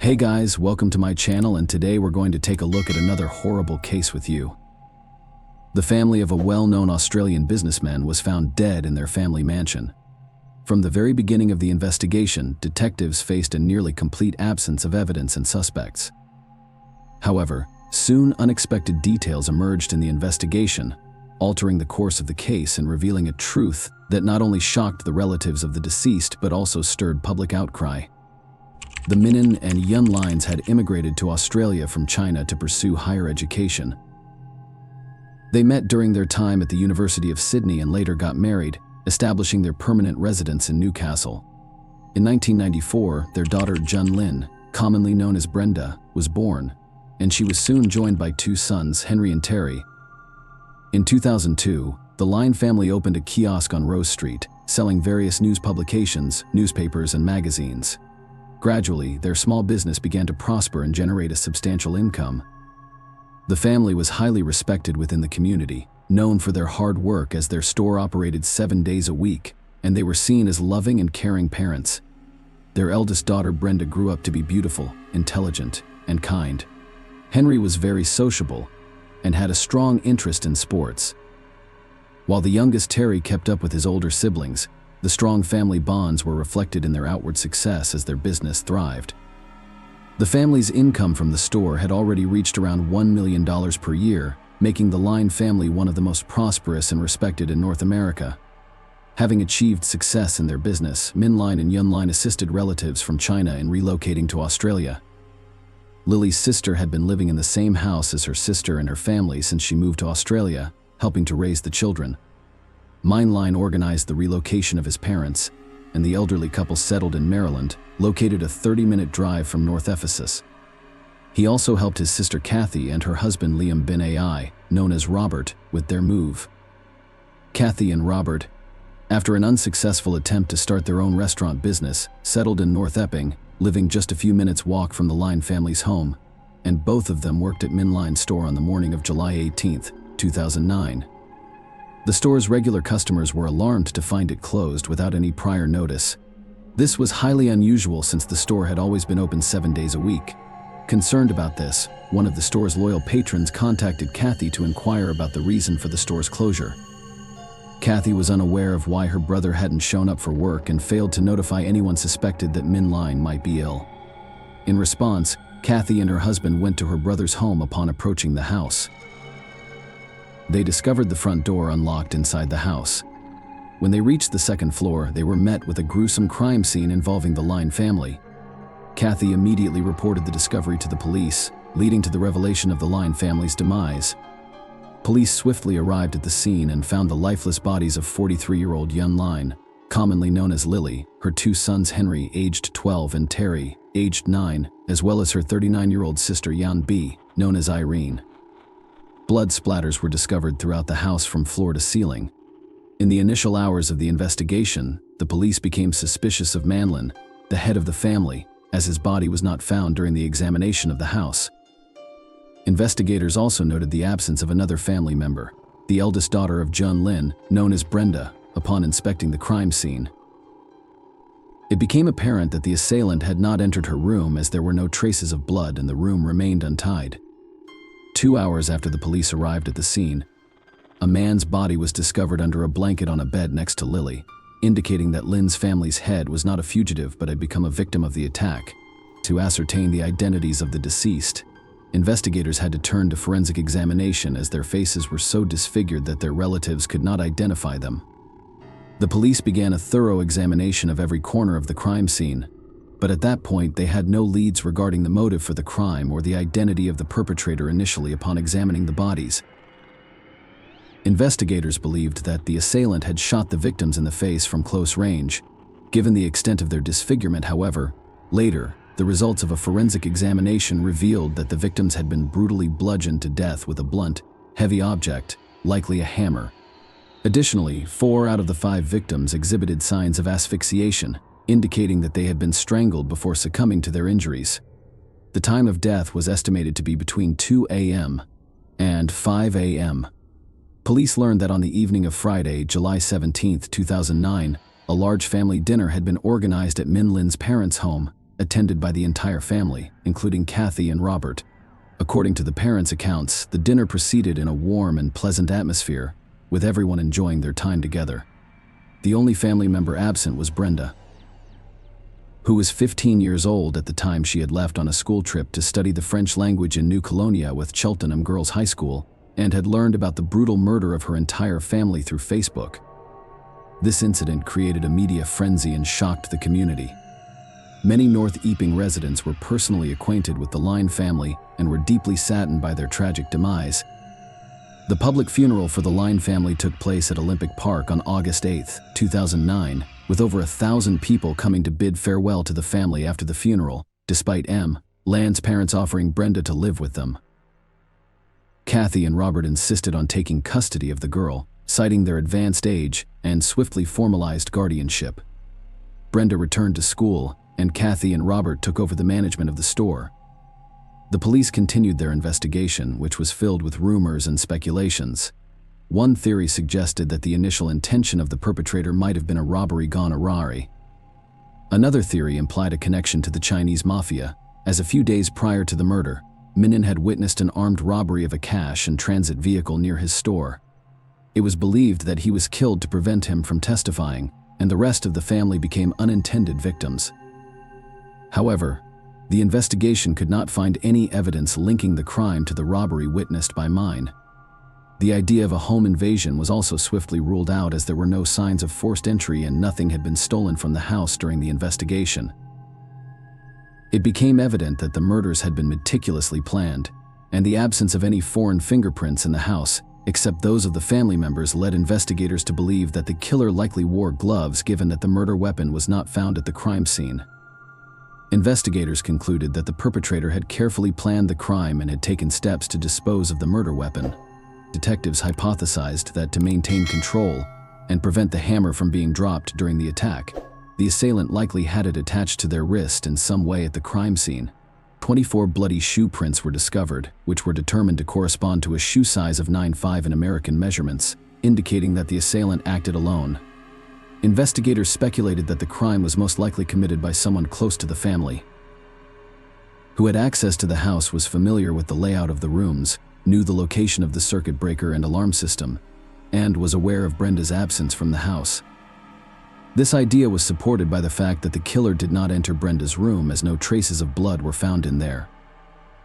Hey guys, welcome to my channel, and today we're going to take a look at another horrible case with you. The family of a well-known Australian businessman was found dead in their family mansion. From the very beginning of the investigation, detectives faced a nearly complete absence of evidence and suspects. However, soon unexpected details emerged in the investigation, altering the course of the case and revealing a truth that not only shocked the relatives of the deceased but also stirred public outcry. The Min and Yun lines had immigrated to Australia from China to pursue higher education. They met during their time at the University of Sydney and later got married, establishing their permanent residence in Newcastle. In 1994, their daughter Jun Lin, commonly known as Brenda, was born, and she was soon joined by two sons, Henry and Terry. In 2002, the Line family opened a kiosk on Rose Street, selling various news publications, newspapers, and magazines. Gradually, their small business began to prosper and generate a substantial income. The family was highly respected within the community, known for their hard work as their store operated 7 days a week, and they were seen as loving and caring parents. Their eldest daughter Brenda grew up to be beautiful, intelligent, and kind. Henry was very sociable and had a strong interest in sports. While the youngest Terry kept up with his older siblings, the strong family bonds were reflected in their outward success as their business thrived. The family's income from the store had already reached around $1 million per year, making the Line family one of the most prosperous and respected in North America. Having achieved success in their business, Min Line and Yun Line assisted relatives from China in relocating to Australia. Lily's sister had been living in the same house as her sister and her family since she moved to Australia, helping to raise the children. Min Line organized the relocation of his parents, and the elderly couple settled in Maryland, located a 30-minute drive from North Ephesus. He also helped his sister Kathy and her husband Liam bin Ai, known as Robert, with their move. Kathy and Robert, after an unsuccessful attempt to start their own restaurant business, settled in North Epping, living just a few minutes' walk from the Line family's home, and both of them worked at Min Line's store on the morning of July 18, 2009. The store's regular customers were alarmed to find it closed without any prior notice. This was highly unusual since the store had always been open 7 days a week. Concerned about this, one of the store's loyal patrons contacted Kathy to inquire about the reason for the store's closure. Kathy was unaware of why her brother hadn't shown up for work and failed to notify anyone suspected that Min Line might be ill. In response, Kathy and her husband went to her brother's home upon approaching the house. They discovered the front door unlocked inside the house. When they reached the second floor, they were met with a gruesome crime scene involving the Line family. Kathy immediately reported the discovery to the police, leading to the revelation of the Line family's demise. Police swiftly arrived at the scene and found the lifeless bodies of 43-year-old Yun Line, commonly known as Lily, her two sons Henry, aged 12, and Terry, aged 9, as well as her 39-year-old sister Yan B, known as Irene. Blood splatters were discovered throughout the house from floor to ceiling. In the initial hours of the investigation, the police became suspicious of Manlin, the head of the family, as his body was not found during the examination of the house. Investigators also noted the absence of another family member, the eldest daughter of Jun Lin, known as Brenda, upon inspecting the crime scene. It became apparent that the assailant had not entered her room as there were no traces of blood and the room remained untied. 2 hours after the police arrived at the scene, a man's body was discovered under a blanket on a bed next to Lily, indicating that Lin's family's head was not a fugitive but had become a victim of the attack. To ascertain the identities of the deceased, investigators had to turn to forensic examination as their faces were so disfigured that their relatives could not identify them. The police began a thorough examination of every corner of the crime scene, but at that point they had no leads regarding the motive for the crime or the identity of the perpetrator initially upon examining the bodies. Investigators believed that the assailant had shot the victims in the face from close range. Given the extent of their disfigurement, however, later, the results of a forensic examination revealed that the victims had been brutally bludgeoned to death with a blunt, heavy object, likely a hammer. Additionally, 4 out of the 5 victims exhibited signs of asphyxiation, indicating that they had been strangled before succumbing to their injuries. The time of death was estimated to be between 2 a.m. and 5 a.m. Police learned that on the evening of Friday, July 17, 2009, a large family dinner had been organized at Min Lin's parents' home, attended by the entire family, including Kathy and Robert. According to the parents' accounts, the dinner proceeded in a warm and pleasant atmosphere, with everyone enjoying their time together. The only family member absent was Brenda, who was 15 years old at the time she had left on a school trip to study the French language in New Colonia with Cheltenham Girls High School, and had learned about the brutal murder of her entire family through Facebook. This incident created a media frenzy and shocked the community. Many North Epping residents were personally acquainted with the Lyne family and were deeply saddened by their tragic demise. The public funeral for the Lyne family took place at Olympic Park on August 8, 2009, with over 1,000 people coming to bid farewell to the family after the funeral, despite Lyne's parents offering Brenda to live with them. Kathy and Robert insisted on taking custody of the girl, citing their advanced age and swiftly formalized guardianship. Brenda returned to school, and Kathy and Robert took over the management of the store. The police continued their investigation, which was filled with rumors and speculations. One theory suggested that the initial intention of the perpetrator might have been a robbery gone awry. Another theory implied a connection to the Chinese mafia, as a few days prior to the murder, Minin had witnessed an armed robbery of a cash and transit vehicle near his store. It was believed that he was killed to prevent him from testifying, and the rest of the family became unintended victims. However, the investigation could not find any evidence linking the crime to the robbery witnessed by Mine. The idea of a home invasion was also swiftly ruled out, as there were no signs of forced entry and nothing had been stolen from the house during the investigation. It became evident that the murders had been meticulously planned, and the absence of any foreign fingerprints in the house, except those of the family members, led investigators to believe that the killer likely wore gloves, given that the murder weapon was not found at the crime scene. Investigators concluded that the perpetrator had carefully planned the crime and had taken steps to dispose of the murder weapon. Detectives hypothesized that to maintain control and prevent the hammer from being dropped during the attack, the assailant likely had it attached to their wrist in some way at the crime scene. 24 bloody shoe prints were discovered, which were determined to correspond to a shoe size of 9.5 in American measurements, indicating that the assailant acted alone. Investigators speculated that the crime was most likely committed by someone close to the family, who had access to the house, was familiar with the layout of the rooms, knew the location of the circuit breaker and alarm system, and was aware of Brenda's absence from the house. This idea was supported by the fact that the killer did not enter Brenda's room, as no traces of blood were found in there.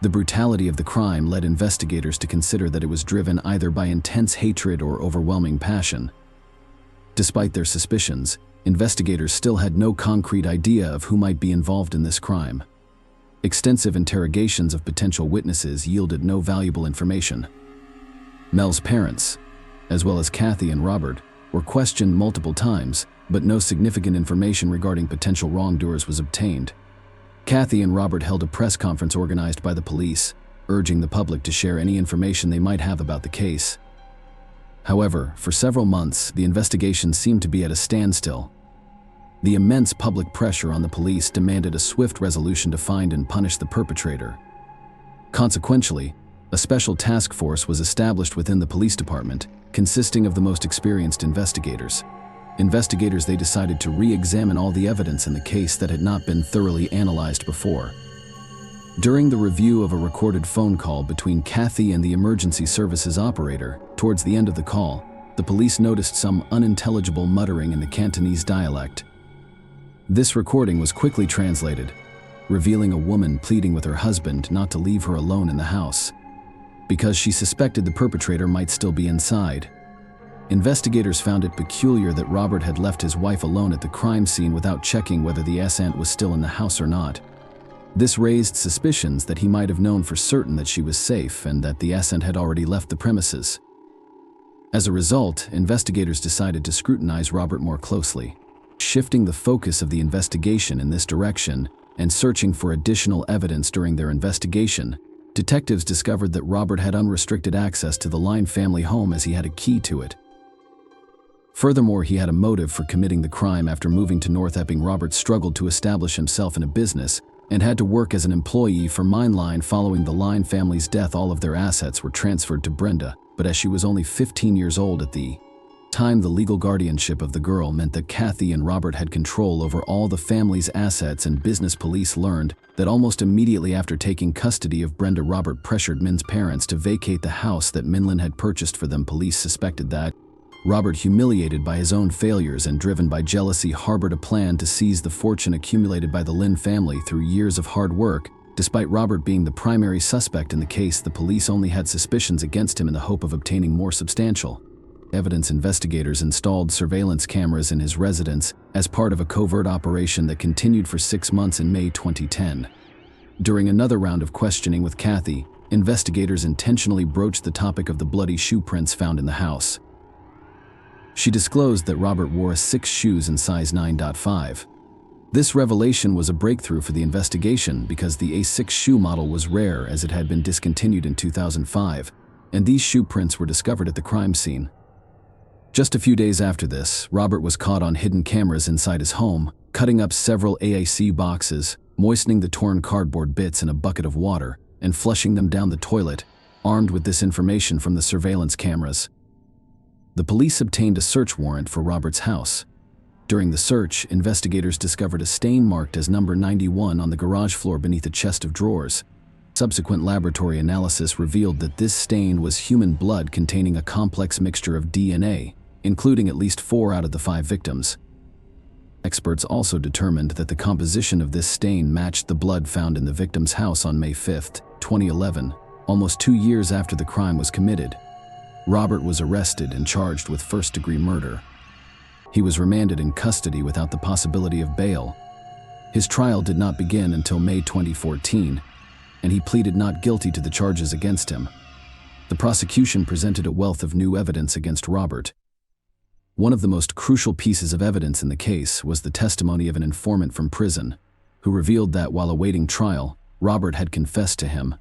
The brutality of the crime led investigators to consider that it was driven either by intense hatred or overwhelming passion. Despite their suspicions, investigators still had no concrete idea of who might be involved in this crime. Extensive interrogations of potential witnesses yielded no valuable information. Mel's parents, as well as Kathy and Robert, were questioned multiple times, but no significant information regarding potential wrongdoers was obtained. Kathy and Robert held a press conference organized by the police, urging the public to share any information they might have about the case. However, for several months, the investigation seemed to be at a standstill. The immense public pressure on the police demanded a swift resolution to find and punish the perpetrator. Consequently, a special task force was established within the police department, consisting of the most experienced investigators. They decided to re-examine all the evidence in the case that had not been thoroughly analyzed before. During the review of a recorded phone call between Kathy and the emergency services operator, towards the end of the call, the police noticed some unintelligible muttering in the Cantonese dialect. This recording was quickly translated, revealing a woman pleading with her husband not to leave her alone in the house, because she suspected the perpetrator might still be inside. Investigators found it peculiar that Robert had left his wife alone at the crime scene without checking whether the assailant was still in the house or not. This raised suspicions that he might have known for certain that she was safe and that the assailant had already left the premises. As a result, investigators decided to scrutinize Robert more closely, shifting the focus of the investigation in this direction and searching for additional evidence. During their investigation, detectives discovered that Robert had unrestricted access to the Lyne family home, as he had a key to it. Furthermore, he had a motive for committing the crime. After moving to North Epping, Robert struggled to establish himself in a business and had to work as an employee for Line. Following the Lyne family's death, all of their assets were transferred to Brenda, but as she was only 15 years old at the The legal guardianship of the girl meant that Kathy and Robert had control over all the family's assets, and business police learned that almost immediately after taking custody of Brenda, Robert pressured Min's parents to vacate the house that Minlin had purchased for them. Police suspected that Robert, humiliated by his own failures and driven by jealousy, harbored a plan to seize the fortune accumulated by the Lin family through years of hard work. Despite Robert being the primary suspect in the case, the police only had suspicions against him in the hope of obtaining more substantial evidence. Investigators installed surveillance cameras in his residence as part of a covert operation that continued for 6 months. In May 2010, during another round of questioning with Kathy, investigators intentionally broached the topic of the bloody shoe prints found in the house. She disclosed that Robert wore 6 shoes in size 9.5. This revelation was a breakthrough for the investigation because the A6 shoe model was rare, as it had been discontinued in 2005, and these shoe prints were discovered at the crime scene. Just a few days after this, Robert was caught on hidden cameras inside his home, cutting up several AAC boxes, moistening the torn cardboard bits in a bucket of water, and flushing them down the toilet. Armed with this information from the surveillance cameras, the police obtained a search warrant for Robert's house. During the search, investigators discovered a stain marked as number 91 on the garage floor beneath a chest of drawers. Subsequent laboratory analysis revealed that this stain was human blood containing a complex mixture of DNA, including at least 4 out of the 5 victims. Experts also determined that the composition of this stain matched the blood found in the victim's house on May 5, 2011, almost 2 years after the crime was committed. Robert was arrested and charged with first-degree murder. He was remanded in custody without the possibility of bail. His trial did not begin until May 2014, and he pleaded not guilty to the charges against him. The prosecution presented a wealth of new evidence against Robert. One of the most crucial pieces of evidence in the case was the testimony of an informant from prison, who revealed that while awaiting trial, Robert had confessed to him.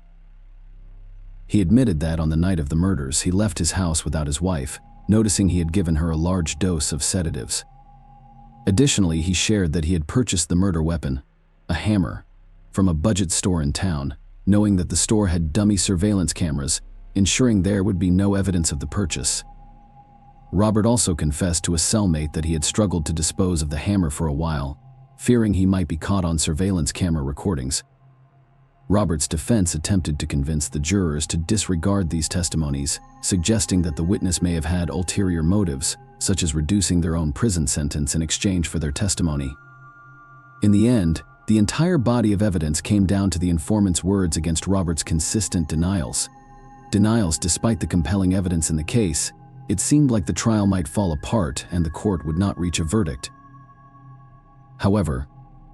He admitted that on the night of the murders, he left his house without his wife, noticing he had given her a large dose of sedatives. Additionally, he shared that he had purchased the murder weapon, a hammer, from a budget store in town, knowing that the store had dummy surveillance cameras, ensuring there would be no evidence of the purchase. Robert also confessed to a cellmate that he had struggled to dispose of the hammer for a while, fearing he might be caught on surveillance camera recordings. Robert's defense attempted to convince the jurors to disregard these testimonies, suggesting that the witness may have had ulterior motives, such as reducing their own prison sentence in exchange for their testimony. In the end, the entire body of evidence came down to the informant's words against Robert's consistent denials. Despite the compelling evidence in the case, it seemed like the trial might fall apart and the court would not reach a verdict. However,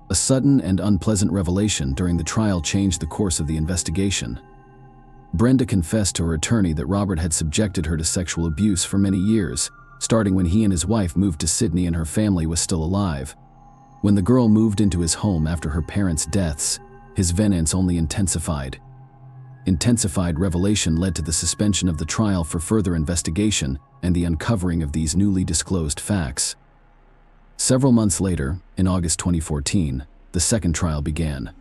a sudden and unpleasant revelation during the trial changed the course of the investigation. Brenda confessed to her attorney that Robert had subjected her to sexual abuse for many years, starting when he and his wife moved to Sydney and her family was still alive. When the girl moved into his home after her parents' deaths, his vengeance only intensified. Intensified revelation led to the suspension of the trial for further investigation and the uncovering of these newly disclosed facts. Several months later, in August 2014, the second trial began.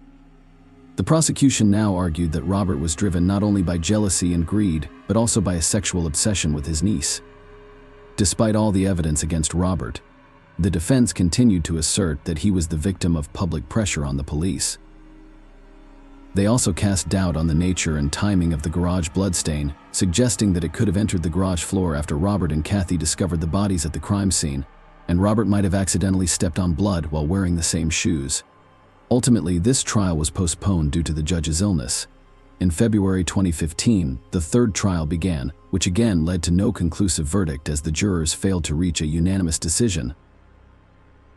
The prosecution now argued that Robert was driven not only by jealousy and greed, but also by a sexual obsession with his niece. Despite all the evidence against Robert, the defense continued to assert that he was the victim of public pressure on the police. They also cast doubt on the nature and timing of the garage bloodstain, suggesting that it could have entered the garage floor after Robert and Kathy discovered the bodies at the crime scene, and Robert might have accidentally stepped on blood while wearing the same shoes. Ultimately, this trial was postponed due to the judge's illness. In February 2015, the third trial began, which again led to no conclusive verdict as the jurors failed to reach a unanimous decision.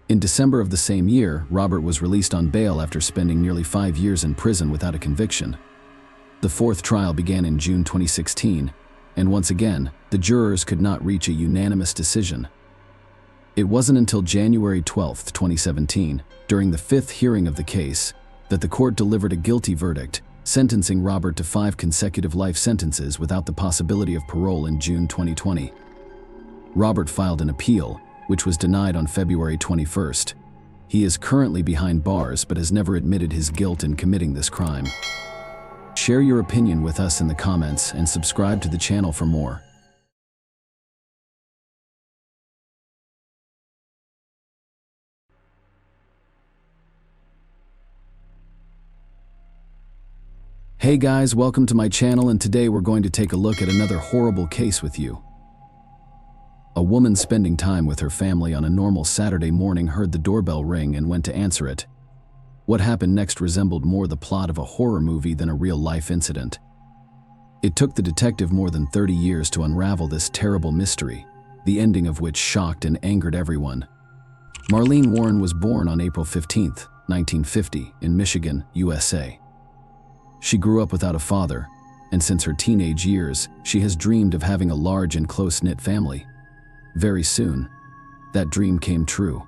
In December of the same year, Robert was released on bail after spending nearly 5 years in prison without a conviction. The fourth trial began in June 2016, and once again, the jurors could not reach a unanimous decision. It wasn't until January 12, 2017, during the fifth hearing of the case, that the court delivered a guilty verdict, sentencing Robert to 5 consecutive life sentences without the possibility of parole in June 2020. Robert filed an appeal, which was denied on February 21st. He is currently behind bars but has never admitted his guilt in committing this crime. Share your opinion with us in the comments and subscribe to the channel for more. Hey guys, welcome to my channel, and today we're going to take a look at another horrible case with you. A woman spending time with her family on a normal Saturday morning heard the doorbell ring and went to answer it. What happened next resembled more the plot of a horror movie than a real-life incident. It took the detective more than 30 years to unravel this terrible mystery, the ending of which shocked and angered everyone. Marlene Warren was born on April 15, 1950, in Michigan, USA. She grew up without a father, and since her teenage years, she has dreamed of having a large and close-knit family. Very soon, that dream came true.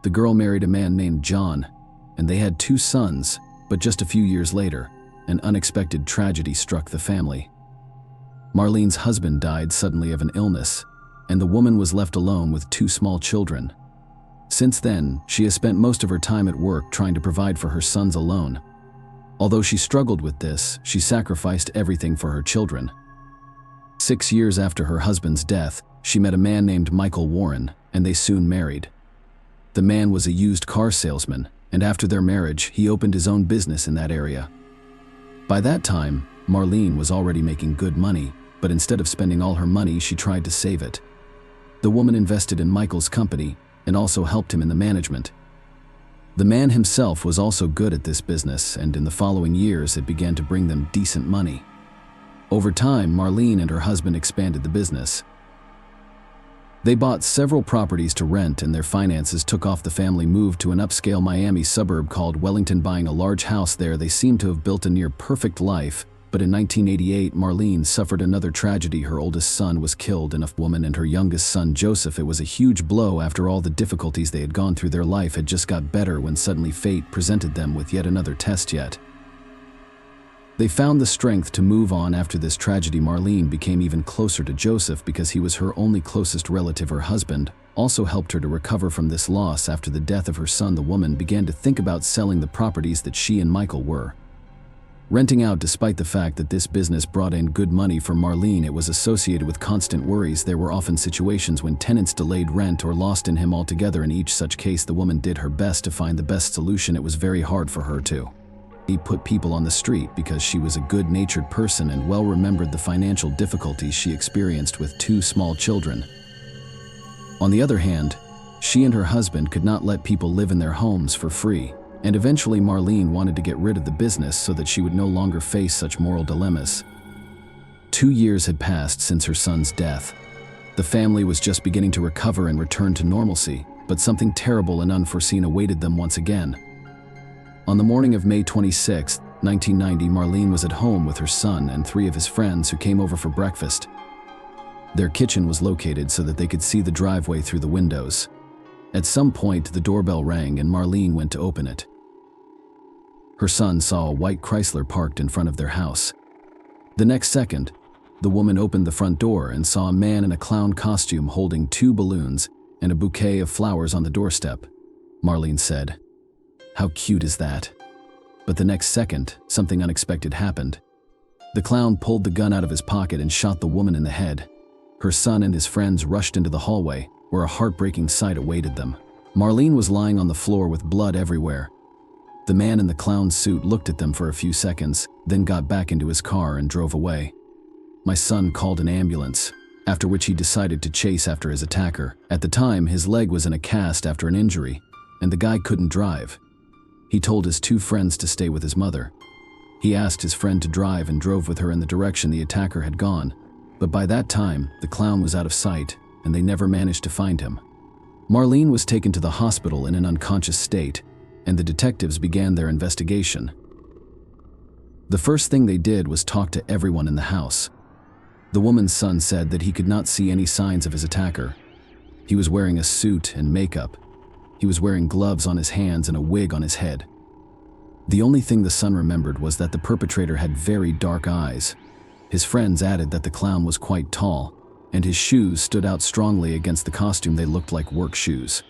The girl married a man named John, and they had 2 sons, but just a few years later, an unexpected tragedy struck the family. Marlene's husband died suddenly of an illness, and the woman was left alone with 2 small children. Since then, she has spent most of her time at work trying to provide for her sons alone. Although she struggled with this, she sacrificed everything for her children. 6 years after her husband's death, she met a man named Michael Warren, and they soon married. The man was a used car salesman, and after their marriage, he opened his own business in that area. By that time, Marlene was already making good money, but instead of spending all her money, she tried to save it. The woman invested in Michael's company and also helped him in the management. The man himself was also good at this business, and in the following years it began to bring them decent money. Over time, Marlene and her husband expanded the business. They bought several properties to rent, and their finances took off. The family moved to an upscale Miami suburb called Wellington. Buying a large house there, they seemed to have built a near-perfect life. But in 1988, Marlene suffered another tragedy. Her oldest son was killed, and a woman and her youngest son, Joseph. It was a huge blow. After all the difficulties they had gone through, their life had just got better when suddenly fate presented them with yet another test. They found the strength to move on after this tragedy. Marlene became even closer to Joseph because he was her only closest relative. Her husband also helped her to recover from this loss. After the death of her son, the woman began to think about selling the properties that she and Michael were renting out. Despite the fact that this business brought in good money for Marlene, it was associated with constant worries. There were often situations when tenants delayed rent or lost in him altogether. In each such case, the woman did her best to find the best solution. It was very hard for her to put people on the street because she was a good-natured person and well remembered the financial difficulties she experienced with 2 small children. On the other hand, she and her husband could not let people live in their homes for free. And eventually Marlene wanted to get rid of the business so that she would no longer face such moral dilemmas. 2 years had passed since her son's death. The family was just beginning to recover and return to normalcy, but something terrible and unforeseen awaited them once again. On the morning of May 26, 1990, Marlene was at home with her son and 3 of his friends who came over for breakfast. Their kitchen was located so that they could see the driveway through the windows. At some point, the doorbell rang and Marlene went to open it. Her son saw a white Chrysler parked in front of their house. The next second, the woman opened the front door and saw a man in a clown costume holding 2 balloons and a bouquet of flowers on the doorstep. Marlene said, "How cute is that?" But the next second, something unexpected happened. The clown pulled the gun out of his pocket and shot the woman in the head. Her son and his friends rushed into the hallway, where a heartbreaking sight awaited them. Marlene was lying on the floor with blood everywhere. The man in the clown suit looked at them for a few seconds, then got back into his car and drove away. My son called an ambulance, after which he decided to chase after his attacker. At the time, his leg was in a cast after an injury, and the guy couldn't drive. He told his 2 friends to stay with his mother. He asked his friend to drive and drove with her in the direction the attacker had gone, but by that time, the clown was out of sight, and they never managed to find him. Marlene was taken to the hospital in an unconscious state, and the detectives began their investigation. The first thing they did was talk to everyone in the house. The woman's son said that he could not see any signs of his attacker. He was wearing a suit and makeup. He was wearing gloves on his hands and a wig on his head. The only thing the son remembered was that the perpetrator had very dark eyes. His friends added that the clown was quite tall, and his shoes stood out strongly against the costume. They looked like work shoes.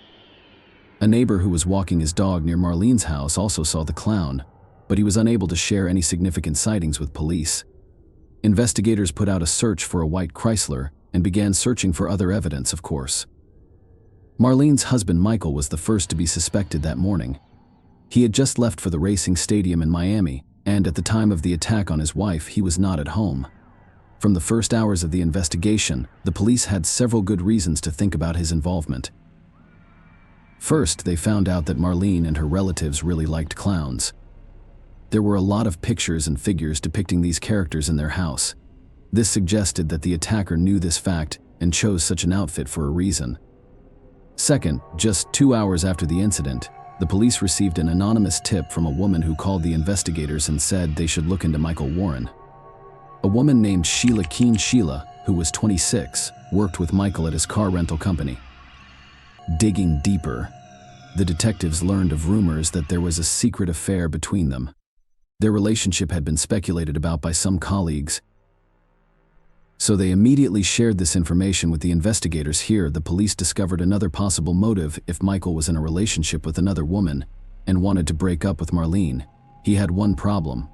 A neighbor who was walking his dog near Marlene's house also saw the clown, but he was unable to share any significant sightings with police. Investigators put out a search for a white Chrysler and began searching for other evidence, of course. Marlene's husband Michael was the first to be suspected that morning. He had just left for the racing stadium in Miami, and at the time of the attack on his wife, he was not at home. From the first hours of the investigation, the police had several good reasons to think about his involvement. First, they found out that Marlene and her relatives really liked clowns. There were a lot of pictures and figures depicting these characters in their house. This suggested that the attacker knew this fact and chose such an outfit for a reason. Second, just 2 hours after the incident, the police received an anonymous tip from a woman who called the investigators and said they should look into Michael Warren. A woman named Sheila Keen Sheila, who was 26, worked with Michael at his car rental company. Digging deeper, the detectives learned of rumors that there was a secret affair between them. Their relationship had been speculated about by some colleagues, so they immediately shared this information with the investigators. Here, the police discovered another possible motive if Michael was in a relationship with another woman and wanted to break up with Marlene. He had one problem.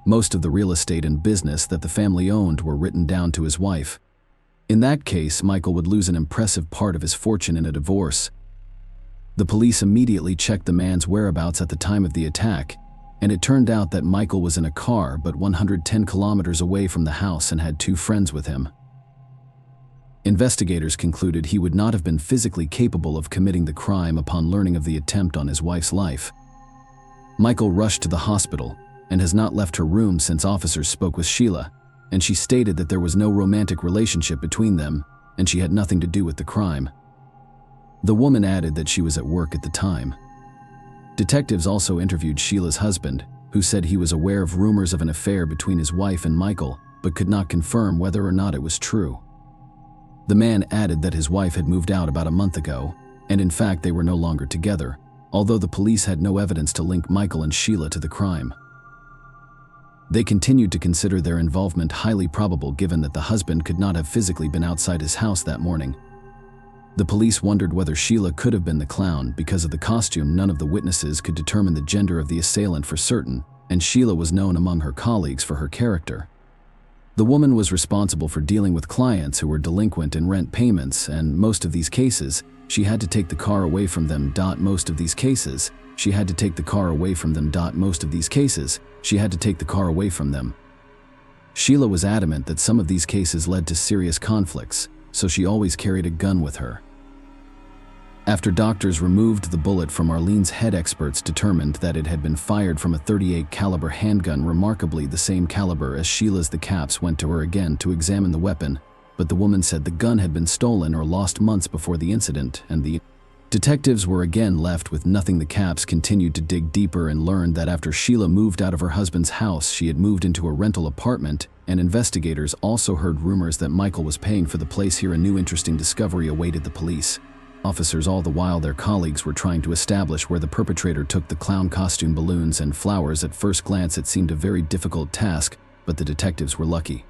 Most of the real estate and business that the family owned were written down to his wife. In that case, Michael would lose an impressive part of his fortune in a divorce. The police immediately checked the man's whereabouts at the time of the attack, and it turned out that Michael was in a car but 110 kilometers away from the house and had 2 friends with him. Investigators concluded he would not have been physically capable of committing the crime upon learning of the attempt on his wife's life. Michael rushed to the hospital and has not left her room since officers spoke with Sheila, and she stated that there was no romantic relationship between them and she had nothing to do with the crime. The woman added that she was at work at the time. Detectives also interviewed Sheila's husband, who said he was aware of rumors of an affair between his wife and Michael, but could not confirm whether or not it was true. The man added that his wife had moved out about a month ago, and in fact they were no longer together, although the police had no evidence to link Michael and Sheila to the crime. They continued to consider their involvement highly probable given that the husband could not have physically been outside his house that morning. The police wondered whether Sheila could have been the clown. Because of the costume, none of the witnesses could determine the gender of the assailant for certain, and Sheila was known among her colleagues for her character. The woman was responsible for dealing with clients who were delinquent in rent payments, and most of these cases, she had to take the car away from them. Most of these cases, she had to take the car away from them. Most of these cases, she had to take the car away from them. Sheila was adamant that some of these cases led to serious conflicts, so she always carried a gun with her. After doctors removed the bullet from Marlene's head, experts determined that it had been fired from a .38 caliber handgun, remarkably the same caliber as Sheila's. The cops went to her again to examine the weapon, but the woman said the gun had been stolen or lost months before the incident, and the detectives were again left with nothing. The cops continued to dig deeper and learned that after Sheila moved out of her husband's house, she had moved into a rental apartment, and investigators also heard rumors that Michael was paying for the place. Here, a new interesting discovery awaited the police officers. All the while, their colleagues were trying to establish where the perpetrator took the clown costume, balloons, and flowers. At first glance, it seemed a very difficult task, but the detectives were lucky.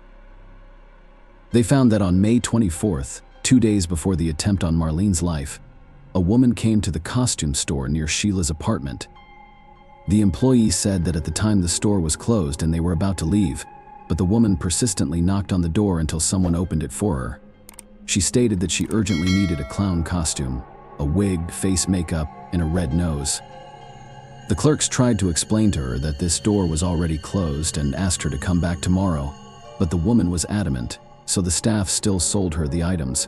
They found that on May 24th, 2 days before the attempt on Marlene's life, a woman came to the costume store near Sheila's apartment. The employee said that at the time the store was closed and they were about to leave, but the woman persistently knocked on the door until someone opened it for her. She stated that she urgently needed a clown costume, a wig, face makeup, and a red nose. The clerks tried to explain to her that this store was already closed and asked her to come back tomorrow, but the woman was adamant, so the staff still sold her the items.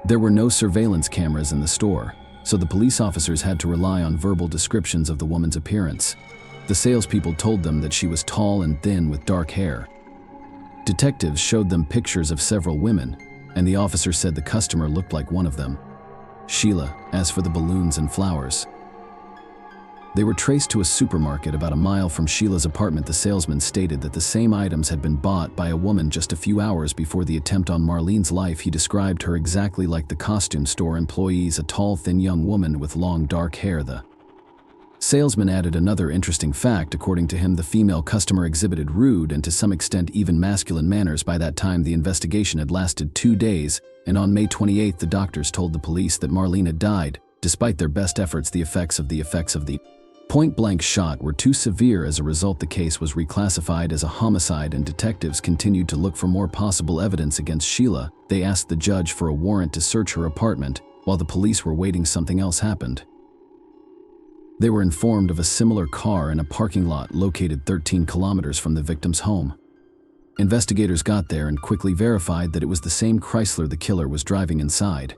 There were no surveillance cameras in the store, so the police officers had to rely on verbal descriptions of the woman's appearance. The salespeople told them that she was tall and thin with dark hair. Detectives showed them pictures of several women, and the officer said the customer looked like one of them, Sheila. As for the balloons and flowers, they were traced to a supermarket about a mile from Sheila's apartment. The salesman stated that the same items had been bought by a woman just a few hours before the attempt on Marlene's life. He described her exactly like the costume store employees, a tall, thin young woman with long dark hair. The salesman added another interesting fact. According to him, the female customer exhibited rude and to some extent even masculine manners. By that time, the investigation had lasted 2 days, and on May 28th, the doctors told the police that Marlene had died. Despite their best efforts, the effects of the point-blank shot were too severe. As a result, the case was reclassified as a homicide, and detectives continued to look for more possible evidence against Sheila. They asked the judge for a warrant to search her apartment. While the police were waiting, something else happened. They were informed of a similar car in a parking lot located 13 kilometers from the victim's home. Investigators got there and quickly verified that it was the same Chrysler the killer was driving inside.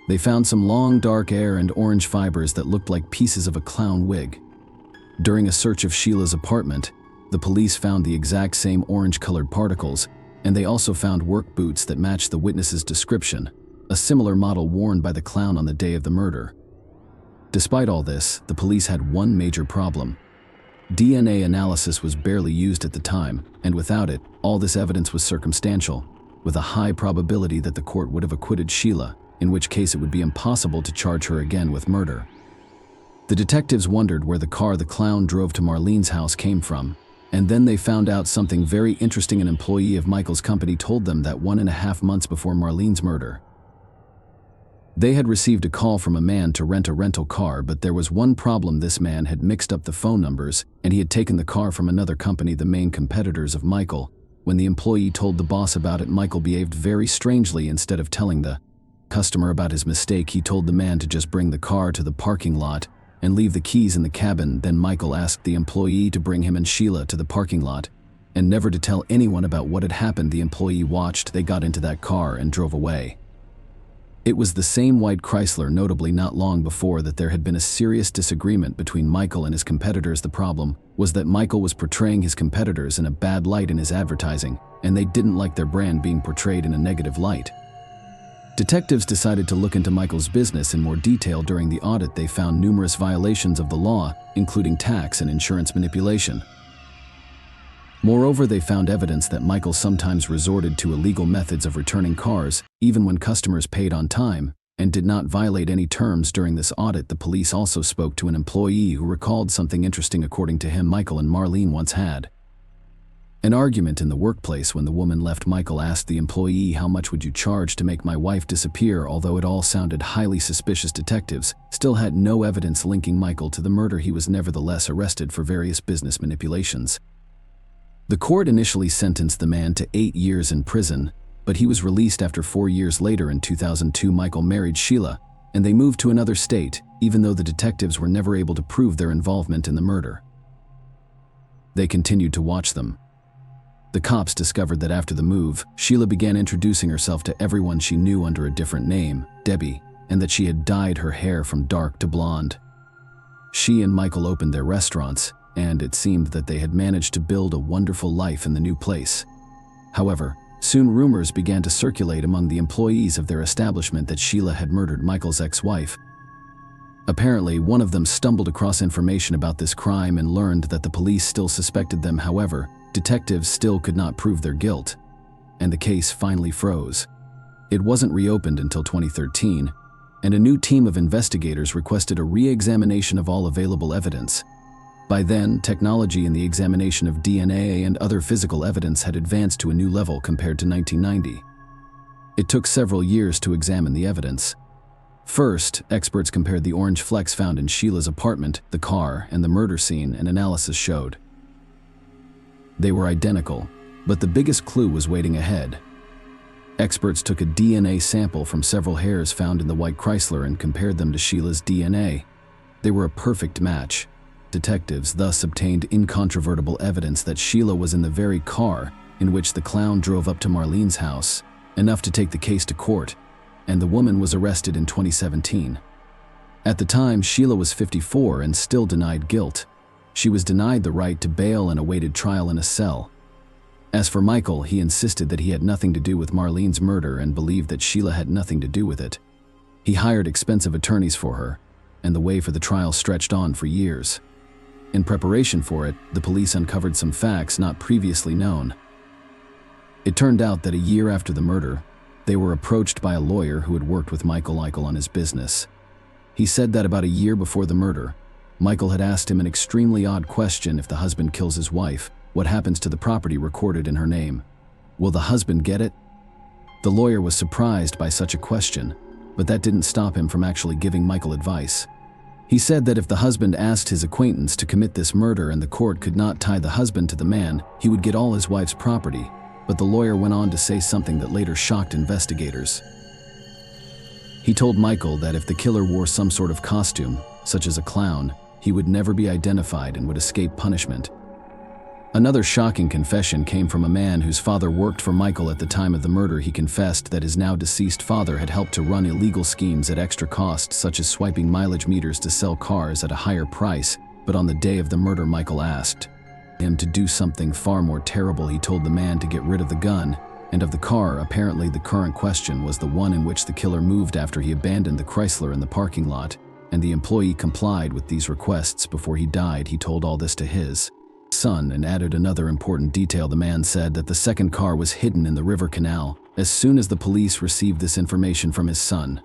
They found some long dark hair and orange fibers that looked like pieces of a clown wig. During a search of Sheila's apartment, the police found the exact same orange-colored particles, and they also found work boots that matched the witness's description, a similar model worn by the clown on the day of the murder. Despite all this, the police had one major problem. DNA analysis was barely used at the time, and without it, all this evidence was circumstantial, with a high probability that the court would have acquitted Sheila, in which case it would be impossible to charge her again with murder. The detectives wondered where the car the clown drove to Marlene's house came from, and then they found out something very interesting. An employee of Michael's company told them that 1.5 months before Marlene's murder, they had received a call from a man to rent a rental car, but there was one problem. This man had mixed up the phone numbers, and he had taken the car from another company, the main competitors of Michael. When the employee told the boss about it, Michael behaved very strangely. Instead of telling the customer about his mistake, he told the man to just bring the car to the parking lot and leave the keys in the cabin. Then Michael asked the employee to bring him and Sheila to the parking lot and never to tell anyone about what had happened. The employee watched. They got into that car and drove away. It was the same white Chrysler. Notably, not long before that, there had been a serious disagreement between Michael and his competitors. The problem was that Michael was portraying his competitors in a bad light in his advertising, and they didn't like their brand being portrayed in a negative light. Detectives decided to look into Michael's business in more detail. During the audit, they found numerous violations of the law, including tax and insurance manipulation. Moreover, they found evidence that Michael sometimes resorted to illegal methods of returning cars, even when customers paid on time, and did not violate any terms. During this audit, the police also spoke to an employee who recalled something interesting. According to him, Michael and Marlene once had an argument in the workplace. When the woman left, Michael asked the employee, "How much would you charge to make my wife disappear?" Although it all sounded highly suspicious, detectives still had no evidence linking Michael to the murder. He was nevertheless arrested for various business manipulations. The court initially sentenced the man to 8 years in prison, but he was released after 4 years later. In 2002, Michael married Sheila, and they moved to another state, even though the detectives were never able to prove their involvement in the murder. They continued to watch them. The cops discovered that after the move, Sheila began introducing herself to everyone she knew under a different name, Debbie, and that she had dyed her hair from dark to blonde. She and Michael opened their restaurants, and it seemed that they had managed to build a wonderful life in the new place. However, soon rumors began to circulate among the employees of their establishment that Sheila had murdered Michael's ex-wife. Apparently, one of them stumbled across information about this crime and learned that the police still suspected them. However, detectives still could not prove their guilt, and the case finally froze. It wasn't reopened until 2013, and a new team of investigators requested a re-examination of all available evidence. By then, technology in the examination of DNA and other physical evidence had advanced to a new level compared to 1990. It took several years to examine the evidence. First, experts compared the orange flecks found in Sheila's apartment, the car, and the murder scene, and analysis showed they were identical, but the biggest clue was waiting ahead. Experts took a DNA sample from several hairs found in the white Chrysler and compared them to Sheila's DNA. They were a perfect match. Detectives thus obtained incontrovertible evidence that Sheila was in the very car in which the clown drove up to Marlene's house, enough to take the case to court, and the woman was arrested in 2017. At the time, Sheila was 54 and still denied guilt. She was denied the right to bail and awaited trial in a cell. As for Michael, he insisted that he had nothing to do with Marlene's murder and believed that Sheila had nothing to do with it. He hired expensive attorneys for her, and the way for the trial stretched on for years. In preparation for it, the police uncovered some facts not previously known. It turned out that a year after the murder, they were approached by a lawyer who had worked with Michael on his business. He said that about a year before the murder, Michael had asked him an extremely odd question: if the husband kills his wife, what happens to the property recorded in her name? Will the husband get it? The lawyer was surprised by such a question, but that didn't stop him from actually giving Michael advice. He said that if the husband asked his acquaintance to commit this murder and the court could not tie the husband to the man, he would get all his wife's property. But the lawyer went on to say something that later shocked investigators. He told Michael that if the killer wore some sort of costume, such as a clown, he would never be identified and would escape punishment. Another shocking confession came from a man whose father worked for Michael at the time of the murder. He confessed that his now deceased father had helped to run illegal schemes at extra cost, such as swiping mileage meters to sell cars at a higher price, but on the day of the murder, Michael asked him to do something far more terrible. He told the man to get rid of the gun and of the car. Apparently, the current question was the one in which the killer moved after he abandoned the Chrysler in the parking lot, and the employee complied with these requests before he died. He told all this to his son and added another important detail. The man said that the second car was hidden in the river canal. As soon as the police received this information from his son,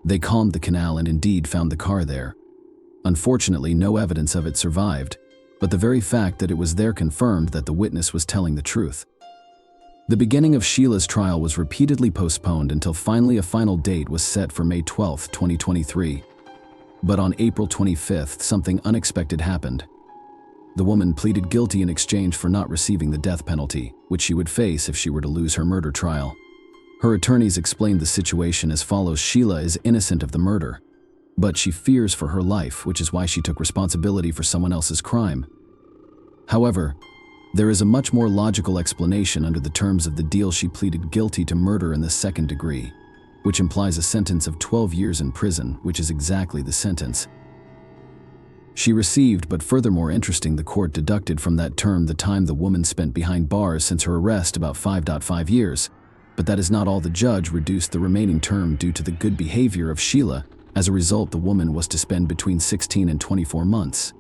they combed the canal and indeed found the car there. Unfortunately, no evidence of it survived, but the very fact that it was there confirmed that the witness was telling the truth. The beginning of Sheila's trial was repeatedly postponed until finally a final date was set for May 12, 2023. But on April 25th, something unexpected happened. The woman pleaded guilty in exchange for not receiving the death penalty, which she would face if she were to lose her murder trial. Her attorneys explained the situation as follows: Sheila is innocent of the murder, but she fears for her life, which is why she took responsibility for someone else's crime. However, there is a much more logical explanation under the terms of the deal. She pleaded guilty to murder in the second degree, which implies a sentence of 12 years in prison, which is exactly the sentence she received. But furthermore interesting, the court deducted from that term the time the woman spent behind bars since her arrest, about 5.5 years. But that is not all. The judge reduced the remaining term due to the good behavior of Sheila. As a result, the woman was to spend between 16 and 24 months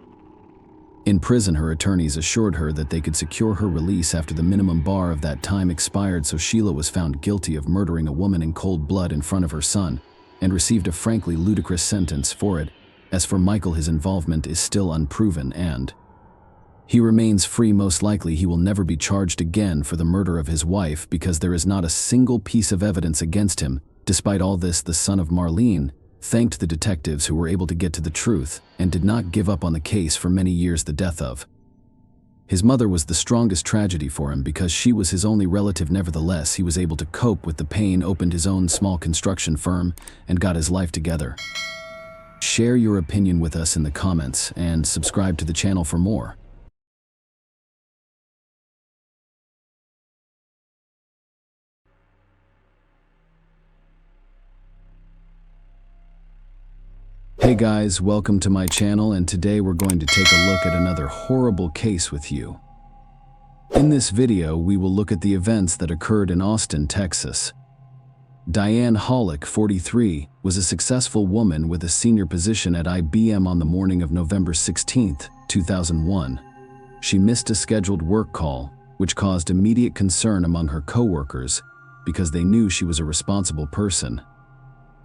in prison. Her attorneys assured her that they could secure her release after the minimum bar of that time expired. So Sheila was found guilty of murdering a woman in cold blood in front of her son and received a frankly ludicrous sentence for it. As for Michael, his involvement is still unproven and he remains free. Most likely he will never be charged again for the murder of his wife because there is not a single piece of evidence against him. Despite all this, the son of Marlene thanked the detectives who were able to get to the truth and did not give up on the case for many years. The death of his mother was the strongest tragedy for him because she was his only relative. Nevertheless, he was able to cope with the pain, opened his own small construction firm, and got his life together. Share your opinion with us in the comments and subscribe to the channel for more. Hey guys, welcome to my channel, and today we're going to take a look at another horrible case with you. In this video, we will look at the events that occurred in Austin, Texas. Diane Hollick, 43, was a successful woman with a senior position at IBM. On the morning of November 16, 2001, she missed a scheduled work call, which caused immediate concern among her coworkers because they knew she was a responsible person.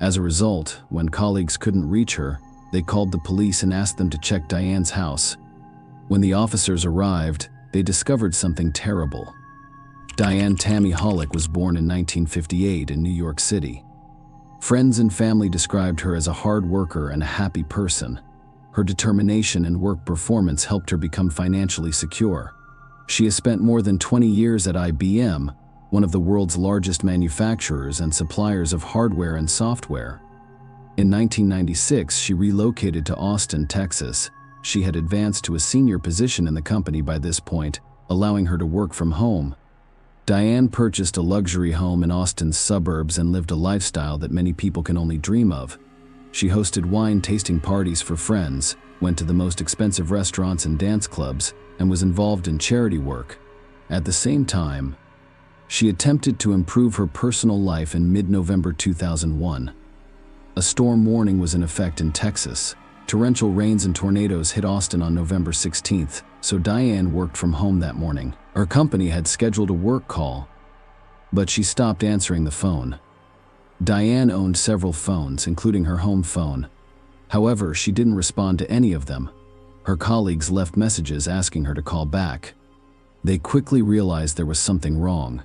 As a result, when colleagues couldn't reach her, they called the police and asked them to check Diane's house. When the officers arrived, they discovered something terrible. Diane Tammy Hollick was born in 1958 in New York City. Friends and family described her as a hard worker and a happy person. Her determination and work performance helped her become financially secure. She has spent more than 20 years at IBM, one of the world's largest manufacturers and suppliers of hardware and software. In 1996, she relocated to Austin, Texas. She had advanced to a senior position in the company by this point, allowing her to work from home. Diane purchased a luxury home in Austin's suburbs and lived a lifestyle that many people can only dream of. She hosted wine tasting parties for friends, went to the most expensive restaurants and dance clubs, and was involved in charity work. At the same time, she attempted to improve her personal life. In mid-November 2001, a storm warning was in effect in Texas. Torrential rains and tornadoes hit Austin on November 16th, so Diane worked from home that morning. Her company had scheduled a work call, but she stopped answering the phone. Diane owned several phones, including her home phone. However, she didn't respond to any of them. Her colleagues left messages asking her to call back. They quickly realized there was something wrong.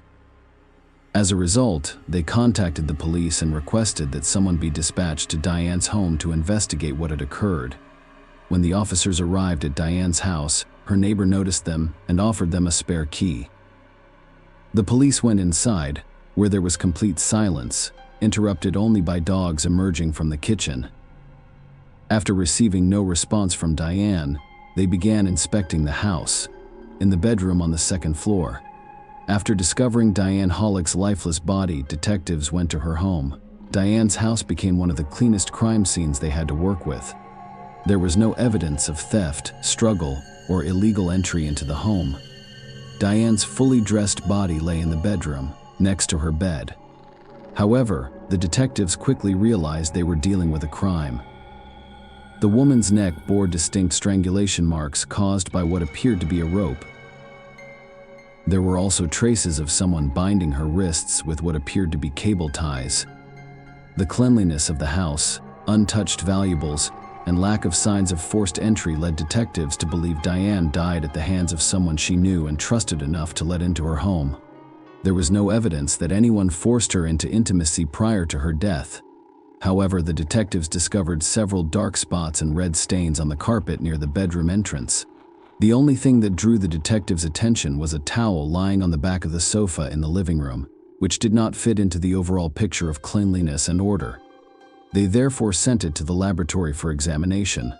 As a result, they contacted the police and requested that someone be dispatched to Diane's home to investigate what had occurred. When the officers arrived at Diane's house, her neighbor noticed them and offered them a spare key. The police went inside, where there was complete silence, interrupted only by dogs emerging from the kitchen. After receiving no response from Diane, they began inspecting the house. In the bedroom on the second floor, after discovering Diane Hollick's lifeless body, detectives went to her home. Diane's house became one of the cleanest crime scenes they had to work with. There was no evidence of theft, struggle, or illegal entry into the home. Diane's fully dressed body lay in the bedroom, next to her bed. However, the detectives quickly realized they were dealing with a crime. The woman's neck bore distinct strangulation marks caused by what appeared to be a rope. There were also traces of someone binding her wrists with what appeared to be cable ties. The cleanliness of the house, untouched valuables, and lack of signs of forced entry led detectives to believe Diane died at the hands of someone she knew and trusted enough to let into her home. There was no evidence that anyone forced her into intimacy prior to her death. However, the detectives discovered several dark spots and red stains on the carpet near the bedroom entrance. The only thing that drew the detectives' attention was a towel lying on the back of the sofa in the living room, which did not fit into the overall picture of cleanliness and order. They therefore sent it to the laboratory for examination.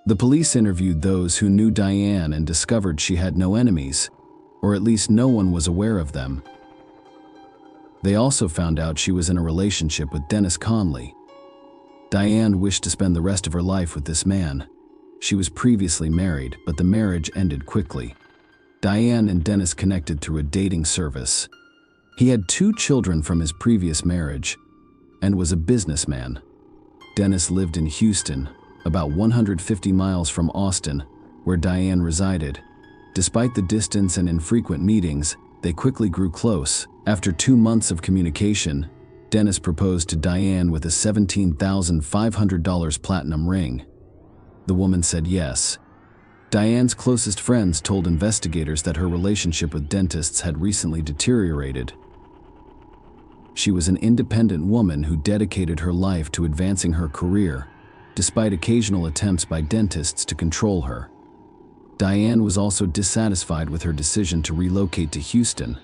The police interviewed those who knew Diane and discovered she had no enemies, or at least no one was aware of them. They also found out she was in a relationship with Dennis Conley. Diane wished to spend the rest of her life with this man. She was previously married, but the marriage ended quickly. Diane and Dennis connected through a dating service. He had 2 children from his previous marriage and was a businessman. Dennis lived in Houston, about 150 miles from Austin, where Diane resided. Despite the distance and infrequent meetings, they quickly grew close. After 2 months of communication, Dennis proposed to Diane with a $17,500 platinum ring. The woman said yes. Diane's closest friends told investigators that her relationship with dentists had recently deteriorated. She was an independent woman who dedicated her life to advancing her career, despite occasional attempts by dentists to control her. Diane was also dissatisfied with her decision to relocate to Houston.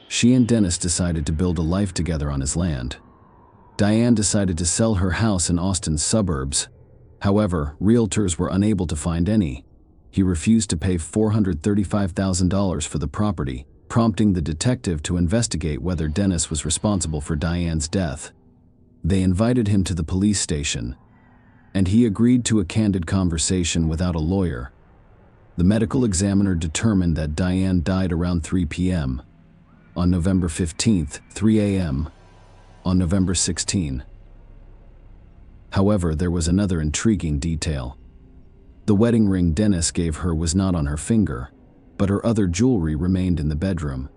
She and Dennis decided to build a life together on his land. Diane decided to sell her house in Austin's suburbs. However, realtors were unable to find any. He refused to pay $435,000 for the property, prompting the detective to investigate whether Dennis was responsible for Diane's death. They invited him to the police station, and he agreed to a candid conversation without a lawyer. The medical examiner determined that Diane died around 3 p.m. on November 15th, 3 a.m. on November 16. However, there was another intriguing detail. The wedding ring Dennis gave her was not on her finger, but her other jewelry remained in the bedroom.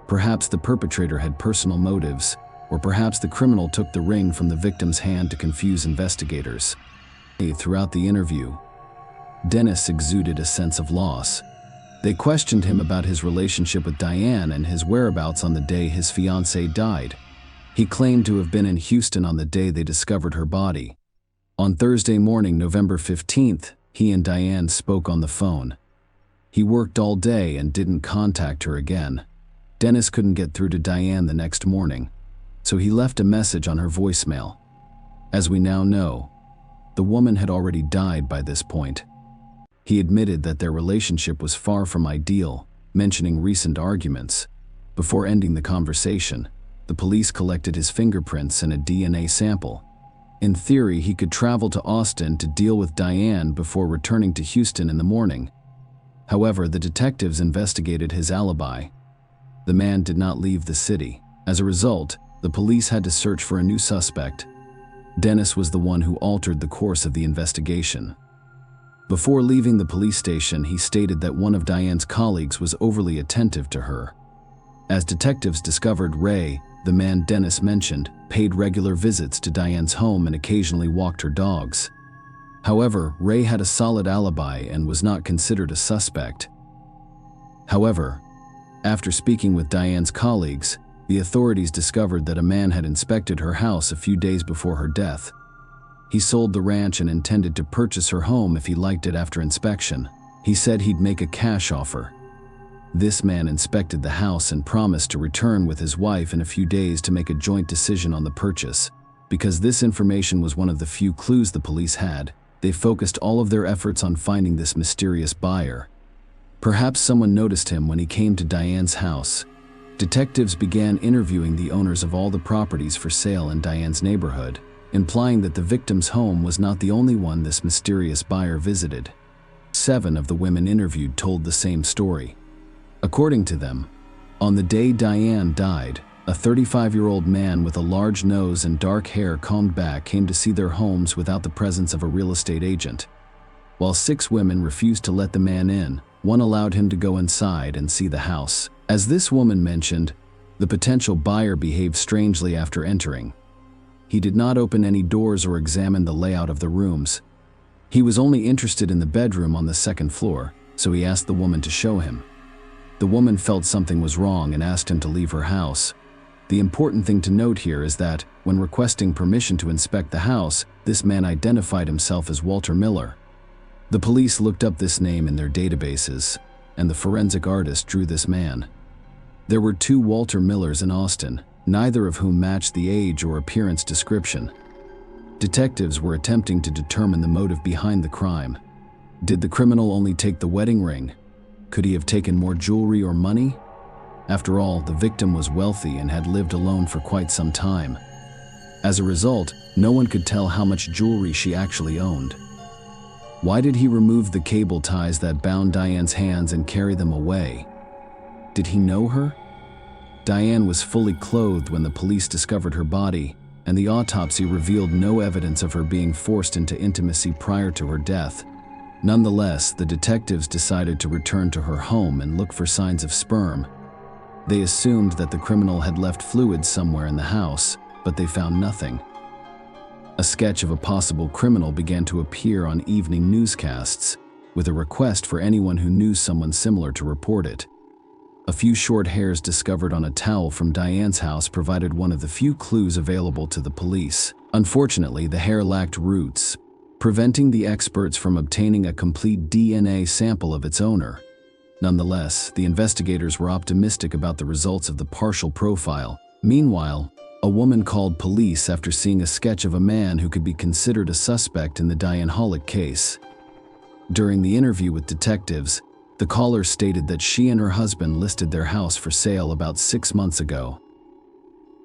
Perhaps the perpetrator had personal motives, or perhaps the criminal took the ring from the victim's hand to confuse investigators. Throughout the interview, Dennis exuded a sense of loss. They questioned him about his relationship with Diane and his whereabouts on the day his fiancée died. He claimed to have been in Houston on the day they discovered her body. On Thursday morning, November 15th, he and Diane spoke on the phone. He worked all day and didn't contact her again. Dennis couldn't get through to Diane the next morning, so he left a message on her voicemail. As we now know, the woman had already died by this point. He admitted that their relationship was far from ideal, mentioning recent arguments. Before ending the conversation, the police collected his fingerprints and a DNA sample. In theory, he could travel to Austin to deal with Diane before returning to Houston in the morning. However, the detectives investigated his alibi. The man did not leave the city. As a result, the police had to search for a new suspect. Dennis was the one who altered the course of the investigation. Before leaving the police station, he stated that one of Diane's colleagues was overly attentive to her. As detectives discovered, Ray, the man Dennis mentioned, paid regular visits to Diane's home and occasionally walked her dogs. However, Ray had a solid alibi and was not considered a suspect. However, after speaking with Diane's colleagues, the authorities discovered that a man had inspected her house a few days before her death. He sold the ranch and intended to purchase her home if he liked it after inspection. He said he'd make a cash offer. This man inspected the house and promised to return with his wife in a few days to make a joint decision on the purchase. Because this information was one of the few clues the police had, they focused all of their efforts on finding this mysterious buyer. Perhaps someone noticed him when he came to Diane's house. Detectives began interviewing the owners of all the properties for sale in Diane's neighborhood, implying that the victim's home was not the only one this mysterious buyer visited. 7 of the women interviewed told the same story. According to them, on the day Diane died, a 35-year-old man with a large nose and dark hair combed back came to see their homes without the presence of a real estate agent. While 6 women refused to let the man in, one allowed him to go inside and see the house. As this woman mentioned, the potential buyer behaved strangely after entering. He did not open any doors or examine the layout of the rooms. He was only interested in the bedroom on the 2nd floor, so he asked the woman to show him. The woman felt something was wrong and asked him to leave her house. The important thing to note here is that, when requesting permission to inspect the house, this man identified himself as Walter Miller. The police looked up this name in their databases, and the forensic artist drew this man. There were 2 Walter Millers in Austin, neither of whom matched the age or appearance description. Detectives were attempting to determine the motive behind the crime. Did the criminal only take the wedding ring? Could he have taken more jewelry or money? After all, the victim was wealthy and had lived alone for quite some time. As a result, no one could tell how much jewelry she actually owned. Why did he remove the cable ties that bound Diane's hands and carry them away? Did he know her? Diane was fully clothed when the police discovered her body, and the autopsy revealed no evidence of her being forced into intimacy prior to her death. Nonetheless, the detectives decided to return to her home and look for signs of sperm. They assumed that the criminal had left fluids somewhere in the house, but they found nothing. A sketch of a possible criminal began to appear on evening newscasts, with a request for anyone who knew someone similar to report it. A few short hairs discovered on a towel from Diane's house provided one of the few clues available to the police. Unfortunately, the hair lacked roots, preventing the experts from obtaining a complete DNA sample of its owner. Nonetheless, the investigators were optimistic about the results of the partial profile. Meanwhile, a woman called police after seeing a sketch of a man who could be considered a suspect in the Diane Hollick case. During the interview with detectives, the caller stated that she and her husband listed their house for sale about 6 months ago.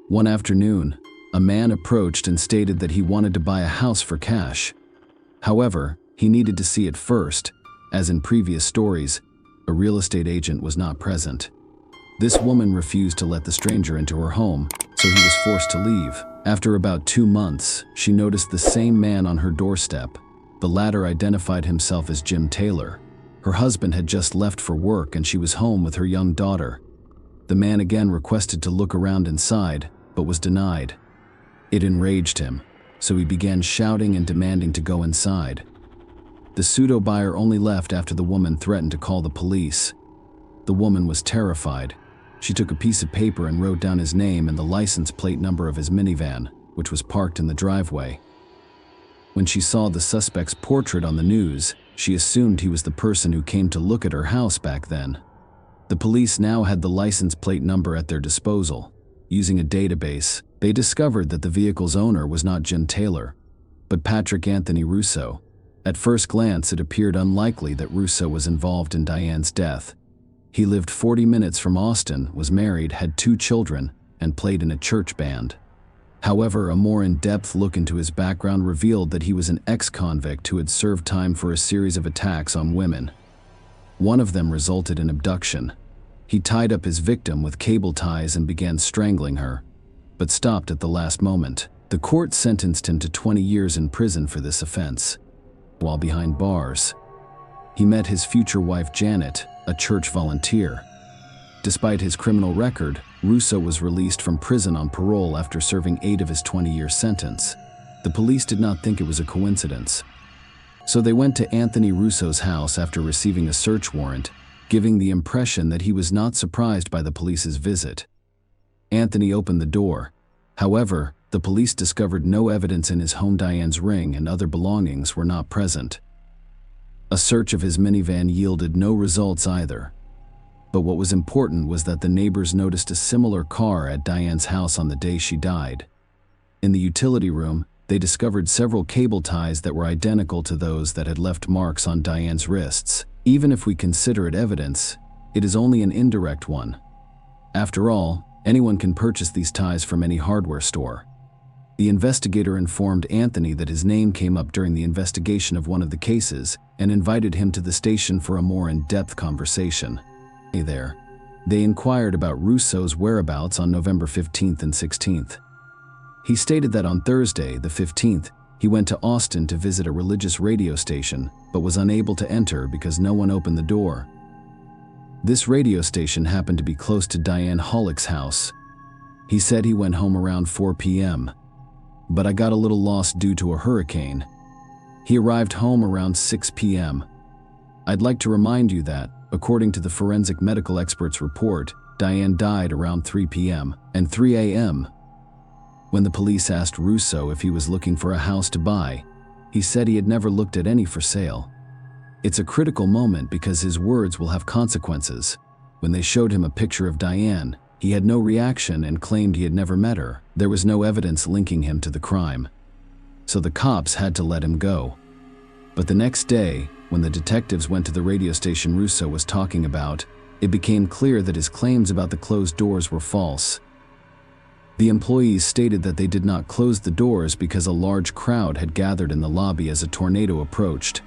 One afternoon, a man approached and stated that he wanted to buy a house for cash. However, he needed to see it first, as in previous stories, a real estate agent was not present. This woman refused to let the stranger into her home, so he was forced to leave. After about 2 months, she noticed the same man on her doorstep. The latter identified himself as Jim Taylor. Her husband had just left for work and she was home with her young daughter. The man again requested to look around inside, but was denied. It enraged him, so he began shouting and demanding to go inside. The pseudo-buyer only left after the woman threatened to call the police. The woman was terrified. She took a piece of paper and wrote down his name and the license plate number of his minivan, which was parked in the driveway. When she saw the suspect's portrait on the news, she assumed he was the person who came to look at her house back then. The police now had the license plate number at their disposal. Using a database, they discovered that the vehicle's owner was not Jim Taylor, but Patrick Anthony Russo. At first glance, it appeared unlikely that Russo was involved in Diane's death. He lived 40 minutes from Austin, was married, had 2 children, and played in a church band. However, a more in-depth look into his background revealed that he was an ex-convict who had served time for a series of attacks on women. One of them resulted in abduction. He tied up his victim with cable ties and began strangling her, but stopped at the last moment. The court sentenced him to 20 years in prison for this offense. While behind bars, he met his future wife Janet, a church volunteer. Despite his criminal record, Russo was released from prison on parole after serving 8 of his 20-year sentence. The police did not think it was a coincidence. So they went to Anthony Russo's house after receiving a search warrant, giving the impression that he was not surprised by the police's visit. Anthony opened the door. However, the police discovered no evidence in his home. Diane's ring and other belongings were not present. A search of his minivan yielded no results either. But what was important was that the neighbors noticed a similar car at Diane's house on the day she died. In the utility room, they discovered several cable ties that were identical to those that had left marks on Diane's wrists. Even if we consider it evidence, it is only an indirect one. After all, anyone can purchase these ties from any hardware store. The investigator informed Anthony that his name came up during the investigation of one of the cases and invited him to the station for a more in-depth conversation. There, they inquired about Russo's whereabouts on November 15th and 16th. He stated that on Thursday, the 15th, he went to Austin to visit a religious radio station, but was unable to enter because no one opened the door. This radio station happened to be close to Diane Hollick's house. He said he went home around 4 p.m., but I got a little lost due to a hurricane. He arrived home around 6 p.m. I'd like to remind you that, according to the forensic medical expert's report, Diane died around 3 p.m. and 3 a.m. When the police asked Russo if he was looking for a house to buy, he said he had never looked at any for sale. It's a critical moment because his words will have consequences. When they showed him a picture of Diane, he had no reaction and claimed he had never met her. There was no evidence linking him to the crime. So the cops had to let him go. But the next day, when the detectives went to the radio station Russo was talking about, it became clear that his claims about the closed doors were false. The employees stated that they did not close the doors because a large crowd had gathered in the lobby as a tornado approached.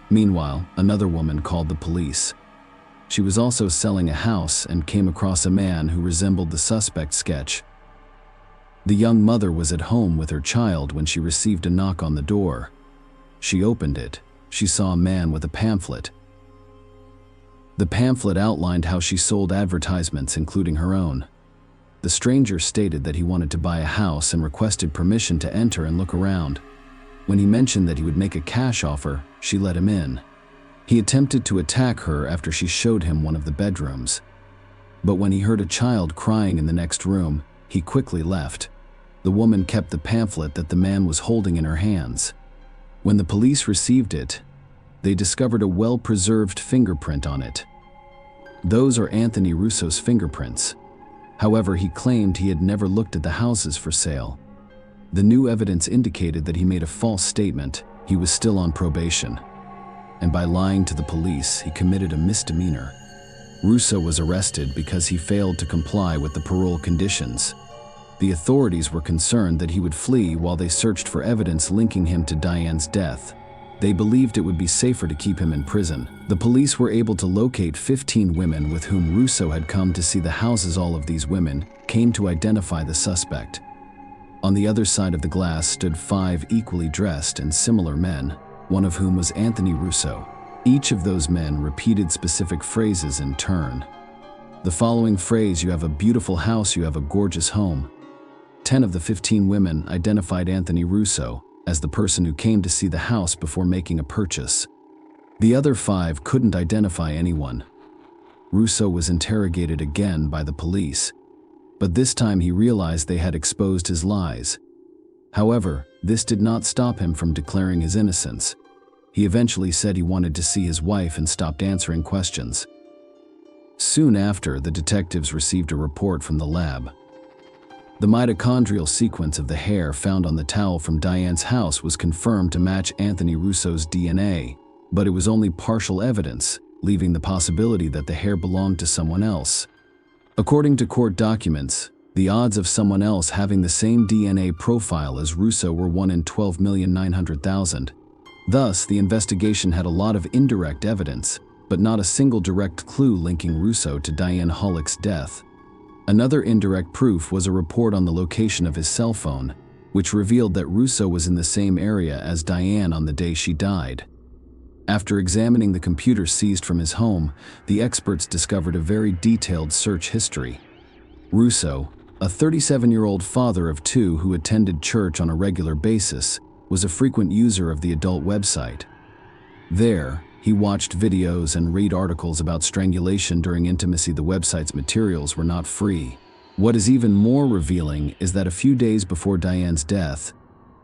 Meanwhile, another woman called the police. She was also selling a house and came across a man who resembled the suspect's sketch. The young mother was at home with her child when she received a knock on the door. She opened it. She saw a man with a pamphlet. The pamphlet outlined how she sold advertisements, including her own. The stranger stated that he wanted to buy a house and requested permission to enter and look around. When he mentioned that he would make a cash offer, she let him in. He attempted to attack her after she showed him one of the bedrooms. But when he heard a child crying in the next room, he quickly left. The woman kept the pamphlet that the man was holding in her hands. When the police received it, they discovered a well-preserved fingerprint on it. Those are Anthony Russo's fingerprints. However, he claimed he had never looked at the houses for sale. The new evidence indicated that he made a false statement. He was still on probation. And by lying to the police, he committed a misdemeanor. Russo was arrested because he failed to comply with the parole conditions. The authorities were concerned that he would flee while they searched for evidence linking him to Diane's death. They believed it would be safer to keep him in prison. The police were able to locate 15 women with whom Russo had come to see the houses. All of these women came to identify the suspect. On the other side of the glass stood 5 equally dressed and similar men, one of whom was Anthony Russo. Each of those men repeated specific phrases in turn. The following phrase: "You have a beautiful house, you have a gorgeous home." 10 of the 15 women identified Anthony Russo as the person who came to see the house before making a purchase. The other 5 couldn't identify anyone. Russo was interrogated again by the police, but this time he realized they had exposed his lies. However, this did not stop him from declaring his innocence. He eventually said he wanted to see his wife and stopped answering questions. Soon after, the detectives received a report from the lab. The mitochondrial sequence of the hair found on the towel from Diane's house was confirmed to match Anthony Russo's DNA, but it was only partial evidence, leaving the possibility that the hair belonged to someone else. According to court documents, the odds of someone else having the same DNA profile as Russo were 1 in 12,900,000. Thus, the investigation had a lot of indirect evidence, but not a single direct clue linking Russo to Diane Hollick's death. Another indirect proof was a report on the location of his cell phone, which revealed that Russo was in the same area as Diane on the day she died. After examining the computer seized from his home, the experts discovered a very detailed search history. Russo, a 37-year-old father of 2 who attended church on a regular basis, was a frequent user of the adult website. There, he watched videos and read articles about strangulation during intimacy. The website's materials were not free. What is even more revealing is that a few days before Diane's death,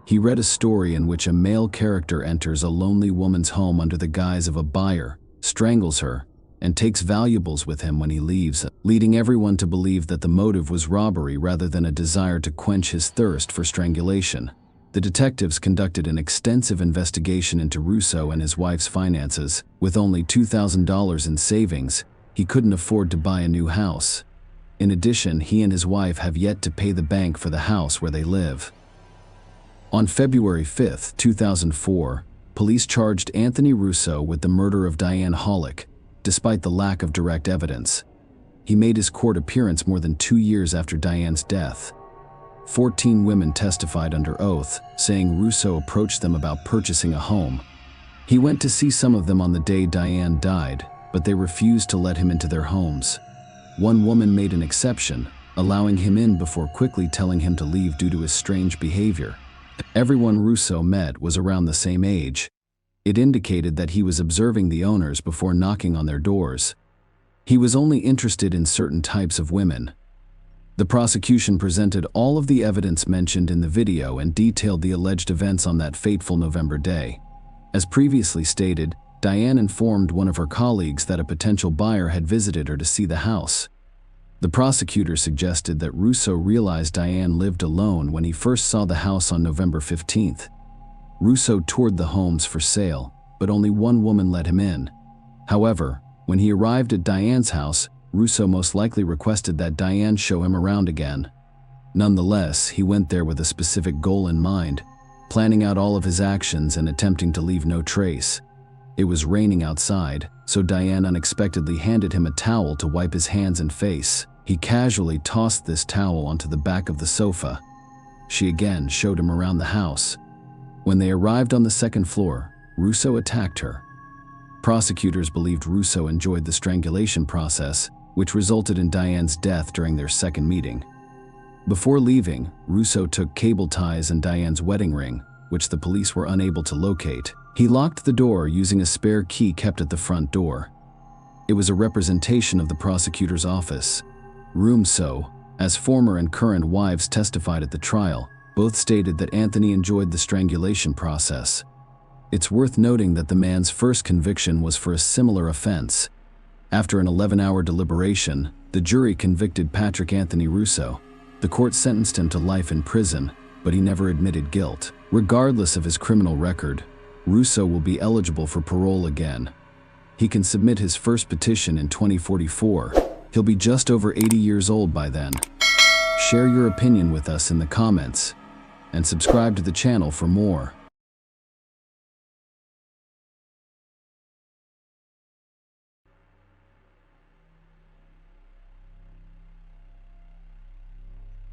he read a story in which a male character enters a lonely woman's home under the guise of a buyer, strangles her, and takes valuables with him when he leaves, leading everyone to believe that the motive was robbery rather than a desire to quench his thirst for strangulation. The detectives conducted an extensive investigation into Russo and his wife's finances. With only $2,000 in savings, he couldn't afford to buy a new house. In addition, he and his wife have yet to pay the bank for the house where they live. On February 5, 2004, police charged Anthony Russo with the murder of Diane Hollick, despite the lack of direct evidence. He made his court appearance more than 2 years after Diane's death. 14 women testified under oath, saying Russo approached them about purchasing a home. He went to see some of them on the day Diane died, but they refused to let him into their homes. One woman made an exception, allowing him in before quickly telling him to leave due to his strange behavior. Everyone Russo met was around the same age. It indicated that he was observing the owners before knocking on their doors. He was only interested in certain types of women. The prosecution presented all of the evidence mentioned in the video and detailed the alleged events on that fateful November day. As previously stated, Diane informed one of her colleagues that a potential buyer had visited her to see the house. The prosecutor suggested that Russo realized Diane lived alone when he first saw the house on November 15th. Russo toured the homes for sale, but only one woman let him in. However, when he arrived at Diane's house, Russo most likely requested that Diane show him around again. Nonetheless, he went there with a specific goal in mind, planning out all of his actions and attempting to leave no trace. It was raining outside, so Diane unexpectedly handed him a towel to wipe his hands and face. He casually tossed this towel onto the back of the sofa. She again showed him around the house. When they arrived on the second floor, Russo attacked her. Prosecutors believed Russo enjoyed the strangulation process, which resulted in Diane's death during their second meeting. Before leaving, Russo took cable ties and Diane's wedding ring, which the police were unable to locate. He locked the door using a spare key kept at the front door. It was a representation of the prosecutor's office. Russo, as former and current wives testified at the trial, both stated that Anthony enjoyed the strangulation process. It's worth noting that the man's first conviction was for a similar offense. After an 11-hour deliberation, the jury convicted Patrick Anthony Russo. The court sentenced him to life in prison, but he never admitted guilt. Regardless of his criminal record, Russo will be eligible for parole again. He can submit his first petition in 2044. He'll be just over 80 years old by then. Share your opinion with us in the comments, and subscribe to the channel for more.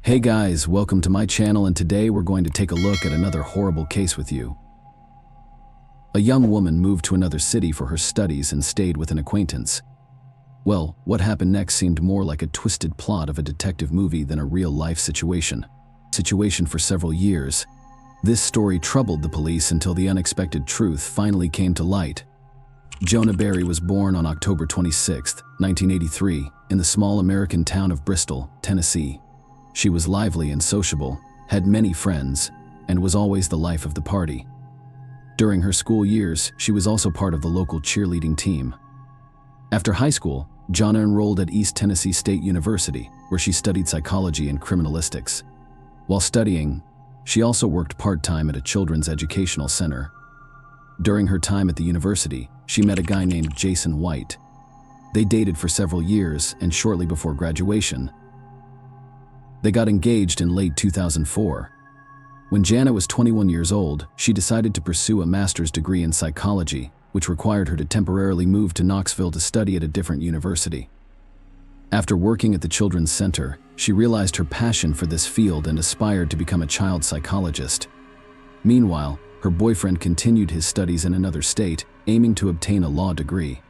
Hey guys, welcome to my channel, and today we're going to take a look at another horrible case with you. A young woman moved to another city for her studies and stayed with an acquaintance. Well, what happened next seemed more like a twisted plot of a detective movie than a real-life situation. For several years. This story troubled the police until the unexpected truth finally came to light. Jonah Berry was born on October 26, 1983, in the small American town of Bristol, Tennessee. She was lively and sociable, had many friends, and was always the life of the party. During her school years, she was also part of the local cheerleading team. After high school, Jonah enrolled at East Tennessee State University, where she studied psychology and criminalistics. While studying, she also worked part-time at a children's educational center. During her time at the university, she met a guy named Jason White. They dated for several years, and shortly before graduation, they got engaged in late 2004. When Jana was 21 years old, she decided to pursue a master's degree in psychology, which required her to temporarily move to Knoxville to study at a different university. After working at the Children's Center, she realized her passion for this field and aspired to become a child psychologist. Meanwhile, her boyfriend continued his studies in another state, aiming to obtain a law degree.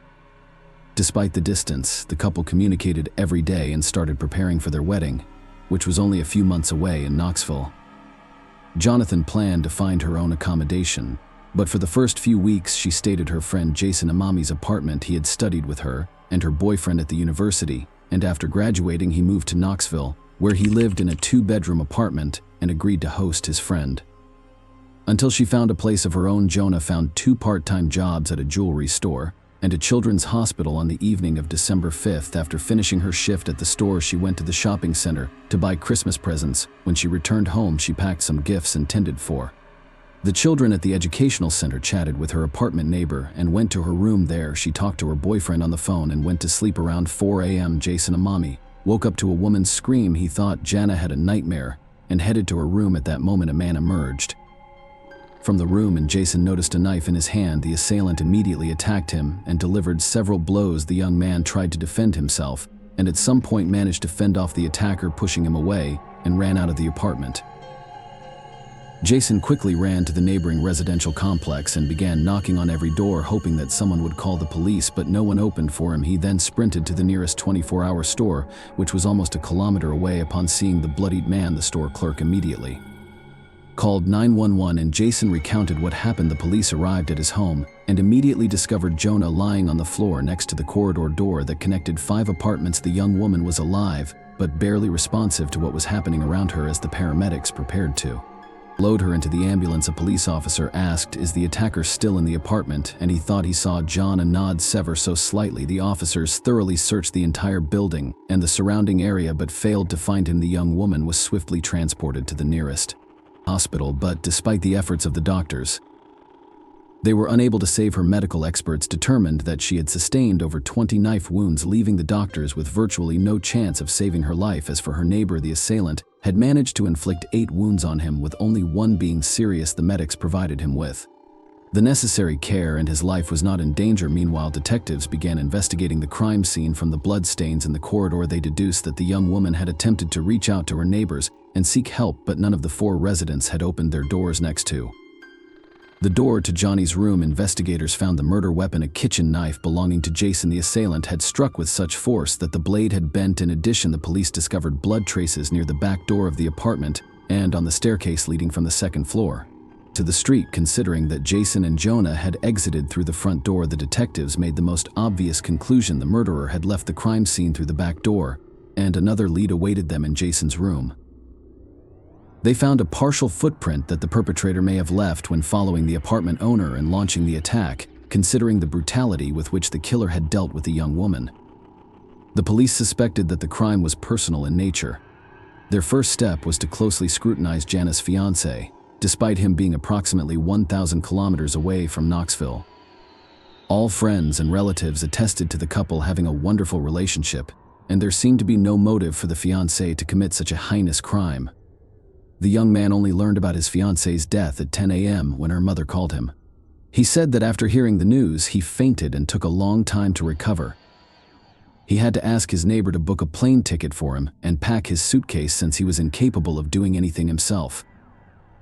Despite the distance, the couple communicated every day and started preparing for their wedding, which was only a few months away in Knoxville. Jonathan planned to find her own accommodation, but for the first few weeks she stayed at her friend Jason Amami's apartment. He had studied with her and her boyfriend at the university, and after graduating he moved to Knoxville, where he lived in a 2-bedroom apartment and agreed to host his friend. Until she found a place of her own, Jonah found 2 part-time jobs at a jewelry store, and a children's hospital on the evening of December 5th. After finishing her shift at the store, she went to the shopping center to buy Christmas presents. When she returned home, she packed some gifts intended for the children at the educational center, chatted with her apartment neighbor, and went to her room. There, she talked to her boyfriend on the phone and went to sleep around 4 a.m. Jason Amami woke up to a woman's scream. He thought Jana had a nightmare and headed to her room. At that moment, a man emerged from the room and Jason noticed a knife in his hand. The assailant immediately attacked him and delivered several blows. The young man tried to defend himself and at some point managed to fend off the attacker, pushing him away, and ran out of the apartment. Jason quickly ran to the neighboring residential complex and began knocking on every door, hoping that someone would call the police, but no one opened for him. He then sprinted to the nearest 24-hour store, which was almost a kilometer away. Upon seeing the bloodied man, the store clerk immediately called 911 and Jason recounted what happened. The police arrived at his home and immediately discovered Jonah lying on the floor next to the corridor door that connected 5 apartments. The young woman was alive, but barely responsive to what was happening around her. As the paramedics prepared to load her into the ambulance, a police officer asked, "Is the attacker still in the apartment?" and he thought he saw John nod ever so slightly. The officers thoroughly searched the entire building and the surrounding area but failed to find him. The young woman was swiftly transported to the nearest hospital, but despite the efforts of the doctors, they were unable to save her. Medical experts determined that she had sustained over 20 knife wounds, leaving the doctors with virtually no chance of saving her life. As for her neighbor, the assailant had managed to inflict 8 wounds on him, with only 1 being serious. The medics provided him with the necessary care and his life was not in danger. Meanwhile, detectives began investigating the crime scene. From the bloodstains in the corridor, they deduced that the young woman had attempted to reach out to her neighbors and seek help, but none of the 4 residents had opened their doors. Next to the door to Johnny's room, investigators found the murder weapon, a kitchen knife belonging to Jason. The assailant had struck with such force that the blade had bent. In addition, the police discovered blood traces near the back door of the apartment and on the staircase leading from the 2nd floor to the street. Considering that Jason and Jonah had exited through the front door, the detectives made the most obvious conclusion: the murderer had left the crime scene through the back door, and another lead awaited them in Jason's room. They found a partial footprint that the perpetrator may have left when following the apartment owner and launching the attack, considering the brutality with which the killer had dealt with the young woman. The police suspected that the crime was personal in nature. Their first step was to closely scrutinize Jana's fiancé, despite him being approximately 1,000 kilometers away from Knoxville. All friends and relatives attested to the couple having a wonderful relationship, and there seemed to be no motive for the fiancé to commit such a heinous crime. The young man only learned about his fiancé's death at 10 a.m. when her mother called him. He said that after hearing the news, he fainted and took a long time to recover. He had to ask his neighbor to book a plane ticket for him and pack his suitcase since he was incapable of doing anything himself.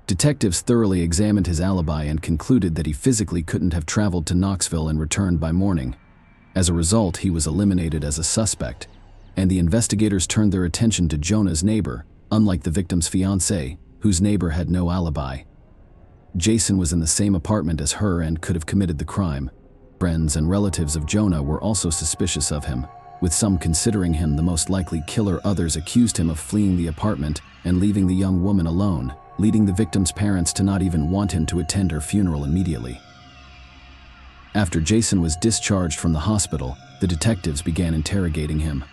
Detectives thoroughly examined his alibi and concluded that he physically couldn't have traveled to Knoxville and returned by morning. As a result, he was eliminated as a suspect, and the investigators turned their attention to Jonah's neighbor, unlike the victim's fiancé, whose neighbor had no alibi. Jason was in the same apartment as her and could have committed the crime. Friends and relatives of Jonah were also suspicious of him, with some considering him the most likely killer. Others accused him of fleeing the apartment and leaving the young woman alone, leading the victim's parents to not even want him to attend her funeral immediately. After Jason was discharged from the hospital, the detectives began interrogating him.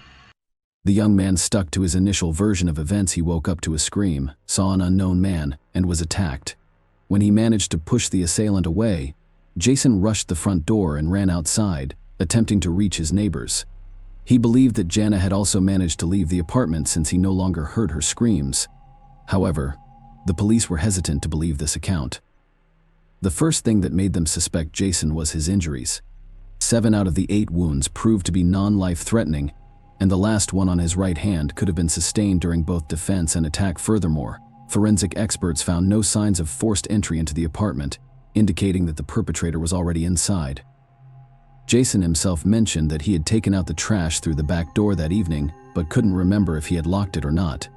The young man stuck to his initial version of events. He woke up to a scream, saw an unknown man, and was attacked. When he managed to push the assailant away, Jason rushed the front door and ran outside, attempting to reach his neighbors. He believed that Jana had also managed to leave the apartment since he no longer heard her screams. However, the police were hesitant to believe this account. The first thing that made them suspect Jason was his injuries. 7 out of the 8 wounds proved to be non-life-threatening, and the last one on his right hand could have been sustained during both defense and attack. Furthermore, forensic experts found no signs of forced entry into the apartment, indicating that the perpetrator was already inside. Jason himself mentioned that he had taken out the trash through the back door that evening, but couldn't remember if he had locked it or not.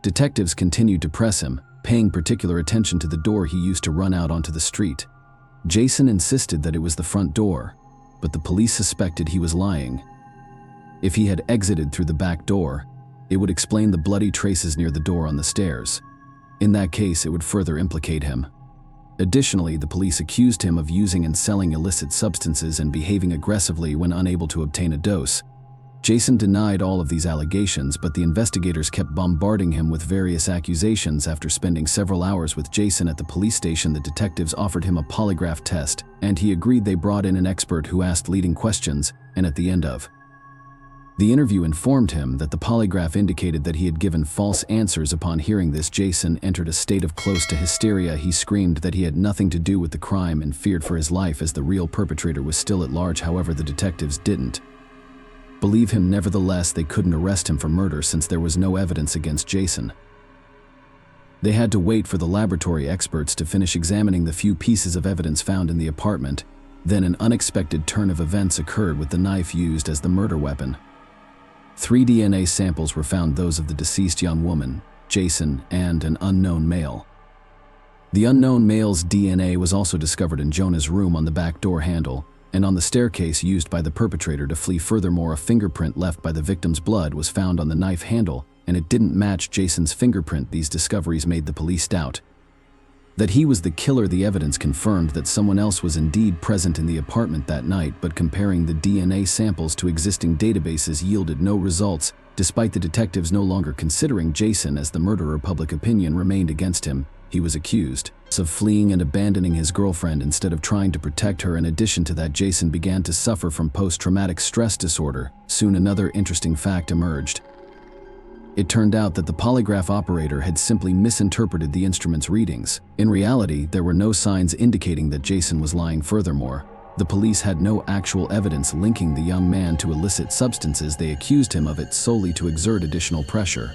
Detectives continued to press him, paying particular attention to the door he used to run out onto the street. Jason insisted that it was the front door, but the police suspected he was lying. If he had exited through the back door, it would explain the bloody traces near the door on the stairs. In that case, it would further implicate him. Additionally, the police accused him of using and selling illicit substances and behaving aggressively when unable to obtain a dose. Jason denied all of these allegations, but the investigators kept bombarding him with various accusations. After spending several hours with Jason at the police station, the detectives offered him a polygraph test, and he agreed. They brought in an expert who asked leading questions, and at the end of the interview informed him that the polygraph indicated that he had given false answers. Upon hearing this, Jason entered a state of close to hysteria. He screamed that he had nothing to do with the crime and feared for his life as the real perpetrator was still at large. However, the detectives didn't believe him. Nevertheless, they couldn't arrest him for murder since there was no evidence against Jason. They had to wait for the laboratory experts to finish examining the few pieces of evidence found in the apartment. Then an unexpected turn of events occurred with the knife used as the murder weapon. 3 DNA samples were found, those of the deceased young woman, Jason, and an unknown male. The unknown male's DNA was also discovered in Jonah's room on the back door handle and on the staircase used by the perpetrator to flee. Furthermore, a fingerprint left by the victim's blood was found on the knife handle, and it didn't match Jason's fingerprint. These discoveries made the police doubt that he was the killer. The evidence confirmed that someone else was indeed present in the apartment that night, but comparing the DNA samples to existing databases yielded no results. Despite the detectives no longer considering Jason as the murderer, public opinion remained against him. He was accused of fleeing and abandoning his girlfriend instead of trying to protect her. In addition to that, Jason began to suffer from post-traumatic stress disorder. Soon another interesting fact emerged. It turned out that the polygraph operator had simply misinterpreted the instrument's readings. In reality, there were no signs indicating that Jason was lying. Furthermore, the police had no actual evidence linking the young man to illicit substances. They accused him of it solely to exert additional pressure.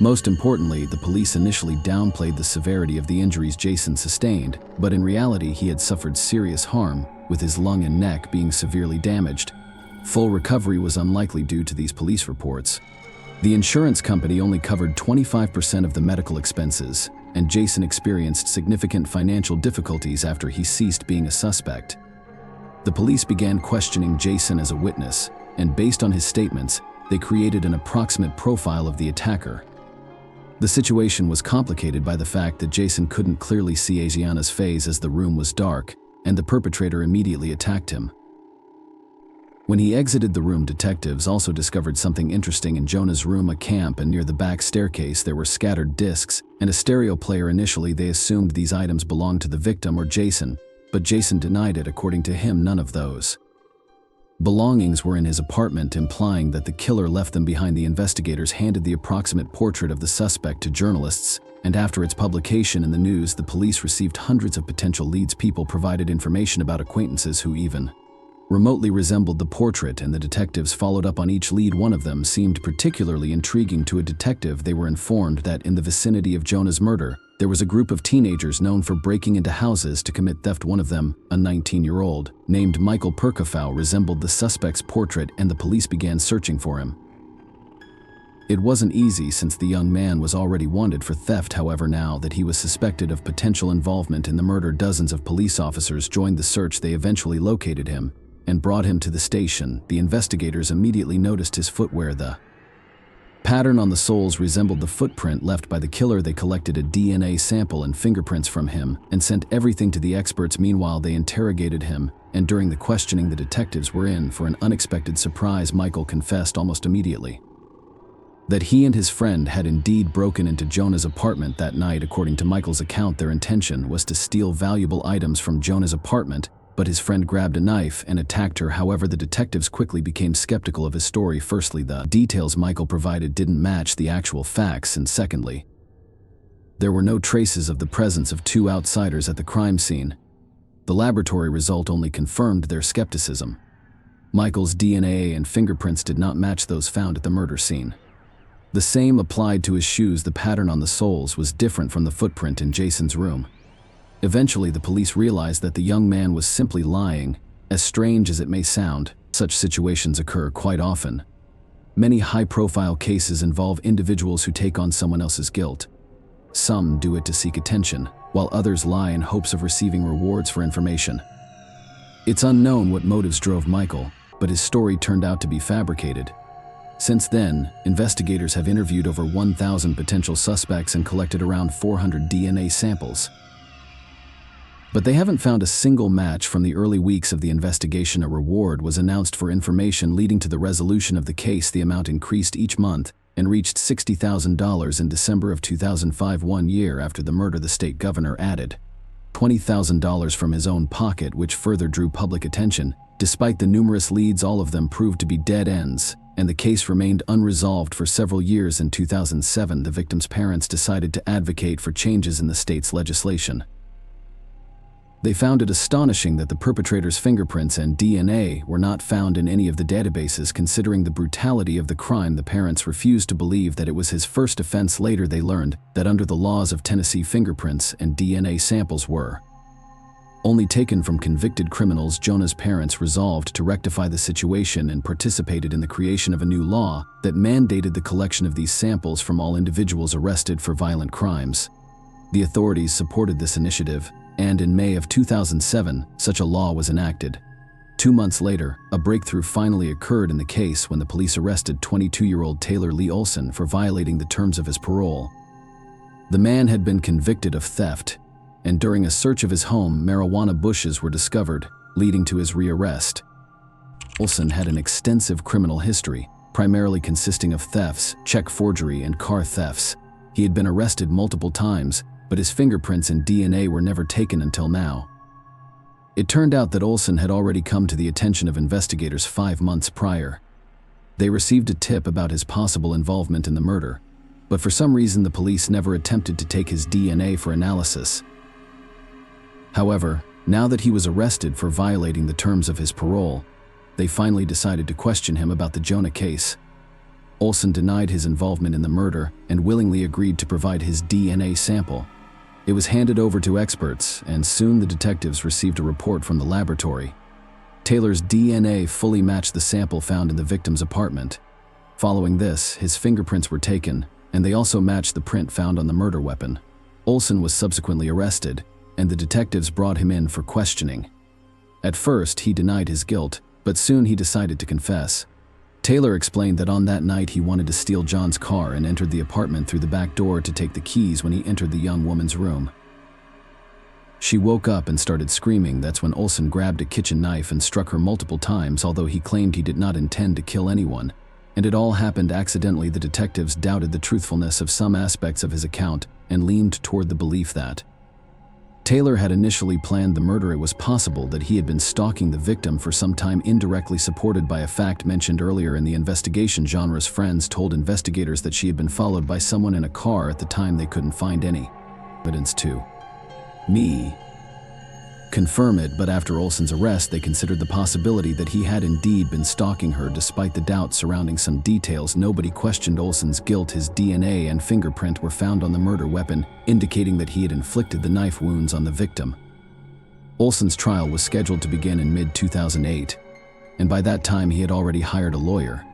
Most importantly, the police initially downplayed the severity of the injuries Jason sustained, but in reality he had suffered serious harm, with his lung and neck being severely damaged. Full recovery was unlikely due to these police reports. The insurance company only covered 25% of the medical expenses, and Jason experienced significant financial difficulties after he ceased being a suspect. The police began questioning Jason as a witness, and based on his statements, they created an approximate profile of the attacker. The situation was complicated by the fact that Jason couldn't clearly see Asiana's face as the room was dark, and the perpetrator immediately attacked him. When he exited the room, detectives also discovered something interesting in Jonah's room: a camp, and near the back staircase there were scattered discs and a stereo player. Initially, they assumed these items belonged to the victim or Jason, but Jason denied it. According to him, none of those belongings were in his apartment, implying that the killer left them behind. The investigators handed the approximate portrait of the suspect to journalists, and after its publication in the news, the police received hundreds of potential leads. People provided information about acquaintances who even remotely resembled the portrait, and the detectives followed up on each lead. One of them seemed particularly intriguing to a detective. They were informed that in the vicinity of Jonah's murder, there was a group of teenagers known for breaking into houses to commit theft. One of them, a 19-year-old named Michael Perkofow, resembled the suspect's portrait, and the police began searching for him. It wasn't easy since the young man was already wanted for theft. However, now that he was suspected of potential involvement in the murder, dozens of police officers joined the search. They eventually located him and brought him to the station. The investigators immediately noticed his footwear. The pattern on the soles resembled the footprint left by the killer. They collected a DNA sample and fingerprints from him and sent everything to the experts. Meanwhile, they interrogated him, and during the questioning, the detectives were in for an unexpected surprise. Michael confessed almost immediately that he and his friend had indeed broken into Jonah's apartment that night. According to Michael's account, their intention was to steal valuable items from Jonah's apartment, but his friend grabbed a knife and attacked her. However, the detectives quickly became skeptical of his story. Firstly, the details Michael provided didn't match the actual facts, and secondly, there were no traces of the presence of two outsiders at the crime scene. The laboratory result only confirmed their skepticism. Michael's DNA and fingerprints did not match those found at the murder scene. The same applied to his shoes. The pattern on the soles was different from the footprint in Jason's room. Eventually, the police realized that the young man was simply lying. As strange as it may sound, such situations occur quite often. Many high-profile cases involve individuals who take on someone else's guilt. Some do it to seek attention, while others lie in hopes of receiving rewards for information. It's unknown what motives drove Michael, but his story turned out to be fabricated. Since then, investigators have interviewed over 1,000 potential suspects and collected around 400 DNA samples. But they haven't found a single match. From the early weeks of the investigation, a reward was announced for information leading to the resolution of the case. The amount increased each month and reached $60,000 in December of 2005, 1 year after the murder. The state governor added $20,000 from his own pocket, which further drew public attention. Despite the numerous leads, all of them proved to be dead ends, and the case remained unresolved for several years. In 2007, the victim's parents decided to advocate for changes in the state's legislation. They found it astonishing that the perpetrator's fingerprints and DNA were not found in any of the databases. Considering the brutality of the crime, the parents refused to believe that it was his first offense. Later, they learned that under the laws of Tennessee, fingerprints and DNA samples were only taken from convicted criminals. Jonah's parents resolved to rectify the situation and participated in the creation of a new law that mandated the collection of these samples from all individuals arrested for violent crimes. The authorities supported this initiative, and in May of 2007, such a law was enacted. 2 months later, a breakthrough finally occurred in the case when the police arrested 22-year-old Taylor Lee Olson for violating the terms of his parole. The man had been convicted of theft, and during a search of his home, marijuana bushes were discovered, leading to his rearrest. Olson had an extensive criminal history, primarily consisting of thefts, check forgery, and car thefts. He had been arrested multiple times, but his fingerprints and DNA were never taken until now. It turned out that Olson had already come to the attention of investigators 5 months prior. They received a tip about his possible involvement in the murder, but for some reason the police never attempted to take his DNA for analysis. However, now that he was arrested for violating the terms of his parole, they finally decided to question him about the Jonah case. Olson denied his involvement in the murder and willingly agreed to provide his DNA sample. It was handed over to experts, and soon the detectives received a report from the laboratory. Taylor's DNA fully matched the sample found in the victim's apartment. Following this, his fingerprints were taken, and they also matched the print found on the murder weapon. Olson was subsequently arrested, and the detectives brought him in for questioning. At first, he denied his guilt, but soon he decided to confess. Taylor explained that on that night he wanted to steal John's car and entered the apartment through the back door to take the keys. When he entered the young woman's room, she woke up and started screaming. That's when Olson grabbed a kitchen knife and struck her multiple times, although he claimed he did not intend to kill anyone, and it all happened accidentally. The detectives doubted the truthfulness of some aspects of his account and leaned toward the belief that Taylor had initially planned the murder. It was possible that he had been stalking the victim for some time, indirectly supported by a fact mentioned earlier in the investigation. Jonah's friends told investigators that she had been followed by someone in a car. At the time, they couldn't find any evidence to confirm it, but after Olson's arrest, they considered the possibility that he had indeed been stalking her. Despite the doubt surrounding some details, nobody questioned Olson's guilt. His DNA and fingerprint were found on the murder weapon, indicating that he had inflicted the knife wounds on the victim. Olson's trial was scheduled to begin in mid-2008, and by that time he had already hired a lawyer.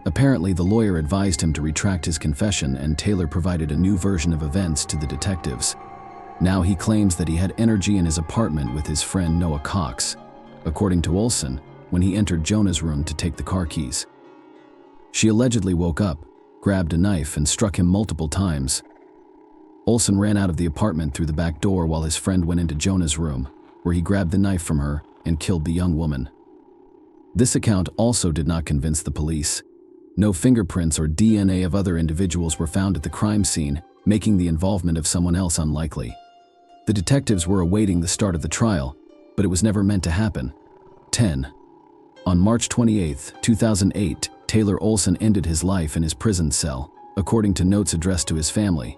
Apparently, the lawyer advised him to retract his confession, and Taylor provided a new version of events to the detectives. Now he claims that he had energy in his apartment with his friend Noah Cox, according to Olson, when he entered Jonah's room to take the car keys. She allegedly woke up, grabbed a knife, and struck him multiple times. Olson ran out of the apartment through the back door while his friend went into Jonah's room, where he grabbed the knife from her and killed the young woman. This account also did not convince the police. No fingerprints or DNA of other individuals were found at the crime scene, making the involvement of someone else unlikely. The detectives were awaiting the start of the trial, but it was never meant to happen. 10. On March 28, 2008, Taylor Olson ended his life in his prison cell, according to notes addressed to his family.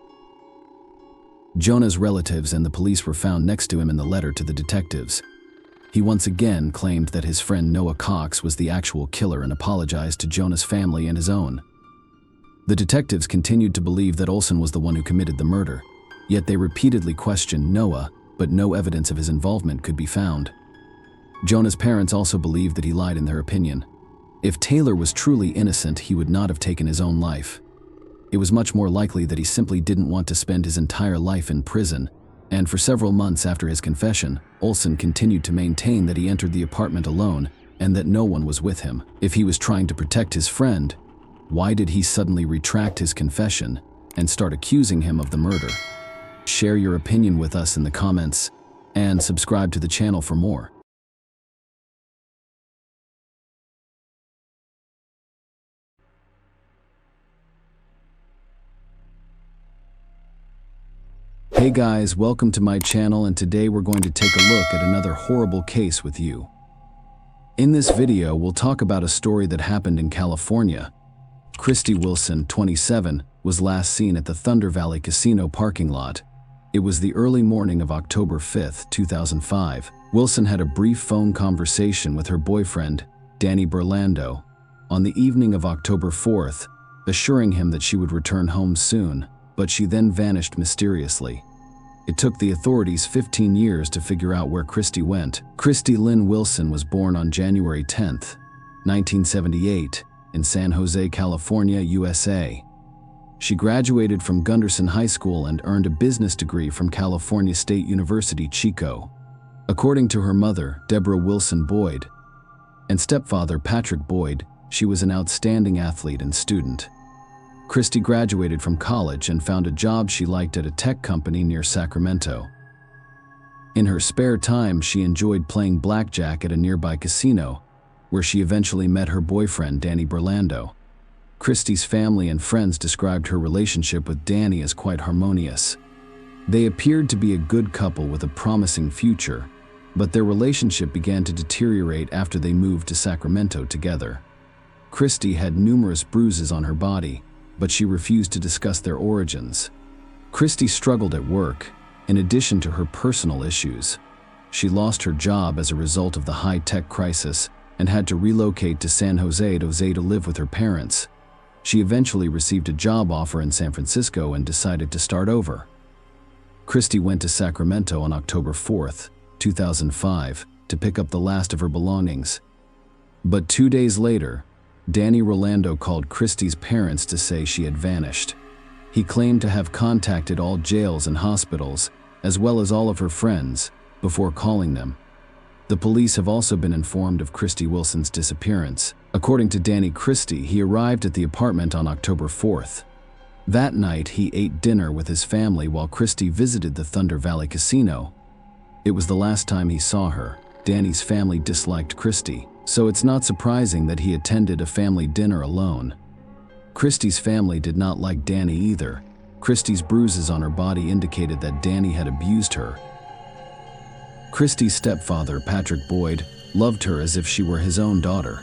Jonah's relatives and the police were found next to him in the letter to the detectives. He once again claimed that his friend Noah Cox was the actual killer and apologized to Jonah's family and his own. The detectives continued to believe that Olson was the one who committed the murder, yet they repeatedly questioned Noah, but no evidence of his involvement could be found. Jonah's parents also believed that he lied in their opinion. If Taylor was truly innocent, he would not have taken his own life. It was much more likely that he simply didn't want to spend his entire life in prison, and for several months after his confession, Olson continued to maintain that he entered the apartment alone and that no one was with him. If he was trying to protect his friend, why did he suddenly retract his confession and start accusing him of the murder? Share your opinion with us in the comments. and subscribe to the channel for more. Hey guys, welcome to my channel, and today we're going to take a look at another horrible case with you. In this video, we'll talk about a story that happened in California. Christy Wilson, 27, was last seen at the Thunder Valley Casino parking lot. It was the early morning of October 5, 2005. Wilson had a brief phone conversation with her boyfriend, Danny Burlando, on the evening of October 4th, assuring him that she would return home soon, but she then vanished mysteriously. It took the authorities 15 years to figure out where Christy went. Christy Lynn Wilson was born on January 10, 1978, in San Jose, California, USA. She graduated from Gunderson High School and earned a business degree from California State University, Chico. According to her mother, Deborah Wilson Boyd, and stepfather, Patrick Boyd, she was an outstanding athlete and student. Christy graduated from college and found a job she liked at a tech company near Sacramento. In her spare time, she enjoyed playing blackjack at a nearby casino, where she eventually met her boyfriend, Danny Burlando. Christy's family and friends described her relationship with Danny as quite harmonious. They appeared to be a good couple with a promising future, but their relationship began to deteriorate after they moved to Sacramento together. Christy had numerous bruises on her body, but she refused to discuss their origins. Christy struggled at work, in addition to her personal issues. She lost her job as a result of the high-tech crisis and had to relocate to San Jose to live with her parents. She eventually received a job offer in San Francisco and decided to start over. Christy went to Sacramento on October 4th, 2005, to pick up the last of her belongings. But 2 days later, Danny Rolando called Christy's parents to say she had vanished. He claimed to have contacted all jails and hospitals, as well as all of her friends, before calling them. The police have also been informed of Christy Wilson's disappearance. According to Danny Christy, he arrived at the apartment on October 4th. That night, he ate dinner with his family while Christy visited the Thunder Valley Casino. It was the last time he saw her. Danny's family disliked Christy, so it's not surprising that he attended a family dinner alone. Christy's family did not like Danny either. Christy's bruises on her body indicated that Danny had abused her. Christy's stepfather, Patrick Boyd, loved her as if she were his own daughter.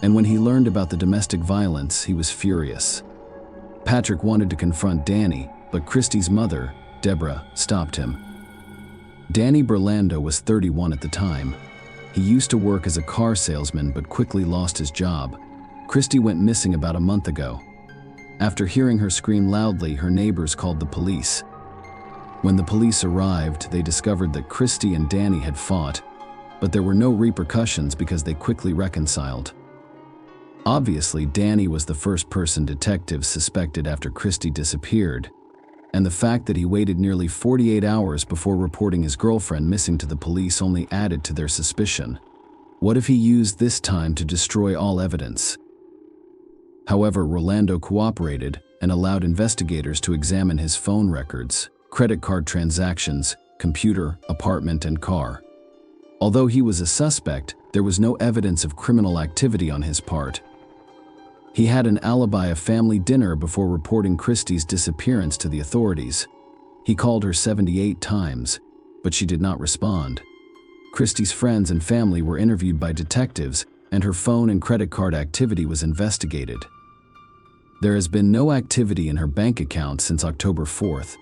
And when he learned about the domestic violence, he was furious. Patrick wanted to confront Danny, but Christy's mother, Deborah, stopped him. Danny Burlando was 31 at the time. He used to work as a car salesman but quickly lost his job. Christy went missing about a month ago. After hearing her scream loudly, her neighbors called the police. When the police arrived, they discovered that Christy and Danny had fought, but there were no repercussions because they quickly reconciled. Obviously, Danny was the first person detectives suspected after Christy disappeared, and the fact that he waited nearly 48 hours before reporting his girlfriend missing to the police only added to their suspicion. What if he used this time to destroy all evidence? However, Rolando cooperated and allowed investigators to examine his phone records, credit card transactions, computer, apartment, and car. Although he was a suspect, there was no evidence of criminal activity on his part. He had an alibi of family dinner before reporting Christy's disappearance to the authorities. He called her 78 times, but she did not respond. Christy's friends and family were interviewed by detectives, and her phone and credit card activity was investigated. There has been no activity in her bank account since October 4th.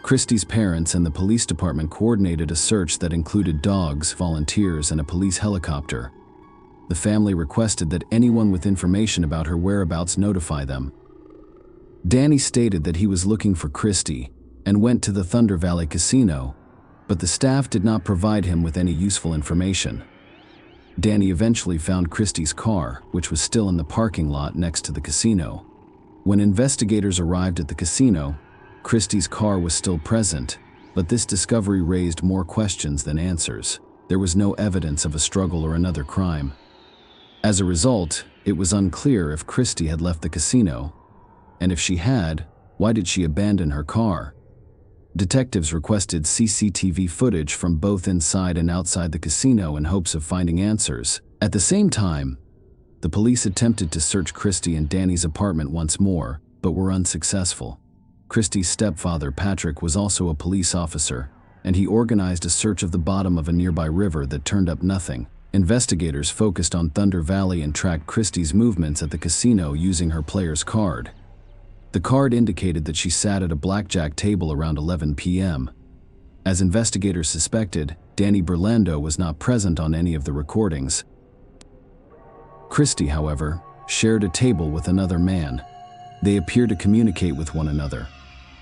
Christy's parents and the police department coordinated a search that included dogs, volunteers, and a police helicopter. The family requested that anyone with information about her whereabouts notify them. Danny stated that he was looking for Christy and went to the Thunder Valley Casino, but the staff did not provide him with any useful information. Danny eventually found Christy's car, which was still in the parking lot next to the casino. When investigators arrived at the casino, Christy's car was still present, but this discovery raised more questions than answers. There was no evidence of a struggle or another crime. As a result, it was unclear if Christy had left the casino, and if she had, why did she abandon her car? Detectives requested CCTV footage from both inside and outside the casino in hopes of finding answers. At the same time, the police attempted to search Christy and Danny's apartment once more, but were unsuccessful. Christy's stepfather, Patrick, was also a police officer, and he organized a search of the bottom of a nearby river that turned up nothing. Investigators focused on Thunder Valley and tracked Christy's movements at the casino using her player's card. The card indicated that she sat at a blackjack table around 11 p.m. As investigators suspected, Danny Berlando was not present on any of the recordings. Christy, however, shared a table with another man. They appeared to communicate with one another.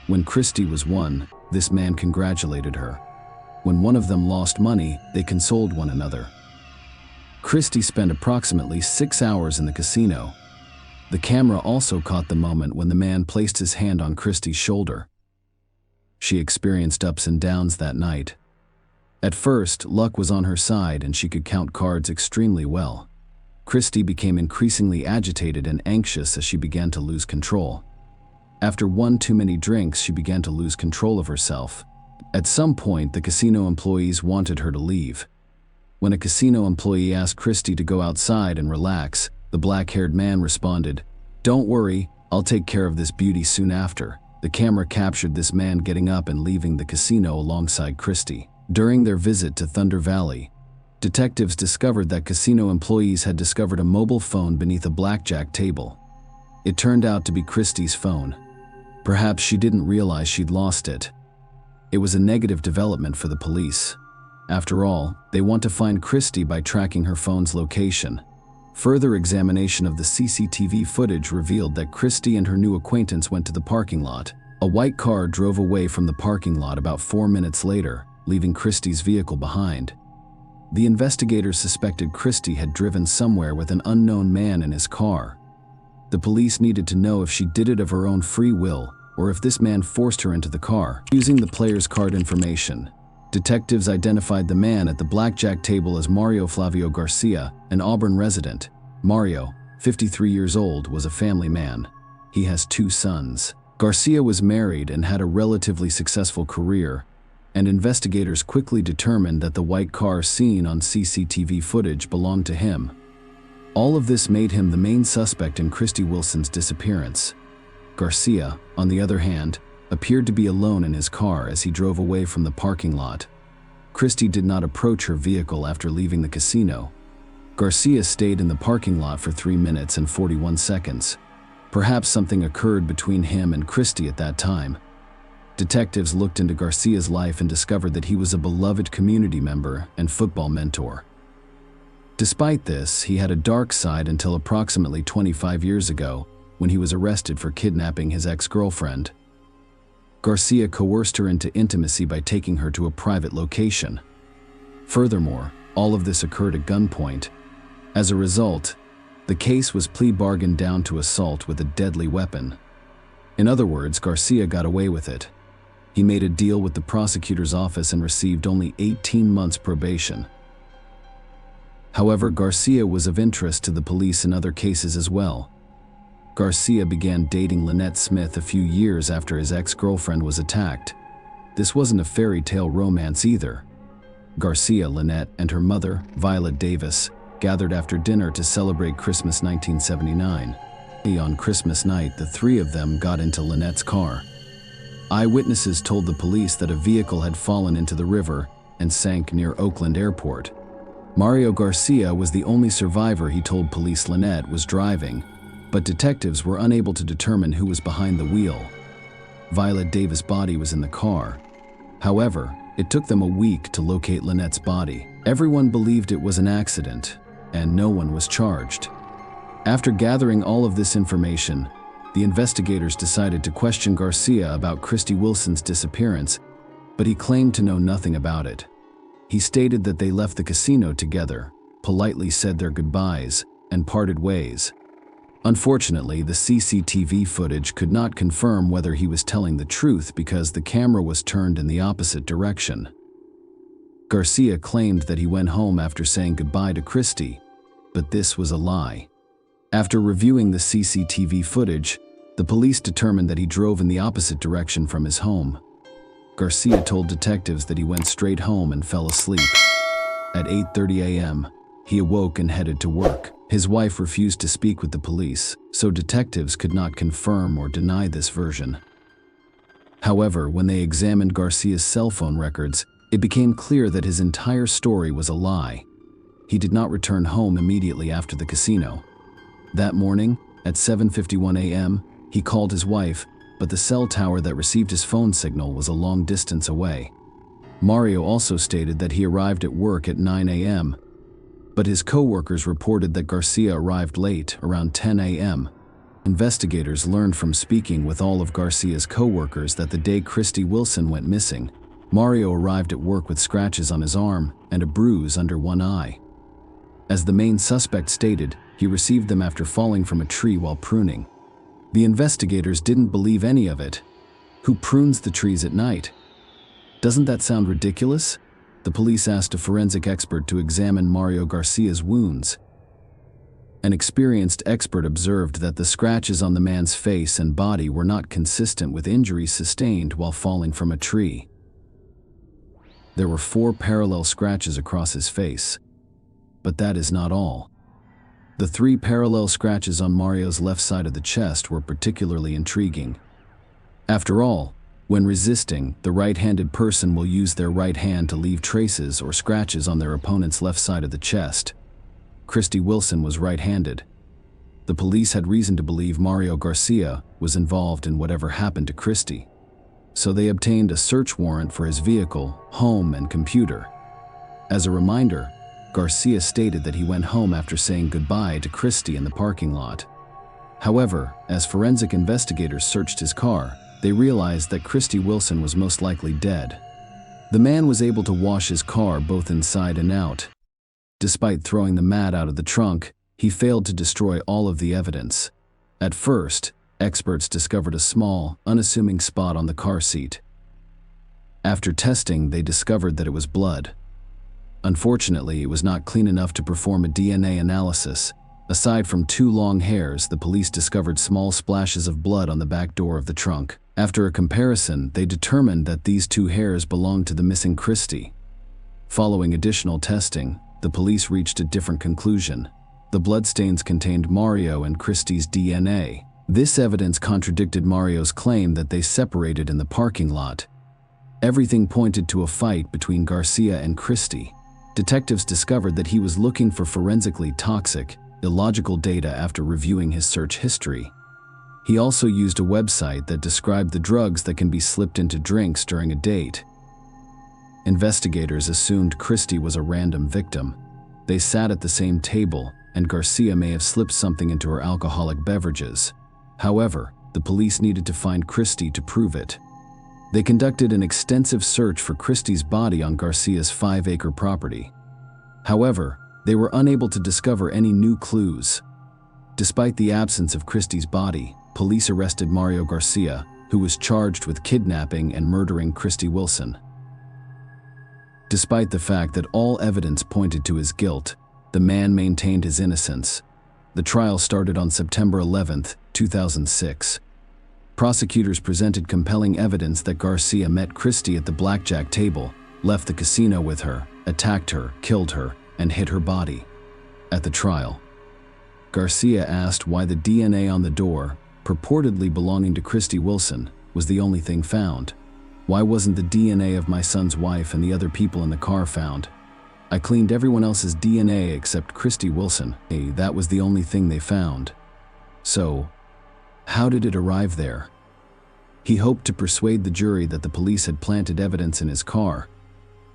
When Christy was won, this man congratulated her. When one of them lost money, they consoled one another. Christy spent approximately 6 hours in the casino. The camera also caught the moment when the man placed his hand on Christy's shoulder. She experienced ups and downs that night. At first, luck was on her side and she could count cards extremely well. Christy became increasingly agitated and anxious as she began to lose control. After one too many drinks, she began to lose control of herself. At some point, the casino employees wanted her to leave. When a casino employee asked Christy to go outside and relax, the black-haired man responded, "Don't worry, I'll take care of this beauty soon after." The camera captured this man getting up and leaving the casino alongside Christy. During their visit to Thunder Valley, detectives discovered that casino employees had discovered a mobile phone beneath a blackjack table. It turned out to be Christy's phone. Perhaps she didn't realize she'd lost it. It was a negative development for the police. After all, they want to find Christy by tracking her phone's location. Further examination of the CCTV footage revealed that Christy and her new acquaintance went to the parking lot. A white car drove away from the parking lot about 4 minutes later, leaving Christy's vehicle behind. The investigators suspected Christy had driven somewhere with an unknown man in his car. The police needed to know if she did it of her own free will or if this man forced her into the car. Using the player's card information, detectives identified the man at the blackjack table as Mario Flavio Garcia, an Auburn resident. Mario, 53 years old, was a family man. He has 2 sons. Garcia was married and had a relatively successful career, and investigators quickly determined that the white car seen on CCTV footage belonged to him. All of this made him the main suspect in Christy Wilson's disappearance. Garcia, on the other hand, appeared to be alone in his car as he drove away from the parking lot. Christy did not approach her vehicle after leaving the casino. Garcia stayed in the parking lot for 3 minutes and 41 seconds. Perhaps something occurred between him and Christy at that time. Detectives looked into Garcia's life and discovered that he was a beloved community member and football mentor. Despite this, he had a dark side until approximately 25 years ago, when he was arrested for kidnapping his ex-girlfriend. Garcia coerced her into intimacy by taking her to a private location. Furthermore, all of this occurred at gunpoint. As a result, the case was plea bargained down to assault with a deadly weapon. In other words, Garcia got away with it. He made a deal with the prosecutor's office and received only 18 months probation. However, Garcia was of interest to the police in other cases as well. Garcia began dating Lynette Smith a few years after his ex-girlfriend was attacked. This wasn't a fairy tale romance either. Garcia, Lynette, and her mother, Violet Davis, gathered after dinner to celebrate Christmas 1979. On Christmas night, the 3 of them got into Lynette's car. Eyewitnesses told the police that a vehicle had fallen into the river and sank near Oakland Airport. Mario Garcia was the only survivor. He told police Lynette was driving, but detectives were unable to determine who was behind the wheel. Violet Davis' body was in the car. However, it took them a week to locate Lynette's body. Everyone believed it was an accident, and no one was charged. After gathering all of this information, the investigators decided to question Garcia about Christy Wilson's disappearance, but he claimed to know nothing about it. He stated that they left the casino together, politely said their goodbyes, and parted ways. Unfortunately, the CCTV footage could not confirm whether he was telling the truth because the camera was turned in the opposite direction. Garcia claimed that he went home after saying goodbye to Christy, but this was a lie. After reviewing the CCTV footage, the police determined that he drove in the opposite direction from his home. Garcia told detectives that he went straight home and fell asleep. At 8:30 a.m., he awoke and headed to work. His wife refused to speak with the police, so detectives could not confirm or deny this version. However, when they examined Garcia's cell phone records, it became clear that his entire story was a lie. He did not return home immediately after the casino. That morning, at 7:51 a.m., he called his wife, but the cell tower that received his phone signal was a long distance away. Mario also stated that he arrived at work at 9 a.m., but his co-workers reported that Garcia arrived late, around 10 a.m. Investigators learned from speaking with all of Garcia's co-workers that the day Christy Wilson went missing, Mario arrived at work with scratches on his arm and a bruise under one eye. As the main suspect stated, he received them after falling from a tree while pruning. The investigators didn't believe any of it. Who prunes the trees at night? Doesn't that sound ridiculous? The police asked a forensic expert to examine Mario Garcia's wounds. An experienced expert observed that the scratches on the man's face and body were not consistent with injuries sustained while falling from a tree. There were 4 parallel scratches across his face. But that is not all. The 3 parallel scratches on Mario's left side of the chest were particularly intriguing. After all, when resisting, the right-handed person will use their right hand to leave traces or scratches on their opponent's left side of the chest. Christy Wilson was right-handed. The police had reason to believe Mario Garcia was involved in whatever happened to Christy, so they obtained a search warrant for his vehicle, home, and computer. As a reminder, Garcia stated that he went home after saying goodbye to Christy in the parking lot. However, as forensic investigators searched his car, they realized that Christy Wilson was most likely dead. The man was able to wash his car both inside and out. Despite throwing the mat out of the trunk, he failed to destroy all of the evidence. At first, experts discovered a small, unassuming spot on the car seat. After testing, they discovered that it was blood. Unfortunately, it was not clean enough to perform a DNA analysis. Aside from 2 long hairs, the police discovered small splashes of blood on the back door of the trunk. After a comparison, they determined that these 2 hairs belonged to the missing Christy. Following additional testing, the police reached a different conclusion. The bloodstains contained Mario and Christy's DNA. This evidence contradicted Mario's claim that they separated in the parking lot. Everything pointed to a fight between Garcia and Christy. Detectives discovered that he was looking for forensically toxic, illogical data after reviewing his search history. He also used a website that described the drugs that can be slipped into drinks during a date. Investigators assumed Christy was a random victim. They sat at the same table, and Garcia may have slipped something into her alcoholic beverages. However, the police needed to find Christy to prove it. They conducted an extensive search for Christy's body on Garcia's 5-acre property. However, they were unable to discover any new clues. Despite the absence of Christy's body, police arrested Mario Garcia, who was charged with kidnapping and murdering Christy Wilson. Despite the fact that all evidence pointed to his guilt, the man maintained his innocence. The trial started on September 11, 2006. Prosecutors presented compelling evidence that Garcia met Christy at the blackjack table, left the casino with her, attacked her, killed her, and hid her body. At the trial, Garcia asked why the DNA on the door, purportedly belonging to Christy Wilson, was the only thing found. Why wasn't the DNA of my son's wife and the other people in the car found? I cleaned everyone else's DNA except Christy Wilson. Hey, that was the only thing they found. So, how did it arrive there? He hoped to persuade the jury that the police had planted evidence in his car.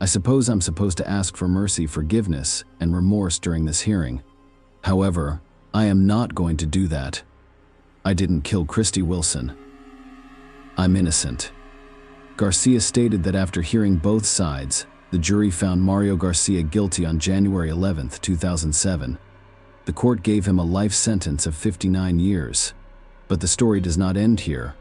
I suppose I'm supposed to ask for mercy, forgiveness, and remorse during this hearing. However, I am not going to do that. I didn't kill Christy Wilson. I'm innocent. Garcia stated that after hearing both sides, the jury found Mario Garcia guilty on January 11, 2007. The court gave him a life sentence of 59 years. But the story does not end here.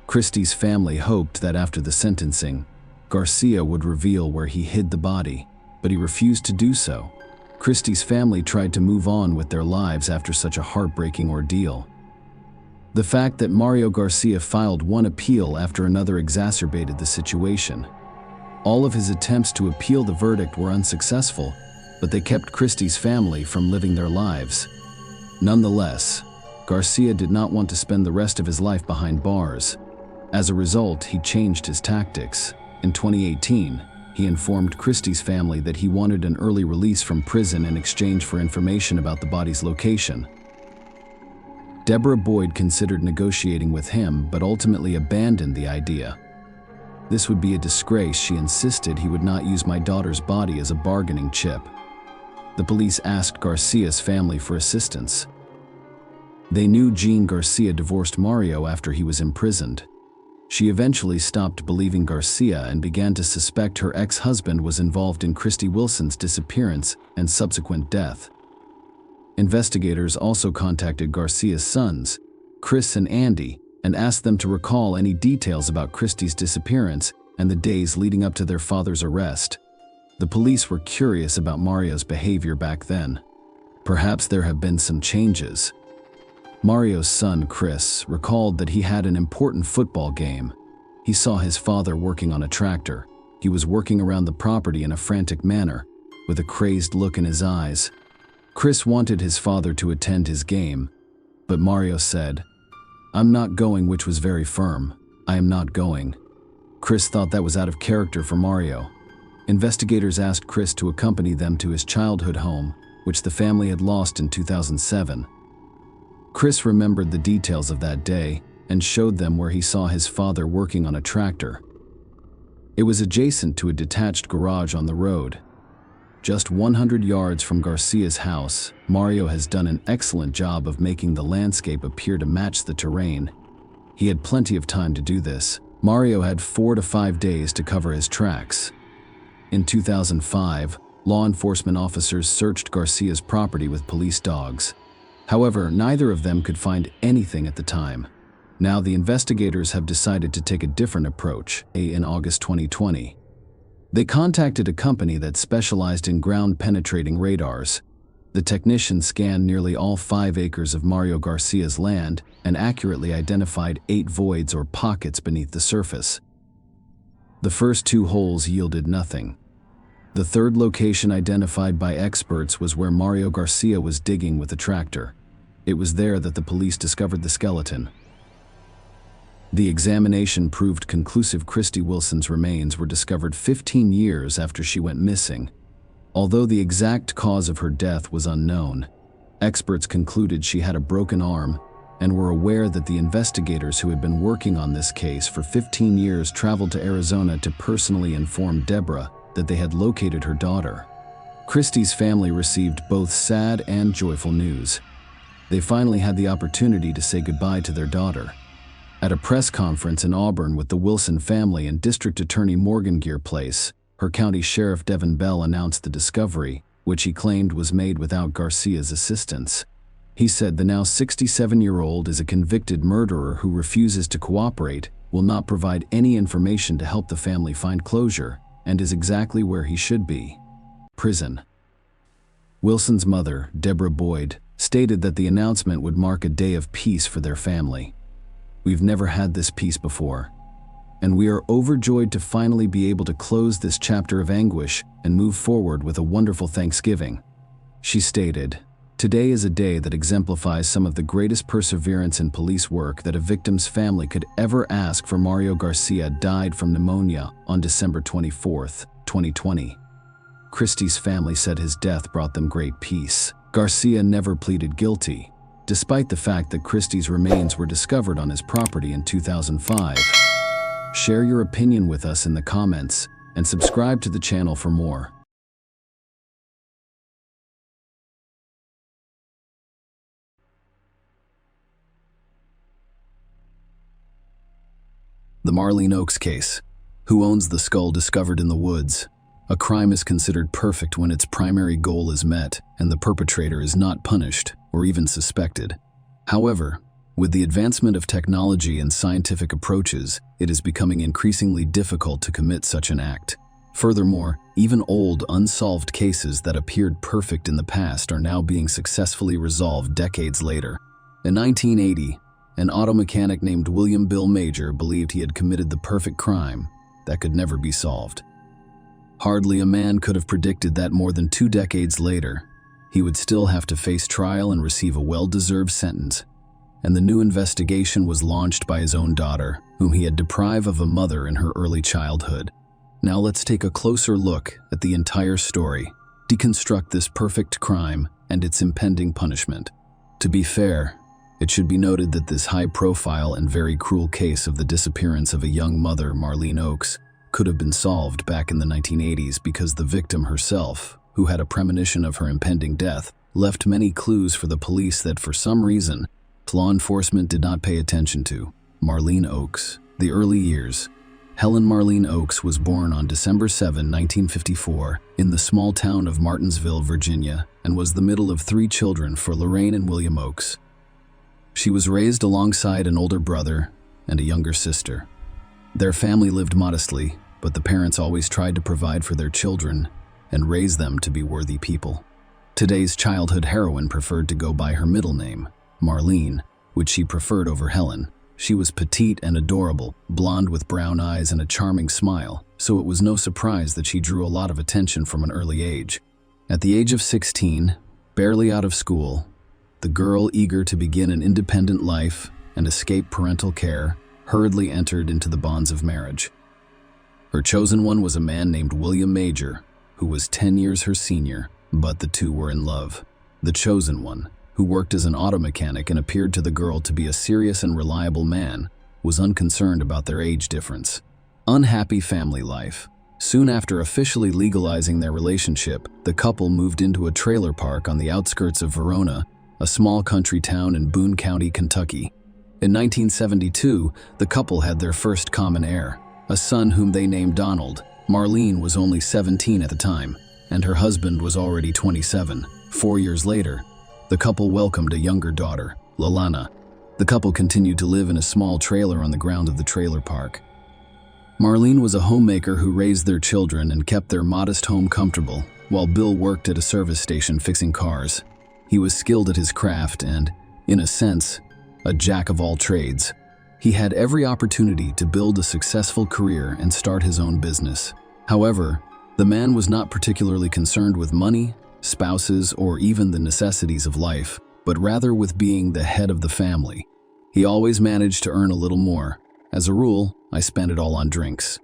Christy's family hoped that after the sentencing, Garcia would reveal where he hid the body, but he refused to do so. Christy's family tried to move on with their lives after such a heartbreaking ordeal. The fact that Mario Garcia filed one appeal after another exacerbated the situation. All of his attempts to appeal the verdict were unsuccessful, but they kept Christie's family from living their lives. Nonetheless, Garcia did not want to spend the rest of his life behind bars. As a result, he changed his tactics. In 2018, he informed Christie's family that he wanted an early release from prison in exchange for information about the body's location. Deborah Boyd considered negotiating with him, but ultimately abandoned the idea. This would be a disgrace. She insisted he would not use my daughter's body as a bargaining chip. The police asked Garcia's family for assistance. They knew Jean Garcia divorced Mario after he was imprisoned. She eventually stopped believing Garcia and began to suspect her ex-husband was involved in Christy Wilson's disappearance and subsequent death. Investigators also contacted Garcia's sons, Chris and Andy, and asked them to recall any details about Christy's disappearance and the days leading up to their father's arrest. The police were curious about Mario's behavior back then. Perhaps there have been some changes. Mario's son, Chris, recalled that he had an important football game. He saw his father working on a tractor. He was working around the property in a frantic manner, with a crazed look in his eyes. Chris wanted his father to attend his game, but Mario said, "I'm not going," which was very firm. "I am not going." Chris thought that was out of character for Mario. Investigators asked Chris to accompany them to his childhood home, which the family had lost in 2007. Chris remembered the details of that day and showed them where he saw his father working on a tractor. It was adjacent to a detached garage on the road. Just 100 yards from Garcia's house, Mario has done an excellent job of making the landscape appear to match the terrain. He had plenty of time to do this. Mario had 4 to 5 days to cover his tracks. In 2005, law enforcement officers searched Garcia's property with police dogs. However, neither of them could find anything at the time. Now the investigators have decided to take a different approach. In August 2020, they contacted a company that specialized in ground-penetrating radars. The technicians scanned nearly all 5 acres of Mario Garcia's land and accurately identified 8 voids or pockets beneath the surface. The first 2 holes yielded nothing. The third location identified by experts was where Mario Garcia was digging with a tractor. It was there that the police discovered the skeleton. The examination proved conclusive. Christy Wilson's remains were discovered 15 years after she went missing. Although the exact cause of her death was unknown, experts concluded she had a broken arm and were aware that the investigators who had been working on this case for 15 years traveled to Arizona to personally inform Deborah that they had located her daughter. Christy's family received both sad and joyful news. They finally had the opportunity to say goodbye to their daughter. At a press conference in Auburn with the Wilson family and District Attorney Morgan Gear Place, her County Sheriff Devin Bell announced the discovery, which he claimed was made without Garcia's assistance. He said the now 67-year-old is a convicted murderer who refuses to cooperate, will not provide any information to help the family find closure, and is exactly where he should be: prison. Wilson's mother, Deborah Boyd, stated that the announcement would mark a day of peace for their family. "We've never had this peace before, and we are overjoyed to finally be able to close this chapter of anguish and move forward with a wonderful Thanksgiving," she stated. "Today is a day that exemplifies some of the greatest perseverance in police work that a victim's family could ever ask for." Mario Garcia died from pneumonia on December 24, 2020. Christy's family said his death brought them great peace. Garcia never pleaded guilty, despite the fact that Christy's remains were discovered on his property in 2005. Share your opinion with us in the comments and subscribe to the channel for more. The Marlene Oaks case. Who owns the skull discovered in the woods? A crime is considered perfect when its primary goal is met and the perpetrator is not punished or even suspected. However, with the advancement of technology and scientific approaches, it is becoming increasingly difficult to commit such an act. Furthermore, even old, unsolved cases that appeared perfect in the past are now being successfully resolved decades later. In 1980, An auto mechanic named William Bill Major believed he had committed the perfect crime that could never be solved. Hardly a man could have predicted that more than 2 decades later, he would still have to face trial and receive a well-deserved sentence. And the new investigation was launched by his own daughter, whom he had deprived of a mother in her early childhood. Now let's take a closer look at the entire story, deconstruct this perfect crime and its impending punishment. To be fair, it should be noted that this high-profile and very cruel case of the disappearance of a young mother, Marlene Oakes, could have been solved back in the 1980s because the victim herself, who had a premonition of her impending death, left many clues for the police that for some reason, law enforcement did not pay attention to. Marlene Oakes. The early years. Helen Marlene Oakes was born on December 7, 1954, in the small town of Martinsville, Virginia, and was the middle of 3 children for Lorraine and William Oakes. She was raised alongside an older brother and a younger sister. Their family lived modestly, but the parents always tried to provide for their children and raise them to be worthy people. Today's childhood heroine preferred to go by her middle name, Marlene, which she preferred over Helen. She was petite and adorable, blonde with brown eyes and a charming smile, so it was no surprise that she drew a lot of attention from an early age. At the age of 16, barely out of school, the girl, eager to begin an independent life and escape parental care, hurriedly entered into the bonds of marriage. Her chosen one was a man named William Major, who was 10 years her senior, but the two were in love. The chosen one, who worked as an auto mechanic and appeared to the girl to be a serious and reliable man, was unconcerned about their age difference. Unhappy family life. Soon after officially legalizing their relationship, the couple moved into a trailer park on the outskirts of Verona, a small country town in Boone County, Kentucky. In 1972, the couple had their first common heir, a son whom they named Donald. Marlene was only 17 at the time, and her husband was already 27. 4 years later, the couple welcomed a younger daughter, Lalana. The couple continued to live in a small trailer on the ground of the trailer park. Marlene was a homemaker who raised their children and kept their modest home comfortable, while Bill worked at a service station fixing cars. He was skilled at his craft and, in a sense, a jack of all trades. He had every opportunity to build a successful career and start his own business. However, the man was not particularly concerned with money, spouses, or even the necessities of life, but rather with being the head of the family. He always managed to earn a little more. As a rule, I spent it all on drinks.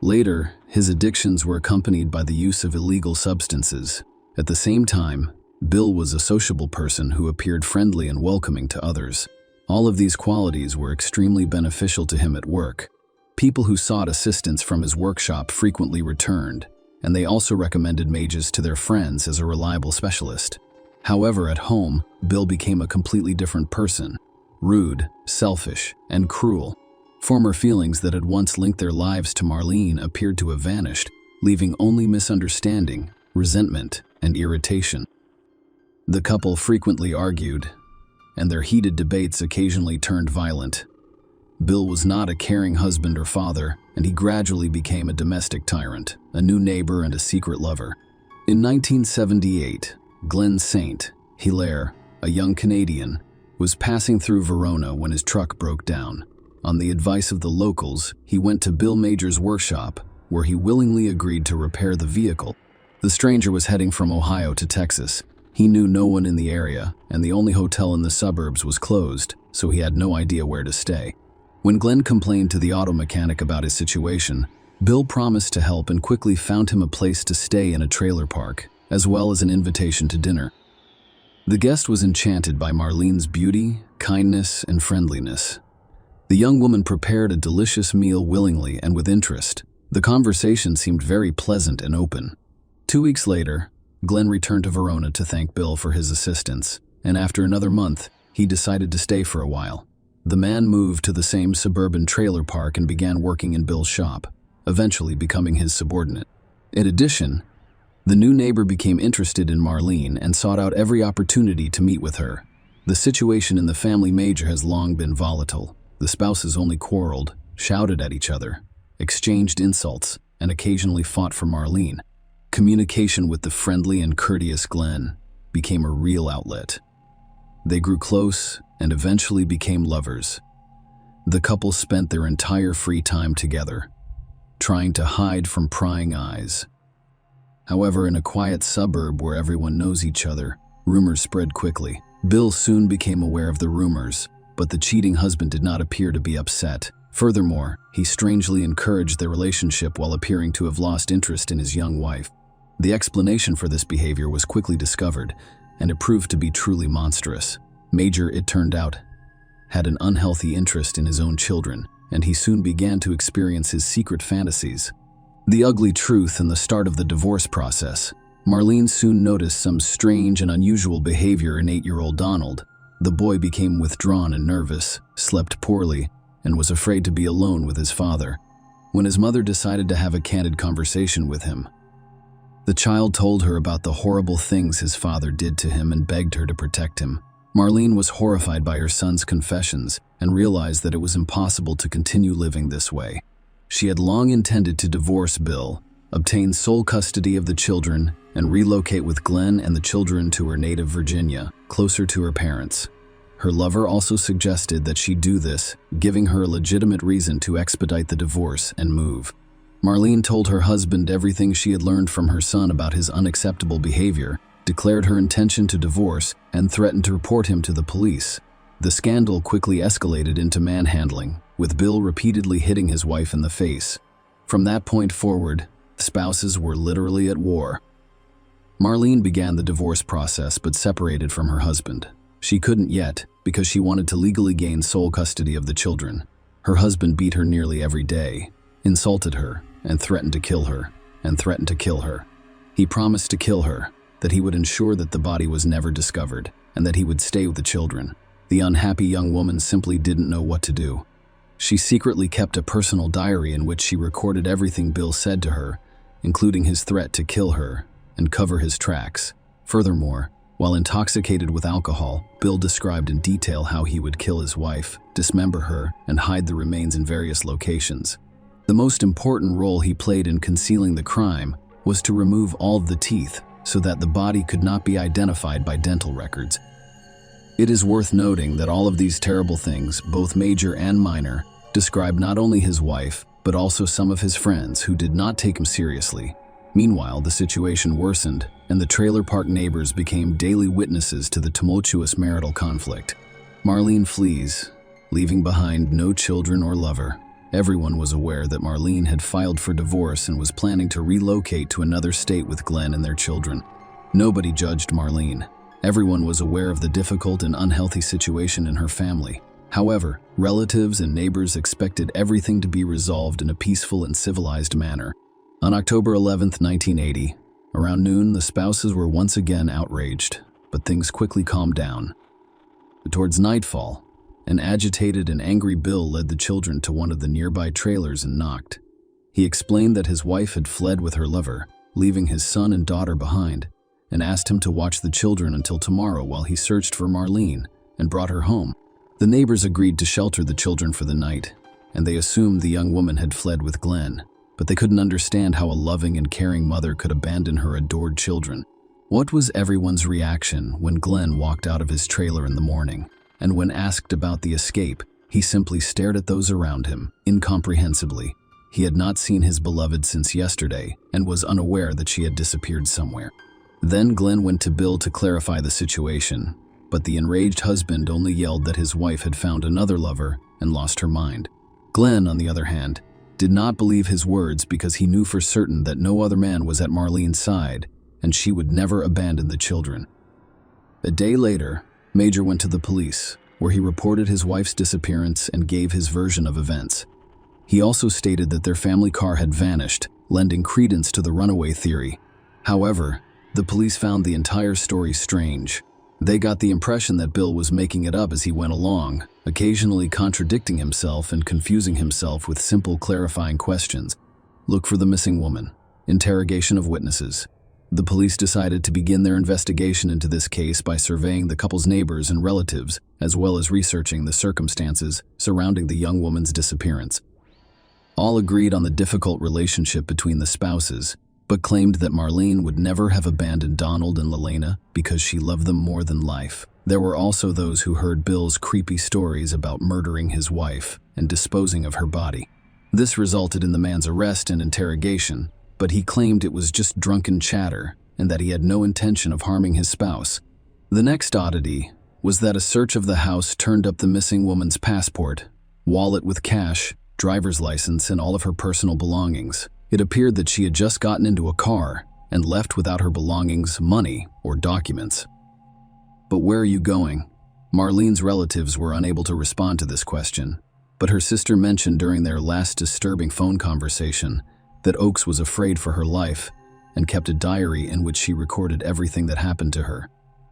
Later, his addictions were accompanied by the use of illegal substances. At the same time, Bill was a sociable person who appeared friendly and welcoming to others. All of these qualities were extremely beneficial to him at work. People who sought assistance from his workshop frequently returned, and they also recommended Mages to their friends as a reliable specialist. However, at home, Bill became a completely different person. Rude, selfish, and cruel. Former feelings that had once linked their lives to Marlene appeared to have vanished, leaving only misunderstanding, resentment, and irritation. The couple frequently argued, and their heated debates occasionally turned violent. Bill was not a caring husband or father, and he gradually became a domestic tyrant, a new neighbor, and a secret lover. In 1978, Glenn St. Hilaire, a young Canadian, was passing through Verona when his truck broke down. On the advice of the locals, he went to Bill Major's workshop, where he willingly agreed to repair the vehicle. The stranger was heading from Ohio to Texas. He knew no one in the area, and the only hotel in the suburbs was closed, so he had no idea where to stay. When Glenn complained to the auto mechanic about his situation, Bill promised to help and quickly found him a place to stay in a trailer park, as well as an invitation to dinner. The guest was enchanted by Marlene's beauty, kindness, and friendliness. The young woman prepared a delicious meal willingly and with interest. The conversation seemed very pleasant and open. 2 weeks later, Glenn returned to Verona to thank Bill for his assistance, and after another month, he decided to stay for a while. The man moved to the same suburban trailer park and began working in Bill's shop, eventually becoming his subordinate. In addition, the new neighbor became interested in Marlene and sought out every opportunity to meet with her. The situation in the family Major has long been volatile. The spouses only quarreled, shouted at each other, exchanged insults, and occasionally fought for Marlene. Communication with the friendly and courteous Glenn became a real outlet. They grew close and eventually became lovers. The couple spent their entire free time together, trying to hide from prying eyes. However, in a quiet suburb where everyone knows each other, rumors spread quickly. Bill soon became aware of the rumors, but the cheating husband did not appear to be upset. Furthermore, he strangely encouraged their relationship while appearing to have lost interest in his young wife. The explanation for this behavior was quickly discovered, and it proved to be truly monstrous. Major, it turned out, had an unhealthy interest in his own children, and he soon began to experience his secret fantasies. The ugly truth and the start of the divorce process. Marlene soon noticed some strange and unusual behavior in 8-year-old Donald. The boy became withdrawn and nervous, slept poorly, and was afraid to be alone with his father. When his mother decided to have a candid conversation with him, the child told her about the horrible things his father did to him and begged her to protect him. Marlene was horrified by her son's confessions and realized that it was impossible to continue living this way. She had long intended to divorce Bill, obtain sole custody of the children, and relocate with Glenn and the children to her native Virginia, closer to her parents. Her lover also suggested that she do this, giving her a legitimate reason to expedite the divorce and move. Marlene told her husband everything she had learned from her son about his unacceptable behavior, declared her intention to divorce, and threatened to report him to the police. The scandal quickly escalated into manhandling, with Bill repeatedly hitting his wife in the face. From that point forward, the spouses were literally at war. Marlene began the divorce process but separated from her husband. She couldn't yet, because she wanted to legally gain sole custody of the children. Her husband beat her nearly every day, insulted her, and threatened to kill her, and threatened to kill her. He promised to kill her, that he would ensure that the body was never discovered, and that he would stay with the children. The unhappy young woman simply didn't know what to do. She secretly kept a personal diary in which she recorded everything Bill said to her, including his threat to kill her and cover his tracks. Furthermore, while intoxicated with alcohol, Bill described in detail how he would kill his wife, dismember her, and hide the remains in various locations. The most important role he played in concealing the crime was to remove all of the teeth so that the body could not be identified by dental records. It is worth noting that all of these terrible things, both major and minor, describe not only his wife, but also some of his friends who did not take him seriously. Meanwhile, the situation worsened, and the trailer park neighbors became daily witnesses to the tumultuous marital conflict. Marlene flees, leaving behind no children or lover. Everyone was aware that Marlene had filed for divorce and was planning to relocate to another state with Glenn and their children. Nobody judged Marlene. Everyone was aware of the difficult and unhealthy situation in her family. However, relatives and neighbors expected everything to be resolved in a peaceful and civilized manner. On October 11, 1980, around noon, the spouses were once again outraged, but things quickly calmed down. Towards nightfall, an agitated and angry Bill led the children to one of the nearby trailers and knocked. He explained that his wife had fled with her lover, leaving his son and daughter behind, and asked him to watch the children until tomorrow while he searched for Marlene and brought her home. The neighbors agreed to shelter the children for the night, and they assumed the young woman had fled with Glenn, but they couldn't understand how a loving and caring mother could abandon her adored children. What was everyone's reaction when Glenn walked out of his trailer in the morning? And when asked about the escape, he simply stared at those around him, incomprehensibly. He had not seen his beloved since yesterday and was unaware that she had disappeared somewhere. Then Glenn went to Bill to clarify the situation, but the enraged husband only yelled that his wife had found another lover and lost her mind. Glenn, on the other hand, did not believe his words because he knew for certain that no other man was at Marlene's side and she would never abandon the children. A day later, Major went to the police, where he reported his wife's disappearance and gave his version of events. He also stated that their family car had vanished, lending credence to the runaway theory. However, the police found the entire story strange. They got the impression that Bill was making it up as he went along, occasionally contradicting himself and confusing himself with simple clarifying questions. Look for the missing woman. Interrogation of witnesses. The police decided to begin their investigation into this case by surveying the couple's neighbors and relatives, as well as researching the circumstances surrounding the young woman's disappearance. All agreed on the difficult relationship between the spouses, but claimed that Marlene would never have abandoned Donald and Lelena because she loved them more than life. There were also those who heard Bill's creepy stories about murdering his wife and disposing of her body. This resulted in the man's arrest and interrogation, but he claimed it was just drunken chatter and that he had no intention of harming his spouse. The next oddity was that a search of the house turned up the missing woman's passport, wallet with cash, driver's license, and all of her personal belongings. It appeared that she had just gotten into a car and left without her belongings, money, or documents. But where are you going? Marlene's relatives were unable to respond to this question, but her sister mentioned during their last disturbing phone conversation that Oakes was afraid for her life and kept a diary in which she recorded everything that happened to her.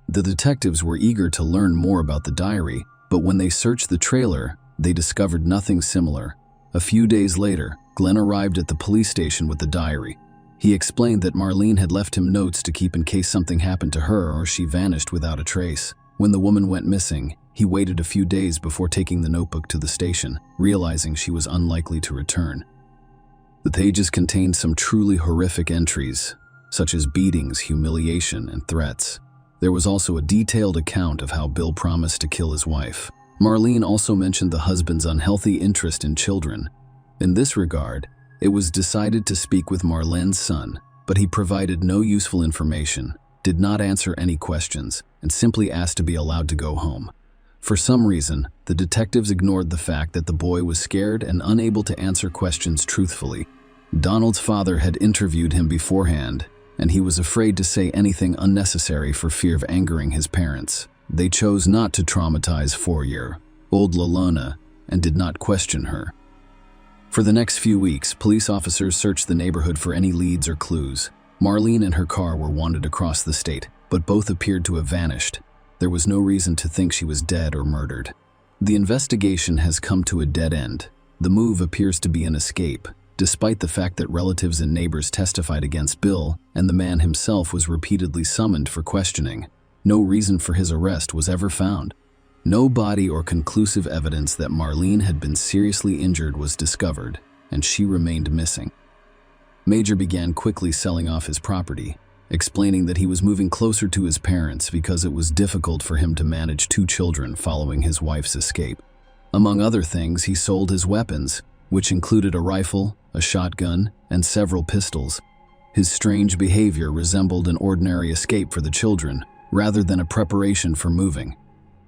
The detectives were eager to learn more about the diary, but when they searched the trailer, they discovered nothing similar. A few days later, Glenn arrived at the police station with the diary. He explained that Marlene had left him notes to keep in case something happened to her or she vanished without a trace. When the woman went missing, he waited a few days before taking the notebook to the station, realizing she was unlikely to return. The pages contained some truly horrific entries, such as beatings, humiliation, and threats. There was also a detailed account of how Bill promised to kill his wife. Marlene also mentioned the husband's unhealthy interest in children. In this regard, it was decided to speak with Marlene's son, but he provided no useful information, did not answer any questions, and simply asked to be allowed to go home. For some reason, the detectives ignored the fact that the boy was scared and unable to answer questions truthfully. Donald's father had interviewed him beforehand, and he was afraid to say anything unnecessary for fear of angering his parents. They chose not to traumatize 4-year-old Lalona and did not question her. For the next few weeks, police officers searched the neighborhood for any leads or clues. Marlene and her car were wanted across the state, but both appeared to have vanished. There was no reason to think she was dead or murdered. The investigation has come to a dead end. The move appears to be an escape, despite the fact that relatives and neighbors testified against Bill, and the man himself was repeatedly summoned for questioning. No reason for his arrest was ever found. No body or conclusive evidence that Marlene had been seriously injured was discovered, and she remained missing. Major began quickly selling off his property, explaining that he was moving closer to his parents because it was difficult for him to manage 2 children following his wife's escape. Among other things, he sold his weapons, which included a rifle, a shotgun, and several pistols. His strange behavior resembled an ordinary escape for the children, rather than a preparation for moving.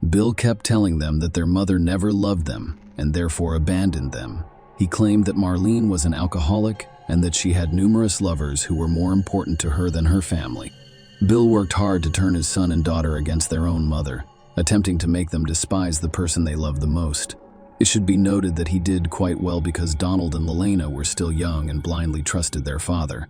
Bill kept telling them that their mother never loved them and therefore abandoned them. He claimed that Marlene was an alcoholic and that she had numerous lovers who were more important to her than her family. Bill worked hard to turn his son and daughter against their own mother, attempting to make them despise the person they loved the most. It should be noted that he did quite well because Donald and Lelena were still young and blindly trusted their father.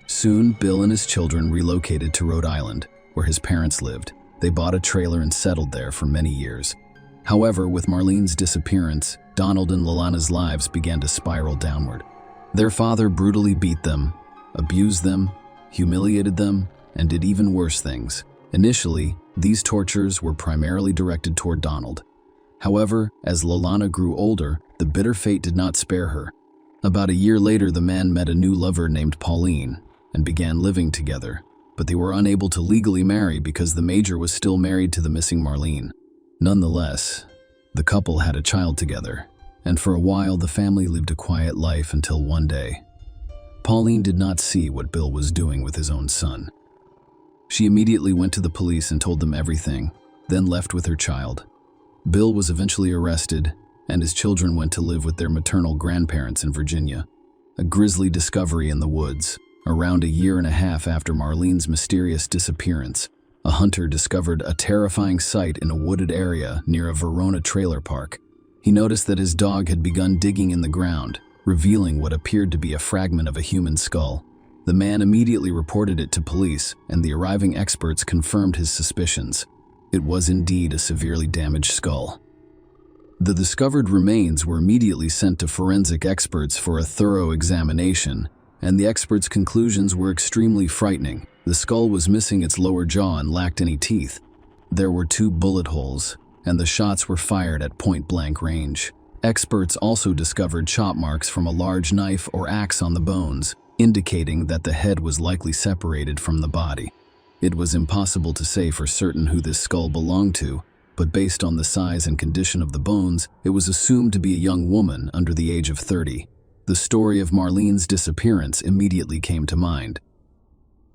Soon, Bill and his children relocated to Rhode Island, where his parents lived. They bought a trailer and settled there for many years. However, with Marlene's disappearance, Donald and Lelena's lives began to spiral downward. Their father brutally beat them, abused them, humiliated them, and did even worse things. Initially, these tortures were primarily directed toward Donald. However, as Lelena grew older, the bitter fate did not spare her. About a year later, the man met a new lover named Pauline and began living together, but they were unable to legally marry because the Major was still married to the missing Marlene. Nonetheless, the couple had a child together, and for a while the family lived a quiet life until one day. Pauline did not see what Bill was doing with his own son. She immediately went to the police and told them everything, then left with her child. Bill was eventually arrested, and his children went to live with their maternal grandparents in Virginia. A grisly discovery in the woods. Around a year and a half after Marlene's mysterious disappearance, a hunter discovered a terrifying sight in a wooded area near a Verona trailer park. He noticed that his dog had begun digging in the ground, revealing what appeared to be a fragment of a human skull. The man immediately reported it to police, and the arriving experts confirmed his suspicions. It was indeed a severely damaged skull. The discovered remains were immediately sent to forensic experts for a thorough examination, and the experts' conclusions were extremely frightening. The skull was missing its lower jaw and lacked any teeth. There were 2 bullet holes, and the shots were fired at point-blank range. Experts also discovered chop marks from a large knife or axe on the bones, indicating that the head was likely separated from the body. It was impossible to say for certain who this skull belonged to, but based on the size and condition of the bones, it was assumed to be a young woman under the age of 30. The story of Marlene's disappearance immediately came to mind.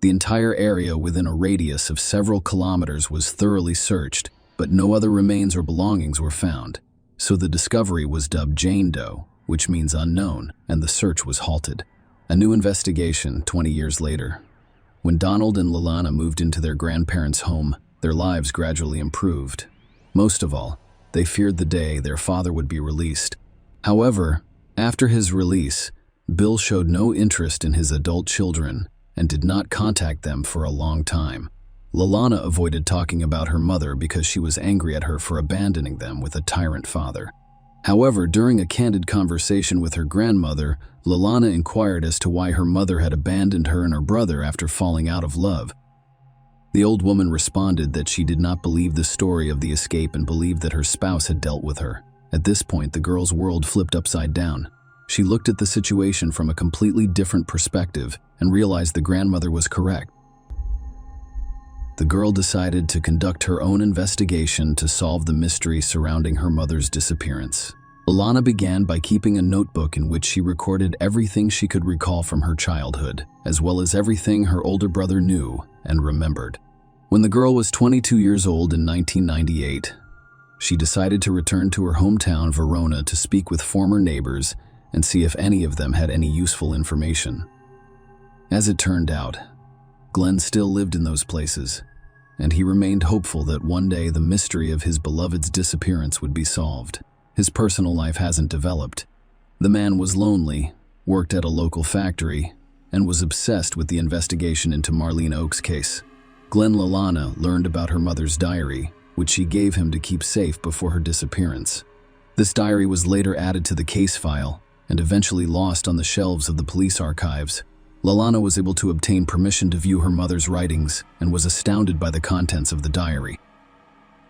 The entire area within a radius of several kilometers was thoroughly searched, but no other remains or belongings were found. So the discovery was dubbed Jane Doe, which means unknown, and the search was halted. A new investigation 20 years later. When Donald and Lalana moved into their grandparents' home, their lives gradually improved. Most of all, they feared the day their father would be released. However, after his release, Bill showed no interest in his adult children and did not contact them for a long time. Lalana avoided talking about her mother because she was angry at her for abandoning them with a tyrant father. However, during a candid conversation with her grandmother, Lalana inquired as to why her mother had abandoned her and her brother after falling out of love. The old woman responded that she did not believe the story of the escape and believed that her spouse had dealt with her. At this point, the girl's world flipped upside down. She looked at the situation from a completely different perspective and realized the grandmother was correct. The girl decided to conduct her own investigation to solve the mystery surrounding her mother's disappearance. Lalana began by keeping a notebook in which she recorded everything she could recall from her childhood, as well as everything her older brother knew and remembered. When the girl was 22 years old in 1998, she decided to return to her hometown, Verona, to speak with former neighbors and see if any of them had any useful information. As it turned out, Glenn still lived in those places, and he remained hopeful that one day the mystery of his beloved's disappearance would be solved. His personal life hasn't developed. The man was lonely, worked at a local factory, and was obsessed with the investigation into Marlene Oak's case. Glenn Lalana learned about her mother's diary, which she gave him to keep safe before her disappearance. This diary was later added to the case file and eventually lost on the shelves of the police archives. Lalana was able to obtain permission to view her mother's writings and was astounded by the contents of the diary.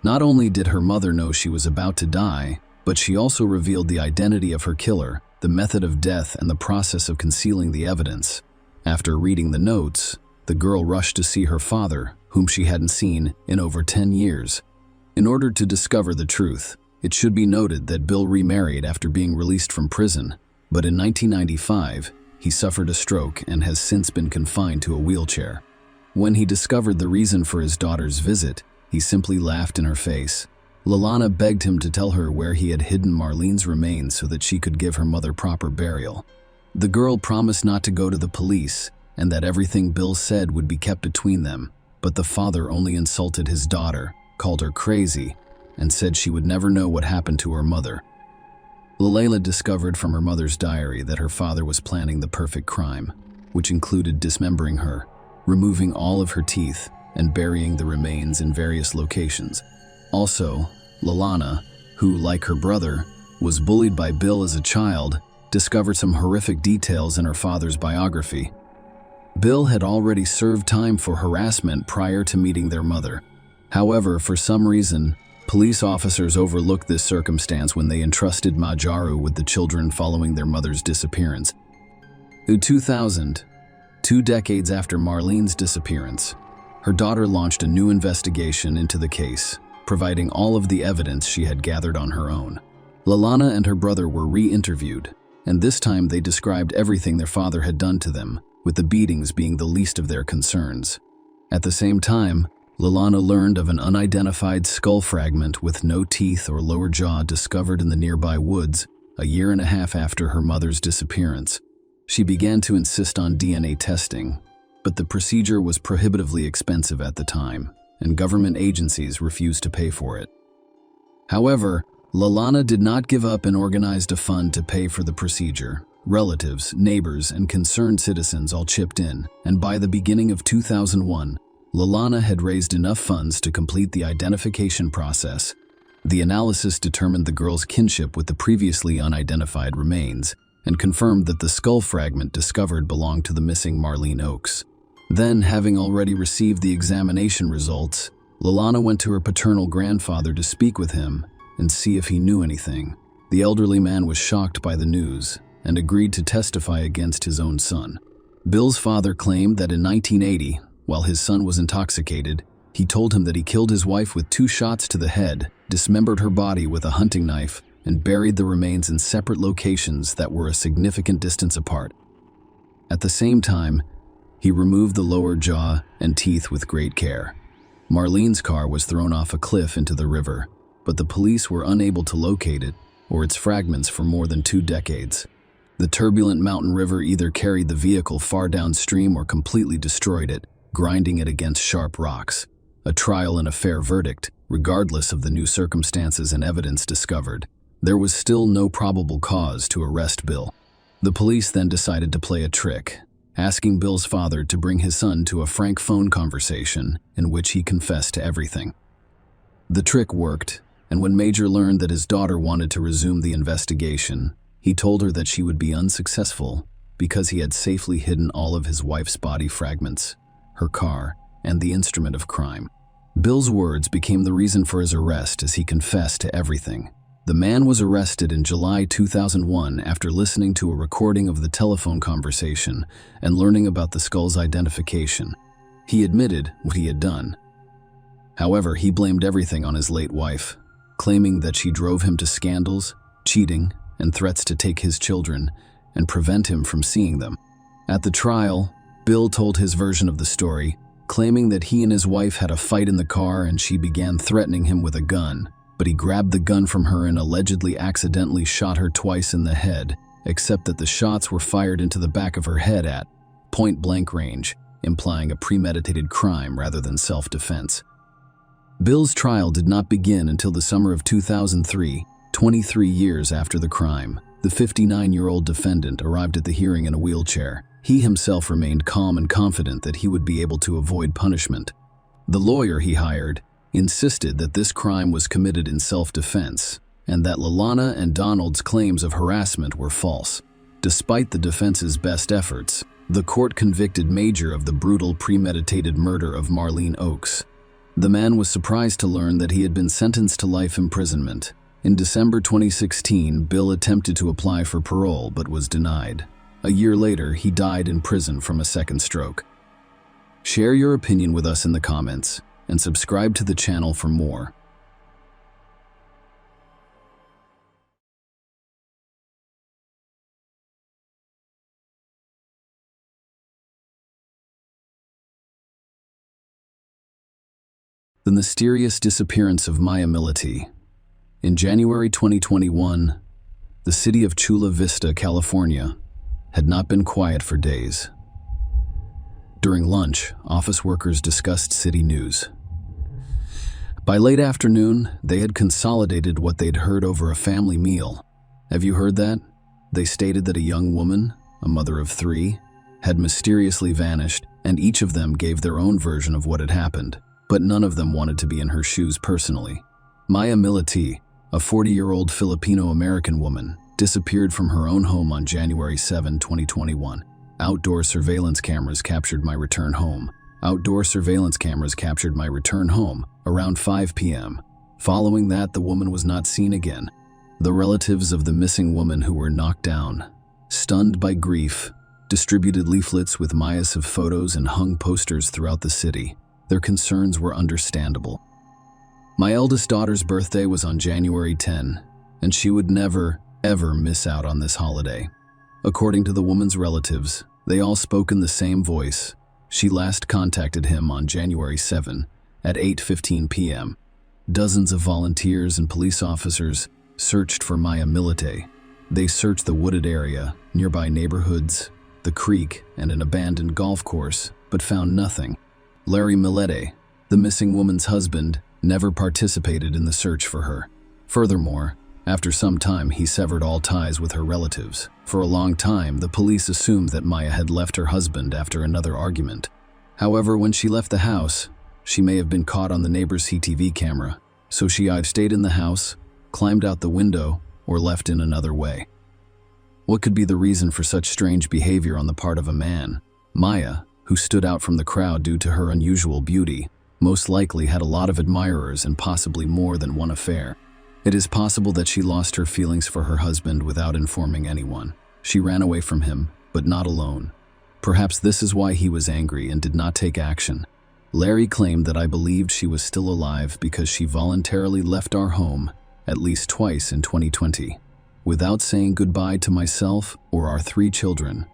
Not only did her mother know she was about to die, but she also revealed the identity of her killer, the method of death, and the process of concealing the evidence. After reading the notes, the girl rushed to see her father, whom she hadn't seen in over 10 years. In order to discover the truth, it should be noted that Bill remarried after being released from prison, but in 1995, he suffered a stroke and has since been confined to a wheelchair. When he discovered the reason for his daughter's visit, he simply laughed in her face. Lalana begged him to tell her where he had hidden Marlene's remains so that she could give her mother proper burial. The girl promised not to go to the police and that everything Bill said would be kept between them, but the father only insulted his daughter, called her crazy, and said she would never know what happened to her mother. Lalana discovered from her mother's diary that her father was planning the perfect crime, which included dismembering her, removing all of her teeth, and burying the remains in various locations. Also, Lalana, who, like her brother, was bullied by Bill as a child, discovered some horrific details in her father's biography. Bill had already served time for harassment prior to meeting their mother. However, for some reason, police officers overlooked this circumstance when they entrusted Majaru with the children following their mother's disappearance. In 2000, 2 decades after Marlene's disappearance, her daughter launched a new investigation into the case, providing all of the evidence she had gathered on her own. Lalana and her brother were re-interviewed, and this time they described everything their father had done to them, with the beatings being the least of their concerns. At the same time, Lalana learned of an unidentified skull fragment with no teeth or lower jaw discovered in the nearby woods a year and a half after her mother's disappearance. She began to insist on DNA testing, but the procedure was prohibitively expensive at the time, and government agencies refused to pay for it. However, Lalana did not give up and organized a fund to pay for the procedure. Relatives, neighbors, and concerned citizens all chipped in, and by the beginning of 2001, Lalana had raised enough funds to complete the identification process. The analysis determined the girl's kinship with the previously unidentified remains and confirmed that the skull fragment discovered belonged to the missing Marlene Oakes. Then, having already received the examination results, Lalana went to her paternal grandfather to speak with him and see if he knew anything. The elderly man was shocked by the news and agreed to testify against his own son. Bill's father claimed that in 1980, While his son was intoxicated, he told him that he killed his wife with 2 shots to the head, dismembered her body with a hunting knife, and buried the remains in separate locations that were a significant distance apart. At the same time, he removed the lower jaw and teeth with great care. Marlene's car was thrown off a cliff into the river, but the police were unable to locate it or its fragments for more than 2 decades. The turbulent mountain river either carried the vehicle far downstream or completely destroyed it, grinding it against sharp rocks. A trial and a fair verdict, regardless of the new circumstances and evidence discovered. There was still no probable cause to arrest Bill. The police then decided to play a trick, asking Bill's father to bring his son to a frank phone conversation in which he confessed to everything. The trick worked, and when Major learned that his daughter wanted to resume the investigation, he told her that she would be unsuccessful because he had safely hidden all of his wife's body fragments, her car, and the instrument of crime. Bill's words became the reason for his arrest as he confessed to everything. The man was arrested in July 2001 after listening to a recording of the telephone conversation and learning about the skull's identification. He admitted what he had done. However, he blamed everything on his late wife, claiming that she drove him to scandals, cheating, and threats to take his children and prevent him from seeing them. At the trial, Bill told his version of the story, claiming that he and his wife had a fight in the car and she began threatening him with a gun, but he grabbed the gun from her and allegedly accidentally shot her twice in the head, except that the shots were fired into the back of her head at point-blank range, implying a premeditated crime rather than self-defense. Bill's trial did not begin until the summer of 2003, 23 years after the crime. The 59-year-old defendant arrived at the hearing in a wheelchair. He himself remained calm and confident that he would be able to avoid punishment. The lawyer he hired insisted that this crime was committed in self-defense and that Lalana and Donald's claims of harassment were false. Despite the defense's best efforts, the court convicted Major of the brutal premeditated murder of Marlene Oakes. The man was surprised to learn that he had been sentenced to life imprisonment. In December 2016, Bill attempted to apply for parole but was denied. A year later, he died in prison from a second stroke. Share your opinion with us in the comments and subscribe to the channel for more. The mysterious disappearance of Maya Millety. In January 2021, the city of Chula Vista, California, had not been quiet for days. During lunch, office workers discussed city news. By late afternoon, they had consolidated what they'd heard over a family meal. Have you heard that? They stated that a young woman, a mother of 3, had mysteriously vanished, and each of them gave their own version of what had happened, but none of them wanted to be in her shoes personally. Maya Millety, a 40-year-old Filipino-American woman, disappeared from her own home on January 7, 2021. Outdoor surveillance cameras captured my return home. Outdoor surveillance cameras captured my return home around 5 p.m. Following that, the woman was not seen again. The relatives of the missing woman, who were knocked down, stunned by grief, distributed leaflets with Maya's photos and hung posters throughout the city. Their concerns were understandable. My eldest daughter's birthday was on January 10, and she would never, ever miss out on this holiday. According to the woman's relatives, they all spoke in the same voice. She last contacted him on January 7 at 8:15 p.m. Dozens of volunteers and police officers searched for Maya Millety. They searched the wooded area, nearby neighborhoods, the creek, and an abandoned golf course, but found nothing. Larry Millety, the missing woman's husband, never participated in the search for her. Furthermore, after some time, he severed all ties with her relatives. For a long time, the police assumed that Maya had left her husband after another argument. However, when she left the house, she may have been caught on the neighbor's CCTV camera, so she either stayed in the house, climbed out the window, or left in another way. What could be the reason for such strange behavior on the part of a man? Maya, who stood out from the crowd due to her unusual beauty, most likely had a lot of admirers and possibly more than one affair. It is possible that she lost her feelings for her husband without informing anyone. She ran away from him, but not alone. Perhaps this is why he was angry and did not take action. Larry claimed that I believed she was still alive because she voluntarily left our home at least twice in 2020. Without saying goodbye to myself or our 3 children,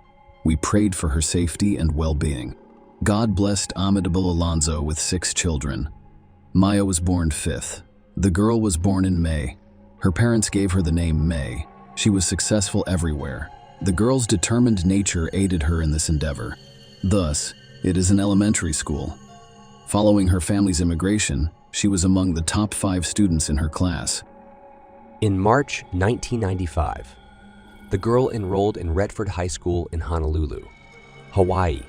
we prayed for her safety and well-being. God blessed Amadable Alonzo with 6 children. Maya was born 5th. The girl was born in May. Her parents gave her the name May. She was successful everywhere. The girl's determined nature aided her in this endeavor. Thus, it is an elementary school. Following her family's immigration, she was among the top 5 students in her class. In March 1995, the girl enrolled in Redford High School in Honolulu, Hawaii,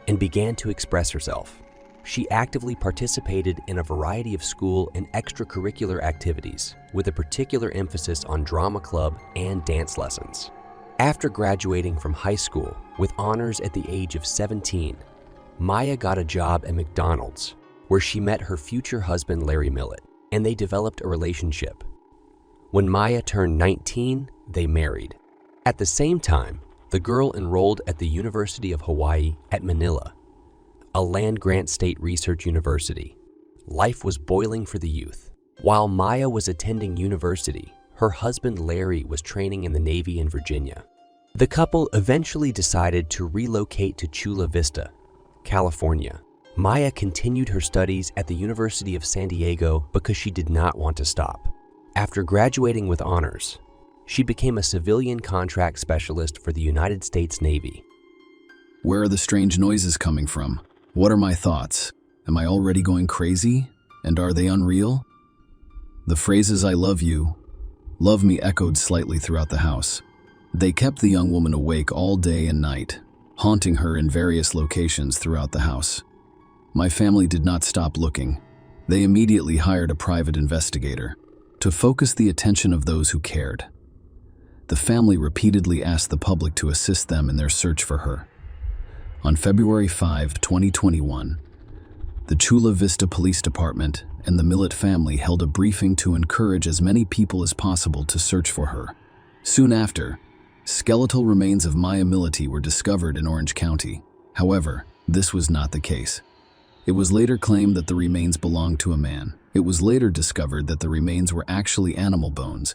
and began to express herself. She actively participated in a variety of school and extracurricular activities, with a particular emphasis on drama club and dance lessons. After graduating from high school with honors at the age of 17, Maya got a job at McDonald's, where she met her future husband Larry Millett, and they developed a relationship. When Maya turned 19, they married. At the same time, the girl enrolled at the University of Hawaii at Manila, a land-grant state research university. Life was boiling for the youth. While Maya was attending university, her husband Larry was training in the Navy in Virginia. The couple eventually decided to relocate to Chula Vista, California. Maya continued her studies at the University of San Diego because she did not want to stop. After graduating with honors, she became a civilian contract specialist for the United States Navy. Where are the strange noises coming from? What are my thoughts? Am I already going crazy? And are they unreal? The phrases "I love you," "love me" echoed slightly throughout the house. They kept the young woman awake all day and night, haunting her in various locations throughout the house. My family did not stop looking. They immediately hired a private investigator to focus the attention of those who cared. The family repeatedly asked the public to assist them in their search for her. On February 5, 2021, the Chula Vista Police Department and the Millett family held a briefing to encourage as many people as possible to search for her. Soon after, skeletal remains of Maya Millett were discovered in Orange County. However, this was not the case. It was later claimed that the remains belonged to a man. It was later discovered that the remains were actually animal bones.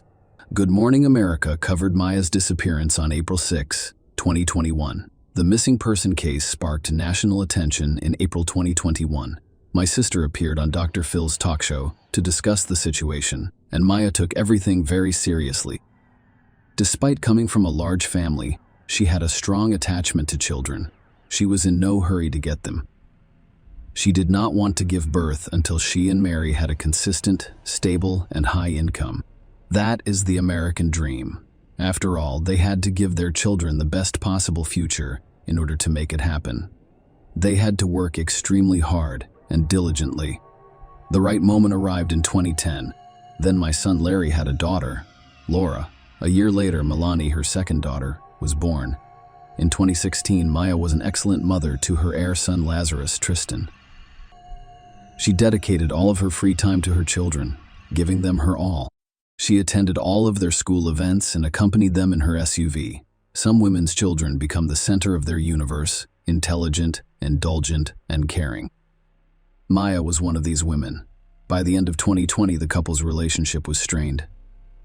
Good Morning America covered Maya's disappearance on April 6, 2021. The missing person case sparked national attention in April 2021. My sister appeared on Dr. Phil's talk show to discuss the situation, and Maya took everything very seriously. Despite coming from a large family, she had a strong attachment to children. She was in no hurry to get them. She did not want to give birth until she and Mary had a consistent, stable, and high income. That is the American dream. After all, they had to give their children the best possible future in order to make it happen. They had to work extremely hard and diligently. The right moment arrived in 2010. Then my son Larry had a daughter, Laura. A year later, Milani, her second daughter, was born. In 2016, Maya was an excellent mother to her heir son Lazarus, Tristan. She dedicated all of her free time to her children, giving them her all. She attended all of their school events and accompanied them in her SUV. Some women's children become the center of their universe, intelligent, indulgent, and caring. Maya was one of these women. By the end of 2020, the couple's relationship was strained.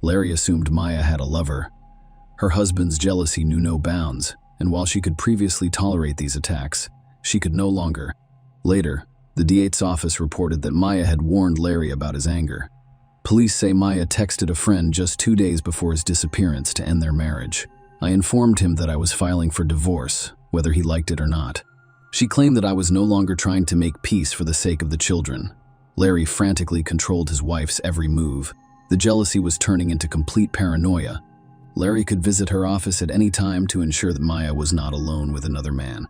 Larry assumed Maya had a lover. Her husband's jealousy knew no bounds, and while she could previously tolerate these attacks, she could no longer. Later, the D8's office reported that Maya had warned Larry about his anger. Police say Maya texted a friend just 2 days before his disappearance to end their marriage. I informed him that I was filing for divorce, whether he liked it or not. She claimed that I was no longer trying to make peace for the sake of the children. Larry frantically controlled his wife's every move. The jealousy was turning into complete paranoia. Larry could visit her office at any time to ensure that Maya was not alone with another man.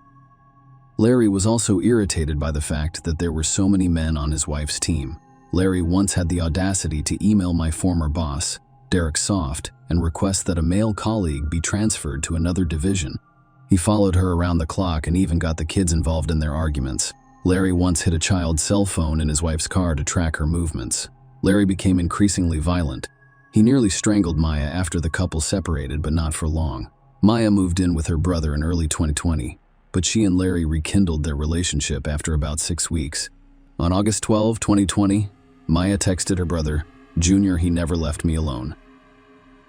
Larry was also irritated by the fact that there were so many men on his wife's team. Larry once had the audacity to email my former boss, Derek Soft, and request that a male colleague be transferred to another division. He followed her around the clock and even got the kids involved in their arguments. Larry once hid a child's cell phone in his wife's car to track her movements. Larry became increasingly violent. He nearly strangled Maya after the couple separated, but not for long. Maya moved in with her brother in early 2020. but she and Larry rekindled their relationship after about 6 weeks. On August 12, 2020, Maya texted her brother, "Junior, he never left me alone.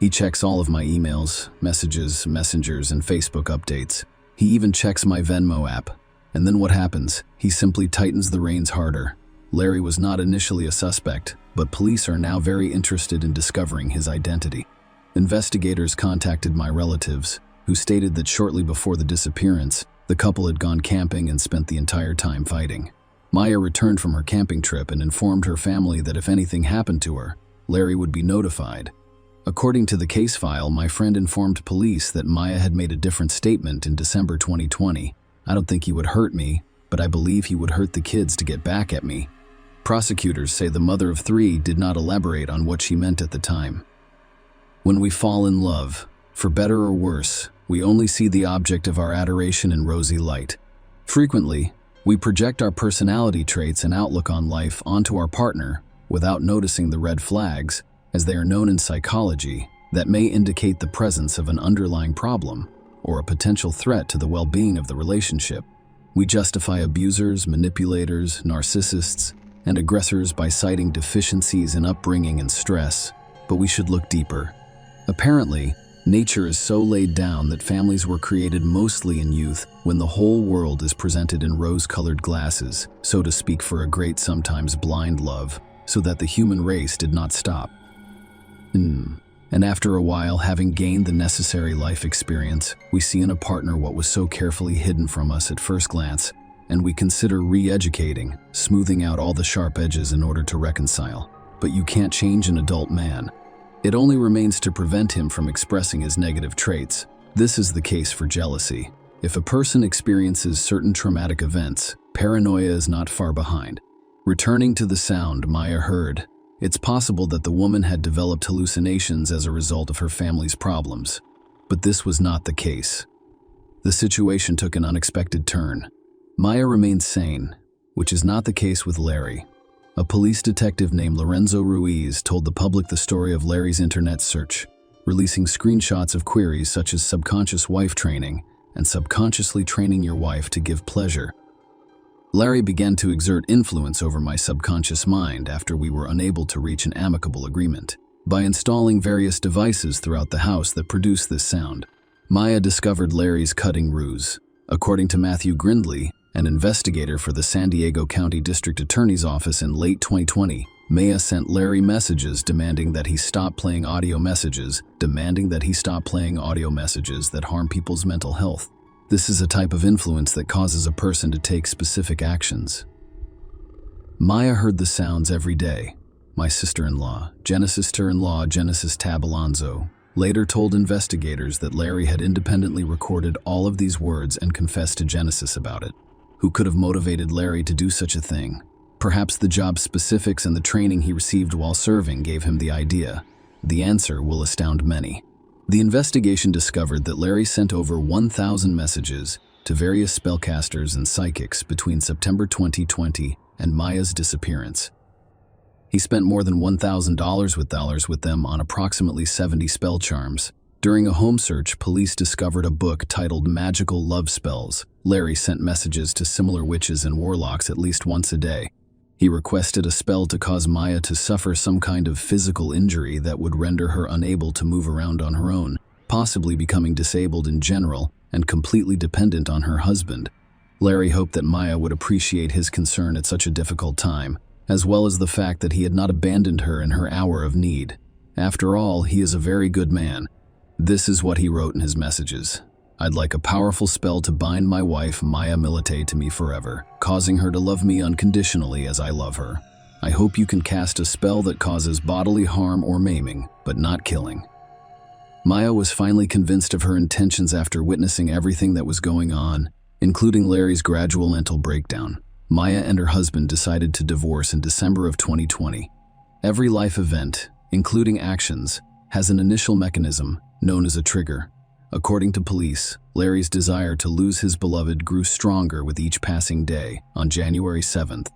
He checks all of my emails, messages, messengers, and Facebook updates. He even checks my Venmo app." And then what happens? He simply tightens the reins harder. Larry was not initially a suspect, but police are now very interested in discovering his identity. Investigators contacted my relatives, who stated that shortly before the disappearance, the couple had gone camping and spent the entire time fighting. Maya returned from her camping trip and informed her family that if anything happened to her, Larry would be notified. According to the case file, my friend informed police that Maya had made a different statement in December 2020. "I don't think he would hurt me, but I believe he would hurt the kids to get back at me." Prosecutors say the mother of 3 did not elaborate on what she meant at the time. When we fall in love, for better or worse, we only see the object of our adoration in rosy light. Frequently, we project our personality traits and outlook on life onto our partner without noticing the red flags, as they are known in psychology, that may indicate the presence of an underlying problem or a potential threat to the well-being of the relationship. We justify abusers, manipulators, narcissists, and aggressors by citing deficiencies in upbringing and stress, but we should look deeper. Apparently, nature is so laid down that families were created mostly in youth, when the whole world is presented in rose-colored glasses, so to speak, for a great, sometimes blind love, so that the human race did not stop. And after a while, having gained the necessary life experience, we see in a partner what was so carefully hidden from us at first glance, and we consider re-educating, smoothing out all the sharp edges in order to reconcile. But you can't change an adult man. It only remains to prevent him from expressing his negative traits. This is the case for jealousy. If a person experiences certain traumatic events, paranoia is not far behind. Returning to the sound Maya heard, it's possible that the woman had developed hallucinations as a result of her family's problems. But this was not the case. The situation took an unexpected turn. Maya remained sane, which is not the case with Larry. A police detective named Lorenzo Ruiz told the public the story of Larry's internet search, releasing screenshots of queries such as subconscious wife training and subconsciously training your wife to give pleasure. Larry began to exert influence over my subconscious mind after we were unable to reach an amicable agreement. By installing various devices throughout the house that produce this sound, Maya discovered Larry's cutting ruse. According to Matthew Grindley, an investigator for the San Diego County District Attorney's Office in late 2020, Maya sent Larry messages demanding that he stop playing audio messages that harm people's mental health. This is a type of influence that causes a person to take specific actions. Maya heard the sounds every day. My sister-in-law, Genesis Tab Alonzo, later told investigators that Larry had independently recorded all of these words and confessed to Genesis about it. Who could have motivated Larry to do such a thing? Perhaps the job specifics and the training he received while serving gave him the idea. The answer will astound many. The investigation discovered that Larry sent over 1,000 messages to various spellcasters and psychics between September 2020 and Maya's disappearance. He spent more than $1,000 with them on approximately 70 spell charms. During a home search, police discovered a book titled Magical Love Spells. Larry sent messages to similar witches and warlocks at least once a day. He requested a spell to cause Maya to suffer some kind of physical injury that would render her unable to move around on her own, possibly becoming disabled in general and completely dependent on her husband. Larry hoped that Maya would appreciate his concern at such a difficult time, as well as the fact that he had not abandoned her in her hour of need. After all, he is a very good man. This is what he wrote in his messages. I'd like a powerful spell to bind my wife, Maya Milite, to me forever, causing her to love me unconditionally as I love her. I hope you can cast a spell that causes bodily harm or maiming, but not killing. Maya was finally convinced of her intentions after witnessing everything that was going on, including Larry's gradual mental breakdown. Maya and her husband decided to divorce in December of 2020. Every life event, including actions, has an initial mechanism known as a trigger. According to police, Larry's desire to lose his beloved grew stronger with each passing day. On January 7th,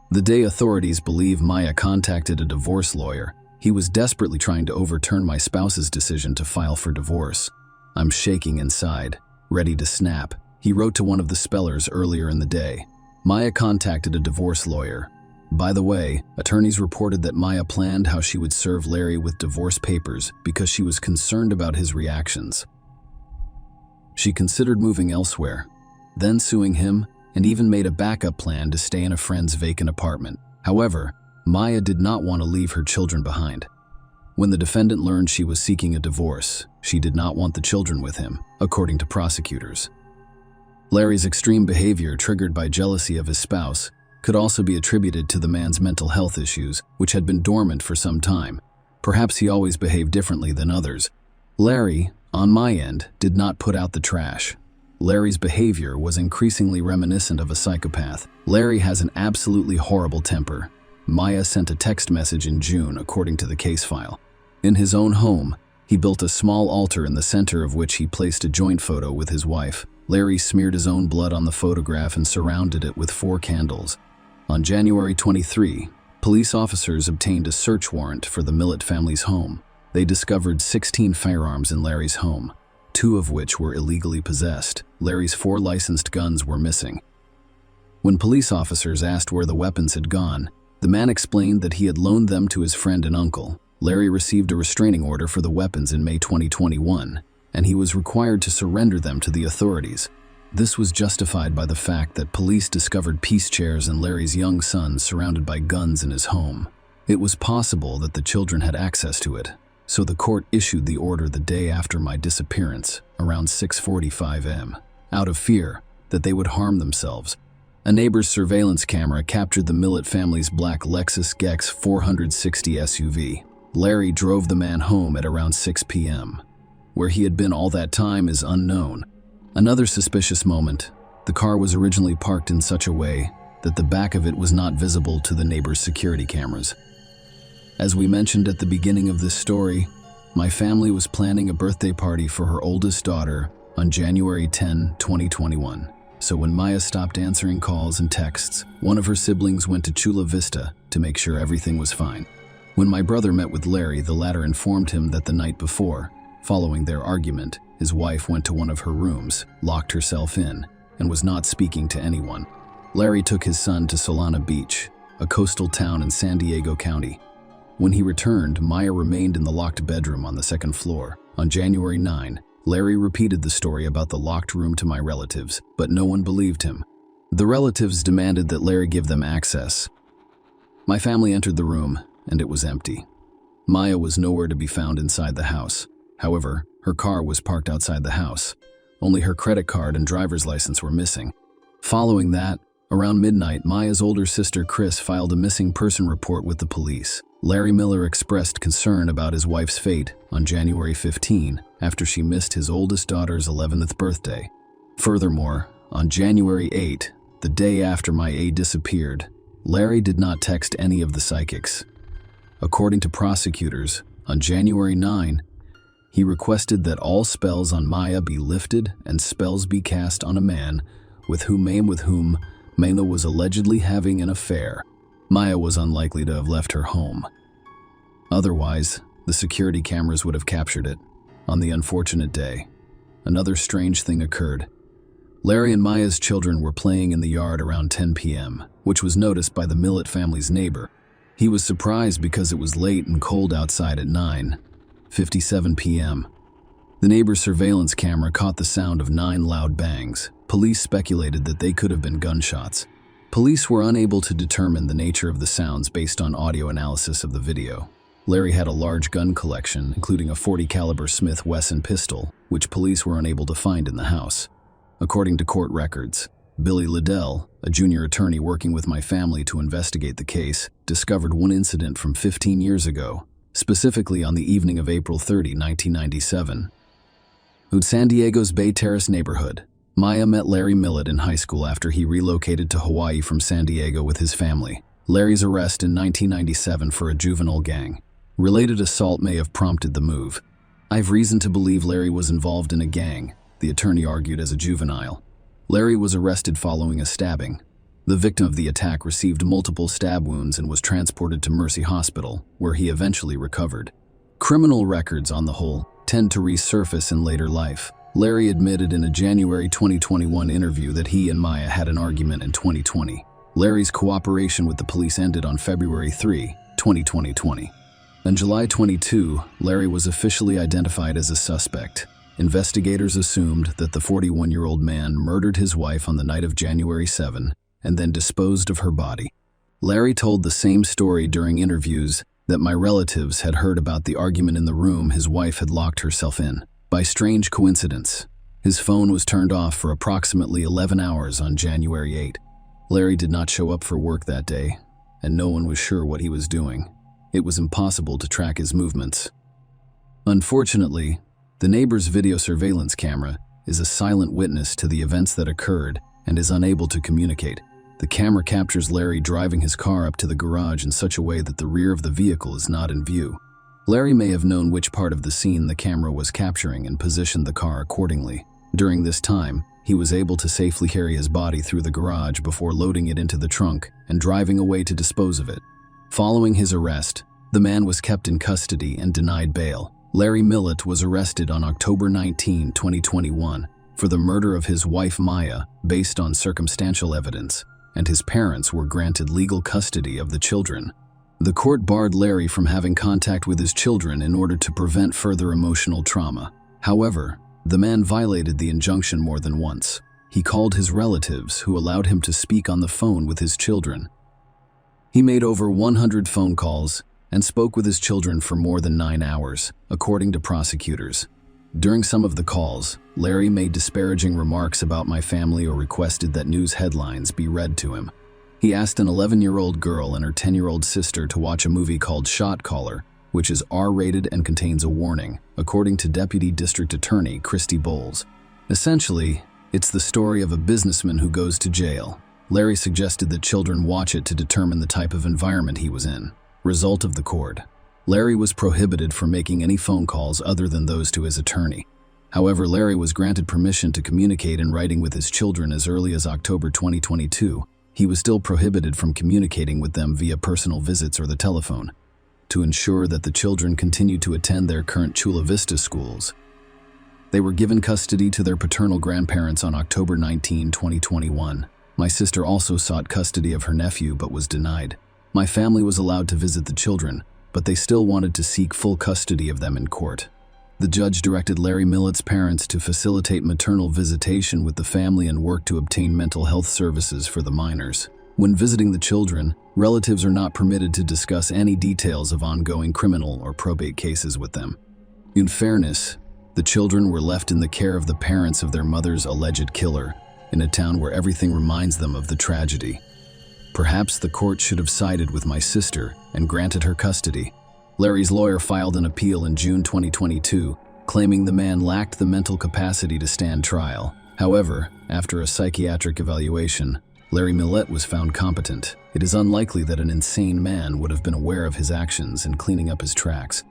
the day authorities believe Maya contacted a divorce lawyer, he was desperately trying to overturn my spouse's decision to file for divorce. I'm shaking inside, ready to snap. He wrote to one of the spellers earlier in the day. Maya contacted a divorce lawyer. By the way, attorneys reported that Maya planned how she would serve Larry with divorce papers because she was concerned about his reactions. She considered moving elsewhere, then suing him, and even made a backup plan to stay in a friend's vacant apartment. However, Maya did not want to leave her children behind. When the defendant learned she was seeking a divorce, she did not want the children with him, according to prosecutors. Larry's extreme behavior, triggered by jealousy of his spouse, could also be attributed to the man's mental health issues, which had been dormant for some time. Perhaps he always behaved differently than others. Larry, on my end, did not put out the trash. Larry's behavior was increasingly reminiscent of a psychopath. Larry has an absolutely horrible temper. Maya sent a text message in June, according to the case file. In his own home, he built a small altar in the center of which he placed a joint photo with his wife. Larry smeared his own blood on the photograph and surrounded it with 4 candles. On January 23, police officers obtained a search warrant for the Millett family's home. They discovered 16 firearms in Larry's home, 2 of which were illegally possessed. Larry's 4 licensed guns were missing. When police officers asked where the weapons had gone, the man explained that he had loaned them to his friend and uncle. Larry received a restraining order for the weapons in May 2021, and he was required to surrender them to the authorities. This was justified by the fact that police discovered peace chairs and Larry's young son surrounded by guns in his home. It was possible that the children had access to it, so the court issued the order the day after my disappearance, around 6:45 a.m., out of fear that they would harm themselves. A neighbor's surveillance camera captured the Millett family's black Lexus GX 460 SUV. Larry drove the man home at around 6 p.m. Where he had been all that time is unknown. Another suspicious moment: the car was originally parked in such a way that the back of it was not visible to the neighbor's security cameras. As we mentioned at the beginning of this story, my family was planning a birthday party for her oldest daughter on January 10, 2021. So when Maya stopped answering calls and texts, one of her siblings went to Chula Vista to make sure everything was fine. When my brother met with Larry, the latter informed him that the night before, following their argument, his wife went to one of her rooms, locked herself in, and was not speaking to anyone. Larry took his son to Solana Beach, a coastal town in San Diego County. When he returned, Maya remained in the locked bedroom on the 2nd floor. On January 9, Larry repeated the story about the locked room to my relatives, but no one believed him. The relatives demanded that Larry give them access. My family entered the room, and it was empty. Maya was nowhere to be found inside the house. However, her car was parked outside the house. Only her credit card and driver's license were missing. Following that, around midnight, Maya's older sister Chris filed a missing person report with the police. Larry Miller expressed concern about his wife's fate on January 15 after she missed his oldest daughter's 11th birthday. Furthermore, on January 8, the day after my aide disappeared, Larry did not text any of the psychics. According to prosecutors, on January 9, he requested that all spells on Maya be lifted and spells be cast on a man with whom Maya was allegedly having an affair. Maya was unlikely to have left her home. Otherwise, the security cameras would have captured it. On the unfortunate day, another strange thing occurred. Larry and Maya's children were playing in the yard around 10 p.m., which was noticed by the Millett family's neighbor. He was surprised because it was late and cold outside at 9:57 p.m. The neighbor's surveillance camera caught the sound of 9 loud bangs. Police speculated that they could have been gunshots. Police were unable to determine the nature of the sounds based on audio analysis of the video. Larry had a large gun collection, including a .40 caliber Smith & Wesson pistol, which police were unable to find in the house. According to court records, Billy Liddell, a junior attorney working with my family to investigate the case, discovered one incident from 15 years ago, specifically on the evening of April 30, 1997. In San Diego's Bay Terrace neighborhood, Maya met Larry Millett in high school after he relocated to Hawaii from San Diego with his family. Larry's arrest in 1997 for a juvenile gang-related assault may have prompted the move. I have reason to believe Larry was involved in a gang, the attorney argued as a juvenile. Larry was arrested following a stabbing. The victim of the attack received multiple stab wounds and was transported to Mercy Hospital, where he eventually recovered. Criminal records, on the whole, tend to resurface in later life. Larry admitted in a January 2021 interview that he and Maya had an argument in 2020. Larry's cooperation with the police ended on February 3, 2020. On July 22, Larry was officially identified as a suspect. Investigators assumed that the 41-year-old man murdered his wife on the night of January 7 and then disposed of her body. Larry told the same story during interviews that my relatives had heard about the argument in the room his wife had locked herself in. By strange coincidence, his phone was turned off for approximately 11 hours on January 8. Larry did not show up for work that day, and no one was sure what he was doing. It was impossible to track his movements. Unfortunately, the neighbor's video surveillance camera is a silent witness to the events that occurred and is unable to communicate. The camera captures Larry driving his car up to the garage in such a way that the rear of the vehicle is not in view. Larry may have known which part of the scene the camera was capturing and positioned the car accordingly. During this time, he was able to safely carry his body through the garage before loading it into the trunk and driving away to dispose of it. Following his arrest, the man was kept in custody and denied bail. Larry Millett was arrested on October 19, 2021, for the murder of his wife Maya based on circumstantial evidence, and his parents were granted legal custody of the children. The court barred Larry from having contact with his children in order to prevent further emotional trauma. However, the man violated the injunction more than once. He called his relatives, who allowed him to speak on the phone with his children. He made over 100 phone calls and spoke with his children for more than 9 hours, according to prosecutors. During some of the calls, Larry made disparaging remarks about my family or requested that news headlines be read to him. He asked an 11-year-old girl and her 10-year-old sister to watch a movie called Shot Caller, which is R-rated and contains a warning, according to Deputy District Attorney Christy Bowles. Essentially, it's the story of a businessman who goes to jail. Larry suggested that children watch it to determine the type of environment he was in. Result of the court: Larry was prohibited from making any phone calls other than those to his attorney. However, Larry was granted permission to communicate in writing with his children as early as October 2022. He was still prohibited from communicating with them via personal visits or the telephone. To ensure that the children continued to attend their current Chula Vista schools, they were given custody to their paternal grandparents on October 19, 2021. My sister also sought custody of her nephew but was denied. My family was allowed to visit the children, but they still wanted to seek full custody of them in court. The judge directed Larry Millett's parents to facilitate maternal visitation with the family and work to obtain mental health services for the minors. When visiting the children, relatives are not permitted to discuss any details of ongoing criminal or probate cases with them. In fairness, the children were left in the care of the parents of their mother's alleged killer, in a town where everything reminds them of the tragedy. Perhaps the court should have sided with my sister and granted her custody. Larry's lawyer filed an appeal in June 2022, claiming the man lacked the mental capacity to stand trial. However, after a psychiatric evaluation, Larry Millett was found competent. It is unlikely that an insane man would have been aware of his actions in cleaning up his tracks.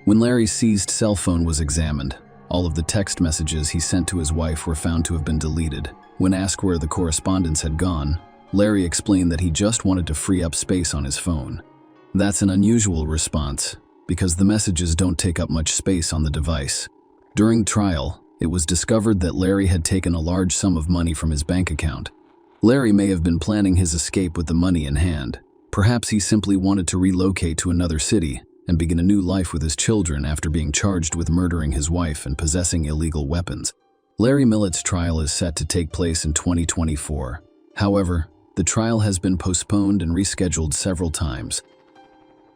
When Larry's seized cell phone was examined, all of the text messages he sent to his wife were found to have been deleted. When asked where the correspondence had gone, Larry explained that he just wanted to free up space on his phone. That's an unusual response, because the messages don't take up much space on the device. During trial, it was discovered that Larry had taken a large sum of money from his bank account. Larry may have been planning his escape with the money in hand. Perhaps he simply wanted to relocate to another city and begin a new life with his children after being charged with murdering his wife and possessing illegal weapons. Larry Millett's trial is set to take place in 2024. However, the trial has been postponed and rescheduled several times.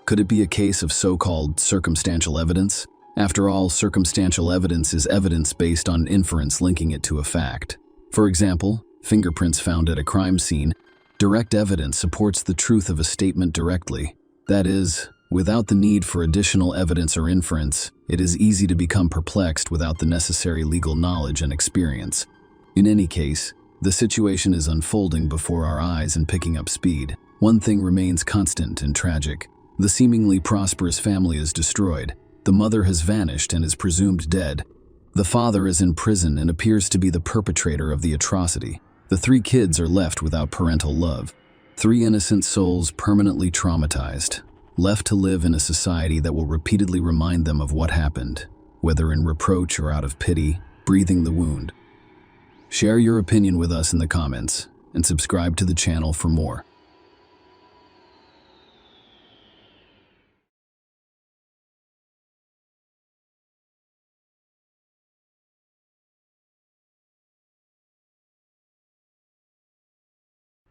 Could it be a case of so-called circumstantial evidence? After all, circumstantial evidence is evidence based on inference linking it to a fact. For example, fingerprints found at a crime scene. Direct evidence supports the truth of a statement directly. That is, without the need for additional evidence or inference, it is easy to become perplexed without the necessary legal knowledge and experience. In any case, the situation is unfolding before our eyes and picking up speed. One thing remains constant and tragic. The seemingly prosperous family is destroyed. The mother has vanished and is presumed dead. The father is in prison and appears to be the perpetrator of the atrocity. The 3 kids are left without parental love. 3 innocent souls permanently traumatized, left to live in a society that will repeatedly remind them of what happened, whether in reproach or out of pity. breathing the wound. Share your opinion with us in the comments and subscribe to the channel for more.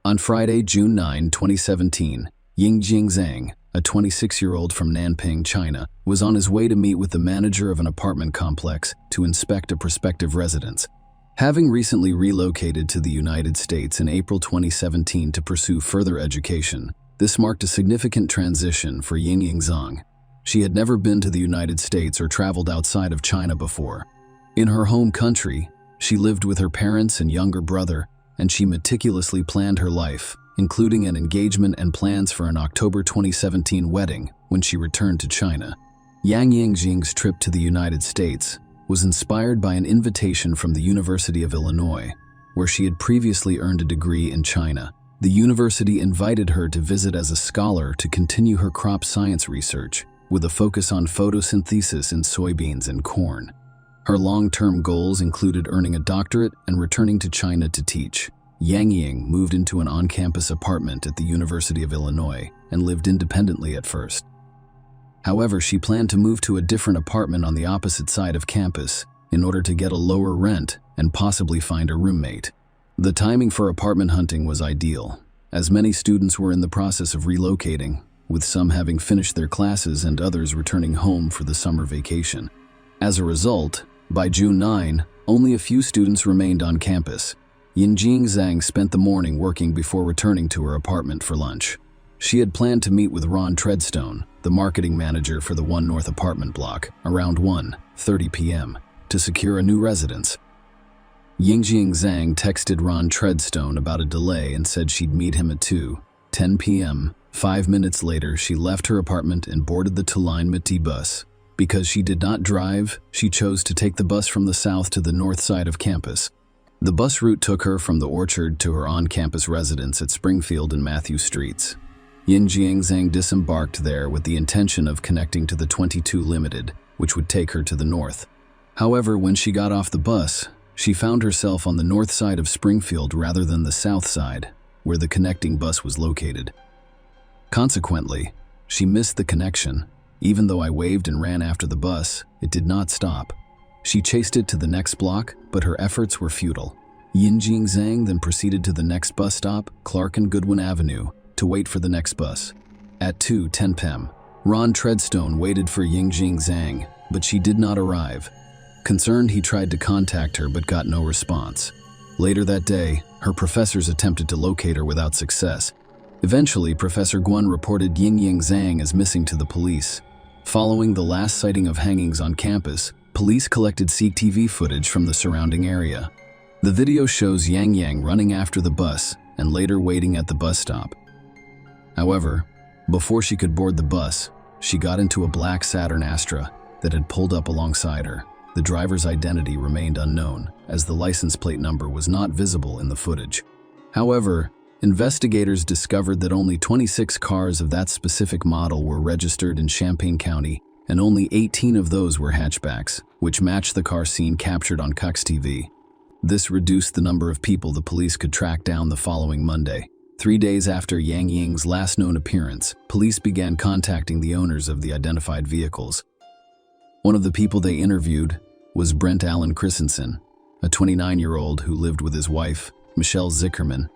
On Friday, June 9, 2017, Ying Zhang, a 26-year-old from Nanping, China, was on his way to meet with the manager of an apartment complex to inspect a prospective residence. Having recently relocated to the United States in April 2017 to pursue further education, this marked a significant transition for Ying Zhang. She had never been to the United States or traveled outside of China before. In her home country, she lived with her parents and younger brother, and she meticulously planned her life, including an engagement and plans for an October 2017 wedding when she returned to China. Yang Ying's trip to the United States was inspired by an invitation from the University of Illinois, where she had previously earned a degree in China. The university invited her to visit as a scholar to continue her crop science research, with a focus on photosynthesis in soybeans and corn. Her long-term goals included earning a doctorate and returning to China to teach. Yang Ying moved into an on-campus apartment at the University of Illinois and lived independently at first. However, she planned to move to a different apartment on the opposite side of campus in order to get a lower rent and possibly find a roommate. The timing for apartment hunting was ideal, as many students were in the process of relocating, with some having finished their classes and others returning home for the summer vacation. As a result, by June 9, only a few students remained on campus. Ying Zhang spent the morning working before returning to her apartment for lunch. She had planned to meet with Ron Treadstone, the marketing manager for the One North apartment block, around 1:30 p.m. to secure a new residence. Ying Zhang texted Ron Treadstone about a delay and said she'd meet him at 2:10 p.m. 5 minutes later, she left her apartment and boarded the Tuline Miti bus. Because she did not drive, she chose to take the bus from the south to the north side of campus. The bus route took her from the orchard to her on-campus residence at Springfield and Matthew Streets. Ying Zhang disembarked there with the intention of connecting to the 22 Limited, which would take her to the north. However, when she got off the bus, she found herself on the north side of Springfield rather than the south side, where the connecting bus was located. Consequently, she missed the connection. Even though I waved and ran after the bus, it did not stop. She chased it to the next block, but her efforts were futile. Ying Zhang then proceeded to the next bus stop, Clark and Goodwin Avenue, to wait for the next bus. At 2:10 p.m., Ron Treadstone waited for Ying Zhang, but she did not arrive. Concerned, he tried to contact her but got no response. Later that day, her professors attempted to locate her without success. Eventually, Professor Guan reported Ying Zhang as missing to the police. Following the last sighting of hangings on campus, police collected CCTV footage from the surrounding area. The video shows Yang running after the bus and later waiting at the bus stop. However, before she could board the bus, she got into a black Saturn Astra that had pulled up alongside her. The driver's identity remained unknown, as the license plate number was not visible in the footage. However, investigators discovered that only 26 cars of that specific model were registered in Champaign County, and only 18 of those were hatchbacks, which matched the car scene captured on Cox TV. This reduced the number of people the police could track down the following Monday. 3 days after Yang Ying's last known appearance, police began contacting the owners of the identified vehicles. One of the people they interviewed was Brent Allen Christensen, a 29-year-old who lived with his wife, Michelle Zickerman.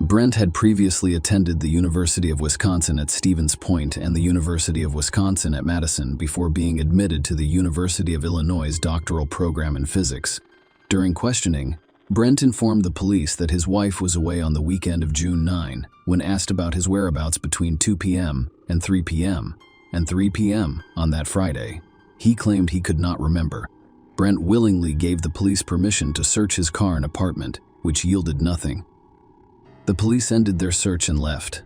Brent had previously attended the University of Wisconsin at Stevens Point and the University of Wisconsin at Madison before being admitted to the University of Illinois' doctoral program in physics. During questioning, Brent informed the police that his wife was away on the weekend of June 9 when asked about his whereabouts between 2 p.m. and 3 p.m. and 3 p.m. on that Friday. He claimed he could not remember. Brent willingly gave the police permission to search his car and apartment, which yielded nothing. The police ended their search and left.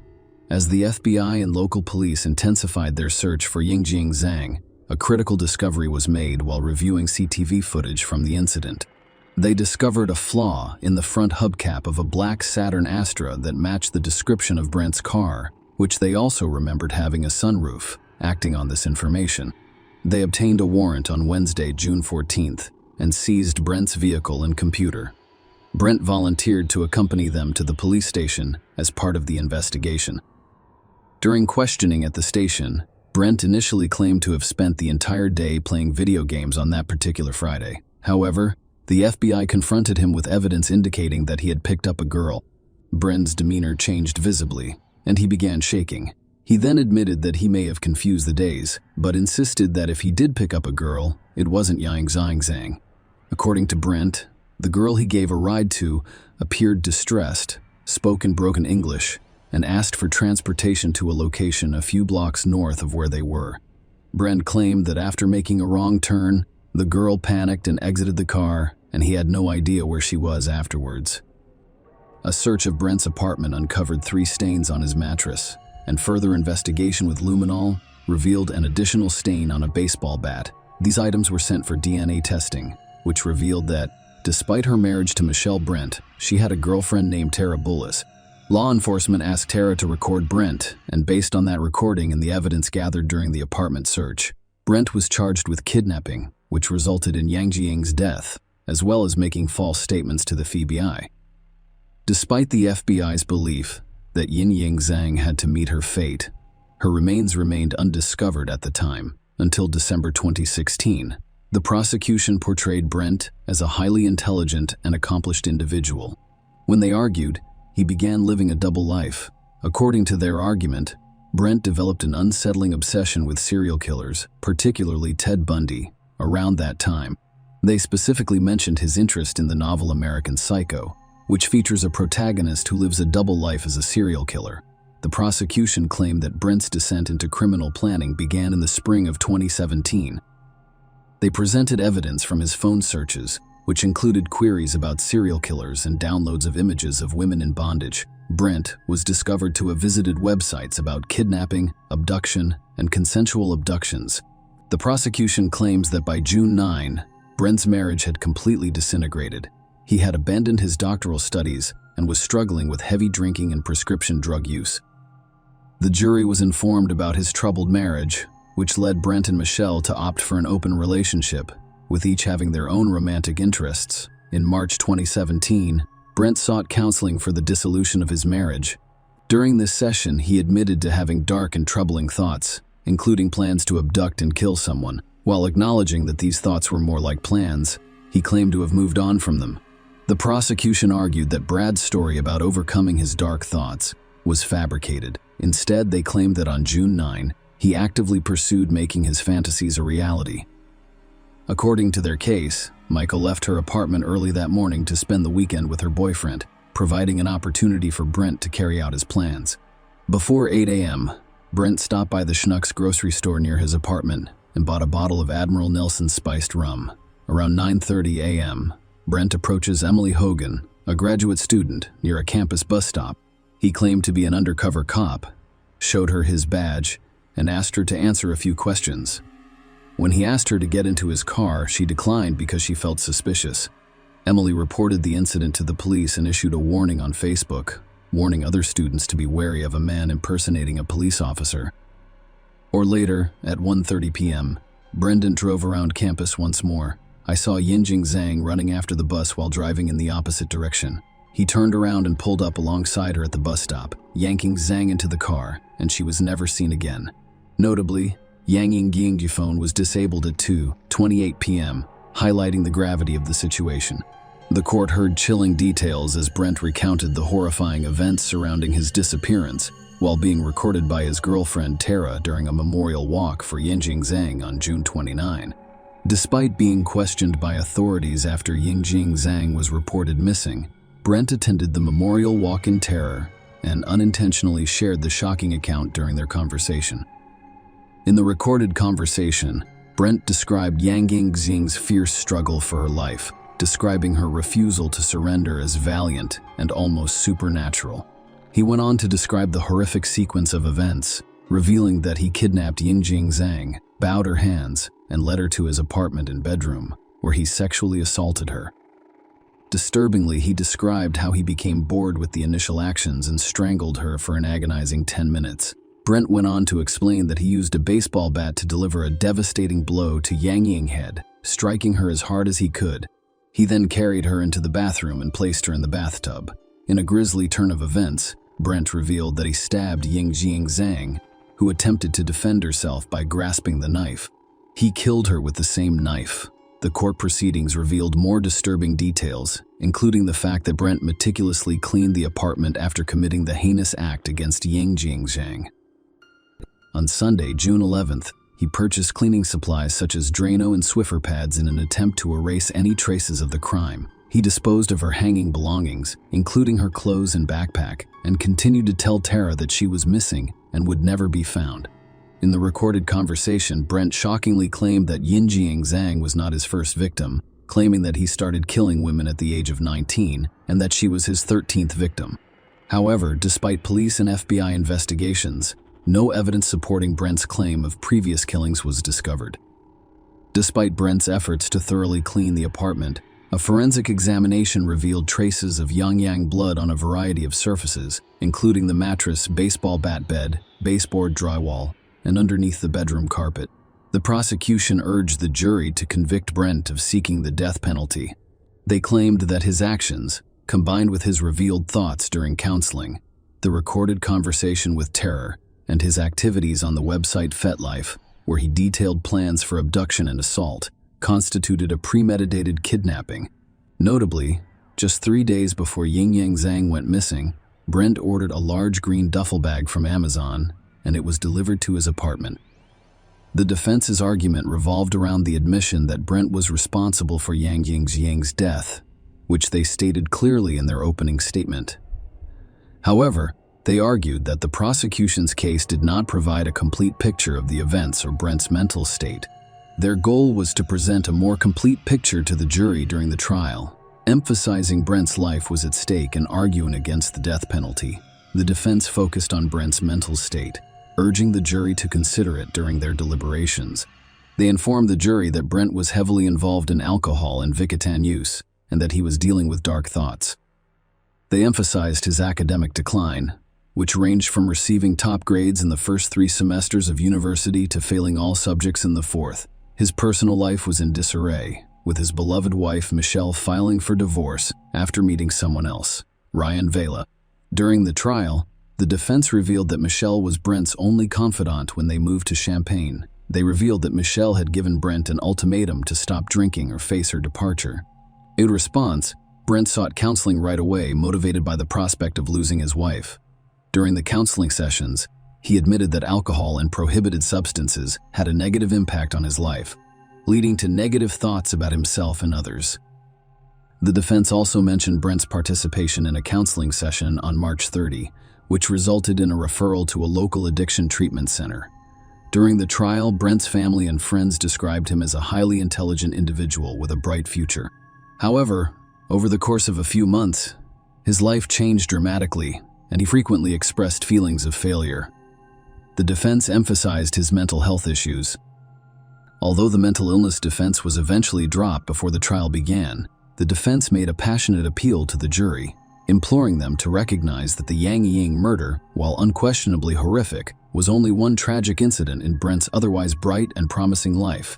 As the FBI and local police intensified their search for Ying Zhang, a critical discovery was made while reviewing CCTV footage from the incident. They discovered a flaw in the front hubcap of a black Saturn Astra that matched the description of Brent's car, which they also remembered having a sunroof. Acting on this information, they obtained a warrant on Wednesday, June 14th, and seized Brent's vehicle and computer. Brent volunteered to accompany them to the police station as part of the investigation. During questioning at the station, Brent initially claimed to have spent the entire day playing video games on that particular Friday. However, the FBI confronted him with evidence indicating that he had picked up a girl. Brent's demeanor changed visibly, and he began shaking. He then admitted that he may have confused the days, but insisted that if he did pick up a girl, it wasn't Yang Zhang. According to Brent, the girl he gave a ride to appeared distressed, spoke in broken English, and asked for transportation to a location a few blocks north of where they were. Brent claimed that after making a wrong turn, the girl panicked and exited the car, and he had no idea where she was afterwards. A search of Brent's apartment uncovered 3 stains on his mattress, and further investigation with luminol revealed an additional stain on a baseball bat. These items were sent for DNA testing, which revealed that, despite her marriage to Michelle Brent, she had a girlfriend named Tara Bullis. Law enforcement asked Tara to record Brent, and based on that recording and the evidence gathered during the apartment search, Brent was charged with kidnapping, which resulted in Yang Jiang's death, as well as making false statements to the FBI. Despite the FBI's belief that Yang Zhang had to meet her fate, her remains remained undiscovered at the time, until December 2016. The prosecution portrayed Brent as a highly intelligent and accomplished individual. When they argued, he began living a double life. According to their argument, Brent developed an unsettling obsession with serial killers, particularly Ted Bundy, around that time. They specifically mentioned his interest in the novel American Psycho, which features a protagonist who lives a double life as a serial killer. The prosecution claimed that Brent's descent into criminal planning began in the spring of 2017. They presented evidence from his phone searches, which included queries about serial killers and downloads of images of women in bondage. Brent was discovered to have visited websites about kidnapping, abduction, and consensual abductions. The prosecution claims that by June 9, Brent's marriage had completely disintegrated. He had abandoned his doctoral studies and was struggling with heavy drinking and prescription drug use. The jury was informed about his troubled marriage, which led Brent and Michelle to opt for an open relationship, with each having their own romantic interests. In March 2017, Brent sought counseling for the dissolution of his marriage. During this session, he admitted to having dark and troubling thoughts, including plans to abduct and kill someone. While acknowledging that these thoughts were more like plans, he claimed to have moved on from them. The prosecution argued that Brad's story about overcoming his dark thoughts was fabricated. Instead, they claimed that on June 9, he actively pursued making his fantasies a reality. According to their case, Michael left her apartment early that morning to spend the weekend with her boyfriend, providing an opportunity for Brent to carry out his plans. Before 8 a.m., Brent stopped by the Schnucks grocery store near his apartment and bought a bottle of Admiral Nelson spiced rum. Around 9:30 a.m., Brent approaches Emily Hogan, a graduate student, near a campus bus stop. He claimed to be an undercover cop, showed her his badge, and asked her to answer a few questions. When he asked her to get into his car, she declined because she felt suspicious. Emily reported the incident to the police and issued a warning on Facebook, warning other students to be wary of a man impersonating a police officer. Or later, at 1:30 p.m., Brendan drove around campus once more. I saw Yinjing Zhang running after the bus while driving in the opposite direction. He turned around and pulled up alongside her at the bus stop, yanking Zhang into the car, and she was never seen again. Notably, Yang Yingjing's phone was disabled at 2:28 p.m., highlighting the gravity of the situation. The court heard chilling details as Brent recounted the horrifying events surrounding his disappearance, while being recorded by his girlfriend Tara during a memorial walk for Yinjing Zhang on June 29. Despite being questioned by authorities after Yinjing Zhang was reported missing, Brent attended the memorial walk in terror and unintentionally shared the shocking account during their conversation. In the recorded conversation, Brent described Yang Ying's fierce struggle for her life, describing her refusal to surrender as valiant and almost supernatural. He went on to describe the horrific sequence of events, revealing that he kidnapped Yinjing Zhang, bowed her hands, and led her to his apartment and bedroom, where he sexually assaulted her. Disturbingly, he described how he became bored with the initial actions and strangled her for an agonizing 10 minutes. Brent went on to explain that he used a baseball bat to deliver a devastating blow to Yang Ying head, striking her as hard as he could. He then carried her into the bathroom and placed her in the bathtub. In a grisly turn of events, Brent revealed that he stabbed Ying Zhang, who attempted to defend herself by grasping the knife. He killed her with the same knife. The court proceedings revealed more disturbing details, including the fact that Brent meticulously cleaned the apartment after committing the heinous act against Ying Zhang. On Sunday, June 11th, he purchased cleaning supplies such as Drano and Swiffer pads in an attempt to erase any traces of the crime. He disposed of her hanging belongings, including her clothes and backpack, and continued to tell Tara that she was missing and would never be found. In the recorded conversation, Brent shockingly claimed that Ying Zhang was not his first victim, claiming that he started killing women at the age of 19 and that she was his 13th victim. However, despite police and FBI investigations, no evidence supporting Brent's claim of previous killings was discovered. Despite Brent's efforts to thoroughly clean the apartment, a forensic examination revealed traces of Yang blood on a variety of surfaces, including the mattress, baseball bat bed, baseboard drywall, and underneath the bedroom carpet. The prosecution urged the jury to convict Brent of seeking the death penalty. They claimed that his actions, combined with his revealed thoughts during counseling, the recorded conversation with Terror, and his activities on the website FetLife, where he detailed plans for abduction and assault, constituted a premeditated kidnapping. Notably, just 3 days before Ying Zhang went missing, Brent ordered a large green duffel bag from Amazon, and it was delivered to his apartment. The defense's argument revolved around the admission that Brent was responsible for Yang Ying's death, which they stated clearly in their opening statement. However, they argued that the prosecution's case did not provide a complete picture of the events or Brent's mental state. Their goal was to present a more complete picture to the jury during the trial, emphasizing Brent's life was at stake and arguing against the death penalty. The defense focused on Brent's mental state, urging the jury to consider it during their deliberations. They informed the jury that Brent was heavily involved in alcohol and Vicodin use, and that he was dealing with dark thoughts. They emphasized his academic decline, which ranged from receiving top grades in the first 3 semesters of university to failing all subjects in the 4th. His personal life was in disarray, with his beloved wife Michelle filing for divorce after meeting someone else, Ryan Vela. During the trial, the defense revealed that Michelle was Brent's only confidant when they moved to Champaign. They revealed that Michelle had given Brent an ultimatum to stop drinking or face her departure. In response, Brent sought counseling right away, motivated by the prospect of losing his wife. During the counseling sessions, he admitted that alcohol and prohibited substances had a negative impact on his life, leading to negative thoughts about himself and others. The defense also mentioned Brent's participation in a counseling session on March 30, which resulted in a referral to a local addiction treatment center. During the trial, Brent's family and friends described him as a highly intelligent individual with a bright future. However, over the course of a few months, his life changed dramatically, and he frequently expressed feelings of failure. The defense emphasized his mental health issues. Although the mental illness defense was eventually dropped before the trial began, the defense made a passionate appeal to the jury, imploring them to recognize that the Yang Ying murder, while unquestionably horrific, was only one tragic incident in Brent's otherwise bright and promising life.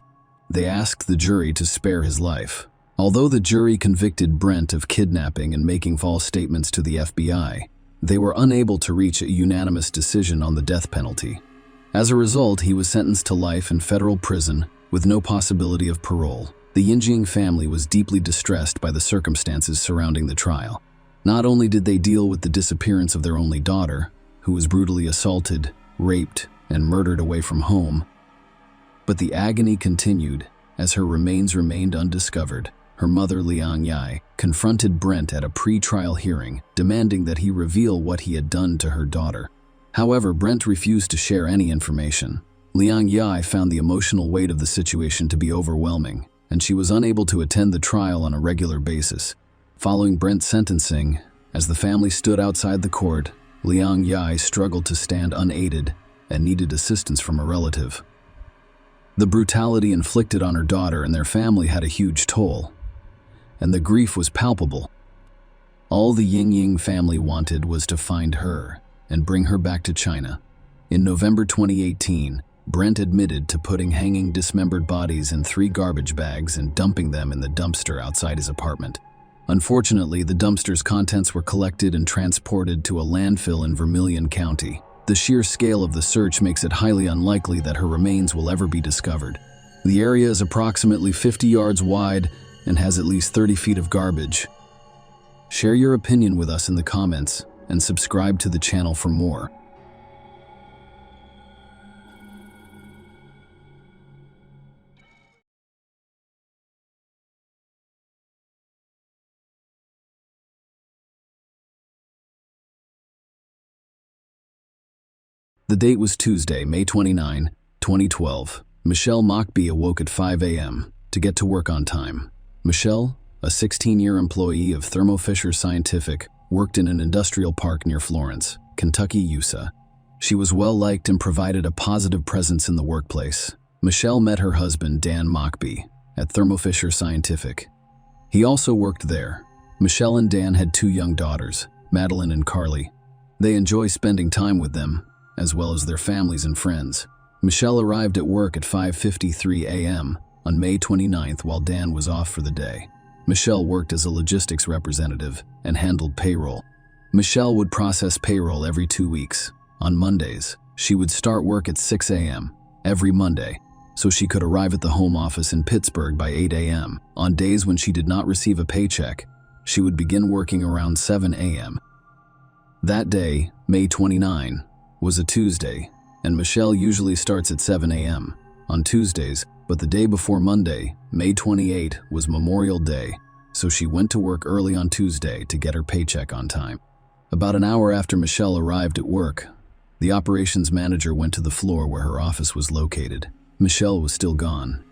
They asked the jury to spare his life. Although the jury convicted Brent of kidnapping and making false statements to the FBI, they were unable to reach a unanimous decision on the death penalty. As a result, he was sentenced to life in federal prison with no possibility of parole. The Ying family was deeply distressed by the circumstances surrounding the trial. Not only did they deal with the disappearance of their only daughter, who was brutally assaulted, raped, and murdered away from home, but the agony continued as her remains remained undiscovered. Her mother, Liang Yi, confronted Brent at a pre-trial hearing, demanding that he reveal what he had done to her daughter. However, Brent refused to share any information. Liang Yi found the emotional weight of the situation to be overwhelming, and she was unable to attend the trial on a regular basis. Following Brent's sentencing, as the family stood outside the court, Liang Yi struggled to stand unaided and needed assistance from a relative. The brutality inflicted on her daughter and their family had a huge toll, and the grief was palpable. All the Ying family wanted was to find her and bring her back to China. In November 2018, Brent admitted to putting hanging dismembered bodies in 3 garbage bags and dumping them in the dumpster outside his apartment. Unfortunately, the dumpster's contents were collected and transported to a landfill in Vermilion County. The sheer scale of the search makes it highly unlikely that her remains will ever be discovered. The area is approximately 50 yards wide and has at least 30 feet of garbage. Share your opinion with us in the comments and subscribe to the channel for more. The date was Tuesday, May 29, 2012. Michelle Mockbee awoke at 5 a.m. to get to work on time. Michelle, a 16-year employee of Thermo Fisher Scientific, worked in an industrial park near Florence, Kentucky, USA. She was well-liked and provided a positive presence in the workplace. Michelle met her husband, Dan Mockbee, at Thermo Fisher Scientific. He also worked there. Michelle and Dan had 2 young daughters, Madeline and Carly. They enjoy spending time with them, as well as their families and friends. Michelle arrived at work at 5:53 a.m. on May 29th while Dan was off for the day. Michelle worked as a logistics representative and handled payroll. Michelle would process payroll every 2 weeks. On Mondays, she would start work at 6 a.m. every Monday, so she could arrive at the home office in Pittsburgh by 8 a.m. On days when she did not receive a paycheck, she would begin working around 7 a.m. That day, May 29, was a Tuesday, and Michelle usually starts at 7 a.m. on Tuesdays, but the day before Monday, May 28, was Memorial Day, so she went to work early on Tuesday to get her paycheck on time. About an hour after Michelle arrived at work, the operations manager went to the floor where her office was located. Michelle was still gone.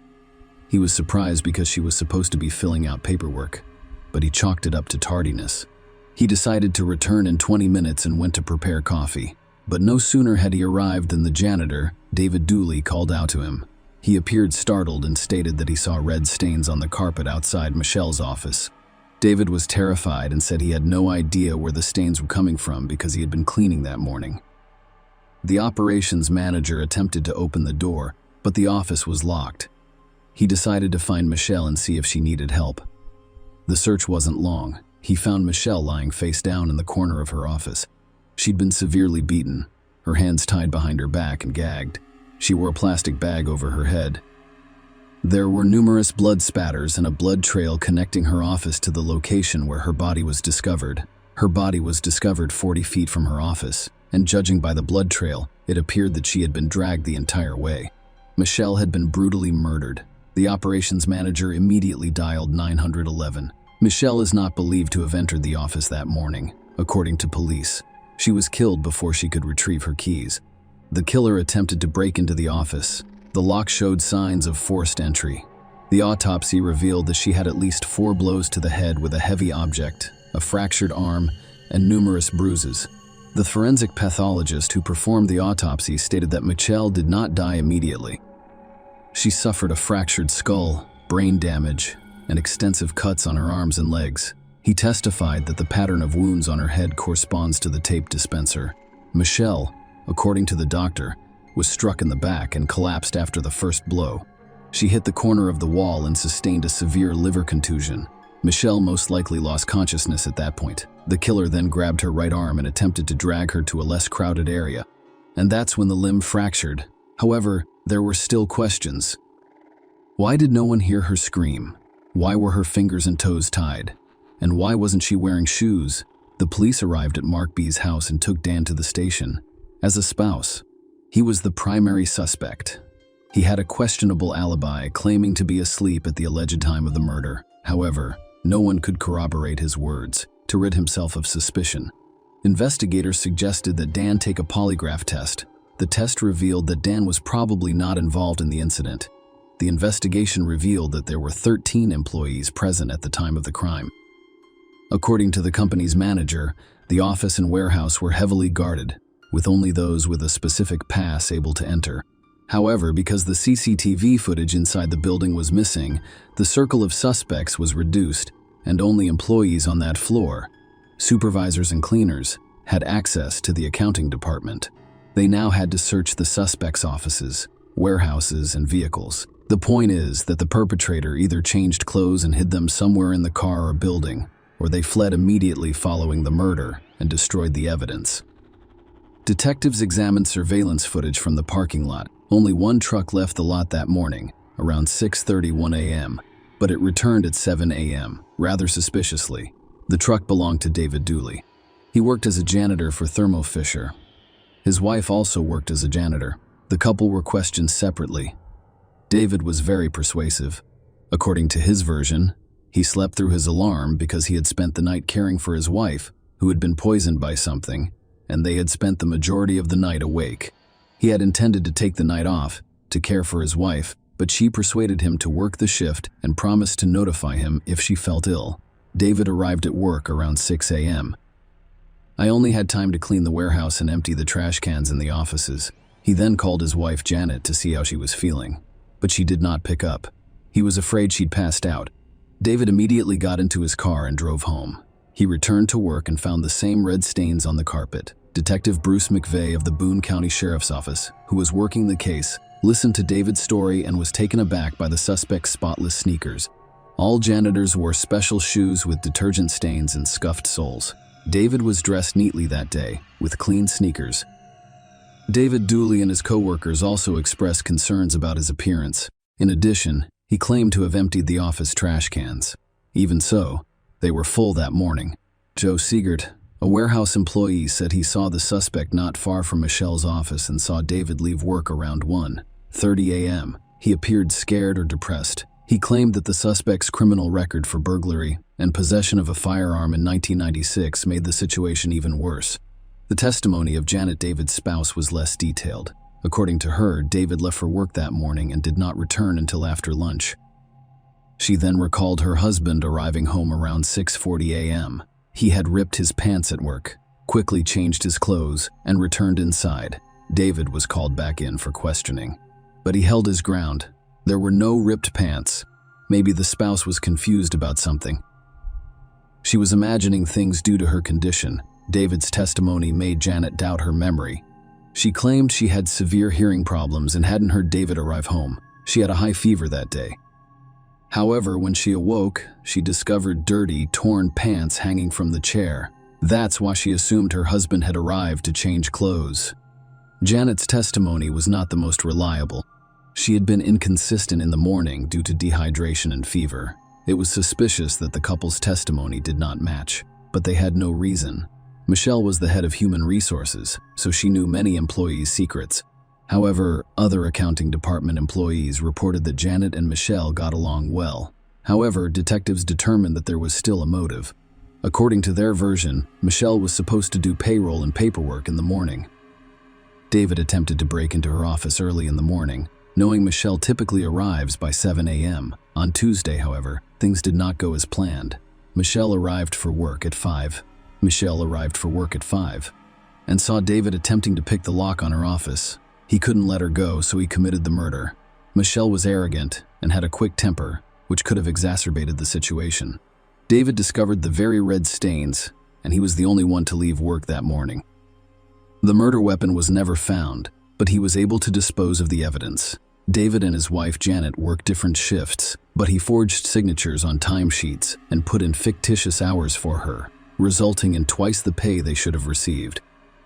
He was surprised because she was supposed to be filling out paperwork, but he chalked it up to tardiness. He decided to return in 20 minutes and went to prepare coffee. But no sooner had he arrived than the janitor, David Dooley, called out to him. He appeared startled and stated that he saw red stains on the carpet outside Michelle's office. David was terrified and said he had no idea where the stains were coming from because he had been cleaning that morning. The operations manager attempted to open the door, but the office was locked. He decided to find Michelle and see if she needed help. The search wasn't long. He found Michelle lying face down in the corner of her office. She'd been severely beaten, her hands tied behind her back and gagged. She wore a plastic bag over her head. There were numerous blood spatters and a blood trail connecting her office to the location where her body was discovered. Her body was discovered 40 feet from her office, and judging by the blood trail, it appeared that she had been dragged the entire way. Michelle had been brutally murdered. The operations manager immediately dialed 911. Michelle is not believed to have entered the office that morning, according to police. She was killed before she could retrieve her keys. The killer attempted to break into the office. The lock showed signs of forced entry. The autopsy revealed that she had at least 4 blows to the head with a heavy object, a fractured arm, and numerous bruises. The forensic pathologist who performed the autopsy stated that Michelle did not die immediately. She suffered a fractured skull, brain damage, and extensive cuts on her arms and legs. He testified that the pattern of wounds on her head corresponds to the tape dispenser. Michelle, according to the doctor, was struck in the back and collapsed after the first blow. She hit the corner of the wall and sustained a severe liver contusion. Michelle most likely lost consciousness at that point. The killer then grabbed her right arm and attempted to drag her to a less crowded area. And that's when the limb fractured. However, there were still questions. Why did no one hear her scream? Why were her fingers and toes tied? And why wasn't she wearing shoes? The police arrived at Mockbee's house and took Dan to the station. As a spouse, he was the primary suspect. He had a questionable alibi, claiming to be asleep at the alleged time of the murder. However, no one could corroborate his words to rid himself of suspicion. Investigators suggested that Dan take a polygraph test. The test revealed that Dan was probably not involved in the incident. The investigation revealed that there were 13 employees present at the time of the crime. According to the company's manager, the office and warehouse were heavily guarded, with only those with a specific pass able to enter. However, because the CCTV footage inside the building was missing, the circle of suspects was reduced, and only employees on that floor, supervisors and cleaners, had access to the accounting department. They now had to search the suspect's offices, warehouses, and vehicles. The point is that the perpetrator either changed clothes and hid them somewhere in the car or building, or they fled immediately following the murder and destroyed the evidence. Detectives examined surveillance footage from the parking lot. Only one truck left the lot that morning, around 6:31 a.m., but it returned at 7 a.m., rather suspiciously. The truck belonged to David Dooley. He worked as a janitor for Thermo Fisher. His wife also worked as a janitor. The couple were questioned separately. David was very persuasive. According to his version, he slept through his alarm because he had spent the night caring for his wife, who had been poisoned by something, and they had spent the majority of the night awake. He had intended to take the night off to care for his wife, but she persuaded him to work the shift and promised to notify him if she felt ill. David arrived at work around 6 a.m. "I only had time to clean the warehouse and empty the trash cans in the offices." He then called his wife Janet to see how she was feeling, but she did not pick up. He was afraid she'd passed out. David immediately got into his car and drove home. He returned to work and found the same red stains on the carpet. Detective Bruce McVeigh of the Boone County Sheriff's Office, who was working the case, listened to David's story and was taken aback by the suspect's spotless sneakers. All janitors wore special shoes with detergent stains and scuffed soles. David was dressed neatly that day, with clean sneakers. David Dooley and his co-workers also expressed concerns about his appearance. In addition, he claimed to have emptied the office trash cans. Even so, they were full that morning. Joe Siegert, a warehouse employee, said he saw the suspect not far from Michelle's office and saw David leave work around 1:30 a.m. He appeared scared or depressed. He claimed that the suspect's criminal record for burglary and possession of a firearm in 1996 made the situation even worse. The testimony of Janet, David's spouse, was less detailed. According to her, David left for work that morning and did not return until after lunch. She then recalled her husband arriving home around 6:40 a.m. He had ripped his pants at work, quickly changed his clothes, and returned inside. David was called back in for questioning, but he held his ground. There were no ripped pants. Maybe the spouse was confused about something. She was imagining things due to her condition. David's testimony made Janet doubt her memory. She claimed she had severe hearing problems and hadn't heard David arrive home. She had a high fever that day. However, when she awoke, she discovered dirty, torn pants hanging from the chair. That's why she assumed her husband had arrived to change clothes. Janet's testimony was not the most reliable. She had been inconsistent in the morning due to dehydration and fever. It was suspicious that the couple's testimony did not match, but they had no reason. Michelle was the head of human resources, so she knew many employees' secrets. However, other accounting department employees reported that Janet and Michelle got along well. However, detectives determined that there was still a motive. According to their version, Michelle was supposed to do payroll and paperwork in the morning. David attempted to break into her office early in the morning, knowing Michelle typically arrives by 7 a.m. On Tuesday, however, things did not go as planned. Michelle arrived for work at 5, and saw David attempting to pick the lock on her office. He couldn't let her go, so he committed the murder. Michelle was arrogant and had a quick temper, which could have exacerbated the situation. David discovered the very red stains, and he was the only one to leave work that morning. The murder weapon was never found, but he was able to dispose of the evidence. David and his wife Janet worked different shifts, but he forged signatures on timesheets and put in fictitious hours for her, resulting in twice the pay they should have received.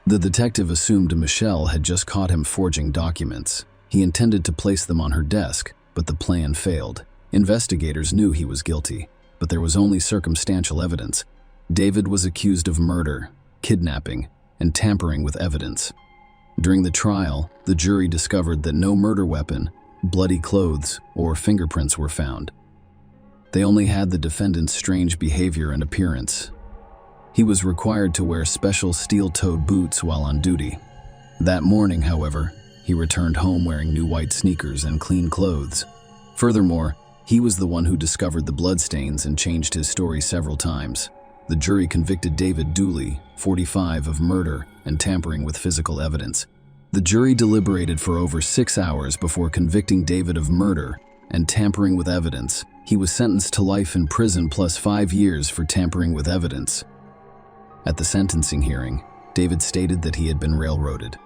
The detective assumed Michelle had just caught him forging documents. He intended to place them on her desk, but the plan failed. Investigators knew he was guilty, but there was only circumstantial evidence. David was accused of murder, kidnapping, and tampering with evidence. During the trial, the jury discovered that no murder weapon, bloody clothes, or fingerprints were found. They only had the defendant's strange behavior and appearance. He was required to wear special steel-toed boots while on duty. That morning, however, he returned home wearing new white sneakers and clean clothes. Furthermore, he was the one who discovered the bloodstains and changed his story several times. The jury convicted David Dooley, 45, of murder and tampering with physical evidence. The jury deliberated for over 6 hours before convicting David of murder and tampering with evidence. He was sentenced to life in prison plus 5 years for tampering with evidence. At the sentencing hearing, David stated that he had been railroaded.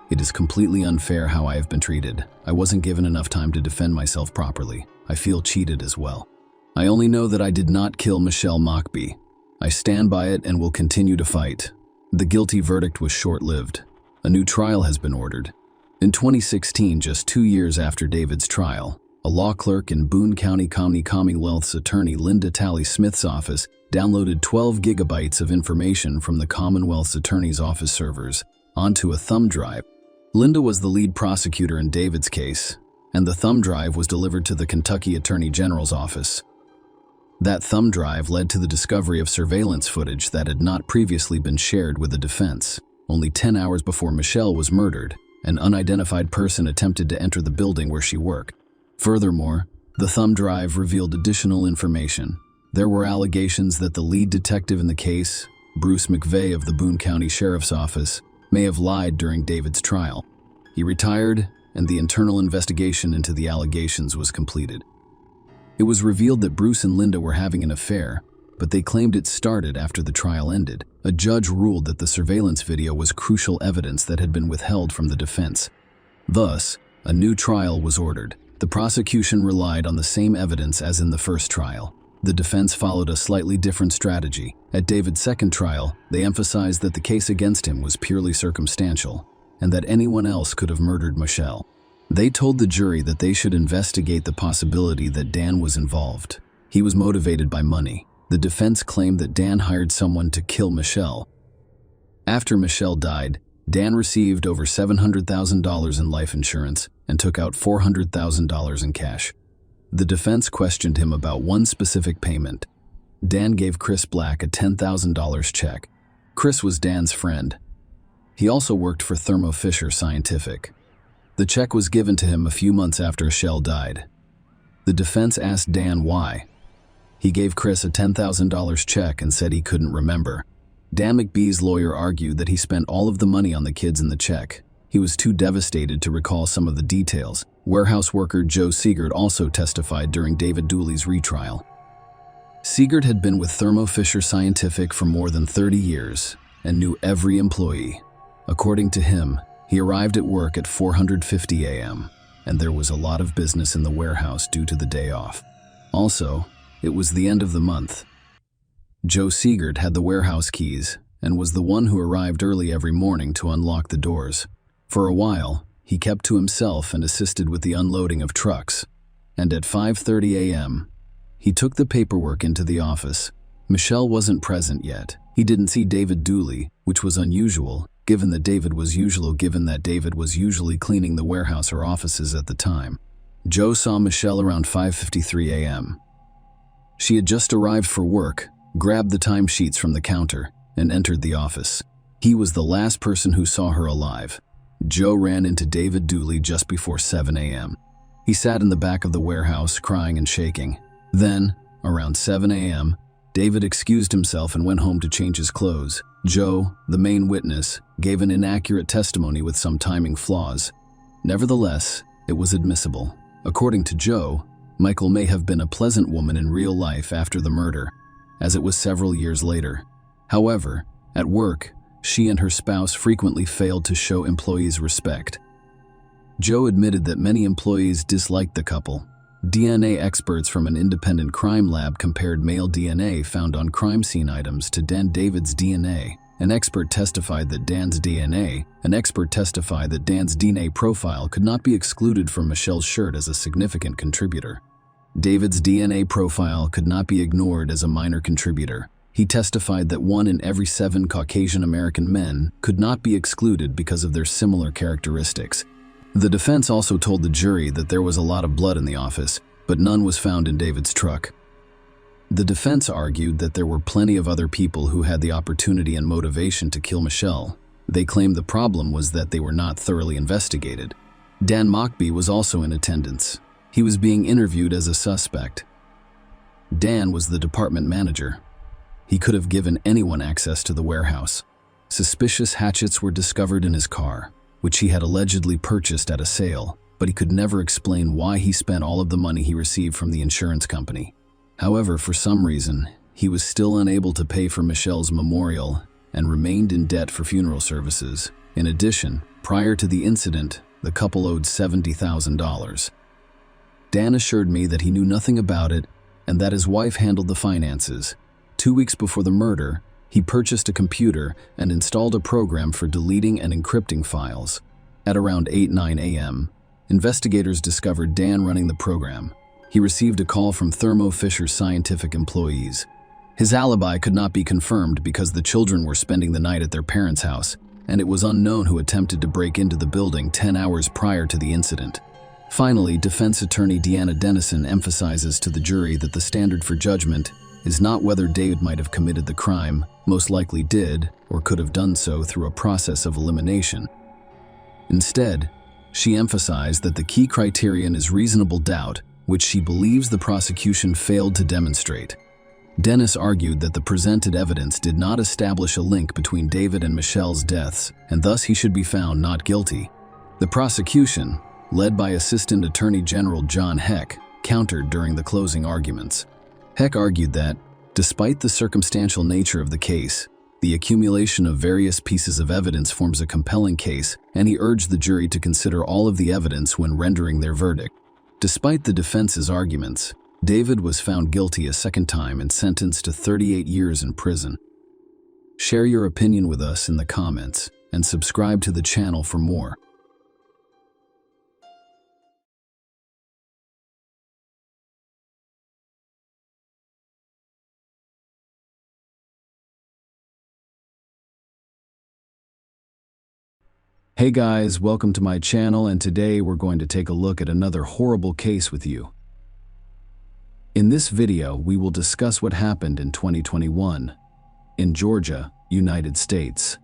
It is completely unfair how I have been treated. I wasn't given enough time to defend myself properly. I feel cheated as well. I only know that I did not kill Michelle Mockbee. I stand by it and will continue to fight. The guilty verdict was short-lived. A new trial has been ordered. In 2016, just 2 years after David's trial, a law clerk in Boone County Commonwealth's attorney Linda Talley Smith's office downloaded 12 gigabytes of information from the Commonwealth's attorney's office servers onto a thumb drive. Linda was the lead prosecutor in David's case, and the thumb drive was delivered to the Kentucky Attorney General's office. That thumb drive led to the discovery of surveillance footage that had not previously been shared with the defense. Only 10 hours before Michelle was murdered, an unidentified person attempted to enter the building where she worked. Furthermore, the thumb drive revealed additional information. There were allegations that the lead detective in the case, Bruce McVeigh of the Boone County Sheriff's Office, may have lied during David's trial. He retired, and the internal investigation into the allegations was completed. It was revealed that Bruce and Linda were having an affair, but they claimed it started after the trial ended. A judge ruled that the surveillance video was crucial evidence that had been withheld from the defense. Thus, a new trial was ordered. The prosecution relied on the same evidence as in the first trial. The defense followed a slightly different strategy. At David's second trial, they emphasized that the case against him was purely circumstantial, and that anyone else could have murdered Michelle. They told the jury that they should investigate the possibility that Dan was involved. He was motivated by money. The defense claimed that Dan hired someone to kill Michelle. After Michelle died, Dan received over $700,000 in life insurance and took out $400,000 in cash. The defense questioned him about one specific payment. Dan gave Chris Black a $10,000 check. Chris was Dan's friend. He also worked for Thermo Fisher Scientific. The check was given to him a few months after Michelle died. The defense asked Dan why. He gave Chris a $10,000 check and said he couldn't remember. Dan McBee's lawyer argued that he spent all of the money on the kids in the check. He was too devastated to recall some of the details. Warehouse worker Joe Seegert also testified during David Dooley's retrial. Seegert had been with Thermo Fisher Scientific for more than 30 years and knew every employee. According to him, he arrived at work at 4:50 a.m., and there was a lot of business in the warehouse due to the day off. Also, it was the end of the month. Joe Seegert had the warehouse keys and was the one who arrived early every morning to unlock the doors. For a while, he kept to himself and assisted with the unloading of trucks. And at 5:30 a.m., he took the paperwork into the office. Michelle wasn't present yet. He didn't see David Dooley, which was unusual, given that David was usually cleaning the warehouse or offices at the time. Joe saw Michelle around 5:53 a.m. She had just arrived for work, grabbed the timesheets from the counter, and entered the office. He was the last person who saw her alive. Joe ran into David Dooley just before 7 a.m. He sat in the back of the warehouse, crying and shaking. Then, around 7 a.m., David excused himself and went home to change his clothes. Joe, the main witness, gave an inaccurate testimony with some timing flaws. Nevertheless, it was admissible. According to Joe, Michael may have been a pleasant woman in real life after the murder, as it was several years later. However, at work, she and her spouse frequently failed to show employees respect. Joe admitted that many employees disliked the couple. DNA experts from an independent crime lab compared male DNA found on crime scene items to David's DNA. An expert testified that Dan's DNA profile could not be excluded from Michelle's shirt as a significant contributor. David's DNA profile could not be ignored as a minor contributor. He testified that 1 in every 7 Caucasian American men could not be excluded because of their similar characteristics. The defense also told the jury that there was a lot of blood in the office, but none was found in David's truck. The defense argued that there were plenty of other people who had the opportunity and motivation to kill Michelle. They claimed the problem was that they were not thoroughly investigated. Dan Mockbee was also in attendance. He was being interviewed as a suspect. Dan was the department manager. He could have given anyone access to the warehouse. Suspicious hatchets were discovered in his car, which he had allegedly purchased at a sale, but he could never explain why he spent all of the money he received from the insurance company. However, for some reason, he was still unable to pay for Michelle's memorial and remained in debt for funeral services. In addition, Prior to the incident, the couple owed $70,000. Dan assured me that he knew nothing about it and that his wife handled the finances. 2 weeks before the murder, he purchased a computer and installed a program for deleting and encrypting files. At around 8-9 a.m., investigators discovered Dan running the program. He received a call from Thermo Fisher's scientific employees. His alibi could not be confirmed because the children were spending the night at their parents' house, and it was unknown who attempted to break into the building 10 hours prior to the incident. Finally, defense attorney Deanna Dennison emphasizes to the jury that the standard for judgment is not whether David might have committed the crime, most likely did, or could have done so through a process of elimination. Instead, she emphasized that the key criterion is reasonable doubt, which she believes the prosecution failed to demonstrate. Dennis argued that the presented evidence did not establish a link between David and Michelle's deaths, and thus he should be found not guilty. The prosecution, led by Assistant Attorney General John Heck, countered during the closing arguments. Heck argued that, despite the circumstantial nature of the case, the accumulation of various pieces of evidence forms a compelling case, and he urged the jury to consider all of the evidence when rendering their verdict. Despite the defense's arguments, David was found guilty a second time and sentenced to 38 years in prison. Share your opinion with us in the comments and subscribe to the channel for more. Hey guys, welcome to my channel, and today we're going to take a look at another horrible case with you. In this video, we will discuss what happened in 2021. In Georgia, United States,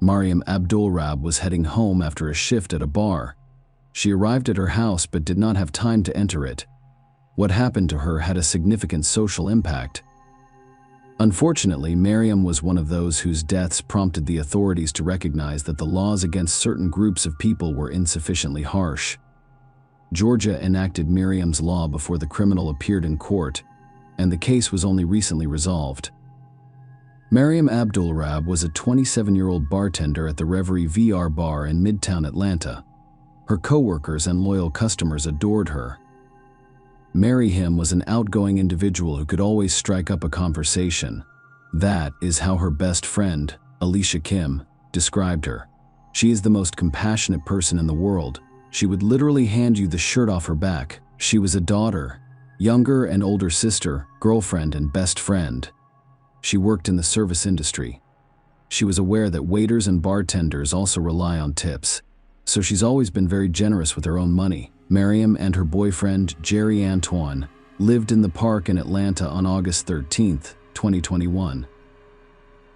Mariam Abdulrab was heading home after a shift at a bar. She arrived at her house but did not have time to enter it. What happened to her had a significant social impact. Unfortunately, Mariam was one of those whose deaths prompted the authorities to recognize that the laws against certain groups of people were insufficiently harsh. Georgia enacted Mariam's law before the criminal appeared in court, and the case was only recently resolved. Mariam Abdulrab was a 27-year-old bartender at the Reverie VR bar in Midtown Atlanta. Her co-workers and loyal customers adored her. Mariam was an outgoing individual who could always strike up a conversation. That is how her best friend, Alicia Kim, described her. She is the most compassionate person in the world. She would literally hand you the shirt off her back. She was a daughter, younger and older sister, girlfriend, and best friend. She worked in the service industry. She was aware that waiters and bartenders also rely on tips, so she's always been very generous with her own money. Mariam and her boyfriend, Jerry Antoine, lived in the park in Atlanta on August 13, 2021.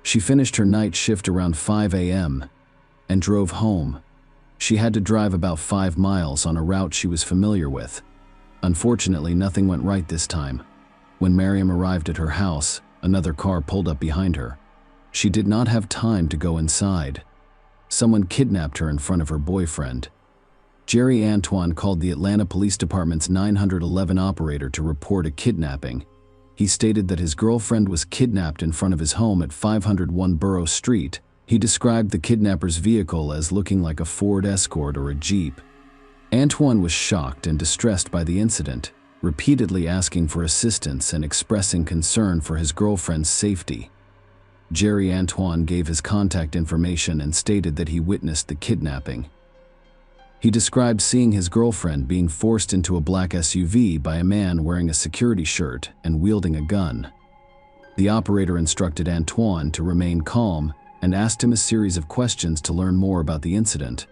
She finished her night shift around 5 a.m. and drove home. She had to drive about 5 miles on a route she was familiar with. Unfortunately, nothing went right this time. When Mariam arrived at her house, another car pulled up behind her. She did not have time to go inside. Someone kidnapped her in front of her boyfriend. Jerry Antoine called the Atlanta Police Department's 911 operator to report a kidnapping. He stated that his girlfriend was kidnapped in front of his home at 501 Borough Street. He described the kidnapper's vehicle as looking like a Ford Escort or a Jeep. Antoine was shocked and distressed by the incident, repeatedly asking for assistance and expressing concern for his girlfriend's safety. Jerry Antoine gave his contact information and stated that he witnessed the kidnapping. He described seeing his girlfriend being forced into a black SUV by a man wearing a security shirt and wielding a gun. The operator instructed Antoine to remain calm and asked him a series of questions to learn more about the incident.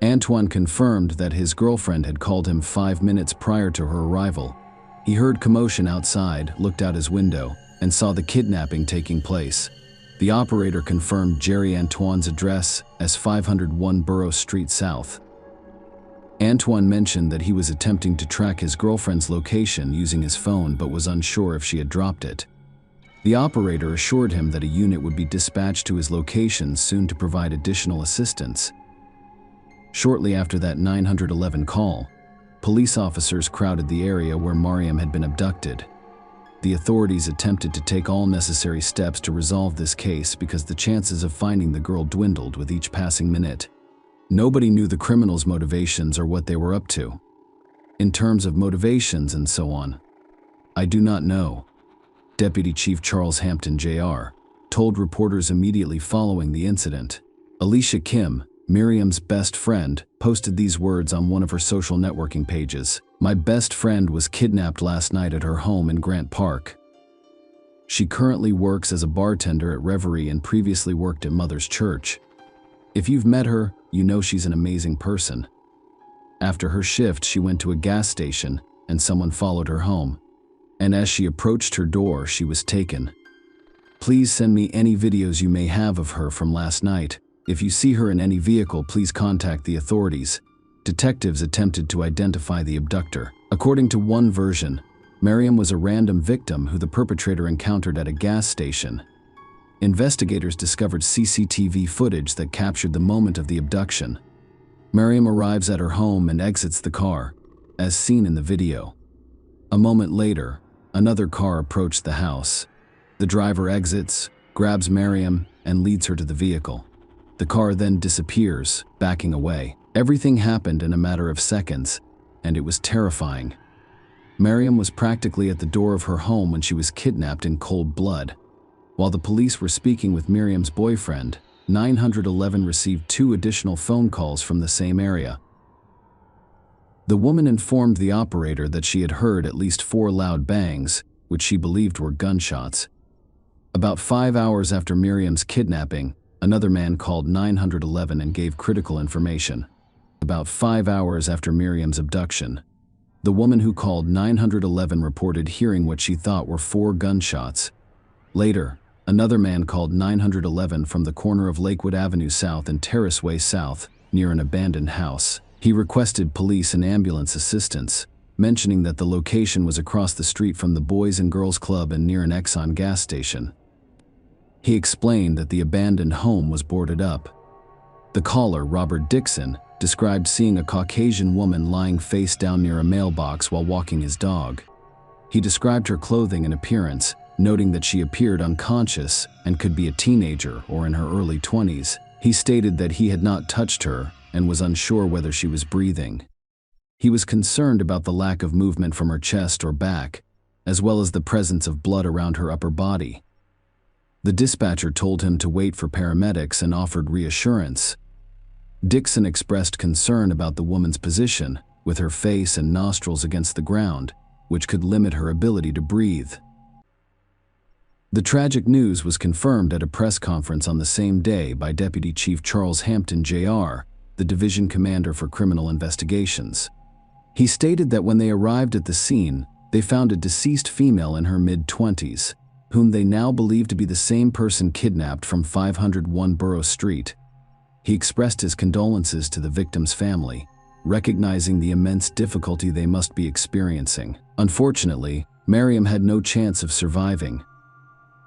Antoine confirmed that his girlfriend had called him 5 minutes prior to her arrival. He heard commotion outside, looked out his window, and saw the kidnapping taking place. The operator confirmed Jerry Antoine's address as 501 Borough Street South. Antoine mentioned that he was attempting to track his girlfriend's location using his phone but was unsure if she had dropped it. The operator assured him that a unit would be dispatched to his location soon to provide additional assistance. Shortly after that 911 call, police officers crowded the area where Mariam had been abducted. The authorities attempted to take all necessary steps to resolve this case because the chances of finding the girl dwindled with each passing minute. Nobody knew the criminals' motivations or what they were up to. In terms of motivations and so on, I do not know. Deputy Chief Charles Hampton Jr. told reporters immediately following the incident. Alicia Kim, Miriam's best friend, posted these words on one of her social networking pages. "My best friend was kidnapped last night at her home in Grant Park. She currently works as a bartender at Reverie and previously worked at Mother's Church. If you've met her, you know she's an amazing person. After her shift, she went to a gas station and someone followed her home. And as she approached her door, she was taken. Please send me any videos you may have of her from last night. If you see her in any vehicle, please contact the authorities." Detectives attempted to identify the abductor. According to one version, Miriam was a random victim who the perpetrator encountered at a gas station. Investigators discovered CCTV footage that captured the moment of the abduction. Miriam arrives at her home and exits the car, as seen in the video. A moment later, another car approached the house. The driver exits, grabs Miriam, and leads her to the vehicle. The car then disappears, backing away. Everything happened in a matter of seconds, and it was terrifying. Miriam was practically at the door of her home when she was kidnapped in cold blood. While the police were speaking with Miriam's boyfriend, 911 received 2 additional phone calls from the same area. The woman informed the operator that she had heard at least 4 loud bangs, which she believed were gunshots. About 5 hours after Miriam's kidnapping, another man called 911 and gave critical information. About 5 hours after Miriam's abduction, the woman who called 911 reported hearing what she thought were 4 gunshots. Later, another man called 911 from the corner of Lakewood Avenue South and Terrace Way South, near an abandoned house. He requested police and ambulance assistance, mentioning that the location was across the street from the Boys and Girls Club and near an Exxon gas station. He explained that the abandoned home was boarded up. The caller, Robert Dixon, described seeing a Caucasian woman lying face down near a mailbox while walking his dog. He described her clothing and appearance, noting that she appeared unconscious and could be a teenager or in her early 20s. He stated that he had not touched her and was unsure whether she was breathing. He was concerned about the lack of movement from her chest or back, as well as the presence of blood around her upper body. The dispatcher told him to wait for paramedics and offered reassurance. Dixon expressed concern about the woman's position, with her face and nostrils against the ground, which could limit her ability to breathe. The tragic news was confirmed at a press conference on the same day by Deputy Chief Charles Hampton Jr., the Division Commander for Criminal Investigations. He stated that when they arrived at the scene, they found a deceased female in her mid-20s, whom they now believe to be the same person kidnapped from 501 Borough Street. He expressed his condolences to the victim's family, recognizing the immense difficulty they must be experiencing. Unfortunately, Miriam had no chance of surviving.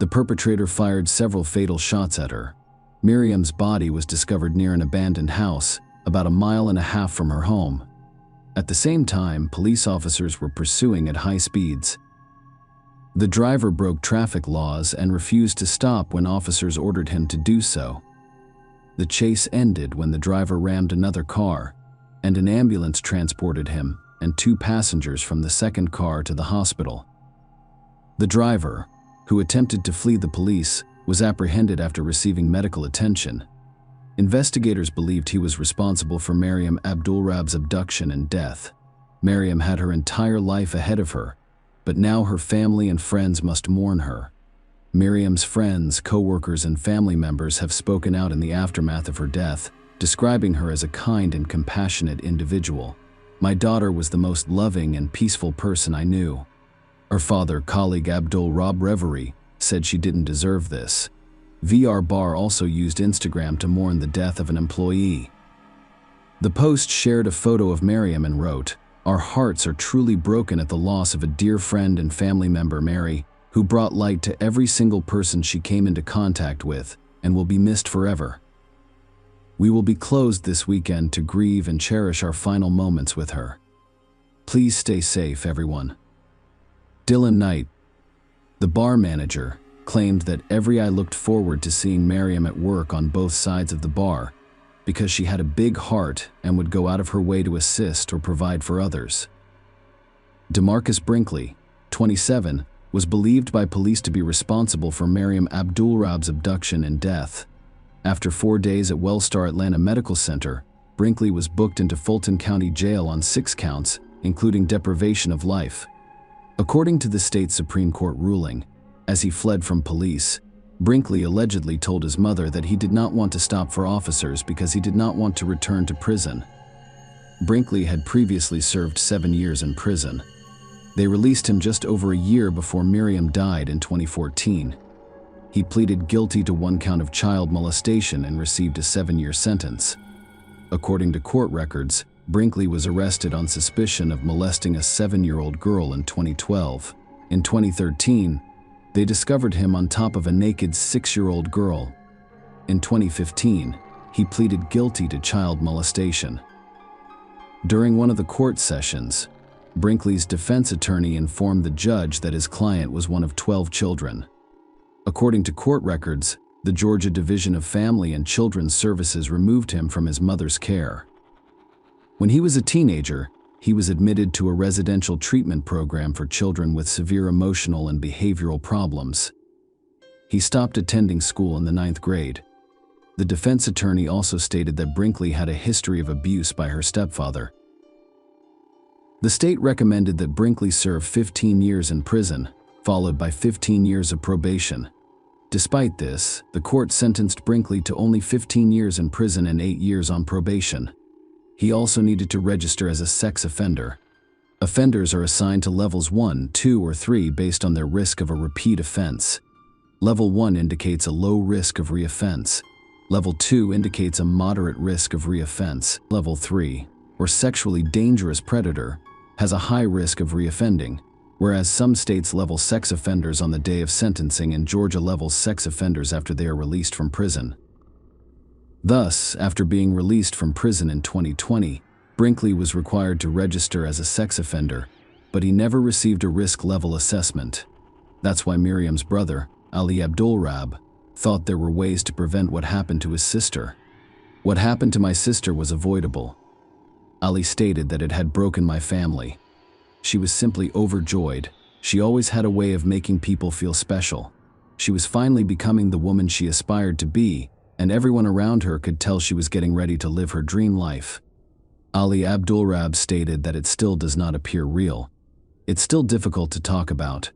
The perpetrator fired several fatal shots at her. Miriam's body was discovered near an abandoned house, about 1.5 miles from her home. At the same time, police officers were pursuing at high speeds. The driver broke traffic laws and refused to stop when officers ordered him to do so. The chase ended when the driver rammed another car, and an ambulance transported him and 2 passengers from the second car to the hospital. The driver, who attempted to flee the police, was apprehended after receiving medical attention. Investigators believed he was responsible for Miriam Abdulrab's abduction and death. Miriam had her entire life ahead of her, but now her family and friends must mourn her. Miriam's friends, co-workers, and family members have spoken out in the aftermath of her death, describing her as a kind and compassionate individual. "My daughter was the most loving and peaceful person I knew." Her father, colleague Abdul Rab Reverie, said she didn't deserve this. VR Bar also used Instagram to mourn the death of an employee. The post shared a photo of Miriam and wrote, "Our hearts are truly broken at the loss of a dear friend and family member, Mary, who brought light to every single person she came into contact with and will be missed forever. We will be closed this weekend to grieve and cherish our final moments with her. Please stay safe, everyone." Dylan Knight, the bar manager, claimed that every eye looked forward to seeing Miriam at work on both sides of the bar, because she had a big heart and would go out of her way to assist or provide for others. DeMarcus Brinkley, 27, was believed by police to be responsible for Miriam Abdul-Rab's abduction and death. After 4 days at Wellstar Atlanta Medical Center, Brinkley was booked into Fulton County Jail on 6 counts, including deprivation of life. According to the state Supreme Court ruling, as he fled from police, Brinkley allegedly told his mother that he did not want to stop for officers because he did not want to return to prison. Brinkley had previously served 7 years in prison. They released him just over a year before Miriam died in 2014. He pleaded guilty to 1 count of child molestation and received a 7-year sentence. According to court records, Brinkley was arrested on suspicion of molesting a 7-year-old girl in 2012. In 2013, they discovered him on top of a naked 6-year-old girl. In 2015, he pleaded guilty to child molestation. During one of the court sessions, Brinkley's defense attorney informed the judge that his client was one of 12 children. According to court records, the Georgia Division of Family and Children's Services removed him from his mother's care. When he was a teenager, he was admitted to a residential treatment program for children with severe emotional and behavioral problems. He stopped attending school in the 9th grade. The defense attorney also stated that Brinkley had a history of abuse by her stepfather. The state recommended that Brinkley serve 15 years in prison, followed by 15 years of probation. Despite this, the court sentenced Brinkley to only 15 years in prison and 8 years on probation. He also needed to register as a sex offender. Offenders are assigned to levels 1, 2, or 3 based on their risk of a repeat offense. Level 1 indicates a low risk of reoffense. Level 2 indicates a moderate risk of reoffense. Level 3, or sexually dangerous predator, has a high risk of reoffending, whereas some states level sex offenders on the day of sentencing and Georgia levels sex offenders after they are released from prison. Thus, after being released from prison in 2020, Brinkley was required to register as a sex offender, but he never received a risk level assessment. That's why Miriam's brother, Ali Abdul-Rab, thought there were ways to prevent what happened to his sister. "What happened to my sister was avoidable." Ali stated that it had broken my family. She was simply overjoyed. She always had a way of making people feel special. She was finally becoming the woman she aspired to be, and everyone around her could tell she was getting ready to live her dream life. Ali Abdul-Rab stated that it still does not appear real. It's still difficult to talk about.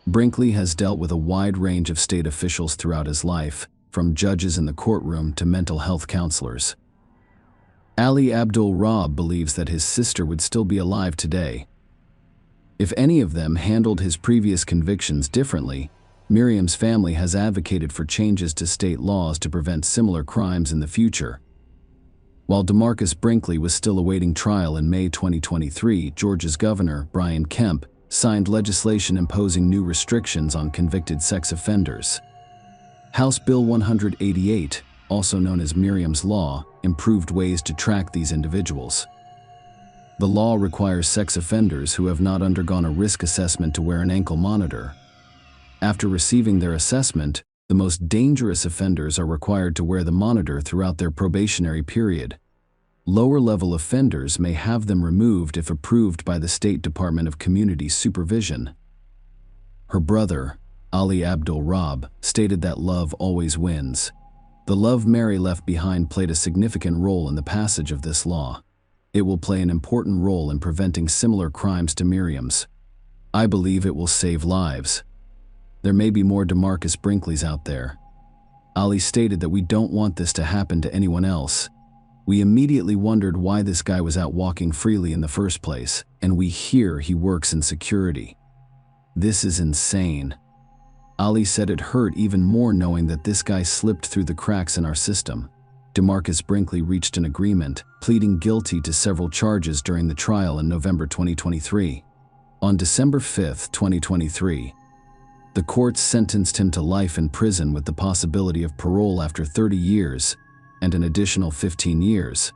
Brinkley has dealt with a wide range of state officials throughout his life, from judges in the courtroom to mental health counselors. Ali Abdul-Rab believes that his sister would still be alive today. If any of them handled his previous convictions differently, Miriam's family has advocated for changes to state laws to prevent similar crimes in the future. While DeMarcus Brinkley was still awaiting trial in May 2023, Georgia's Governor, Brian Kemp, signed legislation imposing new restrictions on convicted sex offenders. House Bill 188, also known as Miriam's Law, improved ways to track these individuals. The law requires sex offenders who have not undergone a risk assessment to wear an ankle monitor. After receiving their assessment, the most dangerous offenders are required to wear the monitor throughout their probationary period. Lower-level offenders may have them removed if approved by the State Department of Community Supervision. Her brother, Ali Abdul-Rab, stated that love always wins. The love Mary left behind played a significant role in the passage of this law. It will play an important role in preventing similar crimes to Miriam's. I believe it will save lives. There may be more DeMarcus Brinkleys out there. Ali stated that we don't want this to happen to anyone else. We immediately wondered why this guy was out walking freely in the first place, and we hear he works in security. This is insane. Ali said it hurt even more knowing that this guy slipped through the cracks in our system. DeMarcus Brinkley reached an agreement, pleading guilty to several charges during the trial in November 2023. On December 5, 2023, the court sentenced him to life in prison with the possibility of parole after 30 years and an additional 15 years.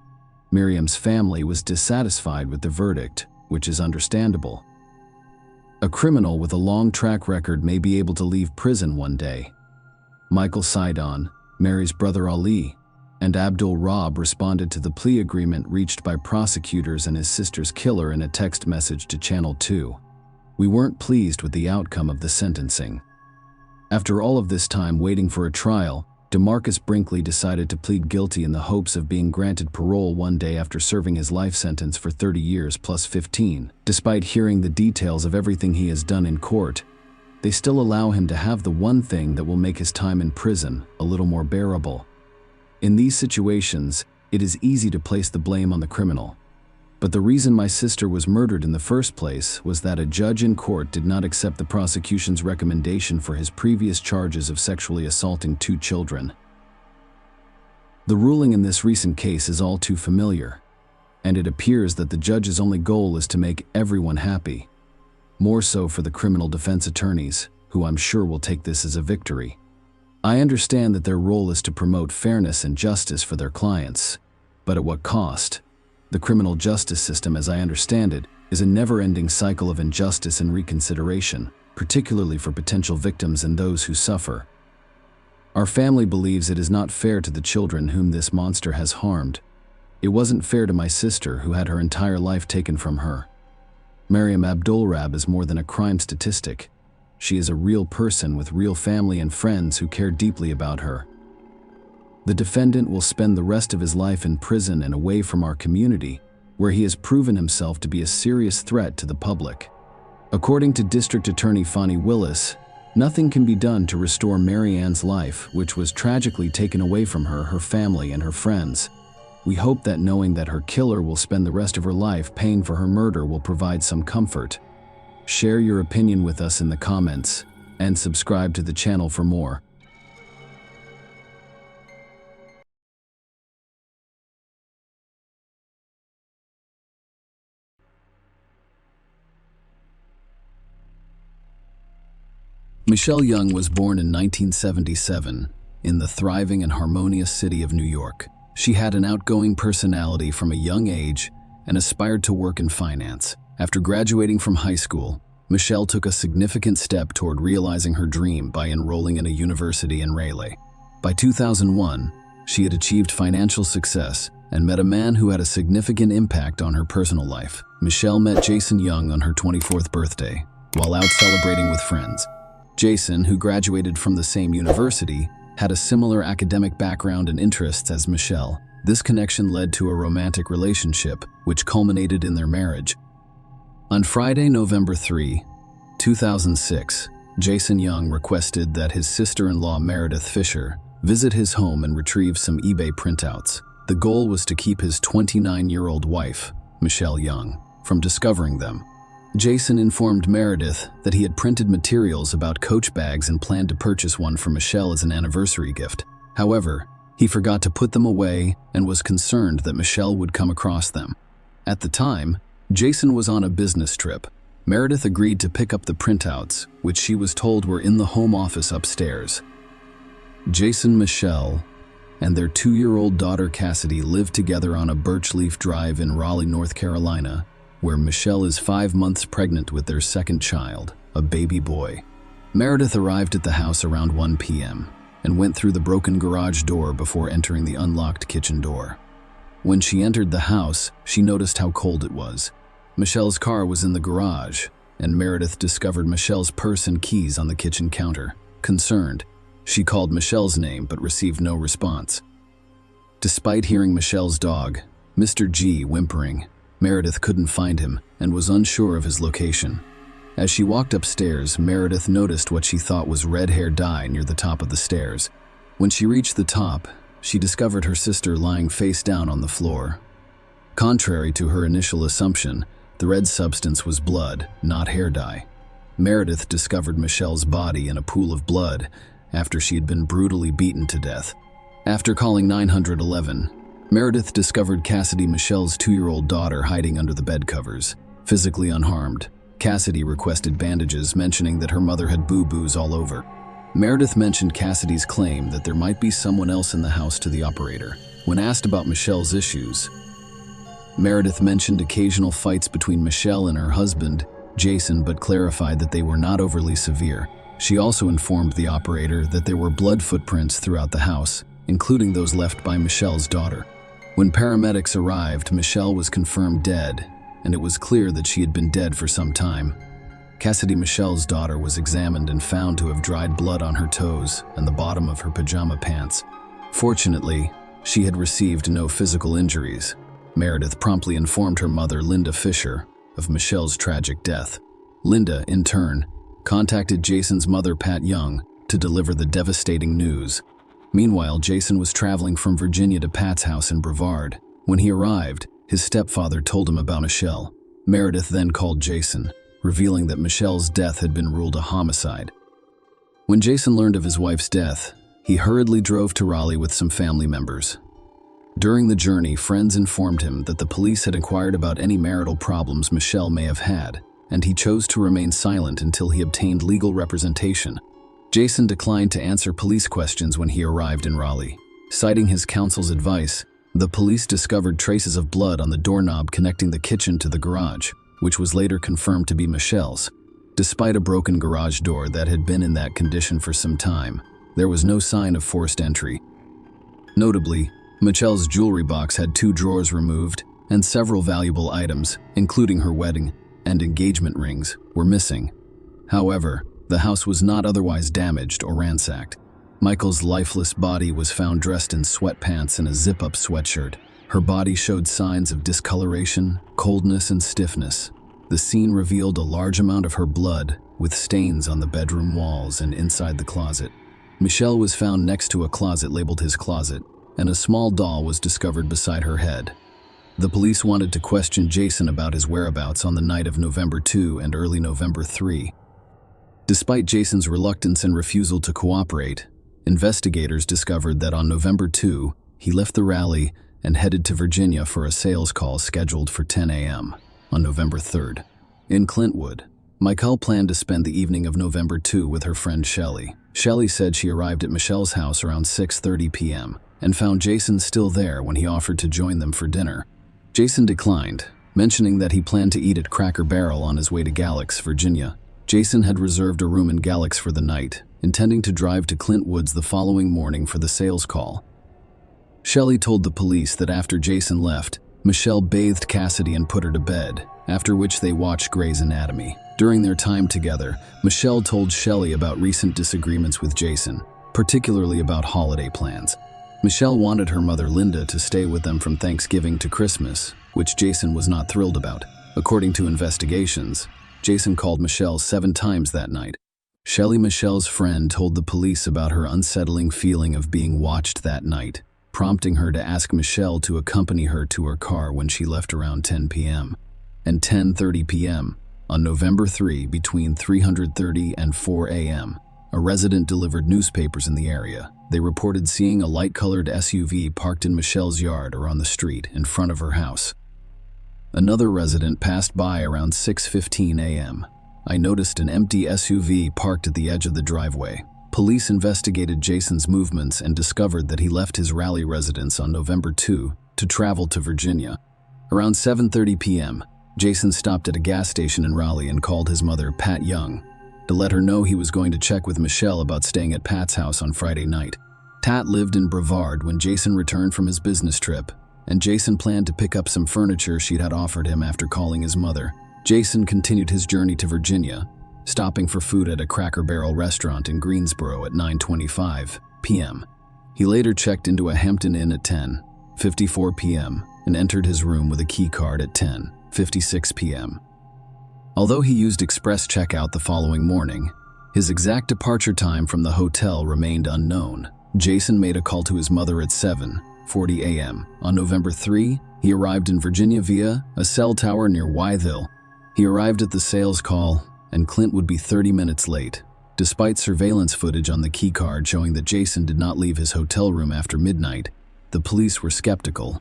Miriam's family was dissatisfied with the verdict, which is understandable. A criminal with a long track record may be able to leave prison one day. Michael Sidon, Mary's brother Ali, and Abdul Rab responded to the plea agreement reached by prosecutors and his sister's killer in a text message to Channel 2. We weren't pleased with the outcome of the sentencing. After all of this time waiting for a trial, DeMarcus Brinkley decided to plead guilty in the hopes of being granted parole one day after serving his life sentence for 30 years plus 15. Despite hearing the details of everything he has done in court, they still allow him to have the one thing that will make his time in prison a little more bearable. In these situations, it is easy to place the blame on the criminal. But the reason my sister was murdered in the first place was that a judge in court did not accept the prosecution's recommendation for his previous charges of sexually assaulting 2 children. The ruling in this recent case is all too familiar, and it appears that the judge's only goal is to make everyone happy. More so for the criminal defense attorneys, who I'm sure will take this as a victory. I understand that their role is to promote fairness and justice for their clients, but at what cost? The criminal justice system, as I understand it, is a never-ending cycle of injustice and reconsideration, particularly for potential victims and those who suffer. Our family believes it is not fair to the children whom this monster has harmed. It wasn't fair to my sister, who had her entire life taken from her. Mariam Abdulrab is more than a crime statistic. She is a real person with real family and friends who care deeply about her. The defendant will spend the rest of his life in prison and away from our community, where he has proven himself to be a serious threat to the public. According to District Attorney Fani Willis, nothing can be done to restore Mary Ann's life, which was tragically taken away from her, her family, and her friends. We hope that knowing that her killer will spend the rest of her life paying for her murder will provide some comfort. Share your opinion with us in the comments, and subscribe to the channel for more. Michelle Young was born in 1977 in the thriving and harmonious city of New York. She had an outgoing personality from a young age and aspired to work in finance. After graduating from high school, Michelle took a significant step toward realizing her dream by enrolling in a university in Raleigh. By 2001, she had achieved financial success and met a man who had a significant impact on her personal life. Michelle met Jason Young on her 24th birthday, while out celebrating with friends. Jason, who graduated from the same university, had a similar academic background and interests as Michelle. This connection led to a romantic relationship, which culminated in their marriage. On Friday, November 3, 2006, Jason Young requested that his sister-in-law Meredith Fisher visit his home and retrieve some eBay printouts. The goal was to keep his 29-year-old wife, Michelle Young, from discovering them. Jason informed Meredith that he had printed materials about Coach bags and planned to purchase one for Michelle as an anniversary gift. However, he forgot to put them away and was concerned that Michelle would come across them. At the time, Jason was on a business trip. Meredith agreed to pick up the printouts, which she was told were in the home office upstairs. Jason, Michelle, and their 2-year-old daughter Cassidy lived together on a Birchleaf Drive in Raleigh, North Carolina, where Michelle is 5 months pregnant with their second child, a baby boy. Meredith arrived at the house around 1 p.m. and went through the broken garage door before entering the unlocked kitchen door. When she entered the house, she noticed how cold it was. Michelle's car was in the garage, and Meredith discovered Michelle's purse and keys on the kitchen counter. Concerned, she called Michelle's name but received no response. Despite hearing Michelle's dog, Mr. G, whimpering, Meredith couldn't find him and was unsure of his location. As she walked upstairs, Meredith noticed what she thought was red hair dye near the top of the stairs. When she reached the top, she discovered her sister lying face down on the floor. Contrary to her initial assumption, the red substance was blood, not hair dye. Meredith discovered Michelle's body in a pool of blood after she had been brutally beaten to death. After calling 911, Meredith discovered Cassidy, Michelle's 2-year-old daughter, hiding under the bed covers, physically unharmed. Cassidy requested bandages, mentioning that her mother had boo-boos all over. Meredith mentioned Cassidy's claim that there might be someone else in the house to the operator. When asked about Michelle's issues, Meredith mentioned occasional fights between Michelle and her husband, Jason, but clarified that they were not overly severe. She also informed the operator that there were blood footprints throughout the house, including those left by Michelle's daughter. When paramedics arrived, Michelle was confirmed dead, and it was clear that she had been dead for some time. Cassidy, Michelle's daughter, was examined and found to have dried blood on her toes and the bottom of her pajama pants. Fortunately, she had received no physical injuries. Meredith promptly informed her mother, Linda Fisher, of Michelle's tragic death. Linda, in turn, contacted Jason's mother, Pat Young, to deliver the devastating news. Meanwhile, Jason was traveling from Virginia to Pat's house in Brevard. When he arrived, his stepfather told him about Michelle. Meredith then called Jason, revealing that Michelle's death had been ruled a homicide. When Jason learned of his wife's death, he hurriedly drove to Raleigh with some family members. During the journey, friends informed him that the police had inquired about any marital problems Michelle may have had, and he chose to remain silent until he obtained legal representation. Jason declined to answer police questions when he arrived in Raleigh. Citing his counsel's advice, the police discovered traces of blood on the doorknob connecting the kitchen to the garage, which was later confirmed to be Michelle's. Despite a broken garage door that had been in that condition for some time, there was no sign of forced entry. Notably, Michelle's jewelry box had 2 drawers removed, and several valuable items, including her wedding and engagement rings, were missing. However, the house was not otherwise damaged or ransacked. Michael's lifeless body was found dressed in sweatpants and a zip-up sweatshirt. Her body showed signs of discoloration, coldness, and stiffness. The scene revealed a large amount of her blood, with stains on the bedroom walls and inside the closet. Michelle was found next to a closet labeled his closet, and a small doll was discovered beside her head. The police wanted to question Jason about his whereabouts on the night of November 2 and early November 3. Despite Jason's reluctance and refusal to cooperate, investigators discovered that on November 2, he left the rally and headed to Virginia for a sales call scheduled for 10 a.m. on November 3rd. In Clintwood, Michelle planned to spend the evening of November 2 with her friend Shelley. Shelley said she arrived at Michelle's house around 6:30 p.m. and found Jason still there when he offered to join them for dinner. Jason declined, mentioning that he planned to eat at Cracker Barrel on his way to Galax, Virginia. Jason had reserved a room in Galax for the night, intending to drive to Clintwoods the following morning for the sales call. Shelley told the police that after Jason left, Michelle bathed Cassidy and put her to bed, after which they watched Grey's Anatomy. During their time together, Michelle told Shelley about recent disagreements with Jason, particularly about holiday plans. Michelle wanted her mother Linda to stay with them from Thanksgiving to Christmas, which Jason was not thrilled about. According to investigations, Jason called Michelle 7 times that night. Shelley, Michelle's friend, told the police about her unsettling feeling of being watched that night, prompting her to ask Michelle to accompany her to her car when she left around 10 p.m. and 10:30 p.m. on November 3 between 3:30 and 4 a.m. A resident delivered newspapers in the area. They reported seeing a light-colored SUV parked in Michelle's yard or on the street in front of her house. Another resident passed by around 6:15 a.m. I noticed an empty SUV parked at the edge of the driveway. Police investigated Jason's movements and discovered that he left his Raleigh residence on November 2 to travel to Virginia. Around 7:30 p.m., Jason stopped at a gas station in Raleigh and called his mother, Pat Young, to let her know he was going to check with Michelle about staying at Pat's house on Friday night. Pat lived in Brevard when Jason returned from his business trip, and Jason planned to pick up some furniture she'd had offered him after calling his mother. Jason continued his journey to Virginia, stopping for food at a Cracker Barrel restaurant in Greensboro at 9:25 p.m. He later checked into a Hampton Inn at 10:54 p.m. and entered his room with a key card at 10:56 p.m. Although he used express checkout the following morning, his exact departure time from the hotel remained unknown. Jason made a call to his mother at 7:40 a.m. On November 3, he arrived in Virginia via a cell tower near Wytheville. He arrived at the sales call, and Clint would be 30 minutes late. Despite surveillance footage on the key card showing that Jason did not leave his hotel room after midnight, the police were skeptical.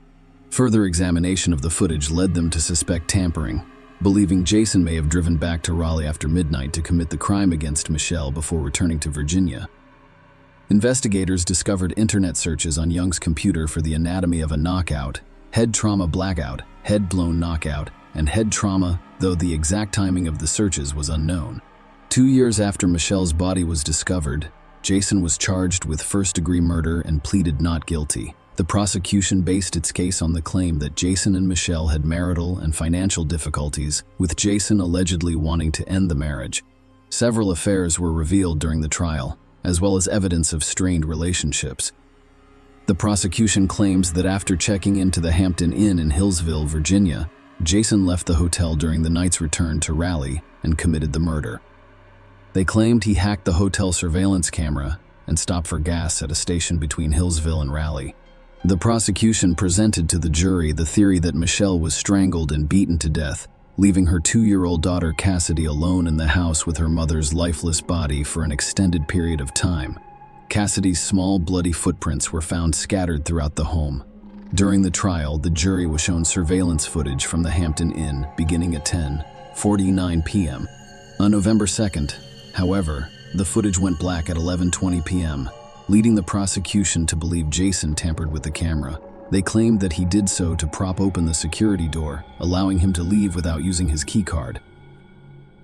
Further examination of the footage led them to suspect tampering, believing Jason may have driven back to Raleigh after midnight to commit the crime against Michelle before returning to Virginia. Investigators discovered internet searches on Young's computer for the anatomy of a knockout, head trauma blackout, head blown knockout, and head trauma, though the exact timing of the searches was unknown. 2 years after Michelle's body was discovered, Jason was charged with first-degree murder and pleaded not guilty. The prosecution based its case on the claim that Jason and Michelle had marital and financial difficulties, with Jason allegedly wanting to end the marriage. Several affairs were revealed during the trial, as well as evidence of strained relationships. The prosecution claims that after checking into the Hampton Inn in Hillsville, Virginia, Jason left the hotel during the night's return to Raleigh and committed the murder. They claimed he hacked the hotel surveillance camera and stopped for gas at a station between Hillsville and Raleigh. The prosecution presented to the jury the theory that Michelle was strangled and beaten to death, leaving her 2-year-old daughter Cassidy alone in the house with her mother's lifeless body for an extended period of time. Cassidy's small, bloody footprints were found scattered throughout the home. During the trial, the jury was shown surveillance footage from the Hampton Inn beginning at 10:49 p.m. On November 2nd, however, the footage went black at 11:20 p.m., leading the prosecution to believe Jason tampered with the camera. They claimed that he did so to prop open the security door, allowing him to leave without using his keycard.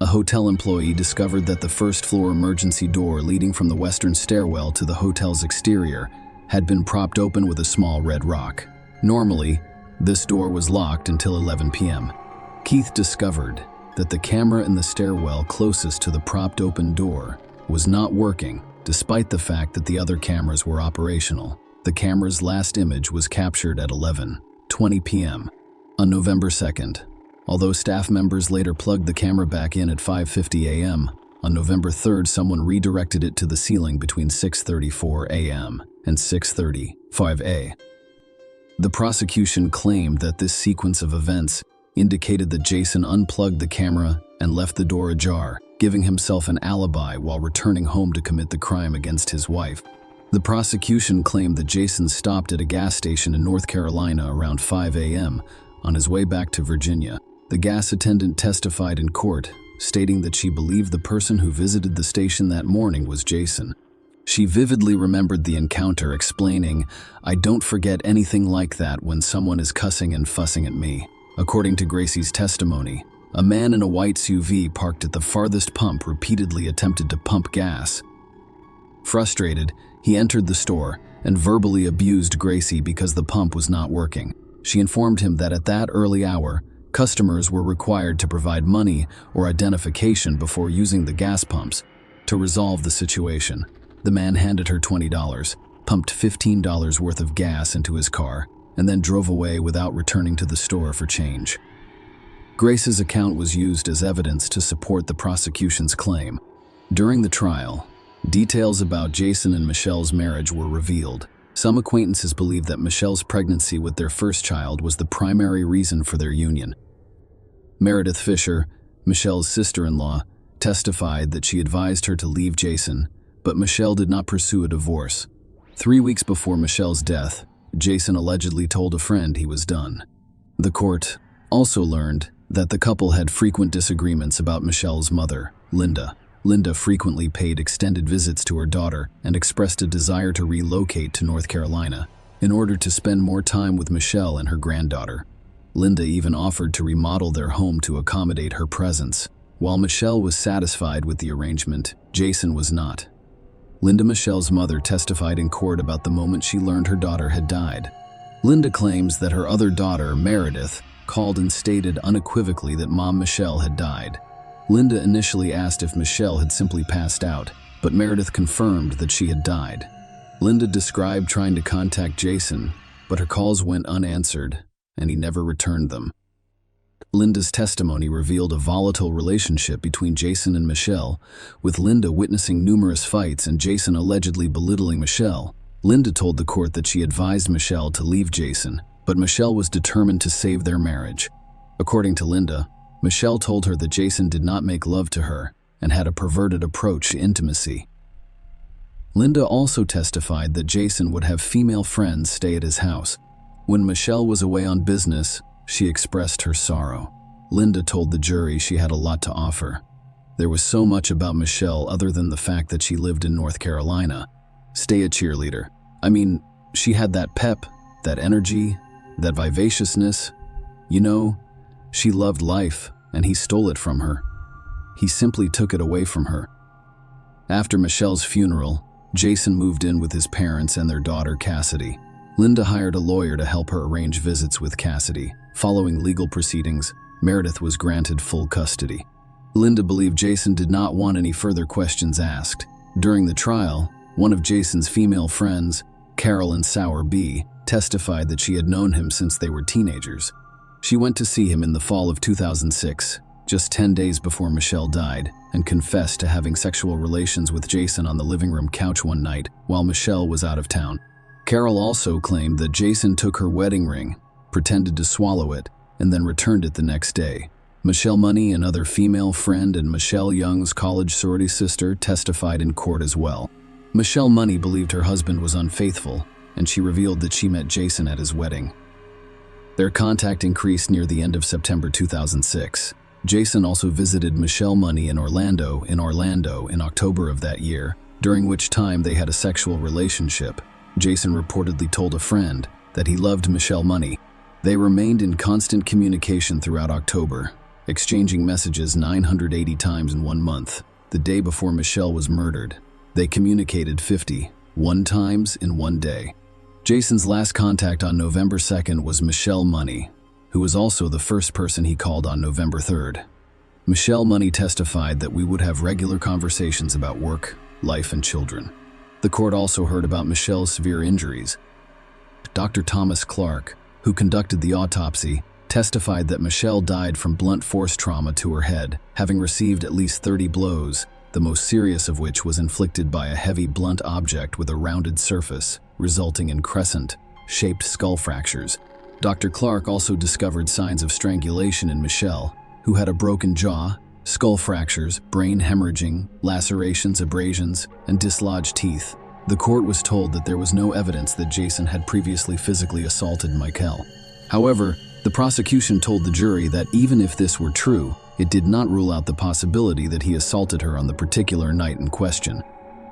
A hotel employee discovered that the first-floor emergency door leading from the western stairwell to the hotel's exterior had been propped open with a small red rock. Normally, this door was locked until 11 p.m. Keith discovered that the camera in the stairwell closest to the propped open door was not working, despite the fact that the other cameras were operational. The camera's last image was captured at 11:20 p.m. on November 2nd. Although staff members later plugged the camera back in at 5:50 a.m., on November 3rd someone redirected it to the ceiling between 6:34 a.m. and 6:35 a.m. The prosecution claimed that this sequence of events indicated that Jason unplugged the camera and left the door ajar, giving himself an alibi while returning home to commit the crime against his wife. The prosecution claimed that Jason stopped at a gas station in North Carolina around 5 a.m. on his way back to Virginia. The gas attendant testified in court, stating that she believed the person who visited the station that morning was Jason. She vividly remembered the encounter, explaining, "I don't forget anything like that when someone is cussing and fussing at me." According to Gracie's testimony, a man in a white SUV parked at the farthest pump repeatedly attempted to pump gas. Frustrated, he entered the store and verbally abused Gracie because the pump was not working. She informed him that at that early hour, customers were required to provide money or identification before using the gas pumps. To resolve the situation, the man handed her $20, pumped $15 worth of gas into his car, and then drove away without returning to the store for change. Grace's account was used as evidence to support the prosecution's claim. During the trial, details about Jason and Michelle's marriage were revealed. Some acquaintances believe that Michelle's pregnancy with their first child was the primary reason for their union. Meredith Fisher, Michelle's sister-in-law, testified that she advised her to leave Jason, but Michelle did not pursue a divorce. 3 weeks before Michelle's death, Jason allegedly told a friend he was done. The court also learned that the couple had frequent disagreements about Michelle's mother, Linda. Linda frequently paid extended visits to her daughter and expressed a desire to relocate to North Carolina in order to spend more time with Michelle and her granddaughter. Linda even offered to remodel their home to accommodate her presence. While Michelle was satisfied with the arrangement, Jason was not. Linda, Michelle's mother, testified in court about the moment she learned her daughter had died. Linda claims that her other daughter, Meredith, called and stated unequivocally that Mom Michelle had died. Linda initially asked if Michelle had simply passed out, but Meredith confirmed that she had died. Linda described trying to contact Jason, but her calls went unanswered, and he never returned them. Linda's testimony revealed a volatile relationship between Jason and Michelle, with Linda witnessing numerous fights and Jason allegedly belittling Michelle. Linda told the court that she advised Michelle to leave Jason, but Michelle was determined to save their marriage. According to Linda, Michelle told her that Jason did not make love to her and had a perverted approach to intimacy. Linda also testified that Jason would have female friends stay at his house. When Michelle was away on business, she expressed her sorrow. Linda told the jury she had a lot to offer. There was so much about Michelle other than the fact that she lived in North Carolina. Stay a cheerleader. I mean, she had that pep, that energy, that vivaciousness. You know, she loved life, and he stole it from her. He simply took it away from her. After Michelle's funeral, Jason moved in with his parents and their daughter Cassidy. Linda hired a lawyer to help her arrange visits with Cassidy. Following legal proceedings, Meredith was granted full custody. Linda believed Jason did not want any further questions asked. During the trial, one of Jason's female friends, Carolyn Sauer B., testified that she had known him since they were teenagers. She went to see him in the fall of 2006, just 10 days before Michelle died, and confessed to having sexual relations with Jason on the living room couch one night while Michelle was out of town. Carol also claimed that Jason took her wedding ring, pretended to swallow it, and then returned it the next day. Michelle Money, another female friend and Michelle Young's college sorority sister, testified in court as well. Michelle Money believed her husband was unfaithful, and she revealed that she met Jason at his wedding. Their contact increased near the end of September 2006. Jason also visited Michelle Money in Orlando in October of that year, during which time they had a sexual relationship. Jason reportedly told a friend that he loved Michelle Money. They remained in constant communication throughout October, exchanging messages 980 times in 1 month. The day before Michelle was murdered, they communicated 51 times in 1 day. Jason's last contact on November 2nd was Michelle Money, who was also the first person he called on November 3rd. Michelle Money testified that we would have regular conversations about work, life, and children. The court also heard about Michelle's severe injuries. Dr. Thomas Clark, who conducted the autopsy, testified that Michelle died from blunt force trauma to her head, having received at least 30 blows, the most serious of which was inflicted by a heavy blunt object with a rounded surface, resulting in crescent-shaped skull fractures. Dr. Clark also discovered signs of strangulation in Michelle, who had a broken jaw, skull fractures, brain hemorrhaging, lacerations, abrasions, and dislodged teeth. The court was told that there was no evidence that Jason had previously physically assaulted Michelle. However, the prosecution told the jury that even if this were true, it did not rule out the possibility that he assaulted her on the particular night in question.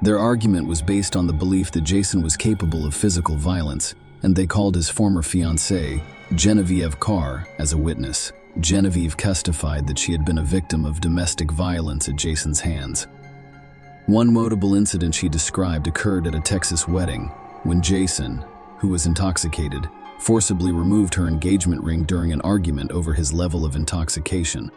Their argument was based on the belief that Jason was capable of physical violence, and they called his former fiancée, Genevieve Carr, as a witness. Genevieve testified that she had been a victim of domestic violence at Jason's hands. One notable incident she described occurred at a Texas wedding, when Jason, who was intoxicated, forcibly removed her engagement ring during an argument over his level of intoxication.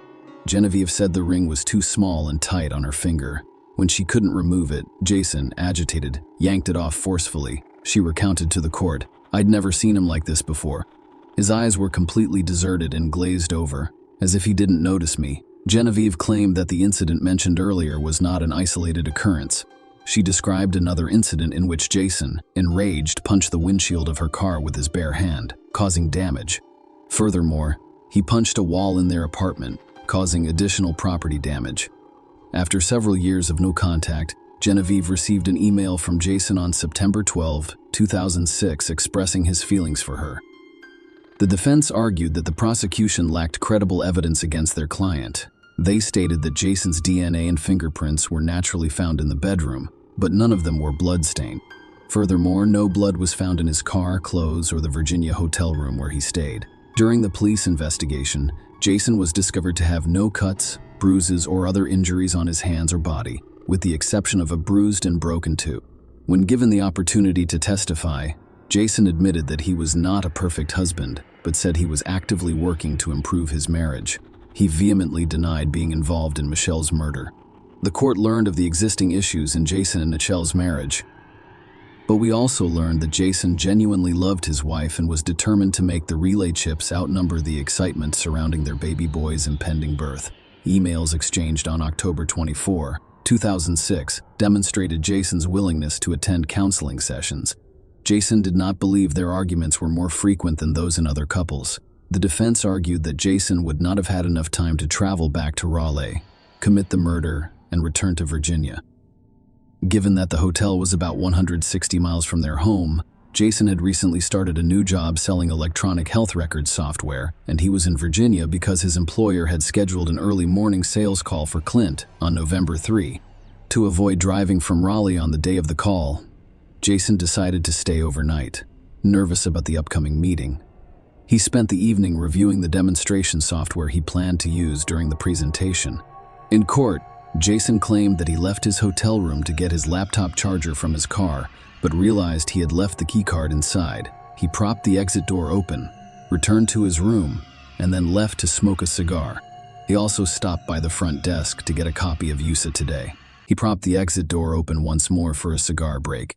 Genevieve said the ring was too small and tight on her finger. When she couldn't remove it, Jason, agitated, yanked it off forcefully. She recounted to the court, "I'd never seen him like this before. His eyes were completely deserted and glazed over, as if he didn't notice me." Genevieve claimed that the incident mentioned earlier was not an isolated occurrence. She described another incident in which Jason, enraged, punched the windshield of her car with his bare hand, causing damage. Furthermore, he punched a wall in their apartment, causing additional property damage. After several years of no contact, Genevieve received an email from Jason on September 12, 2006, expressing his feelings for her. The defense argued that the prosecution lacked credible evidence against their client. They stated that Jason's DNA and fingerprints were naturally found in the bedroom, but none of them were blood-stained. Furthermore, no blood was found in his car, clothes, or the Virginia hotel room where he stayed. During the police investigation, Jason was discovered to have no cuts, bruises, or other injuries on his hands or body, with the exception of a bruised and broken tooth. When given the opportunity to testify, Jason admitted that he was not a perfect husband, but said he was actively working to improve his marriage. He vehemently denied being involved in Michelle's murder. The court learned of the existing issues in Jason and Michelle's marriage. But we also learned that Jason genuinely loved his wife and was determined to make the relay chips outnumber the excitement surrounding their baby boy's impending birth. Emails exchanged on October 24, 2006, demonstrated Jason's willingness to attend counseling sessions. Jason did not believe their arguments were more frequent than those in other couples. The defense argued that Jason would not have had enough time to travel back to Raleigh, commit the murder, and return to Virginia. Given that the hotel was about 160 miles from their home, Jason had recently started a new job selling electronic health records software, and he was in Virginia because his employer had scheduled an early morning sales call for Clint on November 3. To avoid driving from Raleigh on the day of the call, Jason decided to stay overnight, nervous about the upcoming meeting. He spent the evening reviewing the demonstration software he planned to use during the presentation. In court, Jason claimed that he left his hotel room to get his laptop charger from his car, but realized he had left the keycard inside. He propped the exit door open, returned to his room, and then left to smoke a cigar. He also stopped by the front desk to get a copy of USA Today. He propped the exit door open once more for a cigar break.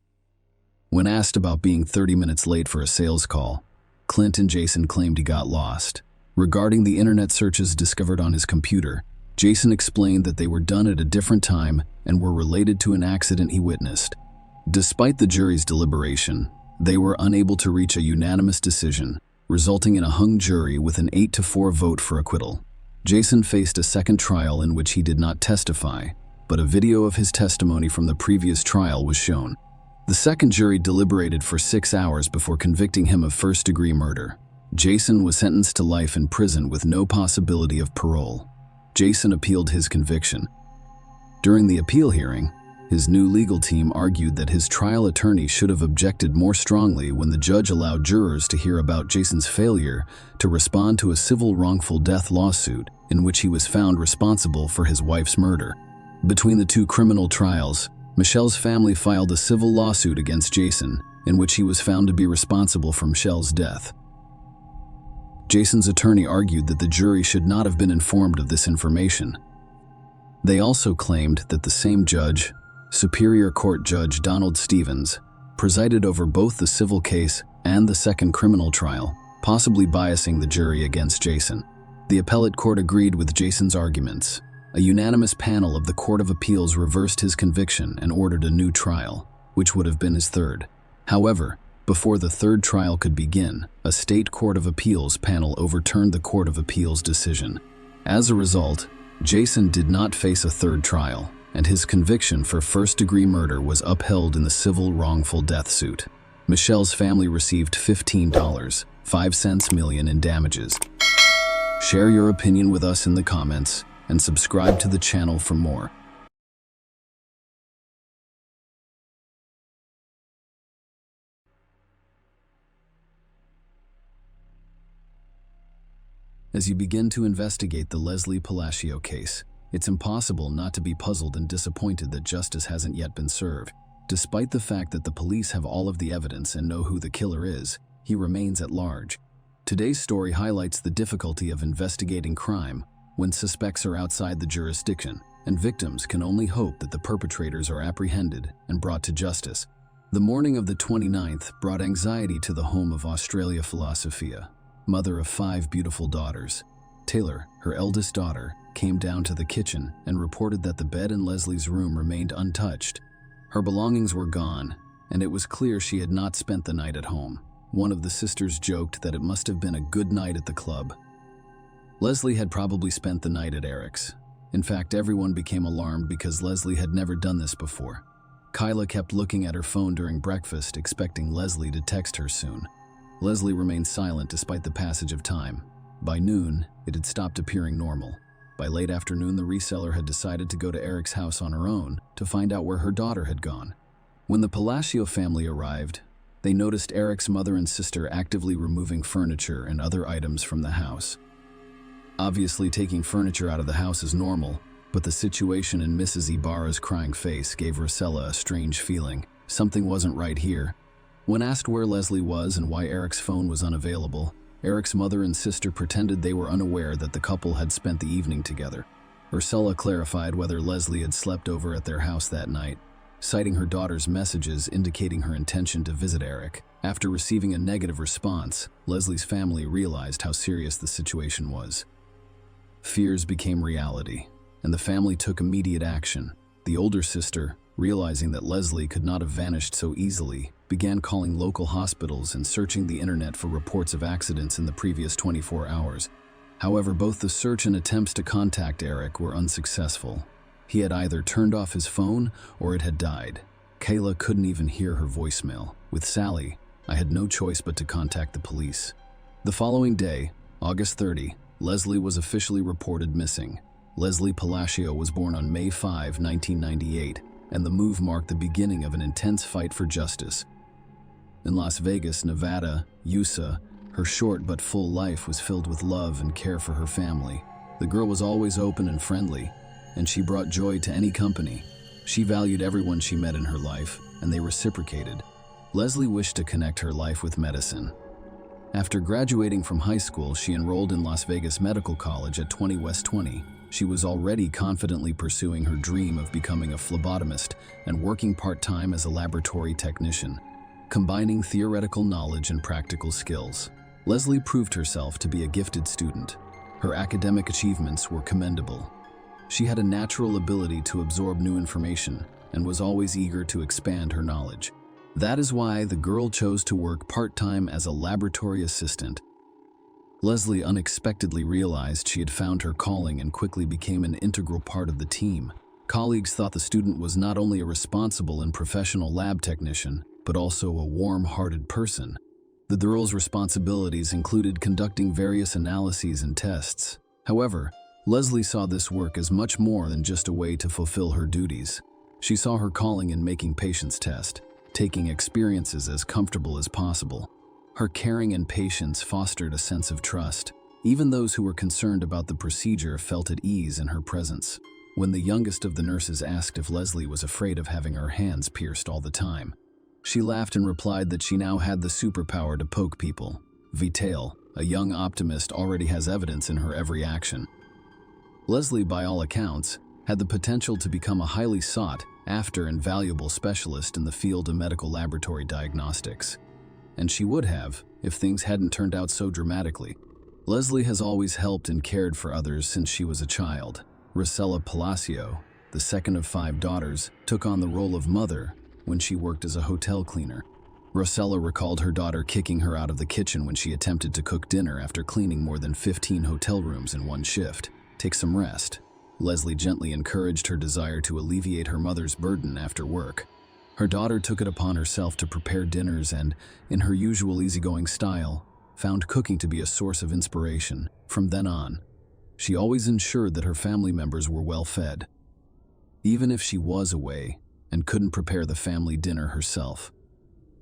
When asked about being 30 minutes late for a sales call, Clint and Jason claimed he got lost. Regarding the internet searches discovered on his computer, Jason explained that they were done at a different time and were related to an accident he witnessed. Despite the jury's deliberation, they were unable to reach a unanimous decision, resulting in a hung jury with an 8-4 vote for acquittal. Jason faced a second trial in which he did not testify, but a video of his testimony from the previous trial was shown. The second jury deliberated for 6 hours before convicting him of first-degree murder. Jason was sentenced to life in prison with no possibility of parole. Jason appealed his conviction. During the appeal hearing, his new legal team argued that his trial attorney should have objected more strongly when the judge allowed jurors to hear about Jason's failure to respond to a civil wrongful death lawsuit in which he was found responsible for his wife's murder. Between the two criminal trials, Michelle's family filed a civil lawsuit against Jason, in which he was found to be responsible for Michelle's death. Jason's attorney argued that the jury should not have been informed of this information. They also claimed that the same judge, Superior Court Judge Donald Stevens, presided over both the civil case and the second criminal trial, possibly biasing the jury against Jason. The appellate court agreed with Jason's arguments. A unanimous panel of the Court of Appeals reversed his conviction and ordered a new trial, which would have been his third. However, before the third trial could begin, a state Court of Appeals panel overturned the Court of Appeals decision. As a result, Jason did not face a third trial, and his conviction for first-degree murder was upheld in the civil wrongful death suit. Michelle's family received $15.05 million in damages. Share your opinion with us in the comments and subscribe to the channel for more. As you begin to investigate the Leslie Palacio case, it's impossible not to be puzzled and disappointed that justice hasn't yet been served. Despite the fact that the police have all of the evidence and know who the killer is, he remains at large. Today's story highlights the difficulty of investigating crime when suspects are outside the jurisdiction, and victims can only hope that the perpetrators are apprehended and brought to justice. The morning of the 29th brought anxiety to the home of Australia Philosophia, mother of 5 beautiful daughters. Taylor, her eldest daughter, came down to the kitchen and reported that the bed in Leslie's room remained untouched. Her belongings were gone, and it was clear she had not spent the night at home. One of the sisters joked that it must have been a good night at the club. Leslie had probably spent the night at Eric's. In fact, everyone became alarmed because Leslie had never done this before. Kyla kept looking at her phone during breakfast, expecting Leslie to text her soon. Leslie remained silent despite the passage of time. By noon, it had stopped appearing normal. By late afternoon, the reseller had decided to go to Eric's house on her own to find out where her daughter had gone. When the Palacio family arrived, they noticed Eric's mother and sister actively removing furniture and other items from the house. Obviously, taking furniture out of the house is normal, but the situation in Mrs. Ibarra's crying face gave Rosella a strange feeling. Something wasn't right here. When asked where Leslie was and why Eric's phone was unavailable, Eric's mother and sister pretended they were unaware that the couple had spent the evening together. Ursula clarified whether Leslie had slept over at their house that night, citing her daughter's messages indicating her intention to visit Eric. After receiving a negative response, Leslie's family realized how serious the situation was. Fears became reality, and the family took immediate action. The older sister, realizing that Leslie could not have vanished so easily, began calling local hospitals and searching the internet for reports of accidents in the previous 24 hours. However, both the search and attempts to contact Eric were unsuccessful. He had either turned off his phone or it had died. Kayla couldn't even hear her voicemail. With Sally, I had no choice but to contact the police. The following day, August 30, Leslie was officially reported missing. Leslie Palacio was born on May 5, 1998, and the move marked the beginning of an intense fight for justice. In Las Vegas, Nevada, USA, her short but full life was filled with love and care for her family. The girl was always open and friendly, and she brought joy to any company. She valued everyone she met in her life, and they reciprocated. Leslie wished to connect her life with medicine. After graduating from high school, she enrolled in Las Vegas Medical College at 20 West 20. She was already confidently pursuing her dream of becoming a phlebotomist and working part-time as a laboratory technician, combining theoretical knowledge and practical skills. Leslie proved herself to be a gifted student. Her academic achievements were commendable. She had a natural ability to absorb new information and was always eager to expand her knowledge. That is why the girl chose to work part-time as a laboratory assistant. Leslie unexpectedly realized she had found her calling and quickly became an integral part of the team. Colleagues thought the student was not only a responsible and professional lab technician, but also a warm-hearted person. The girl's responsibilities included conducting various analyses and tests. However, Leslie saw this work as much more than just a way to fulfill her duties. She saw her calling in making patients test, taking experiences as comfortable as possible. Her caring and patience fostered a sense of trust. Even those who were concerned about the procedure felt at ease in her presence. When the youngest of the nurses asked if Leslie was afraid of having her hands pierced all the time, she laughed and replied that she now had the superpower to poke people. Vital, a young optimist, already has evidence in her every action. Leslie, by all accounts, had the potential to become a highly sought-after and valuable specialist in the field of medical laboratory diagnostics. And she would have, if things hadn't turned out so dramatically. Leslie has always helped and cared for others since she was a child. Rosella Palacio, the second of 5 daughters, took on the role of mother when she worked as a hotel cleaner. Rosella recalled her daughter kicking her out of the kitchen when she attempted to cook dinner after cleaning more than 15 hotel rooms in one shift. "Take some rest." Leslie gently encouraged her desire to alleviate her mother's burden after work. Her daughter took it upon herself to prepare dinners and, in her usual easygoing style, found cooking to be a source of inspiration. From then on, she always ensured that her family members were well fed. Even if she was away and couldn't prepare the family dinner herself,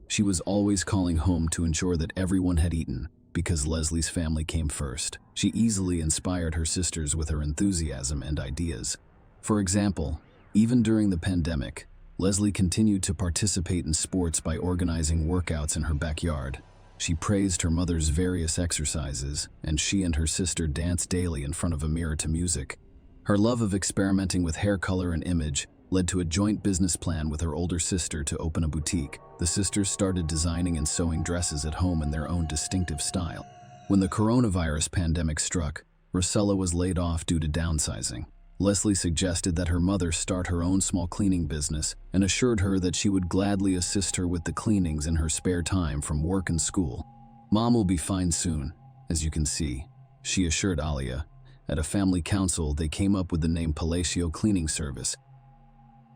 she was always calling home to ensure that everyone had eaten, because Leslie's family came first. She easily inspired her sisters with her enthusiasm and ideas. For example, even during the pandemic, Leslie continued to participate in sports by organizing workouts in her backyard. She praised her mother's various exercises, and she and her sister danced daily in front of a mirror to music. Her love of experimenting with hair color and image led to a joint business plan with her older sister to open a boutique. The sisters started designing and sewing dresses at home in their own distinctive style. When the coronavirus pandemic struck, Rosella was laid off due to downsizing. Leslie suggested that her mother start her own small cleaning business and assured her that she would gladly assist her with the cleanings in her spare time from work and school. "Mom will be fine soon, as you can see," she assured Alia. At a family council, they came up with the name Palacio Cleaning Service.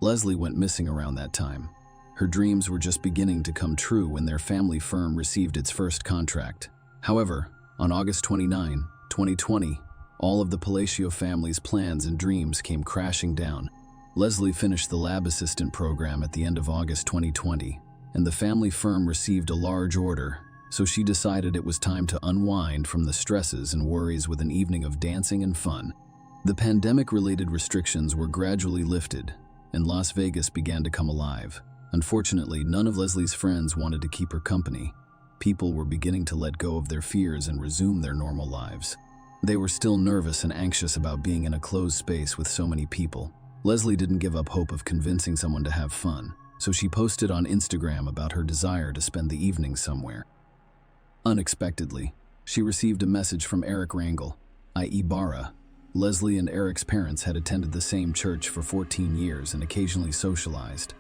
Leslie went missing around that time. Her dreams were just beginning to come true when their family firm received its first contract. However, on August 29, 2020, all of the Palacio family's plans and dreams came crashing down. Leslie finished the lab assistant program at the end of August 2020, and the family firm received a large order, so she decided it was time to unwind from the stresses and worries with an evening of dancing and fun. The pandemic-related restrictions were gradually lifted, and Las Vegas began to come alive. Unfortunately, none of Leslie's friends wanted to keep her company. People were beginning to let go of their fears and resume their normal lives. They were still nervous and anxious about being in a closed space with so many people. Leslie didn't give up hope of convincing someone to have fun, so she posted on Instagram about her desire to spend the evening somewhere. Unexpectedly, she received a message from Eric Rangel, i.e. Bara. Leslie and Eric's parents had attended the same church for 14 years and occasionally socialized.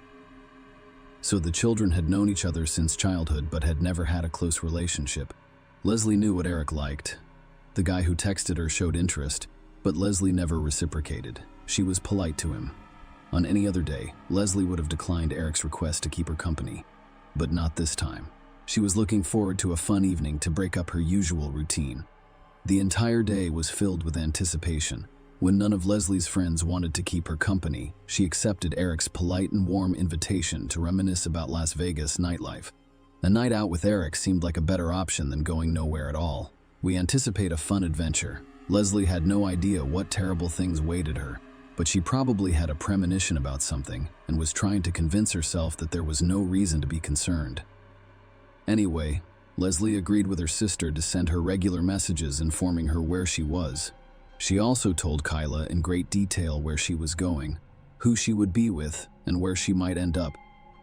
So the children had known each other since childhood but had never had a close relationship. Leslie knew what Eric liked. The guy who texted her showed interest, but Leslie never reciprocated. She was polite to him. On any other day, Leslie would have declined Eric's request to keep her company, but not this time. She was looking forward to a fun evening to break up her usual routine. The entire day was filled with anticipation. When none of Leslie's friends wanted to keep her company, she accepted Eric's polite and warm invitation to reminisce about Las Vegas nightlife. A night out with Eric seemed like a better option than going nowhere at all. "We anticipate a fun adventure." Leslie had no idea what terrible things awaited her, but she probably had a premonition about something and was trying to convince herself that there was no reason to be concerned. Anyway, Leslie agreed with her sister to send her regular messages informing her where she was. She also told Kyla in great detail where she was going, who she would be with, and where she might end up.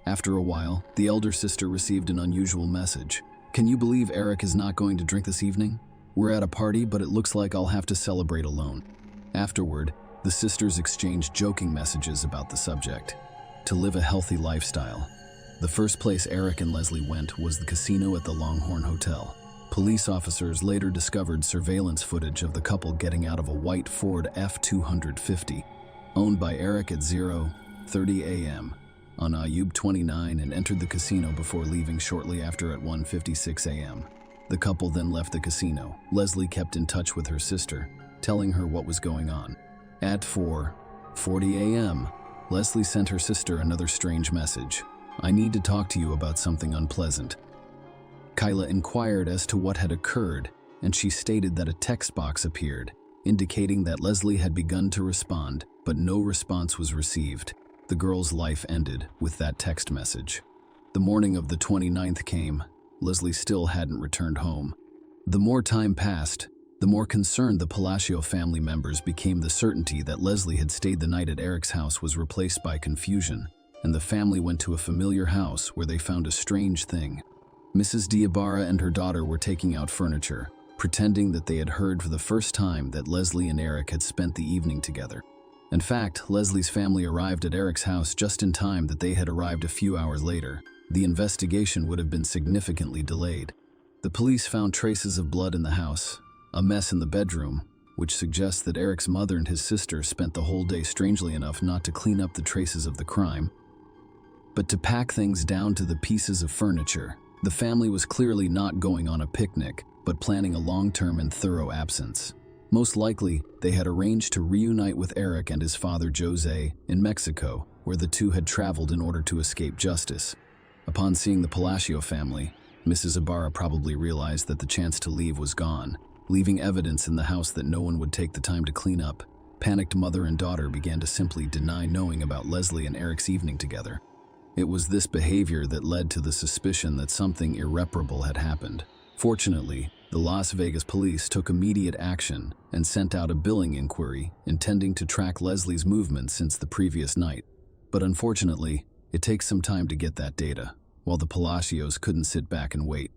After a while, the elder sister received an unusual message. "Can you believe Eric is not going to drink this evening? We're at a party, but it looks like I'll have to celebrate alone." Afterward, the sisters exchanged joking messages about the subject. To live a healthy lifestyle. The first place Eric and Leslie went was the casino at the Longhorn Hotel. Police officers later discovered surveillance footage of the couple getting out of a white Ford F-250, owned by Eric at 0:30 a.m. on Ayub 29 and entered the casino before leaving shortly after at 1:56 a.m. The couple then left the casino. Leslie kept in touch with her sister, telling her what was going on. At 4:40 a.m., Leslie sent her sister another strange message. "I need to talk to you about something unpleasant." Kyla inquired as to what had occurred, and she stated that a text box appeared, indicating that Leslie had begun to respond, but no response was received. The girl's life ended with that text message. The morning of the 29th came. Leslie still hadn't returned home. The more time passed, the more concerned the Palacio family members became. The certainty that Leslie had stayed the night at Eric's house was replaced by confusion, and the family went to a familiar house where they found a strange thing. Mrs. Diabara and her daughter were taking out furniture, pretending that they had heard for the first time that Leslie and Eric had spent the evening together. In fact, Leslie's family arrived at Eric's house just in time that they had arrived a few hours later. The investigation would have been significantly delayed. The police found traces of blood in the house, a mess in the bedroom, which suggests that Eric's mother and his sister spent the whole day, strangely enough, not to clean up the traces of the crime, but to pack things down to the pieces of furniture. The family was clearly not going on a picnic, but planning a long-term and thorough absence. Most likely, they had arranged to reunite with Eric and his father Jose in Mexico, where the two had traveled in order to escape justice. Upon seeing the Palacio family, Mrs. Ibarra probably realized that the chance to leave was gone, leaving evidence in the house that no one would take the time to clean up. Panicked mother and daughter began to simply deny knowing about Leslie and Eric's evening together. It was this behavior that led to the suspicion that something irreparable had happened. Fortunately, the Las Vegas police took immediate action and sent out a billing inquiry intending to track Leslie's movements since the previous night. But unfortunately, it takes some time to get that data, while the Palacios couldn't sit back and wait.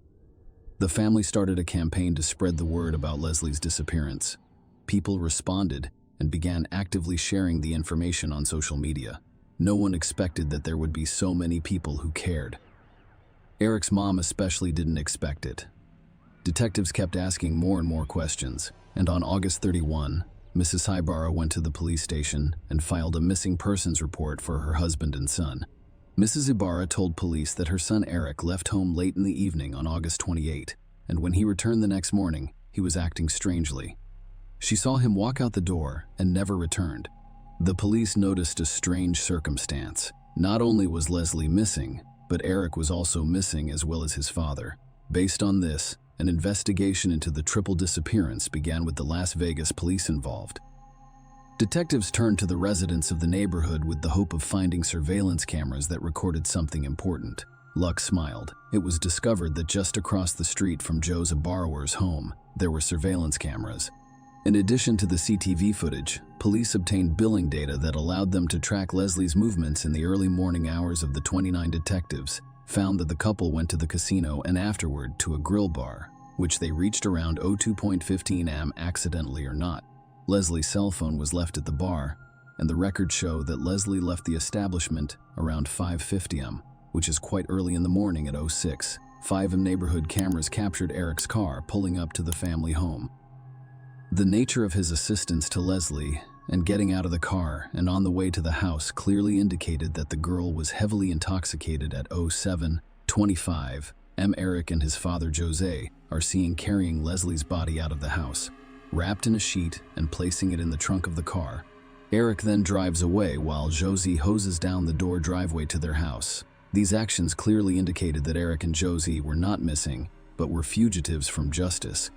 The family started a campaign to spread the word about Leslie's disappearance. People responded and began actively sharing the information on social media. No one expected that there would be so many people who cared. Eric's mom especially didn't expect it. Detectives kept asking more and more questions, and on August 31, Mrs. Ibarra went to the police station and filed a missing persons report for her husband and son. Mrs. Ibarra told police that her son Eric left home late in the evening on August 28, and when he returned the next morning, he was acting strangely. She saw him walk out the door and never returned. The police noticed a strange circumstance. Not only was Leslie missing, but Eric was also missing as well as his father. Based on this, an investigation into the triple disappearance began with the Las Vegas police involved. Detectives turned to the residents of the neighborhood with the hope of finding surveillance cameras that recorded something important. Luck smiled. It was discovered that just across the street from Joe's borrower's home, there were surveillance cameras. In addition to the CTV footage, police obtained billing data that allowed them to track Leslie's movements in the early morning hours. Of the 29 detectives found that the couple went to the casino and afterward to a grill bar, which they reached around 02:15 am accidentally or not. Leslie's cell phone was left at the bar, and the records show that Leslie left the establishment around 5:50 am, which is quite early in the morning. At 06:05 am, neighborhood cameras captured Eric's car pulling up to the family home. The nature of his assistance to Leslie and getting out of the car and on the way to the house clearly indicated that the girl was heavily intoxicated. At 07:25 am, Eric and his father Jose are seen carrying Leslie's body out of the house, wrapped in a sheet and placing it in the trunk of the car. Eric then drives away while Josie hoses down the door driveway to their house. These actions clearly indicated that Eric and Josie were not missing, but were fugitives from justice.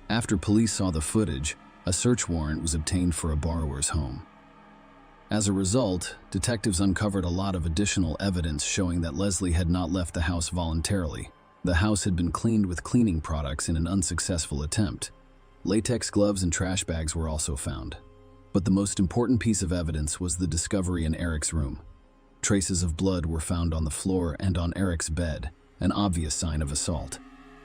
After police saw the footage, a search warrant was obtained for a borrower's home. As a result, detectives uncovered a lot of additional evidence showing that Leslie had not left the house voluntarily. The house had been cleaned with cleaning products in an unsuccessful attempt. Latex gloves and trash bags were also found. But the most important piece of evidence was the discovery in Eric's room. Traces of blood were found on the floor and on Eric's bed, an obvious sign of assault.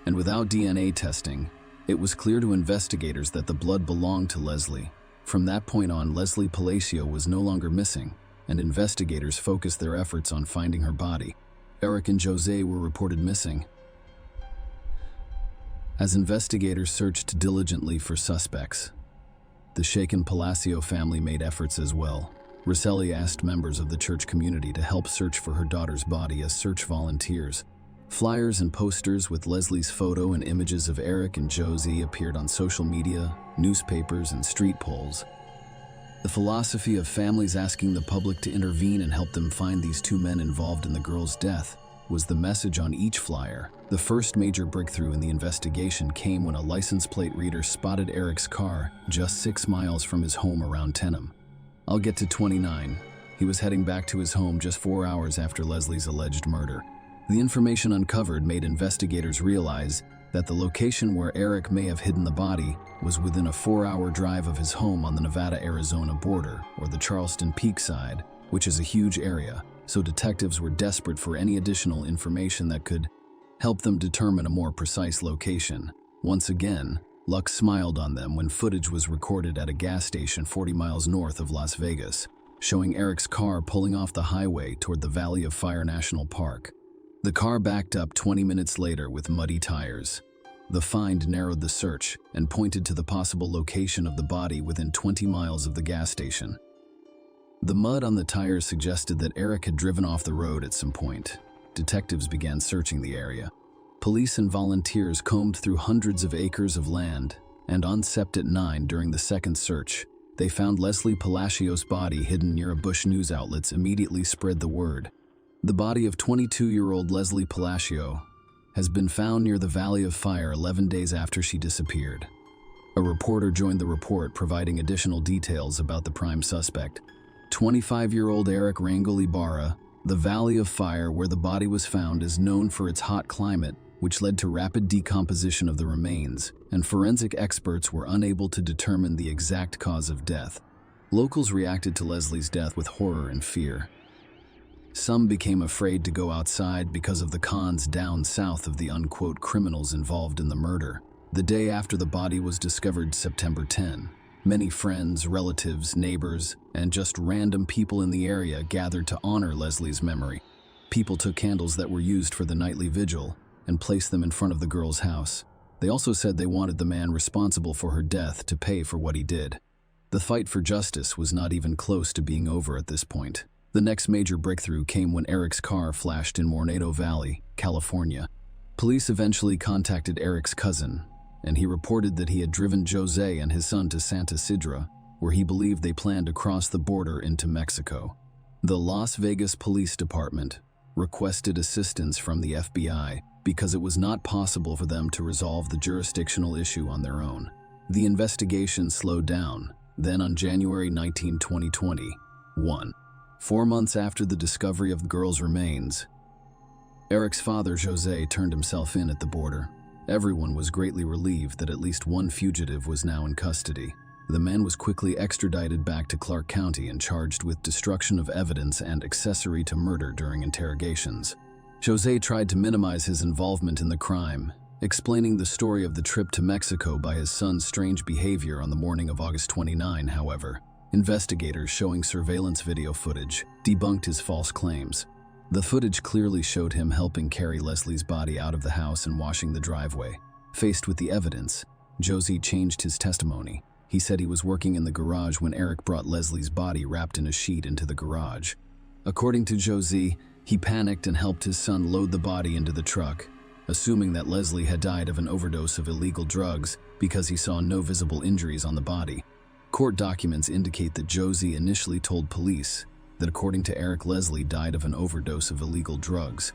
And without DNA testing, it was clear to investigators that the blood belonged to Leslie. From that point on, Leslie Palacio was no longer missing, and investigators focused their efforts on finding her body. Eric and Jose were reported missing. As investigators searched diligently for suspects, the shaken Palacio family made efforts as well. Rosselli asked members of the church community to help search for her daughter's body as search volunteers. Flyers and posters with Leslie's photo and images of Eric and Josie appeared on social media, newspapers, and street poles. The philosophy of families asking the public to intervene and help them find these two men involved in the girl's death was the message on each flyer. The first major breakthrough in the investigation came when a license plate reader spotted Eric's car just 6 miles from his home around Tenham. I'll get to 29. He was heading back to his home just 4 hours after Leslie's alleged murder. The information uncovered made investigators realize that the location where Eric may have hidden the body was within a 4-hour drive of his home on the Nevada-Arizona border, or the Charleston Peak side, which is a huge area, so detectives were desperate for any additional information that could help them determine a more precise location. Once again, luck smiled on them when footage was recorded at a gas station 40 miles north of Las Vegas, showing Eric's car pulling off the highway toward the Valley of Fire National Park. The car backed up 20 minutes later with muddy tires. The find narrowed the search and pointed to the possible location of the body within 20 miles of the gas station. The mud on the tires suggested that Eric had driven off the road at some point. Detectives began searching the area. Police and volunteers combed through hundreds of acres of land, and on Sept. 9 during the second search, they found Leslie Palacio's body hidden near a bush. News outlets immediately spread the word. The body of 22-year-old Leslie Palacio has been found near the Valley of Fire 11 days after she disappeared. A reporter joined the report, providing additional details about the prime suspect, 25-year-old Eric Rangel Ibarra. The Valley of Fire, where the body was found, is known for its hot climate, which led to rapid decomposition of the remains, and forensic experts were unable to determine the exact cause of death. Locals reacted to Leslie's death with horror and fear. Some became afraid to go outside because of the cons down south of the unquote criminals involved in the murder. The day after the body was discovered, September 10, many friends, relatives, neighbors, and just random people in the area gathered to honor Leslie's memory. People took candles that were used for the nightly vigil and placed them in front of the girl's house. They also said they wanted the man responsible for her death to pay for what he did. The fight for justice was not even close to being over at this point. The next major breakthrough came when Eric's car flashed in Mornado Valley, California. Police eventually contacted Eric's cousin, and he reported that he had driven Jose and his son to Santa Sidra, where he believed they planned to cross the border into Mexico. The Las Vegas Police Department requested assistance from the FBI because it was not possible for them to resolve the jurisdictional issue on their own. The investigation slowed down. Then on January 19, 2021, 4 months after the discovery of the girl's remains, Eric's father, Jose, turned himself in at the border. Everyone was greatly relieved that at least one fugitive was now in custody. The man was quickly extradited back to Clark County and charged with destruction of evidence and accessory to murder during interrogations. Jose tried to minimize his involvement in the crime, explaining the story of the trip to Mexico by his son's strange behavior on the morning of August 29, however. Investigators showing surveillance video footage debunked his false claims. The footage clearly showed him helping carry Leslie's body out of the house and washing the driveway. Faced with the evidence, Jose changed his testimony. He said he was working in the garage when Eric brought Leslie's body wrapped in a sheet into the garage. According to Jose, he panicked and helped his son load the body into the truck, assuming that Leslie had died of an overdose of illegal drugs because he saw no visible injuries on the body. Court documents indicate that Jose initially told police that according to Eric, Leslie died of an overdose of illegal drugs.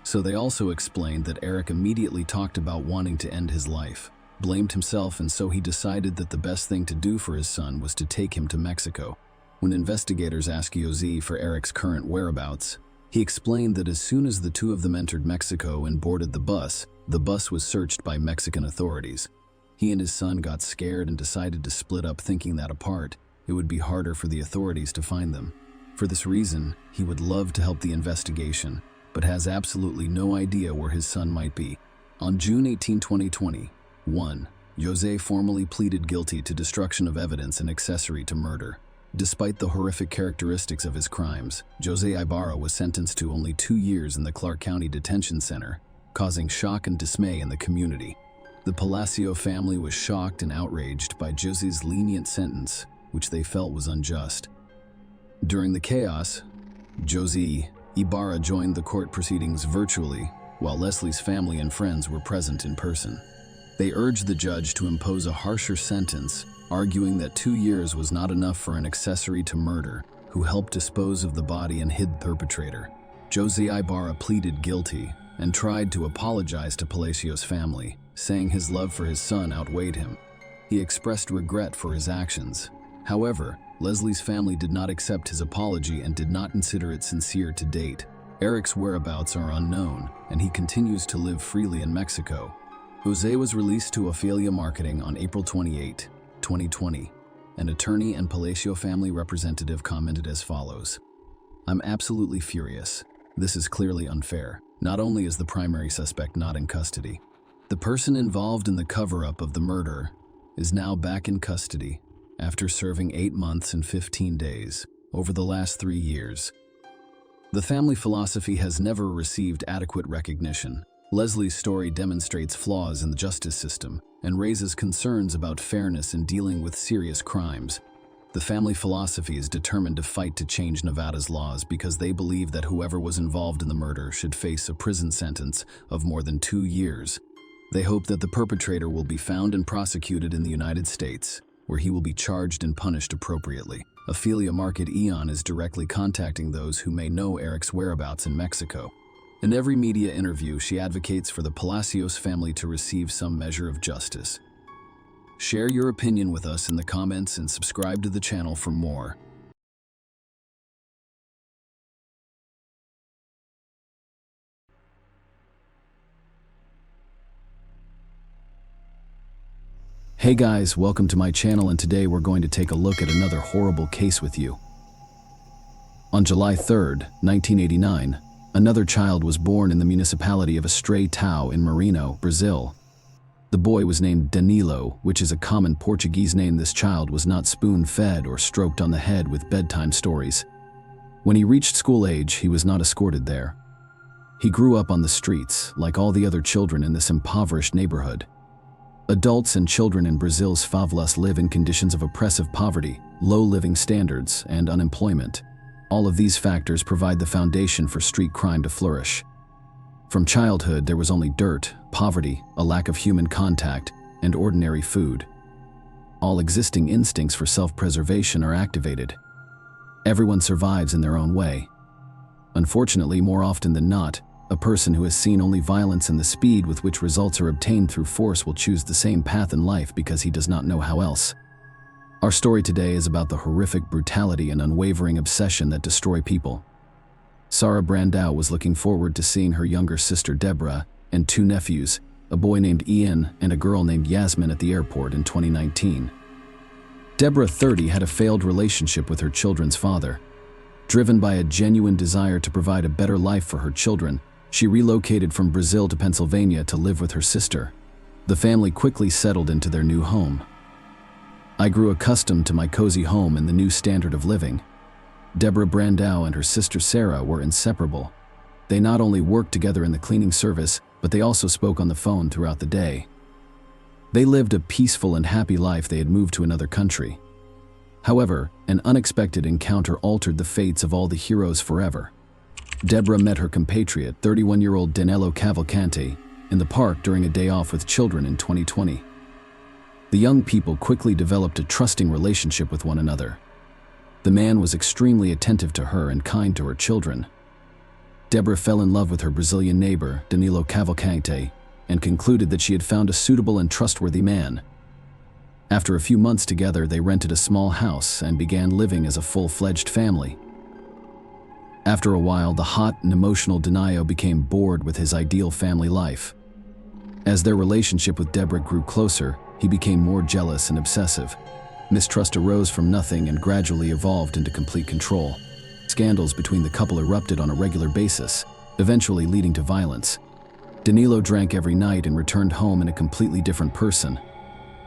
So they also explained that Eric immediately talked about wanting to end his life, blamed himself, and so he decided that the best thing to do for his son was to take him to Mexico. When investigators asked Jose for Eric's current whereabouts, he explained that as soon as the two of them entered Mexico and boarded the bus was searched by Mexican authorities. He and his son got scared and decided to split up, thinking that apart, it would be harder for the authorities to find them. For this reason, he would love to help the investigation, but has absolutely no idea where his son might be. On June 18, 2021, Jose formally pleaded guilty to destruction of evidence and accessory to murder. Despite the horrific characteristics of his crimes, Jose Ibarra was sentenced to only 2 years in the Clark County Detention Center, causing shock and dismay in the community. The Palacio family was shocked and outraged by Jose's lenient sentence, which they felt was unjust. During the chaos, Jose Ibarra joined the court proceedings virtually, while Leslie's family and friends were present in person. They urged the judge to impose a harsher sentence, arguing that 2 years was not enough for an accessory to murder who helped dispose of the body and hid the perpetrator. Jose Ibarra pleaded guilty and tried to apologize to Palacio's family, saying his love for his son outweighed him. He expressed regret for his actions. However, Leslie's family did not accept his apology and did not consider it sincere to date. Eric's whereabouts are unknown, and he continues to live freely in Mexico. Jose was released to Ophelia Marketing on April 28, 2020. An attorney and Palacio family representative commented as follows: "I'm absolutely furious. This is clearly unfair. Not only is the primary suspect not in custody, the person involved in the cover-up of the murder is now back in custody after serving 8 months and 15 days over the last 3 years. The family philosophy has never received adequate recognition. Leslie's story demonstrates flaws in the justice system and raises concerns about fairness in dealing with serious crimes. The family philosophy is determined to fight to change Nevada's laws because they believe that whoever was involved in the murder should face a prison sentence of more than 2 years. They hope that the perpetrator will be found and prosecuted in the United States, where he will be charged and punished appropriately." Ophelia Market Eon is directly contacting those who may know Eric's whereabouts in Mexico. In every media interview, she advocates for the Palacios family to receive some measure of justice. Share your opinion with us in the comments and subscribe to the channel for more. Hey guys, welcome to my channel, and today we're going to take a look at another horrible case with you. On July 3rd, 1989, another child was born in the municipality of Estreitão in Maranhão, Brazil. The boy was named Danilo, which is a common Portuguese name. This child was not spoon-fed or stroked on the head with bedtime stories. When he reached school age, he was not escorted there. He grew up on the streets, like all the other children in this impoverished neighborhood. Adults and children in Brazil's favelas live in conditions of oppressive poverty, low living standards, and unemployment. All of these factors provide the foundation for street crime to flourish. From childhood, there was only dirt, poverty, a lack of human contact, and ordinary food. All existing instincts for self-preservation are activated. Everyone survives in their own way. Unfortunately, more often than not, a person who has seen only violence and the speed with which results are obtained through force will choose the same path in life because he does not know how else. Our story today is about the horrific brutality and unwavering obsession that destroy people. Sarah Brandau was looking forward to seeing her younger sister Deborah and 2 nephews, a boy named Ian and a girl named Yasmin, at the airport in 2019. Deborah, 30, had a failed relationship with her children's father. Driven by a genuine desire to provide a better life for her children, she relocated from Brazil to Pennsylvania to live with her sister. The family quickly settled into their new home. I grew accustomed to my cozy home and the new standard of living. Deborah Brandau and her sister Sarah were inseparable. They not only worked together in the cleaning service, but they also spoke on the phone throughout the day. They lived a peaceful and happy life. They had moved to another country. However, an unexpected encounter altered the fates of all the heroes forever. Deborah met her compatriot, 31-year-old Danilo Cavalcante, in the park during a day off with children in 2020. The young people quickly developed a trusting relationship with one another. The man was extremely attentive to her and kind to her children. Deborah fell in love with her Brazilian neighbor, Danilo Cavalcante, and concluded that she had found a suitable and trustworthy man. After a few months together, they rented a small house and began living as a full-fledged family. After a while, the hot and emotional Danilo became bored with his ideal family life. As their relationship with Deborah grew closer, he became more jealous and obsessive. Mistrust arose from nothing and gradually evolved into complete control. Scandals between the couple erupted on a regular basis, eventually leading to violence. Danilo drank every night and returned home in a completely different person.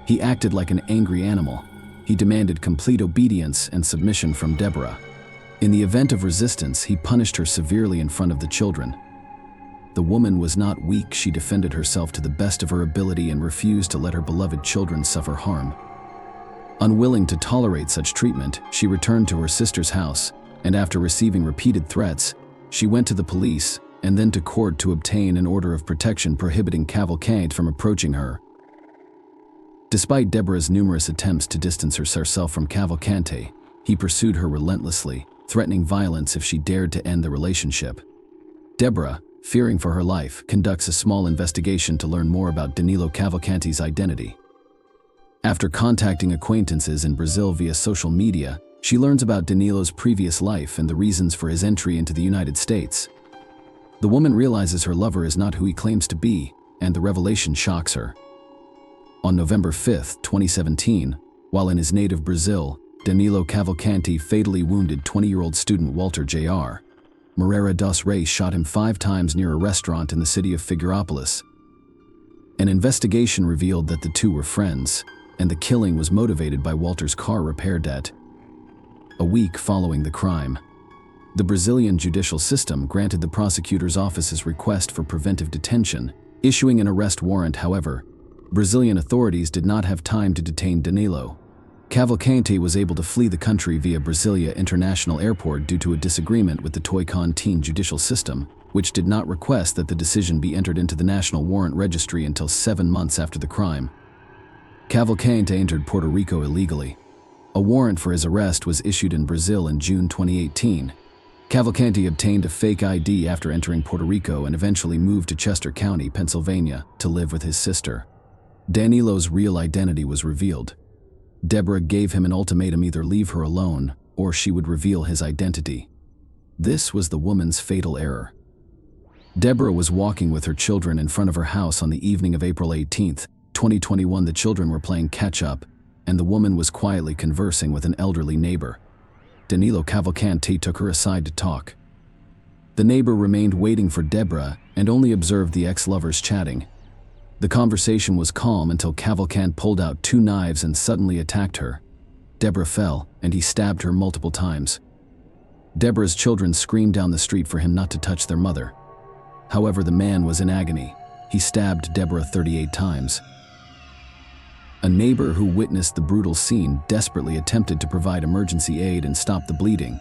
He acted like an angry animal. He demanded complete obedience and submission from Deborah. In the event of resistance, he punished her severely in front of the children. The woman was not weak. She defended herself to the best of her ability and refused to let her beloved children suffer harm. Unwilling to tolerate such treatment, she returned to her sister's house, and after receiving repeated threats, she went to the police and then to court to obtain an order of protection prohibiting Cavalcante from approaching her. Despite Deborah's numerous attempts to distance herself from Cavalcante, he pursued her relentlessly, threatening violence if she dared to end the relationship. Deborah, fearing for her life, conducts a small investigation to learn more about Danilo Cavalcante's identity. After contacting acquaintances in Brazil via social media, she learns about Danilo's previous life and the reasons for his entry into the United States. The woman realizes her lover is not who he claims to be, and the revelation shocks her. On November 5, 2017, while in his native Brazil, Danilo Cavalcante fatally wounded 20-year-old student Walter J.R. Moreira dos Reis shot him 5 times near a restaurant in the city of Figueirópolis. An investigation revealed that the two were friends, and the killing was motivated by Walter's car repair debt. A week following the crime, the Brazilian judicial system granted the prosecutor's office's request for preventive detention, issuing an arrest warrant. However, Brazilian authorities did not have time to detain Danilo. Cavalcante was able to flee the country via Brasilia International Airport due to a disagreement with the Tocantins judicial system, which did not request that the decision be entered into the National Warrant Registry until 7 months after the crime. Cavalcante entered Puerto Rico illegally. A warrant for his arrest was issued in Brazil in June 2018. Cavalcante obtained a fake ID after entering Puerto Rico and eventually moved to Chester County, Pennsylvania, to live with his sister. Danilo's real identity was revealed. Deborah gave him an ultimatum: either leave her alone or she would reveal his identity. This was the woman's fatal error. Deborah was walking with her children in front of her house on the evening of April 18, 2021. The children were playing catch-up, and the woman was quietly conversing with an elderly neighbor. Danilo Cavalcante took her aside to talk. The neighbor remained waiting for Deborah and only observed the ex-lovers chatting. The conversation was calm until Cavalcante pulled out 2 knives and suddenly attacked her. Deborah fell, and he stabbed her multiple times. Deborah's children screamed down the street for him not to touch their mother. However, the man was in agony. He stabbed Deborah 38 times. A neighbor who witnessed the brutal scene desperately attempted to provide emergency aid and stop the bleeding.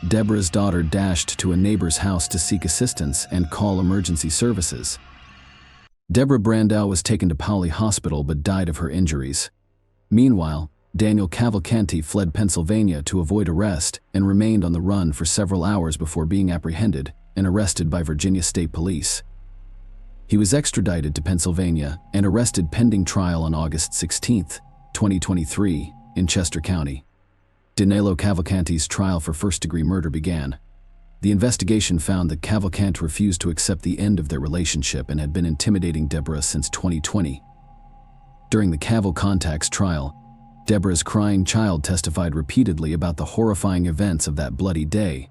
Deborah's daughter dashed to a neighbor's house to seek assistance and call emergency services. Deborah Brandau was taken to Pauli Hospital but died of her injuries. Meanwhile, Daniel Cavalcante fled Pennsylvania to avoid arrest and remained on the run for several hours before being apprehended and arrested by Virginia State Police. He was extradited to Pennsylvania and arrested pending trial on August 16, 2023, in Chester County. Danilo Cavalcante's trial for first-degree murder began. The investigation found that Cavalcante refused to accept the end of their relationship and had been intimidating Deborah since 2020. During the Cavalcante's trial, Deborah's crying child testified repeatedly about the horrifying events of that bloody day.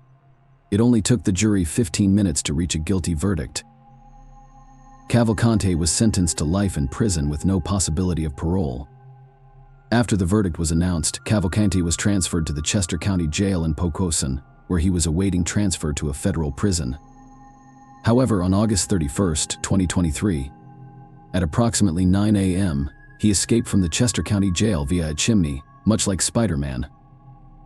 It only took the jury 15 minutes to reach a guilty verdict. Cavalcante was sentenced to life in prison with no possibility of parole. After the verdict was announced, Cavalcante was transferred to the Chester County Jail in Poquoson, where he was awaiting transfer to a federal prison. However, on August 31, 2023, at approximately 9 a.m., he escaped from the Chester County Jail via a chimney, much like Spider-Man.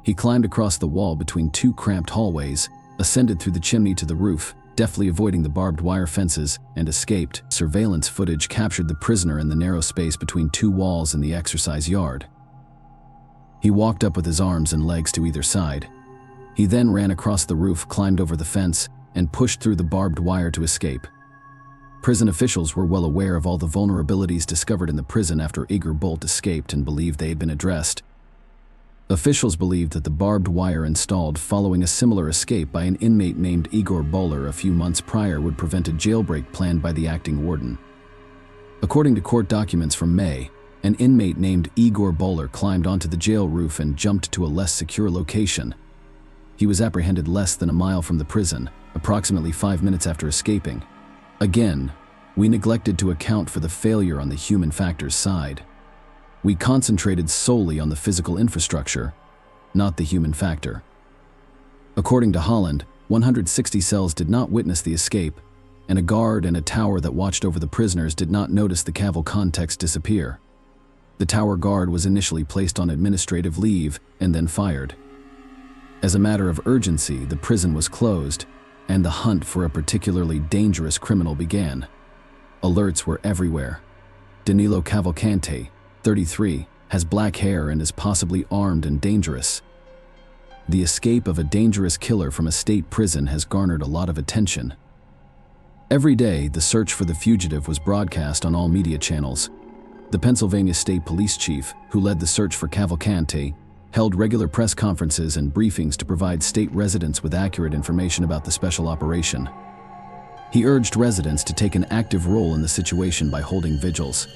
He climbed across the wall between 2 cramped hallways, ascended through the chimney to the roof, deftly avoiding the barbed wire fences, and escaped. Surveillance footage captured the prisoner in the narrow space between 2 walls in the exercise yard. He walked up with his arms and legs to either side. He then ran across the roof, climbed over the fence, and pushed through the barbed wire to escape. Prison officials were well aware of all the vulnerabilities discovered in the prison after Igor Bolt escaped and believed they had been addressed. Officials believed that the barbed wire installed following a similar escape by an inmate named Igor Boller a few months prior would prevent a jailbreak planned by the acting warden. According to court documents from May, an inmate named Igor Boller climbed onto the jail roof and jumped to a less secure location. He was apprehended less than a mile from the prison, approximately 5 minutes after escaping. Again, we neglected to account for the failure on the human factors side. We concentrated solely on the physical infrastructure, not the human factor. According to Holland, 160 cells did not witness the escape, and a guard and a tower that watched over the prisoners did not notice the Cavalcantex disappear. The tower guard was initially placed on administrative leave and then fired. As a matter of urgency, the prison was closed, and the hunt for a particularly dangerous criminal began. Alerts were everywhere. Danilo Cavalcante, 33, has black hair and is possibly armed and dangerous. The escape of a dangerous killer from a state prison has garnered a lot of attention. Every day, the search for the fugitive was broadcast on all media channels. The Pennsylvania State Police Chief, who led the search for Cavalcante, held regular press conferences and briefings to provide state residents with accurate information about the special operation. He urged residents to take an active role in the situation by holding vigils.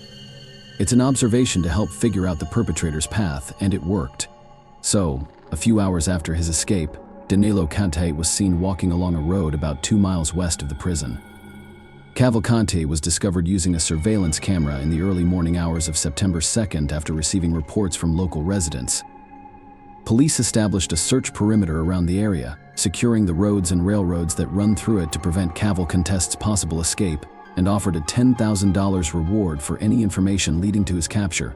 It's an observation to help figure out the perpetrator's path, and it worked. So, a few hours after his escape, Danilo Cavalcante was seen walking along a road about 2 miles west of the prison. Cavalcante was discovered using a surveillance camera in the early morning hours of September 2nd after receiving reports from local residents. Police established a search perimeter around the area, securing the roads and railroads that run through it to prevent Cavalcante's possible escape, and offered a $10,000 reward for any information leading to his capture.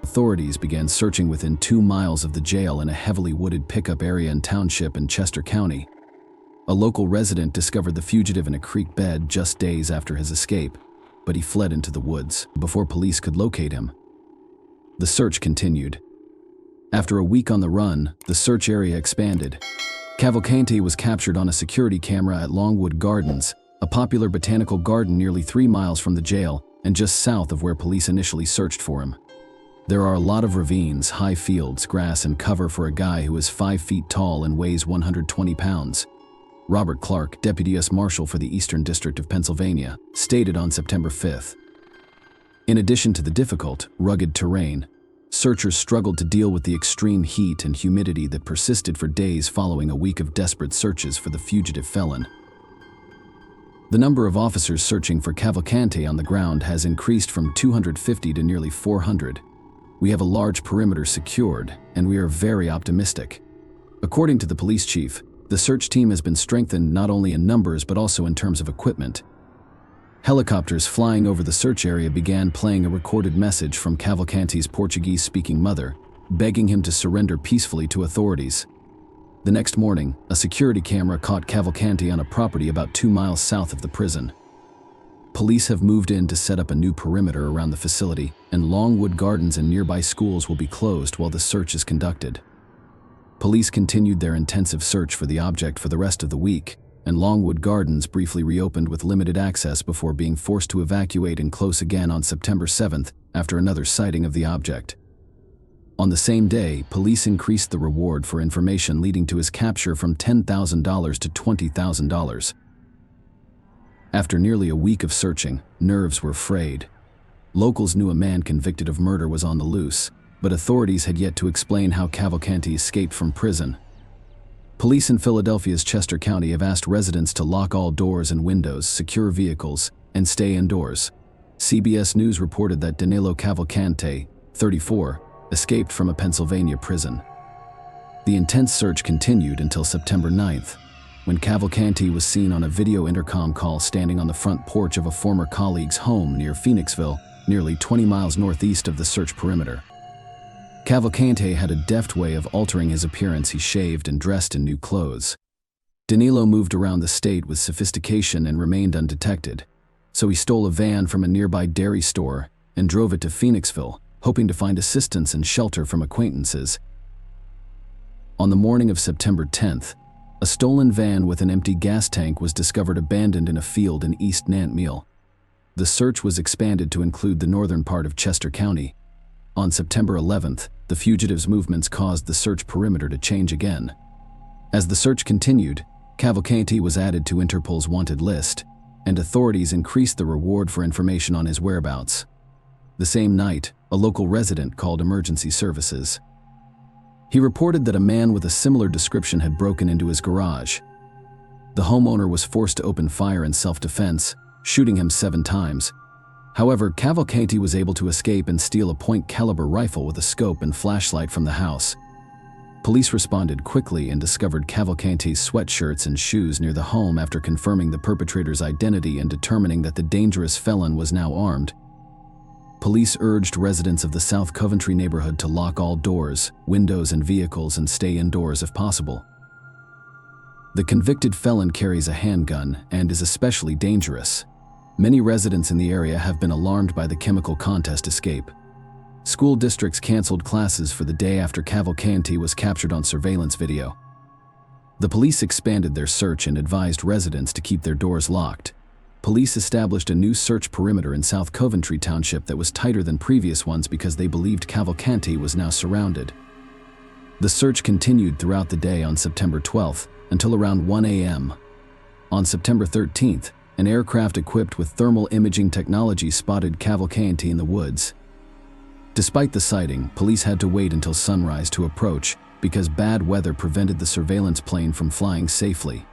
Authorities began searching within 2 miles of the jail in a heavily wooded pickup area and township in Chester County. A local resident discovered the fugitive in a creek bed just days after his escape, but he fled into the woods before police could locate him. The search continued. After a week on the run, the search area expanded. Cavalcante was captured on a security camera at Longwood Gardens, a popular botanical garden nearly 3 miles from the jail and just south of where police initially searched for him. There are a lot of ravines, high fields, grass, and cover for a guy who is 5 feet tall and weighs 120 pounds. Robert Clark, Deputy U.S. Marshal for the Eastern District of Pennsylvania, stated on September 5th. In addition to the difficult, rugged terrain, searchers struggled to deal with the extreme heat and humidity that persisted for days following a week of desperate searches for the fugitive felon. The number of officers searching for Cavalcante on the ground has increased from 250 to nearly 400. We have a large perimeter secured, and we are very optimistic. According to the police chief, the search team has been strengthened not only in numbers but also in terms of equipment. Helicopters flying over the search area began playing a recorded message from Cavalcante's Portuguese-speaking mother, begging him to surrender peacefully to authorities. The next morning, a security camera caught Cavalcante on a property about 2 miles south of the prison. Police have moved in to set up a new perimeter around the facility, and Longwood Gardens and nearby schools will be closed while the search is conducted. Police continued their intensive search for the object for the rest of the week, and Longwood Gardens briefly reopened with limited access before being forced to evacuate and close again on September 7th after another sighting of the object. On the same day, police increased the reward for information leading to his capture from $10,000 to $20,000. After nearly a week of searching, nerves were frayed. Locals knew a man convicted of murder was on the loose, but authorities had yet to explain how Cavalcante escaped from prison. Police in Philadelphia's Chester County have asked residents to lock all doors and windows, secure vehicles, and stay indoors. CBS News reported that Danilo Cavalcante, 34, escaped from a Pennsylvania prison. The intense search continued until September 9th, when Cavalcante was seen on a video intercom call standing on the front porch of a former colleague's home near Phoenixville, nearly 20 miles northeast of the search perimeter. Cavalcante had a deft way of altering his appearance. He shaved and dressed in new clothes. Danilo moved around the state with sophistication and remained undetected, so he stole a van from a nearby dairy store and drove it to Phoenixville, hoping to find assistance and shelter from acquaintances. On the morning of September 10th, A stolen van with an empty gas tank was discovered abandoned in a field in East Nantmeal. The search was expanded to include the northern part of Chester County. On September 11th, the fugitives' movements caused the search perimeter to change again. As the search continued, Cavalcanti was added to Interpol's wanted list, and authorities increased the reward for information on his whereabouts. The same night, a local resident called emergency services. He reported that a man with a similar description had broken into his garage. The homeowner was forced to open fire in self-defense, shooting him 7 times. However, Cavalcanti was able to escape and steal a .point-caliber rifle with a scope and flashlight from the house. Police responded quickly and discovered Cavalcanti's sweatshirts and shoes near the home after confirming the perpetrator's identity and determining that the dangerous felon was now armed. Police urged residents of the South Coventry neighborhood to lock all doors, windows, and vehicles and stay indoors if possible. The convicted felon carries a handgun and is especially dangerous. Many residents in the area have been alarmed by the chemical contest escape. School districts canceled classes for the day after Cavalcanti was captured on surveillance video. The police expanded their search and advised residents to keep their doors locked. Police established a new search perimeter in South Coventry Township that was tighter than previous ones because they believed Cavalcanti was now surrounded. The search continued throughout the day on September 12th until around 1 a.m. On September 13th, an aircraft equipped with thermal imaging technology spotted Cavalcanti in the woods. Despite the sighting, police had to wait until sunrise to approach because bad weather prevented the surveillance plane from flying safely.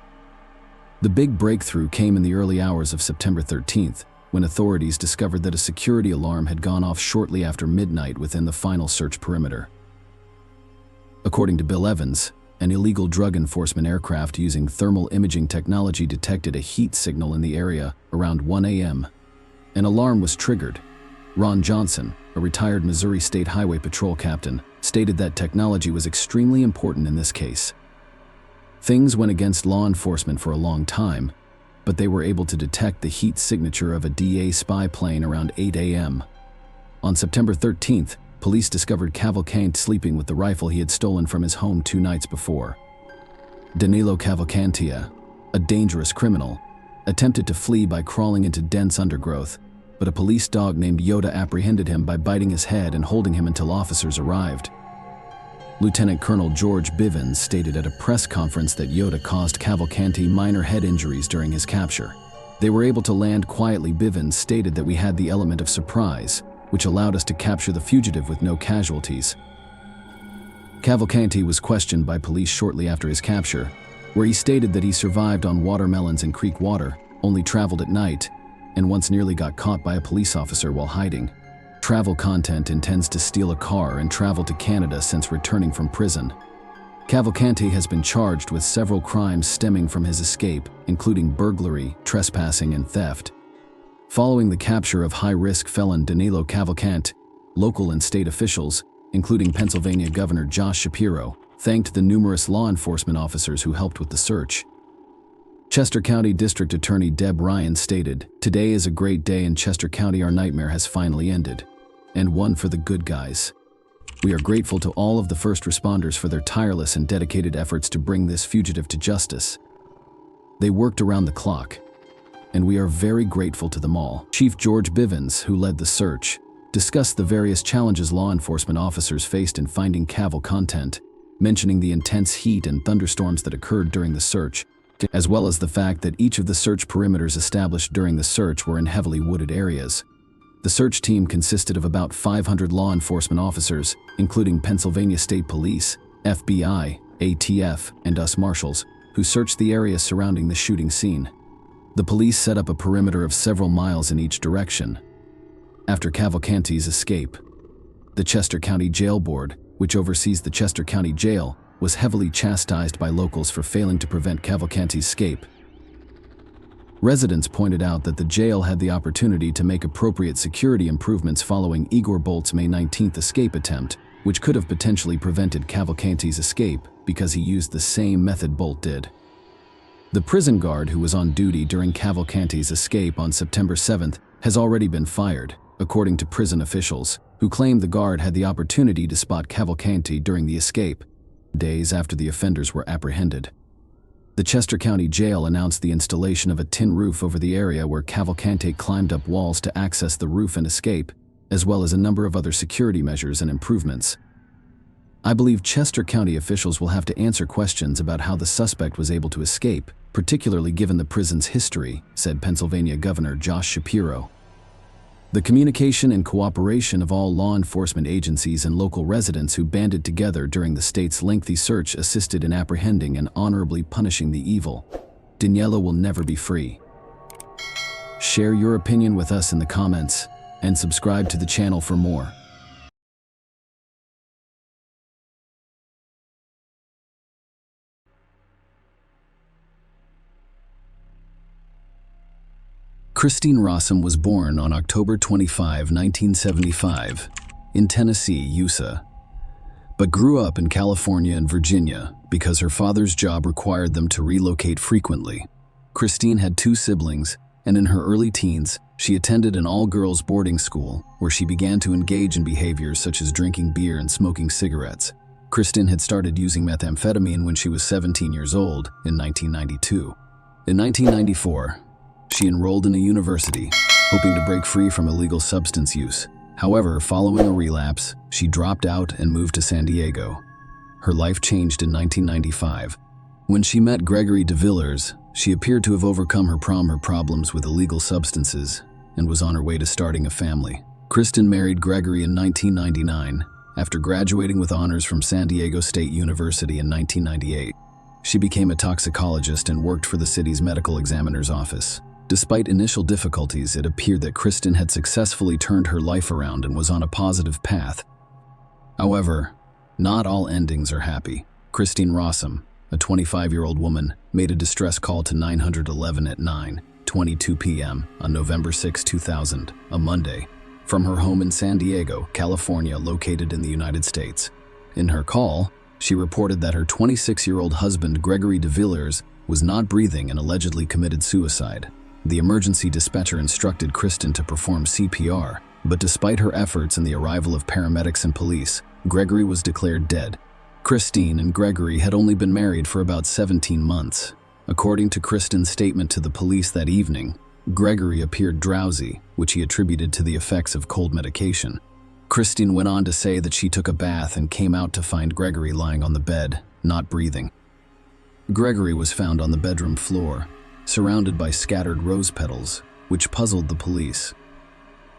The big breakthrough came in the early hours of September 13th, when authorities discovered that a security alarm had gone off shortly after midnight within the final search perimeter. According to Bill Evans, an illegal drug enforcement aircraft using thermal imaging technology detected a heat signal in the area around 1 a.m. An alarm was triggered. Ron Johnson, a retired Missouri State Highway Patrol captain, stated that technology was extremely important in this case. Things went against law enforcement for a long time, but they were able to detect the heat signature of a DA spy plane around 8 a.m. On September 13th, police discovered Cavalcanti sleeping with the rifle he had stolen from his home 2 nights before. Danilo Cavalcanti, a dangerous criminal, attempted to flee by crawling into dense undergrowth, but a police dog named Yoda apprehended him by biting his head and holding him until officers arrived. Lieutenant Colonel George Bivens stated at a press conference that Yoda caused Cavalcanti minor head injuries during his capture. They were able to land quietly. Bivens stated that we had the element of surprise, which allowed us to capture the fugitive with no casualties. Cavalcanti was questioned by police shortly after his capture, where he stated that he survived on watermelons and creek water, only traveled at night, and once nearly got caught by a police officer while hiding. Travel content intends to steal a car and travel to Canada since returning from prison. Cavalcanti has been charged with several crimes stemming from his escape, including burglary, trespassing, and theft. Following the capture of high-risk felon Danilo Cavalcanti, local and state officials, including Pennsylvania Governor Josh Shapiro, thanked the numerous law enforcement officers who helped with the search. Chester County District Attorney Deb Ryan stated, "Today is a great day in Chester County. Our nightmare has finally ended, and one for the good guys. We are grateful to all of the first responders for their tireless and dedicated efforts to bring this fugitive to justice. They worked around the clock, and we are very grateful to them all." Chief George Bivens, who led the search, discussed the various challenges law enforcement officers faced in finding Cavalcanti, mentioning the intense heat and thunderstorms that occurred during the search, as well as the fact that each of the search perimeters established during the search were in heavily wooded areas. The search team consisted of about 500 law enforcement officers, including Pennsylvania State Police, FBI, ATF, and US Marshals, who searched the area surrounding the shooting scene. The police set up a perimeter of several miles in each direction. After Cavalcanti's escape, the Chester County Jail Board, which oversees the Chester County Jail, was heavily chastised by locals for failing to prevent Cavalcanti's escape. Residents pointed out that the jail had the opportunity to make appropriate security improvements following Igor Bolt's May 19th escape attempt, which could have potentially prevented Cavalcanti's escape because he used the same method Bolt did. The prison guard who was on duty during Cavalcanti's escape on September 7th has already been fired, according to prison officials, who claimed the guard had the opportunity to spot Cavalcanti during the escape, days after the offenders were apprehended. The Chester County Jail announced the installation of a tin roof over the area where Cavalcante climbed up walls to access the roof and escape, as well as a number of other security measures and improvements. I believe Chester County officials will have to answer questions about how the suspect was able to escape, particularly given the prison's history, said Pennsylvania Governor Josh Shapiro. The communication and cooperation of all law enforcement agencies and local residents who banded together during the state's lengthy search assisted in apprehending and honorably punishing the evil. Daniela will never be free. Share your opinion with us in the comments and subscribe to the channel for more. Christine Rossum was born on October 25, 1975, in Tennessee, USA, but grew up in California and Virginia because her father's job required them to relocate frequently. Christine had 2 siblings, and in her early teens, she attended an all-girls boarding school where she began to engage in behaviors such as drinking beer and smoking cigarettes. Christine had started using methamphetamine when she was 17 years old in 1992. In 1994, she enrolled in a university, hoping to break free from illegal substance use. However, following a relapse, she dropped out and moved to San Diego. Her life changed in 1995. When she met Gregory DeVillers, she appeared to have overcome her problems with illegal substances and was on her way to starting a family. Kristen married Gregory in 1999 after graduating with honors from San Diego State University in 1998. She became a toxicologist and worked for the city's medical examiner's office. Despite initial difficulties, it appeared that Kristen had successfully turned her life around and was on a positive path. However, not all endings are happy. Christine Rossum, a 25-year-old woman, made a distress call to 911 at 9:22 p.m. on November 6, 2000, a Monday, from her home in San Diego, California, located in the United States. In her call, she reported that her 26-year-old husband, Gregory DeVillers, was not breathing and allegedly committed suicide. The emergency dispatcher instructed Kristen to perform CPR, but despite her efforts and the arrival of paramedics and police, Gregory was declared dead. Christine and Gregory had only been married for about 17 months. According to Kristen's statement to the police that evening, Gregory appeared drowsy, which he attributed to the effects of cold medication. Christine went on to say that she took a bath and came out to find Gregory lying on the bed, not breathing. Gregory was found on the bedroom floor, surrounded by scattered rose petals, which puzzled the police.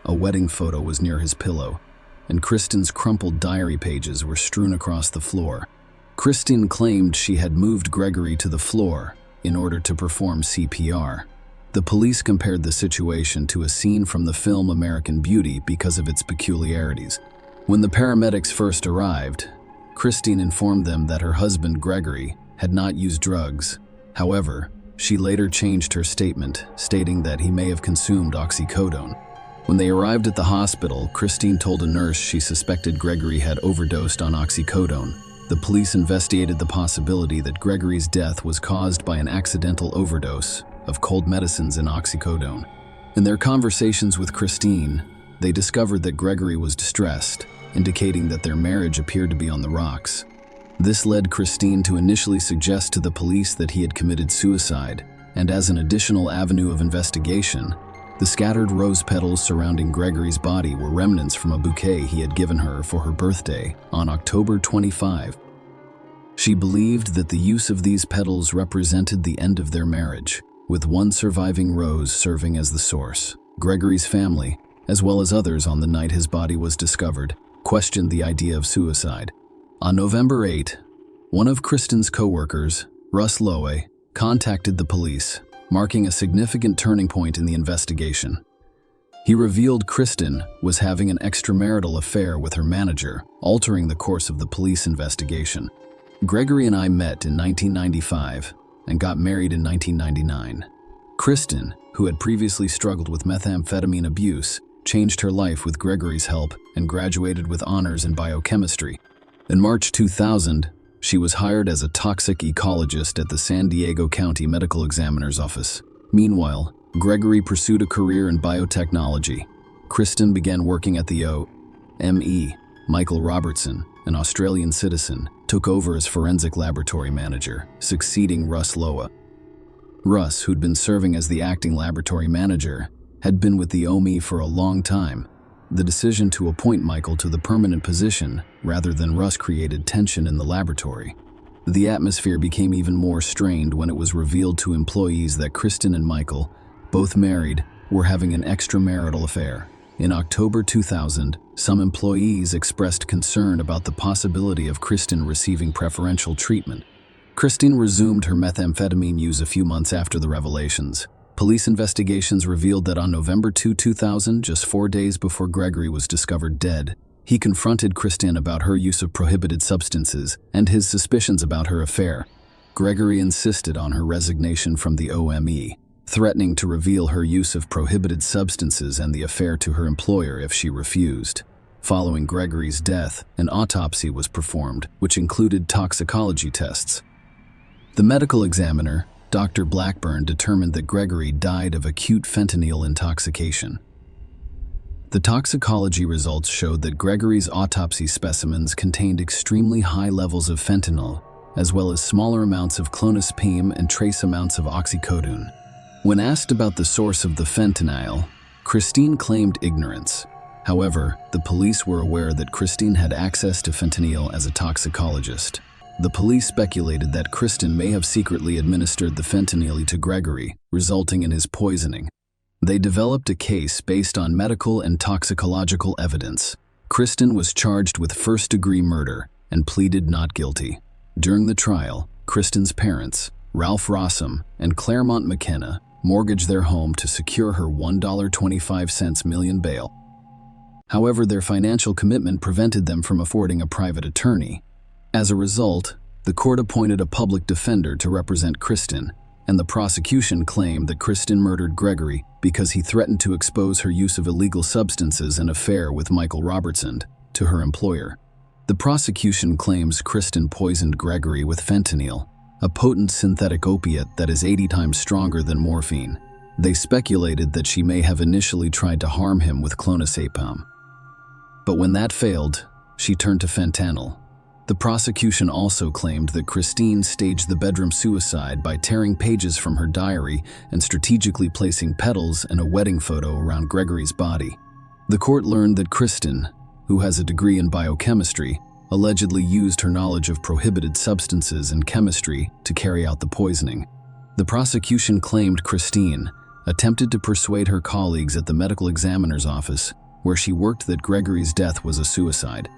A wedding photo was near his pillow, and Kristen's crumpled diary pages were strewn across the floor. Kristen claimed she had moved Gregory to the floor in order to perform CPR. The police compared the situation to a scene from the film American Beauty because of its peculiarities. When the paramedics first arrived, Christine informed them that her husband, Gregory, had not used drugs. However, she later changed her statement, stating that he may have consumed oxycodone. When they arrived at the hospital, Christine told a nurse she suspected Gregory had overdosed on oxycodone. The police investigated the possibility that Gregory's death was caused by an accidental overdose of cold medicines and oxycodone. In their conversations with Christine, they discovered that Gregory was distressed, indicating that their marriage appeared to be on the rocks. This led Christine to initially suggest to the police that he had committed suicide, and as an additional avenue of investigation, the scattered rose petals surrounding Gregory's body were remnants from a bouquet he had given her for her birthday on October 25. She believed that the use of these petals represented the end of their marriage, with one surviving rose serving as the source. Gregory's family, as well as others on the night his body was discovered, questioned the idea of suicide. On November 8, one of Kristen's co-workers, Russ Lowe, contacted the police, marking a significant turning point in the investigation. He revealed Kristen was having an extramarital affair with her manager, altering the course of the police investigation. Gregory and I met in 1995 and got married in 1999. Kristen, who had previously struggled with methamphetamine abuse, changed her life with Gregory's help and graduated with honors in biochemistry. In March 2000, she was hired as a toxic ecologist at the San Diego County Medical Examiner's Office. Meanwhile, Gregory pursued a career in biotechnology. Kristen began working at the O.M.E. Michael Robertson an Australian citizen, took over as forensic laboratory manager, succeeding Russ Loa. Russ, who'd been serving as the acting laboratory manager, had been with the OMI for a long time. The decision to appoint Michael to the permanent position rather than Russ created tension in the laboratory. The atmosphere became even more strained when it was revealed to employees that Kristen and Michael, both married, were having an extramarital affair. In October 2000, some employees expressed concern about the possibility of Kristen receiving preferential treatment. Kristen resumed her methamphetamine use a few months after the revelations. Police investigations revealed that on November 2, 2000, just 4 days before Gregory was discovered dead, he confronted Kristen about her use of prohibited substances and his suspicions about her affair. Gregory insisted on her resignation from the OME, threatening to reveal her use of prohibited substances and the affair to her employer if she refused. Following Gregory's death, an autopsy was performed, which included toxicology tests. The medical examiner, Dr. Blackburn, determined that Gregory died of acute fentanyl intoxication. The toxicology results showed that Gregory's autopsy specimens contained extremely high levels of fentanyl, as well as smaller amounts of clonazepam and trace amounts of oxycodone. When asked about the source of the fentanyl, Christine claimed ignorance. However, the police were aware that Christine had access to fentanyl as a toxicologist. The police speculated that Kristen may have secretly administered the fentanyl to Gregory, resulting in his poisoning. They developed a case based on medical and toxicological evidence. Kristen was charged with first-degree murder and pleaded not guilty. During the trial, Kristen's parents, Ralph Rossum and Claremont McKenna, mortgaged their home to secure her $1.25 million bail. However, their financial commitment prevented them from affording a private attorney. As a result, the court appointed a public defender to represent Kristen, and the prosecution claimed that Kristen murdered Gregory because he threatened to expose her use of illegal substances and affair with Michael Robertson to her employer. The prosecution claims Kristen poisoned Gregory with fentanyl, a potent synthetic opiate that is 80 times stronger than morphine. They speculated that she may have initially tried to harm him with clonazepam. But when that failed, she turned to fentanyl. The prosecution also claimed that Christine staged the bedroom suicide by tearing pages from her diary and strategically placing petals and a wedding photo around Gregory's body. The court learned that Kristen, who has a degree in biochemistry, allegedly used her knowledge of prohibited substances and chemistry to carry out the poisoning. The prosecution claimed Christine attempted to persuade her colleagues at the medical examiner's office, where she worked, that Gregory's death was a suicide.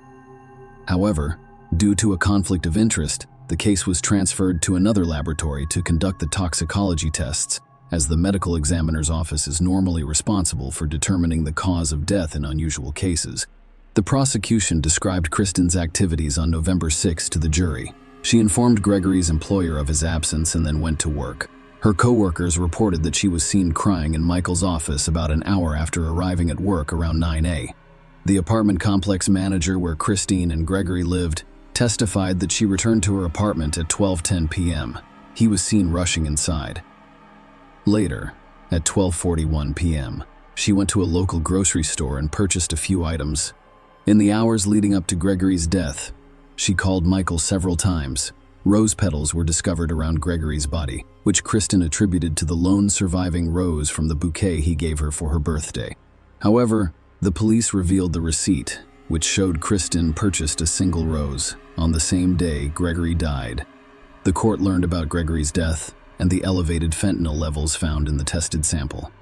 However, due to a conflict of interest, the case was transferred to another laboratory to conduct the toxicology tests, as the medical examiner's office is normally responsible for determining the cause of death in unusual cases. The prosecution described Kristen's activities on November 6 to the jury. She informed Gregory's employer of his absence and then went to work. Her co-workers reported that she was seen crying in Michael's office about an hour after arriving at work around 9 a.m. The apartment complex manager where Christine and Gregory lived testified that she returned to her apartment at 12:10 p.m. He was seen rushing inside. Later, at 12:41 p.m., she went to a local grocery store and purchased a few items. In the hours leading up to Gregory's death, she called Michael several times. Rose petals were discovered around Gregory's body, which Kristen attributed to the lone surviving rose from the bouquet he gave her for her birthday. However, the police revealed the receipt, which showed Kristen purchased a single rose on the same day Gregory died. The court learned about Gregory's death and the elevated fentanyl levels found in the tested sample.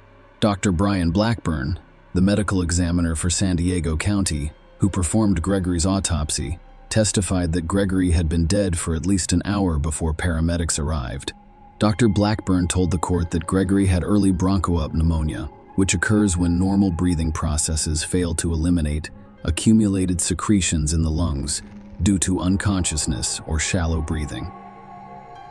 Dr. Brian Blackburn, the medical examiner for San Diego County, who performed Gregory's autopsy, testified that Gregory had been dead for at least an hour before paramedics arrived. Dr. Blackburn told the court that Gregory had early bronchopneumonia, which occurs when normal breathing processes fail to eliminate accumulated secretions in the lungs due to unconsciousness or shallow breathing.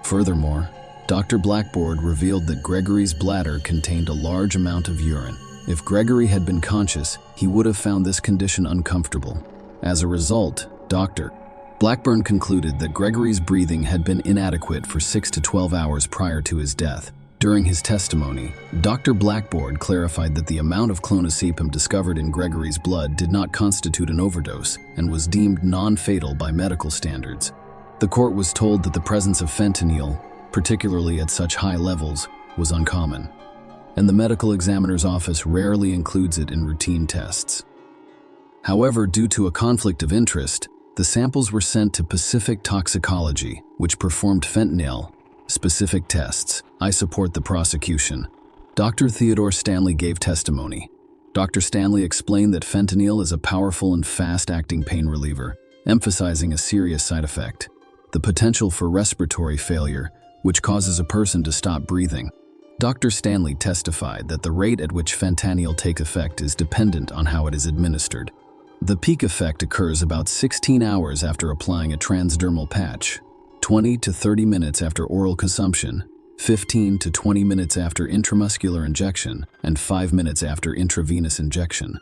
Furthermore, Dr. Blackburn revealed that Gregory's bladder contained a large amount of urine. If Gregory had been conscious, he would have found this condition uncomfortable. As a result, Dr. Blackburn concluded that Gregory's breathing had been inadequate for 6 to 12 hours prior to his death. During his testimony, Dr. Blackboard clarified that the amount of clonazepam discovered in Gregory's blood did not constitute an overdose and was deemed non-fatal by medical standards. The court was told that the presence of fentanyl, particularly at such high levels, was uncommon, and the medical examiner's office rarely includes it in routine tests. However, due to a conflict of interest, the samples were sent to Pacific Toxicology, which performed fentanyl-specific tests. I support the prosecution. Dr. Theodore Stanley gave testimony. Dr. Stanley explained that fentanyl is a powerful and fast-acting pain reliever, emphasizing a serious side effect: the potential for respiratory failure, which causes a person to stop breathing. Dr. Stanley testified that the rate at which fentanyl takes effect is dependent on how it is administered. The peak effect occurs about 16 hours after applying a transdermal patch, 20 to 30 minutes after oral consumption, 15 to 20 minutes after intramuscular injection, and 5 minutes after intravenous injection.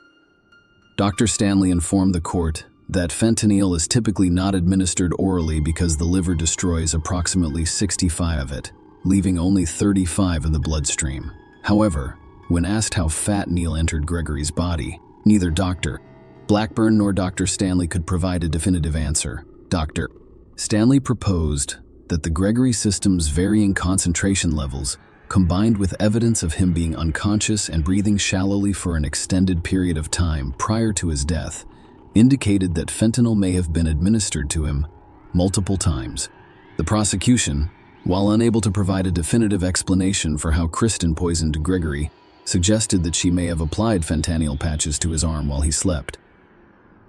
Dr. Stanley informed the court that fentanyl is typically not administered orally because the liver destroys approximately 65 of it, leaving only 35 in the bloodstream. However, when asked how fentanyl entered Gregory's body, neither Dr. Blackburn nor Dr. Stanley could provide a definitive answer. Dr. Stanley proposed that the Gregory system's varying concentration levels, combined with evidence of him being unconscious and breathing shallowly for an extended period of time prior to his death, indicated that fentanyl may have been administered to him multiple times. The prosecution, while unable to provide a definitive explanation for how Kristen poisoned Gregory, suggested that she may have applied fentanyl patches to his arm while he slept.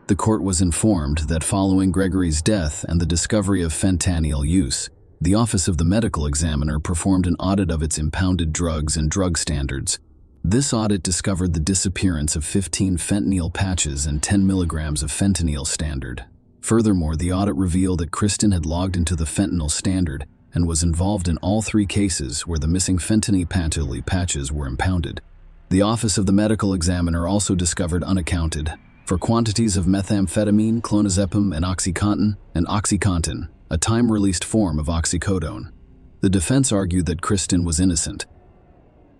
The court was informed that following Gregory's death and the discovery of fentanyl use, the Office of the Medical Examiner performed an audit of its impounded drugs and drug standards. This audit discovered the disappearance of 15 fentanyl patches and 10 milligrams of fentanyl standard. Furthermore, the audit revealed that Kristen had logged into the fentanyl standard and was involved in all 3 cases where the missing fentanyl patches were impounded. The Office of the Medical Examiner also discovered unaccounted for quantities of methamphetamine, clonazepam, and OxyContin, a time-released form of oxycodone. The defense argued that Kristen was innocent.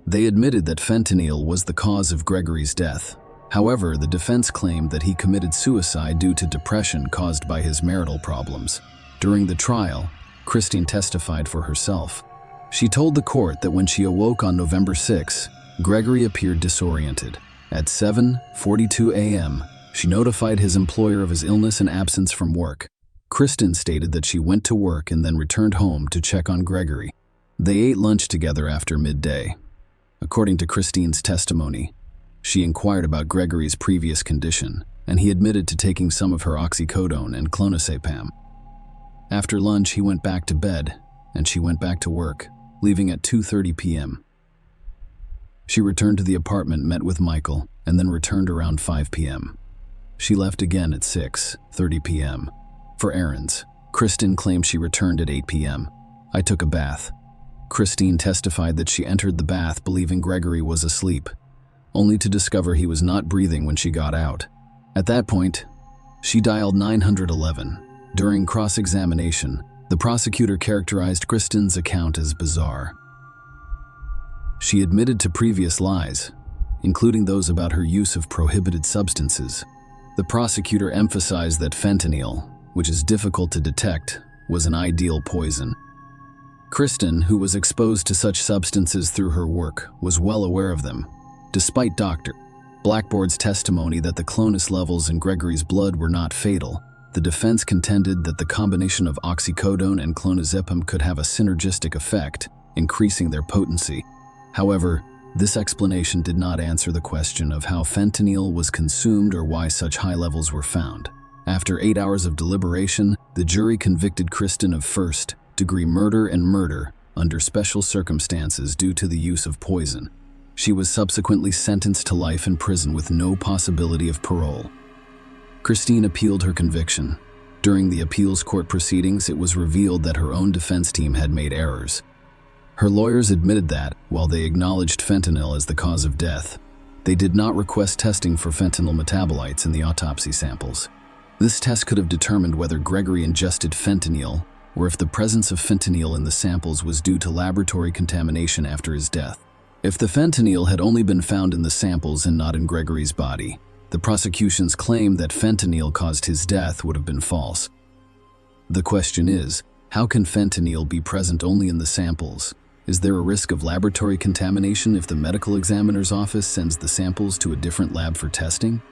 They admitted that fentanyl was the cause of Gregory's death. However, the defense claimed that he committed suicide due to depression caused by his marital problems. During the trial, Kristen testified for herself. She told the court that when she awoke on November 6, Gregory appeared disoriented. At 7:42 a.m., she notified his employer of his illness and absence from work. Kristen stated that she went to work and then returned home to check on Gregory. They ate lunch together after midday. According to Christine's testimony, she inquired about Gregory's previous condition, and he admitted to taking some of her oxycodone and clonazepam. After lunch, he went back to bed, and she went back to work, leaving at 2:30 p.m. She returned to the apartment, met with Michael, and then returned around 5 p.m. She left again at 6:30 p.m. for errands. Kristen claimed she returned at 8 p.m. I took a bath. Christine testified that she entered the bath believing Gregory was asleep, only to discover he was not breathing when she got out. At that point, she dialed 911. During cross-examination, the prosecutor characterized Kristen's account as bizarre. She admitted to previous lies, including those about her use of prohibited substances. The prosecutor emphasized that fentanyl, which is difficult to detect, was an ideal poison. Kristen, who was exposed to such substances through her work, was well aware of them. Despite Dr. Blackboard's testimony that the clonus levels in Gregory's blood were not fatal, the defense contended that the combination of oxycodone and clonazepam could have a synergistic effect, increasing their potency. However, this explanation did not answer the question of how fentanyl was consumed or why such high levels were found. After 8 hours of deliberation, the jury convicted Kristen of first-degree murder and murder under special circumstances due to the use of poison. She was subsequently sentenced to life in prison with no possibility of parole. Christine appealed her conviction. During the appeals court proceedings, it was revealed that her own defense team had made errors. Her lawyers admitted that, while they acknowledged fentanyl as the cause of death, they did not request testing for fentanyl metabolites in the autopsy samples. This test could have determined whether Gregory ingested fentanyl or if the presence of fentanyl in the samples was due to laboratory contamination after his death. If the fentanyl had only been found in the samples and not in Gregory's body, the prosecution's claim that fentanyl caused his death would have been false. The question is, how can fentanyl be present only in the samples? Is there a risk of laboratory contamination if the medical examiner's office sends the samples to a different lab for testing?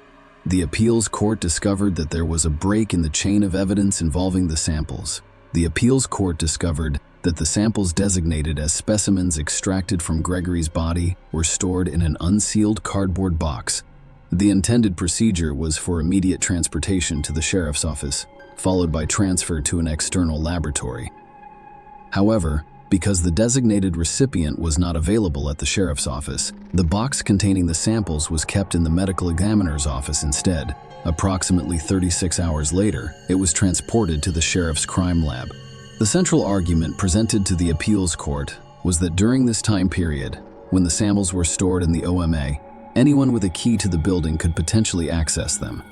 The appeals court discovered that there was a break in the chain of evidence involving the samples. The appeals court discovered that the samples designated as specimens extracted from Gregory's body were stored in an unsealed cardboard box. The intended procedure was for immediate transportation to the sheriff's office, followed by transfer to an external laboratory. However, because the designated recipient was not available at the sheriff's office, the box containing the samples was kept in the medical examiner's office instead. Approximately 36 hours later, it was transported to the sheriff's crime lab. The central argument presented to the appeals court was that during this time period, when the samples were stored in the OMA, anyone with a key to the building could potentially access them.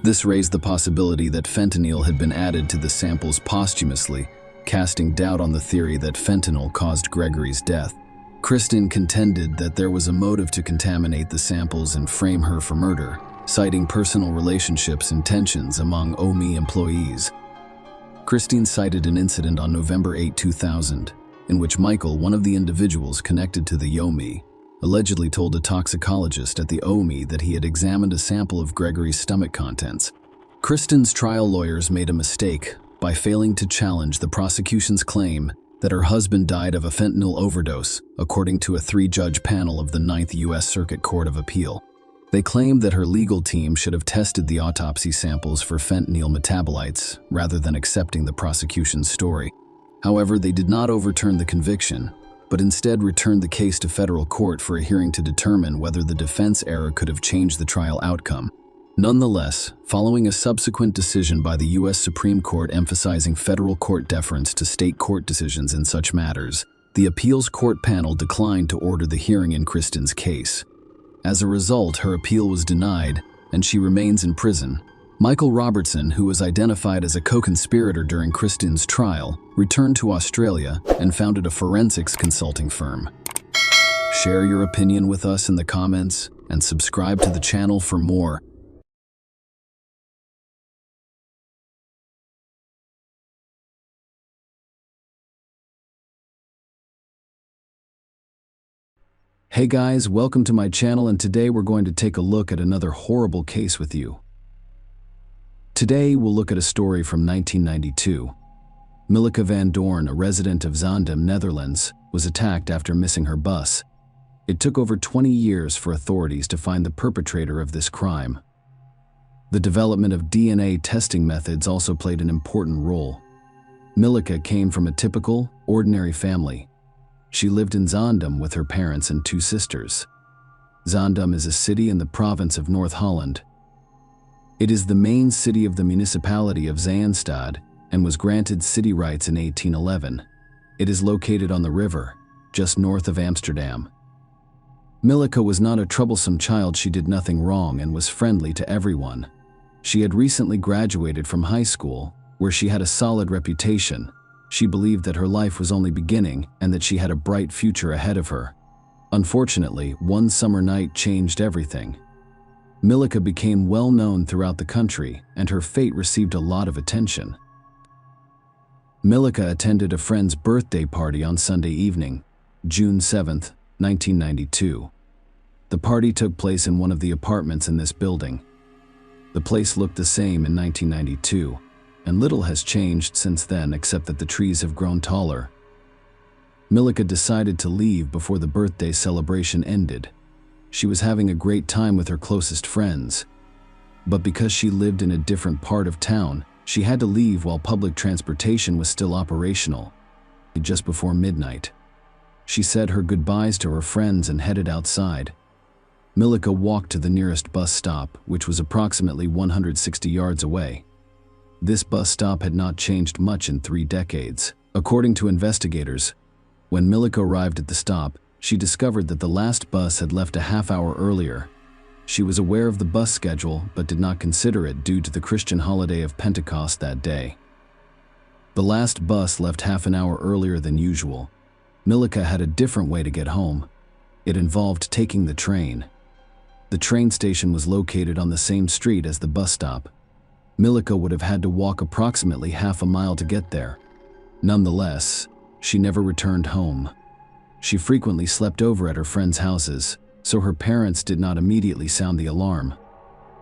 This raised the possibility that fentanyl had been added to the samples posthumously, casting doubt on the theory that fentanyl caused Gregory's death. Kristen contended that there was a motive to contaminate the samples and frame her for murder, citing personal relationships and tensions among OMI employees. Christine cited an incident on November 8, 2000, in which Michael, one of the individuals connected to the OMI, allegedly told a toxicologist at the OMI that he had examined a sample of Gregory's stomach contents. Kristen's trial lawyers made a mistake by failing to challenge the prosecution's claim that her husband died of a fentanyl overdose, according to a 3-judge panel of the 9th U.S. Circuit Court of Appeal. They claimed that her legal team should have tested the autopsy samples for fentanyl metabolites rather than accepting the prosecution's story. However, they did not overturn the conviction, but instead returned the case to federal court for a hearing to determine whether the defense error could have changed the trial outcome. Nonetheless, following a subsequent decision by the U.S. Supreme Court emphasizing federal court deference to state court decisions in such matters, the appeals court panel declined to order the hearing in Kristen's case. As a result, her appeal was denied, and she remains in prison. Michael Robertson, who was identified as a co-conspirator during Kristen's trial, returned to Australia and founded a forensics consulting firm. Share your opinion with us in the comments and subscribe to the channel for more. Hey guys, welcome to my channel, and today we're going to take a look at another horrible case with you. Today we'll look at a story from 1992. Milleke van Doorn, a resident of Zaandam, Netherlands, was attacked after missing her bus. It took over 20 years for authorities to find the perpetrator of this crime. The development of DNA testing methods also played an important role. Milleke came from a typical, ordinary family. She lived in Zaandam with her parents and 2 sisters. Zaandam is a city in the province of North Holland. It is the main city of the municipality of Zaanstad and was granted city rights in 1811. It is located on the river, just north of Amsterdam. Milleke was not a troublesome child. She did nothing wrong and was friendly to everyone. She had recently graduated from high school, where she had a solid reputation. She believed that her life was only beginning and that she had a bright future ahead of her. Unfortunately, one summer night changed everything. Milleke became well known throughout the country, and her fate received a lot of attention. Milleke attended a friend's birthday party on Sunday evening, June 7, 1992. The party took place in one of the apartments in this building. The place looked the same in 1992. And little has changed since then except that the trees have grown taller. Milleke decided to leave before the birthday celebration ended. She was having a great time with her closest friends. But because she lived in a different part of town, she had to leave while public transportation was still operational, just before midnight. She said her goodbyes to her friends and headed outside. Milleke walked to the nearest bus stop, which was approximately 160 yards away. This bus stop had not changed much in 3 decades. According to investigators, when Milleke arrived at the stop, she discovered that the last bus had left a half-hour earlier. She was aware of the bus schedule but did not consider it due to the Christian holiday of Pentecost that day. The last bus left half an hour earlier than usual. Milika had a different way to get home. It involved taking the train. The train station was located on the same street as the bus stop. Milika would have had to walk approximately half a mile to get there. Nonetheless, she never returned home. She frequently slept over at her friends' houses, so her parents did not immediately sound the alarm.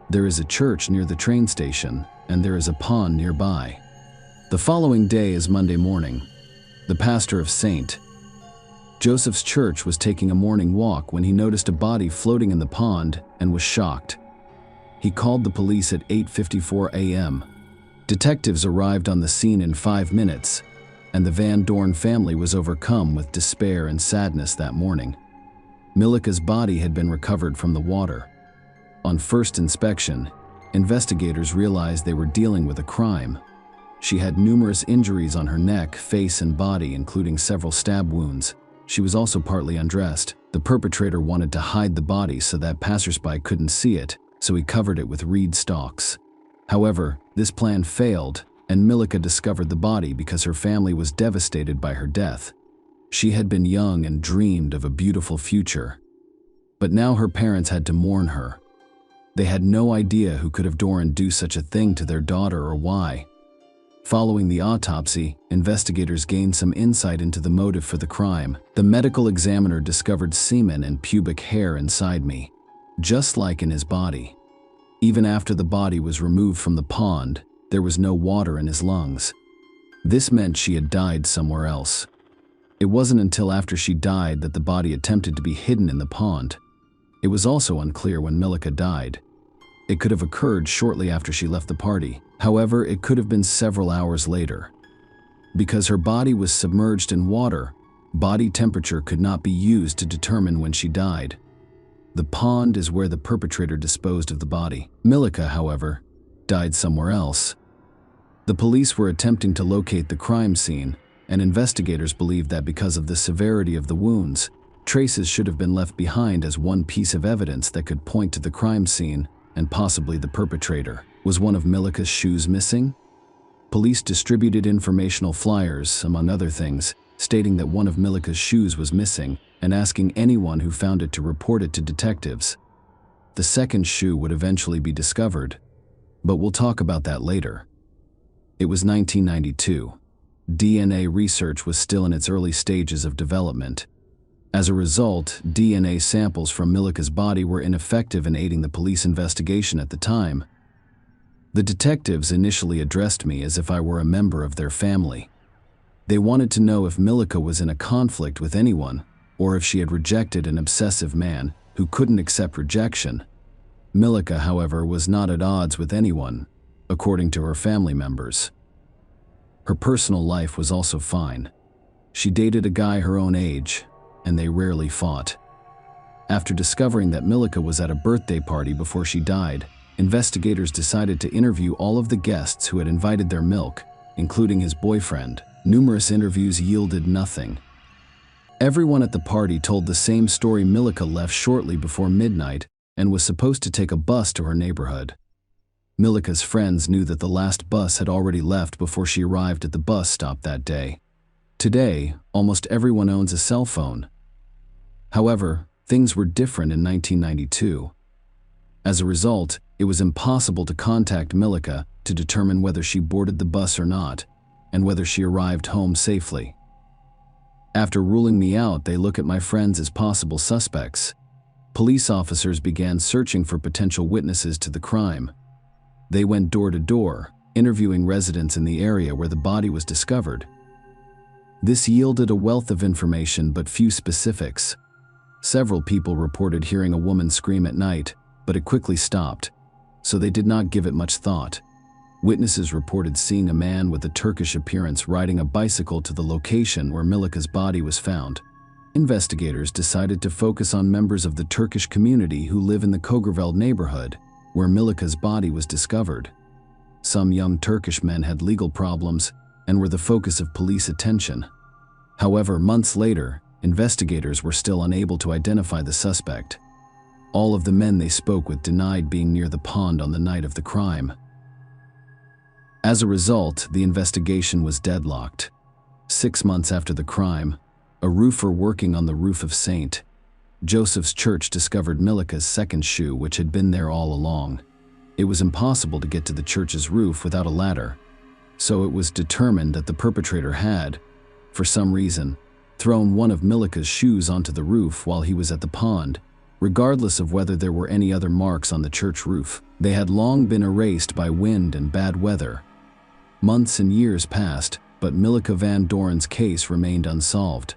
There is a church near the train station, and there is a pond nearby. The following day is Monday morning. The pastor of St. Joseph's Church was taking a morning walk when he noticed a body floating in the pond and was shocked. He called the police at 8:54 a.m. Detectives arrived on the scene in 5 minutes, and the Van Dorn family was overcome with despair and sadness that morning. Milika's body had been recovered from the water. On first inspection, investigators realized they were dealing with a crime. She had numerous injuries on her neck, face, and body, including several stab wounds. She was also partly undressed. The perpetrator wanted to hide the body so that passersby couldn't see it, so he covered it with reed stalks. However, this plan failed, and Milika discovered the body because her family was devastated by her death. She had been young and dreamed of a beautiful future. But now her parents had to mourn her. They had no idea who could have do such a thing to their daughter or why. Following the autopsy, investigators gained some insight into the motive for the crime. The medical examiner discovered semen and pubic hair inside me, just like in his body. Even after the body was removed from the pond, there was no water in his lungs. This meant she had died somewhere else. It wasn't until after she died that the body attempted to be hidden in the pond. It was also unclear when Milika died. It could have occurred shortly after she left the party. However, it could have been several hours later. Because her body was submerged in water, body temperature could not be used to determine when she died. The pond is where the perpetrator disposed of the body. Milika, however, died somewhere else. The police were attempting to locate the crime scene, and investigators believed that because of the severity of the wounds, traces should have been left behind as one piece of evidence that could point to the crime scene and possibly the perpetrator. Was one of Milika's shoes missing? Police distributed informational flyers, among other things, stating that one of Milika's shoes was missing and asking anyone who found it to report it to detectives. The second shoe would eventually be discovered, but we'll talk about that later. It was 1992. DNA research was still in its early stages of development. As a result, DNA samples from Milika's body were ineffective in aiding the police investigation at the time. The detectives initially addressed me as if I were a member of their family. They wanted to know if Milika was in a conflict with anyone, or if she had rejected an obsessive man who couldn't accept rejection. Milika, however, was not at odds with anyone, according to her family members. Her personal life was also fine. She dated a guy her own age, and they rarely fought. After discovering that Milika was at a birthday party before she died, investigators decided to interview all of the guests who had invited their milk, including his boyfriend. Numerous interviews yielded nothing. Everyone at the party told the same story. Milika left shortly before midnight and was supposed to take a bus to her neighborhood. Milika's friends knew that the last bus had already left before she arrived at the bus stop that day. Today, almost everyone owns a cell phone. However, things were different in 1992. As a result, it was impossible to contact Milika to determine whether she boarded the bus or not, and whether she arrived home safely. After ruling me out, they look at my friends as possible suspects. Police officers began searching for potential witnesses to the crime. They went door to door, interviewing residents in the area where the body was discovered. This yielded a wealth of information but few specifics. Several people reported hearing a woman scream at night, but it quickly stopped, so they did not give it much thought. Witnesses reported seeing a man with a Turkish appearance riding a bicycle to the location where Milika's body was found. Investigators decided to focus on members of the Turkish community who live in the Kogerveld neighborhood, where Milika's body was discovered. Some young Turkish men had legal problems and were the focus of police attention. However, months later, investigators were still unable to identify the suspect. All of the men they spoke with denied being near the pond on the night of the crime. As a result, the investigation was deadlocked. 6 months after the crime, a roofer working on the roof of St. Joseph's Church discovered Milica's second shoe, which had been there all along. It was impossible to get to the church's roof without a ladder, so it was determined that the perpetrator had, for some reason, thrown one of Milica's shoes onto the roof while he was at the pond, regardless of whether there were any other marks on the church roof. They had long been erased by wind and bad weather. Months and years passed, but Milica Van Doren's case remained unsolved.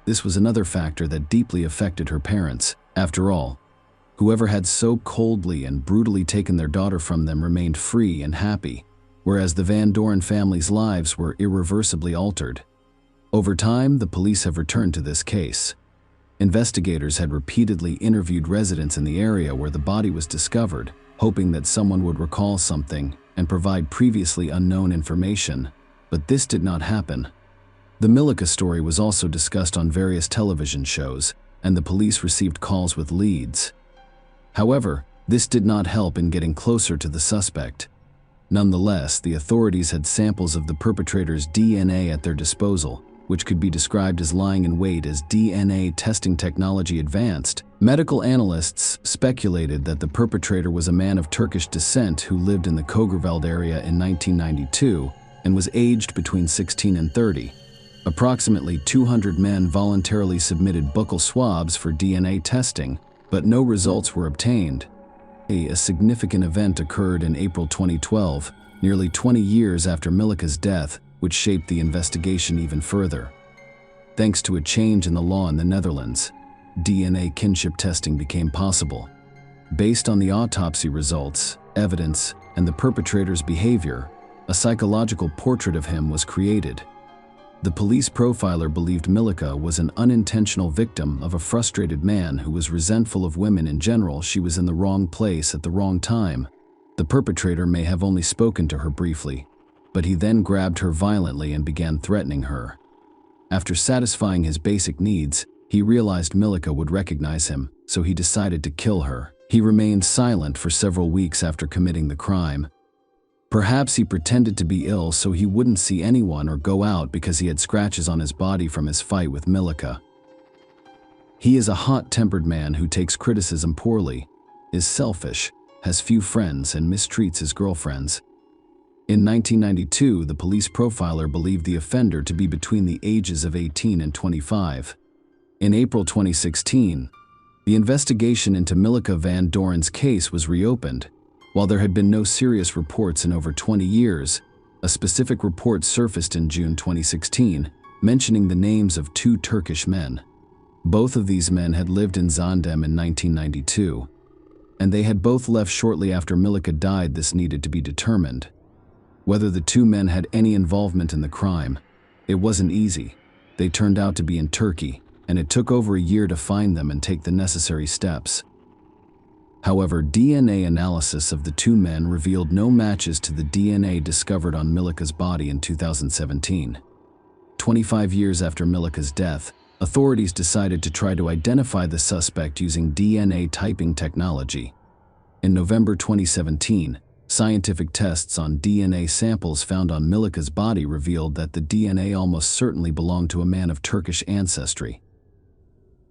This was another factor that deeply affected her parents. After all, whoever had so coldly and brutally taken their daughter from them remained free and happy, whereas the Van Doren family's lives were irreversibly altered. Over time, the police have returned to this case. Investigators had repeatedly interviewed residents in the area where the body was discovered, hoping that someone would recall something and provide previously unknown information, but this did not happen. The Milica story was also discussed on various television shows, and the police received calls with leads. However, this did not help in getting closer to the suspect. Nonetheless, the authorities had samples of the perpetrator's DNA at their disposal, which could be described as lying in wait as DNA testing technology advanced. Medical analysts speculated that the perpetrator was a man of Turkish descent who lived in the Kogerveld area in 1992 and was aged between 16 and 30. Approximately 200 men voluntarily submitted buccal swabs for DNA testing, but no results were obtained. A significant event occurred in April 2012, nearly 20 years after Milica's death, which shaped the investigation even further. Thanks to a change in the law in the Netherlands, DNA kinship testing became possible. Based on the autopsy results, evidence, and the perpetrator's behavior, a psychological portrait of him was created. The police profiler believed Milica was an unintentional victim of a frustrated man who was resentful of women in general. She was in the wrong place at the wrong time. The perpetrator may have only spoken to her briefly, but he then grabbed her violently and began threatening her. After satisfying his basic needs, he realized Milica would recognize him, so he decided to kill her. He remained silent for several weeks after committing the crime. Perhaps he pretended to be ill so he wouldn't see anyone or go out because he had scratches on his body from his fight with Milica. He is a hot-tempered man who takes criticism poorly, is selfish, has few friends, and mistreats his girlfriends. In 1992, the police profiler believed the offender to be between the ages of 18 and 25. In April 2016, the investigation into Milica Van Doren's case was reopened. While there had been no serious reports in over 20 years, a specific report surfaced in June 2016, mentioning the names of 2 Turkish men. Both of these men had lived in Zaandam in 1992, and they had both left shortly after Milica died. This needed to be determined. Whether the 2 men had any involvement in the crime, it wasn't easy. They turned out to be in Turkey, and it took over a year to find them and take the necessary steps. However, DNA analysis of the 2 men revealed no matches to the DNA discovered on Milica's body in 2017. 25 years after Milica's death, authorities decided to try to identify the suspect using DNA typing technology. In November 2017, scientific tests on DNA samples found on Milica's body revealed that the DNA almost certainly belonged to a man of Turkish ancestry.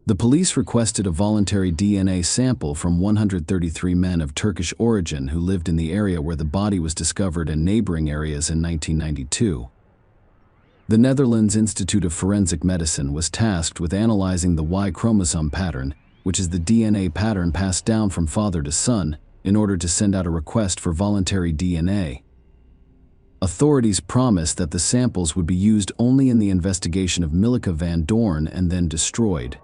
The police requested a voluntary DNA sample from 133 men of Turkish origin who lived in the area where the body was discovered and neighboring areas in 1992. The Netherlands Institute of Forensic Medicine was tasked with analyzing the Y chromosome pattern, which is the DNA pattern passed down from father to son, in order to send out a request for voluntary DNA. Authorities promised that the samples would be used only in the investigation of Milica Van Doren and then destroyed.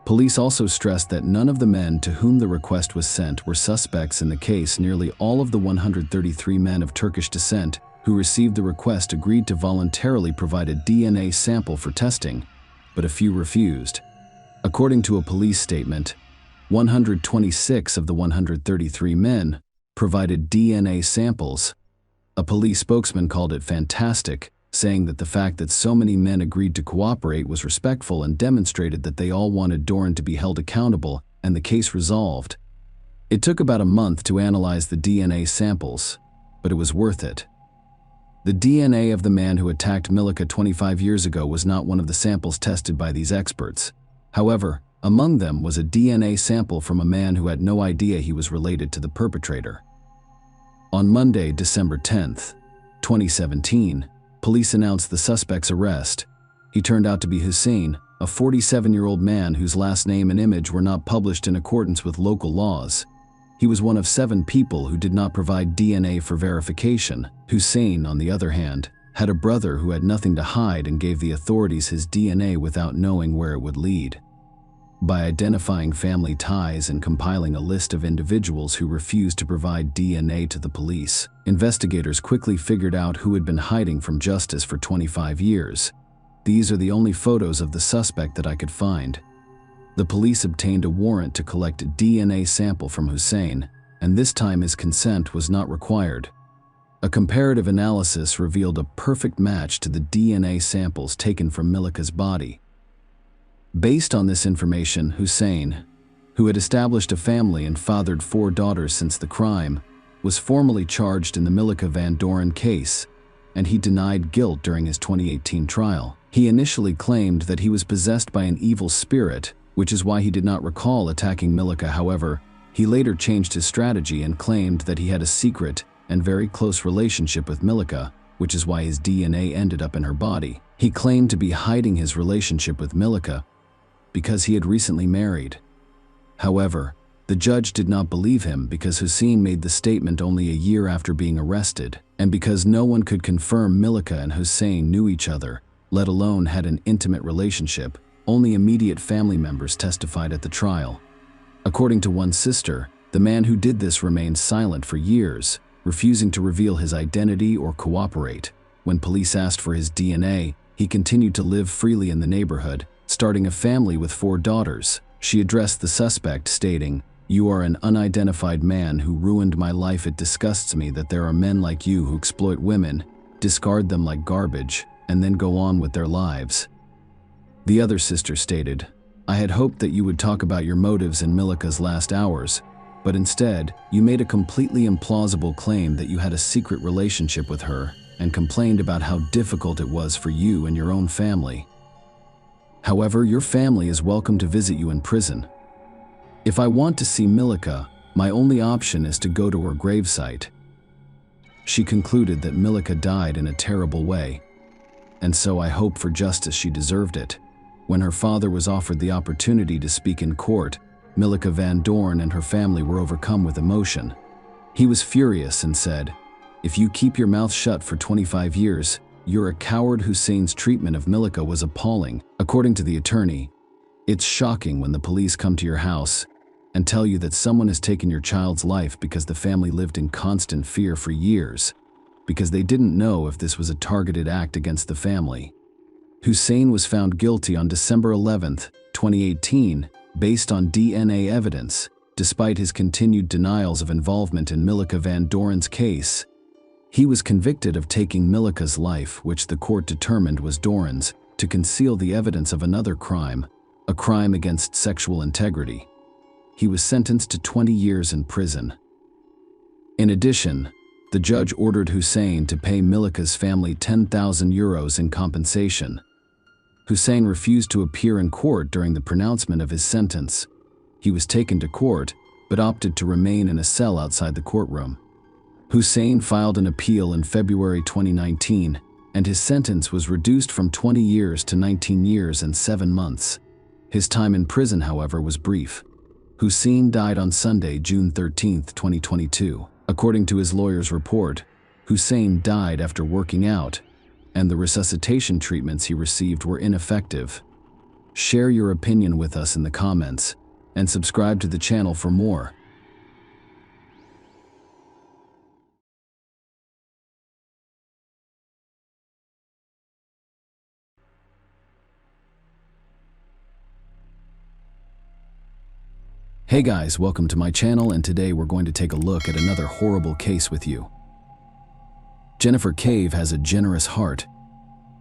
Police also stressed that none of the men to whom the request was sent were suspects in the case. Nearly all of the 133 men of Turkish descent who received the request agreed to voluntarily provide a DNA sample for testing, but a few refused. According to a police statement, 126 of the 133 men provided DNA samples. A police spokesman called it fantastic, saying that the fact that so many men agreed to cooperate was respectful and demonstrated that they all wanted Doren to be held accountable and the case resolved. It took about a month to analyze the DNA samples, but it was worth it. The DNA of the man who attacked Milica 25 years ago was not one of the samples tested by these experts. However, among them was a DNA sample from a man who had no idea he was related to the perpetrator. On Monday, December 10, 2017, police announced the suspect's arrest. He turned out to be Hussein, a 47-year-old man whose last name and image were not published in accordance with local laws. He was one of 7 people who did not provide DNA for verification. Hussein, on the other hand, had a brother who had nothing to hide and gave the authorities his DNA without knowing where it would lead. By identifying family ties and compiling a list of individuals who refused to provide DNA to the police, investigators quickly figured out who had been hiding from justice for 25 years. These are the only photos of the suspect that I could find. The police obtained a warrant to collect a DNA sample from Hussein, and this time his consent was not required. A comparative analysis revealed a perfect match to the DNA samples taken from Milica's body. Based on this information, Hussein, who had established a family and fathered 4 daughters since the crime, was formally charged in the Milica Van Doren case, and he denied guilt during his 2018 trial. He initially claimed that he was possessed by an evil spirit, which is why he did not recall attacking Milica. However, he later changed his strategy and claimed that he had a secret and very close relationship with Milica, which is why his DNA ended up in her body. He claimed to be hiding his relationship with Milica because he had recently married. However, the judge did not believe him because Hussein made the statement only a year after being arrested, and because no one could confirm Milica and Hussein knew each other, let alone had an intimate relationship. Only immediate family members testified at the trial. According to one sister, the man who did this remained silent for years, refusing to reveal his identity or cooperate. When police asked for his DNA, he continued to live freely in the neighborhood, starting a family with 4 daughters. She addressed the suspect, stating, "You are an unidentified man who ruined my life. It disgusts me that there are men like you who exploit women, discard them like garbage, and then go on with their lives." The other sister stated, "I had hoped that you would talk about your motives in Milica's last hours, but instead, you made a completely implausible claim that you had a secret relationship with her and complained about how difficult it was for you and your own family. However, your family is welcome to visit you in prison. If I want to see Milica, my only option is to go to her gravesite." She concluded that Milica died in a terrible way, and so I hope for justice she deserved it. When her father was offered the opportunity to speak in court, Milica Van Doren and her family were overcome with emotion. He was furious and said, "If you keep your mouth shut for 25 years, you're a coward." Hussein's treatment of Milica was appalling. According to the attorney, "It's shocking when the police come to your house and tell you that someone has taken your child's life because the family lived in constant fear for years, because they didn't know if this was a targeted act against the family." Hussein was found guilty on December 11, 2018, based on DNA evidence, despite his continued denials of involvement in Milica Van Doren's case. He was convicted of taking Milica's life, which the court determined was Doren's, to conceal the evidence of another crime, a crime against sexual integrity. He was sentenced to 20 years in prison. In addition, the judge ordered Hussein to pay Milica's family €10,000 in compensation. Hussein refused to appear in court during the pronouncement of his sentence. He was taken to court, but opted to remain in a cell outside the courtroom. Hussein filed an appeal in February 2019, and his sentence was reduced from 20 years to 19 years and 7 months. His time in prison, however, was brief. Hussein died on Sunday, June 13, 2022. According to his lawyer's report, Hussein died after working out, and the resuscitation treatments he received were ineffective. Share your opinion with us in the comments, and subscribe to the channel for more. Hey guys, welcome to my channel, and today we're going to take a look at another horrible case with you. Jennifer Cave has a generous heart.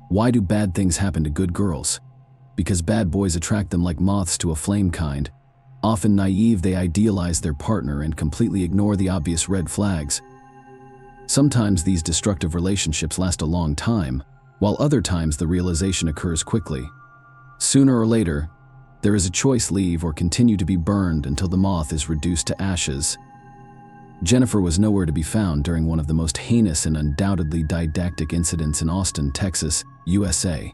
Why do bad things happen to good girls? Because bad boys attract them like moths to a flame kind. Often naive, they idealize their partner and completely ignore the obvious red flags. Sometimes these destructive relationships last a long time, while other times the realization occurs quickly. Sooner or later, there is a choice: leave or continue to be burned until the moth is reduced to ashes. Jennifer was nowhere to be found during one of the most heinous and undoubtedly didactic incidents in Austin, Texas, USA.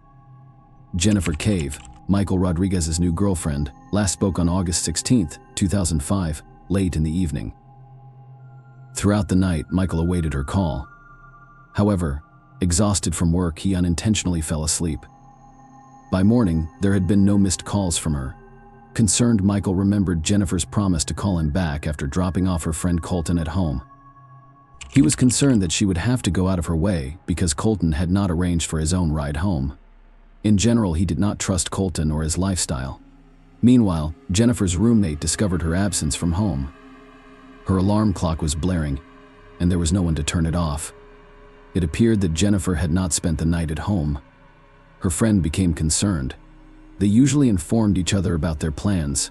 Jennifer Cave, Michael Rodriguez's new girlfriend, last spoke on August 16, 2005, late in the evening. Throughout the night, Michael awaited her call. However, exhausted from work, he unintentionally fell asleep. By morning, there had been no missed calls from her. Concerned, Michael remembered Jennifer's promise to call him back after dropping off her friend Colton at home. He was concerned that she would have to go out of her way because Colton had not arranged for his own ride home. In general, he did not trust Colton or his lifestyle. Meanwhile, Jennifer's roommate discovered her absence from home. Her alarm clock was blaring, and there was no one to turn it off. It appeared that Jennifer had not spent the night at home. Her friend became concerned. They usually informed each other about their plans.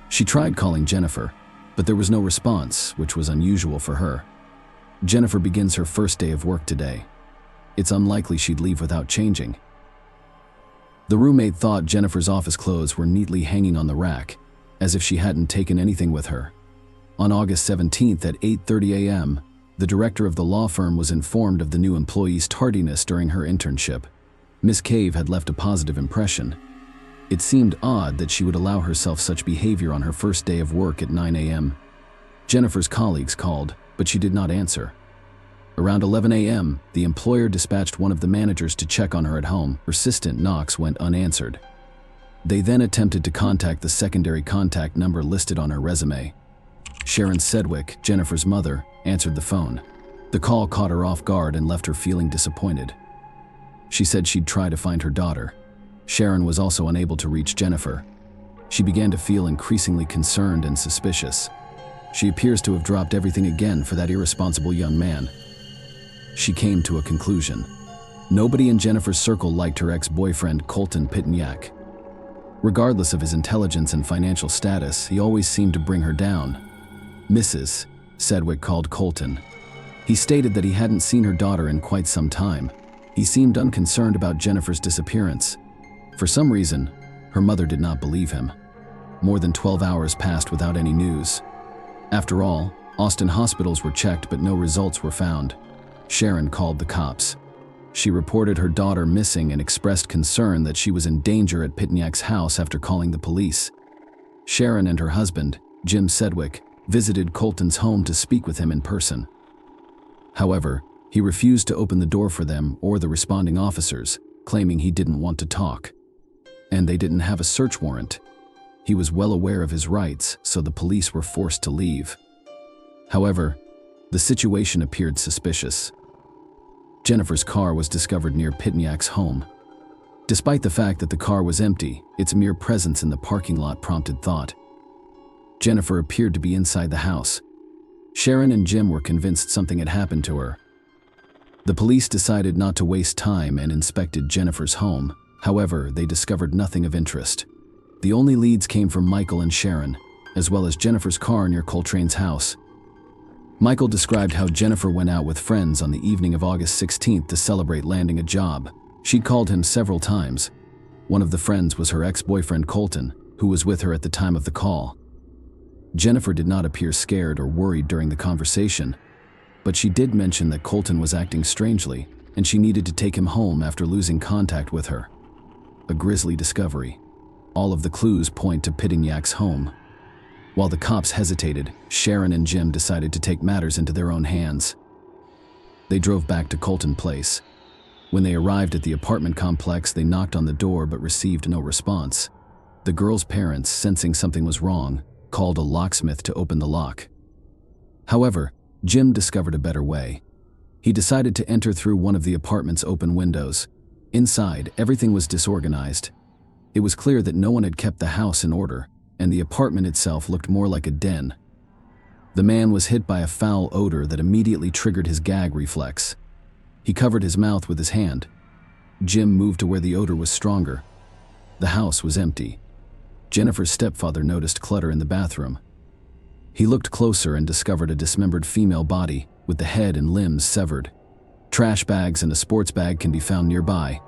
She tried calling Jennifer, but there was no response, which was unusual for her. Jennifer begins her first day of work today. It's unlikely she'd leave without changing. The roommate thought Jennifer's office clothes were neatly hanging on the rack, as if she hadn't taken anything with her. On August 17th at 8:30 a.m., the director of the law firm was informed of the new employee's tardiness during her internship. Miss Cave had left a positive impression. It seemed odd that she would allow herself such behavior on her first day of work at 9 a.m. Jennifer's colleagues called, but she did not answer. Around 11 a.m., the employer dispatched one of the managers to check on her at home. Persistent knocks went unanswered. They then attempted to contact the secondary contact number listed on her resume. Sharon Sedgwick, Jennifer's mother, answered the phone. The call caught her off guard and left her feeling disappointed. She said she'd try to find her daughter. Sharon was also unable to reach Jennifer. She began to feel increasingly concerned and suspicious. She appears to have dropped everything again for that irresponsible young man. She came to a conclusion. Nobody in Jennifer's circle liked her ex-boyfriend, Colton Pitniak. Regardless of his intelligence and financial status, he always seemed to bring her down. Mrs. Sedgwick called Colton. He stated that he hadn't seen her daughter in quite some time. He seemed unconcerned about Jennifer's disappearance. For some reason, her mother did not believe him. More than 12 hours passed without any news. After all, Austin hospitals were checked, but no results were found. Sharon called the cops. She reported her daughter missing and expressed concern that she was in danger at Pitniak's house after calling the police. Sharon and her husband, Jim Sedgwick, visited Colton's home to speak with him in person. However, he refused to open the door for them or the responding officers, claiming he didn't want to talk. And they didn't have a search warrant. He was well aware of his rights, so the police were forced to leave. However, the situation appeared suspicious. Jennifer's car was discovered near Pitniak's home. Despite the fact that the car was empty, its mere presence in the parking lot prompted thought. Jennifer appeared to be inside the house. Sharon and Jim were convinced something had happened to her. The police decided not to waste time and inspected Jennifer's home. However, they discovered nothing of interest. The only leads came from Michael and Sharon, as well as Jennifer's car near Coltrane's house. Michael described how Jennifer went out with friends on the evening of August 16th to celebrate landing a job. She'd called him several times. One of the friends was her ex-boyfriend Colton, who was with her at the time of the call. Jennifer did not appear scared or worried during the conversation, but she did mention that Colton was acting strangely and she needed to take him home after losing contact with her. A grisly discovery. All of the clues point to Pitniak's home. While the cops hesitated, Sharon and Jim decided to take matters into their own hands. They drove back to Colton Place. When they arrived at the apartment complex, they knocked on the door but received no response. The girl's parents, sensing something was wrong, called a locksmith to open the lock. However, Jim discovered a better way. He decided to enter through one of the apartment's open windows. Inside, everything was disorganized. It was clear that no one had kept the house in order, and the apartment itself looked more like a den. The man was hit by a foul odor that immediately triggered his gag reflex. He covered his mouth with his hand. Jim moved to where the odor was stronger. The house was empty. Jennifer's stepfather noticed clutter in the bathroom. He looked closer and discovered a dismembered female body, with the head and limbs severed. Trash bags and a sports bag can be found nearby.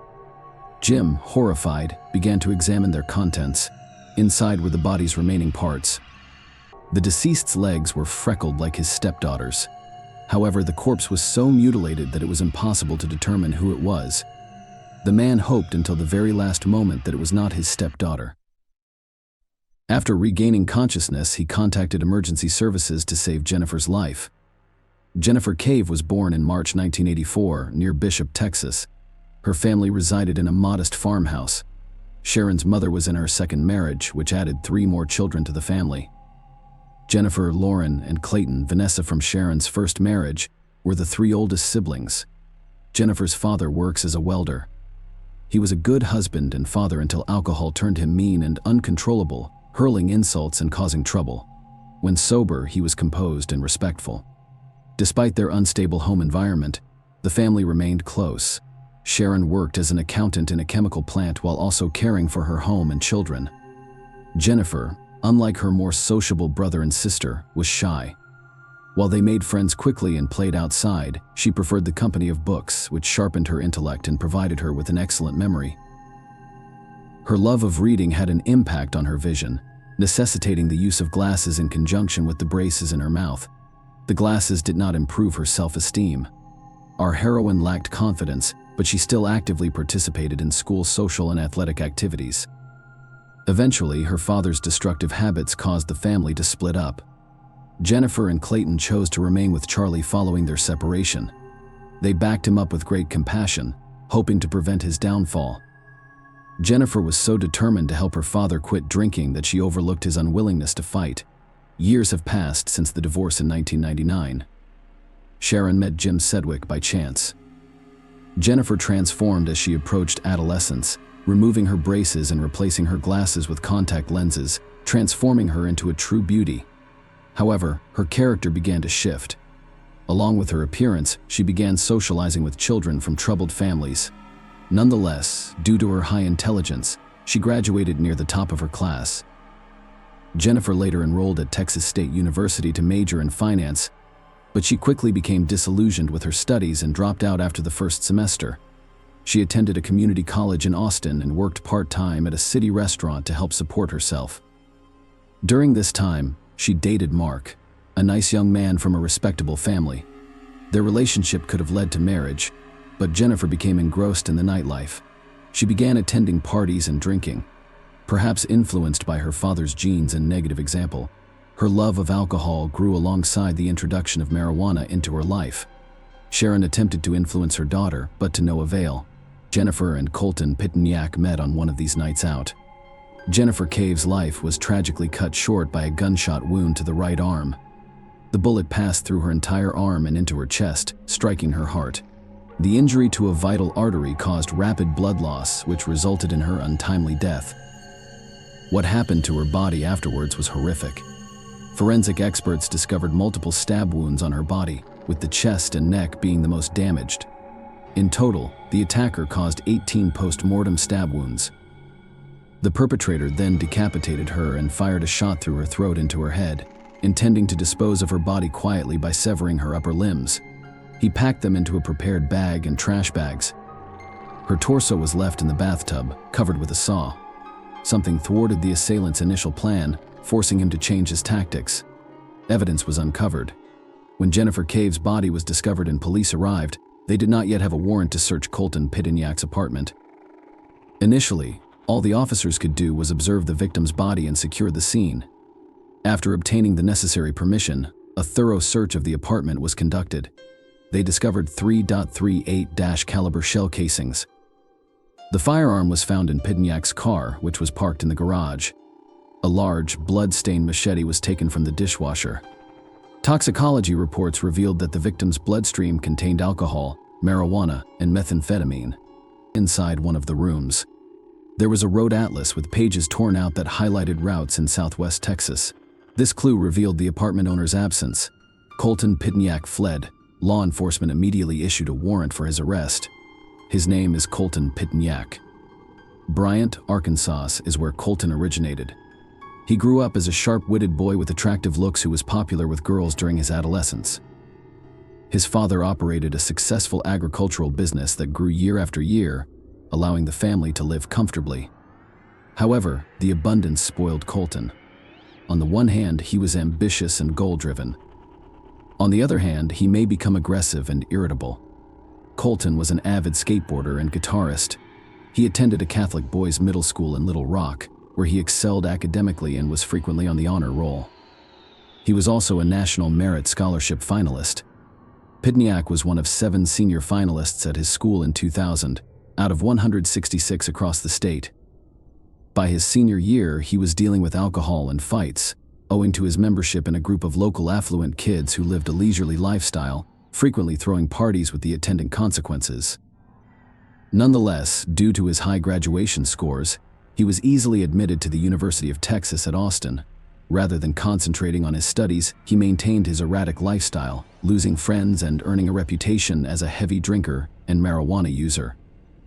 Jim, horrified, began to examine their contents. Inside were the body's remaining parts. The deceased's legs were freckled like his stepdaughter's. However, the corpse was so mutilated that it was impossible to determine who it was. The man hoped until the very last moment that it was not his stepdaughter. After regaining consciousness, he contacted emergency services to save Jennifer's life. Jennifer Cave was born in March 1984 near Bishop, Texas. Her family resided in a modest farmhouse. Sharon's mother was in her second marriage, which added 3 more children to the family. Jennifer, Lauren, and Clayton, Vanessa from Sharon's first marriage, were the 3 oldest siblings. Jennifer's father works as a welder. He was a good husband and father until alcohol turned him mean and uncontrollable, hurling insults and causing trouble. When sober, he was composed and respectful. Despite their unstable home environment, the family remained close. Sharon worked as an accountant in a chemical plant while also caring for her home and children. Jennifer, unlike her more sociable brother and sister, was shy. While they made friends quickly and played outside, she preferred the company of books, which sharpened her intellect and provided her with an excellent memory. Her love of reading had an impact on her vision, necessitating the use of glasses in conjunction with the braces in her mouth. The glasses did not improve her self-esteem. Our heroine lacked confidence, but she still actively participated in school social and athletic activities. Eventually, her father's destructive habits caused the family to split up. Jennifer and Clayton chose to remain with Charlie following their separation. They backed him up with great compassion, hoping to prevent his downfall. Jennifer was so determined to help her father quit drinking that she overlooked his unwillingness to fight. Years have passed since the divorce in 1999. Sharon met Jim Sedgwick by chance. Jennifer transformed as she approached adolescence, removing her braces and replacing her glasses with contact lenses, transforming her into a true beauty. However, her character began to shift. Along with her appearance, she began socializing with children from troubled families. Nonetheless, due to her high intelligence, she graduated near the top of her class. Jennifer later enrolled at Texas State University to major in finance, but she quickly became disillusioned with her studies and dropped out after the first semester. She attended a community college in Austin and worked part-time at a city restaurant to help support herself. During this time, she dated Mark, a nice young man from a respectable family. Their relationship could have led to marriage, but Jennifer became engrossed in the nightlife. She began attending parties and drinking. Perhaps influenced by her father's genes and negative example, her love of alcohol grew alongside the introduction of marijuana into her life. Sharon attempted to influence her daughter, but to no avail. Jennifer and Colton Pitoniak met on one of these nights out. Jennifer Cave's life was tragically cut short by a gunshot wound to the right arm. The bullet passed through her entire arm and into her chest, striking her heart. The injury to a vital artery caused rapid blood loss, which resulted in her untimely death. What happened to her body afterwards was horrific. Forensic experts discovered multiple stab wounds on her body, with the chest and neck being the most damaged. In total, the attacker caused 18 post-mortem stab wounds. The perpetrator then decapitated her and fired a shot through her throat into her head, intending to dispose of her body quietly by severing her upper limbs. He packed them into a prepared bag and trash bags. Her torso was left in the bathtub, covered with a saw. Something thwarted the assailant's initial plan, forcing him to change his tactics. Evidence was uncovered. When Jennifer Cave's body was discovered and police arrived, they did not yet have a warrant to search Colton Pitoniak's apartment. Initially, all the officers could do was observe the victim's body and secure the scene. After obtaining the necessary permission, a thorough search of the apartment was conducted. They discovered 3.38 caliber shell casings. The firearm was found in Pitoniak's car, which was parked in the garage. A large, blood-stained machete was taken from the dishwasher. Toxicology reports revealed that the victim's bloodstream contained alcohol, marijuana, and methamphetamine. Inside one of the rooms, there was a road atlas with pages torn out that highlighted routes in southwest Texas. This clue revealed the apartment owner's absence. Colton Pitoniak fled. Law enforcement immediately issued a warrant for his arrest. His name is Colton Pitoniak. Bryant, Arkansas is where Colton originated. He grew up as a sharp-witted boy with attractive looks who was popular with girls during his adolescence. His father operated a successful agricultural business that grew year after year, allowing the family to live comfortably. However, the abundance spoiled Colton. On the one hand, he was ambitious and goal-driven. On the other hand, he may become aggressive and irritable. Colton was an avid skateboarder and guitarist. He attended a Catholic boys' middle school in Little Rock, where he excelled academically and was frequently on the honor roll. He was also a National Merit Scholarship finalist. Pitniak was one of 7 senior finalists at his school in 2000, out of 166 across the state. By his senior year, he was dealing with alcohol and fights, owing to his membership in a group of local affluent kids who lived a leisurely lifestyle, frequently throwing parties with the attendant consequences. Nonetheless, due to his high graduation scores, he was easily admitted to the University of Texas at Austin. Rather than concentrating on his studies, he maintained his erratic lifestyle, losing friends and earning a reputation as a heavy drinker and marijuana user.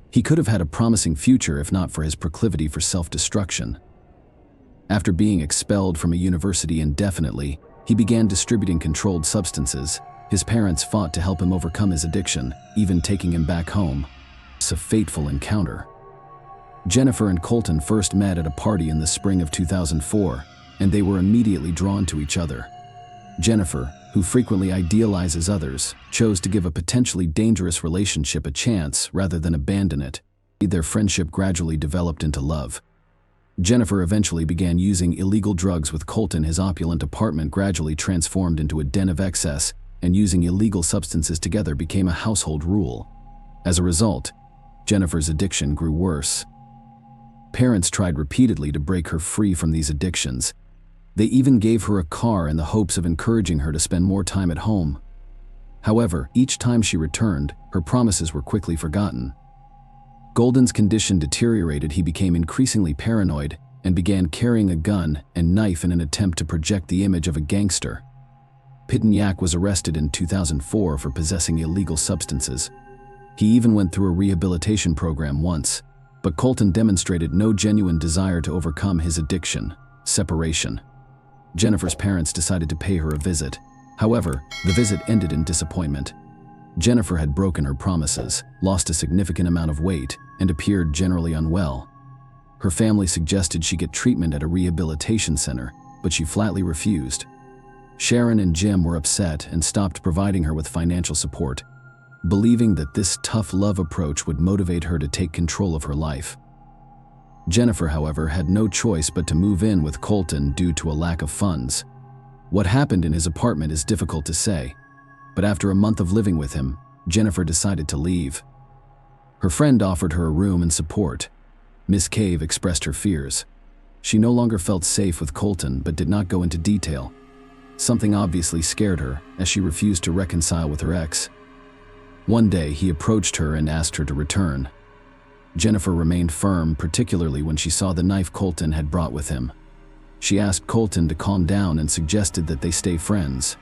He could have had a promising future if not for his proclivity for self-destruction. After being expelled from a university indefinitely, he began distributing controlled substances. His parents fought to help him overcome his addiction, even taking him back home. It's a fateful encounter. Jennifer and Colton first met at a party in the spring of 2004, and they were immediately drawn to each other. Jennifer, who frequently idealizes others, chose to give a potentially dangerous relationship a chance rather than abandon it. Their friendship gradually developed into love. Jennifer eventually began using illegal drugs with Colton. His opulent apartment gradually transformed into a den of excess, and using illegal substances together became a household rule. As a result, Jennifer's addiction grew worse. Parents tried repeatedly to break her free from these addictions. They even gave her a car in the hopes of encouraging her to spend more time at home. However, each time she returned, her promises were quickly forgotten. Golden's condition deteriorated. He became increasingly paranoid and began carrying a gun and knife in an attempt to project the image of a gangster. Pitniak was arrested in 2004 for possessing illegal substances. He even went through a rehabilitation program once, but Colton demonstrated no genuine desire to overcome his addiction. Separation. Jennifer's parents decided to pay her a visit. However, the visit ended in disappointment. Jennifer had broken her promises, lost a significant amount of weight, and appeared generally unwell. Her family suggested she get treatment at a rehabilitation center, but she flatly refused. Sharon and Jim were upset and stopped providing her with financial support, believing that this tough love approach would motivate her to take control of her life. Jennifer, however, had no choice but to move in with Colton due to a lack of funds. What happened in his apartment is difficult to say, but after a month of living with him, Jennifer decided to leave. Her friend offered her a room and support. Miss Cave expressed her fears. She no longer felt safe with Colton but did not go into detail. Something obviously scared her, as she refused to reconcile with her ex. One day, he approached her and asked her to return. Jennifer remained firm, particularly when she saw the knife Colton had brought with him. She asked Colton to calm down and suggested that they stay friends.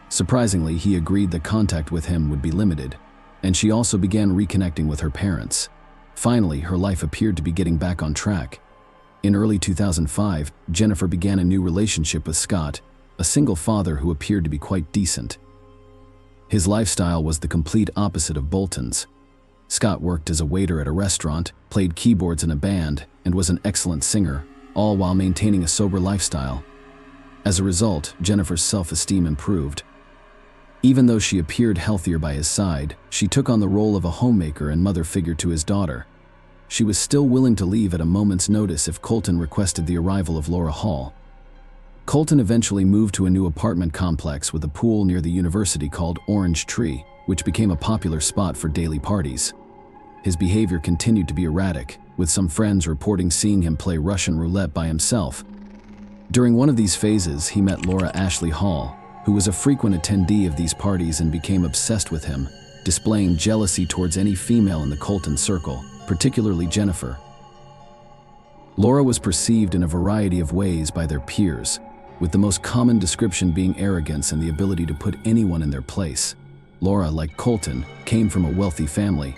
Surprisingly, he agreed that contact with him would be limited, and she also began reconnecting with her parents. Finally, her life appeared to be getting back on track. In early 2005, Jennifer began a new relationship with Scott, a single father who appeared to be quite decent. His lifestyle was the complete opposite of Bolton's. Scott worked as a waiter at a restaurant, played keyboards in a band, and was an excellent singer, all while maintaining a sober lifestyle. As a result, Jennifer's self-esteem improved. Even though she appeared healthier by his side, she took on the role of a homemaker and mother figure to his daughter. She was still willing to leave at a moment's notice if Colton requested the arrival of Laura Hall. Colton eventually moved to a new apartment complex with a pool near the university called Orange Tree, which became a popular spot for daily parties. His behavior continued to be erratic, with some friends reporting seeing him play Russian roulette by himself. During one of these phases, he met Laura Ashley Hall, who was a frequent attendee of these parties and became obsessed with him, displaying jealousy towards any female in the Colton circle, particularly Jennifer. Laura was perceived in a variety of ways by their peers, with the most common description being arrogance and the ability to put anyone in their place. Laura, like Colton, came from a wealthy family.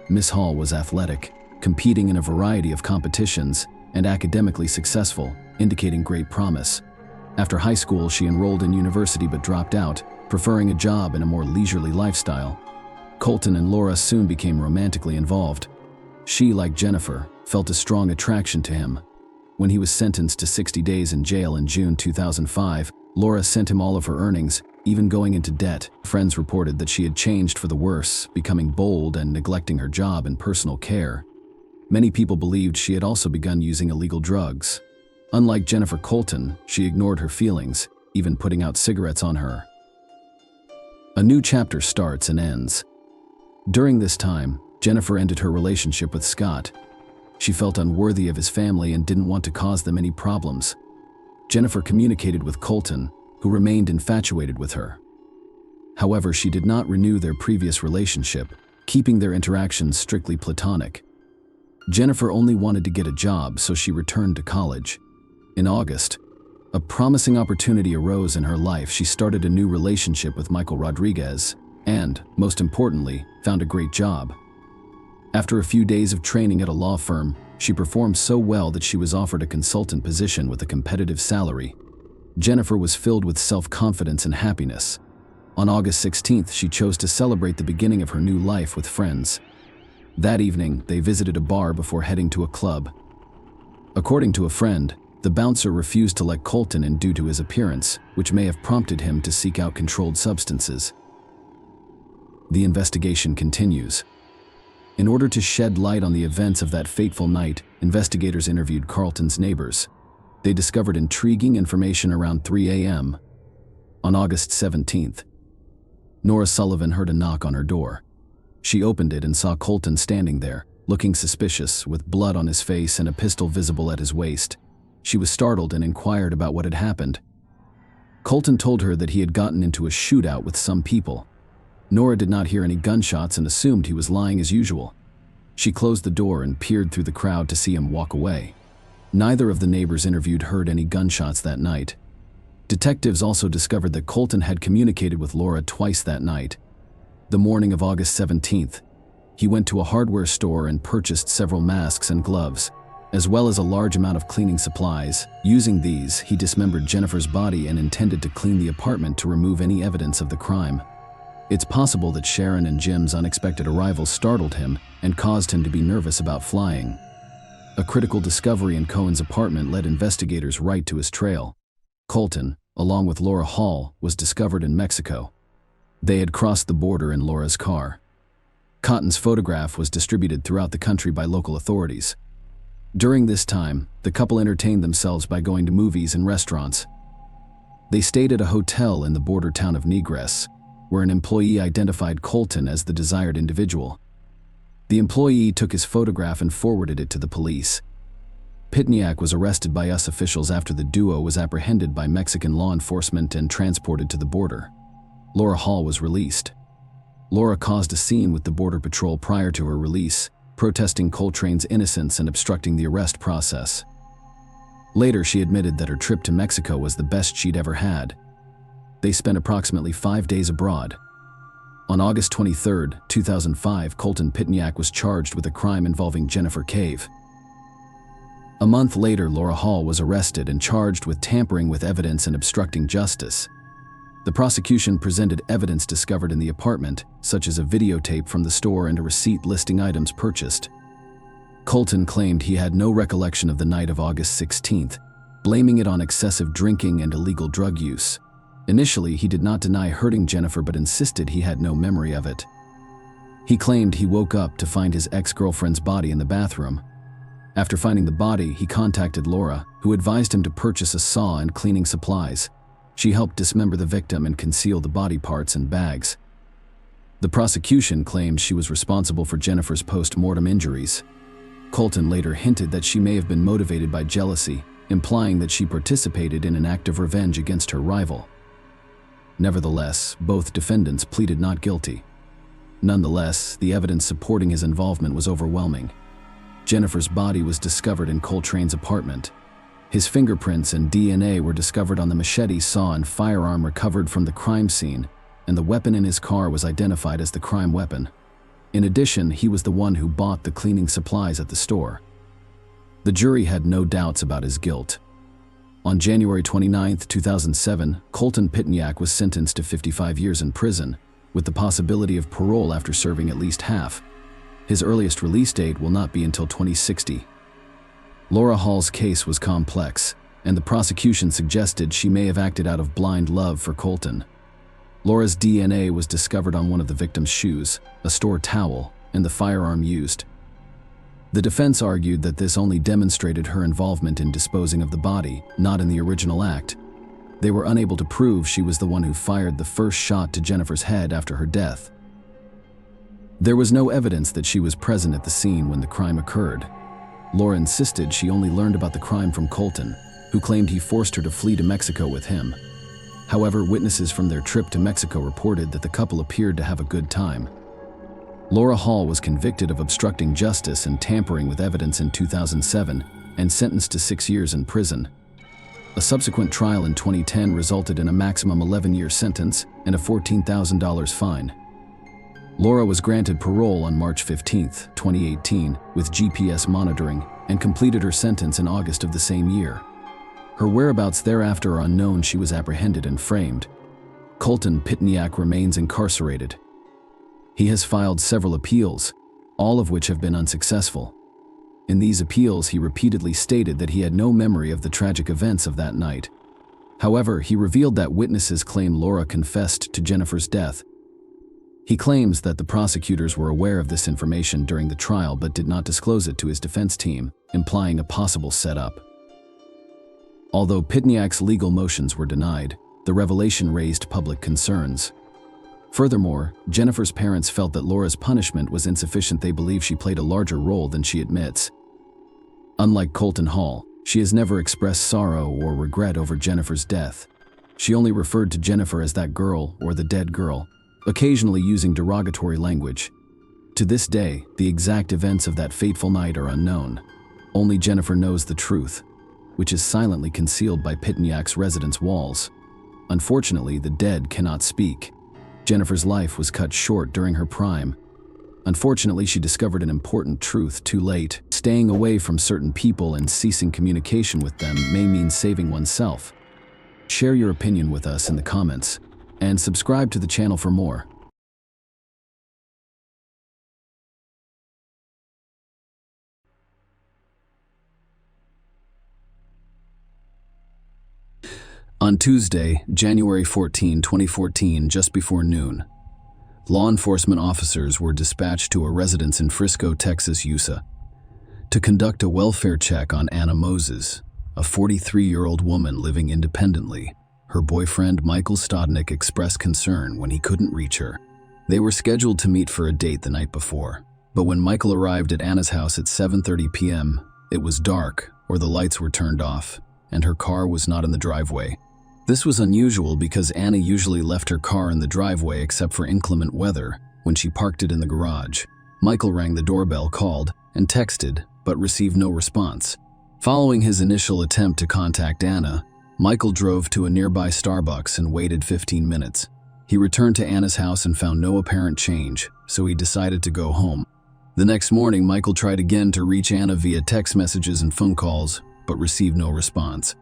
Miss Hall was athletic, competing in a variety of competitions, and academically successful, indicating great promise. After high school, she enrolled in university but dropped out, preferring a job and a more leisurely lifestyle. Colton and Laura soon became romantically involved. She, like Jennifer, felt a strong attraction to him. When he was sentenced to 60 days in jail in June 2005, Laura sent him all of her earnings, even going into debt. Friends reported that she had changed for the worse, becoming bold and neglecting her job and personal care. Many people believed she had also begun using illegal drugs. Unlike Jennifer Colton, she ignored her feelings, even putting out cigarettes on her. A new chapter starts and ends. During this time, Jennifer ended her relationship with Scott. She felt unworthy of his family and didn't want to cause them any problems. Jennifer communicated with Colton, who remained infatuated with her. However, she did not renew their previous relationship, keeping their interactions strictly platonic. Jennifer only wanted to get a job, so she returned to college. In August, a promising opportunity arose in her life. She started a new relationship with Michael Rodriguez and, most importantly, found a great job. After a few days of training at a law firm, she performed so well that she was offered a consultant position with a competitive salary. Jennifer was filled with self-confidence and happiness. On August 16th, she chose to celebrate the beginning of her new life with friends. That evening, they visited a bar before heading to a club. According to a friend, the bouncer refused to let Colton in due to his appearance, which may have prompted him to seek out controlled substances. The investigation continues. In order to shed light on the events of that fateful night, investigators interviewed Carlton's neighbors. They discovered intriguing information around 3 a.m. On August 17th. Nora Sullivan heard a knock on her door. She opened it and saw Colton standing there, looking suspicious, with blood on his face and a pistol visible at his waist. She was startled and inquired about what had happened. Colton told her that he had gotten into a shootout with some people. Nora did not hear any gunshots and assumed he was lying as usual. She closed the door and peered through the crowd to see him walk away. Neither of the neighbors interviewed heard any gunshots that night. Detectives also discovered that Colton had communicated with Laura twice that night. The morning of August 17th, he went to a hardware store and purchased several masks and gloves, as well as a large amount of cleaning supplies. Using these, he dismembered Jennifer's body and intended to clean the apartment to remove any evidence of the crime. It's possible that Sharon and Jim's unexpected arrival startled him and caused him to be nervous about flying. A critical discovery in Cohen's apartment led investigators right to his trail. Colton, along with Laura Hall, was discovered in Mexico. They had crossed the border in Laura's car. Cotton's photograph was distributed throughout the country by local authorities. During this time, the couple entertained themselves by going to movies and restaurants. They stayed at a hotel in the border town of Negres, where an employee identified Colton as the desired individual. The employee took his photograph and forwarded it to the police. Pitniak was arrested by US officials after the duo was apprehended by Mexican law enforcement and transported to the border. Laura Hall was released. Laura caused a scene with the Border Patrol prior to her release, protesting Coltrane's innocence and obstructing the arrest process. Later, she admitted that her trip to Mexico was the best she'd ever had. They spent approximately 5 days abroad. On August 23, 2005, Colton Pitniak was charged with a crime involving Jennifer Cave. A month later, Laura Hall was arrested and charged with tampering with evidence and obstructing justice. The prosecution presented evidence discovered in the apartment, such as a videotape from the store and a receipt listing items purchased. Colton claimed he had no recollection of the night of August 16th, blaming it on excessive drinking and illegal drug use. Initially, he did not deny hurting Jennifer but insisted he had no memory of it. He claimed he woke up to find his ex-girlfriend's body in the bathroom. After finding the body, he contacted Laura, who advised him to purchase a saw and cleaning supplies. She helped dismember the victim and conceal the body parts in bags. The prosecution claimed she was responsible for Jennifer's post-mortem injuries. Colton later hinted that she may have been motivated by jealousy, implying that she participated in an act of revenge against her rival. Nevertheless, both defendants pleaded not guilty. Nonetheless, the evidence supporting his involvement was overwhelming. Jennifer's body was discovered in Coltrane's apartment. His fingerprints and DNA were discovered on the machete, saw, and firearm recovered from the crime scene, and the weapon in his car was identified as the crime weapon. In addition, he was the one who bought the cleaning supplies at the store. The jury had no doubts about his guilt. On January 29, 2007, Colton Pitniak was sentenced to 55 years in prison, with the possibility of parole after serving at least half. His earliest release date will not be until 2060. Laura Hall's case was complex, and the prosecution suggested she may have acted out of blind love for Colton. Laura's DNA was discovered on one of the victim's shoes, a store towel, and the firearm used. The defense argued that this only demonstrated her involvement in disposing of the body, not in the original act. They were unable to prove she was the one who fired the first shot to Jennifer's head after her death. There was no evidence that she was present at the scene when the crime occurred. Laura insisted she only learned about the crime from Colton, who claimed he forced her to flee to Mexico with him. However, witnesses from their trip to Mexico reported that the couple appeared to have a good time. Laura Hall was convicted of obstructing justice and tampering with evidence in 2007 and sentenced to 6 years in prison. A subsequent trial in 2010 resulted in a maximum 11-year sentence and a $14,000 fine. Laura was granted parole on March 15, 2018, with GPS monitoring, and completed her sentence in August of the same year. Her whereabouts thereafter are unknown. She was apprehended and framed. Colton Pitniak remains incarcerated. He has filed several appeals, all of which have been unsuccessful. In these appeals, he repeatedly stated that he had no memory of the tragic events of that night. However, he revealed that witnesses claim Laura confessed to Jennifer's death. He claims that the prosecutors were aware of this information during the trial but did not disclose it to his defense team, implying a possible setup. Although Pitniak's legal motions were denied, the revelation raised public concerns. Furthermore, Jennifer's parents felt that Laura's punishment was insufficient. They believe she played a larger role than she admits. Unlike Colton Hall, she has never expressed sorrow or regret over Jennifer's death. She only referred to Jennifer as that girl or the dead girl, occasionally using derogatory language. To this day, the exact events of that fateful night are unknown. Only Jennifer knows the truth, which is silently concealed by Pitniak's residence walls. Unfortunately, the dead cannot speak. Jennifer's life was cut short during her prime. Unfortunately, she discovered an important truth too late. Staying away from certain people and ceasing communication with them may mean saving oneself. Share your opinion with us in the comments, and subscribe to the channel for more. On Tuesday, January 14, 2014, just before noon, law enforcement officers were dispatched to a residence in Frisco, Texas, USA, to conduct a welfare check on Anna Moses, a 43-year-old woman living independently. Her boyfriend, Michael Stodnick, expressed concern when he couldn't reach her. They were scheduled to meet for a date the night before, but when Michael arrived at Anna's house at 7:30 p.m., it was dark, or the lights were turned off, and her car was not in the driveway. This was unusual because Anna usually left her car in the driveway except for inclement weather, when she parked it in the garage. Michael rang the doorbell, called, and texted, but received no response. Following his initial attempt to contact Anna, Michael drove to a nearby Starbucks and waited 15 minutes. He returned to Anna's house and found no apparent change, so he decided to go home. The next morning, Michael tried again to reach Anna via text messages and phone calls, but received no response.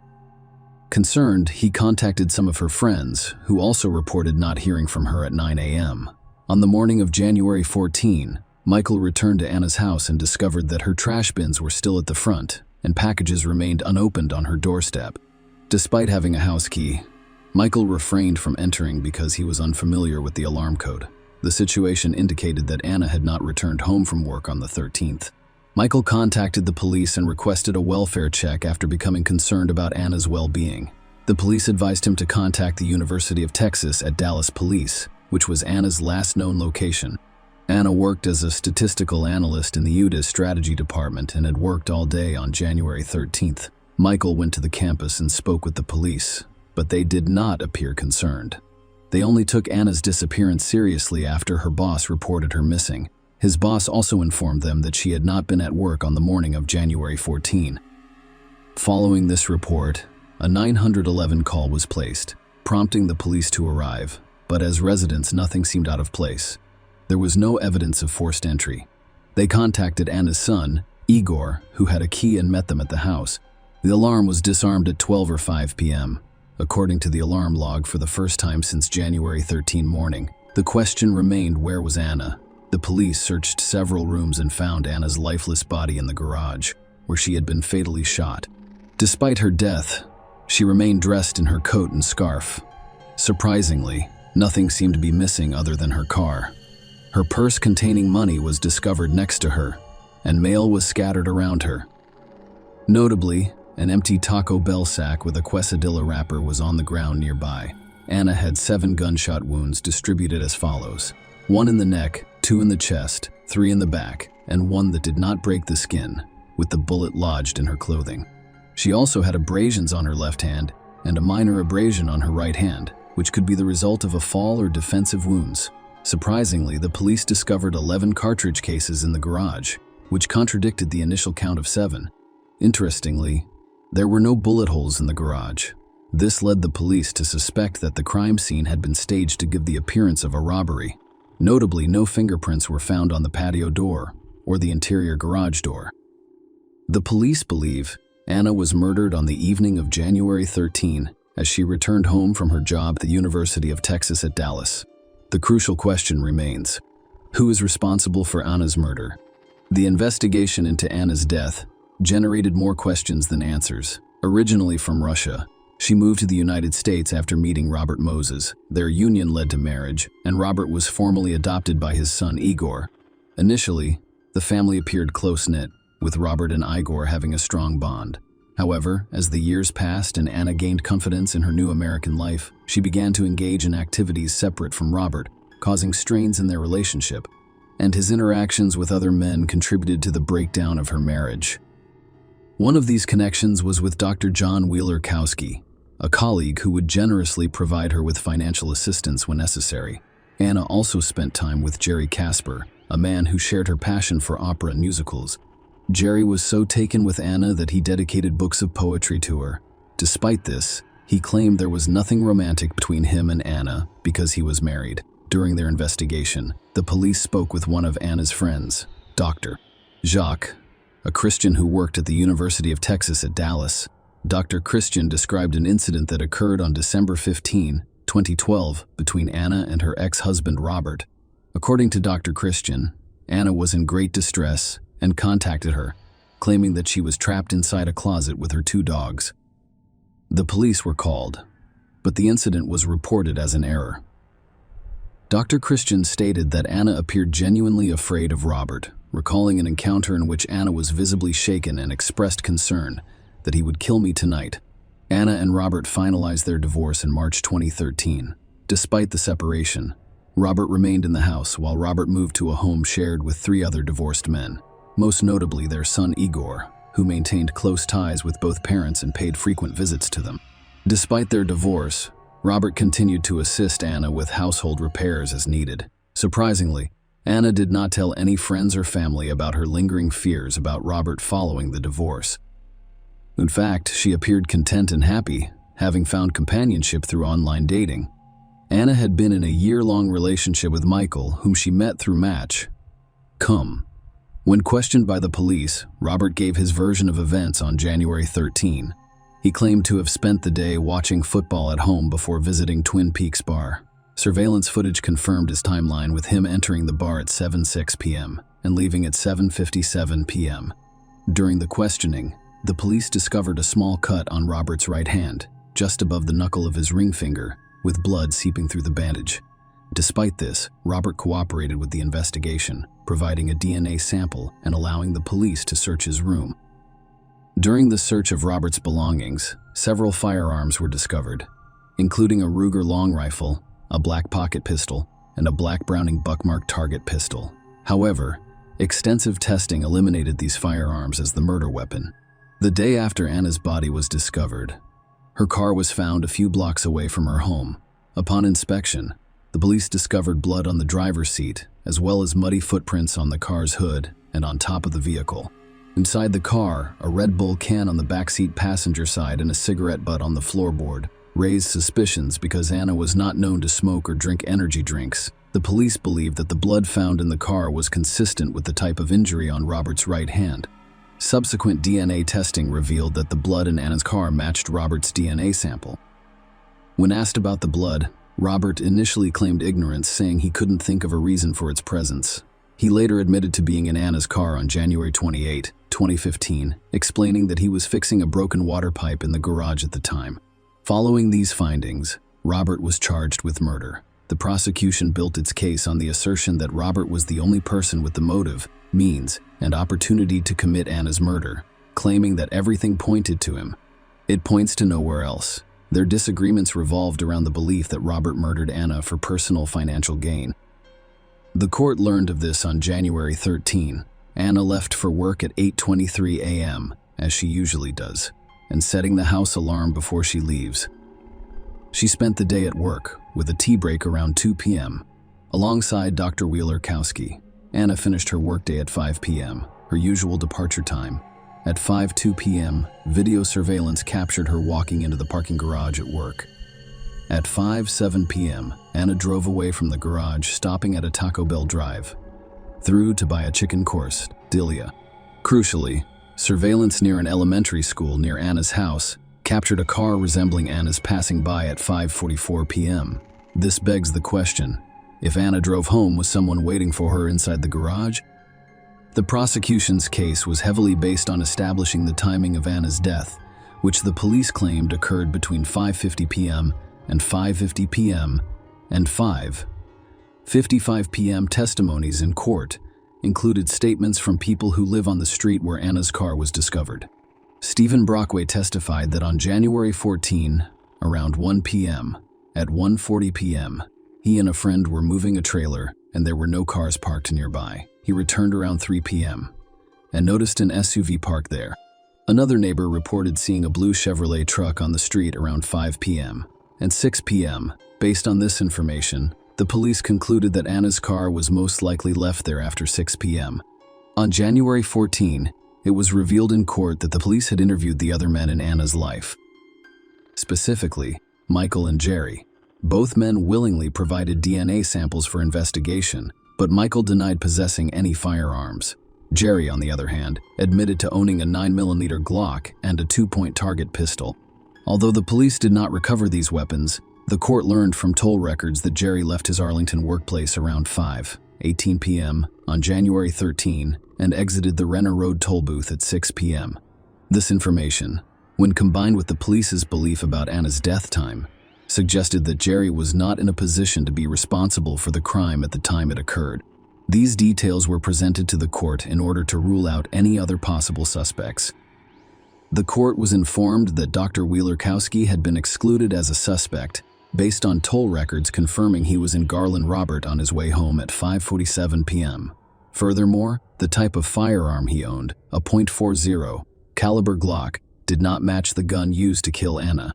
Concerned, he contacted some of her friends, who also reported not hearing from her at 9 a.m. On the morning of January 14, Michael returned to Anna's house and discovered that her trash bins were still at the front, and packages remained unopened on her doorstep. Despite having a house key, Michael refrained from entering because he was unfamiliar with the alarm code. The situation indicated that Anna had not returned home from work on the 13th. Michael contacted the police and requested a welfare check after becoming concerned about Anna's well-being. The police advised him to contact the University of Texas at Dallas Police, which was Anna's last known location. Anna worked as a statistical analyst in the UDA's strategy department and had worked all day on January 13th. Michael went to the campus and spoke with the police, but they did not appear concerned. They only took Anna's disappearance seriously after her boss reported her missing. His boss also informed them that she had not been at work on the morning of January 14. Following this report, a 911 call was placed, prompting the police to arrive, but as residents, nothing seemed out of place. There was no evidence of forced entry. They contacted Anna's son, Igor, who had a key and met them at the house. The alarm was disarmed at 12 or 5 p.m. According to the alarm log, for the first time since January 13 morning, the question remained, where was Anna? The police searched several rooms and found Anna's lifeless body in the garage, where she had been fatally shot. Despite her death, she remained dressed in her coat and scarf. Surprisingly, nothing seemed to be missing other than her car. Her purse containing money was discovered next to her, and mail was scattered around her. Notably, an empty Taco Bell sack with a quesadilla wrapper was on the ground nearby. Anna had 7 gunshot wounds distributed as follows: 1 in the neck, 2 in the chest, 3 in the back, and 1 that did not break the skin, with the bullet lodged in her clothing. She also had abrasions on her left hand and a minor abrasion on her right hand, which could be the result of a fall or defensive wounds. Surprisingly, the police discovered 11 cartridge cases in the garage, which contradicted the initial count of 7. Interestingly, there were no bullet holes in the garage. This led the police to suspect that the crime scene had been staged to give the appearance of a robbery. Notably, no fingerprints were found on the patio door or the interior garage door. The police believe Anna was murdered on the evening of January 13 as she returned home from her job at the University of Texas at Dallas. The crucial question remains: who is responsible for Anna's murder? The investigation into Anna's death generated more questions than answers. Originally from Russia, she moved to the United States after meeting Robert Moses. Their union led to marriage, and Robert was formally adopted by his son Igor. Initially, the family appeared close-knit, with Robert and Igor having a strong bond. However, as the years passed and Anna gained confidence in her new American life, she began to engage in activities separate from Robert, causing strains in their relationship, and his interactions with other men contributed to the breakdown of her marriage. One of these connections was with Dr. John Wheeler-Kowski, a colleague who would generously provide her with financial assistance when necessary. Anna also spent time with Jerry Casper, a man who shared her passion for opera and musicals. Jerry was so taken with Anna that he dedicated books of poetry to her. Despite this, he claimed there was nothing romantic between him and Anna because he was married. During their investigation, the police spoke with one of Anna's friends, Dr. Jacques, a Christian who worked at the University of Texas at Dallas. Dr. Christian described an incident that occurred on December 15, 2012, between Anna and her ex-husband Robert. According to Dr. Christian, Anna was in great distress and contacted her, claiming that she was trapped inside a closet with her 2 dogs. The police were called, but the incident was reported as an error. Dr. Christian stated that Anna appeared genuinely afraid of Robert, recalling an encounter in which Anna was visibly shaken and expressed concern that he would kill me tonight. Anna and Robert finalized their divorce in March 2013. Despite the separation, Robert remained in the house while Robert moved to a home shared with 3 other divorced men, most notably their son Igor, who maintained close ties with both parents and paid frequent visits to them. Despite their divorce, Robert continued to assist Anna with household repairs as needed. Surprisingly, Anna did not tell any friends or family about her lingering fears about Robert following the divorce. In fact, she appeared content and happy, having found companionship through online dating. Anna had been in a year-long relationship with Michael, whom she met through Match.com. When questioned by the police, Robert gave his version of events on January 13. He claimed to have spent the day watching football at home before visiting Twin Peaks Bar. Surveillance footage confirmed his timeline, with him entering the bar at 7:06 p.m. and leaving at 7:57 p.m. During the questioning, the police discovered a small cut on Robert's right hand, just above the knuckle of his ring finger, with blood seeping through the bandage. Despite this, Robert cooperated with the investigation, providing a DNA sample and allowing the police to search his room. During the search of Robert's belongings, several firearms were discovered, including a Ruger long rifle, a black pocket pistol, and a black Browning buckmark target pistol. However, extensive testing eliminated these firearms as the murder weapon. The day after Anna's body was discovered, her car was found a few blocks away from her home. Upon inspection, the police discovered blood on the driver's seat, as well as muddy footprints on the car's hood and on top of the vehicle. Inside the car, a Red Bull can on the backseat passenger side and a cigarette butt on the floorboard raised suspicions because Anna was not known to smoke or drink energy drinks. The police believed that the blood found in the car was consistent with the type of injury on Robert's right hand. Subsequent DNA testing revealed that the blood in Anna's car matched Robert's DNA sample. When asked about the blood, Robert initially claimed ignorance, saying he couldn't think of a reason for its presence. He later admitted to being in Anna's car on January 28, 2015, explaining that he was fixing a broken water pipe in the garage at the time. Following these findings, Robert was charged with murder. The prosecution built its case on the assertion that Robert was the only person with the motive, means, and opportunity to commit Anna's murder, claiming that everything pointed to him. It points to nowhere else. Their disagreements revolved around the belief that Robert murdered Anna for personal financial gain. The court learned of this on January 13. Anna left for work at 8:23 a.m., as she usually does, and setting the house alarm before she leaves. She spent the day at work, with a tea break around 2 p.m. Alongside Dr. Wheeler-Kowski, Anna finished her workday at 5 p.m., her usual departure time. At 5:02 p.m., video surveillance captured her walking into the parking garage at work. At 5:07 p.m., Anna drove away from the garage, stopping at a Taco Bell drive-thru to buy a chicken quesadilla. Crucially, surveillance near an elementary school near Anna's house captured a car resembling Anna's passing by at 5:44 p.m. This begs the question, if Anna drove home, was someone waiting for her inside the garage? The prosecution's case was heavily based on establishing the timing of Anna's death, which the police claimed occurred between 5:50 p.m. and 5:50 p.m. and 5:55 p.m. Testimonies in court included statements from people who live on the street where Anna's car was discovered. Stephen Brockway testified that on January 14, around 1 p.m., at 1:40 p.m., he and a friend were moving a trailer and there were no cars parked nearby. He returned around 3 p.m. and noticed an SUV parked there. Another neighbor reported seeing a blue Chevrolet truck on the street around 5 p.m. and 6 p.m. Based on this information, the police concluded that Anna's car was most likely left there after 6 p.m. On January 14, it was revealed in court that the police had interviewed the other men in Anna's life. Specifically, Michael and Jerry. Both men willingly provided DNA samples for investigation, but Michael denied possessing any firearms. Jerry, on the other hand, admitted to owning a 9mm Glock and a 2-point target pistol. Although the police did not recover these weapons, the court learned from toll records that Jerry left his Arlington workplace around 5:18 p.m. on January 13 and exited the Renner Road toll booth at 6 p.m. This information, when combined with the police's belief about Anna's death time, suggested that Jerry was not in a position to be responsible for the crime at the time it occurred. These details were presented to the court in order to rule out any other possible suspects. The court was informed that Dr. Wheeler-Kowski had been excluded as a suspect based on toll records confirming he was in Garland Robert on his way home at 5:47 p.m. Furthermore, the type of firearm he owned, a .40 caliber Glock, did not match the gun used to kill Anna.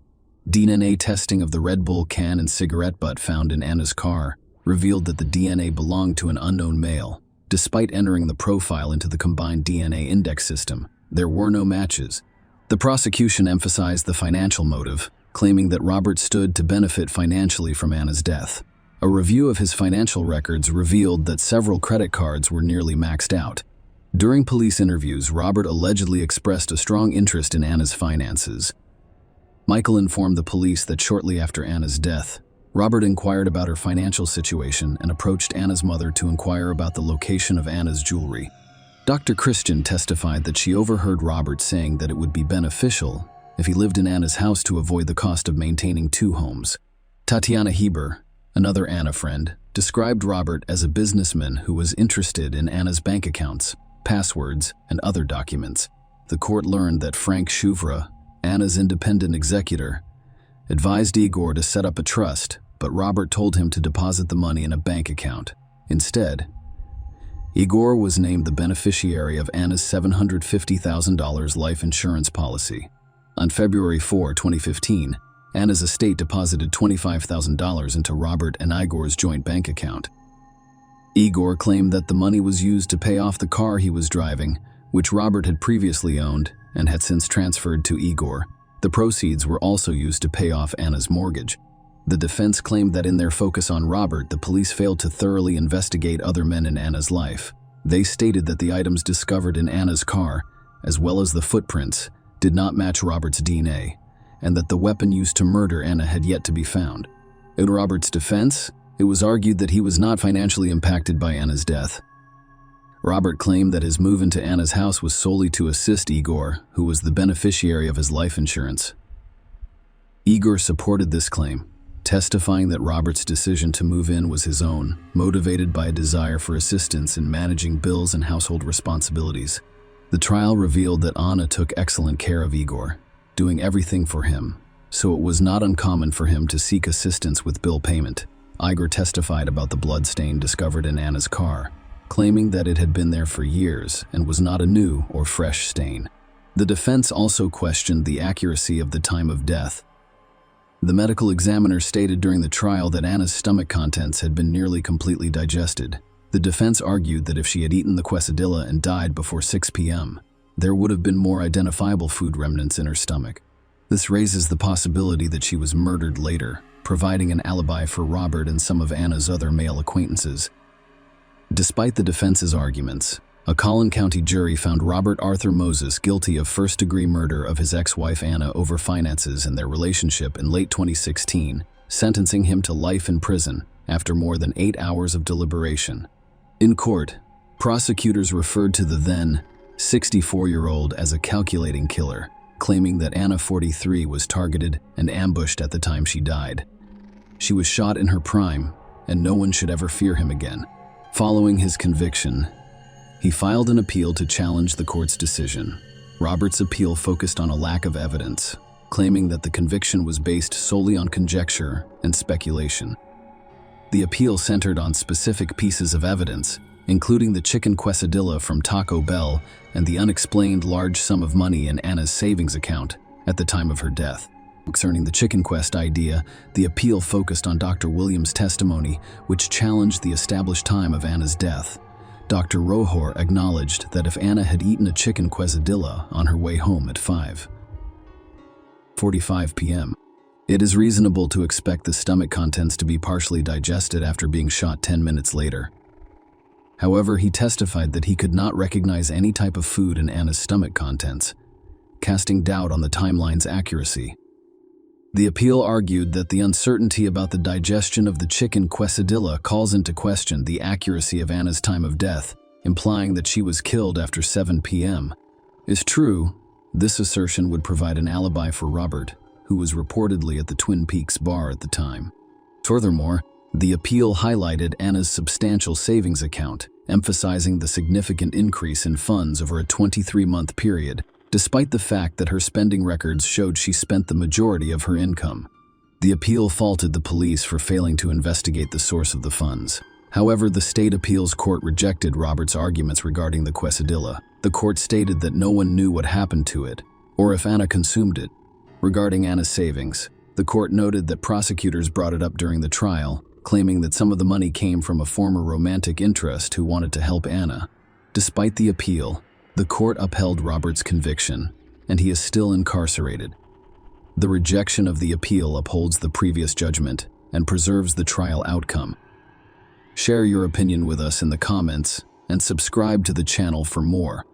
DNA testing of the Red Bull can and cigarette butt found in Anna's car revealed that the DNA belonged to an unknown male. Despite entering the profile into the combined DNA index system, there were no matches. The prosecution emphasized the financial motive, claiming that Robert stood to benefit financially from Anna's death. A review of his financial records revealed that several credit cards were nearly maxed out. During police interviews, Robert allegedly expressed a strong interest in Anna's finances. Michael informed the police that shortly after Anna's death, Robert inquired about her financial situation and approached Anna's mother to inquire about the location of Anna's jewelry. Dr. Christian testified that she overheard Robert saying that it would be beneficial if he lived in Anna's house to avoid the cost of maintaining 2 homes. Tatiana Heber, another Anna friend, described Robert as a businessman who was interested in Anna's bank accounts, passwords, and other documents. The court learned that Frank Shuvra, Anna's independent executor, advised Igor to set up a trust, but Robert told him to deposit the money in a bank account. Instead, Igor was named the beneficiary of Anna's $750,000 life insurance policy. On February 4, 2015, Anna's estate deposited $25,000 into Robert and Igor's joint bank account. Igor claimed that the money was used to pay off the car he was driving, which Robert had previously owned and had since transferred to Igor. The proceeds were also used to pay off Anna's mortgage. The defense claimed that in their focus on Robert, the police failed to thoroughly investigate other men in Anna's life. They stated that the items discovered in Anna's car as well as the footprints, did not match Robert's DNA, and that the weapon used to murder Anna had yet to be found. In Robert's defense, it was argued that he was not financially impacted by Anna's death. Robert claimed that his move into Anna's house was solely to assist Igor, who was the beneficiary of his life insurance. Igor supported this claim, testifying that Robert's decision to move in was his own, motivated by a desire for assistance in managing bills and household responsibilities. The trial revealed that Anna took excellent care of Igor, doing everything for him, so it was not uncommon for him to seek assistance with bill payment. Igor testified about the blood stain discovered in Anna's car, claiming that it had been there for years and was not a new or fresh stain. The defense also questioned the accuracy of the time of death. The medical examiner stated during the trial that Anna's stomach contents had been nearly completely digested. The defense argued that if she had eaten the quesadilla and died before 6 p.m., there would have been more identifiable food remnants in her stomach. This raises the possibility that she was murdered later, providing an alibi for Robert and some of Anna's other male acquaintances. Despite the defense's arguments, a Collin County jury found Robert Arthur Moses guilty of first-degree murder of his ex-wife Anna over finances and their relationship in late 2016, sentencing him to life in prison after more than 8 hours of deliberation. In court, prosecutors referred to the then 64-year-old as a calculating killer, claiming that Anna, 43, was targeted and ambushed at the time she died. She was shot in her prime, and no one should ever fear him again. Following his conviction, he filed an appeal to challenge the court's decision. Robert's appeal focused on a lack of evidence, claiming that the conviction was based solely on conjecture and speculation. The appeal centered on specific pieces of evidence, including the chicken quesadilla from Taco Bell and the unexplained large sum of money in Anna's savings account at the time of her death. Concerning the chicken quest idea, the appeal focused on Dr. Williams' testimony, which challenged the established time of Anna's death. Dr. Rohor acknowledged that if Anna had eaten a chicken quesadilla on her way home at 5:45 p.m., it is reasonable to expect the stomach contents to be partially digested after being shot 10 minutes later. However, he testified that he could not recognize any type of food in Anna's stomach contents, casting doubt on the timeline's accuracy. The appeal argued that the uncertainty about the digestion of the chicken quesadilla calls into question the accuracy of Anna's time of death, implying that she was killed after 7 p.m. Is true, this assertion would provide an alibi for Robert, who was reportedly at the Twin Peaks bar at the time. Furthermore, the appeal highlighted Anna's substantial savings account, emphasizing the significant increase in funds over a 23-month period, despite the fact that her spending records showed she spent the majority of her income. The appeal faulted the police for failing to investigate the source of the funds. However, the state appeals court rejected Robert's arguments regarding the quesadilla. The court stated that no one knew what happened to it, or if Anna consumed it. Regarding Anna's savings, the court noted that prosecutors brought it up during the trial, claiming that some of the money came from a former romantic interest who wanted to help Anna. Despite the appeal, the court upheld Robert's conviction, and he is still incarcerated. The rejection of the appeal upholds the previous judgment and preserves the trial outcome. Share your opinion with us in the comments and subscribe to the channel for more.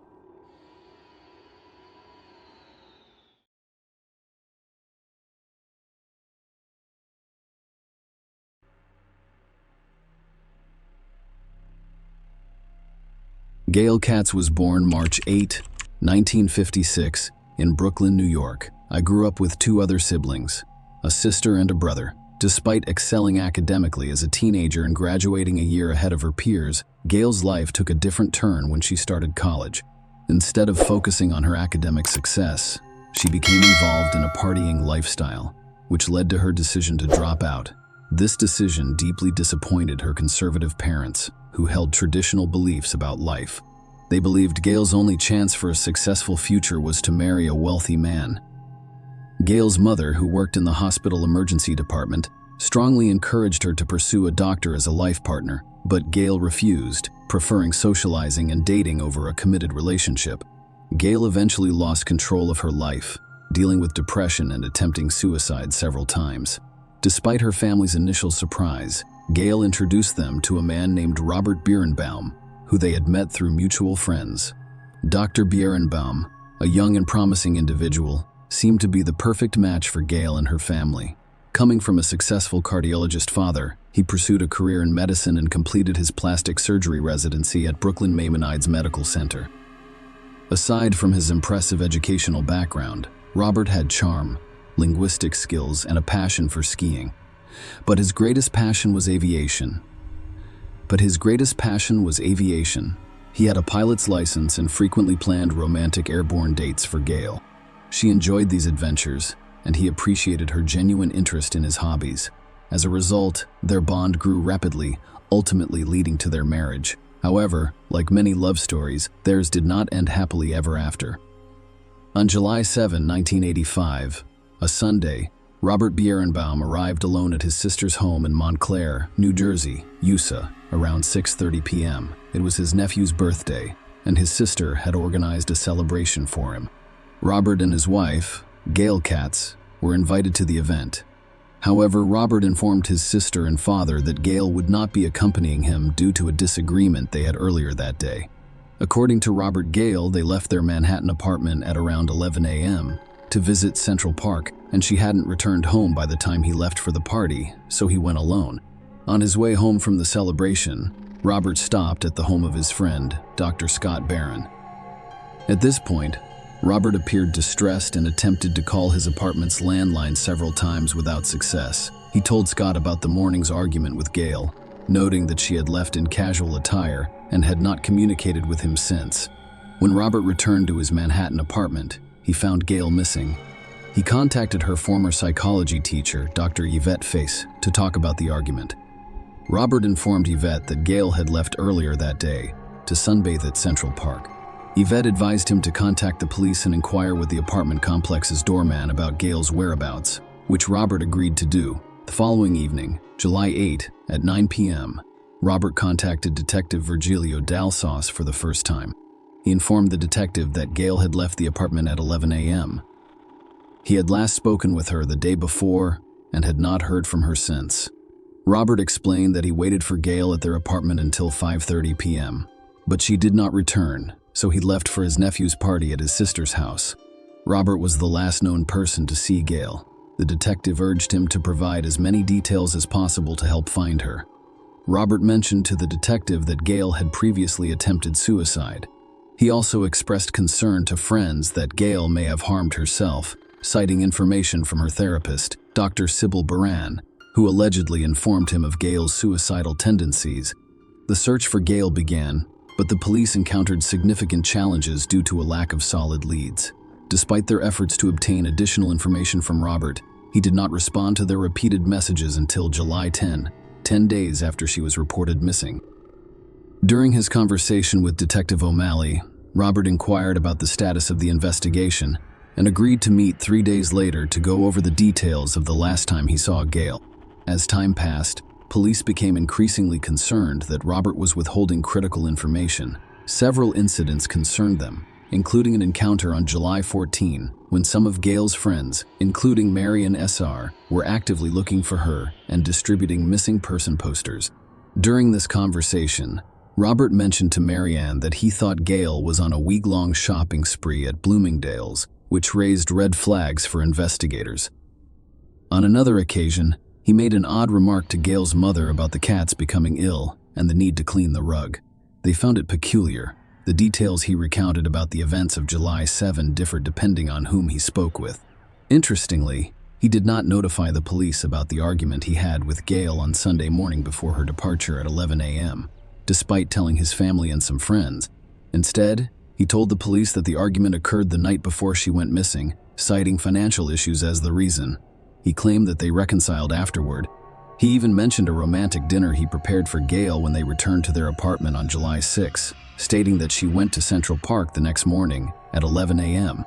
Gail Katz was born March 8, 1956, in Brooklyn, New York. I grew up with 2 other siblings, a sister and a brother. Despite excelling academically as a teenager and graduating a year ahead of her peers, Gail's life took a different turn when she started college. Instead of focusing on her academic success, she became involved in a partying lifestyle, which led to her decision to drop out. This decision deeply disappointed her conservative parents, who held traditional beliefs about life. They believed Gail's only chance for a successful future was to marry a wealthy man. Gail's mother, who worked in the hospital emergency department, strongly encouraged her to pursue a doctor as a life partner, but Gail refused, preferring socializing and dating over a committed relationship. Gail eventually lost control of her life, dealing with depression and attempting suicide several times. Despite her family's initial surprise, Gail introduced them to a man named Robert Birnbaum, who they had met through mutual friends. Dr. Birnbaum a young and promising individual, seemed to be the perfect match for Gail and her family. Coming from a successful cardiologist father, he pursued a career in medicine and completed his plastic surgery residency at Brooklyn Maimonides Medical Center. Aside from his impressive educational background, Robert had charm, linguistic skills, and a passion for skiing. But his greatest passion was aviation. He had a pilot's license and frequently planned romantic airborne dates for Gail. She enjoyed these adventures, and he appreciated her genuine interest in his hobbies. As a result, their bond grew rapidly, ultimately leading to their marriage. However, like many love stories, theirs did not end happily ever after. On July 7, 1985, a Sunday, Robert Bierenbaum arrived alone at his sister's home in Montclair, New Jersey, USA, around 6:30 p.m. It was his nephew's birthday, and his sister had organized a celebration for him. Robert and his wife, Gail Katz, were invited to the event. However, Robert informed his sister and father that Gail would not be accompanying him due to a disagreement they had earlier that day. According to Robert Gail, they left their Manhattan apartment at around 11 a.m. to visit Central Park, and she hadn't returned home by the time he left for the party, so he went alone. On his way home from the celebration, Robert stopped at the home of his friend, Dr. Scott Barron. At this point, Robert appeared distressed and attempted to call his apartment's landline several times without success. He told Scott about the morning's argument with Gail, noting that she had left in casual attire and had not communicated with him since. When Robert returned to his Manhattan apartment, he found Gail missing. He contacted her former psychology teacher, Dr. Yvette Face, to talk about the argument. Robert informed Yvette that Gail had left earlier that day to sunbathe at Central Park. Yvette advised him to contact the police and inquire with the apartment complex's doorman about Gail's whereabouts, which Robert agreed to do. The following evening, July 8, at 9 p.m., Robert contacted Detective Virgilio Dalsauce for the first time. He informed the detective that Gail had left the apartment at 11 a.m. He had last spoken with her the day before and had not heard from her since. Robert explained that he waited for Gail at their apartment until 5:30 p.m., but she did not return, so he left for his nephew's party at his sister's house. Robert was the last known person to see Gail. The detective urged him to provide as many details as possible to help find her. Robert mentioned to the detective that Gail had previously attempted suicide. He also expressed concern to friends that Gail may have harmed herself, citing information from her therapist, Dr. Sybil Baran, who allegedly informed him of Gail's suicidal tendencies. The search for Gail began, but the police encountered significant challenges due to a lack of solid leads. Despite their efforts to obtain additional information from Robert, he did not respond to their repeated messages until July 10 days after she was reported missing. During his conversation with Detective O'Malley, Robert inquired about the status of the investigation and agreed to meet 3 days later to go over the details of the last time he saw Gail. As time passed, police became increasingly concerned that Robert was withholding critical information. Several incidents concerned them, including an encounter on July 14 when some of Gail's friends, including Marian S.R., were actively looking for her and distributing missing person posters. During this conversation, Robert mentioned to Marianne that he thought Gail was on a week-long shopping spree at Bloomingdale's, which raised red flags for investigators. On another occasion, he made an odd remark to Gail's mother about the cats becoming ill and the need to clean the rug. They found it peculiar. The details he recounted about the events of July 7 differed depending on whom he spoke with. Interestingly, he did not notify the police about the argument he had with Gail on Sunday morning before her departure at 11 a.m., despite telling his family and some friends. Instead, he told the police that the argument occurred the night before she went missing, citing financial issues as the reason. He claimed that they reconciled afterward. He even mentioned a romantic dinner he prepared for Gail when they returned to their apartment on July 6, stating that she went to Central Park the next morning at 11 a.m.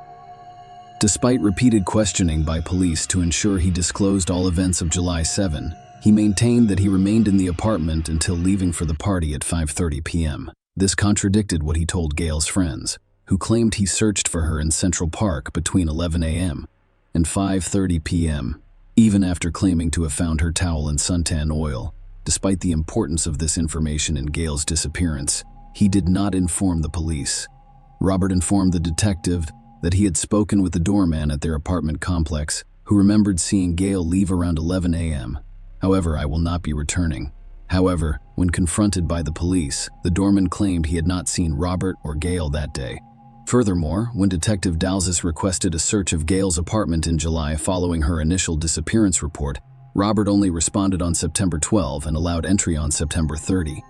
Despite repeated questioning by police to ensure he disclosed all events of July 7, he maintained that he remained in the apartment until leaving for the party at 5:30 p.m. This contradicted what he told Gail's friends, who claimed he searched for her in Central Park between 11 a.m. and 5:30 p.m., even after claiming to have found her towel and suntan oil. Despite the importance of this information in Gail's disappearance, he did not inform the police. Robert informed the detective that he had spoken with the doorman at their apartment complex, who remembered seeing Gail leave around 11 a.m. However, I will not be returning. However, when confronted by the police, the doorman claimed he had not seen Robert or Gail that day. Furthermore, when Detective Dalzis requested a search of Gail's apartment in July following her initial disappearance report, Robert only responded on September 12 and allowed entry on September 30.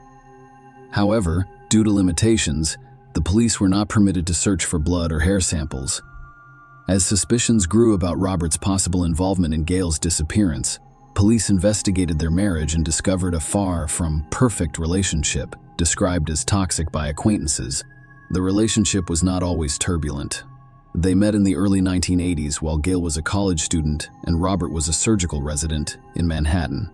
However, due to limitations, the police were not permitted to search for blood or hair samples. As suspicions grew about Robert's possible involvement in Gail's disappearance, police investigated their marriage and discovered a far from perfect relationship, described as toxic by acquaintances. The relationship was not always turbulent. They met in the early 1980s while Gail was a college student and Robert was a surgical resident in Manhattan.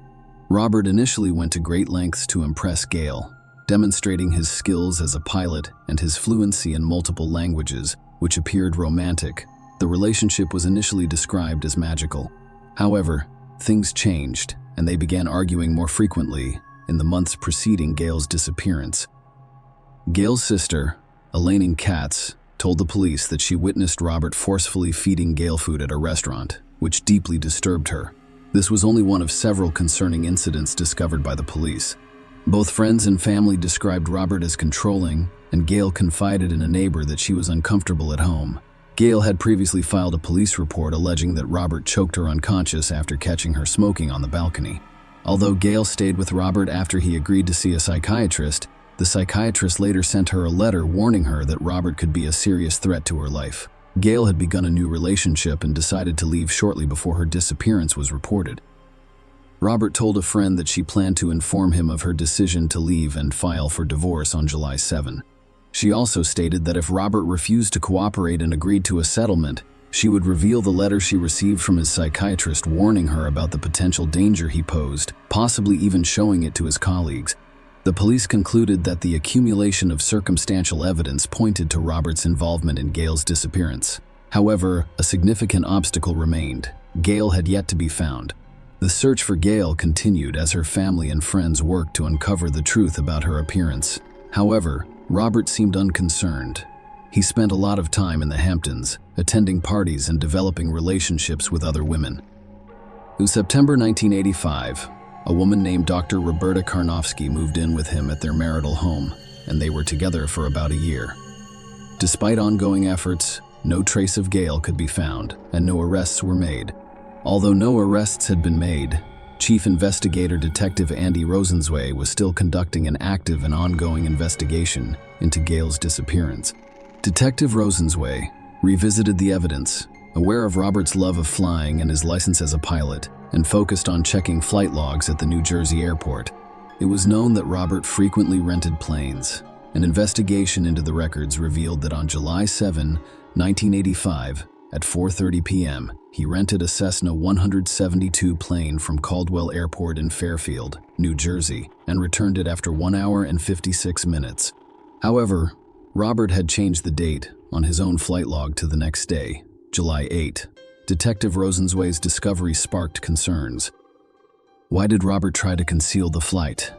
Robert initially went to great lengths to impress Gail, demonstrating his skills as a pilot and his fluency in multiple languages, which appeared romantic. The relationship was initially described as magical. However, things changed, and they began arguing more frequently in the months preceding Gail's disappearance. Gail's sister, Elaine Katz, told the police that she witnessed Robert forcefully feeding Gail food at a restaurant, which deeply disturbed her. This was only one of several concerning incidents discovered by the police. Both friends and family described Robert as controlling, and Gail confided in a neighbor that she was uncomfortable at home. Gail had previously filed a police report alleging that Robert choked her unconscious after catching her smoking on the balcony. Although Gail stayed with Robert after he agreed to see a psychiatrist, the psychiatrist later sent her a letter warning her that Robert could be a serious threat to her life. Gail had begun a new relationship and decided to leave shortly before her disappearance was reported. Robert told a friend that she planned to inform him of her decision to leave and file for divorce on July 7. She also stated that if Robert refused to cooperate and agreed to a settlement, she would reveal the letter she received from his psychiatrist warning her about the potential danger he posed, possibly even showing it to his colleagues. The police concluded that the accumulation of circumstantial evidence pointed to Robert's involvement in Gail's disappearance. However, a significant obstacle remained. Gail had yet to be found. The search for Gail continued as her family and friends worked to uncover the truth about her appearance. However, Robert seemed unconcerned. He spent a lot of time in the Hamptons, attending parties and developing relationships with other women. In September 1985, a woman named Dr. Roberta Karnofsky moved in with him at their marital home, and they were together for about a year. Despite ongoing efforts, no trace of Gail could be found, and no arrests were made. Although no arrests had been made, Chief Investigator Detective Andy Rosenzweig was still conducting an active and ongoing investigation into Gail's disappearance. Detective Rosenzweig revisited the evidence, aware of Robert's love of flying and his license as a pilot, and focused on checking flight logs at the New Jersey airport. It was known that Robert frequently rented planes. An investigation into the records revealed that on July 7, 1985, at 4:30 p.m., he rented a Cessna 172 plane from Caldwell Airport in Fairfield, New Jersey, and returned it after 1 hour and 56 minutes. However, Robert had changed the date on his own flight log to the next day, July 8. Detective Rosenzweig's discovery sparked concerns. Why did Robert try to conceal the flight?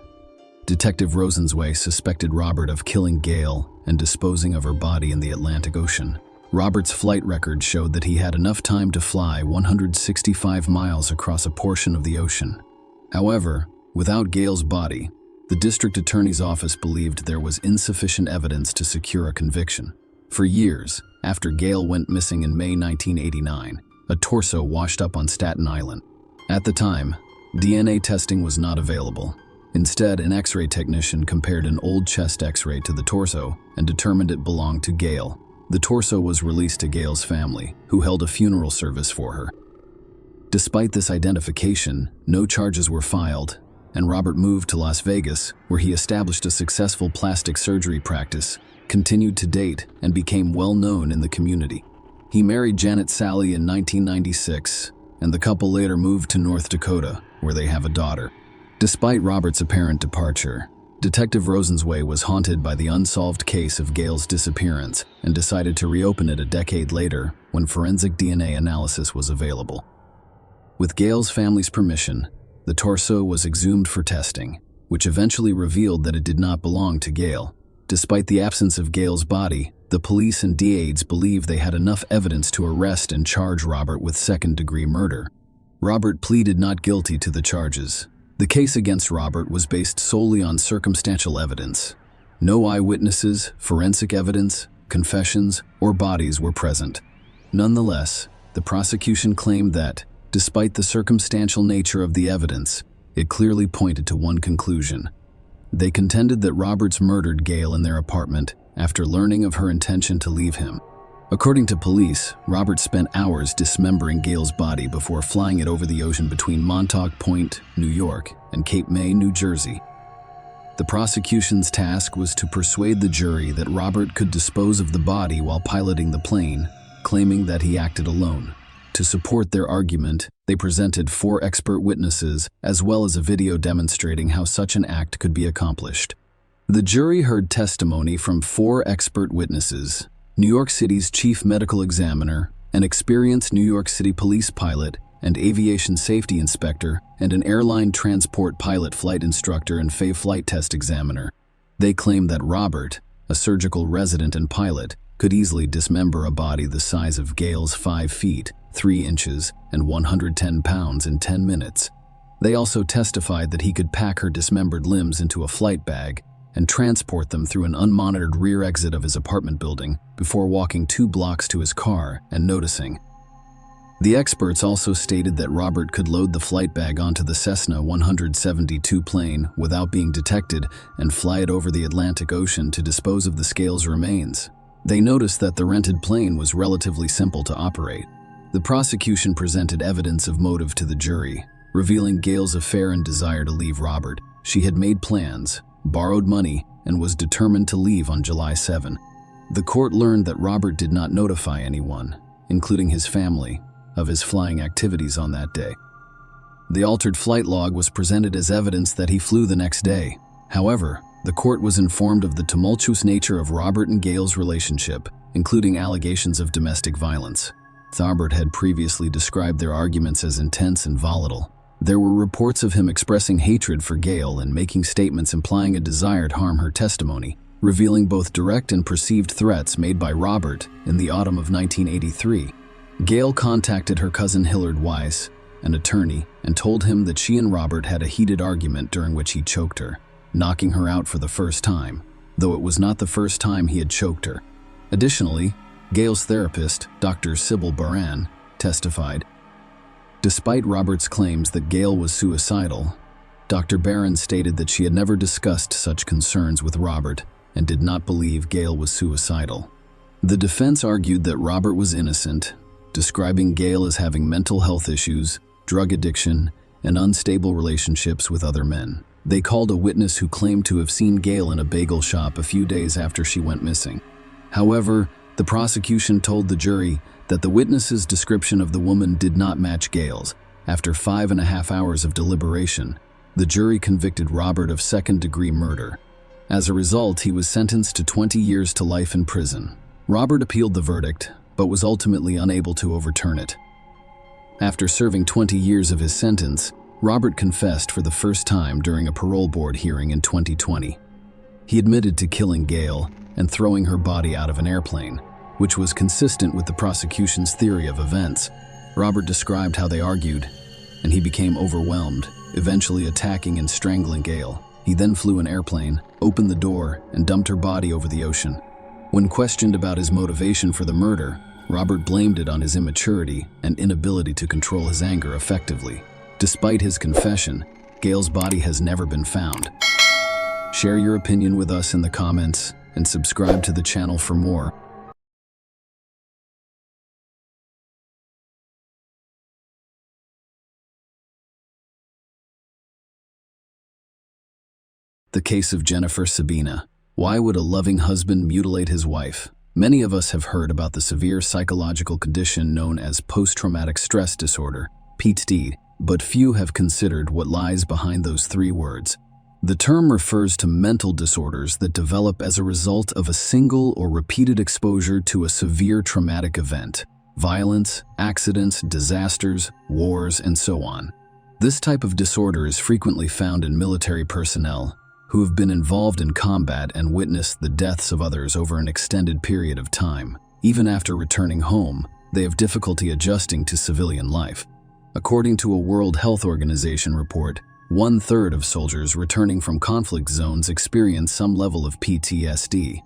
Detective Rosenzweig suspected Robert of killing Gail and disposing of her body in the Atlantic Ocean. Robert's flight record showed that he had enough time to fly 165 miles across a portion of the ocean. However, without Gail's body, the district attorney's office believed there was insufficient evidence to secure a conviction. For years, after Gail went missing in May 1989, a torso washed up on Staten Island. At the time, DNA testing was not available. Instead, an X-ray technician compared an old chest X-ray to the torso and determined it belonged to Gail. The torso was released to Gail's family, who held a funeral service for her. Despite this identification, no charges were filed, and Robert moved to Las Vegas, where he established a successful plastic surgery practice, continued to date, and became well known in the community. He married Janet Sally in 1996, and the couple later moved to North Dakota, where they have a daughter. Despite Robert's apparent departure, Detective Rosenzweig was haunted by the unsolved case of Gail's disappearance and decided to reopen it a decade later when forensic DNA analysis was available. With Gail's family's permission, the torso was exhumed for testing, which eventually revealed that it did not belong to Gail. Despite the absence of Gale's body, the police and DAs believe they had enough evidence to arrest and charge Robert with second-degree murder. Robert pleaded not guilty to the charges. The case against Robert was based solely on circumstantial evidence. No eyewitnesses, forensic evidence, confessions, or bodies were present. Nonetheless, the prosecution claimed that, despite the circumstantial nature of the evidence, it clearly pointed to one conclusion. They contended that Roberts murdered Gale in their apartment after learning of her intention to leave him. According to police, Robert spent hours dismembering Gale's body before flying it over the ocean between Montauk Point, New York, and Cape May, New Jersey. The prosecution's task was to persuade the jury that Robert could dispose of the body while piloting the plane, claiming that he acted alone. To support their argument, they presented 4 expert witnesses as well as a video demonstrating how such an act could be accomplished. The jury heard testimony from 4 expert witnesses: New York City's chief medical examiner, an experienced New York City police pilot and aviation safety inspector, and an airline transport pilot flight instructor and flight test examiner. They claimed that Robert, a surgical resident and pilot, could easily dismember a body the size of Gale's 5 feet, 3 inches, and 110 pounds in 10 minutes. They also testified that he could pack her dismembered limbs into a flight bag and transport them through an unmonitored rear exit of his apartment building before walking 2 blocks to his car and noticing. The experts also stated that Robert could load the flight bag onto the Cessna 172 plane without being detected and fly it over the Atlantic Ocean to dispose of the Scales' remains. They noticed that the rented plane was relatively simple to operate. The prosecution presented evidence of motive to the jury, revealing Gale's affair and desire to leave Robert. She had made plans, borrowed money, and was determined to leave on July 7. The court learned that Robert did not notify anyone, including his family, of his flying activities on that day. The altered flight log was presented as evidence that he flew the next day. However, the court was informed of the tumultuous nature of Robert and Gale's relationship, including allegations of domestic violence. Robert had previously described their arguments as intense and volatile. There were reports of him expressing hatred for Gale and making statements implying a desire to harm her testimony, revealing both direct and perceived threats made by Robert in the autumn of 1983. Gale contacted her cousin Hillard Weiss, an attorney, and told him that she and Robert had a heated argument during which he choked her, knocking her out for the first time, though it was not the first time he had choked her. Additionally, Gale's therapist, Dr. Sybil Baran, testified. Despite Robert's claims that Gale was suicidal, Dr. Baran stated that she had never discussed such concerns with Robert and did not believe Gale was suicidal. The defense argued that Robert was innocent, describing Gale as having mental health issues, drug addiction, and unstable relationships with other men. They called a witness who claimed to have seen Gale in a bagel shop a few days after she went missing. However, the prosecution told the jury that the witness's description of the woman did not match Gale's. After 5.5 hours of deliberation, the jury convicted Robert of second-degree murder. As a result, he was sentenced to 20 years to life in prison. Robert appealed the verdict, but was ultimately unable to overturn it. After serving 20 years of his sentence, Robert confessed for the first time during a parole board hearing in 2020. He admitted to killing Gale and throwing her body out of an airplane, which was consistent with the prosecution's theory of events. Robert described how they argued, and he became overwhelmed, eventually attacking and strangling Gale. He then flew an airplane, opened the door, and dumped her body over the ocean. When questioned about his motivation for the murder, Robert blamed it on his immaturity and inability to control his anger effectively. Despite his confession, Gale's body has never been found. Share your opinion with us in the comments and subscribe to the channel for more. The case of Jennifer Sabina. Why would a loving husband mutilate his wife? Many of us have heard about the severe psychological condition known as post-traumatic stress disorder, PTSD, but few have considered what lies behind those 3 words. The term refers to mental disorders that develop as a result of a single or repeated exposure to a severe traumatic event, violence, accidents, disasters, wars, and so on. This type of disorder is frequently found in military personnel, who have been involved in combat and witnessed the deaths of others over an extended period of time. Even after returning home, they have difficulty adjusting to civilian life. According to a World Health Organization report, 1/3 of soldiers returning from conflict zones experience some level of PTSD.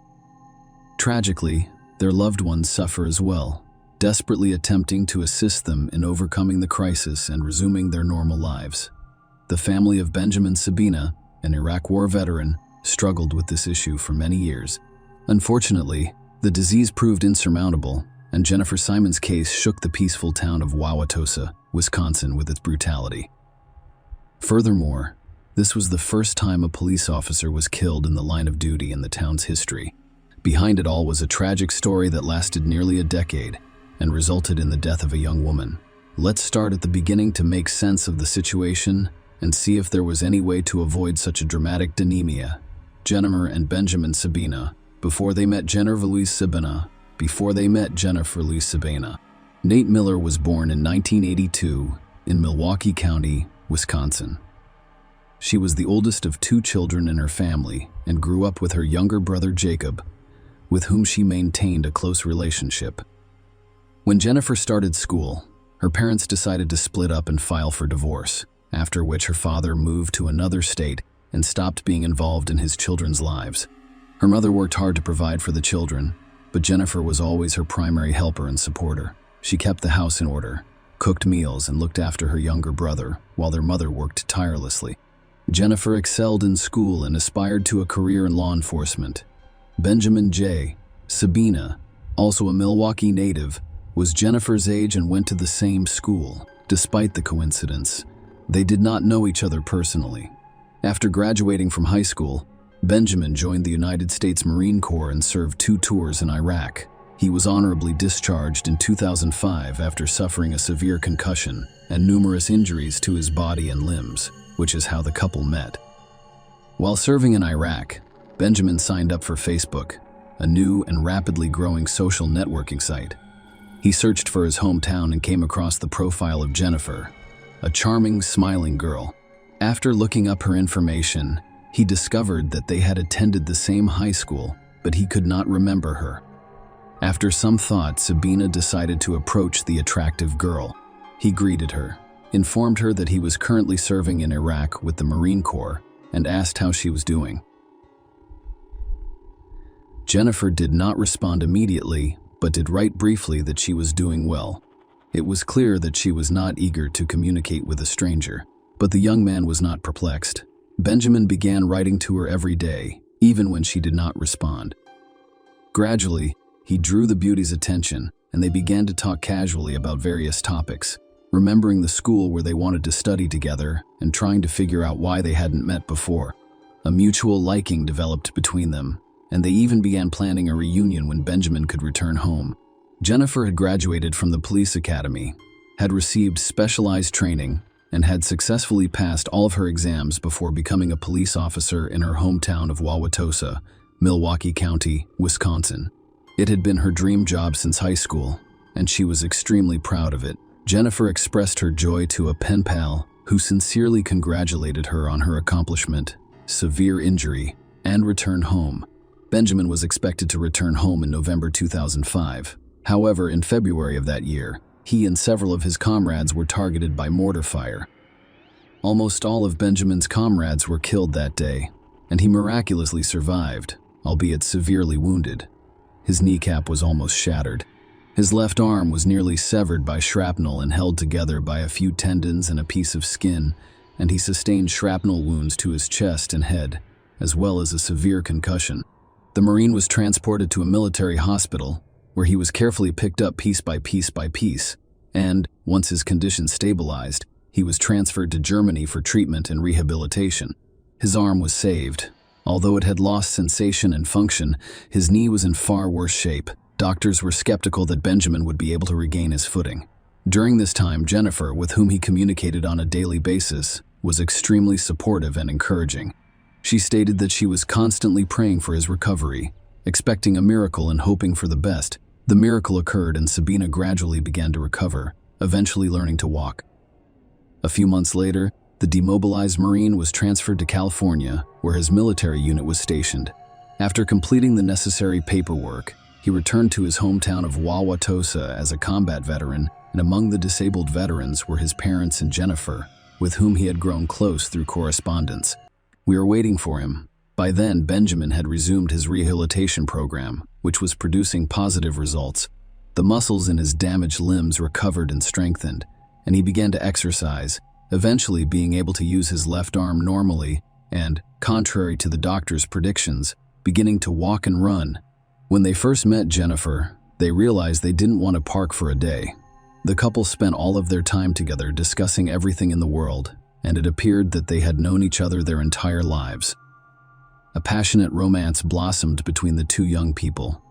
Tragically, their loved ones suffer as well, desperately attempting to assist them in overcoming the crisis and resuming their normal lives. The family of Benjamin Sabina, an Iraq War veteran, struggled with this issue for many years. Unfortunately, the disease proved insurmountable, and Jennifer Simon's case shook the peaceful town of Wauwatosa, Wisconsin, with its brutality. Furthermore, this was the first time a police officer was killed in the line of duty in the town's history. Behind it all was a tragic story that lasted nearly a decade and resulted in the death of a young woman. Let's start at the beginning to make sense of the situation and see if there was any way to avoid such a dramatic denemia. Jennifer and Benjamin Sabina, before they met Jennifer Louise Sabina. Nate Miller was born in 1982 in Milwaukee County, Wisconsin. She was the oldest of 2 children in her family and grew up with her younger brother Jacob, with whom she maintained a close relationship. When Jennifer started school, her parents decided to split up and file for divorce, after which her father moved to another state and stopped being involved in his children's lives. Her mother worked hard to provide for the children, but Jennifer was always her primary helper and supporter. She kept the house in order, cooked meals, and looked after her younger brother, while their mother worked tirelessly. Jennifer excelled in school and aspired to a career in law enforcement. Benjamin J. Sabina, also a Milwaukee native, was Jennifer's age and went to the same school. Despite the coincidence, they did not know each other personally. After graduating from high school, Benjamin joined the United States Marine Corps and served 2 tours in Iraq. He was honorably discharged in 2005 after suffering a severe concussion and numerous injuries to his body and limbs, which is how the couple met. While serving in Iraq, Benjamin signed up for Facebook, a new and rapidly growing social networking site. He searched for his hometown and came across the profile of Jennifer, a charming, smiling girl. After looking up her information, he discovered that they had attended the same high school, but he could not remember her. After some thought, Sabina decided to approach the attractive girl. He greeted her, informed her that he was currently serving in Iraq with the Marine Corps, and asked how she was doing. Jennifer did not respond immediately, but did write briefly that she was doing well. It was clear that she was not eager to communicate with a stranger, but the young man was not perplexed. Benjamin began writing to her every day, even when she did not respond. Gradually, he drew the beauty's attention, and they began to talk casually about various topics, remembering the school where they wanted to study together and trying to figure out why they hadn't met before. A mutual liking developed between them, and they even began planning a reunion when Benjamin could return home. Jennifer had graduated from the police academy, had received specialized training, and had successfully passed all of her exams before becoming a police officer in her hometown of Wauwatosa, Milwaukee County, Wisconsin. It had been her dream job since high school, and she was extremely proud of it. Jennifer expressed her joy to a pen pal who sincerely congratulated her on her accomplishment, severe injury, and return home. Benjamin was expected to return home in November 2005. However, in February of that year, he and several of his comrades were targeted by mortar fire. Almost all of Benjamin's comrades were killed that day, and he miraculously survived, albeit severely wounded. His kneecap was almost shattered. His left arm was nearly severed by shrapnel and held together by a few tendons and a piece of skin, and he sustained shrapnel wounds to his chest and head, as well as a severe concussion. The Marine was transported to a military hospital, where he was carefully picked up piece by piece, and, once his condition stabilized, he was transferred to Germany for treatment and rehabilitation. His arm was saved. Although it had lost sensation and function, his knee was in far worse shape. Doctors were skeptical that Benjamin would be able to regain his footing. During this time, Jennifer, with whom he communicated on a daily basis, was extremely supportive and encouraging. She stated that she was constantly praying for his recovery, expecting a miracle and hoping for the best. The miracle occurred and Sabina gradually began to recover, eventually learning to walk. A few months later, The demobilized Marine was transferred to California, where his military unit was stationed. After completing the necessary paperwork, he returned to his hometown of Wauwatosa as a combat veteran, and among the disabled veterans were his parents and Jennifer, with whom he had grown close through correspondence. We were waiting for him. By then, Benjamin had resumed his rehabilitation program, which was producing positive results. The muscles in his damaged limbs recovered and strengthened, and he began to exercise, eventually being able to use his left arm normally and, contrary to the doctor's predictions, beginning to walk and run. When they first met Jennifer, they realized they didn't want to park for a day. The couple spent all of their time together discussing everything in the world, and it appeared that they had known each other their entire lives. A passionate romance blossomed between the two young people.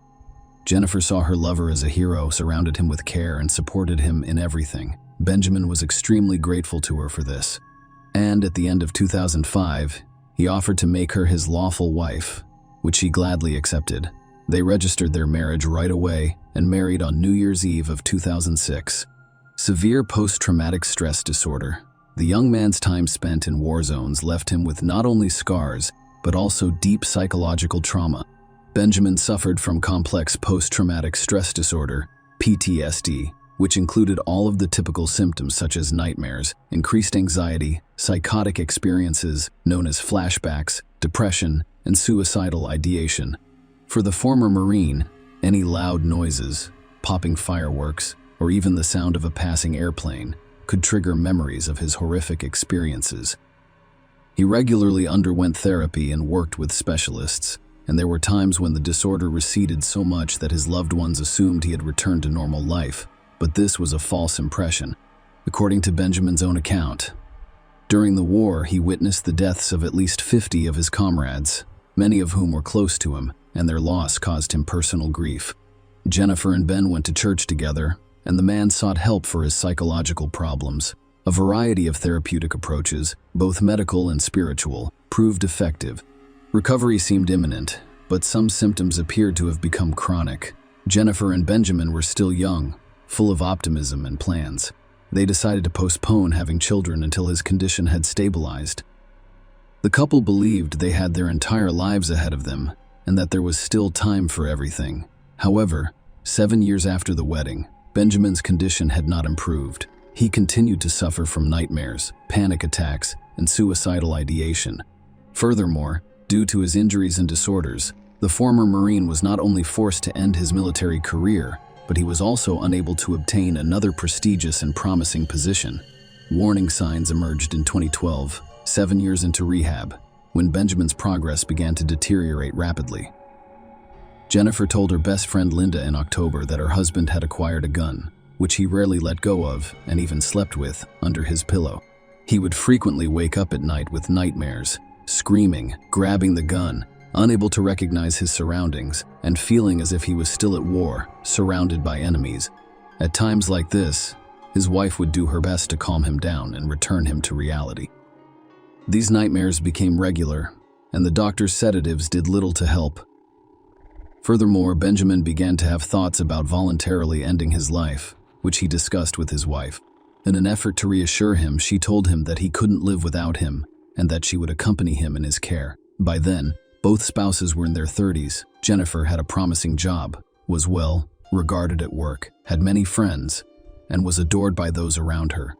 Jennifer saw her lover as a hero, surrounded him with care, and supported him in everything. Benjamin was extremely grateful to her for this. And at the end of 2005, he offered to make her his lawful wife, which she gladly accepted. They registered their marriage right away and married on New Year's Eve of 2006. Severe post-traumatic stress disorder. The young man's time spent in war zones left him with not only scars, but also deep psychological trauma. Benjamin suffered from complex post-traumatic stress disorder, PTSD, which included all of the typical symptoms such as nightmares, increased anxiety, psychotic experiences known as flashbacks, depression, and suicidal ideation. For the former Marine, any loud noises, popping fireworks, or even the sound of a passing airplane could trigger memories of his horrific experiences. He regularly underwent therapy and worked with specialists, and there were times when the disorder receded so much that his loved ones assumed he had returned to normal life, but this was a false impression. According to Benjamin's own account, during the war, he witnessed the deaths of at least 50 of his comrades, many of whom were close to him, and their loss caused him personal grief. Jennifer and Ben went to church together, and the man sought help for his psychological problems. A variety of therapeutic approaches, both medical and spiritual, proved effective. Recovery seemed imminent, but some symptoms appeared to have become chronic. Jennifer and Benjamin were still young, full of optimism and plans. They decided to postpone having children until his condition had stabilized. The couple believed they had their entire lives ahead of them, and that there was still time for everything. However, 7 years after the wedding, Benjamin's condition had not improved. He continued to suffer from nightmares, panic attacks, and suicidal ideation. Furthermore, due to his injuries and disorders, the former Marine was not only forced to end his military career, but he was also unable to obtain another prestigious and promising position. Warning signs emerged in 2012, 7 years into rehab, when Benjamin's progress began to deteriorate rapidly. Jennifer told her best friend Linda in October that her husband had acquired a gun, which he rarely let go of and even slept with under his pillow. He would frequently wake up at night with nightmares, screaming, grabbing the gun, unable to recognize his surroundings, and feeling as if he was still at war, surrounded by enemies. At times like this, his wife would do her best to calm him down and return him to reality. These nightmares became regular, and the doctor's sedatives did little to help. Furthermore, Benjamin began to have thoughts about voluntarily ending his life, which he discussed with his wife. In an effort to reassure him, she told him that he couldn't live without him and that she would accompany him in his care. By then, both spouses were in their 30s. Jennifer had a promising job, was well regarded at work, had many friends, and was adored by those around her.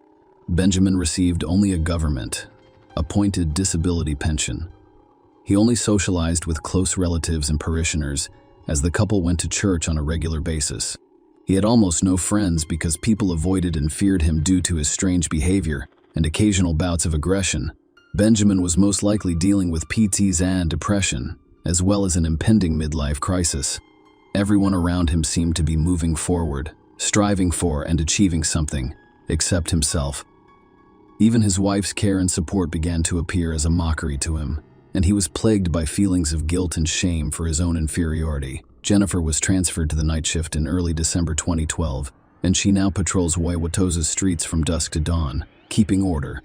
Benjamin received only a government-appointed disability pension. He only socialized with close relatives and parishioners as the couple went to church on a regular basis. He had almost no friends because people avoided and feared him due to his strange behavior and occasional bouts of aggression. Benjamin was most likely dealing with PTSD and depression, as well as an impending midlife crisis. Everyone around him seemed to be moving forward, striving for and achieving something, except himself. Even his wife's care and support began to appear as a mockery to him, and he was plagued by feelings of guilt and shame for his own inferiority. Jennifer was transferred to the night shift in early December 2012, and she now patrols Wauwatosa's streets from dusk to dawn, keeping order.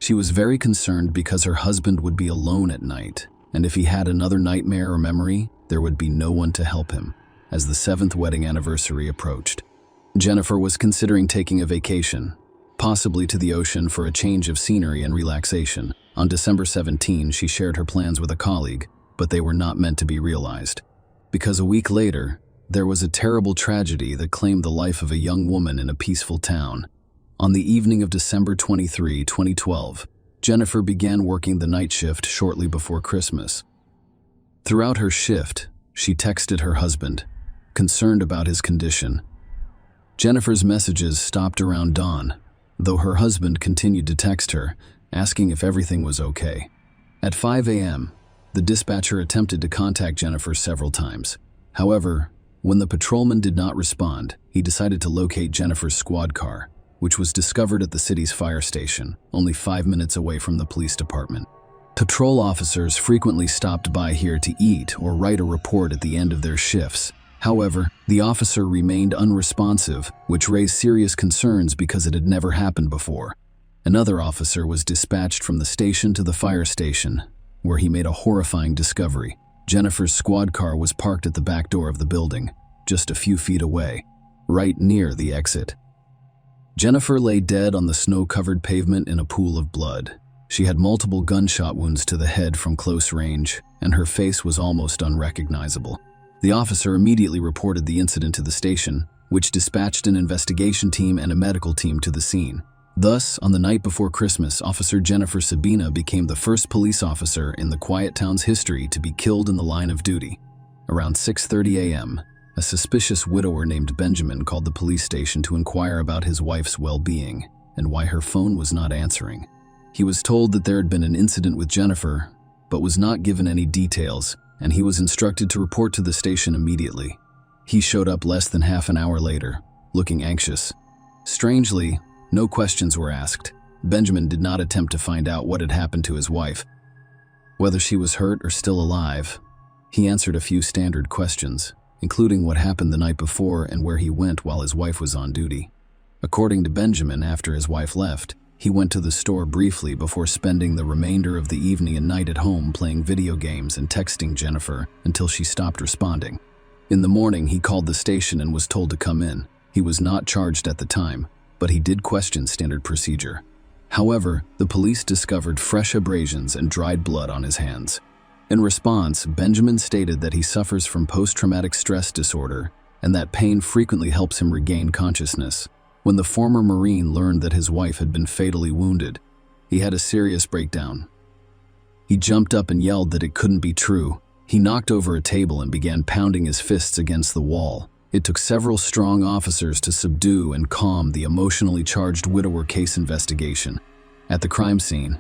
She was very concerned because her husband would be alone at night, and if he had another nightmare or memory, there would be no one to help him, as the 7th wedding anniversary approached. Jennifer was considering taking a vacation, possibly to the ocean for a change of scenery and relaxation. On December 17, she shared her plans with a colleague, but they were not meant to be realized. Because a week later, there was a terrible tragedy that claimed the life of a young woman in a peaceful town. On the evening of December 23, 2012, Jennifer began working the night shift shortly before Christmas. Throughout her shift, she texted her husband, concerned about his condition. Jennifer's messages stopped around dawn, though her husband continued to text her, asking if everything was okay. At 5 a.m., the dispatcher attempted to contact Jennifer several times. However, when the patrolman did not respond, he decided to locate Jennifer's squad car, which was discovered at the city's fire station, only 5 minutes away from the police department. Patrol officers frequently stopped by here to eat or write a report at the end of their shifts. However, the officer remained unresponsive, which raised serious concerns because it had never happened before. Another officer was dispatched from the station to the fire station, where he made a horrifying discovery. Jennifer's squad car was parked at the back door of the building, just a few feet away, right near the exit. Jennifer lay dead on the snow-covered pavement in a pool of blood. She had multiple gunshot wounds to the head from close range, and her face was almost unrecognizable. The officer immediately reported the incident to the station, which dispatched an investigation team and a medical team to the scene. Thus, on the night before Christmas, Officer Jennifer Sabina became the first police officer in the quiet town's history to be killed in the line of duty. Around 6:30 a.m., a suspicious widower named Benjamin called the police station to inquire about his wife's well-being and why her phone was not answering. He was told that there had been an incident with Jennifer, but was not given any details, and he was instructed to report to the station immediately. He showed up less than half an hour later, looking anxious. Strangely, no questions were asked. Benjamin did not attempt to find out what had happened to his wife, whether she was hurt or still alive. He answered a few standard questions, including what happened the night before and where he went while his wife was on duty. According to Benjamin, after his wife left, he went to the store briefly before spending the remainder of the evening and night at home playing video games and texting Jennifer until she stopped responding. In the morning, he called the station and was told to come in. He was not charged at the time, but he did question standard procedure. However, the police discovered fresh abrasions and dried blood on his hands. In response, Benjamin stated that he suffers from post-traumatic stress disorder and that pain frequently helps him regain consciousness. When the former Marine learned that his wife had been fatally wounded, he had a serious breakdown. He jumped up and yelled that it couldn't be true. He knocked over a table and began pounding his fists against the wall. It took several strong officers to subdue and calm the emotionally charged widower case investigation. At the crime scene,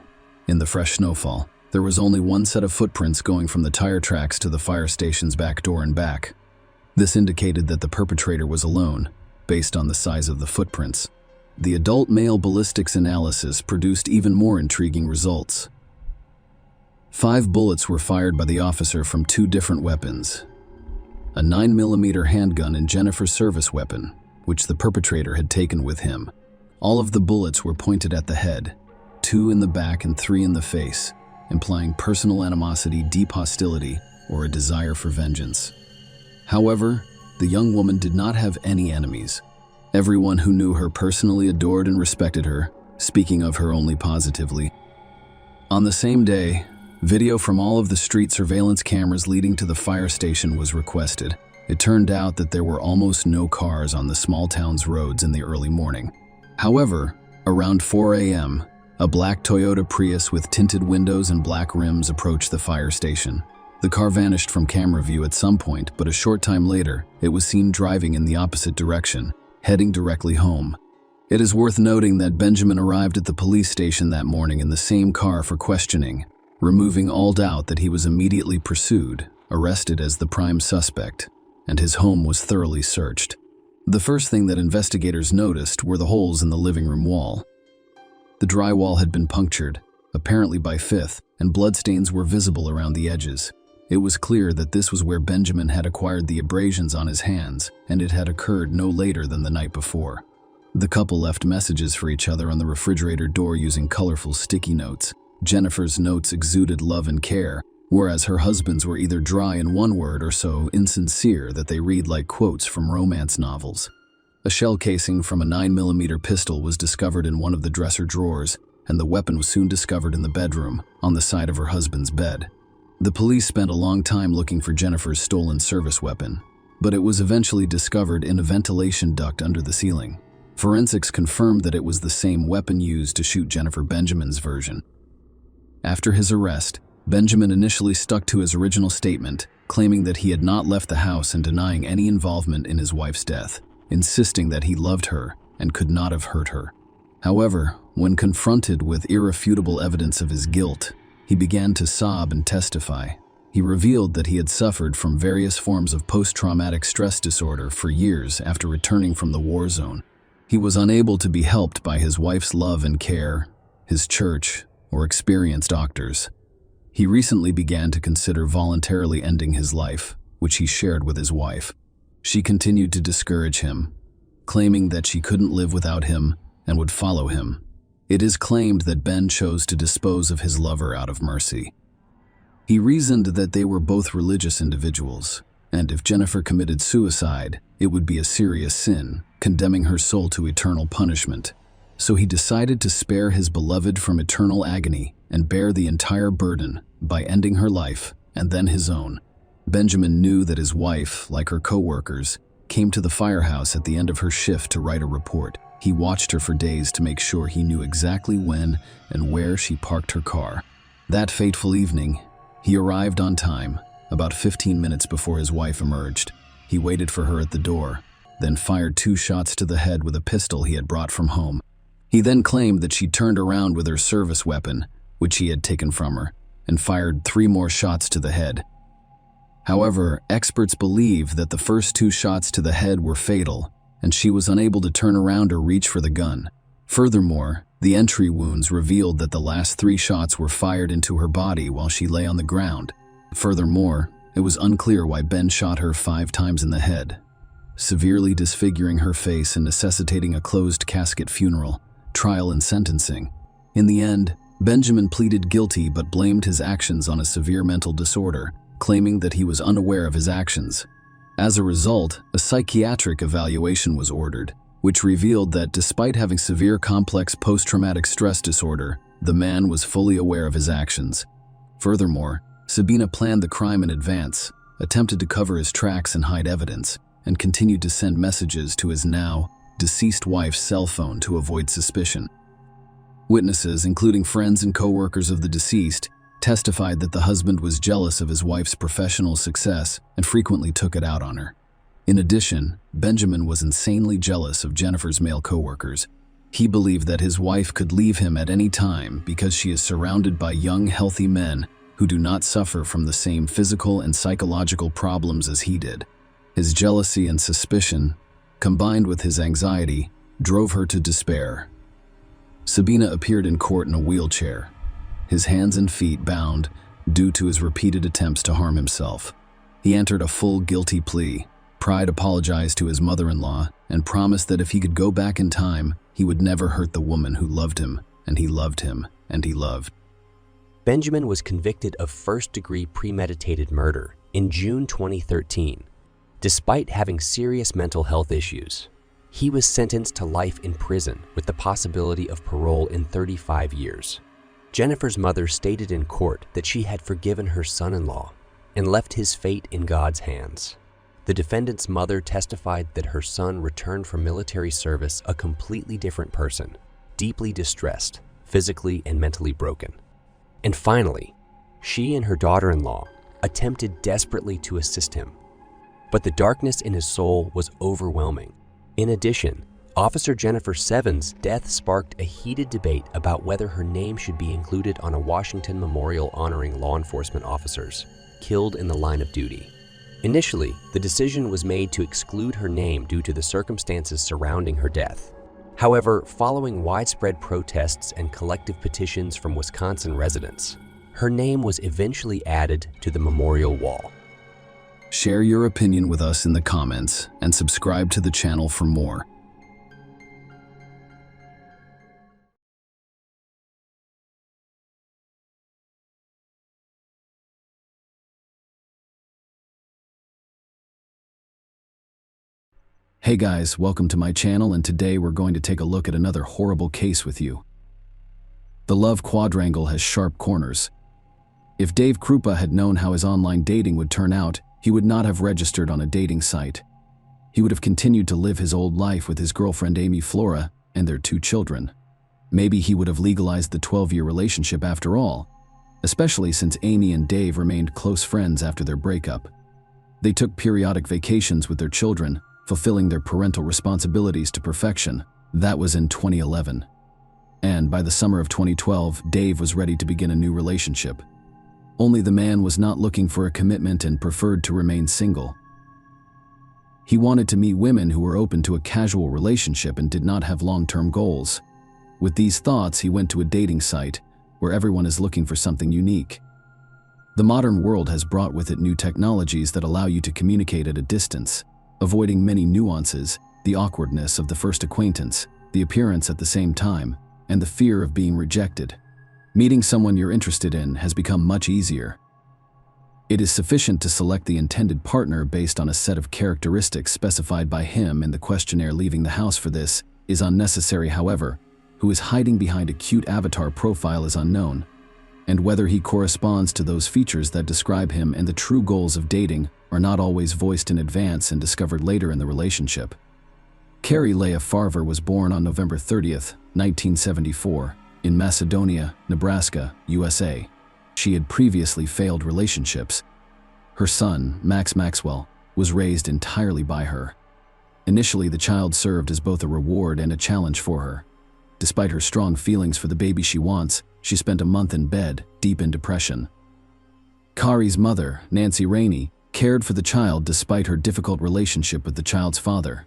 in the fresh snowfall, there was only one set of footprints going from the tire tracks to the fire station's back door and back. This indicated that the perpetrator was alone, based on the size of the footprints. The adult male ballistics analysis produced even more intriguing results. 5 bullets were fired by the officer from 2 different weapons: a 9mm handgun and Jennifer's service weapon, which the perpetrator had taken with him. All of the bullets were pointed at the head, 2 in the back and 3 in the face, implying personal animosity, deep hostility, or a desire for vengeance. However, the young woman did not have any enemies. Everyone who knew her personally adored and respected her, speaking of her only positively. On the same day, video from all of the street surveillance cameras leading to the fire station was requested. It turned out that there were almost no cars on the small town's roads in the early morning. However, around 4 a.m., a black Toyota Prius with tinted windows and black rims approached the fire station. The car vanished from camera view at some point, but a short time later, it was seen driving in the opposite direction, heading directly home. It is worth noting that Benjamin arrived at the police station that morning in the same car for questioning, removing all doubt that he was immediately pursued, arrested as the prime suspect, and his home was thoroughly searched. The first thing that investigators noticed were the holes in the living room wall. The drywall had been punctured, apparently by fifth, and bloodstains were visible around the edges. It was clear that this was where Benjamin had acquired the abrasions on his hands, and it had occurred no later than the night before. The couple left messages for each other on the refrigerator door using colorful sticky notes. Jennifer's notes exuded love and care, whereas her husband's were either dry in one word or so insincere that they read like quotes from romance novels. A shell casing from a 9mm pistol was discovered in one of the dresser drawers, and the weapon was soon discovered in the bedroom, on the side of her husband's bed. The police spent a long time looking for Jennifer's stolen service weapon, but it was eventually discovered in a ventilation duct under the ceiling. Forensics confirmed that it was the same weapon used to shoot Jennifer Benjamin's version. After his arrest, Benjamin initially stuck to his original statement, claiming that he had not left the house and denying any involvement in his wife's death, insisting that he loved her and could not have hurt her. However, when confronted with irrefutable evidence of his guilt, he began to sob and testify. He revealed that he had suffered from various forms of post-traumatic stress disorder for years after returning from the war zone. He was unable to be helped by his wife's love and care, his church, or experienced doctors. He recently began to consider voluntarily ending his life, which he shared with his wife. She continued to discourage him, claiming that she couldn't live without him and would follow him. It is claimed that Ben chose to dispose of his lover out of mercy. He reasoned that they were both religious individuals, and if Jennifer committed suicide, it would be a serious sin, condemning her soul to eternal punishment. So he decided to spare his beloved from eternal agony and bear the entire burden by ending her life and then his own. Benjamin knew that his wife, like her co-workers, came to the firehouse at the end of her shift to write a report. He watched her for days to make sure he knew exactly when and where she parked her car. That fateful evening, he arrived on time, about 15 minutes before his wife emerged. He waited for her at the door, then fired 2 shots to the head with a pistol he had brought from home. He then claimed that she turned around with her service weapon, which he had taken from her, and fired 3 more shots to the head. However, experts believe that the first 2 shots to the head were fatal, and she was unable to turn around or reach for the gun. Furthermore, the entry wounds revealed that the last 3 shots were fired into her body while she lay on the ground. Furthermore, it was unclear why Ben shot her 5 times in the head, severely disfiguring her face and necessitating a closed casket funeral, trial and sentencing. In the end, Benjamin pleaded guilty but blamed his actions on a severe mental disorder, claiming that he was unaware of his actions. As a result, a psychiatric evaluation was ordered, which revealed that despite having severe complex post-traumatic stress disorder, the man was fully aware of his actions. Furthermore, Sabina planned the crime in advance, attempted to cover his tracks and hide evidence, and continued to send messages to his now deceased wife's cell phone to avoid suspicion. Witnesses, including friends and co-workers of the deceased, testified that the husband was jealous of his wife's professional success and frequently took it out on her. In addition, Benjamin was insanely jealous of Jennifer's male co-workers. He believed that his wife could leave him at any time because she is surrounded by young, healthy men who do not suffer from the same physical and psychological problems as he did. His jealousy and suspicion, combined with his anxiety, drove her to despair. Sabina appeared in court in a wheelchair, his hands and feet bound due to his repeated attempts to harm himself. He entered a full guilty plea. Pride apologized to his mother-in-law and promised that if he could go back in time, he would never hurt the woman who loved him, and he loved him, and he loved. Benjamin was convicted of first-degree premeditated murder in June 2013. Despite having serious mental health issues, he was sentenced to life in prison with the possibility of parole in 35 years. Jennifer's mother stated in court that she had forgiven her son-in-law and left his fate in God's hands. The defendant's mother testified that her son returned from military service a completely different person, deeply distressed, physically and mentally broken. And finally, she and her daughter-in-law attempted desperately to assist him, but the darkness in his soul was overwhelming. In addition, Officer Jennifer Sevens' death sparked a heated debate about whether her name should be included on a Washington memorial honoring law enforcement officers killed in the line of duty. Initially, the decision was made to exclude her name due to the circumstances surrounding her death. However, following widespread protests and collective petitions from Wisconsin residents, her name was eventually added to the memorial wall. Share your opinion with us in the comments and subscribe to the channel for more. Hey guys, welcome to my channel, and today we're going to take a look at another horrible case with you. The love quadrangle has sharp corners. If Dave Krupa had known how his online dating would turn out, he would not have registered on a dating site. He would have continued to live his old life with his girlfriend Amy Flora and their 2 children. Maybe he would have legalized the 12-year relationship after all, especially since Amy and Dave remained close friends after their breakup. They took periodic vacations with their children, fulfilling their parental responsibilities to perfection. That was in 2011. And by the summer of 2012, Dave was ready to begin a new relationship. Only the man was not looking for a commitment and preferred to remain single. He wanted to meet women who were open to a casual relationship and did not have long-term goals. With these thoughts, he went to a dating site where everyone is looking for something unique. The modern world has brought with it new technologies that allow you to communicate at a distance, avoiding many nuances, the awkwardness of the first acquaintance, the appearance at the same time, and the fear of being rejected. Meeting someone you're interested in has become much easier. It is sufficient to select the intended partner based on a set of characteristics specified by him in the questionnaire. Leaving the house for this is unnecessary. However, who is hiding behind a cute avatar profile is unknown, and whether he corresponds to those features that describe him, and the true goals of dating are not always voiced in advance and discovered later in the relationship. Carrie Leah Farver was born on November 30th, 1974, in Macedonia, Nebraska, USA. She had previously failed relationships. Her son, Max Maxwell, was raised entirely by her. Initially, the child served as both a reward and a challenge for her. Despite her strong feelings for the baby she wants, she spent a month in bed, deep in depression. Kari's mother, Nancy Rainey, cared for the child despite her difficult relationship with the child's father.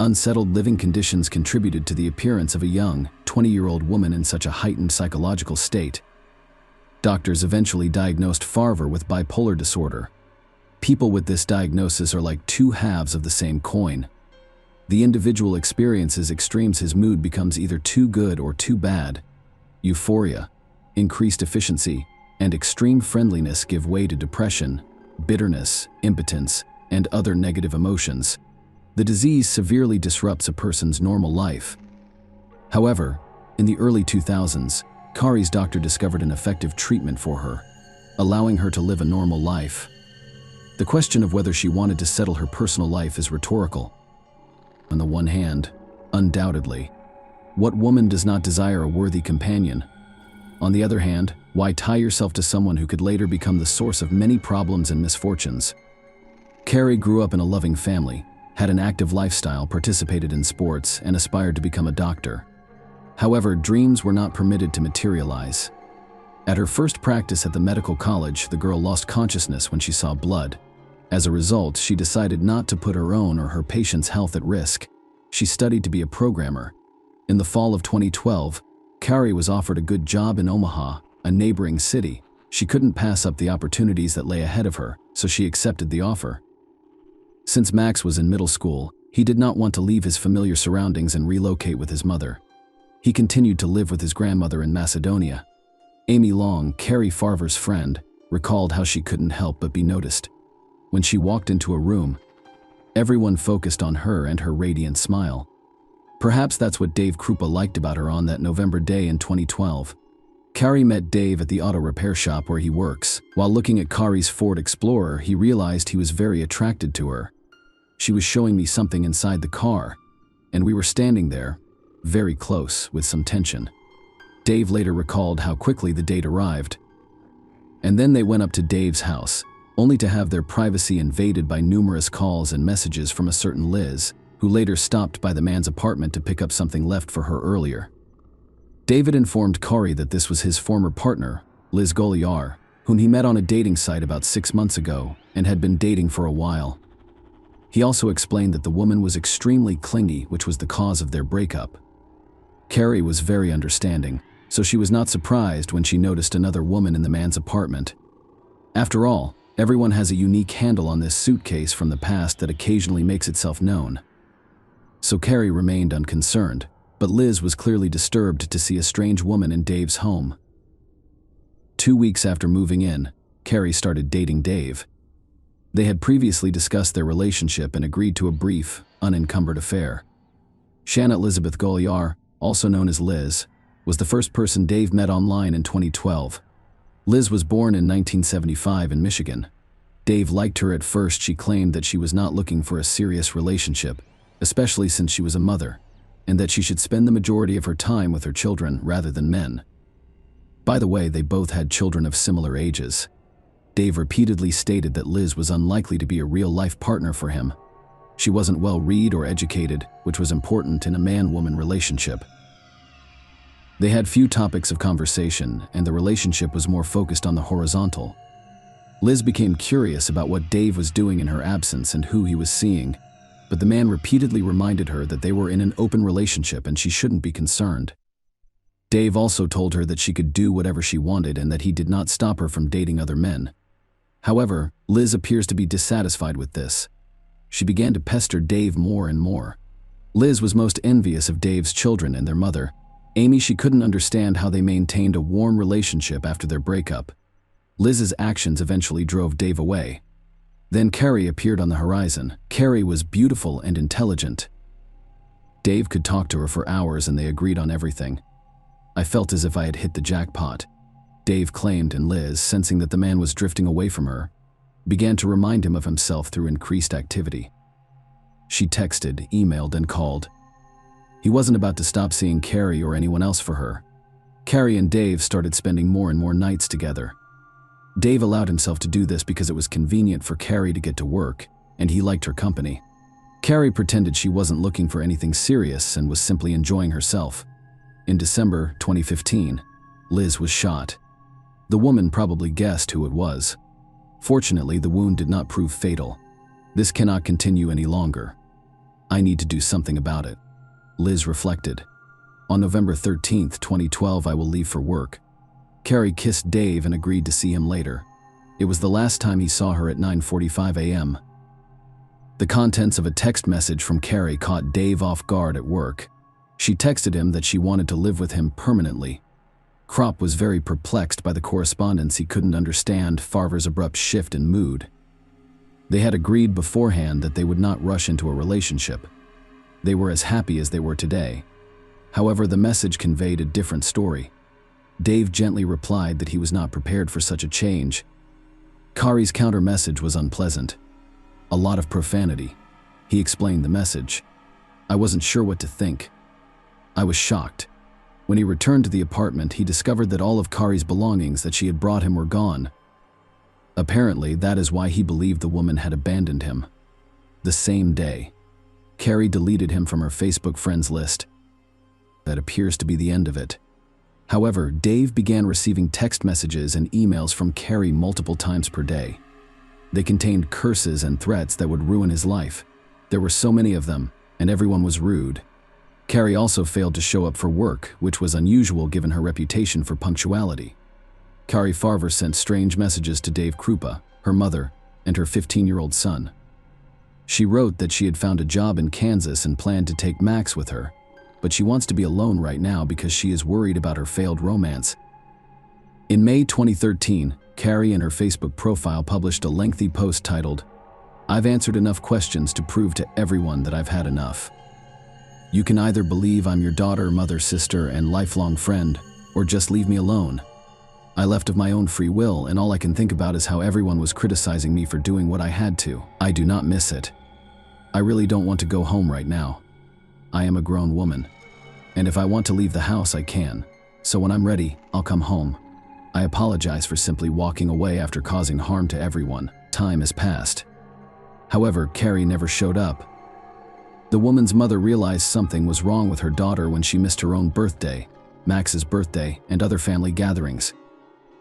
Unsettled living conditions contributed to the appearance of a young, 20-year-old woman in such a heightened psychological state. Doctors eventually diagnosed Farver with bipolar disorder. People with this diagnosis are like 2 halves of the same coin. The individual experiences extremes. His mood becomes either too good or too bad. Euphoria, increased efficiency, and extreme friendliness give way to depression, bitterness, impotence, and other negative emotions. The disease severely disrupts a person's normal life. However, in the early 2000s, Kari's doctor discovered an effective treatment for her, allowing her to live a normal life. The question of whether she wanted to settle her personal life is rhetorical. On the one hand, undoubtedly, what woman does not desire a worthy companion? On the other hand, why tie yourself to someone who could later become the source of many problems and misfortunes? Carrie grew up in a loving family, had an active lifestyle, participated in sports, and aspired to become a doctor. However, dreams were not permitted to materialize. At her first practice at the medical college, the girl lost consciousness when she saw blood. As a result, she decided not to put her own or her patient's health at risk. She studied to be a programmer. In the fall of 2012, Carrie was offered a good job in Omaha, a neighboring city. She couldn't pass up the opportunities that lay ahead of her, so she accepted the offer. Since Max was in middle school, he did not want to leave his familiar surroundings and relocate with his mother. He continued to live with his grandmother in Macedonia. Amy Long, Carrie Farver's friend, recalled how she couldn't help but be noticed. When she walked into a room, everyone focused on her and her radiant smile. Perhaps that's what Dave Krupa liked about her. On that November day in 2012, Carrie met Dave at the auto repair shop where he works. While looking at Kari's Ford Explorer, he realized he was very attracted to her. She was showing me something inside the car, and we were standing there, very close, with some tension. Dave later recalled how quickly the date arrived. And then they went up to Dave's house, only to have their privacy invaded by numerous calls and messages from a certain Liz, who later stopped by the man's apartment to pick up something left for her earlier. David informed Kari that this was his former partner, Liz Goliar, whom he met on a dating site about 6 months ago and had been dating for a while. He also explained that the woman was extremely clingy, which was the cause of their breakup. Carrie was very understanding, so she was not surprised when she noticed another woman in the man's apartment. After all, everyone has a unique handle on this suitcase from the past that occasionally makes itself known. So Carrie remained unconcerned, but Liz was clearly disturbed to see a strange woman in Dave's home. 2 weeks after moving in, Carrie started dating Dave. They had previously discussed their relationship and agreed to a brief, unencumbered affair. Shanna Elizabeth Goliar, also known as Liz, was the first person Dave met online in 2012. Liz was born in 1975 in Michigan. Dave liked her at first. She claimed that she was not looking for a serious relationship, especially since she was a mother, and that she should spend the majority of her time with her children rather than men. By the way, they both had children of similar ages. Dave repeatedly stated that Liz was unlikely to be a real-life partner for him. She wasn't well-read or educated, which was important in a man-woman relationship. They had few topics of conversation, and the relationship was more focused on the horizontal. Liz became curious about what Dave was doing in her absence and who he was seeing, but the man repeatedly reminded her that they were in an open relationship and she shouldn't be concerned. Dave also told her that she could do whatever she wanted and that he did not stop her from dating other men. However, Liz appears to be dissatisfied with this. She began to pester Dave more and more. Liz was most envious of Dave's children and their mother, Amy. She couldn't understand how they maintained a warm relationship after their breakup. Liz's actions eventually drove Dave away. Then Carrie appeared on the horizon. Carrie was beautiful and intelligent. Dave could talk to her for hours and they agreed on everything. I felt as if I had hit the jackpot, Dave claimed, and Liz, sensing that the man was drifting away from her, began to remind him of himself through increased activity. She texted, emailed, and called. He wasn't about to stop seeing Carrie or anyone else for her. Carrie and Dave started spending more and more nights together. Dave allowed himself to do this because it was convenient for Carrie to get to work, and he liked her company. Carrie pretended she wasn't looking for anything serious and was simply enjoying herself. In December 2015, Liz was shot. The woman probably guessed who it was. Fortunately, the wound did not prove fatal. This cannot continue any longer. I need to do something about it, Liz reflected. On November 13, 2012, I will leave for work. Carrie kissed Dave and agreed to see him later. It was the last time he saw her at 9:45 a.m. The contents of a text message from Carrie caught Dave off guard at work. She texted him that she wanted to live with him permanently. Kropp was very perplexed by the correspondence. He couldn't understand Farver's abrupt shift in mood. They had agreed beforehand that they would not rush into a relationship. They were as happy as they were today. However, the message conveyed a different story. Dave gently replied that he was not prepared for such a change. Kari's counter message was unpleasant. A lot of profanity. He explained the message. I wasn't sure what to think. I was shocked. When he returned to the apartment, he discovered that all of Kari's belongings that she had brought him were gone. Apparently, that is why he believed the woman had abandoned him. The same day, Carrie deleted him from her Facebook friends list. That appears to be the end of it. However, Dave began receiving text messages and emails from Carrie multiple times per day. They contained curses and threats that would ruin his life. There were so many of them, and everyone was rude. Carrie also failed to show up for work, which was unusual given her reputation for punctuality. Kari Farver sent strange messages to Dave Krupa, her mother, and her 15-year-old son. She wrote that she had found a job in Kansas and planned to take Max with her, but she wants to be alone right now because she is worried about her failed romance. In May 2013, Carrie in her Facebook profile published a lengthy post titled, "I've answered enough questions to prove to everyone that I've had enough. You can either believe I'm your daughter, mother, sister, and lifelong friend, or just leave me alone. I left of my own free will, and all I can think about is how everyone was criticizing me for doing what I had to. I do not miss it. I really don't want to go home right now. I am a grown woman, and if I want to leave the house, I can. So when I'm ready, I'll come home. I apologize for simply walking away after causing harm to everyone. Time has passed." However, Carrie never showed up. The woman's mother realized something was wrong with her daughter when she missed her own birthday, Max's birthday, and other family gatherings.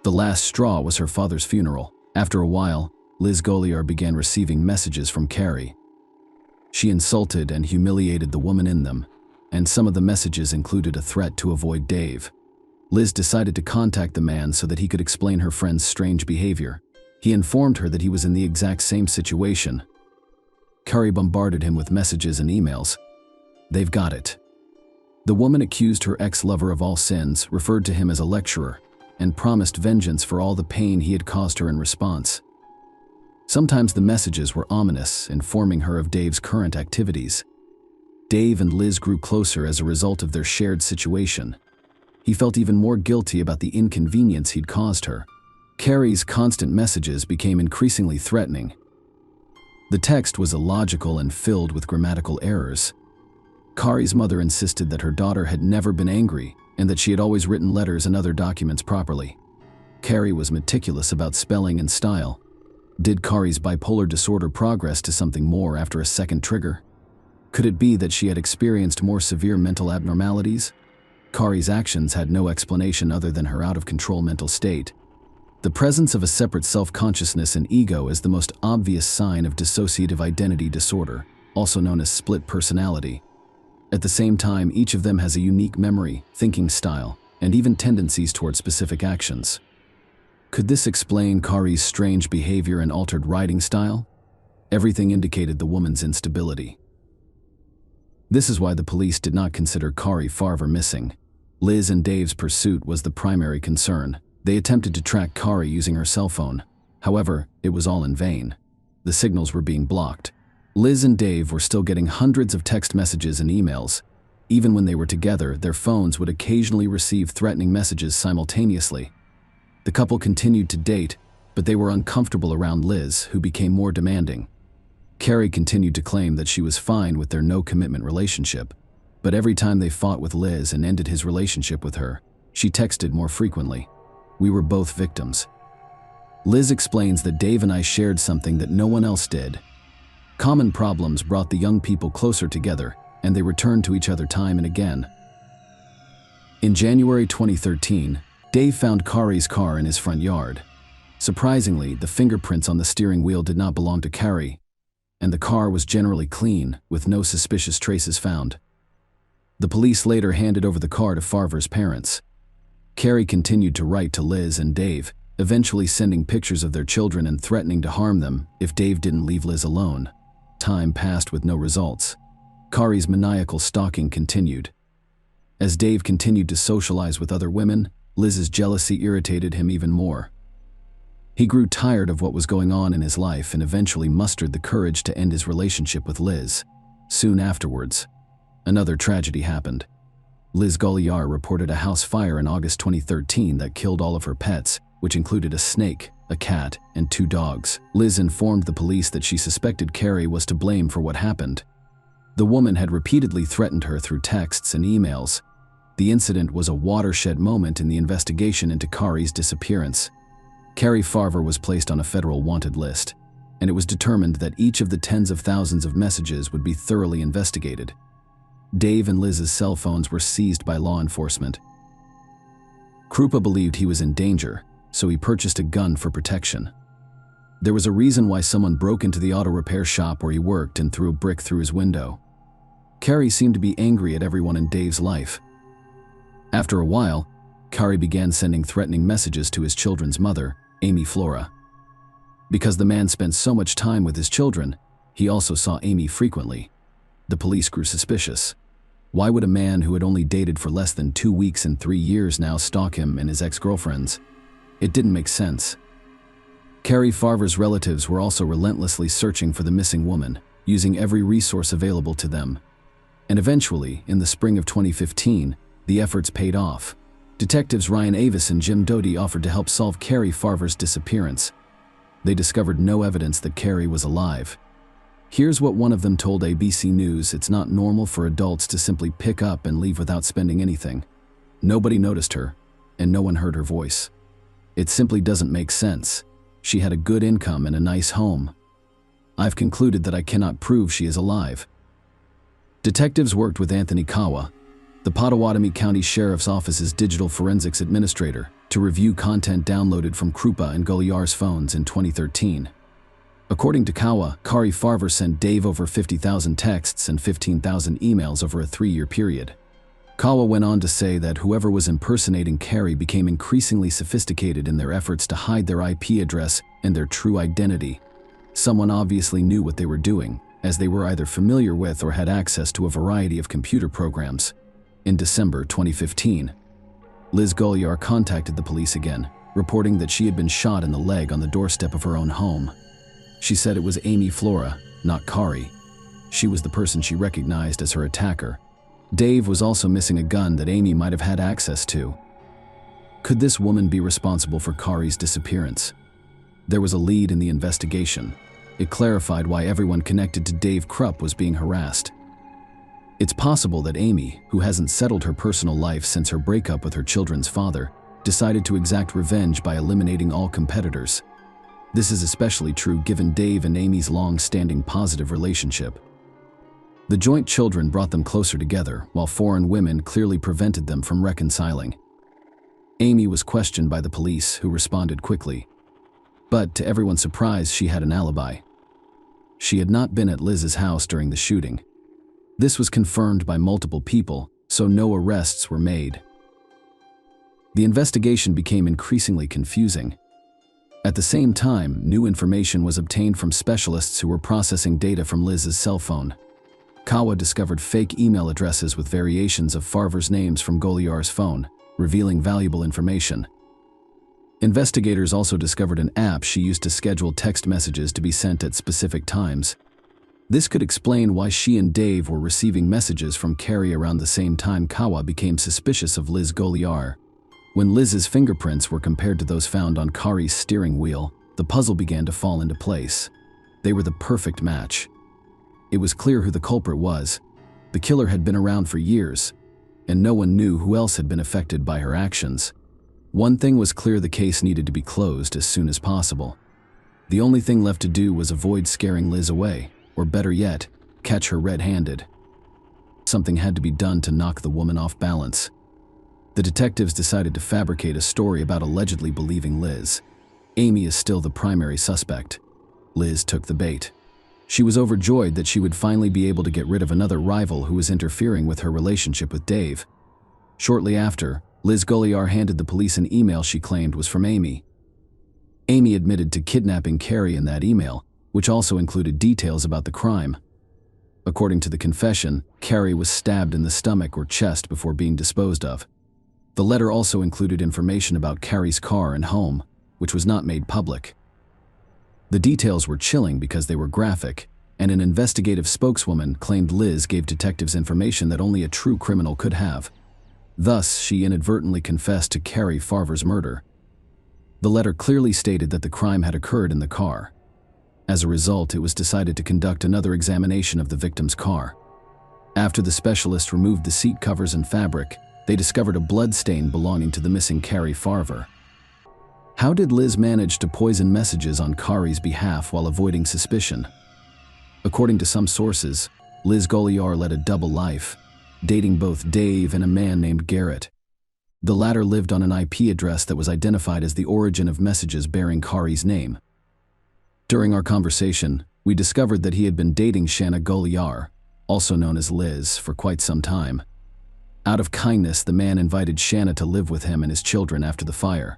The last straw was her father's funeral. After a while, Liz Goliar began receiving messages from Carrie. She insulted and humiliated the woman in them, and some of the messages included a threat to avoid Dave. Liz decided to contact the man so that he could explain her friend's strange behavior. He informed her that he was in the exact same situation. Carrie bombarded him with messages and emails. They've got it. The woman accused her ex-lover of all sins, referred to him as a lecturer, and promised vengeance for all the pain he had caused her in response. Sometimes the messages were ominous, informing her of Dave's current activities. Dave and Liz grew closer as a result of their shared situation. He felt even more guilty about the inconvenience he'd caused her. Carrie's constant messages became increasingly threatening. The text was illogical and filled with grammatical errors. Carrie's mother insisted that her daughter had never been angry and that she had always written letters and other documents properly. Carrie was meticulous about spelling and style. Did Carrie's bipolar disorder progress to something more after a second trigger? Could it be that she had experienced more severe mental abnormalities? Carrie's actions had no explanation other than her out-of-control mental state. The presence of a separate self-consciousness and ego is the most obvious sign of dissociative identity disorder, also known as split personality. At the same time, each of them has a unique memory, thinking style, and even tendencies toward specific actions. Could this explain Carrie's strange behavior and altered writing style? Everything indicated the woman's instability. This is why the police did not consider Carrie Farver missing. Liz and Dave's pursuit was the primary concern. They attempted to track Carrie using her cell phone. However, it was all in vain. The signals were being blocked. Liz and Dave were still getting hundreds of text messages and emails. Even when they were together, their phones would occasionally receive threatening messages simultaneously. The couple continued to date, but they were uncomfortable around Liz, who became more demanding. Carrie continued to claim that she was fine with their no-commitment relationship, but every time they fought with Liz and ended his relationship with her, she texted more frequently. "We were both victims." Liz explains that Dave and I shared something that no one else did. Common problems brought the young people closer together, and they returned to each other time and again. In January 2013, Dave found Carrie's car in his front yard. Surprisingly, the fingerprints on the steering wheel did not belong to Carrie, and the car was generally clean, with no suspicious traces found. The police later handed over the car to Farver's parents. Carrie continued to write to Liz and Dave, eventually sending pictures of their children and threatening to harm them if Dave didn't leave Liz alone. Time passed with no results. Carrie's maniacal stalking continued. As Dave continued to socialize with other women, Liz's jealousy irritated him even more. He grew tired of what was going on in his life and eventually mustered the courage to end his relationship with Liz. Soon afterwards, another tragedy happened. Liz Goliar reported a house fire in August 2013 that killed all of her pets, which included a snake, a cat, and 2 dogs. Liz informed the police that she suspected Carrie was to blame for what happened. The woman had repeatedly threatened her through texts and emails. The incident was a watershed moment in the investigation into Carrie's disappearance. Carrie Farver was placed on a federal wanted list, and it was determined that each of the tens of thousands of messages would be thoroughly investigated. Dave and Liz's cell phones were seized by law enforcement. Krupa believed he was in danger, so he purchased a gun for protection. There was a reason why someone broke into the auto repair shop where he worked and threw a brick through his window. Carrie seemed to be angry at everyone in Dave's life. After a while, Carrie began sending threatening messages to his children's mother, Amy Flora. Because the man spent so much time with his children, he also saw Amy frequently. The police grew suspicious. Why would a man who had only dated for less than 2 weeks and 3 years now stalk him and his ex-girlfriends? It didn't make sense. Carrie Farver's relatives were also relentlessly searching for the missing woman, using every resource available to them. And eventually, in the spring of 2015, the efforts paid off. Detectives Ryan Avis and Jim Doty offered to help solve Carrie Farver's disappearance. They discovered no evidence that Carrie was alive. Here's what one of them told ABC News: "It's not normal for adults to simply pick up and leave without spending anything. Nobody noticed her, and no one heard her voice. It simply doesn't make sense. She had a good income and a nice home. I've concluded that I cannot prove she is alive." Detectives worked with Anthony Kawa, the Potawatomi County Sheriff's Office's digital forensics administrator, to review content downloaded from Krupa and Goliar's phones in 2013. According to Kawa, Carrie Farver sent Dave over 50,000 texts and 15,000 emails over a 3-year period. Kawa went on to say that whoever was impersonating Carrie became increasingly sophisticated in their efforts to hide their IP address and their true identity. Someone obviously knew what they were doing, as they were either familiar with or had access to a variety of computer programs. In December 2015, Liz Goliar contacted the police again, reporting that she had been shot in the leg on the doorstep of her own home. She said it was Amy Flora, not Carrie. She was the person she recognized as her attacker. Dave was also missing a gun that Amy might have had access to. Could this woman be responsible for Kari's disappearance? There was a lead in the investigation. It clarified why everyone connected to Dave Krupp was being harassed. It's possible that Amy, who hasn't settled her personal life since her breakup with her children's father, decided to exact revenge by eliminating all competitors. This is especially true given Dave and Amy's long-standing positive relationship. The joint children brought them closer together, while foreign women clearly prevented them from reconciling. Amy was questioned by the police, who responded quickly. But to everyone's surprise, she had an alibi. She had not been at Liz's house during the shooting. This was confirmed by multiple people, so no arrests were made. The investigation became increasingly confusing. At the same time, new information was obtained from specialists who were processing data from Liz's cell phone. Kawa discovered fake email addresses with variations of Farver's names from Goliar's phone, revealing valuable information. Investigators also discovered an app she used to schedule text messages to be sent at specific times. This could explain why she and Dave were receiving messages from Carrie around the same time. Kawa became suspicious of Liz Goliar. When Liz's fingerprints were compared to those found on Kari's steering wheel, the puzzle began to fall into place. They were the perfect match. It was clear who the culprit was. The killer had been around for years, and no one knew who else had been affected by her actions. One thing was clear: the case needed to be closed as soon as possible. The only thing left to do was avoid scaring Liz away, or better yet, catch her red-handed. Something had to be done to knock the woman off balance. The detectives decided to fabricate a story about allegedly believing Liz. Amy is still the primary suspect. Liz took the bait. She was overjoyed that she would finally be able to get rid of another rival who was interfering with her relationship with Dave. Shortly after, Liz Goliar handed the police an email she claimed was from Amy. Amy admitted to kidnapping Carrie in that email, which also included details about the crime. According to the confession, Carrie was stabbed in the stomach or chest before being disposed of. The letter also included information about Carrie's car and home, which was not made public. The details were chilling because they were graphic, and an investigative spokeswoman claimed Liz gave detectives information that only a true criminal could have. Thus, she inadvertently confessed to Carrie Farver's murder. The letter clearly stated that the crime had occurred in the car. As a result, it was decided to conduct another examination of the victim's car. After the specialist removed the seat covers and fabric, they discovered a blood stain belonging to the missing Carrie Farver. How did Liz manage to poison messages on Kari's behalf while avoiding suspicion? According to some sources, Liz Goliar led a double life, dating both Dave and a man named Garrett. The latter lived on an IP address that was identified as the origin of messages bearing Kari's name. During our conversation, we discovered that he had been dating Shanna Goliar, also known as Liz, for quite some time. Out of kindness, the man invited Shanna to live with him and his children after the fire.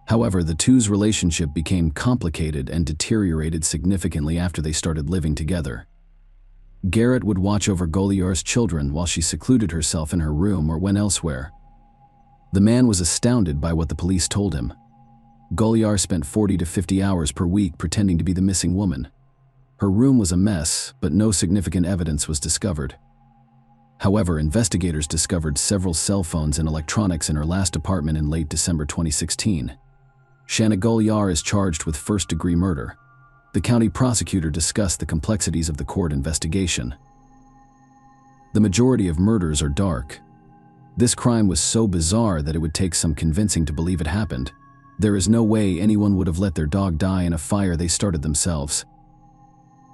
However, the two's relationship became complicated and deteriorated significantly after they started living together. Garrett would watch over Goliar's children while she secluded herself in her room or went elsewhere. The man was astounded by what the police told him. Goliar spent 40 to 50 hours per week pretending to be the missing woman. Her room was a mess, but no significant evidence was discovered. However, investigators discovered several cell phones and electronics in her last apartment in late December 2016. Shanna Goliar is charged with first-degree murder. The county prosecutor discussed the complexities of the court investigation. The majority of murders are dark. This crime was so bizarre that it would take some convincing to believe it happened. There is no way anyone would have let their dog die in a fire they started themselves.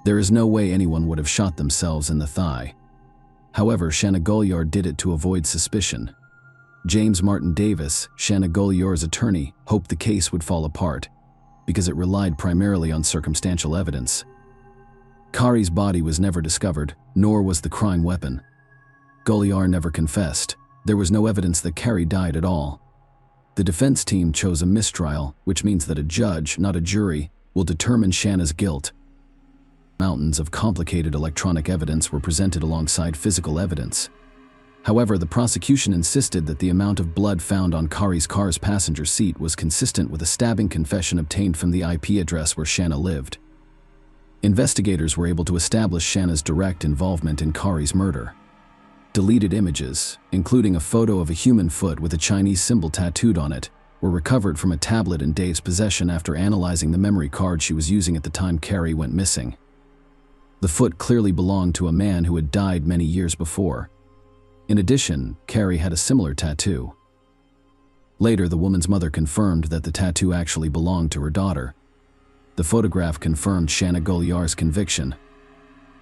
There is no way anyone would have shot themselves in the thigh. However, Shanna Goliar did it to avoid suspicion. James Martin Davis, Shanna Goliar's attorney, hoped the case would fall apart because it relied primarily on circumstantial evidence. Kari's body was never discovered, nor was the crime weapon. Goliar never confessed. There was no evidence that Carrie died at all. The defense team chose a mistrial, which means that a judge, not a jury, will determine Shanna's guilt. Mountains of complicated electronic evidence were presented alongside physical evidence. However, the prosecution insisted that the amount of blood found on Kari's car's passenger seat was consistent with a stabbing confession obtained from the IP address where Shanna lived. Investigators were able to establish Shanna's direct involvement in Kari's murder. Deleted images, including a photo of a human foot with a Chinese symbol tattooed on it, were recovered from a tablet in Dave's possession after analyzing the memory card she was using at the time Kari went missing. The foot clearly belonged to a man who had died many years before. In addition, Kari had a similar tattoo. Later, the woman's mother confirmed that the tattoo actually belonged to her daughter. The photograph confirmed Shanna Goliar's conviction.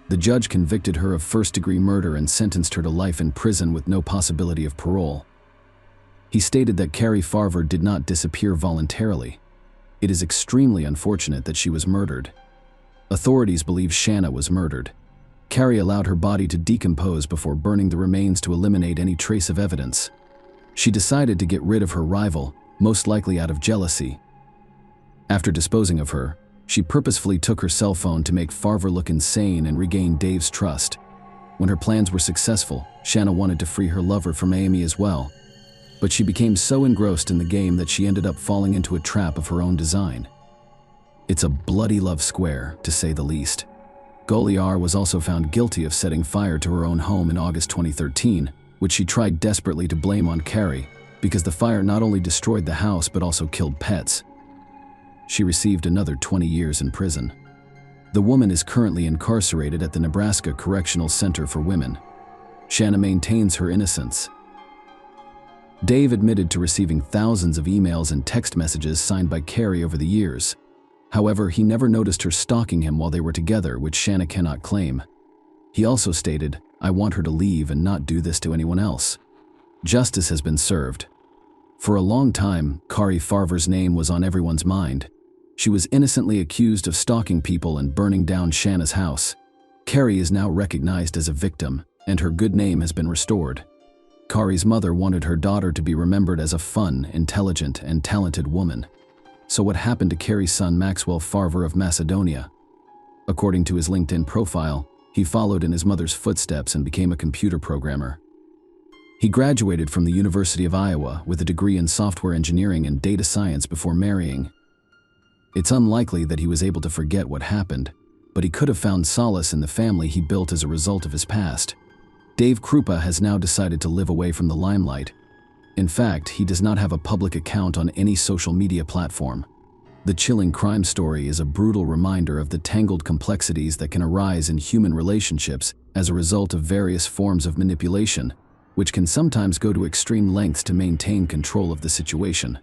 The judge convicted her of first-degree murder and sentenced her to life in prison with no possibility of parole. He stated that Kari Farver did not disappear voluntarily. It is extremely unfortunate that she was murdered. Authorities believe Shanna was murdered. Kari allowed her body to decompose before burning the remains to eliminate any trace of evidence. She decided to get rid of her rival, most likely out of jealousy. After disposing of her, she purposefully took her cell phone to make Farver look insane and regain Dave's trust. When her plans were successful, Shanna wanted to free her lover from Amy as well. But she became so engrossed in the game that she ended up falling into a trap of her own design. It's a bloody love square, to say the least. Goliar was also found guilty of setting fire to her own home in August 2013, which she tried desperately to blame on Kari, because the fire not only destroyed the house but also killed pets. She received another 20 years in prison. The woman is currently incarcerated at the Nebraska Correctional Center for Women. Shanna maintains her innocence. Dave admitted to receiving thousands of emails and text messages signed by Kari over the years. However, he never noticed her stalking him while they were together, which Shanna cannot claim. He also stated, "I want her to leave and not do this to anyone else." Justice has been served. For a long time, Kari Farver's name was on everyone's mind. She was innocently accused of stalking people and burning down Shanna's house. Kari is now recognized as a victim, and her good name has been restored. Kari's mother wanted her daughter to be remembered as a fun, intelligent, and talented woman. So what happened to Kari's son Maxwell Farver of Macedonia? According to his LinkedIn profile, he followed in his mother's footsteps and became a computer programmer. He graduated from the University of Iowa with a degree in software engineering and data science before marrying. It's unlikely that he was able to forget what happened, but he could have found solace in the family he built as a result of his past. Dave Krupa has now decided to live away from the limelight. In fact, he does not have a public account on any social media platform. The chilling crime story is a brutal reminder of the tangled complexities that can arise in human relationships as a result of various forms of manipulation, which can sometimes go to extreme lengths to maintain control of the situation.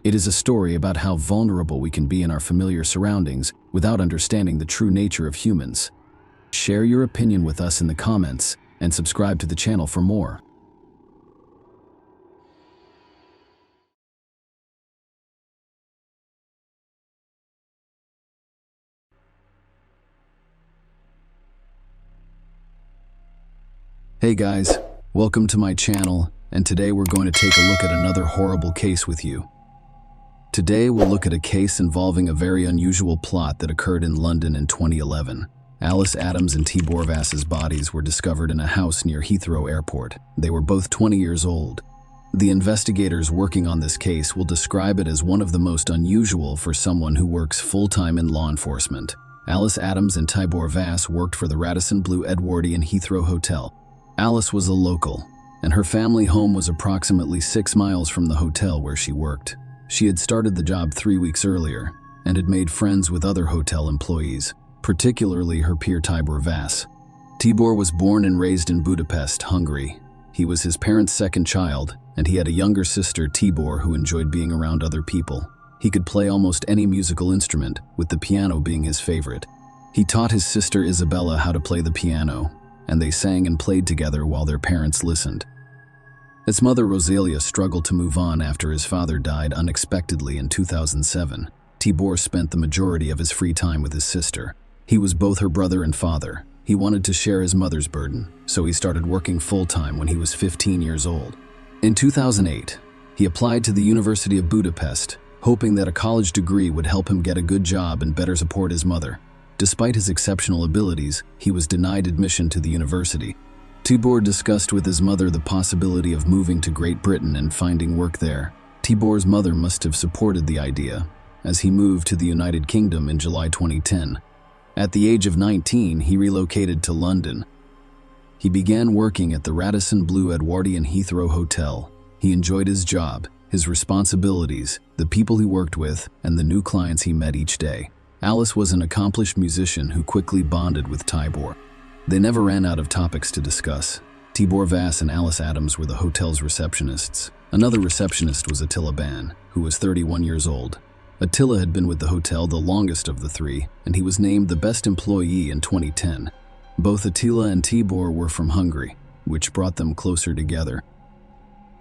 It is a story about how vulnerable we can be in our familiar surroundings without understanding the true nature of humans. Share your opinion with us in the comments and subscribe to the channel for more. Hey guys, welcome to my channel, and today we're going to take a look at another horrible case with you. Today we'll look at a case involving a very unusual plot that occurred in London in 2011. Alice Adams and Tibor Vass's bodies were discovered in a house near Heathrow Airport. They were both 20 years old. The investigators working on this case will describe it as one of the most unusual for someone who works full-time in law enforcement. Alice Adams and Tibor Vass worked for the Radisson Blu Edwardian Heathrow Hotel. Alice was a local, and her family home was approximately 6 miles from the hotel where she worked. She had started the job 3 weeks earlier and had made friends with other hotel employees, particularly her peer Tibor Vass. Tibor was born and raised in Budapest, Hungary. He was his parents' second child, and he had a younger sister, Tibor, who enjoyed being around other people. He could play almost any musical instrument, with the piano being his favorite. He taught his sister Isabella how to play the piano, and they sang and played together while their parents listened. His mother Rosalia struggled to move on after his father died unexpectedly in 2007. Tibor spent the majority of his free time with his sister. He was both her brother and father. He wanted to share his mother's burden, so he started working full-time when he was 15 years old. In 2008, he applied to the University of Budapest, hoping that a college degree would help him get a good job and better support his mother. Despite his exceptional abilities, he was denied admission to the university. Tibor discussed with his mother the possibility of moving to Great Britain and finding work there. Tibor's mother must have supported the idea, as he moved to the United Kingdom in July 2010. At the age of 19, he relocated to London. He began working at the Radisson Blu Edwardian Heathrow Hotel. He enjoyed his job, his responsibilities, the people he worked with, and the new clients he met each day. Alice was an accomplished musician who quickly bonded with Tibor. They never ran out of topics to discuss. Tibor Vass and Alice Adams were the hotel's receptionists. Another receptionist was Attila Ban, who was 31 years old. Attila had been with the hotel the longest of the three, and he was named the best employee in 2010. Both Attila and Tibor were from Hungary, which brought them closer together.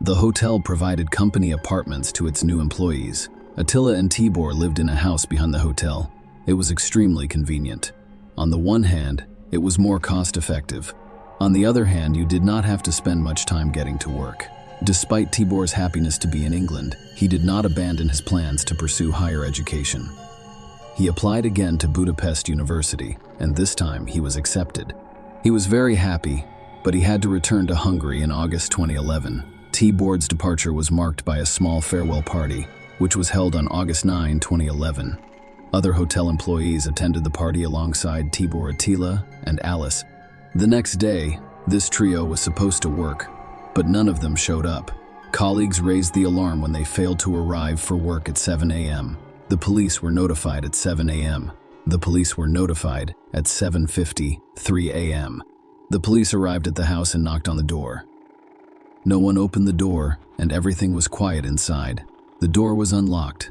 The hotel provided company apartments to its new employees. Attila and Tibor lived in a house behind the hotel. It was extremely convenient. On the one hand, it was more cost-effective. On the other hand, you did not have to spend much time getting to work. Despite Tibor's happiness to be in England, he did not abandon his plans to pursue higher education. He applied again to Budapest University, and this time he was accepted. He was very happy, but he had to return to Hungary in August 2011. Tibor's departure was marked by a small farewell party, which was held on August 9, 2011. Other hotel employees attended the party alongside Tibor, Attila, and Alice. The next day, this trio was supposed to work, but none of them showed up. Colleagues raised the alarm when they failed to arrive for work at 7 a.m. The police were notified at 7 a.m. The police were notified at 7:53 a.m. The police arrived at the house and knocked on the door. No one opened the door, and everything was quiet inside. The door was unlocked.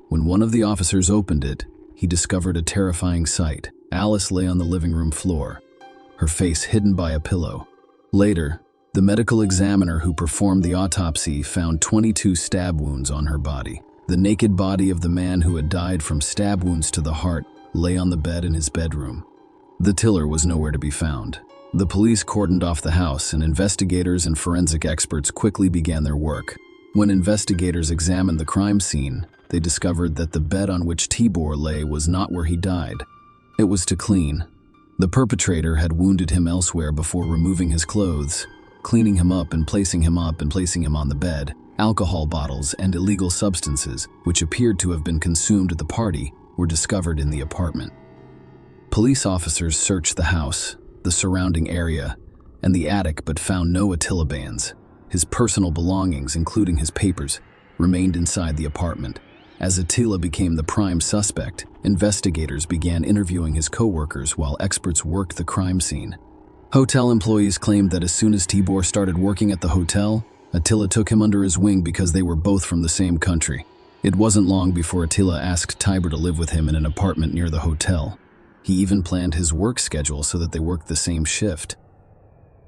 When one of the officers opened it, he discovered a terrifying sight. Alice lay on the living room floor, her face hidden by a pillow. Later, the medical examiner who performed the autopsy found 22 stab wounds on her body. The naked body of the man who had died from stab wounds to the heart lay on the bed in his bedroom. The killer was nowhere to be found. The police cordoned off the house, and investigators and forensic experts quickly began their work. When investigators examined the crime scene, they discovered that the bed on which Tibor lay was not where he died. It was too clean. The perpetrator had wounded him elsewhere before removing his clothes, cleaning him up and placing him on the bed. Alcohol bottles and illegal substances, which appeared to have been consumed at the party, were discovered in the apartment. Police officers searched the house, the surrounding area, and the attic, but found no Attila bands. His personal belongings, including his papers, remained inside the apartment. As Attila became the prime suspect, investigators began interviewing his co-workers while experts worked the crime scene. Hotel employees claimed that as soon as Tibor started working at the hotel, Attila took him under his wing because they were both from the same country. It wasn't long before Attila asked Tibor to live with him in an apartment near the hotel. He even planned his work schedule so that they worked the same shift.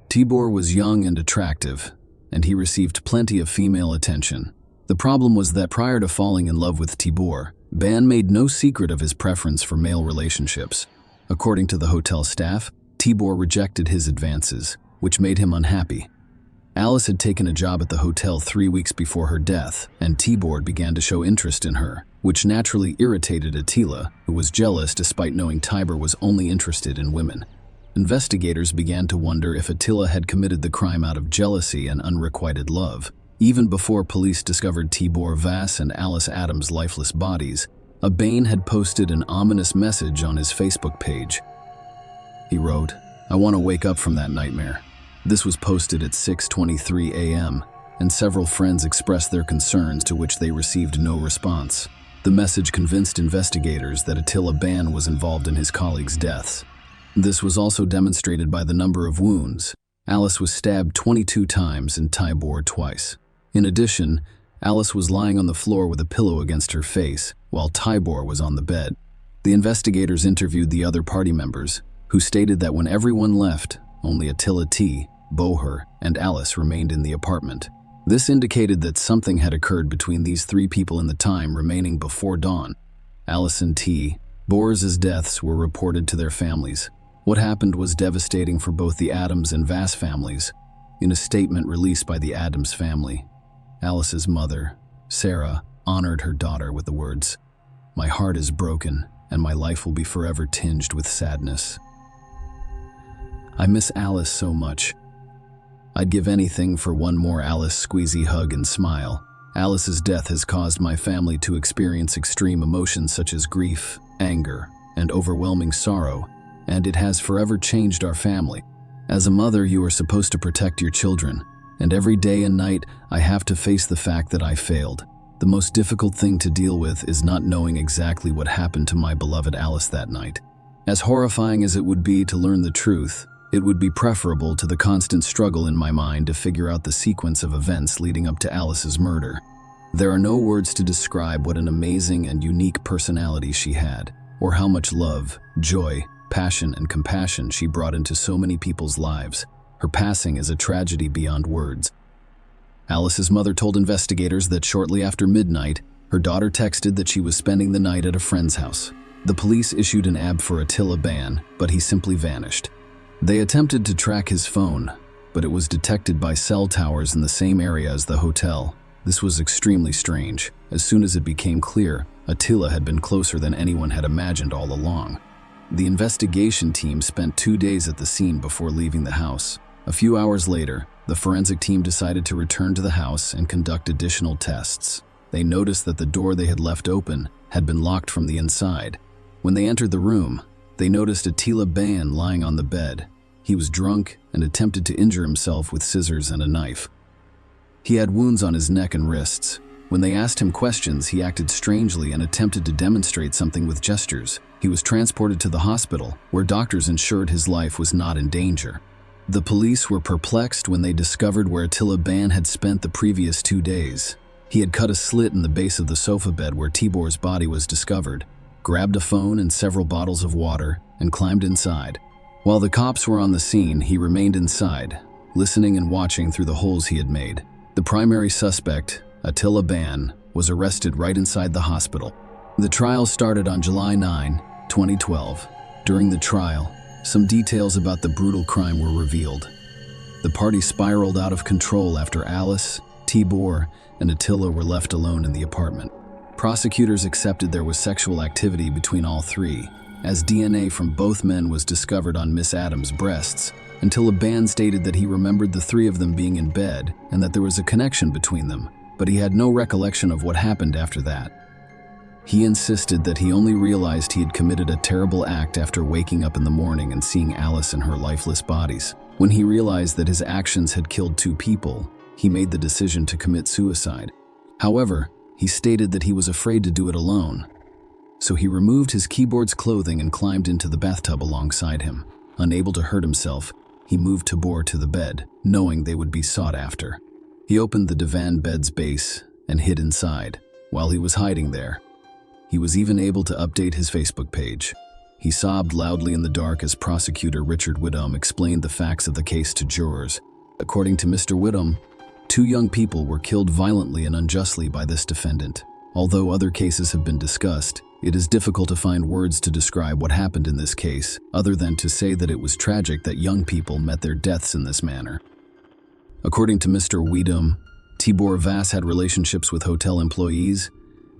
Tibor was young and attractive, and he received plenty of female attention. The problem was that prior to falling in love with Tibor, Ban made no secret of his preference for male relationships. According to the hotel staff, Tibor rejected his advances, which made him unhappy. Alice had taken a job at the hotel 3 weeks before her death, and Tibor began to show interest in her, which naturally irritated Attila, who was jealous despite knowing Tibor was only interested in women. Investigators began to wonder if Attila had committed the crime out of jealousy and unrequited love. Even before police discovered Tibor Vass and Alice Adams' lifeless bodies, Bain had posted an ominous message on his Facebook page. He wrote, "I want to wake up from that nightmare." This was posted at 6:23 a.m., and several friends expressed their concerns, to which they received no response. The message convinced investigators that Attila Ban was involved in his colleagues' deaths. This was also demonstrated by the number of wounds. Alice was stabbed 22 times and Tibor twice. In addition, Alice was lying on the floor with a pillow against her face, while Tibor was on the bed. The investigators interviewed the other party members, who stated that when everyone left, only Attila T., Boher, and Alice remained in the apartment. This indicated that something had occurred between these three people in the time remaining before dawn. Alice and T. Boers' deaths were reported to their families. What happened was devastating for both the Adams and Vass families. In a statement released by the Adams family, Alice's mother, Sarah, honored her daughter with the words, "My heart is broken, and my life will be forever tinged with sadness. I miss Alice so much. I'd give anything for one more Alice squeezy hug and smile. Alice's death has caused my family to experience extreme emotions such as grief, anger, and overwhelming sorrow, and it has forever changed our family. As a mother, you are supposed to protect your children, and every day and night I have to face the fact that I failed. The most difficult thing to deal with is not knowing exactly what happened to my beloved Alice that night. As horrifying as it would be to learn the truth, it would be preferable to the constant struggle in my mind to figure out the sequence of events leading up to Alice's murder. There are no words to describe what an amazing and unique personality she had, or how much love, joy, passion, and compassion she brought into so many people's lives. Her passing is a tragedy beyond words. Alice's mother told investigators that shortly after midnight, her daughter texted that she was spending the night at a friend's house. The police issued an AB for Attila Ban, but he simply vanished. They attempted to track his phone, but it was detected by cell towers in the same area as the hotel. This was extremely strange. As soon as it became clear, Attila had been closer than anyone had imagined all along. The investigation team spent 2 days at the scene before leaving the house. A few hours later, the forensic team decided to return to the house and conduct additional tests. They noticed that the door they had left open had been locked from the inside. When they entered the room, they noticed Attila Ban lying on the bed. He was drunk and attempted to injure himself with scissors and a knife. He had wounds on his neck and wrists. When they asked him questions, he acted strangely and attempted to demonstrate something with gestures. He was transported to the hospital, where doctors ensured his life was not in danger. The police were perplexed when they discovered where Attila Ban had spent the previous 2 days. He had cut a slit in the base of the sofa bed where Tibor's body was discovered, grabbed a phone and several bottles of water, and climbed inside. While the cops were on the scene, he remained inside, listening and watching through the holes he had made. The primary suspect, Attila Ban, was arrested right inside the hospital. The trial started on July 9, 2012. During the trial, some details about the brutal crime were revealed. The party spiraled out of control after Alice, Tibor, and Attila were left alone in the apartment. Prosecutors accepted there was sexual activity between all three, as DNA from both men was discovered on Miss Adams' breasts, until Ban stated that he remembered the three of them being in bed and that there was a connection between them, but he had no recollection of what happened after that. He insisted that he only realized he had committed a terrible act after waking up in the morning and seeing Alice and her lifeless bodies. When he realized that his actions had killed 2 people, he made the decision to commit suicide. However, he stated that he was afraid to do it alone, so he removed his keyboard's clothing and climbed into the bathtub alongside him. Unable to hurt himself, he moved Tibor to the bed, knowing they would be sought after. He opened the divan bed's base and hid inside. While he was hiding there, he was even able to update his Facebook page. He sobbed loudly in the dark as prosecutor Richard Whittam explained the facts of the case to jurors. According to Mr. Whittam, 2 young people were killed violently and unjustly by this defendant. Although other cases have been discussed, it is difficult to find words to describe what happened in this case, other than to say that it was tragic that young people met their deaths in this manner. According to Mr. Whittam, Tibor Vass had relationships with hotel employees,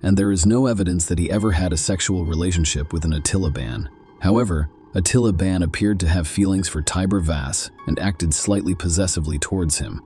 and there is no evidence that he ever had a sexual relationship with an Attila Ban. However, Attila Ban appeared to have feelings for Tibor Vass and acted slightly possessively towards him.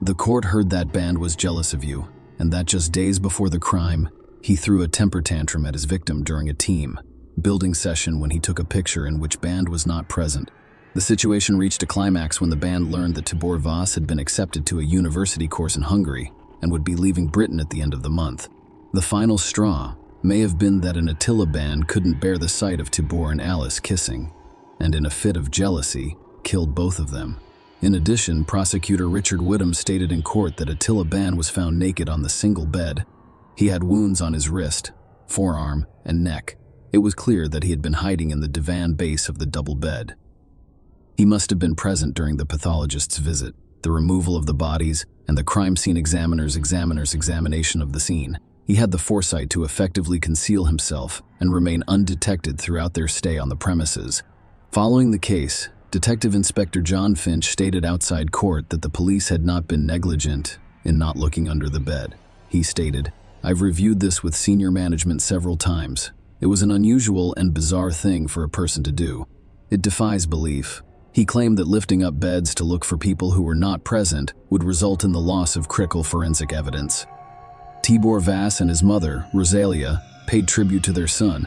The court heard that Ban was jealous of you, and that just days before the crime, he threw a temper tantrum at his victim during a team building session when he took a picture in which Ban was not present. The situation reached a climax when the band learned that Tibor Vass had been accepted to a university course in Hungary and would be leaving Britain at the end of the month. The final straw may have been that an Attila Ban couldn't bear the sight of Tibor and Alice kissing, and in a fit of jealousy, killed both of them. In addition, prosecutor Richard Whittam stated in court that Attila Ban was found naked on the single bed. He had wounds on his wrist, forearm, and neck. It was clear that he had been hiding in the divan base of the double bed. He must have been present during the pathologist's visit, the removal of the bodies, and the crime scene examiner's examination of the scene. He had the foresight to effectively conceal himself and remain undetected throughout their stay on the premises. Following the case, Detective Inspector John Finch stated outside court that the police had not been negligent in not looking under the bed. He stated, "I've reviewed this with senior management several times. It was an unusual and bizarre thing for a person to do. It defies belief." He claimed that lifting up beds to look for people who were not present would result in the loss of critical forensic evidence. Tibor Vass and his mother, Rosalia, paid tribute to their son.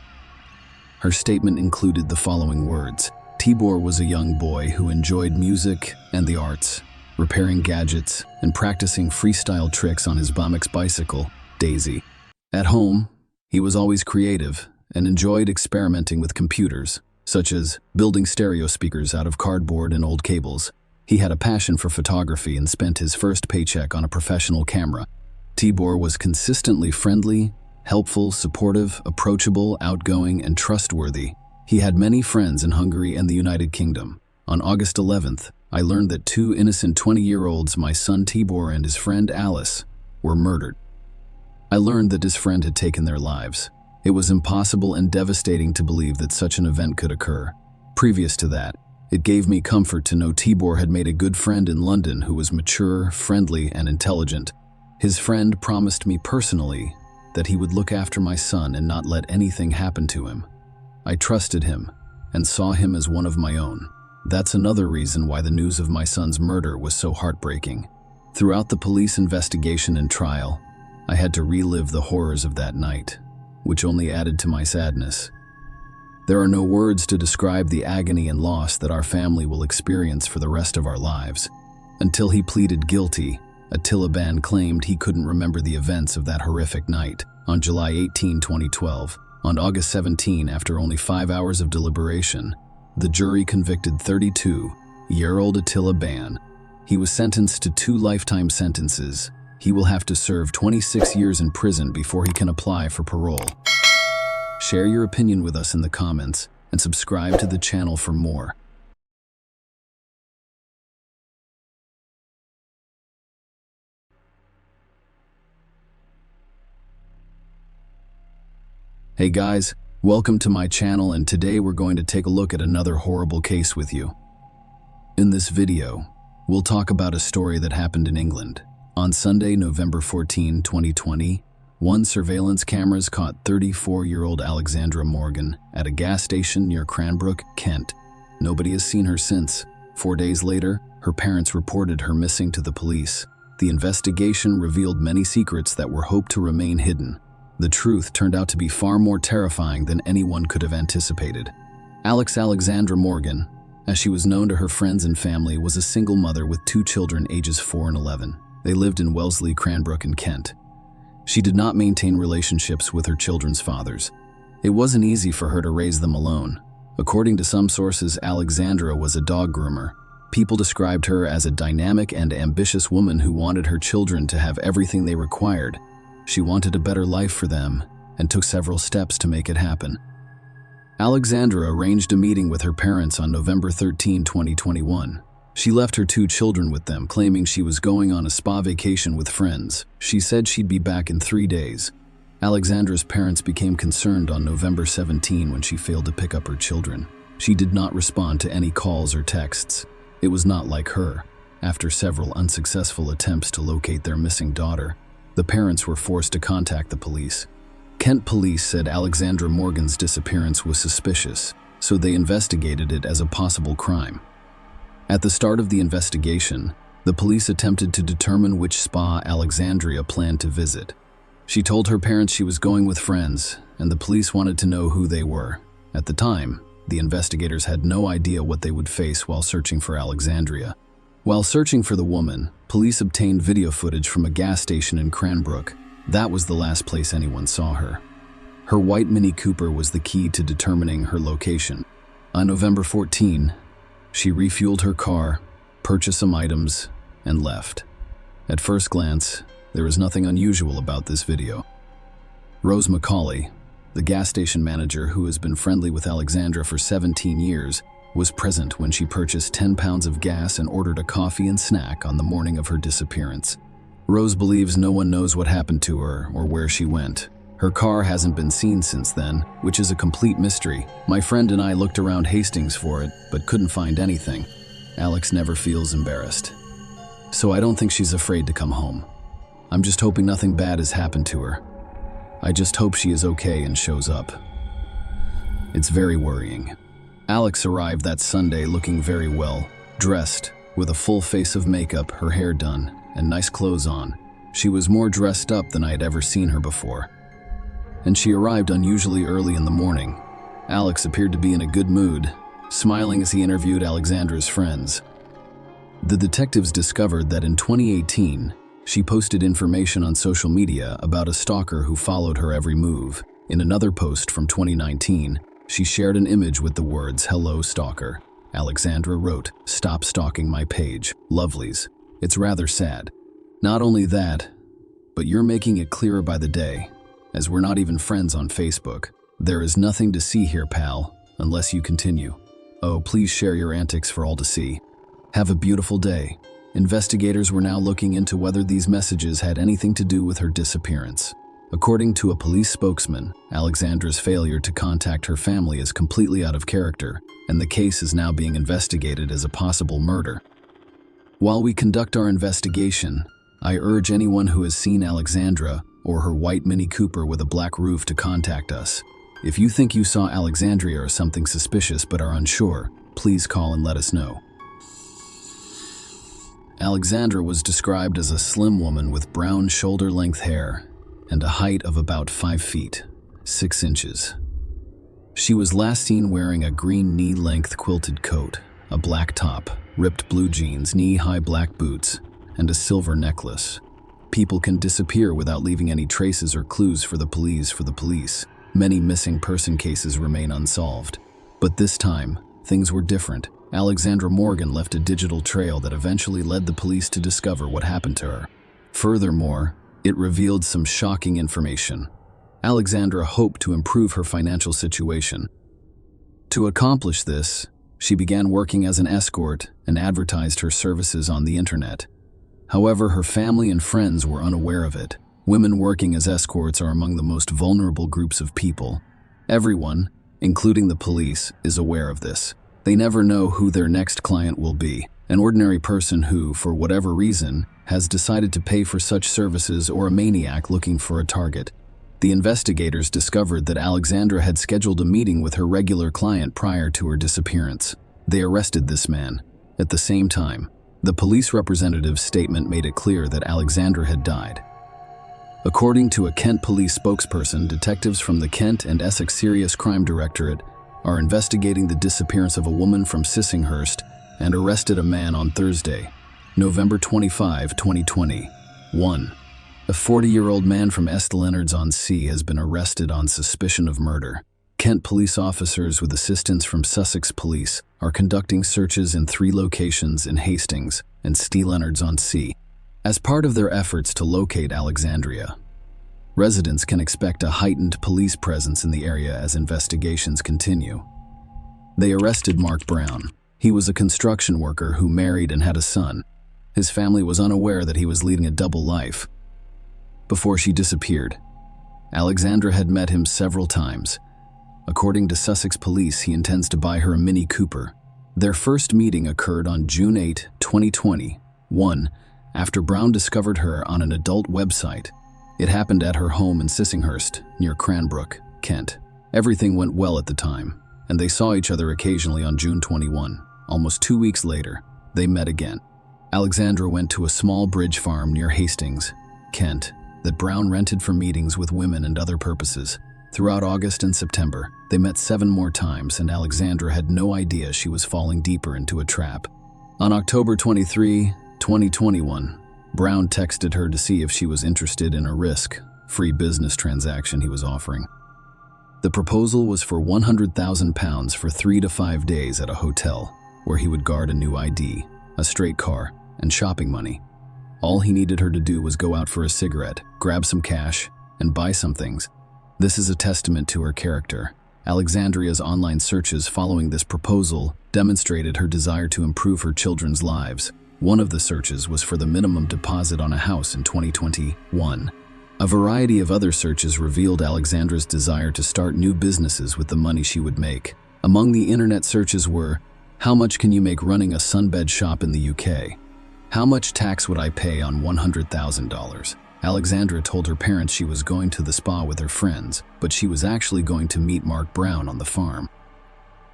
Her statement included the following words: Tibor was a young boy who enjoyed music and the arts, repairing gadgets and practicing freestyle tricks on his BMX bicycle, Daisy. At home, he was always creative and enjoyed experimenting with computers, such as building stereo speakers out of cardboard and old cables. He had a passion for photography and spent his first paycheck on a professional camera. Tibor was consistently friendly, helpful, supportive, approachable, outgoing, and trustworthy. He had many friends in Hungary and the United Kingdom. On August 11th, I learned that two innocent 20-year-olds, my son Tibor and his friend Alice, were murdered. I learned that his friend had taken their lives. It was impossible and devastating to believe that such an event could occur. Previous to that, it gave me comfort to know Tibor had made a good friend in London who was mature, friendly, and intelligent. His friend promised me personally that he would look after my son and not let anything happen to him. I trusted him and saw him as one of my own. That's another reason why the news of my son's murder was so heartbreaking. Throughout the police investigation and trial, I had to relive the horrors of that night, which only added to my sadness. There are no words to describe the agony and loss that our family will experience for the rest of our lives. Until he pleaded guilty, Attila Ban claimed he couldn't remember the events of that horrific night. On July 18, 2012, on August 17, after only 5 hours of deliberation, the jury convicted 32-year-old Attila Ban. He was sentenced to 2 lifetime sentences. He will have to serve 26 years in prison before he can apply for parole. Share your opinion with us in the comments and subscribe to the channel for more. Hey guys, welcome to my channel, and today we're going to take a look at another horrible case with you. In this video, we'll talk about a story that happened in England. On Sunday, November 14, 2020, one surveillance cameras caught 34-year-old Alexandra Morgan at a gas station near Cranbrook, Kent. Nobody has seen her since. 4 days later, her parents reported her missing to the police. The investigation revealed many secrets that were hoped to remain hidden. The truth turned out to be far more terrifying than anyone could have anticipated. Alexandra Morgan, as she was known to her friends and family, was a single mother with 2 children ages 4 and 11. They lived in Wellesley, Cranbrook in Kent. She did not maintain relationships with her children's fathers. It wasn't easy for her to raise them alone. According to some sources, Alexandra was a dog groomer. People described her as a dynamic and ambitious woman who wanted her children to have everything they required. She wanted a better life for them and took several steps to make it happen. Alexandra arranged a meeting with her parents on November 13, 2021. She left her 2 children with them, claiming she was going on a spa vacation with friends. She said she'd be back in 3 days. Alexandra's parents became concerned on November 17 when she failed to pick up her children. She did not respond to any calls or texts. It was not like her. After several unsuccessful attempts to locate their missing daughter, the parents were forced to contact the police. Kent police said Alexandra Morgan's disappearance was suspicious, so they investigated it as a possible crime. At the start of the investigation, the police attempted to determine which spa Alexandra planned to visit. She told her parents she was going with friends, and the police wanted to know who they were. At the time, the investigators had no idea what they would face while searching for Alexandra. While searching for the woman, police obtained video footage from a gas station in Cranbrook. That was the last place anyone saw her. Her white Mini Cooper was the key to determining her location. On November 14, she refueled her car, purchased some items, and left. At first glance, there was nothing unusual about this video. Rose McCauley, the gas station manager who has been friendly with Alexandra for 17 years, was present when she purchased 10 pounds of gas and ordered a coffee and snack on the morning of her disappearance. Rose believes no one knows what happened to her or where she went. Her car hasn't been seen since then, which is a complete mystery. My friend and I looked around Hastings for it, but couldn't find anything. Alex never feels embarrassed. So I don't think she's afraid to come home. I'm just hoping nothing bad has happened to her. I just hope she is okay and shows up. It's very worrying. Alex arrived that Sunday looking very well, dressed, with a full face of makeup, her hair done, and nice clothes on. She was more dressed up than I had ever seen her before. And she arrived unusually early in the morning. Alex appeared to be in a good mood, smiling as he interviewed Alexandra's friends. The detectives discovered that in 2018, she posted information on social media about a stalker who followed her every move. In another post from 2019, she shared an image with the words, "Hello, stalker." Alexandra wrote, "Stop stalking my page. Lovelies. It's rather sad. Not only that, but you're making it clearer by the day, as we're not even friends on Facebook. There is nothing to see here, pal, unless you continue. Oh, please share your antics for all to see. Have a beautiful day." Investigators were now looking into whether these messages had anything to do with her disappearance. According to a police spokesman, Alexandra's failure to contact her family is completely out of character, and the case is now being investigated as a possible murder. While we conduct our investigation, I urge anyone who has seen Alexandra or her white Mini Cooper with a black roof to contact us. If you think you saw Alexandria or something suspicious but are unsure, please call and let us know. Alexandra was described as a slim woman with brown shoulder-length hair and a height of about 5 feet, 6 inches. She was last seen wearing a green knee-length quilted coat, a black top, ripped blue jeans, knee-high black boots, and a silver necklace. People can disappear without leaving any traces or clues for the police. Many missing person cases remain unsolved. But this time, things were different. Alexandra Morgan left a digital trail that eventually led the police to discover what happened to her. Furthermore, it revealed some shocking information. Alexandra hoped to improve her financial situation. To accomplish this, she began working as an escort and advertised her services on the internet. However, her family and friends were unaware of it. Women working as escorts are among the most vulnerable groups of people. Everyone, including the police, is aware of this. They never know who their next client will be. An ordinary person who, for whatever reason, has decided to pay for such services, or a maniac looking for a target. The investigators discovered that Alexandra had scheduled a meeting with her regular client prior to her disappearance. They arrested this man. At the same time, the police representative's statement made it clear that Alexandra had died. According to a Kent police spokesperson, detectives from the Kent and Essex Serious Crime Directorate are investigating the disappearance of a woman from Sissinghurst and arrested a man on Thursday, November 25, 2020. 1. A 40-year-old man from East Leonards-on-Sea has been arrested on suspicion of murder. Kent police officers with assistance from Sussex Police are conducting searches in 3 locations in Hastings and East Leonards-on-Sea as part of their efforts to locate Alexandria. Residents can expect a heightened police presence in the area as investigations continue. They arrested Mark Brown. He was a construction worker who married and had a son. His family was unaware that he was leading a double life. Before she disappeared, Alexandra had met him several times. According to Sussex Police, he intends to buy her a Mini Cooper. Their first meeting occurred on June 8, 2021, after Brown discovered her on an adult website. It happened at her home in Sissinghurst, near Cranbrook, Kent. Everything went well at the time, and they saw each other occasionally on June 21. Almost 2 weeks later, they met again. Alexandra went to a small bridge farm near Hastings, Kent, that Brown rented for meetings with women and other purposes. Throughout August and September, they met 7 more times, and Alexandra had no idea she was falling deeper into a trap. On October 23, 2021, Brown texted her to see if she was interested in a risk-free business transaction he was offering. The proposal was for £100,000 for 3 to 5 days at a hotel, where he would guard a new ID, a straight car, and shopping money. All he needed her to do was go out for a cigarette, grab some cash, and buy some things. This is a testament to her character. Alexandria's online searches following this proposal demonstrated her desire to improve her children's lives. One of the searches was for the minimum deposit on a house in 2021. A variety of other searches revealed Alexandra's desire to start new businesses with the money she would make. Among the internet searches were, how much can you make running a sunbed shop in the UK? How much tax would I pay on $100,000? Alexandra told her parents she was going to the spa with her friends, but she was actually going to meet Mark Brown on the farm.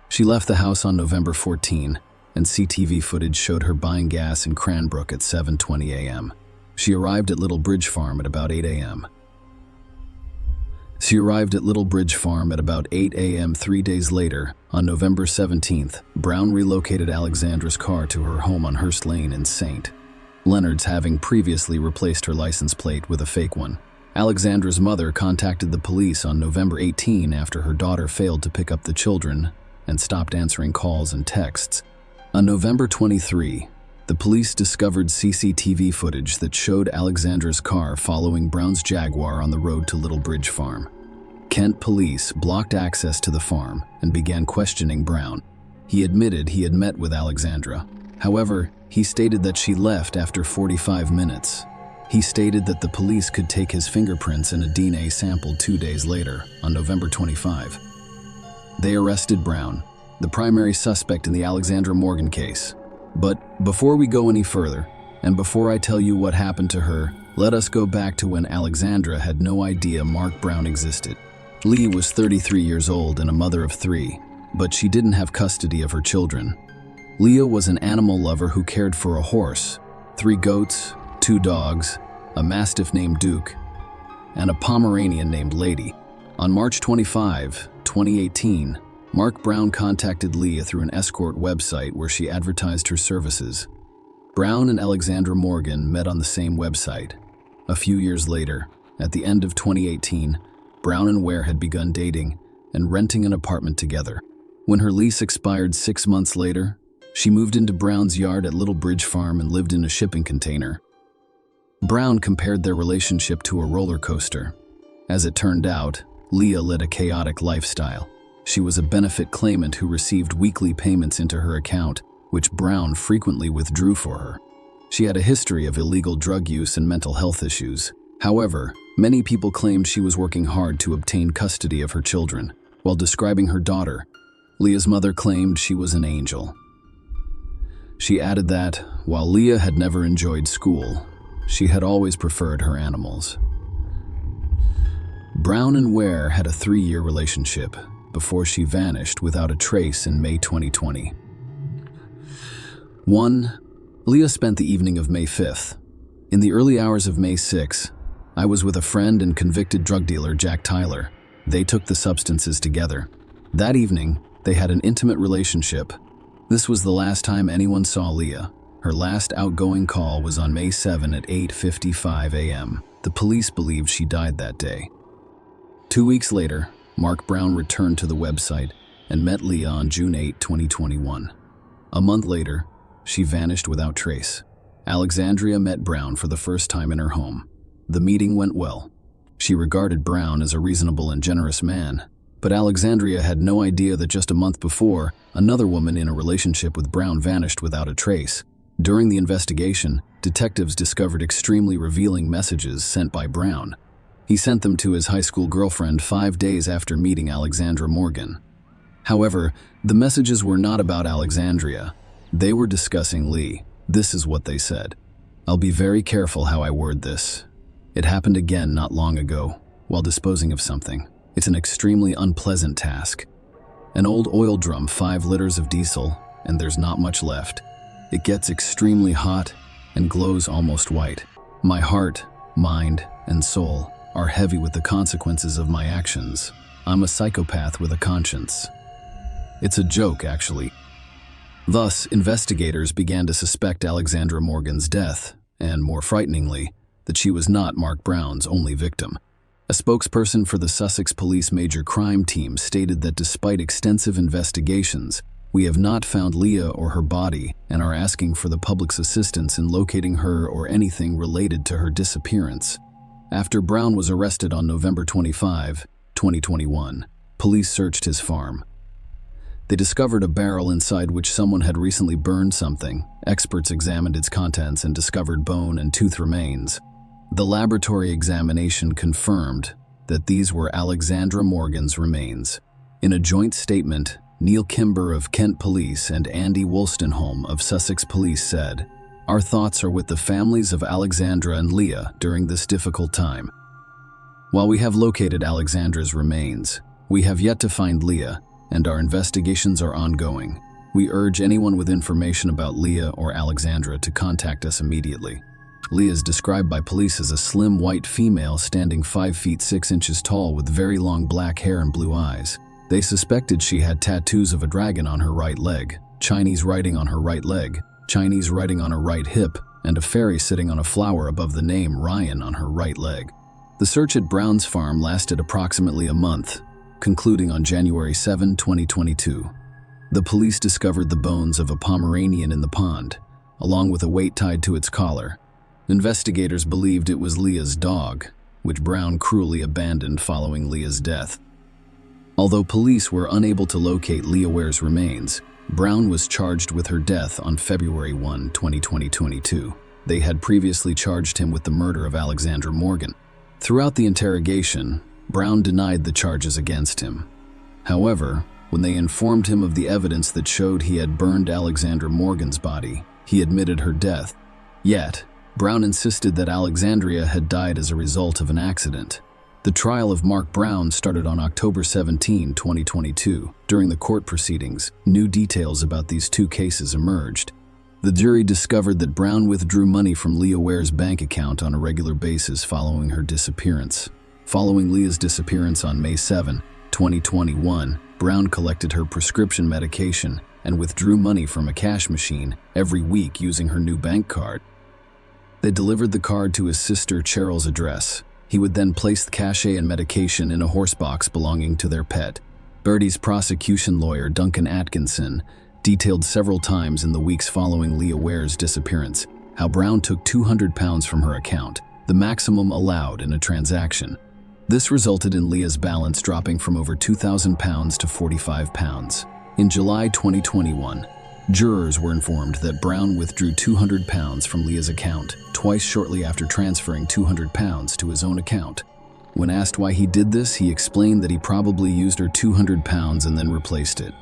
She left the house on November 14, and CCTV footage showed her buying gas in Cranbrook at 7:20 a.m. She arrived at Little Bridge Farm at about 8 a.m. She arrived at Little Bridge Farm at about 8 a.m. 3 days later. On November 17th, Brown relocated Alexandra's car to her home on Hurst Lane in St. Leonard's, having previously replaced her license plate with a fake one. Alexandra's mother contacted the police on November 18 after her daughter failed to pick up the children and stopped answering calls and texts. On November 23, the police discovered CCTV footage that showed Alexandra's car following Brown's Jaguar on the road to Little Bridge Farm. Kent police blocked access to the farm and began questioning Brown. He admitted he had met with Alexandra. However, he stated that she left after 45 minutes. He stated that the police could take his fingerprints and a DNA sample 2 days later, on November 25. They arrested Brown, the primary suspect in the Alexandra Morgan case. But before we go any further, and before I tell you what happened to her, let us go back to when Alexandra had no idea Mark Brown existed. Lee was 33 years old and a mother of 3, but she didn't have custody of her children. Leah was an animal lover who cared for a horse, 3 goats, 2 dogs, a mastiff named Duke, and a Pomeranian named Lady. On March 25, 2018, Mark Brown contacted Leah through an escort website where she advertised her services. Brown and Alexandra Morgan met on the same website. A few years later, at the end of 2018, Brown and Ware had begun dating and renting an apartment together. When her lease expired 6 months later, she moved into Brown's yard at Little Bridge Farm and lived in a shipping container. Brown compared their relationship to a roller coaster. As it turned out, Leah led a chaotic lifestyle. She was a benefit claimant who received weekly payments into her account, which Brown frequently withdrew for her. She had a history of illegal drug use and mental health issues. However, many people claimed she was working hard to obtain custody of her children. While describing her daughter, Leah's mother claimed she was an angel. She added that, while Leah had never enjoyed school, she had always preferred her animals. Brown and Ware had a 3-year relationship before she vanished without a trace in May 2020. 1. Leah spent the evening of May 5th. In the early hours of May 6, I was with a friend and convicted drug dealer Jack Tyler. They took the substances together. That evening, they had an intimate relationship. This was the last time anyone saw Leah. Her last outgoing call was on May 7 at 8:55 a.m. The police believed she died that day. 2 weeks later, Mark Brown returned to the website and met Leah on June 8, 2021. A month later, she vanished without trace. Alexandria met Brown for the first time in her home. The meeting went well. She regarded Brown as a reasonable and generous man, but Alexandria had no idea that just a month before, another woman in a relationship with Brown vanished without a trace. During the investigation, detectives discovered extremely revealing messages sent by Brown. He sent them to his high school girlfriend 5 days after meeting Alexandra Morgan. However, the messages were not about Alexandria. They were discussing Lee. This is what they said. "I'll be very careful how I word this. It happened again not long ago, while disposing of something. It's an extremely unpleasant task. An old oil drum, 5 liters of diesel, and there's not much left. It gets extremely hot and glows almost white. My heart, mind, and soul are heavy with the consequences of my actions. I'm a psychopath with a conscience." It's a joke, actually. Thus, investigators began to suspect Alexandra Morgan's death, and more frighteningly, that she was not Mark Brown's only victim. A spokesperson for the Sussex Police Major Crime Team stated that despite extensive investigations, "We have not found Leah or her body and are asking for the public's assistance in locating her or anything related to her disappearance." After Brown was arrested on November 25, 2021, police searched his farm. They discovered a barrel inside which someone had recently burned something. Experts examined its contents and discovered bone and tooth remains. The laboratory examination confirmed that these were Alexandra Morgan's remains. In a joint statement, Neil Kimber of Kent Police and Andy Wolstenholme of Sussex Police said, "Our thoughts are with the families of Alexandra and Leah during this difficult time. While we have located Alexandra's remains, we have yet to find Leah, and our investigations are ongoing. We urge anyone with information about Leah or Alexandra to contact us immediately." Leah is described by police as a slim white female standing 5 feet 6 inches tall with very long black hair and blue eyes. They suspected she had tattoos of a dragon on her right leg, Chinese writing on her right leg, Chinese writing on her right hip, and a fairy sitting on a flower above the name Ryan on her right leg. The search at Brown's farm lasted approximately a month, concluding on January 7, 2022. The police discovered the bones of a Pomeranian in the pond, along with a weight tied to its collar. Investigators believed it was Leah's dog, which Brown cruelly abandoned following Leah's death. Although police were unable to locate Leah Ware's remains, Brown was charged with her death on February 1, 2022. They had previously charged him with the murder of Alexandra Morgan. Throughout the interrogation, Brown denied the charges against him. However, when they informed him of the evidence that showed he had burned Alexandra Morgan's body, he admitted her death. Yet, Brown insisted that Alexandria had died as a result of an accident. The trial of Mark Brown started on October 17, 2022. During the court proceedings, new details about these two cases emerged. The jury discovered that Brown withdrew money from Leah Ware's bank account on a regular basis following her disappearance. Following Leah's disappearance on May 7, 2021, Brown collected her prescription medication and withdrew money from a cash machine every week using her new bank card. They delivered the card to his sister Cheryl's address. He would then place the cachet and medication in a horse box belonging to their pet. Birdie's prosecution lawyer, Duncan Atkinson, detailed several times in the weeks following Leah Ware's disappearance how Brown took £200 from her account, the maximum allowed in a transaction. This resulted in Leah's balance dropping from over £2,000 to £45. In July 2021, jurors were informed that Brown withdrew £200 from Leah's account, twice shortly after transferring £200 to his own account. When asked why he did this, he explained that he probably used her £200 and then replaced it.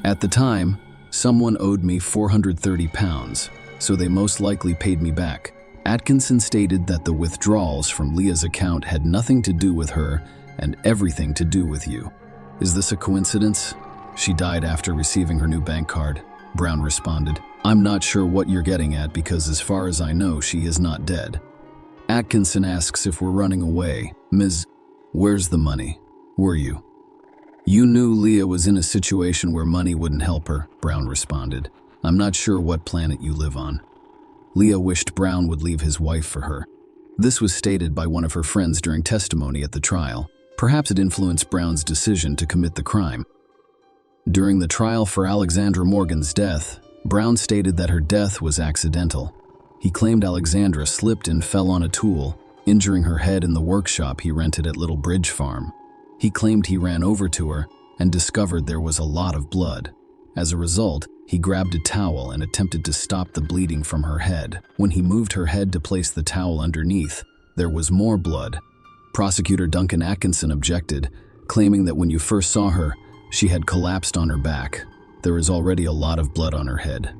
At the time, someone owed me £430, so they most likely paid me back. Atkinson stated that the withdrawals from Leah's account had nothing to do with her and everything to do with you. Is this a coincidence? She died after receiving her new bank card. Brown responded, I'm not sure what you're getting at because as far as I know, she is not dead. Atkinson asks if we're running away. Ms. Where's the money? Were you? You knew Leah was in a situation where money wouldn't help her, Brown responded. I'm not sure what planet you live on. Leah wished Brown would leave his wife for her. This was stated by one of her friends during testimony at the trial. Perhaps it influenced Brown's decision to commit the crime. During the trial for Alexandra Morgan's death, Brown stated that her death was accidental. He claimed Alexandra slipped and fell on a tool, injuring her head in the workshop he rented at Little Bridge Farm. He claimed he ran over to her and discovered there was a lot of blood. As a result, he grabbed a towel and attempted to stop the bleeding from her head. When he moved her head to place the towel underneath, there was more blood. Prosecutor Duncan Atkinson objected, claiming that when you first saw her, she had collapsed on her back. There is already a lot of blood on her head.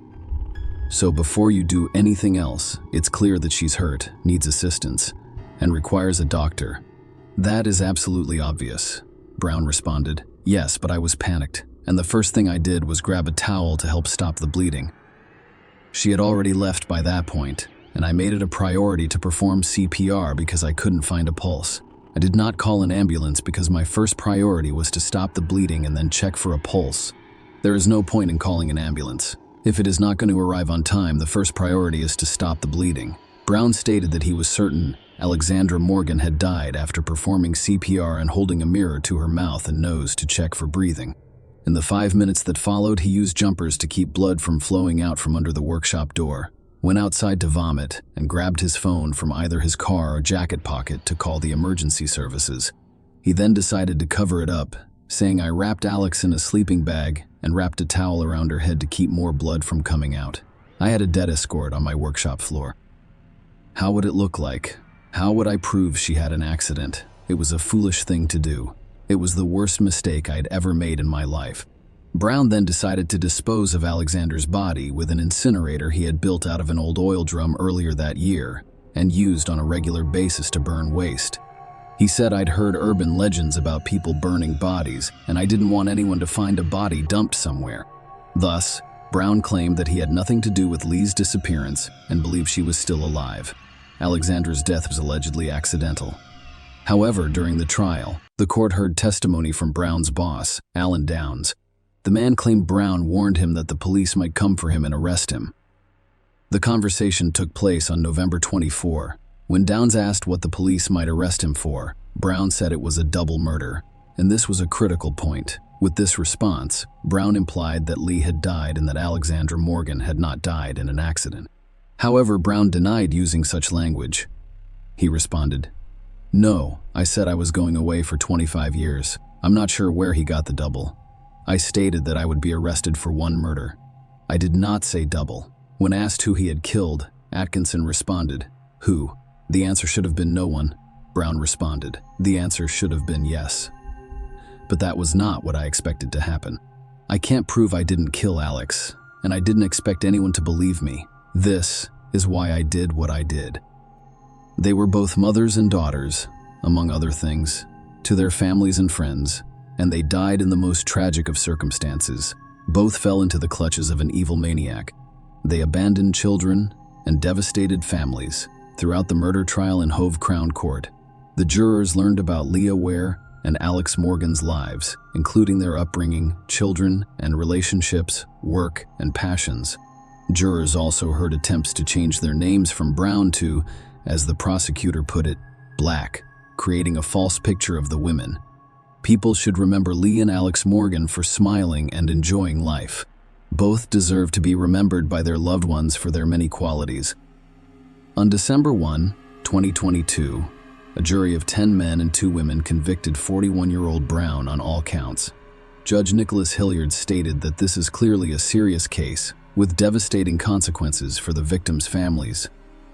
So before you do anything else, it's clear that she's hurt, needs assistance, and requires a doctor. That is absolutely obvious. Brown responded, Yes, but I was panicked, and the first thing I did was grab a towel to help stop the bleeding. She had already left by that point, and I made it a priority to perform CPR because I couldn't find a pulse. I did not call an ambulance because my first priority was to stop the bleeding and then check for a pulse. There is no point in calling an ambulance. If it is not going to arrive on time, the first priority is to stop the bleeding. Brown stated that he was certain Alexandra Morgan had died after performing CPR and holding a mirror to her mouth and nose to check for breathing. In the 5 minutes that followed, he used jumpers to keep blood from flowing out from under the workshop door, went outside to vomit, and grabbed his phone from either his car or jacket pocket to call the emergency services. He then decided to cover it up, saying, I wrapped Alex in a sleeping bag and wrapped a towel around her head to keep more blood from coming out. I had a death escort on my workshop floor. How would it look like? How would I prove she had an accident? It was a foolish thing to do. It was the worst mistake I'd ever made in my life. Brown then decided to dispose of Alexandra's body with an incinerator he had built out of an old oil drum earlier that year and used on a regular basis to burn waste. He said, I'd heard urban legends about people burning bodies, and I didn't want anyone to find a body dumped somewhere. Thus, Brown claimed that he had nothing to do with Lee's disappearance and believed she was still alive. Alexandra's death was allegedly accidental. However, during the trial, the court heard testimony from Brown's boss, Alan Downs. The man claimed Brown warned him that the police might come for him and arrest him. The conversation took place on November 24. When Downs asked what the police might arrest him for, Brown said it was a double murder, and this was a critical point. With this response, Brown implied that Lee had died and that Alexandra Morgan had not died in an accident. However, Brown denied using such language. He responded, "No, I said I was going away for 25 years. I'm not sure where he got the double. I stated that I would be arrested for one murder. I did not say double." When asked who he had killed, Atkinson responded, "Who? The answer should have been no one." Brown responded, "The answer should have been yes. But that was not what I expected to happen. I can't prove I didn't kill Alex, and I didn't expect anyone to believe me. This is why I did what I did." They were both mothers and daughters, among other things, to their families and friends, and they died in the most tragic of circumstances. Both fell into the clutches of an evil maniac. They abandoned children and devastated families. Throughout the murder trial in Hove Crown Court, the jurors learned about Leah Ware and Alex Morgan's lives, including their upbringing, children and relationships, work and passions. Jurors also heard attempts to change their names from Brown to, as the prosecutor put it, Black, creating a false picture of the women. People should remember Lee and Alex Morgan for smiling and enjoying life. Both deserve to be remembered by their loved ones for their many qualities. On December 1, 2022, a jury of 10 men and 2 women convicted 41-year-old Brown on all counts. Judge Nicholas Hilliard stated that this is clearly a serious case with devastating consequences for the victims' families.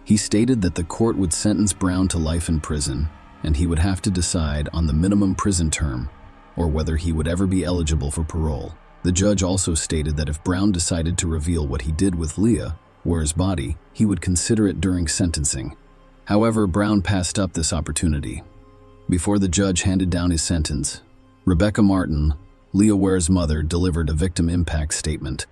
He stated that the court would sentence Brown to life in prison, and he would have to decide on the minimum prison term or whether he would ever be eligible for parole. The judge also stated that if Brown decided to reveal what he did with Leah Ware's body, he would consider it during sentencing. However, Brown passed up this opportunity. Before the judge handed down his sentence, Rebecca Martin, Leah Ware's mother, delivered a victim impact statement.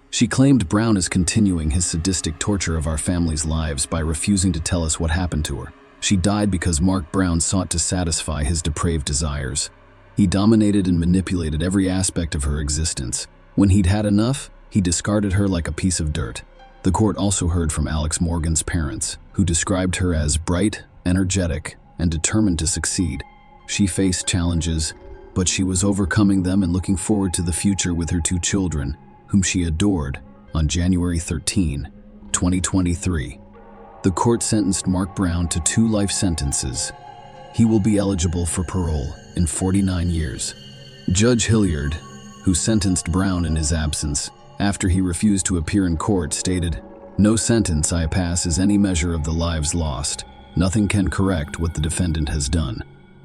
She claimed Brown is continuing his sadistic torture of our family's lives by refusing to tell us what happened to her. She died because Mark Brown sought to satisfy his depraved desires. He dominated and manipulated every aspect of her existence. When he'd had enough, he discarded her like a piece of dirt. The court also heard from Alex Morgan's parents, who described her as bright, energetic, and determined to succeed. She faced challenges, but she was overcoming them and looking forward to the future with her 2 children, whom she adored. On January 13, 2023, the court sentenced Mark Brown to 2 life sentences. He will be eligible for parole in 49 years. Judge Hilliard, who sentenced Brown in his absence after he refused to appear in court, stated, "No sentence I pass is any measure of the lives lost. Nothing can correct what the defendant has done.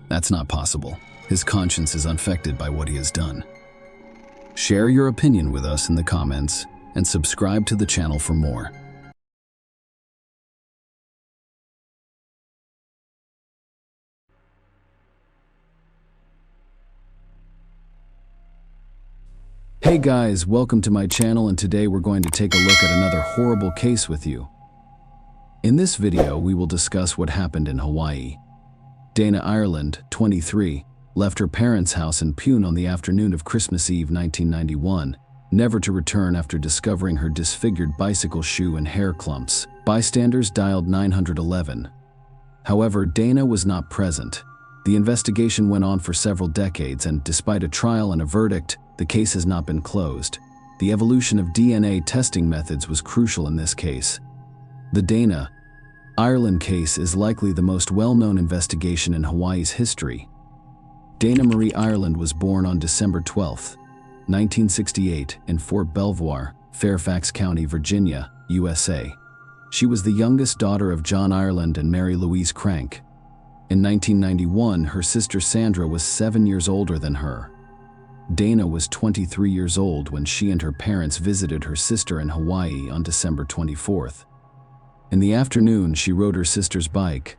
That's not possible. His conscience is unaffected by what he has done." Share your opinion with us in the comments and subscribe to the channel for more. Hey guys, welcome to my channel, and today we're going to take a look at another horrible case with you. In this video, we will discuss what happened in Hawaii. Dana Ireland, 23, left her parents' house in Pune on the afternoon of Christmas Eve 1991, never to return after discovering her disfigured bicycle shoe and hair clumps. Bystanders dialed 911. However, Dana was not present. The investigation went on for several decades, and despite a trial and a verdict, the case has not been closed. The evolution of DNA testing methods was crucial in this case. The Dana Ireland case is likely the most well-known investigation in Hawaii's history. Dana Marie Ireland was born on December 12, 1968, in Fort Belvoir, Fairfax County, Virginia, USA. She was the youngest daughter of John Ireland and Mary Louise Crank. In 1991, her sister Sandra was 7 years older than her. Dana was 23 years old when she and her parents visited her sister in Hawaii on December 24th. In the afternoon, she rode her sister's bike.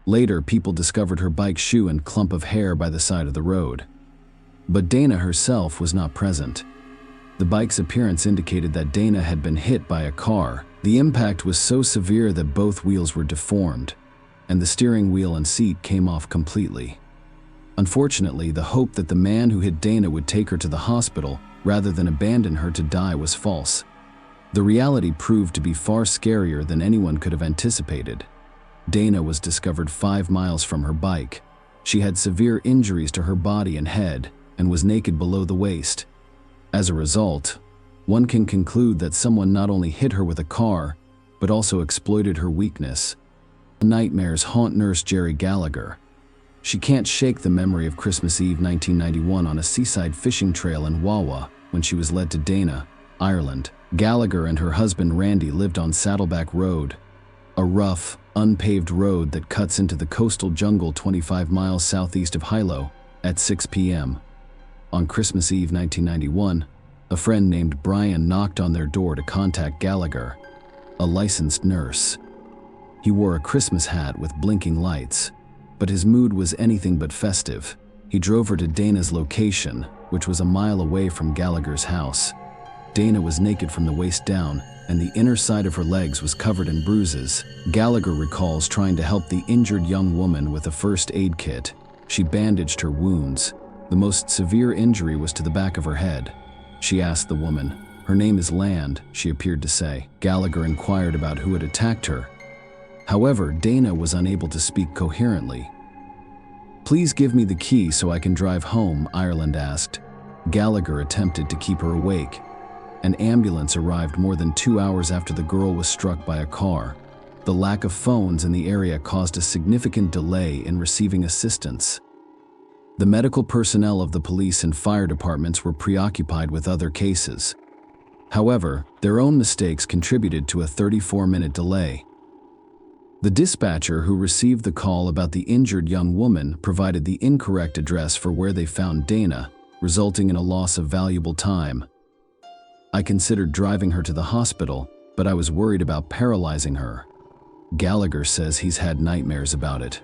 Later, people discovered her bike shoe and clump of hair by the side of the road. But Dana herself was not present. The bike's appearance indicated that Dana had been hit by a car. The impact was so severe that both wheels were deformed, and the steering wheel and seat came off completely. Unfortunately, the hope that the man who hit Dana would take her to the hospital rather than abandon her to die was false. The reality proved to be far scarier than anyone could have anticipated. Dana was discovered 5 miles from her bike. She had severe injuries to her body and head and was naked below the waist. As a result, one can conclude that someone not only hit her with a car, but also exploited her weakness. Nightmares haunt nurse Jerry Gallagher. She can't shake the memory of Christmas Eve 1991 on a seaside fishing trail in Wawa when she was led to Dana, Ireland. Gallagher and her husband Randy lived on Saddleback Road, a rough, unpaved road that cuts into the coastal jungle 25 miles southeast of Hilo at 6 p.m. On Christmas Eve 1991, a friend named Brian knocked on their door to contact Gallagher, a licensed nurse. He wore a Christmas hat with blinking lights, but his mood was anything but festive. He drove her to Dana's location, which was a mile away from Gallagher's house. Dana was naked from the waist down, and the inner side of her legs was covered in bruises. Gallagher recalls trying to help the injured young woman with a first aid kit. She bandaged her wounds. The most severe injury was to the back of her head. She asked the woman. Her name is Land, she appeared to say. Gallagher inquired about who had attacked her. However, Dana was unable to speak coherently. Please give me the key so I can drive home, Ireland asked. Gallagher attempted to keep her awake. An ambulance arrived more than 2 hours after the girl was struck by a car. The lack of phones in the area caused a significant delay in receiving assistance. The medical personnel of the police and fire departments were preoccupied with other cases. However, their own mistakes contributed to a 34-minute delay. The dispatcher who received the call about the injured young woman provided the incorrect address for where they found Dana, resulting in a loss of valuable time. I considered driving her to the hospital, but I was worried about paralyzing her. Gallagher says he's had nightmares about it.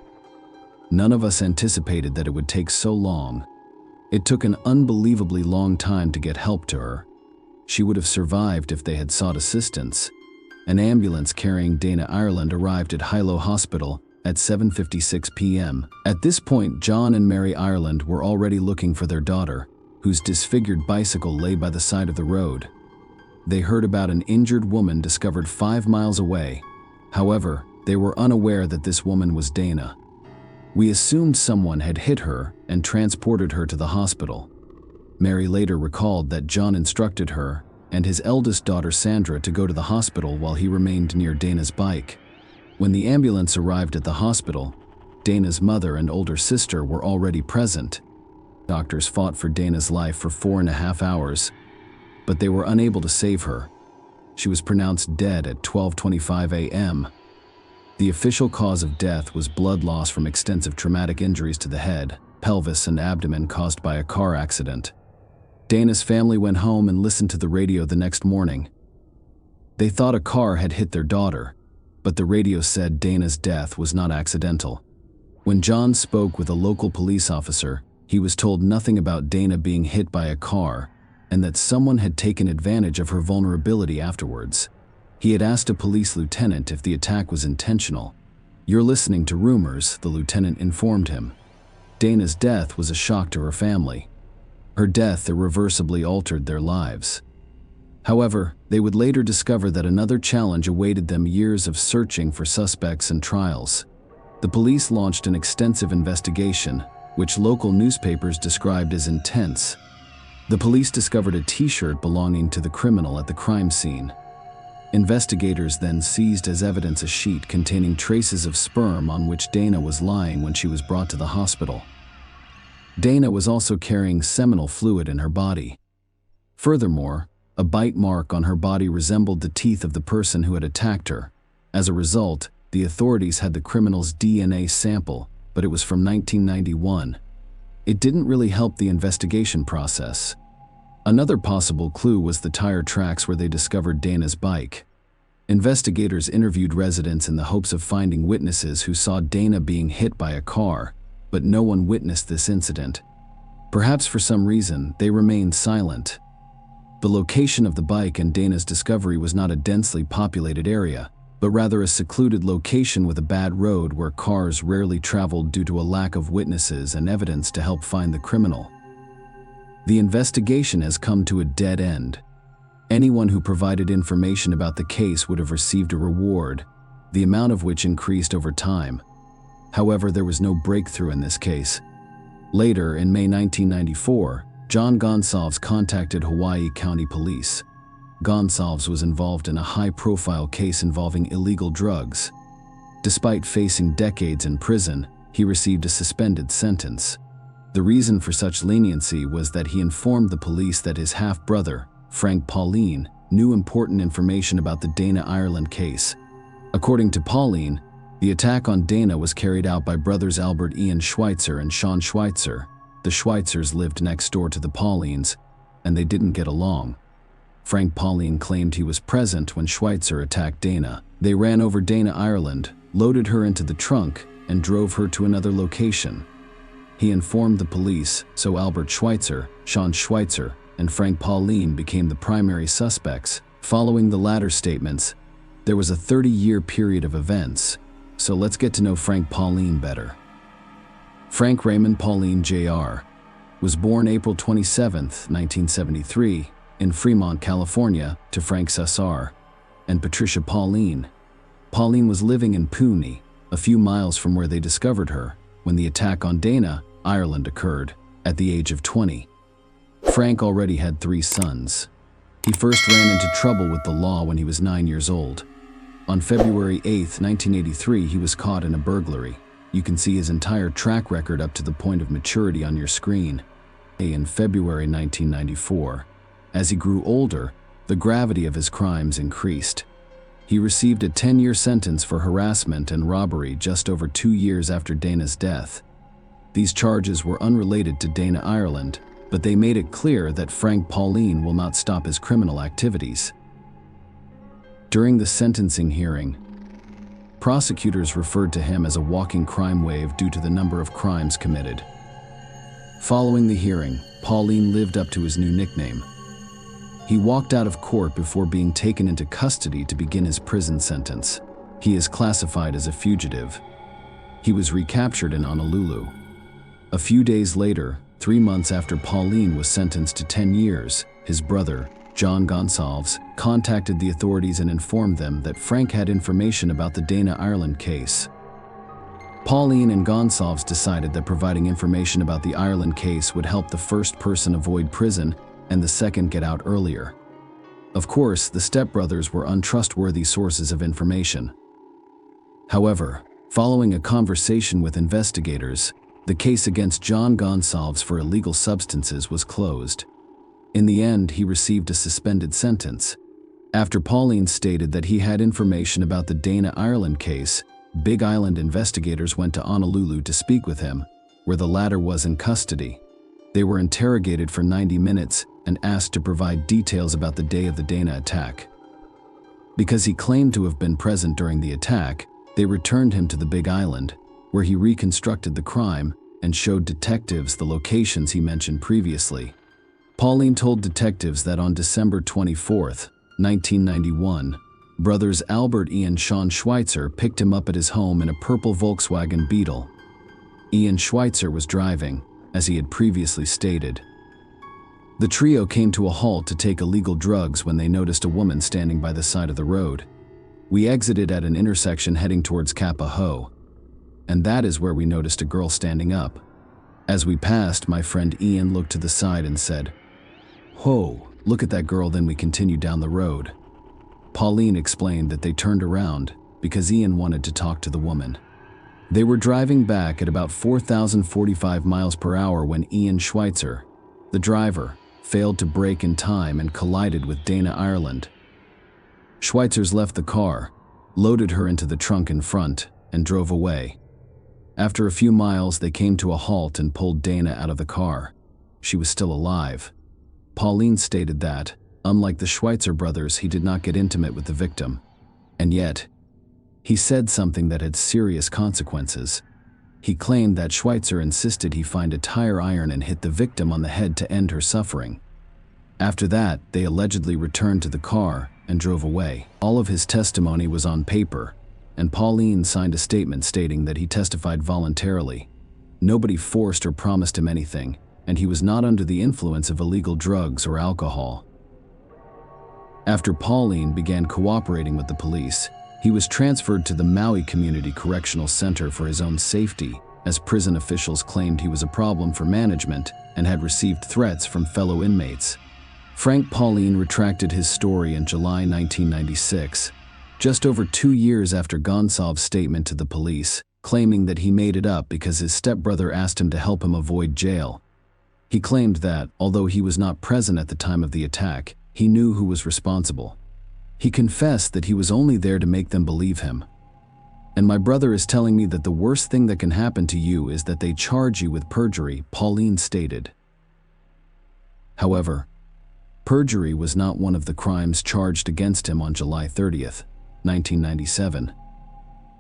None of us anticipated that it would take so long. It took an unbelievably long time to get help to her. She would have survived if they had sought assistance. An ambulance carrying Dana Ireland arrived at Hilo Hospital at 7:56 p.m. At this point, John and Mary Ireland were already looking for their daughter, whose disfigured bicycle lay by the side of the road. They heard about an injured woman discovered 5 miles away. However, they were unaware that this woman was Dana. We assumed someone had hit her and transported her to the hospital. Mary later recalled that John instructed her and his eldest daughter Sandra to go to the hospital while he remained near Dana's bike. When the ambulance arrived at the hospital, Dana's mother and older sister were already present. Doctors fought for Dana's life for 4.5 hours, but they were unable to save her. She was pronounced dead at 12:25 a.m. The official cause of death was blood loss from extensive traumatic injuries to the head, pelvis, and abdomen caused by a car accident. Dana's family went home and listened to the radio the next morning. They thought a car had hit their daughter, but the radio said Dana's death was not accidental. When John spoke with a local police officer, he was told nothing about Dana being hit by a car and that someone had taken advantage of her vulnerability afterwards. He had asked a police lieutenant if the attack was intentional. "You're listening to rumors," the lieutenant informed him. Dana's death was a shock to her family. Her death irreversibly altered their lives. However, they would later discover that another challenge awaited them: years of searching for suspects and trials. The police launched an extensive investigation, which local newspapers described as intense. The police discovered a T-shirt belonging to the criminal at the crime scene. Investigators then seized as evidence a sheet containing traces of sperm on which Dana was lying when she was brought to the hospital. Dana was also carrying seminal fluid in her body. Furthermore, a bite mark on her body resembled the teeth of the person who had attacked her. As a result, the authorities had the criminal's DNA sample, but it was from 1991. It didn't really help the investigation process. Another possible clue was the tire tracks where they discovered Dana's bike. Investigators interviewed residents in the hopes of finding witnesses who saw Dana being hit by a car, but no one witnessed this incident. Perhaps for some reason, they remained silent. The location of the bike and Dana's discovery was not a densely populated area, but rather a secluded location with a bad road where cars rarely traveled due to a lack of witnesses and evidence to help find the criminal. The investigation has come to a dead end. Anyone who provided information about the case would have received a reward, the amount of which increased over time. However, there was no breakthrough in this case. Later, in May 1994, John Gonsalves contacted Hawaii County Police. Gonsalves was involved in a high-profile case involving illegal drugs. Despite facing decades in prison, he received a suspended sentence. The reason for such leniency was that he informed the police that his half-brother, Frank Pauline, knew important information about the Dana Ireland case. According to Pauline, the attack on Dana was carried out by brothers Albert Ian Schweitzer and Sean Schweitzer. The Schweitzers lived next door to the Paulines, and they didn't get along. Frank Pauline claimed he was present when Schweitzer attacked Dana. They ran over Dana Ireland, loaded her into the trunk, and drove her to another location. He informed the police, so Albert Schweitzer, Sean Schweitzer, and Frank Pauline became the primary suspects. Following the latter statements, there was a 30-year period of events, so let's get to know Frank Pauline better. Frank Raymond Pauline Jr. was born April 27, 1973, in Fremont, California, to Frank Cesar and Patricia Pauline. Pauline was living in Pune, a few miles from where they discovered her, when the attack on Dana, Ireland occurred, at the age of 20. Frank already had 3 sons. He first ran into trouble with the law when he was 9 years old. On February 8, 1983, he was caught in a burglary. You can see his entire track record up to the point of maturity on your screen. In February 1994, as he grew older, the gravity of his crimes increased. He received a 10-year sentence for harassment and robbery just over 2 years after Dana's death. These charges were unrelated to Dana Ireland, but they made it clear that Frank Pauline will not stop his criminal activities. During the sentencing hearing, prosecutors referred to him as a walking crime wave due to the number of crimes committed. Following the hearing, Pauline lived up to his new nickname. He walked out of court before being taken into custody to begin his prison sentence. He is classified as a fugitive. He was recaptured in Honolulu. A few days later, 3 months after Pauline was sentenced to 10 years, his brother, John Gonsalves, contacted the authorities and informed them that Frank had information about the Dana Ireland case. Pauline and Gonsalves decided that providing information about the Ireland case would help the first person avoid prison and the second get out earlier. Of course, the stepbrothers were untrustworthy sources of information. However, following a conversation with investigators, the case against John Gonsalves for illegal substances was closed. In the end, he received a suspended sentence. After Pauline stated that he had information about the Dana Ireland case, Big Island investigators went to Honolulu to speak with him, where the latter was in custody. They were interrogated for 90 minutes and asked to provide details about the day of the Dana attack. Because he claimed to have been present during the attack, they returned him to the Big Island, where he reconstructed the crime and showed detectives the locations he mentioned previously. Pauline told detectives that on December 24, 1991, brothers Albert Ian Sean Schweitzer picked him up at his home in a purple Volkswagen Beetle. Ian Schweitzer was driving, as he had previously stated. The trio came to a halt to take illegal drugs when they noticed a woman standing by the side of the road. We exited at an intersection heading towards Kappa Ho, and that is where we noticed a girl standing up. As we passed, my friend Ian looked to the side and said, "Whoa, look at that girl," then we continued down the road. Pauline explained that they turned around because Ian wanted to talk to the woman. They were driving back at about 4,045 miles per hour when Ian Schweitzer, the driver, failed to brake in time and collided with Dana Ireland. Schweitzers left the car, loaded her into the trunk in front, and drove away. After a few miles, they came to a halt and pulled Dana out of the car. She was still alive. Pauline stated that, unlike the Schweitzer brothers, he did not get intimate with the victim. And yet, he said something that had serious consequences. He claimed that Schweitzer insisted he find a tire iron and hit the victim on the head to end her suffering. After that, they allegedly returned to the car and drove away. All of his testimony was on paper, and Pauline signed a statement stating that he testified voluntarily. Nobody forced or promised him anything, and he was not under the influence of illegal drugs or alcohol. After Pauline began cooperating with the police, he was transferred to the Maui Community Correctional Center for his own safety, as prison officials claimed he was a problem for management and had received threats from fellow inmates. Frank Pauline retracted his story in July 1996, just over 2 years after Gonsalves' statement to the police, claiming that he made it up because his stepbrother asked him to help him avoid jail. He claimed that, although he was not present at the time of the attack, he knew who was responsible. He confessed that he was only there to make them believe him. "And my brother is telling me that the worst thing that can happen to you is that they charge you with perjury," Pauline stated. However, perjury was not one of the crimes charged against him on July 30th, 1997.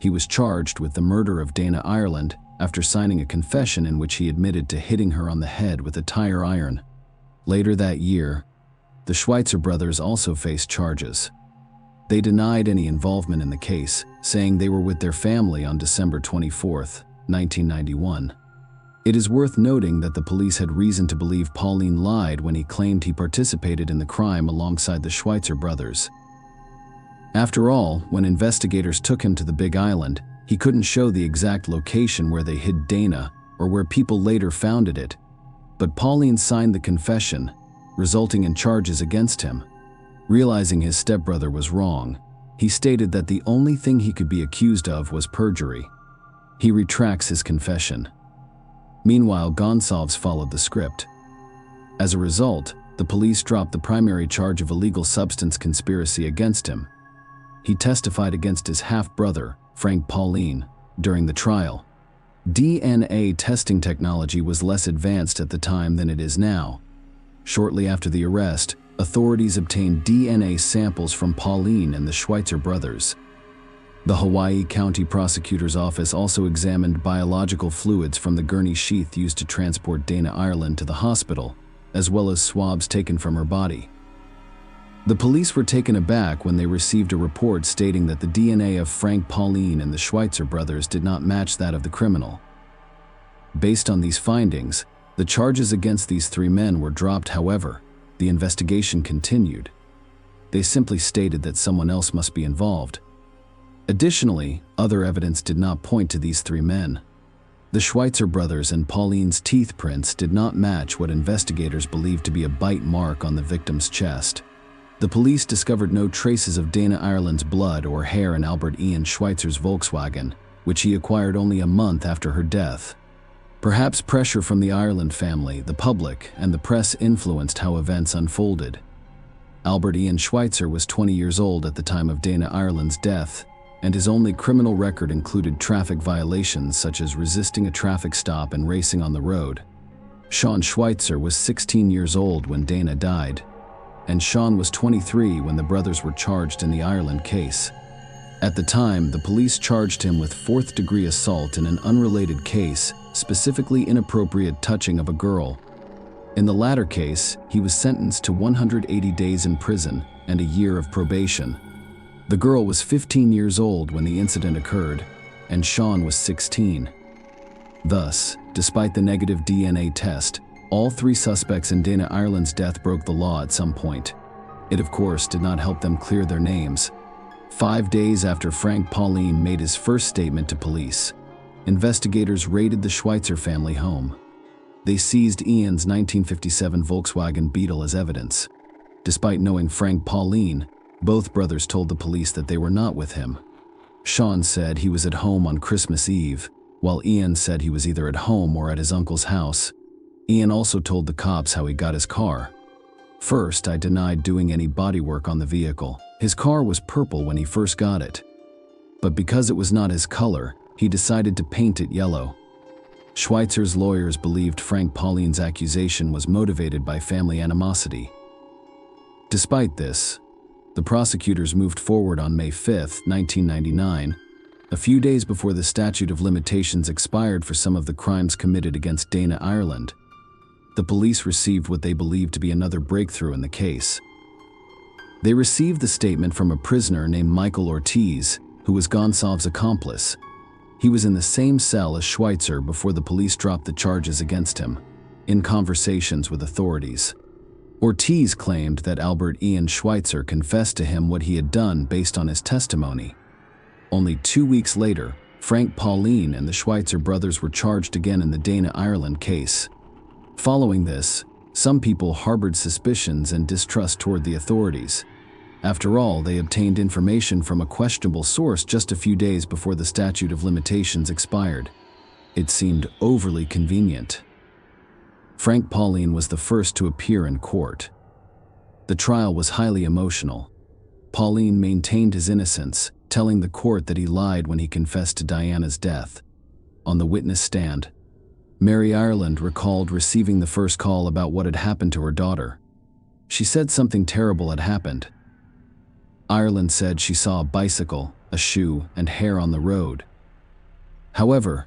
He was charged with the murder of Dana Ireland after signing a confession in which he admitted to hitting her on the head with a tire iron. Later that year, the Schweitzer brothers also faced charges. They denied any involvement in the case, saying they were with their family on December 24th, 1991. It is worth noting that the police had reason to believe Pauline lied when he claimed he participated in the crime alongside the Schweitzer brothers. After all, when investigators took him to the Big Island, he couldn't show the exact location where they hid Dana or where people later found it. But Pauline signed the confession, resulting in charges against him. Realizing his stepbrother was wrong, he stated that the only thing he could be accused of was perjury. He retracts his confession. Meanwhile, Gonsalves followed the script. As a result, the police dropped the primary charge of illegal substance conspiracy against him. He testified against his half-brother, Frank Pauline, during the trial. DNA testing technology was less advanced at the time than it is now. Shortly after the arrest, authorities obtained DNA samples from Pauline and the Schweitzer brothers. The Hawaii County Prosecutor's Office also examined biological fluids from the gurney sheath used to transport Dana Ireland to the hospital, as well as swabs taken from her body. The police were taken aback when they received a report stating that the DNA of Frank Pauline and the Schweitzer brothers did not match that of the criminal. Based on these findings, the charges against these 3 men were dropped. However, the investigation continued. They simply stated that someone else must be involved. Additionally, other evidence did not point to these 3 men. The Schweitzer brothers and Pauline's teeth prints did not match what investigators believed to be a bite mark on the victim's chest. The police discovered no traces of Dana Ireland's blood or hair in Albert Ian Schweitzer's Volkswagen, which he acquired only a month after her death. Perhaps pressure from the Ireland family, the public, and the press influenced how events unfolded. Albert Ian Schweitzer was 20 years old at the time of Dana Ireland's death, and his only criminal record included traffic violations such as resisting a traffic stop and racing on the road. Sean Schweitzer was 16 years old when Dana died, and Sean was 23 when the brothers were charged in the Ireland case. At the time, the police charged him with 4th-degree assault in an unrelated case, specifically inappropriate touching of a girl. In the latter case, he was sentenced to 180 days in prison and a year of probation. The girl was 15 years old when the incident occurred, and Sean was 16. Thus, despite the negative DNA test, all 3 suspects in Dana Ireland's death broke the law at some point. It, of course, did not help them clear their names. 5 days after Frank Pauline made his first statement to police, investigators raided the Schweitzer family home. They seized Ian's 1957 Volkswagen Beetle as evidence. Despite knowing Frank Pauline, both brothers told the police that they were not with him. Sean said he was at home on Christmas Eve, while Ian said he was either at home or at his uncle's house. Ian also told the cops how he got his car. "First, I denied doing any bodywork on the vehicle. His car was purple when he first got it. But because it was not his color, he decided to paint it yellow." Schweitzer's lawyers believed Frank Pauline's accusation was motivated by family animosity. Despite this, the prosecutors moved forward on May 5, 1999, a few days before the statute of limitations expired for some of the crimes committed against Dana Ireland. the police received what they believed to be another breakthrough in the case. They received the statement from a prisoner named Michael Ortiz, who was Gonçalves' accomplice. He was in the same cell as Schweitzer before the police dropped the charges against him. In conversations with authorities, Ortiz claimed that Albert Ian Schweitzer confessed to him what he had done based on his testimony. Only 2 weeks later, Frank Pauline and the Schweitzer brothers were charged again in the Dana, Ireland case. Following this, some people harbored suspicions and distrust toward the authorities. After all, they obtained information from a questionable source just a few days before the statute of limitations expired. It seemed overly convenient. Frank Pauline was the first to appear in court. The trial was highly emotional. Pauline maintained his innocence, telling the court that he lied when he confessed to Diana's death. On the witness stand, Mary Ireland recalled receiving the first call about what had happened to her daughter. She said something terrible had happened. Ireland said she saw a bicycle, a shoe, and hair on the road. However,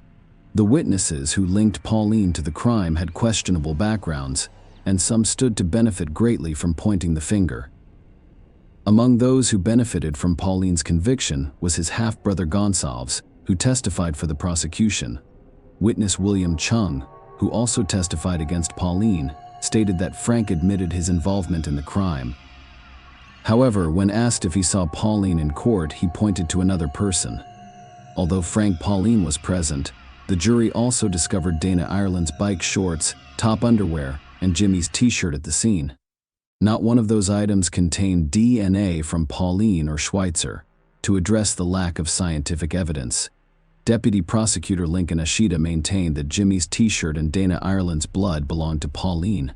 the witnesses who linked Pauline to the crime had questionable backgrounds, and some stood to benefit greatly from pointing the finger. Among those who benefited from Pauline's conviction was his half-brother Gonçalves, who testified for the prosecution. Witness William Chung, who also testified against Pauline, stated that Frank admitted his involvement in the crime. However, when asked if he saw Pauline in court, he pointed to another person. Although Frank Pauline was present, the jury also discovered Dana Ireland's bike shorts, top underwear, and Jimmy's t-shirt at the scene. Not one of those items contained DNA from Pauline or Schweitzer. To address the lack of scientific evidence, Deputy Prosecutor Lincoln Ashita maintained that Jimmy's t-shirt and Dana Ireland's blood belonged to Pauline.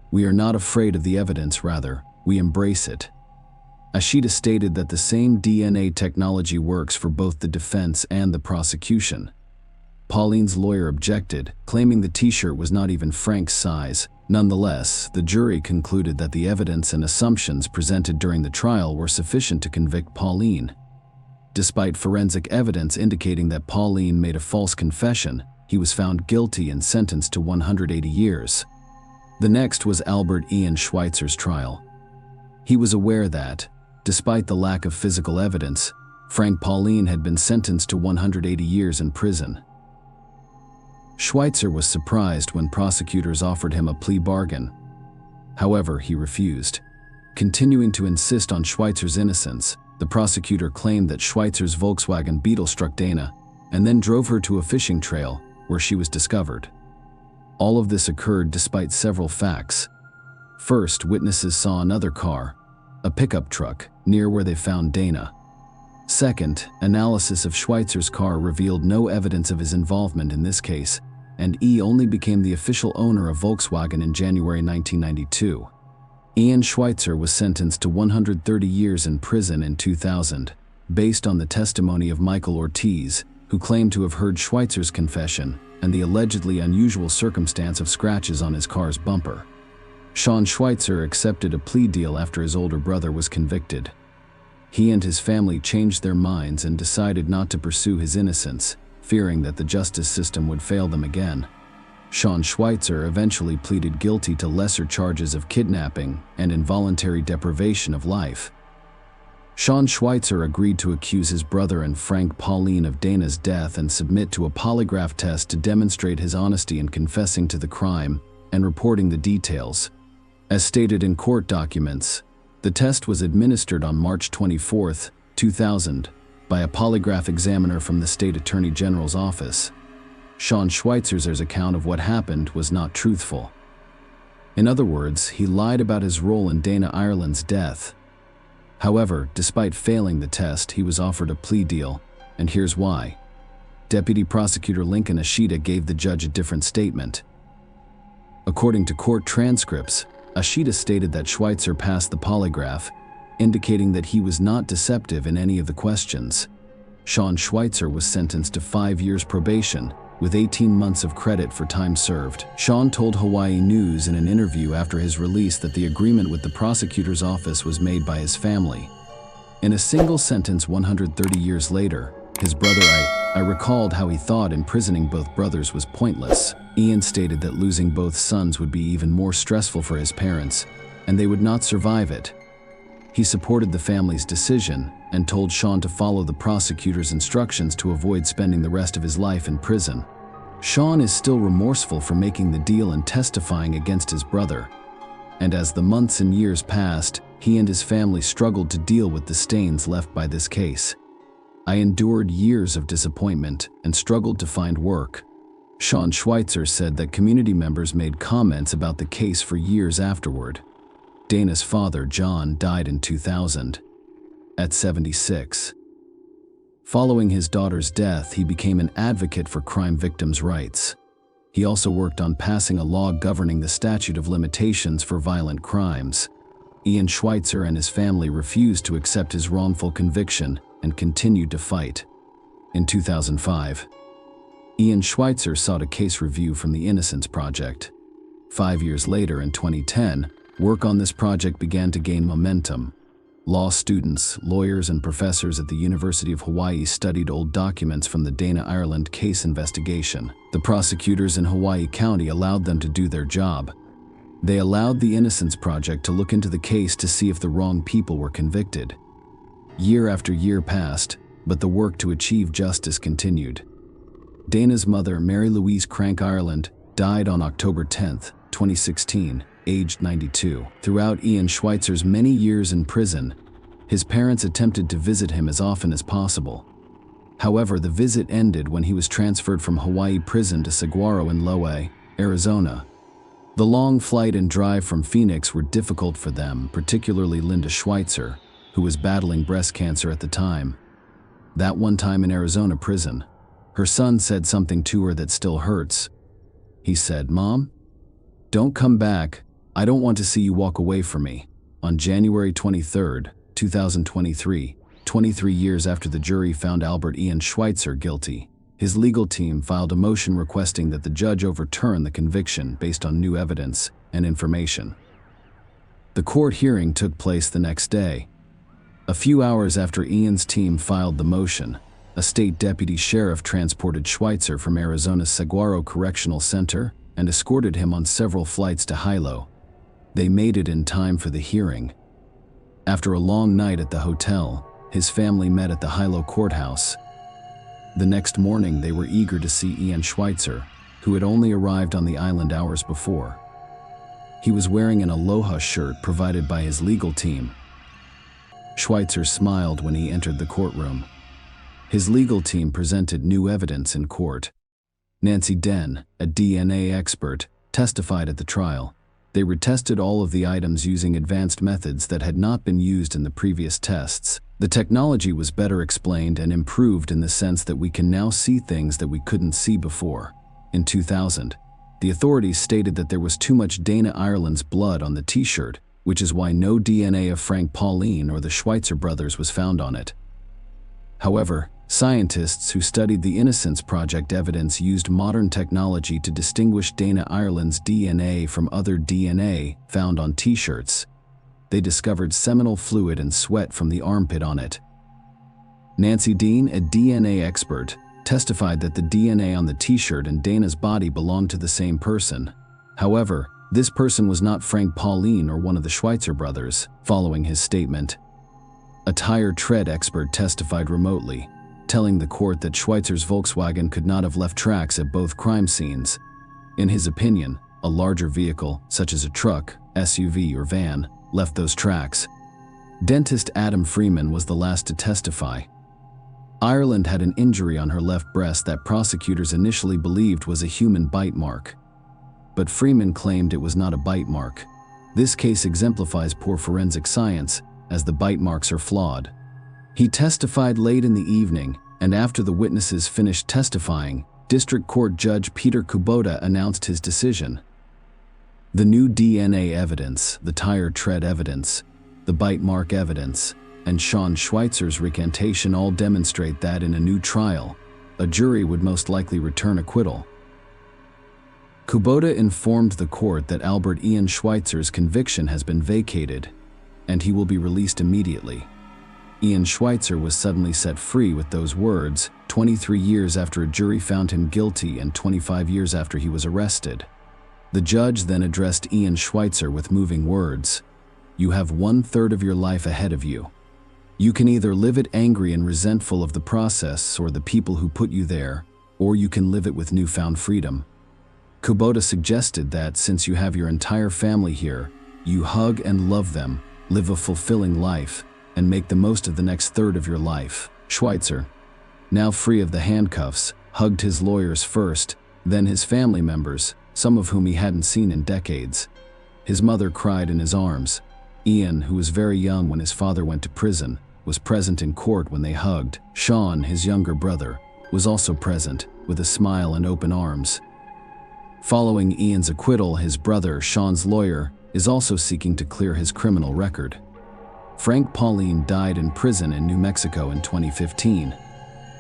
"We are not afraid of the evidence, rather, we embrace it." Ashita stated that the same DNA technology works for both the defense and the prosecution. Pauline's lawyer objected, claiming the t-shirt was not even Frank's size. Nonetheless, the jury concluded that the evidence and assumptions presented during the trial were sufficient to convict Pauline. Despite forensic evidence indicating that Pauline made a false confession, he was found guilty and sentenced to 180 years. The next was Albert Ian Schweitzer's trial. He was aware that, despite the lack of physical evidence, Frank Pauline had been sentenced to 180 years in prison. Schweitzer was surprised when prosecutors offered him a plea bargain. However, he refused. Continuing to insist on Schweitzer's innocence, the prosecutor claimed that Schweitzer's Volkswagen Beetle struck Dana and then drove her to a fishing trail where she was discovered. All of this occurred despite several facts. First, witnesses saw another car, a pickup truck, near where they found Dana. Second, analysis of Schweitzer's car revealed no evidence of his involvement in this case, and E only became the official owner of Volkswagen in January 1992. Ian Schweitzer was sentenced to 130 years in prison in 2000, based on the testimony of Michael Ortiz, who claimed to have heard Schweitzer's confession and the allegedly unusual circumstance of scratches on his car's bumper. Sean Schweitzer accepted a plea deal after his older brother was convicted. He and his family changed their minds and decided not to pursue his innocence, fearing that the justice system would fail them again. Sean Schweitzer eventually pleaded guilty to lesser charges of kidnapping and involuntary deprivation of life. Sean Schweitzer agreed to accuse his brother and Frank Pauline of Dana's death and submit to a polygraph test to demonstrate his honesty in confessing to the crime and reporting the details. As stated in court documents, the test was administered on March 24, 2000, by a polygraph examiner from the State Attorney General's office. Sean Schweitzer's account of what happened was not truthful. In other words, he lied about his role in Dana Ireland's death. However, despite failing the test, he was offered a plea deal, and here's why. Deputy Prosecutor Lincoln Ashita gave the judge a different statement. According to court transcripts, Ashita stated that Schweitzer passed the polygraph, indicating that he was not deceptive in any of the questions. Sean Schweitzer was sentenced to 5 years probation, with 18 months of credit for time served. Sean told Hawaii News in an interview after his release that the agreement with the prosecutor's office was made by his family. In a single sentence 130 years later, His brother, I recalled how he thought imprisoning both brothers was pointless. Ian stated that losing both sons would be even more stressful for his parents, and they would not survive it. He supported the family's decision and told Sean to follow the prosecutor's instructions to avoid spending the rest of his life in prison. Sean is still remorseful for making the deal and testifying against his brother. And as the months and years passed, he and his family struggled to deal with the stains left by this case. I endured years of disappointment and struggled to find work. Sean Schweitzer said that community members made comments about the case for years afterward. Dana's father, John, died in 2000, at 76. Following his daughter's death, he became an advocate for crime victims' rights. He also worked on passing a law governing the statute of limitations for violent crimes. Ian Schweitzer and his family refused to accept his wrongful conviction and continued to fight. In 2005, Ian Schweitzer sought a case review from the Innocence Project. 5 years later, in 2010, work on this project began to gain momentum. Law students, lawyers, and professors at the University of Hawaii studied old documents from the Dana Ireland case investigation. The prosecutors in Hawaii County allowed them to do their job. They allowed the Innocence Project to look into the case to see if the wrong people were convicted. Year after year passed, but the work to achieve justice continued. Dana's mother, Mary Louise Crank Ireland, died on October 10, 2016, aged 92. Throughout Ian Schweitzer's many years in prison, his parents attempted to visit him as often as possible. However, the visit ended when he was transferred from Hawaii prison to Saguaro in Loe, Arizona. The long flight and drive from Phoenix were difficult for them, particularly Linda Schweitzer, who was battling breast cancer at the time. That one time in Arizona prison, her son said something to her that still hurts. He said, "Mom, don't come back. I don't want to see you walk away from me." On January 23, 2023, 23 years after the jury found Albert Ian Schweitzer guilty, his legal team filed a motion requesting that the judge overturn the conviction based on new evidence and information. The court hearing took place the next day. A few hours after Ian's team filed the motion, a state deputy sheriff transported Schweitzer from Arizona's Saguaro Correctional Center and escorted him on several flights to Hilo. They made it in time for the hearing. After a long night at the hotel, his family met at the Hilo courthouse. The next morning, they were eager to see Ian Schweitzer, who had only arrived on the island hours before. He was wearing an Aloha shirt provided by his legal team. Schweitzer smiled when he entered the courtroom. His legal team presented new evidence in court. Nancy Den, a DNA expert, testified at the trial. They retested all of the items using advanced methods that had not been used in the previous tests. The technology was better explained and improved in the sense that we can now see things that we couldn't see before. In 2000, the authorities stated that there was too much Dana Ireland's blood on the t-shirt, which is why no DNA of Frank Pauline or the Schweitzer brothers was found on it. However, scientists who studied the Innocence Project evidence used modern technology to distinguish Dana Ireland's DNA from other DNA found on t-shirts. They discovered seminal fluid and sweat from the armpit on it. Nancy Dean, a DNA expert, testified that the DNA on the t-shirt and Dana's body belonged to the same person. However, this person was not Frank Pauline or one of the Schweitzer brothers. Following his statement, a tire tread expert testified remotely, telling the court that Schweitzer's Volkswagen could not have left tracks at both crime scenes. In his opinion, a larger vehicle, such as a truck, SUV, or van, left those tracks. Dentist Adam Freeman was the last to testify. Ireland had an injury on her left breast that prosecutors initially believed was a human bite mark. But Freeman claimed it was not a bite mark. This case exemplifies poor forensic science, as the bite marks are flawed. He testified late in the evening, and after the witnesses finished testifying, District Court Judge Peter Kubota announced his decision. The new DNA evidence, the tire tread evidence, the bite mark evidence, and Sean Schweitzer's recantation all demonstrate that in a new trial, a jury would most likely return acquittal. Kubota informed the court that Albert Ian Schweitzer's conviction has been vacated, and he will be released immediately. Ian Schweitzer was suddenly set free with those words, 23 years after a jury found him guilty and 25 years after he was arrested. The judge then addressed Ian Schweitzer with moving words. You have 1/3 of your life ahead of you. You can either live it angry and resentful of the process or the people who put you there, or you can live it with newfound freedom. Kubota suggested that since you have your entire family here, you hug and love them, live a fulfilling life, and make the most of the next third of your life. Schweitzer, now free of the handcuffs, hugged his lawyers first, then his family members, some of whom he hadn't seen in decades. His mother cried in his arms. Ian, who was very young when his father went to prison, was present in court when they hugged. Sean, his younger brother, was also present, with a smile and open arms. Following Ian's acquittal, his brother, Sean's lawyer, is also seeking to clear his criminal record. Frank Pauline died in prison in New Mexico in 2015.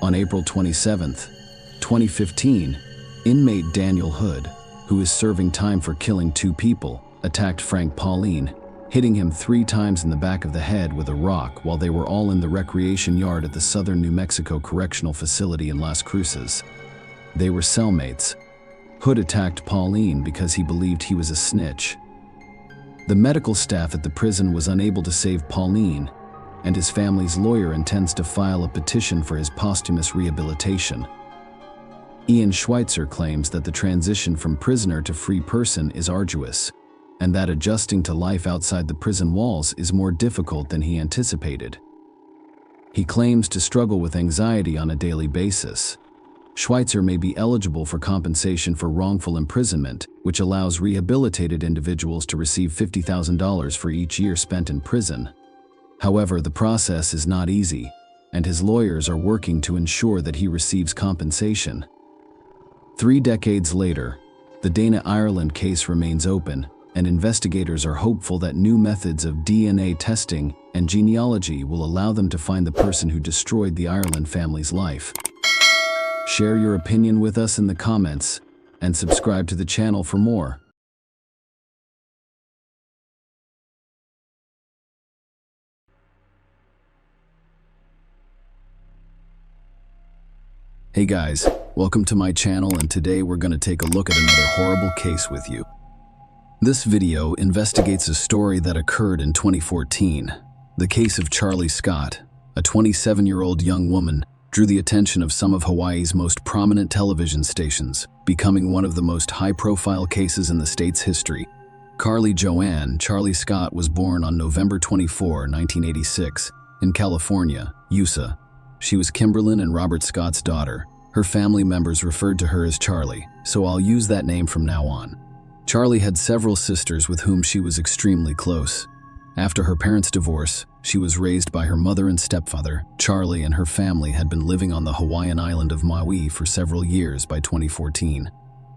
On April 27, 2015, inmate Daniel Hood, who is serving time for killing 2 people, attacked Frank Pauline, hitting him 3 times in the back of the head with a rock while they were all in the recreation yard at the Southern New Mexico Correctional Facility in Las Cruces. They were cellmates. Hood attacked Pauline because he believed he was a snitch. The medical staff at the prison was unable to save Pauline, and his family's lawyer intends to file a petition for his posthumous rehabilitation. Ian Schweitzer claims that the transition from prisoner to free person is arduous, and that adjusting to life outside the prison walls is more difficult than he anticipated. He claims to struggle with anxiety on a daily basis. Schweitzer may be eligible for compensation for wrongful imprisonment, which allows rehabilitated individuals to receive $50,000 for each year spent in prison. However, the process is not easy, and his lawyers are working to ensure that he receives compensation. 3 decades later, the Dana Ireland case remains open, and investigators are hopeful that new methods of DNA testing and genealogy will allow them to find the person who destroyed the Ireland family's life. Share your opinion with us in the comments, and subscribe to the channel for more. Hey guys, welcome to my channel, and today we're going to take a look at another horrible case with you. This video investigates a story that occurred in 2014. The case of Charlie Scott, a 27-year-old young woman, drew the attention of some of Hawaii's most prominent television stations, becoming one of the most high-profile cases in the state's history. Carly Joanne Charlie Scott was born on November 24, 1986, in California, USA. She was Kimberlyn and Robert Scott's daughter. Her family members referred to her as Charlie, so I'll use that name from now on. Charlie had several sisters with whom she was extremely close. After her parents' divorce, she was raised by her mother and stepfather. Charlie and her family had been living on the Hawaiian island of Maui for several years by 2014.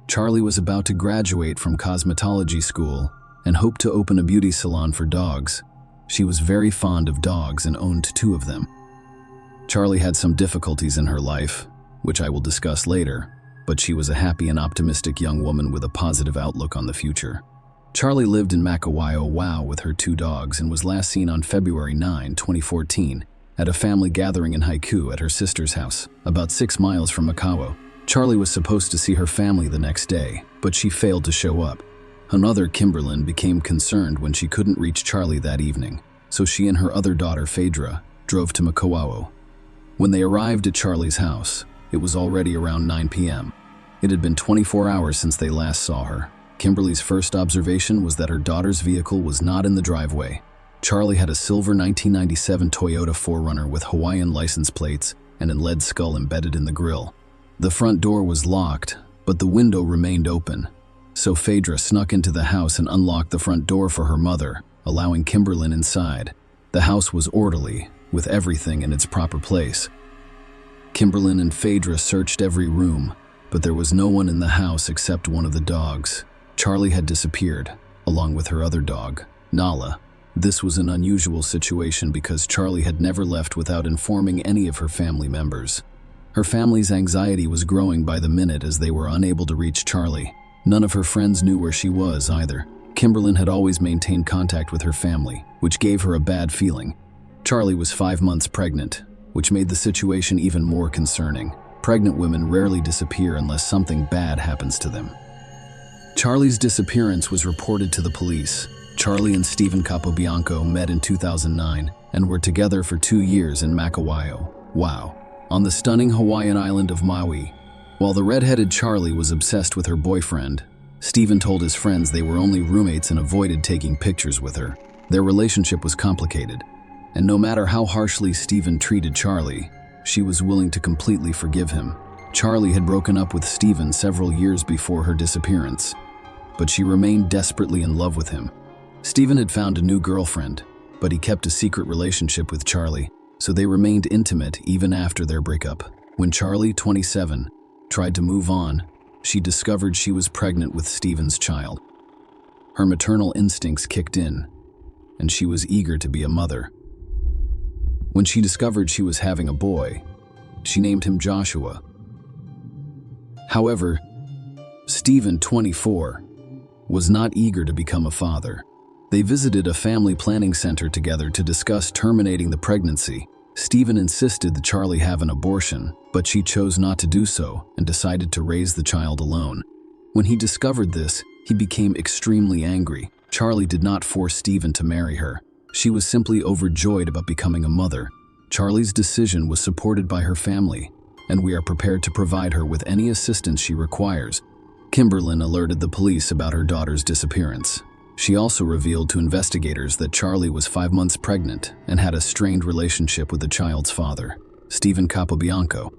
Charlie was about to graduate from cosmetology school and hoped to open a beauty salon for dogs. She was very fond of dogs and owned 2 of them. Charlie had some difficulties in her life, which I will discuss later, but she was a happy and optimistic young woman with a positive outlook on the future. Charlie lived in Makawai, Oahu with her 2 dogs and was last seen on February 9, 2014, at a family gathering in Haiku at her sister's house, about 6 miles from Makawao. Charlie was supposed to see her family the next day, but she failed to show up. Her mother, Kimberlyn, became concerned when she couldn't reach Charlie that evening, so she and her other daughter, Phaedra, drove to Makawao. When they arrived at Charlie's house, it was already around 9 p.m. It had been 24 hours since they last saw her. Kimberly's first observation was that her daughter's vehicle was not in the driveway. Charlie had a silver 1997 Toyota 4Runner with Hawaiian license plates and a lead skull embedded in the grille. The front door was locked, but the window remained open. So Phaedra snuck into the house and unlocked the front door for her mother, allowing Kimberlyn inside. The house was orderly, with everything in its proper place. Kimberlyn and Phaedra searched every room, but there was no one in the house except one of the dogs. Charlie had disappeared, along with her other dog, Nala. This was an unusual situation because Charlie had never left without informing any of her family members. Her family's anxiety was growing by the minute as they were unable to reach Charlie. None of her friends knew where she was either. Kimberlyn had always maintained contact with her family, which gave her a bad feeling. Charlie was 5 months pregnant, which made the situation even more concerning. Pregnant women rarely disappear unless something bad happens to them. Charlie's disappearance was reported to the police. Charlie and Stephen Capobianco met in 2009 and were together for 2 years in Makawao, on the stunning Hawaiian island of Maui. While the red-headed Charlie was obsessed with her boyfriend, Stephen told his friends they were only roommates and avoided taking pictures with her. Their relationship was complicated, and no matter how harshly Stephen treated Charlie, she was willing to completely forgive him. Charlie had broken up with Stephen several years before her disappearance, but she remained desperately in love with him. Stephen had found a new girlfriend, but he kept a secret relationship with Charlie, so they remained intimate even after their breakup. When Charlie, 27, tried to move on, she discovered she was pregnant with Stephen's child. Her maternal instincts kicked in, and she was eager to be a mother. When she discovered she was having a boy, she named him Joshua. However, Stephen, 24, was not eager to become a father. They visited a family planning center together to discuss terminating the pregnancy. Stephen insisted that Charlie have an abortion, but she chose not to do so and decided to raise the child alone. When he discovered this, he became extremely angry. Charlie did not force Stephen to marry her. She was simply overjoyed about becoming a mother. Charlie's decision was supported by her family, and we are prepared to provide her with any assistance she requires. Kimberlyn alerted the police about her daughter's disappearance. She also revealed to investigators that Charlie was 5 months pregnant and had a strained relationship with the child's father, Stephen Capobianco.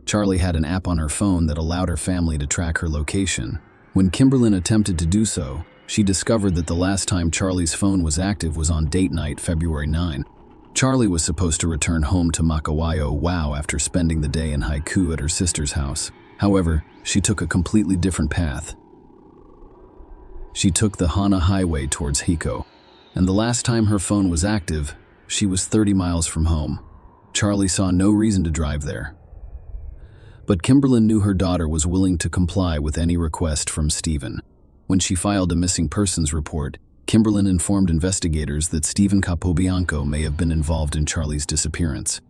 Charlie had an app on her phone that allowed her family to track her location. When Kimberlyn attempted to do so, she discovered that the last time Charlie's phone was active was on date night, February 9. Charlie was supposed to return home to Makawao after spending the day in Haiku at her sister's house. However, she took a completely different path. She took the Hana Highway towards Hiko, and the last time her phone was active, she was 30 miles from home. Charlie saw no reason to drive there. But Kimberlyn knew her daughter was willing to comply with any request from Stephen. When she filed a missing persons report, Kimberlyn informed investigators that Stephen Capobianco may have been involved in Charlie's disappearance.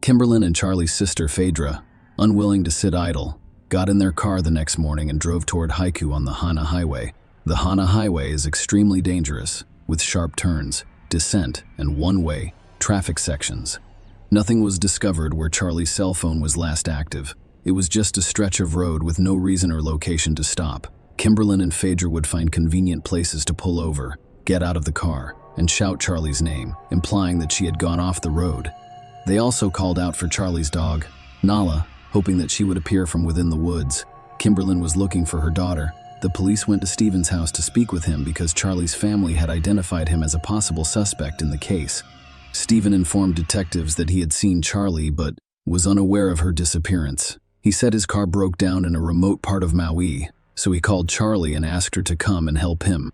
Kimberlyn and Charlie's sister Phaedra, unwilling to sit idle, got in their car the next morning and drove toward Haiku on the Hana Highway. The Hana Highway is extremely dangerous, with sharp turns, descent, and one-way traffic sections. Nothing was discovered where Charlie's cell phone was last active. It was just a stretch of road with no reason or location to stop. Kimberlyn and Phaedra would find convenient places to pull over, get out of the car, and shout Charlie's name, implying that she had gone off the road. They also called out for Charlie's dog, Nala, hoping that she would appear from within the woods. Kimberlyn was looking for her daughter. The police went to Stephen's house to speak with him because Charlie's family had identified him as a possible suspect in the case. Stephen informed detectives that he had seen Charlie but was unaware of her disappearance. He said his car broke down in a remote part of Maui, so he called Charlie and asked her to come and help him.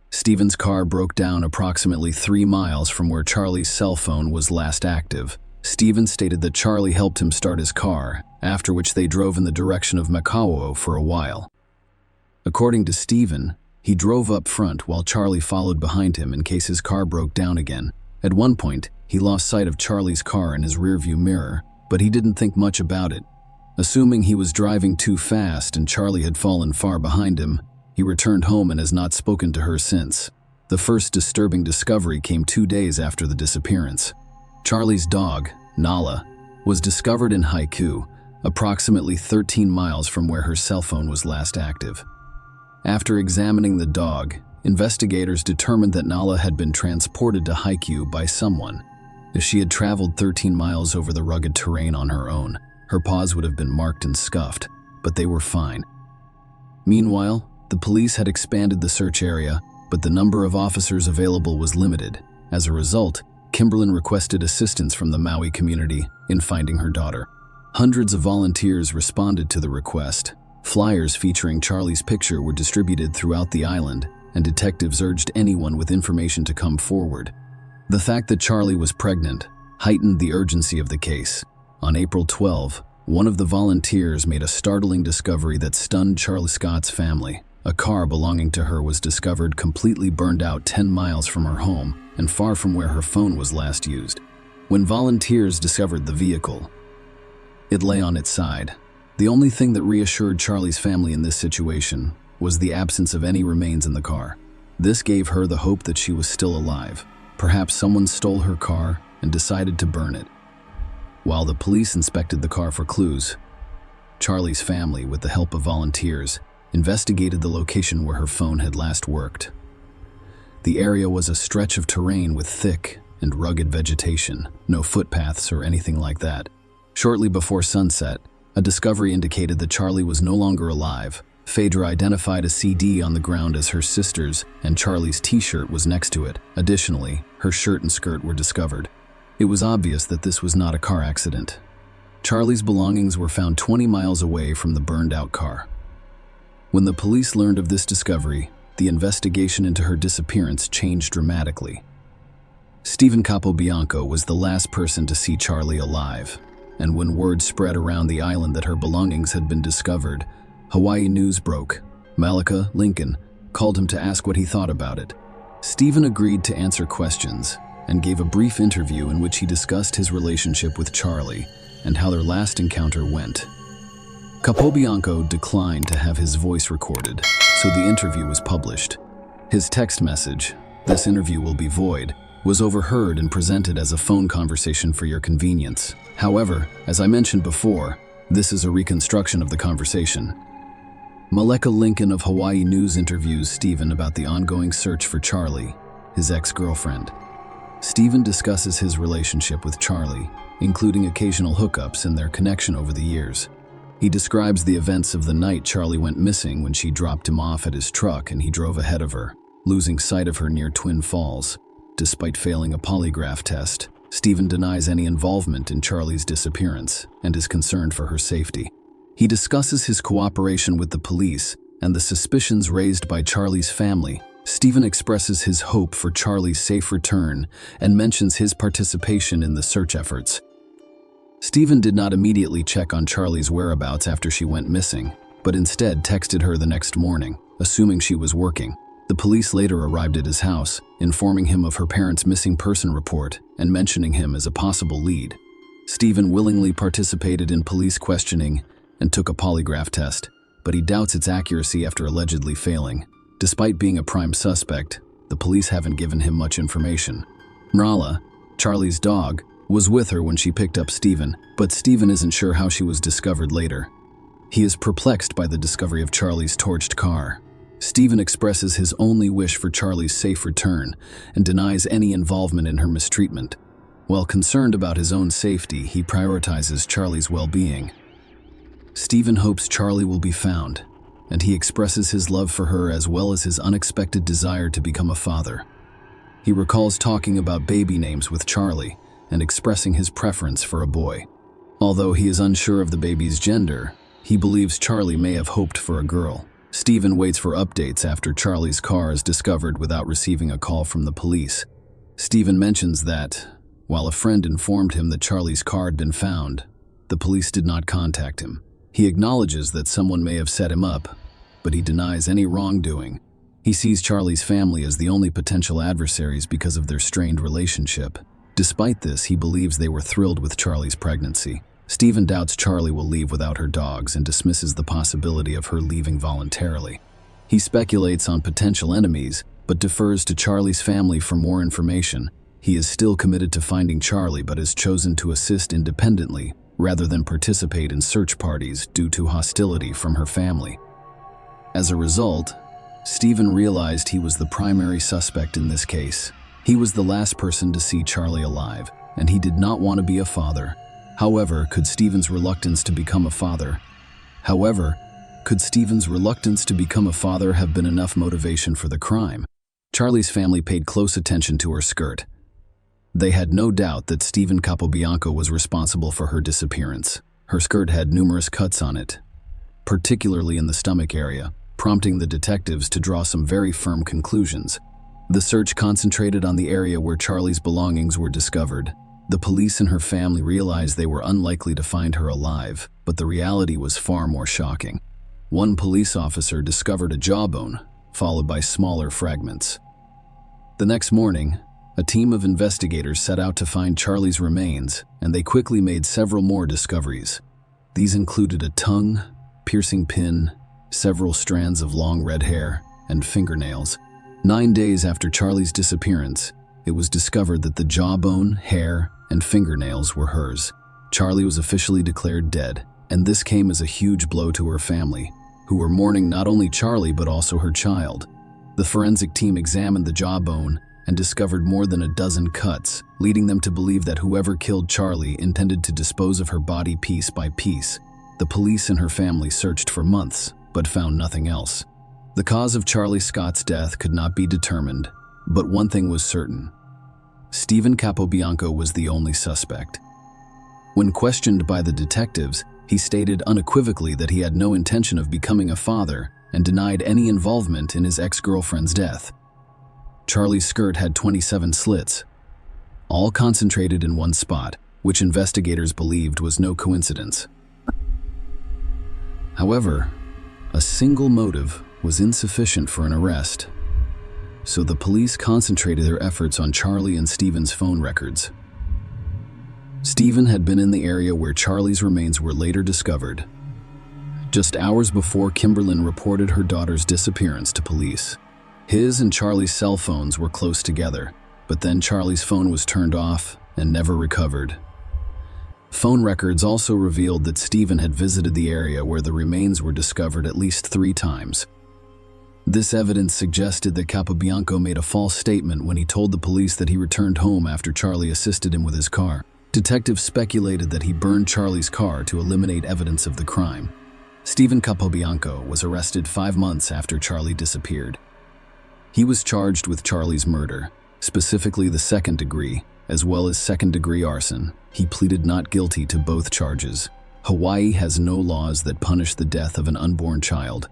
Stephen's car broke down approximately 3 miles from where Charlie's cell phone was last active. Stephen stated that Charlie helped him start his car, after which they drove in the direction of Makawao for a while. According to Stephen, he drove up front while Charlie followed behind him in case his car broke down again. At one point, he lost sight of Charlie's car in his rearview mirror, but he didn't think much about it. Assuming he was driving too fast and Charlie had fallen far behind him, he returned home and has not spoken to her since. The first disturbing discovery came 2 days after the disappearance. Charlie's dog, Nala, was discovered in Haiku, approximately 13 miles from where her cell phone was last active. After examining the dog, investigators determined that Nala had been transported to Haiku by someone. If she had traveled 13 miles over the rugged terrain on her own, her paws would have been marked and scuffed, but they were fine. Meanwhile, the police had expanded the search area, but the number of officers available was limited. As a result, Kimberlyn requested assistance from the Maui community in finding her daughter. Hundreds of volunteers responded to the request. Flyers featuring Charlie's picture were distributed throughout the island, and detectives urged anyone with information to come forward. The fact that Charlie was pregnant heightened the urgency of the case. On April 12, one of the volunteers made a startling discovery that stunned Charlie Scott's family. A car belonging to her was discovered completely burned out 10 miles from her home and far from where her phone was last used. When volunteers discovered the vehicle, it lay on its side. The only thing that reassured Charlie's family in this situation was the absence of any remains in the car. This gave her the hope that she was still alive. Perhaps someone stole her car and decided to burn it. While the police inspected the car for clues, Charlie's family, with the help of volunteers, investigated the location where her phone had last worked. The area was a stretch of terrain with thick and rugged vegetation, no footpaths or anything like that. Shortly before sunset, a discovery indicated that Charlie was no longer alive. Phaedra identified a CD on the ground as her sister's, and Charlie's t-shirt was next to it. Additionally, her shirt and skirt were discovered. It was obvious that this was not a car accident. Charlie's belongings were found 20 miles away from the burned-out car. When the police learned of this discovery, the investigation into her disappearance changed dramatically. Stephen Capobianco was the last person to see Charlie alive, and when word spread around the island that her belongings had been discovered, Hawaii news broke. Malika Lincoln called him to ask what he thought about it. Stephen agreed to answer questions and gave a brief interview in which he discussed his relationship with Charlie and how their last encounter went. Capobianco declined to have his voice recorded, so the interview was published. His text message, "This interview will be void," was overheard and presented as a phone conversation for your convenience. However, as I mentioned before, this is a reconstruction of the conversation. Malika Lincoln of Hawaii News interviews Stephen about the ongoing search for Charlie, his ex-girlfriend. Stephen discusses his relationship with Charlie, including occasional hookups and their connection over the years. He describes the events of the night Charlie went missing when she dropped him off at his truck and he drove ahead of her, losing sight of her near Twin Falls. Despite failing a polygraph test, Stephen denies any involvement in Charlie's disappearance and is concerned for her safety. He discusses his cooperation with the police and the suspicions raised by Charlie's family. Stephen expresses his hope for Charlie's safe return and mentions his participation in the search efforts. Stephen did not immediately check on Charlie's whereabouts after she went missing, but instead texted her the next morning, assuming she was working. The police later arrived at his house, informing him of her parents' missing person report and mentioning him as a possible lead. Stephen willingly participated in police questioning and took a polygraph test, but he doubts its accuracy after allegedly failing. Despite being a prime suspect, the police haven't given him much information. Nrala, Charlie's dog, was with her when she picked up Stephen, but Stephen isn't sure how she was discovered later. He is perplexed by the discovery of Charlie's torched car. Stephen expresses his only wish for Charlie's safe return and denies any involvement in her mistreatment. While concerned about his own safety, he prioritizes Charlie's well-being. Stephen hopes Charlie will be found, and he expresses his love for her as well as his unexpected desire to become a father. He recalls talking about baby names with Charlie and expressing his preference for a boy. Although he is unsure of the baby's gender, he believes Charlie may have hoped for a girl. Stephen waits for updates after Charlie's car is discovered without receiving a call from the police. Stephen mentions that, while a friend informed him that Charlie's car had been found, the police did not contact him. He acknowledges that someone may have set him up, but he denies any wrongdoing. He sees Charlie's family as the only potential adversaries because of their strained relationship. Despite this, he believes they were thrilled with Charlie's pregnancy. Stephen doubts Charlie will leave without her dogs and dismisses the possibility of her leaving voluntarily. He speculates on potential enemies, but defers to Charlie's family for more information. He is still committed to finding Charlie, but has chosen to assist independently rather than participate in search parties due to hostility from her family. As a result, Stephen realized he was the primary suspect in this case. He was the last person to see Charlie alive, and he did not want to be a father. However, could Stephen's reluctance to become a father have been enough motivation for the crime? Charlie's family paid close attention to her skirt. They had no doubt that Stephen Capobianco was responsible for her disappearance. Her skirt had numerous cuts on it, particularly in the stomach area, prompting the detectives to draw some very firm conclusions. The search concentrated on the area where Charlie's belongings were discovered. The police and her family realized they were unlikely to find her alive, but the reality was far more shocking. One police officer discovered a jawbone, followed by smaller fragments. The next morning, a team of investigators set out to find Charlie's remains, and they quickly made several more discoveries. These included a tongue, piercing pin, several strands of long red hair, and fingernails. 9 days after Charlie's disappearance, it was discovered that the jawbone, hair, and fingernails were hers. Charlie was officially declared dead, and this came as a huge blow to her family, who were mourning not only Charlie but also her child. The forensic team examined the jawbone and discovered more than a dozen cuts, leading them to believe that whoever killed Charlie intended to dispose of her body piece by piece. The police and her family searched for months, but found nothing else. The cause of Charlie Scott's death could not be determined, but one thing was certain. Stephen Capobianco was the only suspect. When questioned by the detectives, he stated unequivocally that he had no intention of becoming a father and denied any involvement in his ex-girlfriend's death. Charlie's skirt had 27 slits, all concentrated in one spot, which investigators believed was no coincidence. However, a single motive was insufficient for an arrest, so the police concentrated their efforts on Charlie and Stephen's phone records. Stephen had been in the area where Charlie's remains were later discovered, just hours before Kimberlyn reported her daughter's disappearance to police. His and Charlie's cell phones were close together, but then Charlie's phone was turned off and never recovered. Phone records also revealed that Stephen had visited the area where the remains were discovered at least 3 times. This evidence suggested that Capobianco made a false statement when he told the police that he returned home after Charlie assisted him with his car. Detectives speculated that he burned Charlie's car to eliminate evidence of the crime. Stephen Capobianco was arrested 5 months after Charlie disappeared. He was charged with Charlie's murder, specifically the 2nd degree, as well as 2nd-degree arson. He pleaded not guilty to both charges. Hawaii has no laws that punish the death of an unborn child,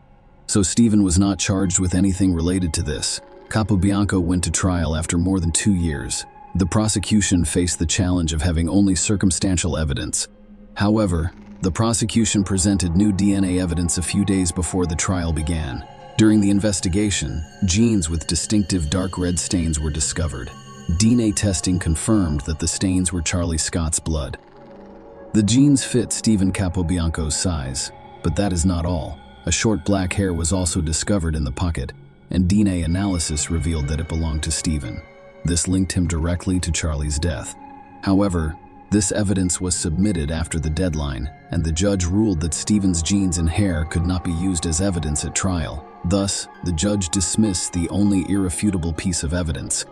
so Stephen was not charged with anything related to this. Capobianco went to trial after more than 2 years. The prosecution faced the challenge of having only circumstantial evidence. However, the prosecution presented new DNA evidence a few days before the trial began. During the investigation, genes with distinctive dark red stains were discovered. DNA testing confirmed that the stains were Charlie Scott's blood. The genes fit Stephen Capobianco's size, but that is not all. A short black hair was also discovered in the pocket, and DNA analysis revealed that it belonged to Stephen. This linked him directly to Charlie's death. However, this evidence was submitted after the deadline, and the judge ruled that Stephen's genes and hair could not be used as evidence at trial. Thus, the judge dismissed the only irrefutable piece of evidence.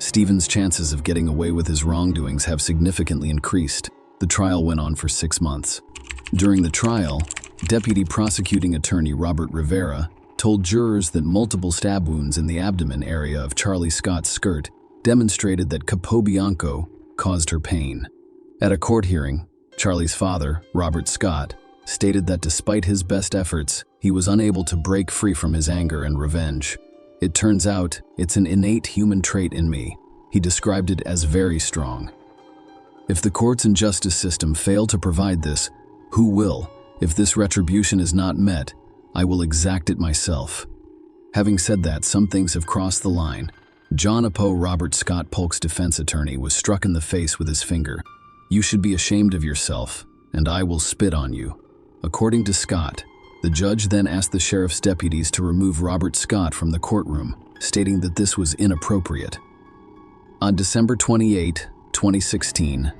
Stephen's chances of getting away with his wrongdoings have significantly increased. The trial went on for 6 months. During the trial, Deputy Prosecuting Attorney Robert Rivera told jurors that multiple stab wounds in the abdomen area of Charlie Scott's skirt demonstrated that Capobianco caused her pain. At a court hearing, Charlie's father, Robert Scott, stated that despite his best efforts, he was unable to break free from his anger and revenge. It turns out it's an innate human trait in me. He described it as very strong. If the courts and justice system fail to provide this, who will? If this retribution is not met, I will exact it myself. Having said that, some things have crossed the line. John Apo, Robert Scott Polk's defense attorney, was struck in the face with his finger. "You should be ashamed of yourself, and I will spit on you." According to Scott, the judge then asked the sheriff's deputies to remove Robert Scott from the courtroom, stating that this was inappropriate. On December 28, 2016,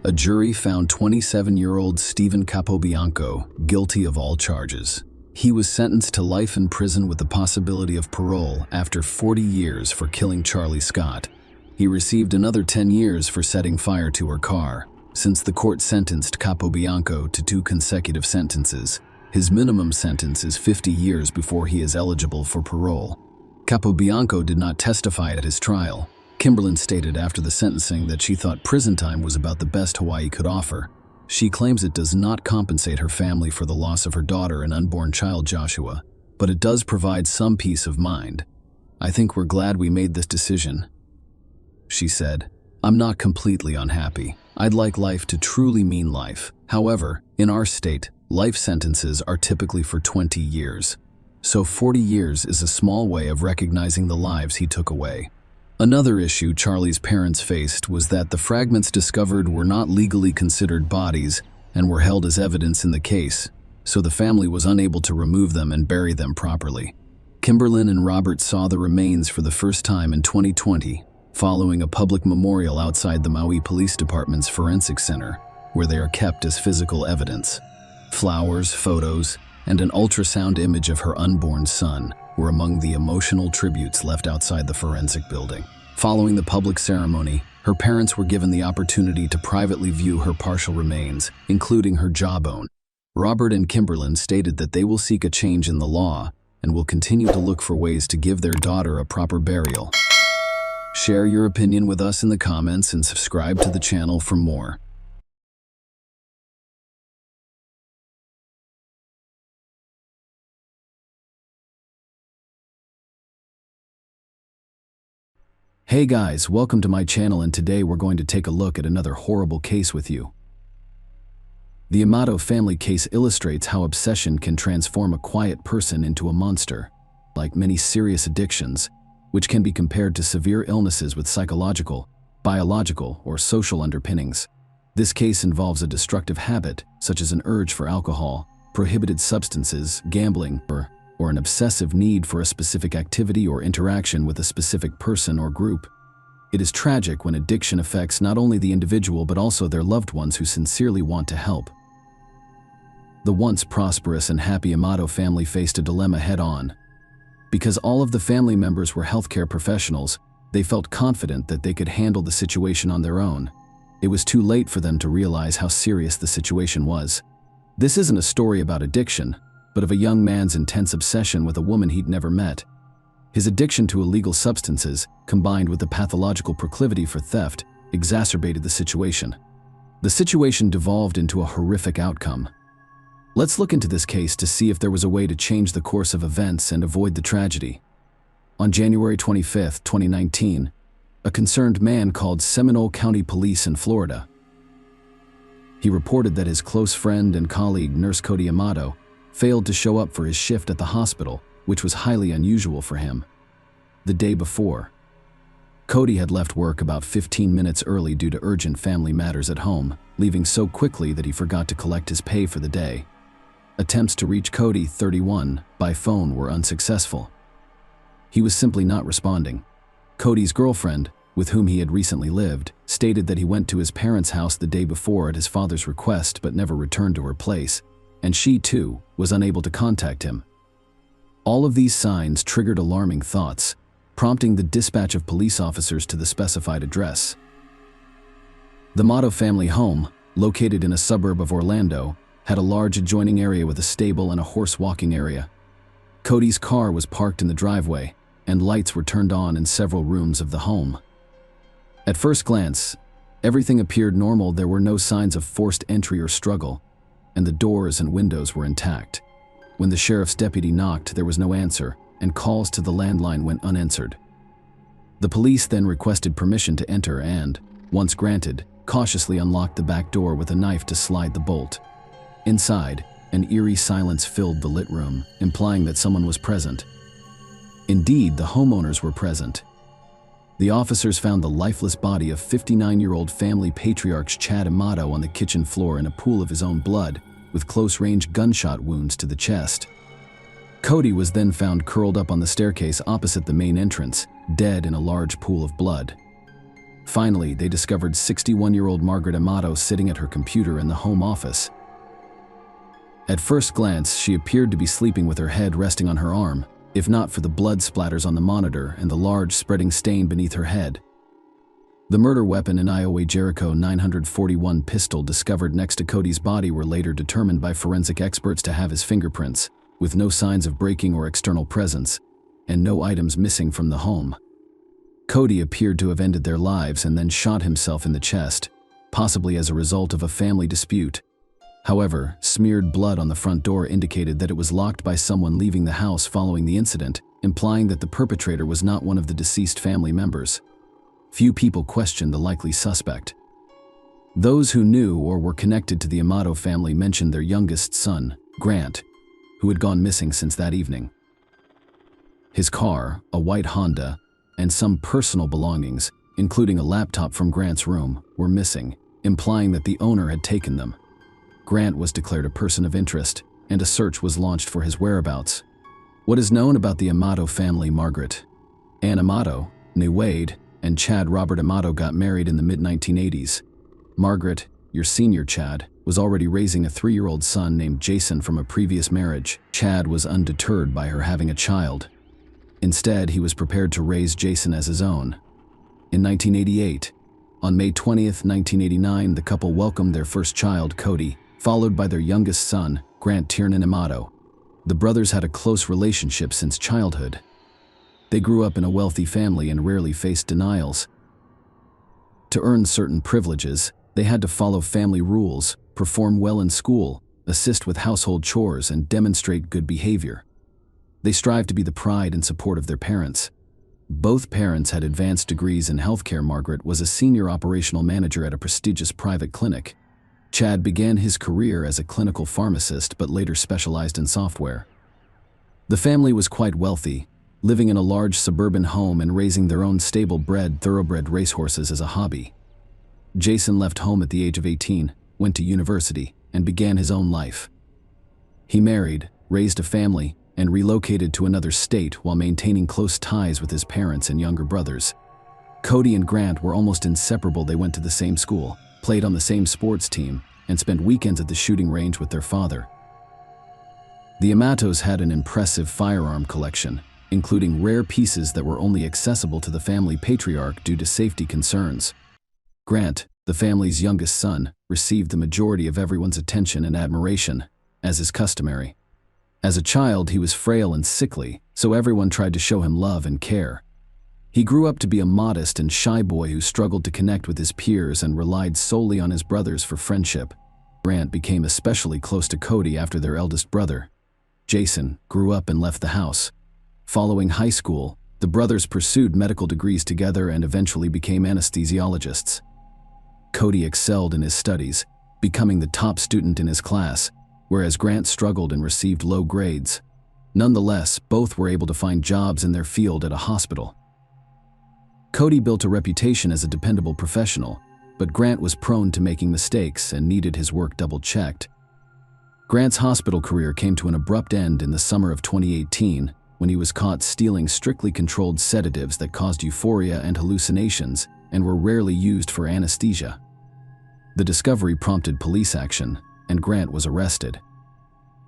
a jury found 27-year-old Stephen Capobianco guilty of all charges. He was sentenced to life in prison with the possibility of parole after 40 years for killing Charlie Scott. He received another 10 years for setting fire to her car. Since the court sentenced Capobianco to 2 consecutive sentences, his minimum sentence is 50 years before he is eligible for parole. Capobianco did not testify at his trial. Kimberlyn stated after the sentencing that she thought prison time was about the best Hawaii could offer. She claims it does not compensate her family for the loss of her daughter and unborn child Joshua, but it does provide some peace of mind. "I think we're glad we made this decision," she said. "I'm not completely unhappy. I'd like life to truly mean life. However, in our state, life sentences are typically for 20 years. So 40 years is a small way of recognizing the lives he took away. Another issue Charlie's parents faced was that the fragments discovered were not legally considered bodies and were held as evidence in the case, so the family was unable to remove them and bury them properly. Kimberlyn and Robert saw the remains for the first time in 2020, following a public memorial outside the Maui Police Department's Forensic Center, where they are kept as physical evidence. Flowers, photos, and an ultrasound image of her unborn son were among the emotional tributes left outside the forensic building. Following the public ceremony, her parents were given the opportunity to privately view her partial remains, including her jawbone. Robert and Kimberlyn stated that they will seek a change in the law and will continue to look for ways to give their daughter a proper burial. Share your opinion with us in the comments and subscribe to the channel for more. Hey guys, welcome to my channel, and today we're going to take a look at another horrible case with you. The Amato family case illustrates how obsession can transform a quiet person into a monster. Like many serious addictions, which can be compared to severe illnesses with psychological, biological, or social underpinnings, this case involves a destructive habit, such as an urge for alcohol, prohibited substances, gambling, or an obsessive need for a specific activity or interaction with a specific person or group. It is tragic when addiction affects not only the individual but also their loved ones who sincerely want to help. The once prosperous and happy Amato family faced a dilemma head-on. Because all of the family members were healthcare professionals, they felt confident that they could handle the situation on their own. It was too late for them to realize how serious the situation was. This isn't a story about addiction, but of a young man's intense obsession with a woman he'd never met. His addiction to illegal substances, combined with the pathological proclivity for theft, exacerbated the situation. The situation devolved into a horrific outcome. Let's look into this case to see if there was a way to change the course of events and avoid the tragedy. On January 25, 2019, a concerned man called Seminole County Police in Florida. He reported that his close friend and colleague, Nurse Cody Amato, failed to show up for his shift at the hospital, which was highly unusual for him. The day before, Cody had left work about 15 minutes early due to urgent family matters at home, leaving so quickly that he forgot to collect his pay for the day. Attempts to reach Cody, 31, by phone were unsuccessful. He was simply not responding. Cody's girlfriend, with whom he had recently lived, stated that he went to his parents' house the day before at his father's request but never returned to her place, and she, too, was unable to contact him. All of these signs triggered alarming thoughts, prompting the dispatch of police officers to the specified address. The Amato family home, located in a suburb of Orlando, had a large adjoining area with a stable and a horse walking area. Cody's car was parked in the driveway, and lights were turned on in several rooms of the home. At first glance, everything appeared normal. There were no signs of forced entry or struggle, and the doors and windows were intact. When the sheriff's deputy knocked, there was no answer, and calls to the landline went unanswered. The police then requested permission to enter and, once granted, cautiously unlocked the back door with a knife to slide the bolt. Inside, an eerie silence filled the lit room, implying that someone was present. Indeed, the homeowners were present. The officers found the lifeless body of 59-year-old family patriarch Chad Amato on the kitchen floor in a pool of his own blood, with close-range gunshot wounds to the chest. Cody was then found curled up on the staircase opposite the main entrance, dead in a large pool of blood. Finally, they discovered 61-year-old Margaret Amato sitting at her computer in the home office. At first glance, she appeared to be sleeping with her head resting on her arm, if not for the blood splatters on the monitor and the large spreading stain beneath her head. The murder weapon and Iowa Jericho 941 pistol discovered next to Cody's body were later determined by forensic experts to have his fingerprints, with no signs of breaking or external presence, and no items missing from the home. Cody appeared to have ended their lives and then shot himself in the chest, possibly as a result of a family dispute. However, smeared blood on the front door indicated that it was locked by someone leaving the house following the incident, implying that the perpetrator was not one of the deceased family members. Few people questioned the likely suspect. Those who knew or were connected to the Amato family mentioned their youngest son, Grant, who had gone missing since that evening. His car, a white Honda, and some personal belongings, including a laptop from Grant's room, were missing, implying that the owner had taken them. Grant was declared a person of interest, and a search was launched for his whereabouts. What is known about the Amato family? Margaret Ann Amato, née Wade, and Chad Robert Amato got married in the mid-1980s. Margaret, your senior Chad, was already raising a 3-year-old son named Jason from a previous marriage. Chad was undeterred by her having a child. Instead, he was prepared to raise Jason as his own. In 1988, on May 20th, 1989, the couple welcomed their first child, Cody, followed by their youngest son, Grant Tiernan Amato. The brothers had a close relationship since childhood. They grew up in a wealthy family and rarely faced denials. To earn certain privileges, they had to follow family rules, perform well in school, assist with household chores, and demonstrate good behavior. They strived to be the pride and support of their parents. Both parents had advanced degrees in healthcare. Margaret was a senior operational manager at a prestigious private clinic. Chad began his career as a clinical pharmacist but later specialized in software. The family was quite wealthy, living in a large suburban home and raising their own stable-bred, thoroughbred racehorses as a hobby. Jason left home at the age of 18, went to university, and began his own life. He married, raised a family, and relocated to another state while maintaining close ties with his parents and younger brothers. Cody and Grant were almost inseparable. They went to the same school, played on the same sports team, and spent weekends at the shooting range with their father. The Amatos had an impressive firearm collection, including rare pieces that were only accessible to the family patriarch due to safety concerns. Grant, the family's youngest son, received the majority of everyone's attention and admiration, as is customary. As a child, he was frail and sickly, so everyone tried to show him love and care. He grew up to be a modest and shy boy who struggled to connect with his peers and relied solely on his brothers for friendship. Grant became especially close to Cody after their eldest brother, Jason, grew up and left the house. Following high school, the brothers pursued medical degrees together and eventually became anesthesiologists. Cody excelled in his studies, becoming the top student in his class, whereas Grant struggled and received low grades. Nonetheless, both were able to find jobs in their field at a hospital. Cody built a reputation as a dependable professional, but Grant was prone to making mistakes and needed his work double-checked. Grant's hospital career came to an abrupt end in the summer of 2018 when he was caught stealing strictly controlled sedatives that caused euphoria and hallucinations and were rarely used for anesthesia. The discovery prompted police action, and Grant was arrested.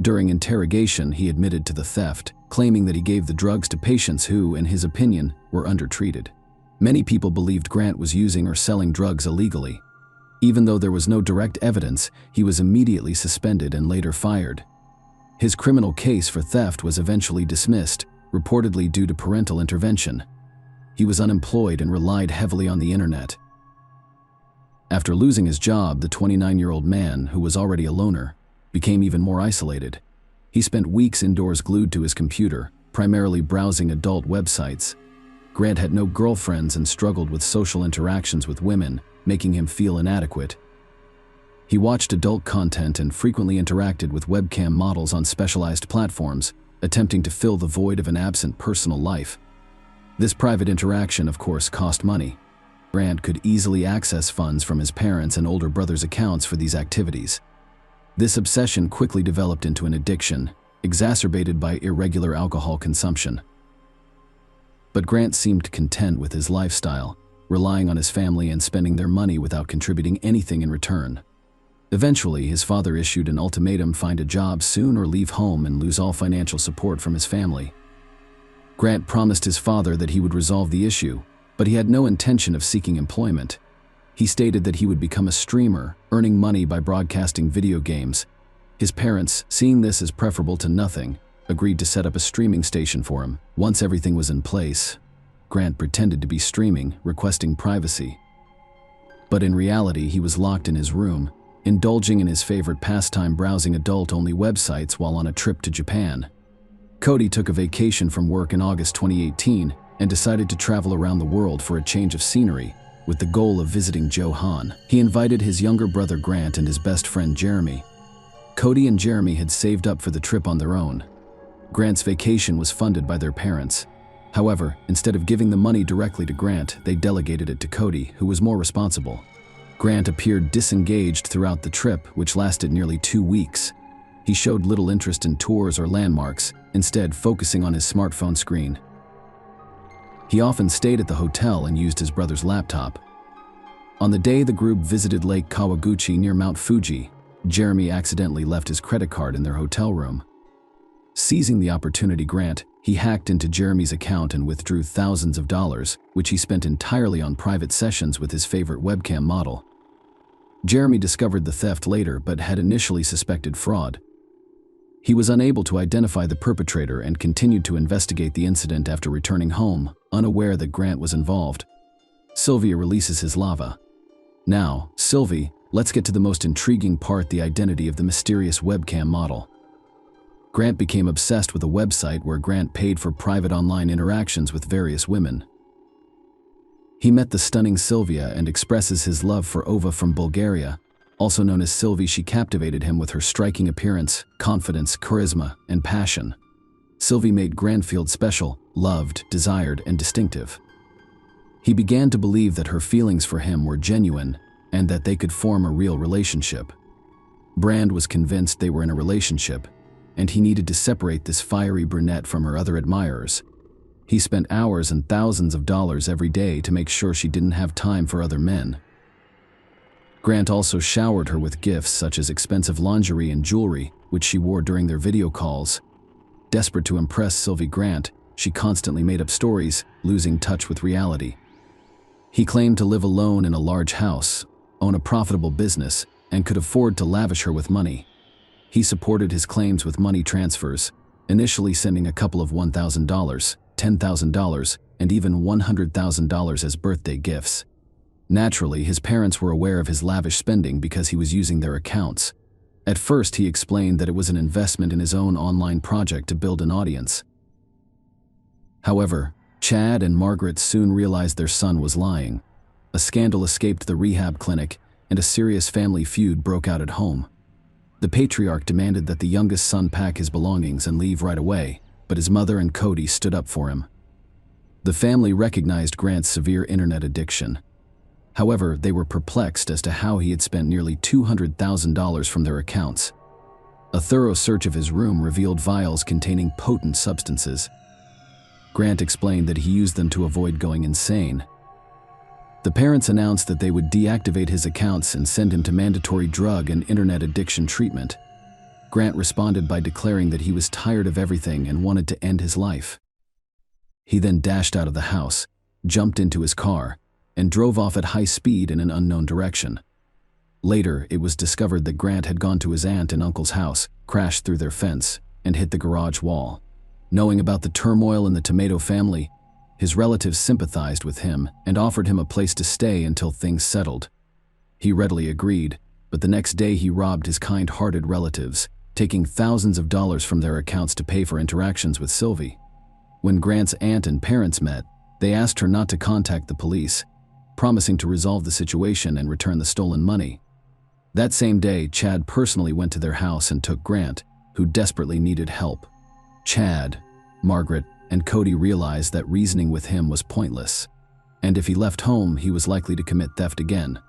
During interrogation, he admitted to the theft, claiming that he gave the drugs to patients who, in his opinion, were undertreated. Many people believed Grant was using or selling drugs illegally. Even though there was no direct evidence, he was immediately suspended and later fired. His criminal case for theft was eventually dismissed, reportedly due to parental intervention. He was unemployed and relied heavily on the internet. After losing his job, the 29-year-old man, who was already a loner, became even more isolated. He spent weeks indoors glued to his computer, primarily browsing adult websites. Grant had no girlfriends and struggled with social interactions with women, making him feel inadequate. He watched adult content and frequently interacted with webcam models on specialized platforms, attempting to fill the void of an absent personal life. This private interaction, of course, cost money. Grant could easily access funds from his parents' and older brother's accounts for these activities. This obsession quickly developed into an addiction, exacerbated by irregular alcohol consumption. But Grant seemed content with his lifestyle, relying on his family and spending their money without contributing anything in return. Eventually, his father issued an ultimatum: find a job soon or leave home and lose all financial support from his family. Grant promised his father that he would resolve the issue, but he had no intention of seeking employment. He stated that he would become a streamer, earning money by broadcasting video games. His parents, seeing this as preferable to nothing, agreed to set up a streaming station for him. Once everything was in place, Grant pretended to be streaming, requesting privacy. But in reality, he was locked in his room, indulging in his favorite pastime, browsing adult-only websites while on a trip to Japan. Cody took a vacation from work in August 2018 and decided to travel around the world for a change of scenery. with the goal of visiting Johan. He invited his younger brother Grant and his best friend Jeremy. Cody and Jeremy had saved up for the trip on their own. Grant's vacation was funded by their parents. However, instead of giving the money directly to Grant, they delegated it to Cody, who was more responsible. Grant appeared disengaged throughout the trip, which lasted nearly 2 weeks. He showed little interest in tours or landmarks, instead focusing on his smartphone screen. He often stayed at the hotel and used his brother's laptop. On the day the group visited Lake Kawaguchi near Mount Fuji, Jeremy accidentally left his credit card in their hotel room. Seizing the opportunity, he hacked into Jeremy's account and withdrew thousands of dollars, which he spent entirely on private sessions with his favorite webcam model. Jeremy discovered the theft later but had initially suspected fraud. He was unable to identify the perpetrator and continued to investigate the incident after returning home, unaware that Grant was involved. Sylvia releases his lava. Now, Sylvie, let's get to the most intriguing part: the identity of the mysterious webcam model. Grant became obsessed with a website where Grant paid for private online interactions with various women. He met the stunning Sylvia and expresses his love for Ova from Bulgaria. Also known as Sylvie, she captivated him with her striking appearance, confidence, charisma, and passion. Sylvie made Grant feel special, loved, desired, and distinctive. He began to believe that her feelings for him were genuine and that they could form a real relationship. Brand was convinced they were in a relationship, and he needed to separate this fiery brunette from her other admirers. He spent hours and thousands of dollars every day to make sure she didn't have time for other men. Grant also showered her with gifts such as expensive lingerie and jewelry, which she wore during their video calls. Desperate to impress Sylvie Grant, she constantly made up stories, losing touch with reality. He claimed to live alone in a large house, own a profitable business, and could afford to lavish her with money. He supported his claims with money transfers, initially sending a couple of $1,000, $10,000, and even $100,000 as birthday gifts. Naturally, his parents were aware of his lavish spending because he was using their accounts. At first, he explained that it was an investment in his own online project to build an audience. However, Chad and Margaret soon realized their son was lying. A scandal escaped the rehab clinic, and a serious family feud broke out at home. The patriarch demanded that the youngest son pack his belongings and leave right away, but his mother and Cody stood up for him. The family recognized Grant's severe internet addiction. However, they were perplexed as to how he had spent nearly $200,000 from their accounts. A thorough search of his room revealed vials containing potent substances. Grant explained that he used them to avoid going insane. The parents announced that they would deactivate his accounts and send him to mandatory drug and internet addiction treatment. Grant responded by declaring that he was tired of everything and wanted to end his life. He then dashed out of the house, jumped into his car, and drove off at high speed in an unknown direction. Later, it was discovered that Grant had gone to his aunt and uncle's house, crashed through their fence, and hit the garage wall. Knowing about the turmoil in the Tomato family, his relatives sympathized with him and offered him a place to stay until things settled. He readily agreed, but the next day he robbed his kind-hearted relatives, taking thousands of dollars from their accounts to pay for interactions with Sylvie. When Grant's aunt and parents met, they asked her not to contact the police, promising to resolve the situation and return the stolen money. That same day, Chad personally went to their house and took Grant, who desperately needed help. Chad, Margaret, and Cody realized that reasoning with him was pointless, and if he left home, he was likely to commit theft again.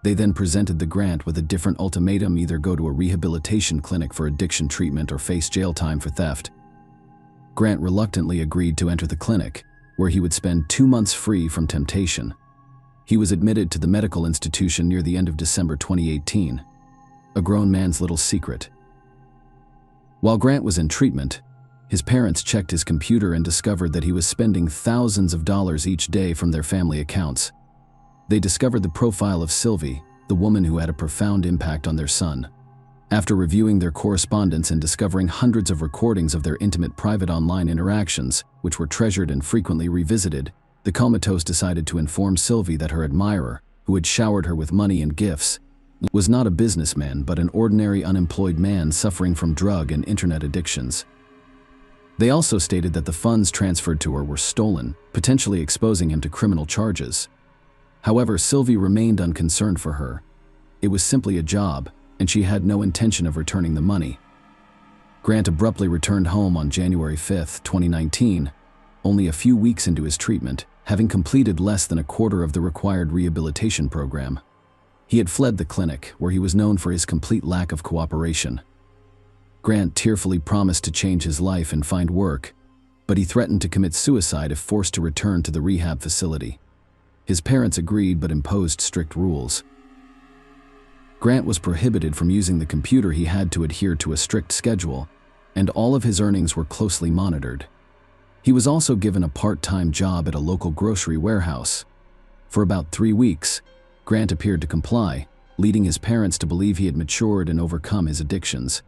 They then presented the Grant with a different ultimatum: either go to a rehabilitation clinic for addiction treatment or face jail time for theft. Grant reluctantly agreed to enter the clinic, where he would spend 2 months free from temptation. He was admitted to the medical institution near the end of December 2018, a grown man's little secret. While Grant was in treatment, his parents checked his computer and discovered that he was spending thousands of dollars each day from their family accounts. They discovered the profile of Sylvie, the woman who had a profound impact on their son. After reviewing their correspondence and discovering hundreds of recordings of their intimate private online interactions, which were treasured and frequently revisited, the comatose decided to inform Sylvie that her admirer, who had showered her with money and gifts, was not a businessman but an ordinary unemployed man suffering from drug and internet addictions. They also stated that the funds transferred to her were stolen, potentially exposing him to criminal charges. However, Sylvie remained unconcerned for her. It was simply a job, and she had no intention of returning the money. Grant abruptly returned home on January 5, 2019, only a few weeks into his treatment, having completed less than a quarter of the required rehabilitation program. He had fled the clinic, where he was known for his complete lack of cooperation. Grant tearfully promised to change his life and find work, but he threatened to commit suicide if forced to return to the rehab facility. His parents agreed but imposed strict rules. Grant was prohibited from using the computer. He had to adhere to a strict schedule, and all of his earnings were closely monitored. He was also given a part-time job at a local grocery warehouse. For about 3 weeks, Grant appeared to comply, leading his parents to believe he had matured and overcome his addictions.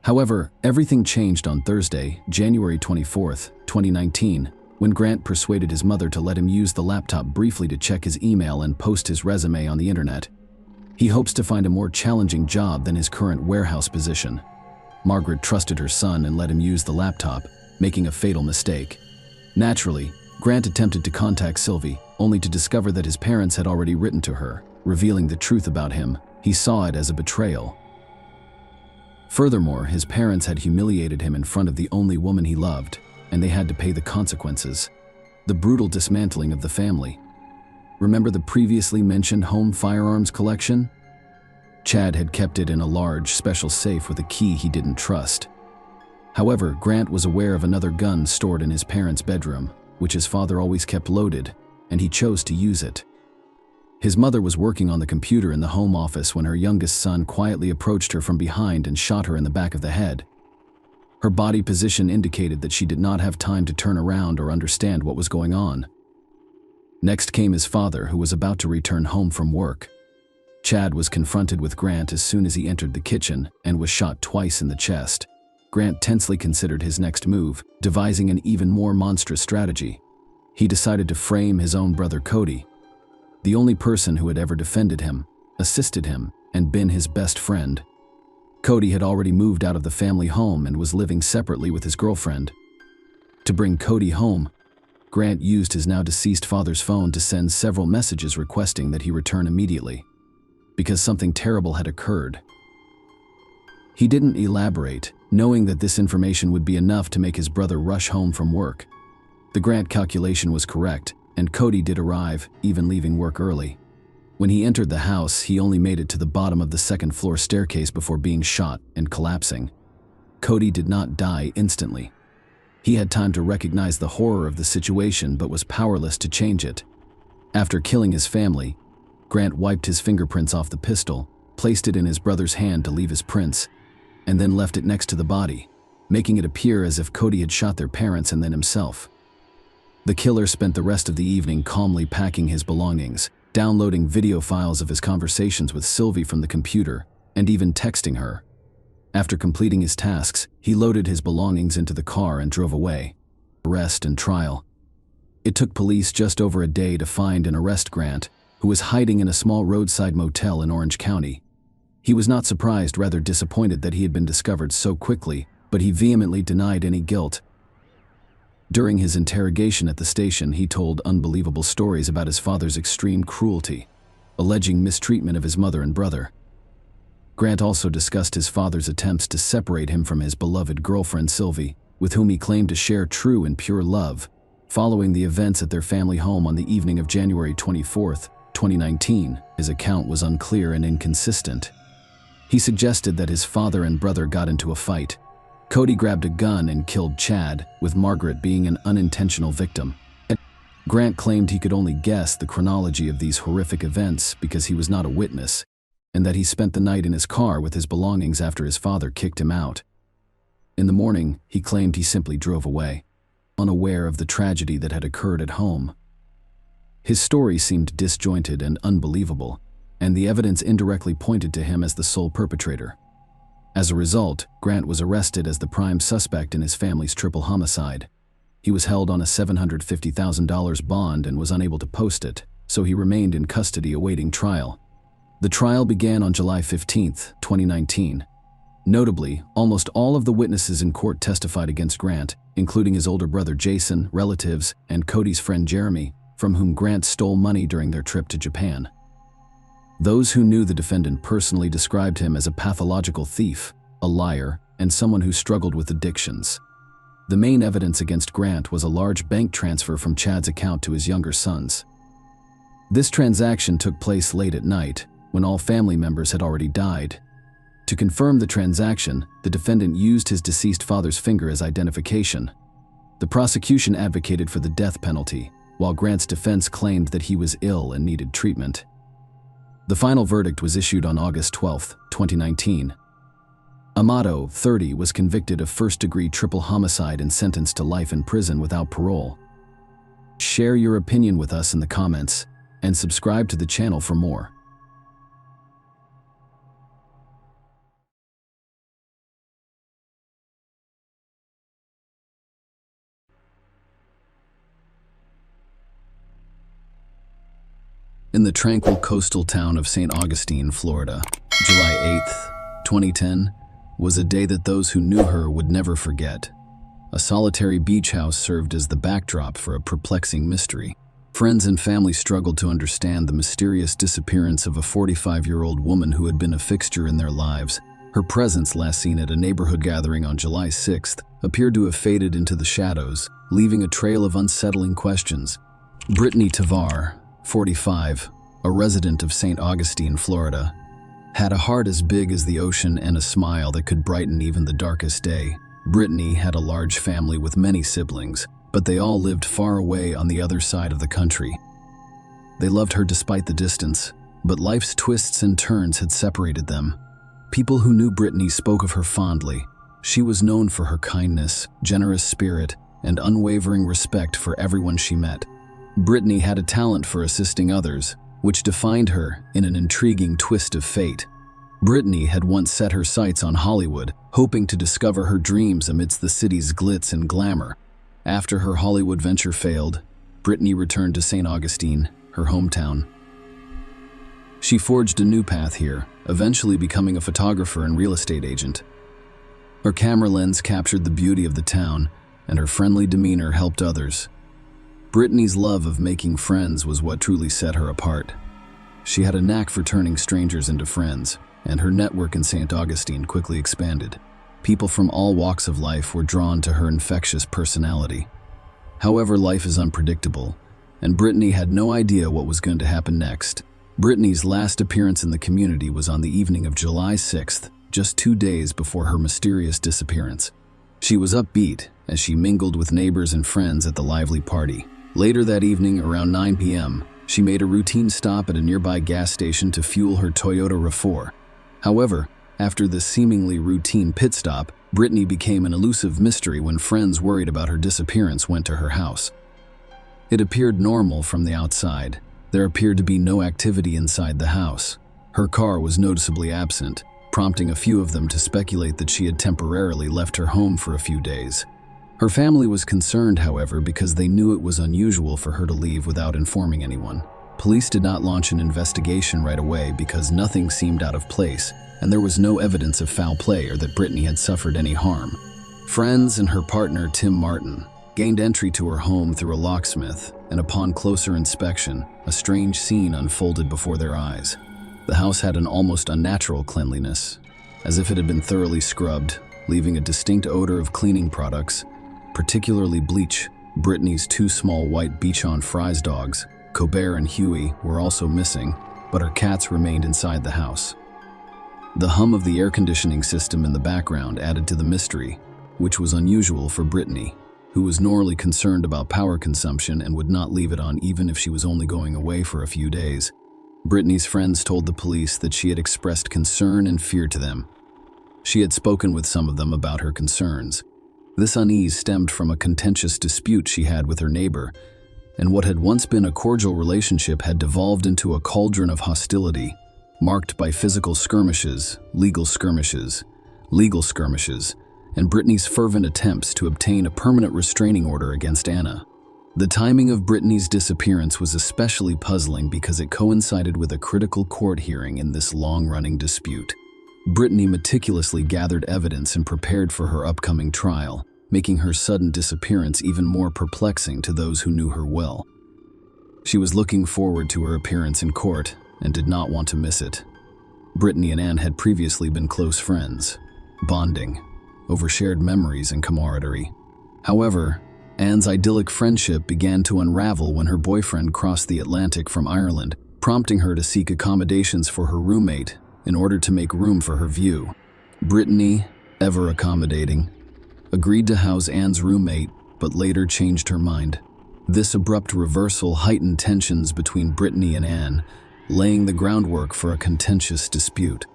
However, everything changed on Thursday, January 24, 2019, when Grant persuaded his mother to let him use the laptop briefly to check his email and post his resume on the internet. He hopes to find a more challenging job than his current warehouse position. Margaret trusted her son and let him use the laptop, making a fatal mistake. Naturally, Grant attempted to contact Sylvie, only to discover that his parents had already written to her, revealing the truth about him. He saw it as a betrayal. Furthermore, his parents had humiliated him in front of the only woman he loved, and they had to pay the consequences. The brutal dismantling of the family. Remember the previously mentioned home firearms collection? Chad had kept it in a large, special safe with a key he didn't trust. However, Grant was aware of another gun stored in his parents' bedroom, which his father always kept loaded, and he chose to use it. His mother was working on the computer in the home office when her youngest son quietly approached her from behind and shot her in the back of the head. Her body position indicated that she did not have time to turn around or understand what was going on. Next came his father, who was about to return home from work. Chad was confronted with Grant as soon as he entered the kitchen and was shot twice in the chest. Grant tensely considered his next move, devising an even more monstrous strategy. He decided to frame his own brother Cody, the only person who had ever defended him, assisted him, and been his best friend. Cody had already moved out of the family home and was living separately with his girlfriend. To bring Cody home, Grant used his now deceased father's phone to send several messages requesting that he return immediately, because something terrible had occurred. He didn't elaborate, knowing that this information would be enough to make his brother rush home from work. The Grant calculation was correct, and Cody did arrive, even leaving work early. When he entered the house, he only made it to the bottom of the second-floor staircase before being shot and collapsing. Cody did not die instantly. He had time to recognize the horror of the situation but was powerless to change it. After killing his family, Grant wiped his fingerprints off the pistol, placed it in his brother's hand to leave his prints, and then left it next to the body, making it appear as if Cody had shot their parents and then himself. The killer spent the rest of the evening calmly packing his belongings, downloading video files of his conversations with Sylvie from the computer, and even texting her. After completing his tasks, he loaded his belongings into the car and drove away. Arrest and trial. It took police just over a day to find and arrest Grant, who was hiding in a small roadside motel in Orange County. He was not surprised, rather disappointed that he had been discovered so quickly, but he vehemently denied any guilt. During his interrogation at the station, he told unbelievable stories about his father's extreme cruelty, alleging mistreatment of his mother and brother. Grant also discussed his father's attempts to separate him from his beloved girlfriend Sylvie, with whom he claimed to share true and pure love, following the events at their family home on the evening of January 24, 2019. His account was unclear and inconsistent. He suggested that his father and brother got into a fight. Cody grabbed a gun and killed Chad, with Margaret being an unintentional victim. Grant claimed he could only guess the chronology of these horrific events because he was not a witness, and that he spent the night in his car with his belongings after his father kicked him out. In the morning, he claimed he simply drove away, unaware of the tragedy that had occurred at home. His story seemed disjointed and unbelievable, and the evidence indirectly pointed to him as the sole perpetrator. As a result, Grant was arrested as the prime suspect in his family's triple homicide. He was held on a $750,000 bond and was unable to post it, so he remained in custody awaiting trial. The trial began on July 15, 2019. Notably, almost all of the witnesses in court testified against Grant, including his older brother Jason, relatives, and Cody's friend Jeremy, from whom Grant stole money during their trip to Japan. Those who knew the defendant personally described him as a pathological thief, a liar, and someone who struggled with addictions. The main evidence against Grant was a large bank transfer from Chad's account to his younger sons. This transaction took place late at night, when all family members had already died. To confirm the transaction, the defendant used his deceased father's finger as identification. The prosecution advocated for the death penalty, while Grant's defense claimed that he was ill and needed treatment. The final verdict was issued on August 12, 2019. Amato, 30, was convicted of first-degree triple homicide and sentenced to life in prison without parole. Share your opinion with us in the comments, and subscribe to the channel for more. In the tranquil coastal town of St. Augustine, Florida, July 8, 2010, was a day that those who knew her would never forget. A solitary beach house served as the backdrop for a perplexing mystery. Friends and family struggled to understand the mysterious disappearance of a 45-year-old woman who had been a fixture in their lives. Her presence, last seen at a neighborhood gathering on July 6th, appeared to have faded into the shadows, leaving a trail of unsettling questions. Brittany Tavar, 45, a resident of St. Augustine, Florida, had a heart as big as the ocean and a smile that could brighten even the darkest day. Brittany had a large family with many siblings, but they all lived far away on the other side of the country. They loved her despite the distance, but life's twists and turns had separated them. People who knew Brittany spoke of her fondly. She was known for her kindness, generous spirit, and unwavering respect for everyone she met. Brittany had a talent for assisting others, which defined her in an intriguing twist of fate. Brittany had once set her sights on Hollywood, hoping to discover her dreams amidst the city's glitz and glamour. After her Hollywood venture failed, Brittany returned to St. Augustine, her hometown. She forged a new path here, eventually becoming a photographer and real estate agent. Her camera lens captured the beauty of the town, and her friendly demeanor helped others. Brittany's love of making friends was what truly set her apart. She had a knack for turning strangers into friends, and her network in St. Augustine quickly expanded. People from all walks of life were drawn to her infectious personality. However, life is unpredictable, and Brittany had no idea what was going to happen next. Brittany's last appearance in the community was on the evening of July 6th, just 2 days before her mysterious disappearance. She was upbeat as she mingled with neighbors and friends at the lively party. Later that evening, around 9 p.m., she made a routine stop at a nearby gas station to fuel her Toyota RAV4. However, after this seemingly routine pit stop, Brittany became an elusive mystery when friends worried about her disappearance went to her house. It appeared normal from the outside. There appeared to be no activity inside the house. Her car was noticeably absent, prompting a few of them to speculate that she had temporarily left her home for a few days. Her family was concerned, however, because they knew it was unusual for her to leave without informing anyone. Police did not launch an investigation right away because nothing seemed out of place, and there was no evidence of foul play or that Brittany had suffered any harm. Friends and her partner, Tim Martin, gained entry to her home through a locksmith, and upon closer inspection, a strange scene unfolded before their eyes. The house had an almost unnatural cleanliness, as if it had been thoroughly scrubbed, leaving a distinct odor of cleaning products, particularly bleach. Brittany's 2 small white Bichon Frise dogs, Colbert and Huey, were also missing, but her cats remained inside the house. The hum of the air conditioning system in the background added to the mystery, which was unusual for Brittany, who was normally concerned about power consumption and would not leave it on even if she was only going away for a few days. Brittany's friends told the police that she had expressed concern and fear to them. She had spoken with some of them about her concerns. This unease stemmed from a contentious dispute she had with her neighbor, and what had once been a cordial relationship had devolved into a cauldron of hostility, marked by physical skirmishes, legal skirmishes, and Brittany's fervent attempts to obtain a permanent restraining order against Anna. The timing of Brittany's disappearance was especially puzzling because it coincided with a critical court hearing in this long-running dispute. Brittany meticulously gathered evidence and prepared for her upcoming trial, making her sudden disappearance even more perplexing to those who knew her well. She was looking forward to her appearance in court and did not want to miss it. Brittany and Anne had previously been close friends, bonding over shared memories and camaraderie. However, Anne's idyllic friendship began to unravel when her boyfriend crossed the Atlantic from Ireland, prompting her to seek accommodations for her roommate in order to make room for her view. Brittany, ever accommodating, agreed to house Anne's roommate, but later changed her mind. This abrupt reversal heightened tensions between Brittany and Anne, laying the groundwork for a contentious dispute.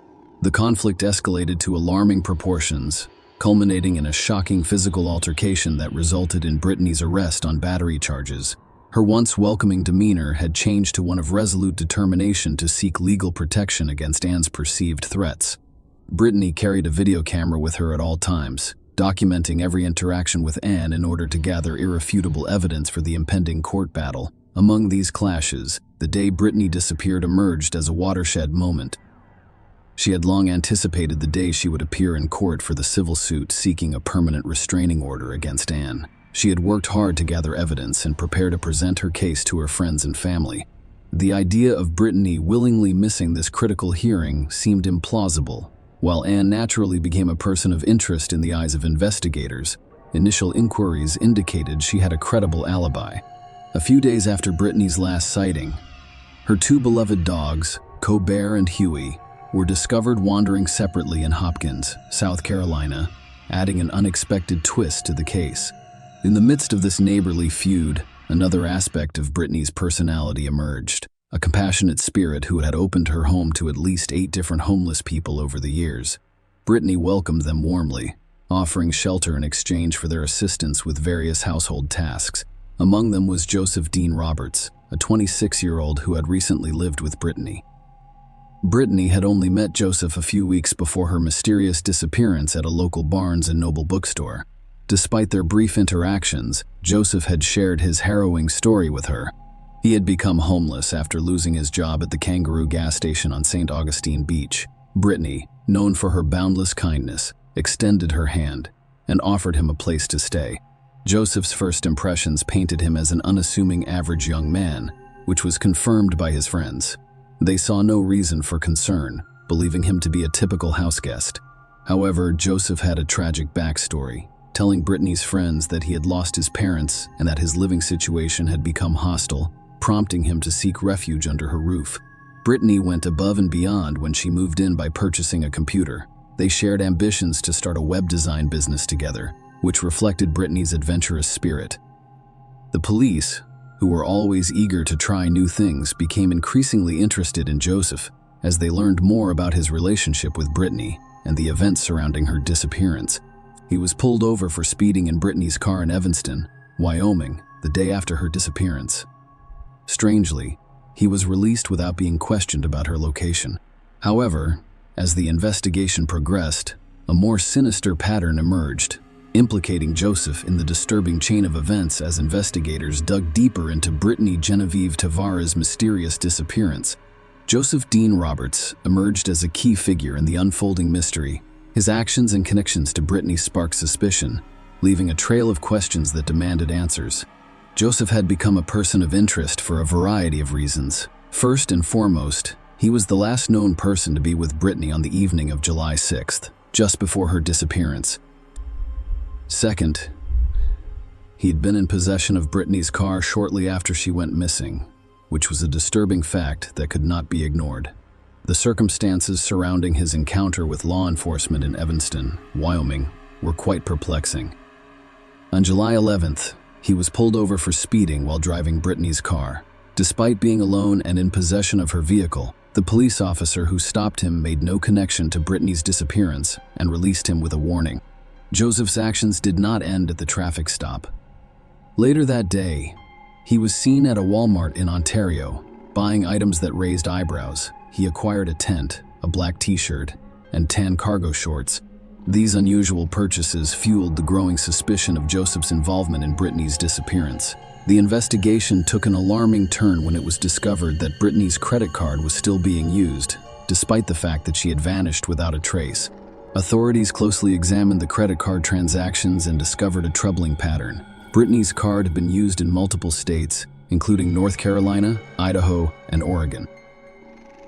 The conflict escalated to alarming proportions, culminating in a shocking physical altercation that resulted in Brittany's arrest on battery charges. Her once welcoming demeanor had changed to one of resolute determination to seek legal protection against Anne's perceived threats. Brittany carried a video camera with her at all times, documenting every interaction with Anne in order to gather irrefutable evidence for the impending court battle. Among these clashes, the day Brittany disappeared emerged as a watershed moment. She had long anticipated the day she would appear in court for the civil suit seeking a permanent restraining order against Anne. She had worked hard to gather evidence and prepare to present her case to her friends and family. The idea of Brittany willingly missing this critical hearing seemed implausible. While Anne naturally became a person of interest in the eyes of investigators, initial inquiries indicated she had a credible alibi. A few days after Brittany's last sighting, her two beloved dogs, Colbert and Huey, were discovered wandering separately in Hopkins, South Carolina, adding an unexpected twist to the case. In the midst of this neighborly feud, another aspect of Brittany's personality emerged. A compassionate spirit who had opened her home to at least 8 different homeless people over the years. Brittany welcomed them warmly, offering shelter in exchange for their assistance with various household tasks. Among them was Joseph Dean Roberts, a 26-year-old who had recently lived with Brittany. Brittany had only met Joseph a few weeks before her mysterious disappearance at a local Barnes & Noble bookstore. Despite their brief interactions, Joseph had shared his harrowing story with her. He had become homeless after losing his job at the Kangaroo gas station on St. Augustine Beach. Brittany, known for her boundless kindness, extended her hand and offered him a place to stay. Joseph's first impressions painted him as an unassuming average young man, which was confirmed by his friends. They saw no reason for concern, believing him to be a typical house guest. However, Joseph had a tragic backstory, telling Brittany's friends that he had lost his parents and that his living situation had become hostile, prompting him to seek refuge under her roof. Brittany went above and beyond when she moved in by purchasing a computer. They shared ambitions to start a web design business together, which reflected Brittany's adventurous spirit. The police, who were always eager to try new things, became increasingly interested in Joseph as they learned more about his relationship with Brittany and the events surrounding her disappearance. He was pulled over for speeding in Brittany's car in Evanston, Wyoming, the day after her disappearance. Strangely, he was released without being questioned about her location. However, as the investigation progressed, a more sinister pattern emerged, implicating Joseph in the disturbing chain of events as investigators dug deeper into Brittany Genevieve Tavares' mysterious disappearance. Joseph Dean Roberts emerged as a key figure in the unfolding mystery. His actions and connections to Brittany sparked suspicion, leaving a trail of questions that demanded answers. Joseph had become a person of interest for a variety of reasons. First and foremost, he was the last known person to be with Brittany on the evening of July 6th, just before her disappearance. Second, he had been in possession of Brittany's car shortly after she went missing, which was a disturbing fact that could not be ignored. The circumstances surrounding his encounter with law enforcement in Evanston, Wyoming, were quite perplexing. On July 11th, he was pulled over for speeding while driving Brittany's car. Despite being alone and in possession of her vehicle, the police officer who stopped him made no connection to Brittany's disappearance and released him with a warning. Joseph's actions did not end at the traffic stop. Later that day, he was seen at a Walmart in Ontario, buying items that raised eyebrows. He acquired a tent, a black t-shirt, and tan cargo shorts. These unusual purchases fueled the growing suspicion of Joseph's involvement in Brittany's disappearance. The investigation took an alarming turn when it was discovered that Brittany's credit card was still being used, despite the fact that she had vanished without a trace. Authorities closely examined the credit card transactions and discovered a troubling pattern. Brittany's card had been used in multiple states, including North Carolina, Idaho, and Oregon.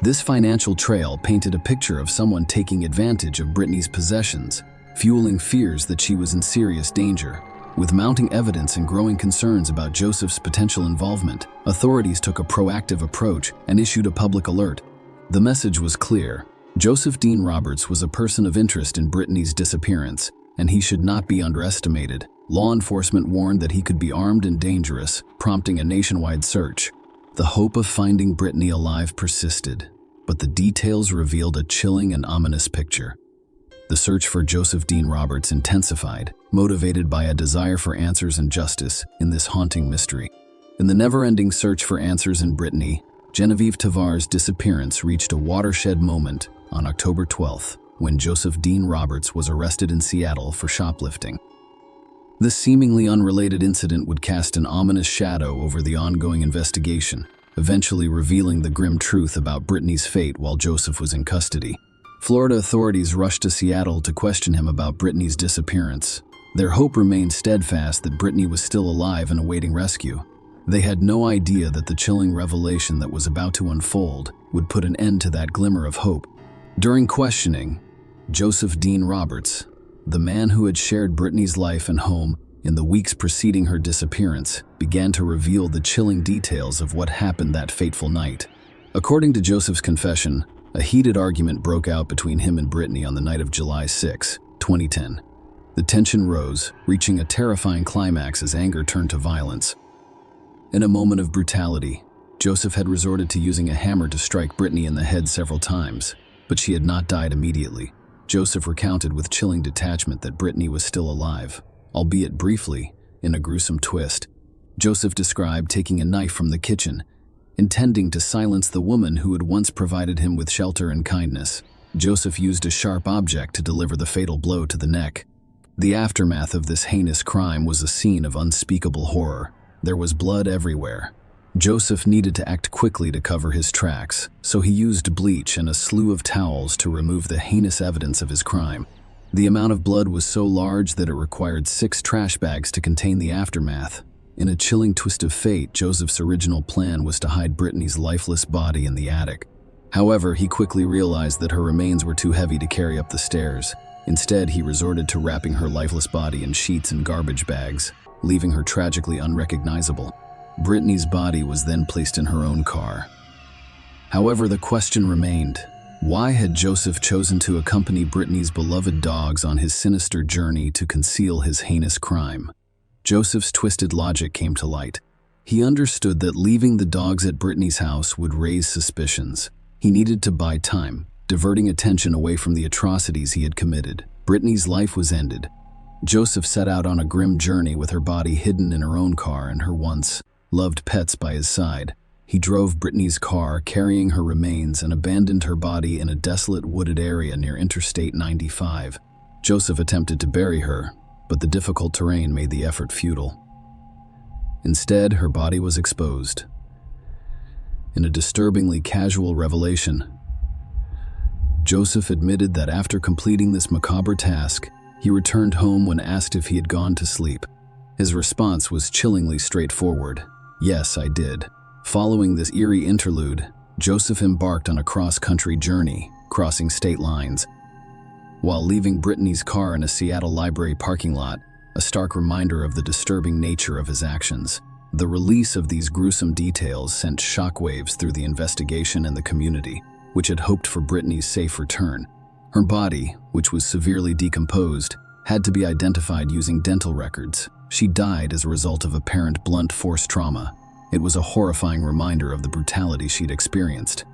This financial trail painted a picture of someone taking advantage of Brittany's possessions, fueling fears that she was in serious danger. With mounting evidence and growing concerns about Joseph's potential involvement, authorities took a proactive approach and issued a public alert. The message was clear. Joseph Dean Roberts was a person of interest in Brittany's disappearance, and he should not be underestimated. Law enforcement warned that he could be armed and dangerous, prompting a nationwide search. The hope of finding Brittany alive persisted, but the details revealed a chilling and ominous picture. The search for Joseph Dean Roberts intensified, motivated by a desire for answers and justice in this haunting mystery. In the never-ending search for answers in Brittany, Genevieve Tavar's disappearance reached a watershed moment on October 12th, when Joseph Dean Roberts was arrested in Seattle for shoplifting. This seemingly unrelated incident would cast an ominous shadow over the ongoing investigation, eventually revealing the grim truth about Brittany's fate while Joseph was in custody. Florida authorities rushed to Seattle to question him about Brittany's disappearance. Their hope remained steadfast that Brittany was still alive and awaiting rescue. They had no idea that the chilling revelation that was about to unfold would put an end to that glimmer of hope. During questioning, Joseph Dean Roberts, the man who had shared Brittany's life and home in the weeks preceding her disappearance, began to reveal the chilling details of what happened that fateful night. According to Joseph's confession, a heated argument broke out between him and Brittany on the night of July 6, 2010. The tension rose, reaching a terrifying climax as anger turned to violence. In a moment of brutality, Joseph had resorted to using a hammer to strike Brittany in the head several times, but she had not died immediately. Joseph recounted with chilling detachment that Brittany was still alive, albeit briefly, in a gruesome twist. Joseph described taking a knife from the kitchen, intending to silence the woman who had once provided him with shelter and kindness. Joseph used a sharp object to deliver the fatal blow to the neck. The aftermath of this heinous crime was a scene of unspeakable horror. There was blood everywhere. Joseph needed to act quickly to cover his tracks, so he used bleach and a slew of towels to remove the heinous evidence of his crime. The amount of blood was so large that it required 6 trash bags to contain the aftermath. In a chilling twist of fate, Joseph's original plan was to hide Brittany's lifeless body in the attic. However, he quickly realized that her remains were too heavy to carry up the stairs. Instead, he resorted to wrapping her lifeless body in sheets and garbage bags, leaving her tragically unrecognizable. Brittany's body was then placed in her own car. However, the question remained: why had Joseph chosen to accompany Brittany's beloved dogs on his sinister journey to conceal his heinous crime? Joseph's twisted logic came to light. He understood that leaving the dogs at Brittany's house would raise suspicions. He needed to buy time, diverting attention away from the atrocities he had committed. Brittany's life was ended. Joseph set out on a grim journey with her body hidden in her own car and her once loved pets by his side. He drove Brittany's car, carrying her remains, and abandoned her body in a desolate wooded area near Interstate 95. Joseph attempted to bury her, but the difficult terrain made the effort futile. Instead, her body was exposed. In a disturbingly casual revelation, Joseph admitted that after completing this macabre task, he returned home when asked if he had gone to sleep. His response was chillingly straightforward: "Yes, I did." Following this eerie interlude, Joseph embarked on a cross-country journey, crossing state lines. While leaving Brittany's car in a Seattle library parking lot, a stark reminder of the disturbing nature of his actions. The release of these gruesome details sent shockwaves through the investigation and the community, which had hoped for Brittany's safe return. Her body, which was severely decomposed, had to be identified using dental records. She died as a result of apparent blunt force trauma. It was a horrifying reminder of the brutality she'd experienced.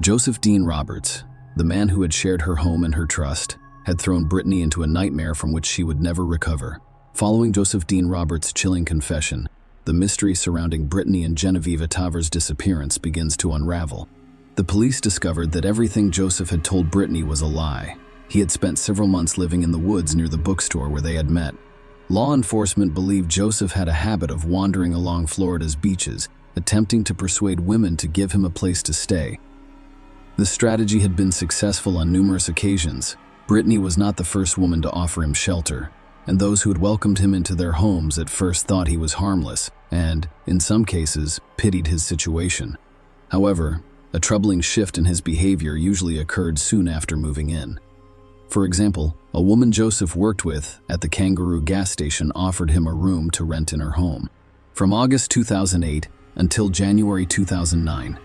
Joseph Dean Roberts, the man who had shared her home and her trust, had thrown Brittany into a nightmare from which she would never recover. Following Joseph Dean Roberts' chilling confession, the mystery surrounding Brittany and Genevieve Tavar's disappearance begins to unravel. The police discovered that everything Joseph had told Brittany was a lie. He had spent several months living in the woods near the bookstore where they had met. Law enforcement believed Joseph had a habit of wandering along Florida's beaches, attempting to persuade women to give him a place to stay. The strategy had been successful on numerous occasions. Brittany was not the first woman to offer him shelter. and those who had welcomed him into their homes at first thought he was harmless and, in some cases, pitied his situation. However, a troubling shift in his behavior usually occurred soon after moving in. For example, a woman Joseph worked with at the Kangaroo gas station offered him a room to rent in her home. From August 2008 until January 2009,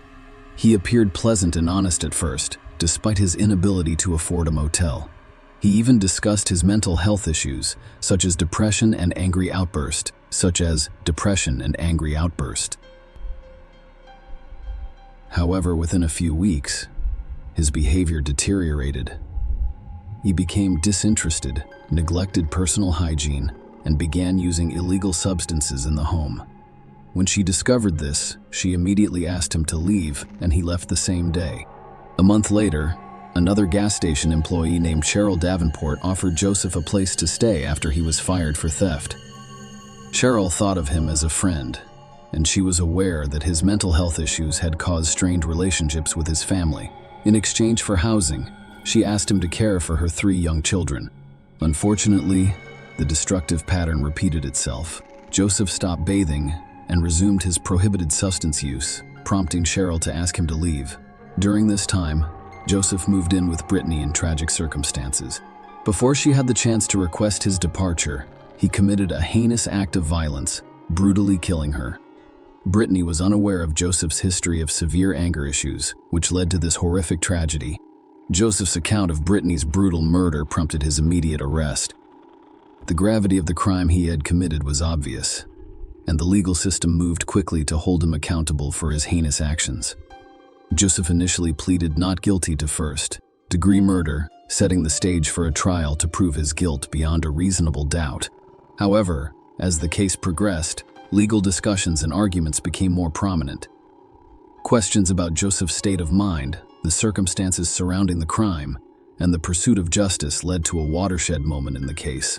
he appeared pleasant and honest at first, despite his inability to afford a motel. He even discussed his mental health issues, such as depression and angry outburst. However, within a few weeks, his behavior deteriorated. He became disinterested, neglected personal hygiene, and began using illegal substances in the home. When she discovered this, she immediately asked him to leave, and he left the same day. A month later, another gas station employee named Cheryl Davenport offered Joseph a place to stay after he was fired for theft. Cheryl thought of him as a friend, and she was aware that his mental health issues had caused strained relationships with his family. In exchange for housing, she asked him to care for her 3 young children. Unfortunately, the destructive pattern repeated itself. Joseph stopped bathing and resumed his prohibited substance use, prompting Cheryl to ask him to leave. During this time, Joseph moved in with Brittany in tragic circumstances. Before she had the chance to request his departure, he committed a heinous act of violence, brutally killing her. Brittany was unaware of Joseph's history of severe anger issues, which led to this horrific tragedy. Joseph's account of Brittany's brutal murder prompted his immediate arrest. The gravity of the crime he had committed was obvious, and the legal system moved quickly to hold him accountable for his heinous actions. Joseph initially pleaded not guilty to first-degree murder, setting the stage for a trial to prove his guilt beyond a reasonable doubt. However, as the case progressed, legal discussions and arguments became more prominent. Questions about Joseph's state of mind, the circumstances surrounding the crime, and the pursuit of justice led to a watershed moment in the case.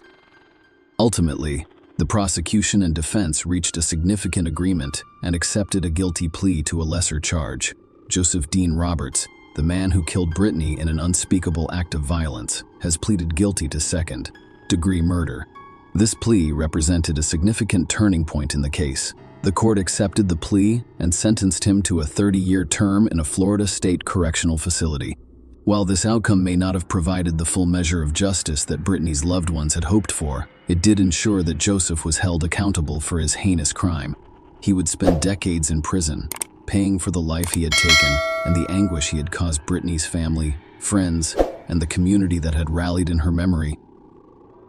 Ultimately, the prosecution and defense reached a significant agreement and accepted a guilty plea to a lesser charge. Joseph Dean Roberts, the man who killed Brittany in an unspeakable act of violence, has pleaded guilty to second-degree murder. This plea represented a significant turning point in the case. The court accepted the plea and sentenced him to a 30-year term in a Florida state correctional facility. While this outcome may not have provided the full measure of justice that Brittany's loved ones had hoped for, it did ensure that Joseph was held accountable for his heinous crime. He would spend decades in prison, paying for the life he had taken and the anguish he had caused Brittany's family, friends, and the community that had rallied in her memory.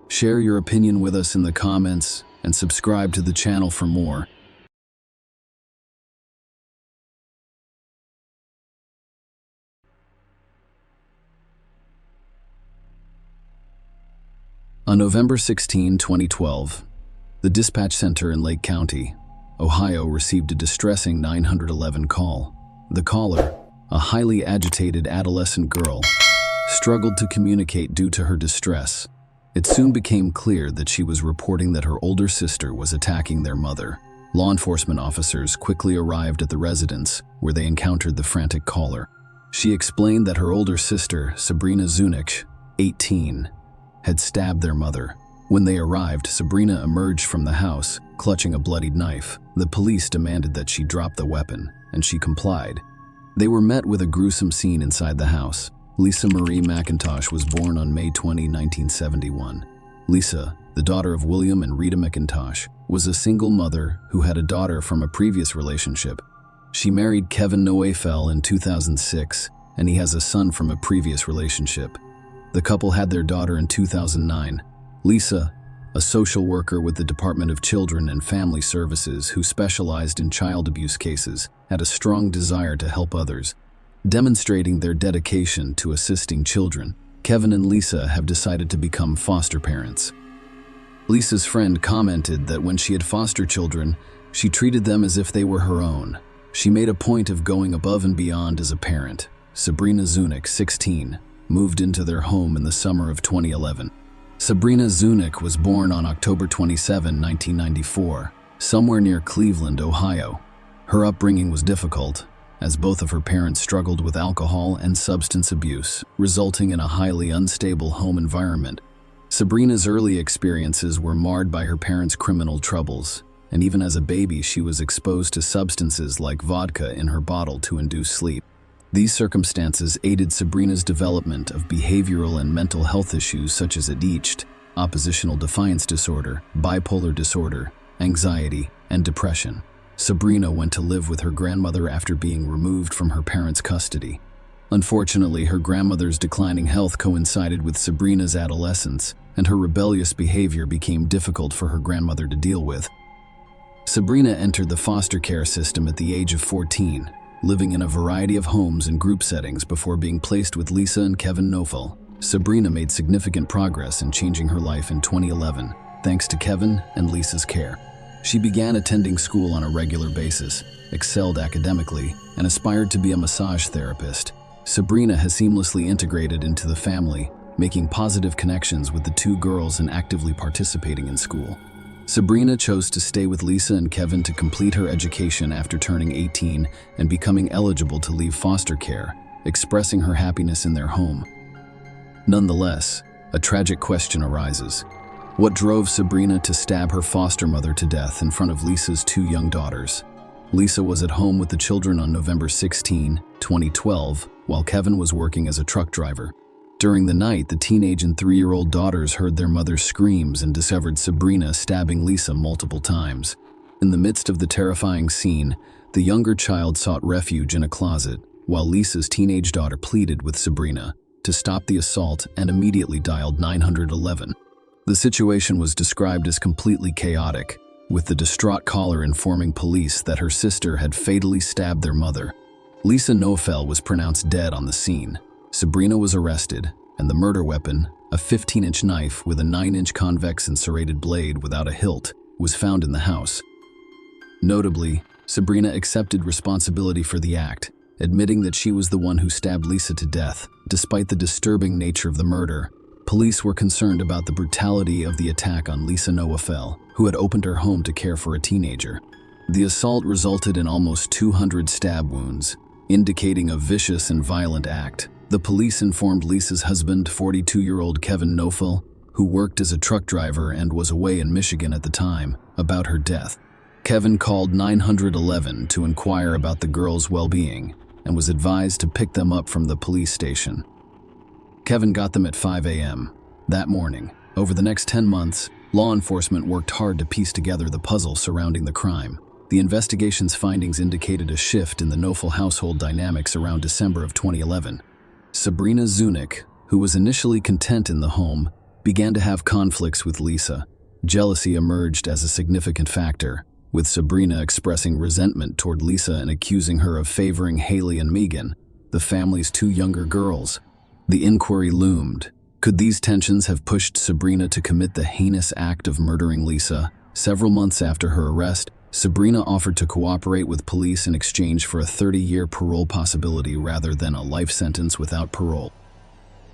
Share your opinion with us in the comments and subscribe to the channel for more. On November 16, 2012, the dispatch center in Lake County, Ohio, received a distressing 911 call. The caller, a highly agitated adolescent girl, struggled to communicate due to her distress. It soon became clear that she was reporting that her older sister was attacking their mother. Law enforcement officers quickly arrived at the residence, where they encountered the frantic caller. She explained that her older sister, Sabrina Zunic, 18, had stabbed their mother. When they arrived, Sabrina emerged from the house, clutching a bloodied knife. The police demanded that she drop the weapon, and she complied. They were met with a gruesome scene inside the house. Lisa Marie McIntosh was born on May 20, 1971. Lisa, the daughter of William and Rita McIntosh, was a single mother who had a daughter from a previous relationship. She married Kevin Noefel in 2006, and he has a son from a previous relationship. The couple had their daughter in 2009. Lisa, a social worker with the Department of Children and Family Services who specialized in child abuse cases, had a strong desire to help others. Demonstrating their dedication to assisting children, Kevin and Lisa have decided to become foster parents. Lisa's friend commented that when she had foster children, she treated them as if they were her own. She made a point of going above and beyond as a parent. Sabrina Zunic, 16, moved into their home in the summer of 2011. Sabrina Zunic was born on October 27, 1994, somewhere near Cleveland, Ohio. Her upbringing was difficult, as both of her parents struggled with alcohol and substance abuse, resulting in a highly unstable home environment. Sabrina's early experiences were marred by her parents' criminal troubles, and even as a baby she was exposed to substances like vodka in her bottle to induce sleep. These circumstances aided Sabrina's development of behavioral and mental health issues such as ADHD, oppositional defiance disorder, bipolar disorder, anxiety, and depression. Sabrina went to live with her grandmother after being removed from her parents' custody. Unfortunately, her grandmother's declining health coincided with Sabrina's adolescence, and her rebellious behavior became difficult for her grandmother to deal with. Sabrina entered the foster care system at the age of 14, living in a variety of homes and group settings before being placed with Lisa and Kevin Nofel. Sabrina made significant progress in changing her life in 2011, thanks to Kevin and Lisa's care. She began attending school on a regular basis, excelled academically, and aspired to be a massage therapist. Sabrina has seamlessly integrated into the family, making positive connections with the two girls and actively participating in school. Sabrina chose to stay with Lisa and Kevin to complete her education after turning 18 and becoming eligible to leave foster care, expressing her happiness in their home. Nonetheless, a tragic question arises. What drove Sabrina to stab her foster mother to death in front of Lisa's two young daughters? Lisa was at home with the children on November 16, 2012, while Kevin was working as a truck driver. During the night, the teenage and 3-year-old daughters heard their mother's screams and discovered Sabrina stabbing Lisa multiple times. In the midst of the terrifying scene, the younger child sought refuge in a closet, while Lisa's teenage daughter pleaded with Sabrina to stop the assault and immediately dialed 911. The situation was described as completely chaotic, with the distraught caller informing police that her sister had fatally stabbed their mother. Lisa Nofel was pronounced dead on the scene. Sabrina was arrested, and the murder weapon, a 15-inch knife with a 9-inch convex and serrated blade without a hilt, was found in the house. Notably, Sabrina accepted responsibility for the act, admitting that she was the one who stabbed Lisa to death. Despite the disturbing nature of the murder, police were concerned about the brutality of the attack on Lisa Nofel, who had opened her home to care for a teenager. The assault resulted in almost 200 stab wounds, indicating a vicious and violent act. The police informed Lisa's husband, 42-year-old Kevin Nofel, who worked as a truck driver and was away in Michigan at the time, about her death. Kevin called 911 to inquire about the girls' well-being and was advised to pick them up from the police station. Kevin got them at 5 a.m. that morning. Over the next 10 months, law enforcement worked hard to piece together the puzzle surrounding the crime. The investigation's findings indicated a shift in the Nofel household dynamics around December of 2011. Sabrina Zunick, who was initially content in the home, began to have conflicts with Lisa. Jealousy emerged as a significant factor, with Sabrina expressing resentment toward Lisa and accusing her of favoring Haley and Megan, the family's two younger girls. The inquiry loomed. Could these tensions have pushed Sabrina to commit the heinous act of murdering Lisa? Several months after her arrest, Sabrina offered to cooperate with police in exchange for a 30-year parole possibility rather than a life sentence without parole.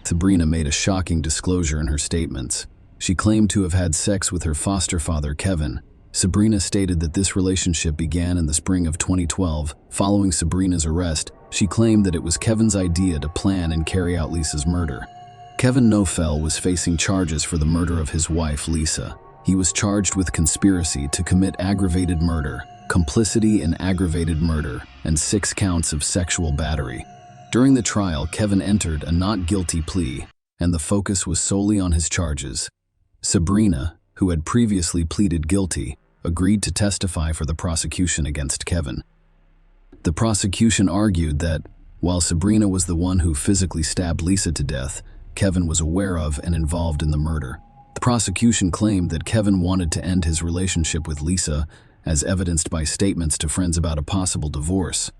Sabrina made a shocking disclosure in her statements. She claimed to have had sex with her foster father, Kevin. Sabrina stated that this relationship began in the spring of 2012. Following Sabrina's arrest, she claimed that it was Kevin's idea to plan and carry out Lisa's murder. Kevin Nofel was facing charges for the murder of his wife, Lisa. He was charged with conspiracy to commit aggravated murder, complicity in aggravated murder, and 6 counts of sexual battery. During the trial, Kevin entered a not guilty plea, and the focus was solely on his charges. Sabrina, who had previously pleaded guilty, agreed to testify for the prosecution against Kevin. The prosecution argued that, while Sabrina was the one who physically stabbed Lisa to death, Kevin was aware of and involved in the murder. The prosecution claimed that Kevin wanted to end his relationship with Lisa, as evidenced by statements to friends about a possible divorce.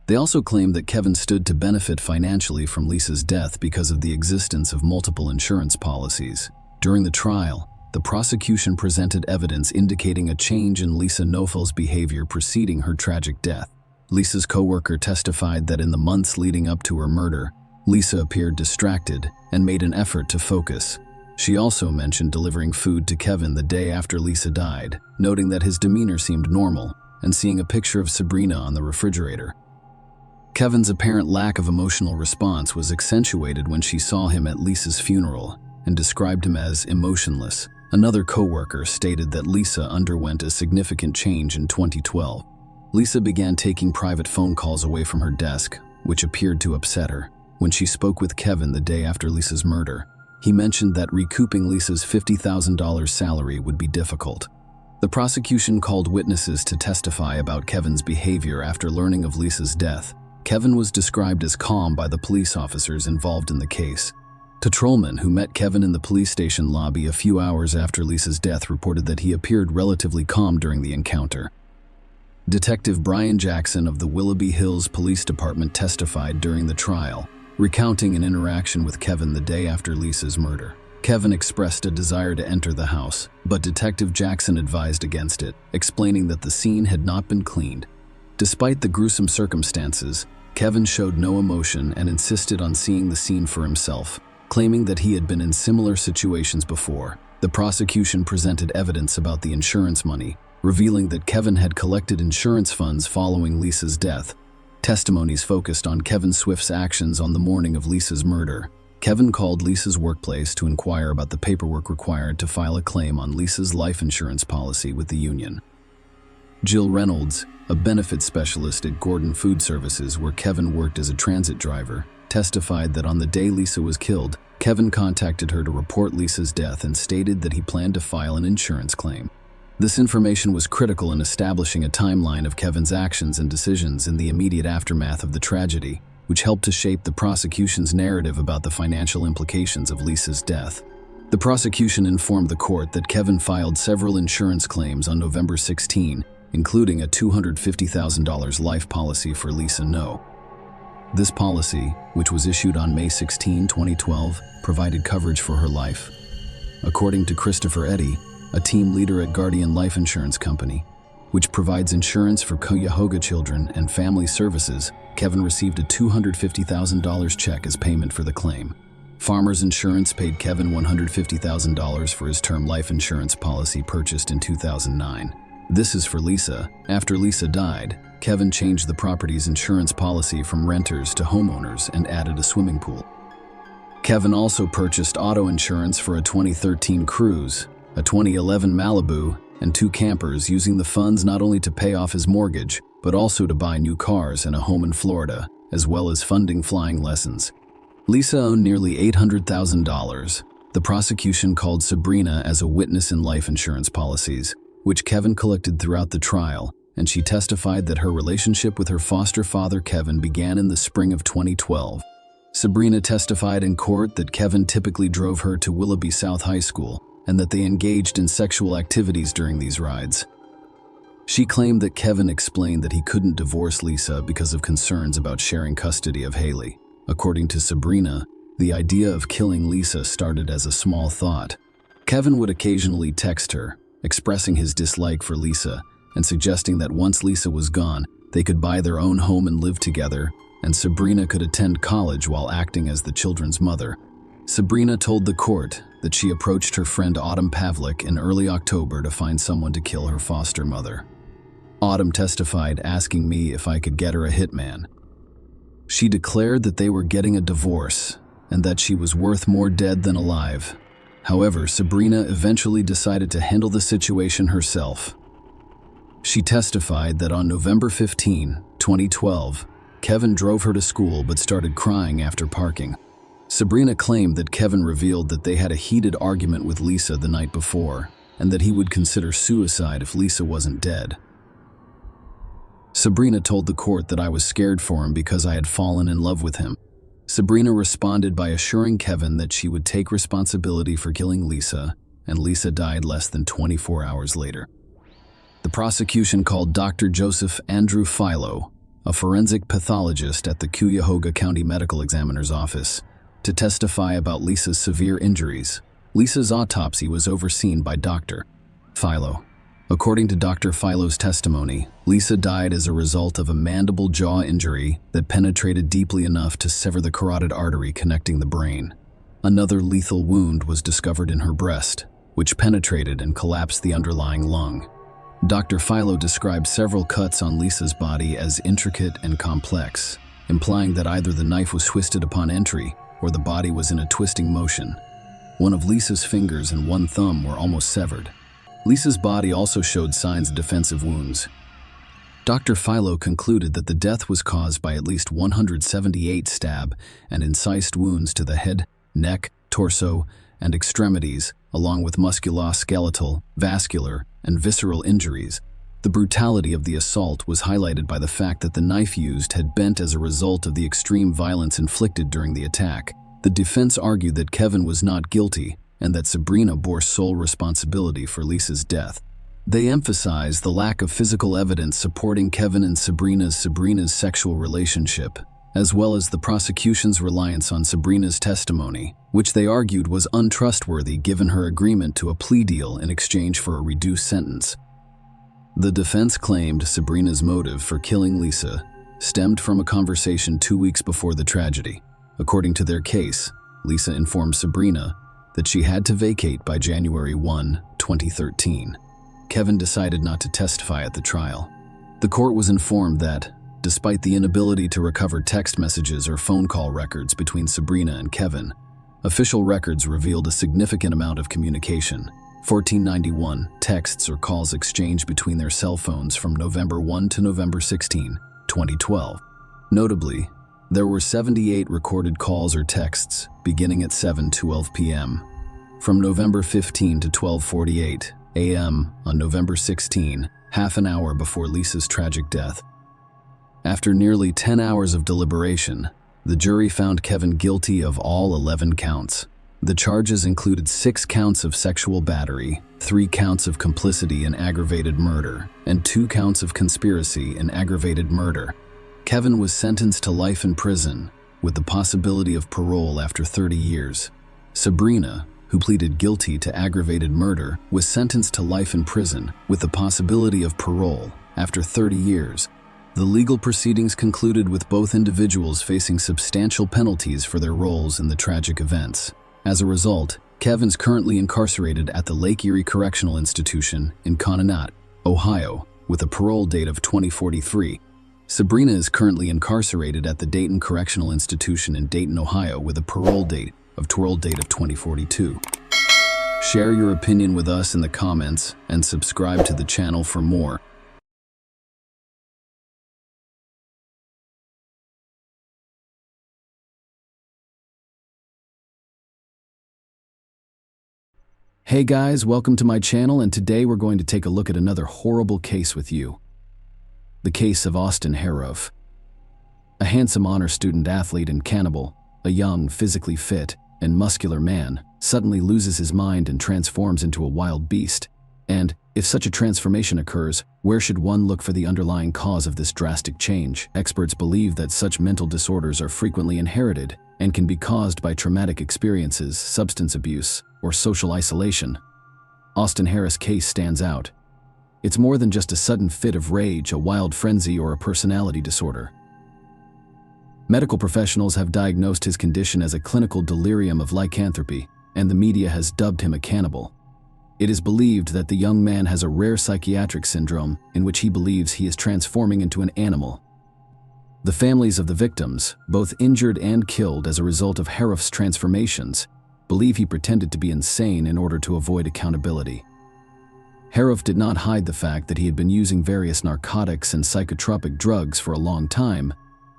They also claimed that Kevin stood to benefit financially from Lisa's death because of the existence of multiple insurance policies. During the trial, the prosecution presented evidence indicating a change in Lisa Nofel's behavior preceding her tragic death. Lisa's co-worker testified that in the months leading up to her murder, Lisa appeared distracted and made an effort to focus. She also mentioned delivering food to Kevin the day after Lisa died, noting that his demeanor seemed normal and seeing a picture of Sabrina on the refrigerator. Kevin's apparent lack of emotional response was accentuated when she saw him at Lisa's funeral, and described him as emotionless. Another coworker stated that Lisa underwent a significant change in 2012. Lisa began taking private phone calls away from her desk, which appeared to upset her. When she spoke with Kevin the day after Lisa's murder, he mentioned that recouping Lisa's $50,000 salary would be difficult. The prosecution called witnesses to testify about Kevin's behavior after learning of Lisa's death. Kevin was described as calm by the police officers involved in the case. Patrolman who met Kevin in the police station lobby a few hours after Lisa's death reported that he appeared relatively calm during the encounter. Detective Brian Jackson of the Willoughby Hills Police Department testified during the trial, recounting an interaction with Kevin the day after Lisa's murder. Kevin expressed a desire to enter the house, but Detective Jackson advised against it, explaining that the scene had not been cleaned. Despite the gruesome circumstances, Kevin showed no emotion and insisted on seeing the scene for himself, claiming that he had been in similar situations before. The prosecution presented evidence about the insurance money, revealing that Kevin had collected insurance funds following Lisa's death. Testimonies focused on Kevin Swift's actions on the morning of Lisa's murder. Kevin called Lisa's workplace to inquire about the paperwork required to file a claim on Lisa's life insurance policy with the union. Jill Reynolds, a benefits specialist at Gordon Food Services where Kevin worked as a transit driver, testified that on the day Lisa was killed, Kevin contacted her to report Lisa's death and stated that he planned to file an insurance claim. This information was critical in establishing a timeline of Kevin's actions and decisions in the immediate aftermath of the tragedy, which helped to shape the prosecution's narrative about the financial implications of Lisa's death. The prosecution informed the court that Kevin filed several insurance claims on November 16, including a $250,000 life policy for Lisa No. This policy, which was issued on May 16, 2012, provided coverage for her life. According to Christopher Eddy, a team leader at Guardian Life Insurance Company, which provides insurance for Cuyahoga children and family services, Kevin received a $250,000 check as payment for the claim. Farmers Insurance paid Kevin $150,000 for his term life insurance policy purchased in 2009. This is for Lisa. After Lisa died, Kevin changed the property's insurance policy from renters to homeowners and added a swimming pool. Kevin also purchased auto insurance for a 2013 Cruze, a 2011 Malibu, and 2 campers, using the funds not only to pay off his mortgage, but also to buy new cars and a home in Florida, as well as funding flying lessons. Lisa owned nearly $800,000. The prosecution called Sabrina as a witness in life insurance policies, which Kevin collected throughout the trial, and she testified that her relationship with her foster father Kevin began in the spring of 2012. Sabrina testified in court that Kevin typically drove her to Willoughby South High School, and that they engaged in sexual activities during these rides. She claimed that Kevin explained that he couldn't divorce Lisa because of concerns about sharing custody of Haley. According to Sabrina, the idea of killing Lisa started as a small thought. Kevin would occasionally text her, expressing his dislike for Lisa and suggesting that once Lisa was gone, they could buy their own home and live together, and Sabrina could attend college while acting as the children's mother. Sabrina told the court that she approached her friend Autumn Pavlik in early October to find someone to kill her foster mother. Autumn testified, asking me if I could get her a hitman. She declared that they were getting a divorce and that she was worth more dead than alive. However, Sabrina eventually decided to handle the situation herself. She testified that on November 15, 2012, Kevin drove her to school but started crying after parking. Sabrina claimed that Kevin revealed that they had a heated argument with Lisa the night before, and that he would consider suicide if Lisa wasn't dead. Sabrina told the court that I was scared for him because I had fallen in love with him. Sabrina responded by assuring Kevin that she would take responsibility for killing Lisa, and Lisa died less than 24 hours later. The prosecution called Dr. Joseph Andrew Philo, a forensic pathologist at the Cuyahoga County Medical Examiner's Office, to testify about Lisa's severe injuries. Lisa's autopsy was overseen by Dr. Philo. According to Dr. Philo's testimony, Lisa died as a result of a mandible jaw injury that penetrated deeply enough to sever the carotid artery connecting the brain. Another lethal wound was discovered in her breast, which penetrated and collapsed the underlying lung. Dr. Philo described several cuts on Lisa's body as intricate and complex, implying that either the knife was twisted upon entry or the body was in a twisting motion. One of Lisa's fingers and one thumb were almost severed. Lisa's body also showed signs of defensive wounds. Dr. Philo concluded that the death was caused by at least 178 stab and incised wounds to the head, neck, torso, and extremities, along with musculoskeletal, vascular, and visceral injuries. The brutality of the assault was highlighted by the fact that the knife used had bent as a result of the extreme violence inflicted during the attack. The defense argued that Kevin was not guilty and that Sabrina bore sole responsibility for Lisa's death. They emphasized the lack of physical evidence supporting Kevin and Sabrina's sexual relationship, as well as the prosecution's reliance on Sabrina's testimony, which they argued was untrustworthy given her agreement to a plea deal in exchange for a reduced sentence. The defense claimed Sabrina's motive for killing Lisa stemmed from a conversation 2 weeks before the tragedy. According to their case, Lisa informed Sabrina that she had to vacate by January 1, 2013. Kevin decided not to testify at the trial. The court was informed that, despite the inability to recover text messages or phone call records between Sabrina and Kevin, official records revealed a significant amount of communication. 1491 texts or calls exchanged between their cell phones from November 1 to November 16, 2012. Notably, there were 78 recorded calls or texts beginning at 7:12 p.m. from November 15 to 12:48 a.m. on November 16, half an hour before Lisa's tragic death. After nearly 10 hours of deliberation, the jury found Kevin guilty of all 11 counts. The charges included 6 counts of sexual battery, 3 counts of complicity in aggravated murder, and 2 counts of conspiracy in aggravated murder. Kevin was sentenced to life in prison, with the possibility of parole after 30 years. Sabrina, who pleaded guilty to aggravated murder, was sentenced to life in prison, with the possibility of parole after 30 years. The legal proceedings concluded with both individuals facing substantial penalties for their roles in the tragic events. As a result, Kevin's currently incarcerated at the Lake Erie Correctional Institution in Conneaut, Ohio, with a parole date of 2043. Sabrina is currently incarcerated at the Dayton Correctional Institution in Dayton, Ohio, with a parole date of 2042. Share your opinion with us in the comments and subscribe to the channel for more. Hey guys, welcome to my channel, and today we're going to take a look at another horrible case with you. The case of Austin Harroff. A handsome honor student athlete and cannibal, a young, physically fit, and muscular man suddenly loses his mind and transforms into a wild beast. And, if such a transformation occurs, where should one look for the underlying cause of this drastic change? Experts believe that such mental disorders are frequently inherited and can be caused by traumatic experiences, substance abuse, or social isolation. Austin Harroff's case stands out. It's more than just a sudden fit of rage, a wild frenzy, or a personality disorder. Medical professionals have diagnosed his condition as a clinical delirium of lycanthropy, and the media has dubbed him a cannibal. It is believed that the young man has a rare psychiatric syndrome in which he believes he is transforming into an animal. The families of the victims, both injured and killed as a result of Harroff's transformations, believe he pretended to be insane in order to avoid accountability. Harroff did not hide the fact that he had been using various narcotics and psychotropic drugs for a long time,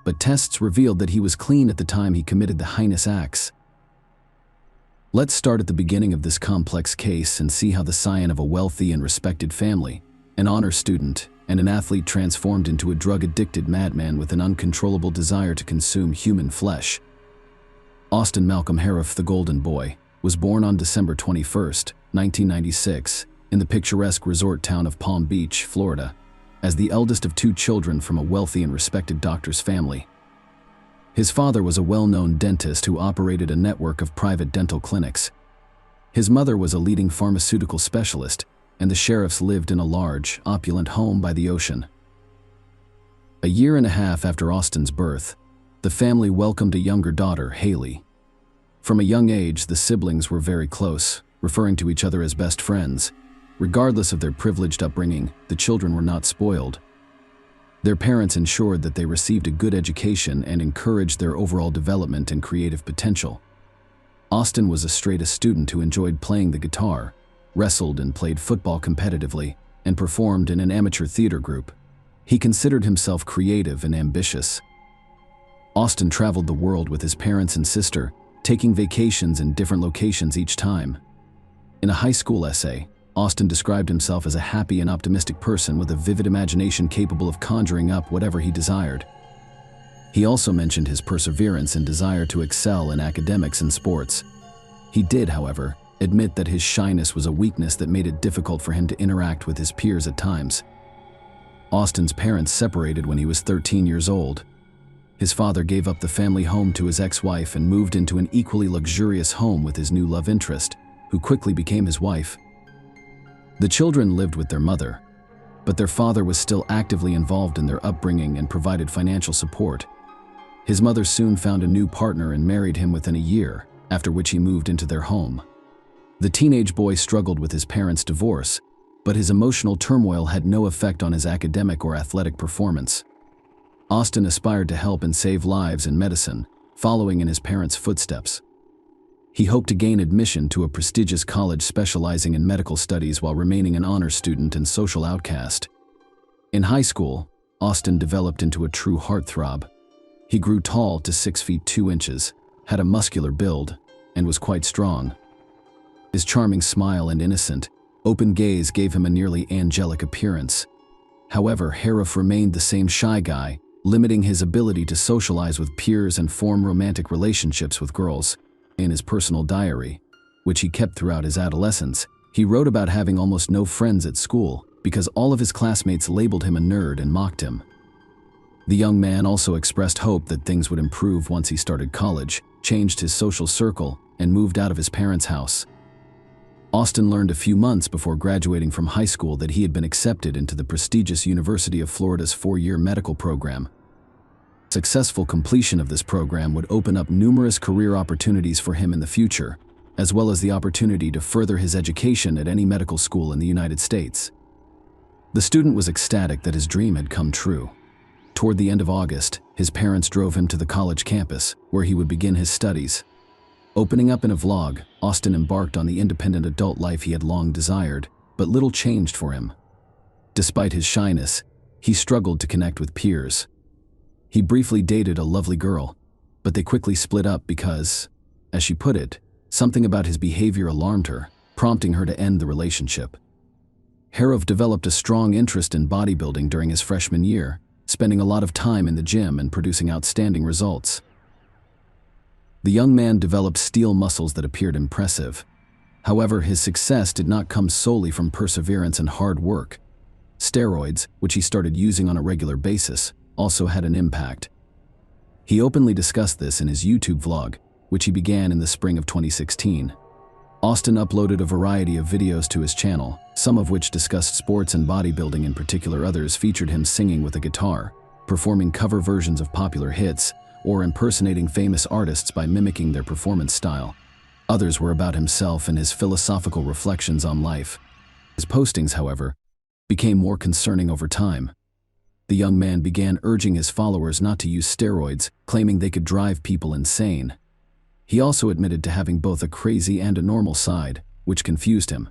but tests revealed that he was clean at the time he committed the heinous acts. Let's start at the beginning of this complex case and see how the scion of a wealthy and respected family, an honor student, and an athlete transformed into a drug-addicted madman with an uncontrollable desire to consume human flesh. Austin Malcolm Harroff, the Golden Boy, was born on December 21, 1996, in the picturesque resort town of Palm Beach, Florida, as the eldest of 2 children from a wealthy and respected doctor's family. His father was a well-known dentist who operated a network of private dental clinics. His mother was a leading pharmaceutical specialist, and the Harroffs lived in a large, opulent home by the ocean. A year and a half after Austin's birth, the family welcomed a younger daughter, Haley. From a young age, the siblings were very close, referring to each other as best friends. Regardless of their privileged upbringing, the children were not spoiled. Their parents ensured that they received a good education and encouraged their overall development and creative potential. Austin was a straight-A student who enjoyed playing the guitar, wrestled and played football competitively, and performed in an amateur theater group. He considered himself creative and ambitious. Austin traveled the world with his parents and sister, taking vacations in different locations each time. In a high school essay, Austin described himself as a happy and optimistic person with a vivid imagination capable of conjuring up whatever he desired. He also mentioned his perseverance and desire to excel in academics and sports. He did, however, admit that his shyness was a weakness that made it difficult for him to interact with his peers at times. Austin's parents separated when he was 13 years old. His father gave up the family home to his ex-wife and moved into an equally luxurious home with his new love interest, who quickly became his wife. The children lived with their mother, but their father was still actively involved in their upbringing and provided financial support. His mother soon found a new partner and married him within a year, after which he moved into their home. The teenage boy struggled with his parents' divorce, but his emotional turmoil had no effect on his academic or athletic performance. Austin aspired to help and save lives in medicine, following in his parents' footsteps. He hoped to gain admission to a prestigious college specializing in medical studies while remaining an honor student and social outcast. In high school, Austin developed into a true heartthrob. He grew tall to 6 feet 2 inches, had a muscular build, and was quite strong. His charming smile and innocent, open gaze gave him a nearly angelic appearance. However, Harif remained the same shy guy, limiting his ability to socialize with peers and form romantic relationships with girls. In his personal diary, which he kept throughout his adolescence, he wrote about having almost no friends at school because all of his classmates labeled him a nerd and mocked him. The young man also expressed hope that things would improve once he started college, changed his social circle, and moved out of his parents' house. Austin learned a few months before graduating from high school that he had been accepted into the prestigious University of Florida's 4-year medical program. Successful completion of this program would open up numerous career opportunities for him in the future, as well as the opportunity to further his education at any medical school in the United States. The student was ecstatic that his dream had come true. Toward the end of August, his parents drove him to the college campus, where he would begin his studies. Opening up in a vlog, Austin embarked on the independent adult life he had long desired, but little changed for him. Despite his shyness, he struggled to connect with peers. He briefly dated a lovely girl, but they quickly split up because, as she put it, something about his behavior alarmed her, prompting her to end the relationship. Harif developed a strong interest in bodybuilding during his freshman year, spending a lot of time in the gym and producing outstanding results. The young man developed steel muscles that appeared impressive. However, his success did not come solely from perseverance and hard work. Steroids, which he started using on a regular basis, also had an impact. He openly discussed this in his YouTube vlog, which he began in the spring of 2016. Austin uploaded a variety of videos to his channel, some of which discussed sports and bodybuilding in particular. Others featured him singing with a guitar, performing cover versions of popular hits, or impersonating famous artists by mimicking their performance style. Others were about himself and his philosophical reflections on life. His postings, however, became more concerning over time. The young man began urging his followers not to use steroids, claiming they could drive people insane. He also admitted to having both a crazy and a normal side, which confused him.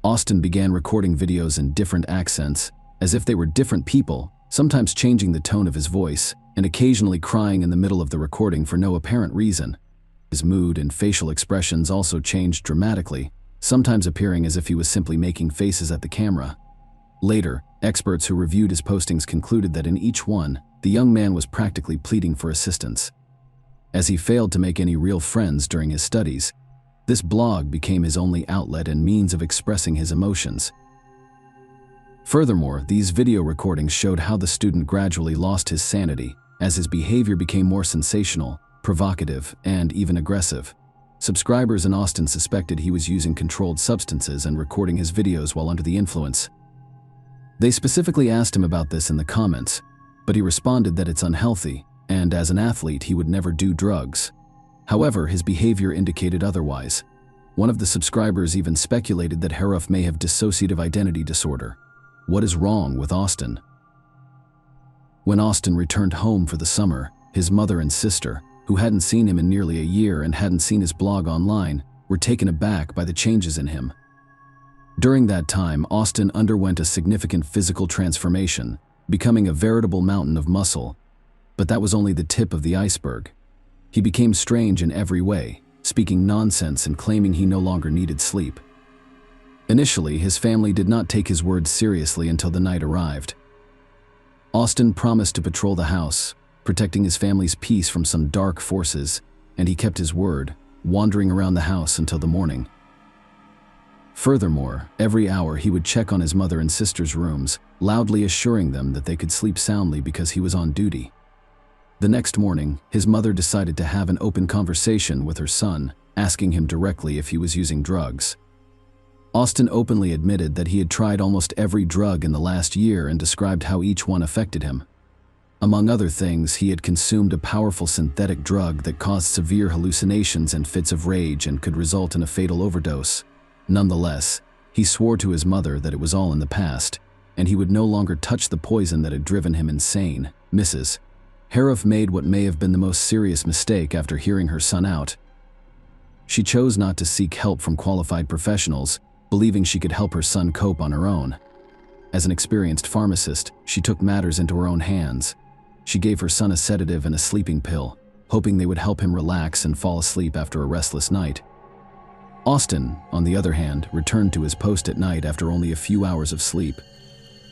Austin began recording videos in different accents, as if they were different people, sometimes changing the tone of his voice, and occasionally crying in the middle of the recording for no apparent reason. His mood and facial expressions also changed dramatically, sometimes appearing as if he was simply making faces at the camera. Later, experts who reviewed his postings concluded that in each one, the young man was practically pleading for assistance. As he failed to make any real friends during his studies, this blog became his only outlet and means of expressing his emotions. Furthermore, these video recordings showed how the student gradually lost his sanity, as his behavior became more sensational, provocative, and even aggressive. Subscribers in Austin suspected he was using controlled substances and recording his videos while under the influence. They specifically asked him about this in the comments, but he responded that it's unhealthy, and as an athlete he would never do drugs. However, his behavior indicated otherwise. One of the subscribers even speculated that Harif may have dissociative identity disorder. What is wrong with Austin? When Austin returned home for the summer, his mother and sister, who hadn't seen him in nearly a year and hadn't seen his blog online, were taken aback by the changes in him. During that time, Austin underwent a significant physical transformation, becoming a veritable mountain of muscle. But that was only the tip of the iceberg. He became strange in every way, speaking nonsense and claiming he no longer needed sleep. Initially, his family did not take his words seriously until the night arrived. Austin promised to patrol the house, protecting his family's peace from some dark forces, and he kept his word, wandering around the house until the morning. Furthermore, every hour he would check on his mother and sister's rooms, loudly assuring them that they could sleep soundly because he was on duty. The next morning, his mother decided to have an open conversation with her son, asking him directly if he was using drugs. Austin openly admitted that he had tried almost every drug in the last year and described how each one affected him. Among other things, he had consumed a powerful synthetic drug that caused severe hallucinations and fits of rage and could result in a fatal overdose. Nonetheless, he swore to his mother that it was all in the past, and he would no longer touch the poison that had driven him insane. Mrs. Harif made what may have been the most serious mistake after hearing her son out. She chose not to seek help from qualified professionals, believing she could help her son cope on her own. As an experienced pharmacist, she took matters into her own hands. She gave her son a sedative and a sleeping pill, hoping they would help him relax and fall asleep after a restless night. Austin, on the other hand, returned to his post at night after only a few hours of sleep.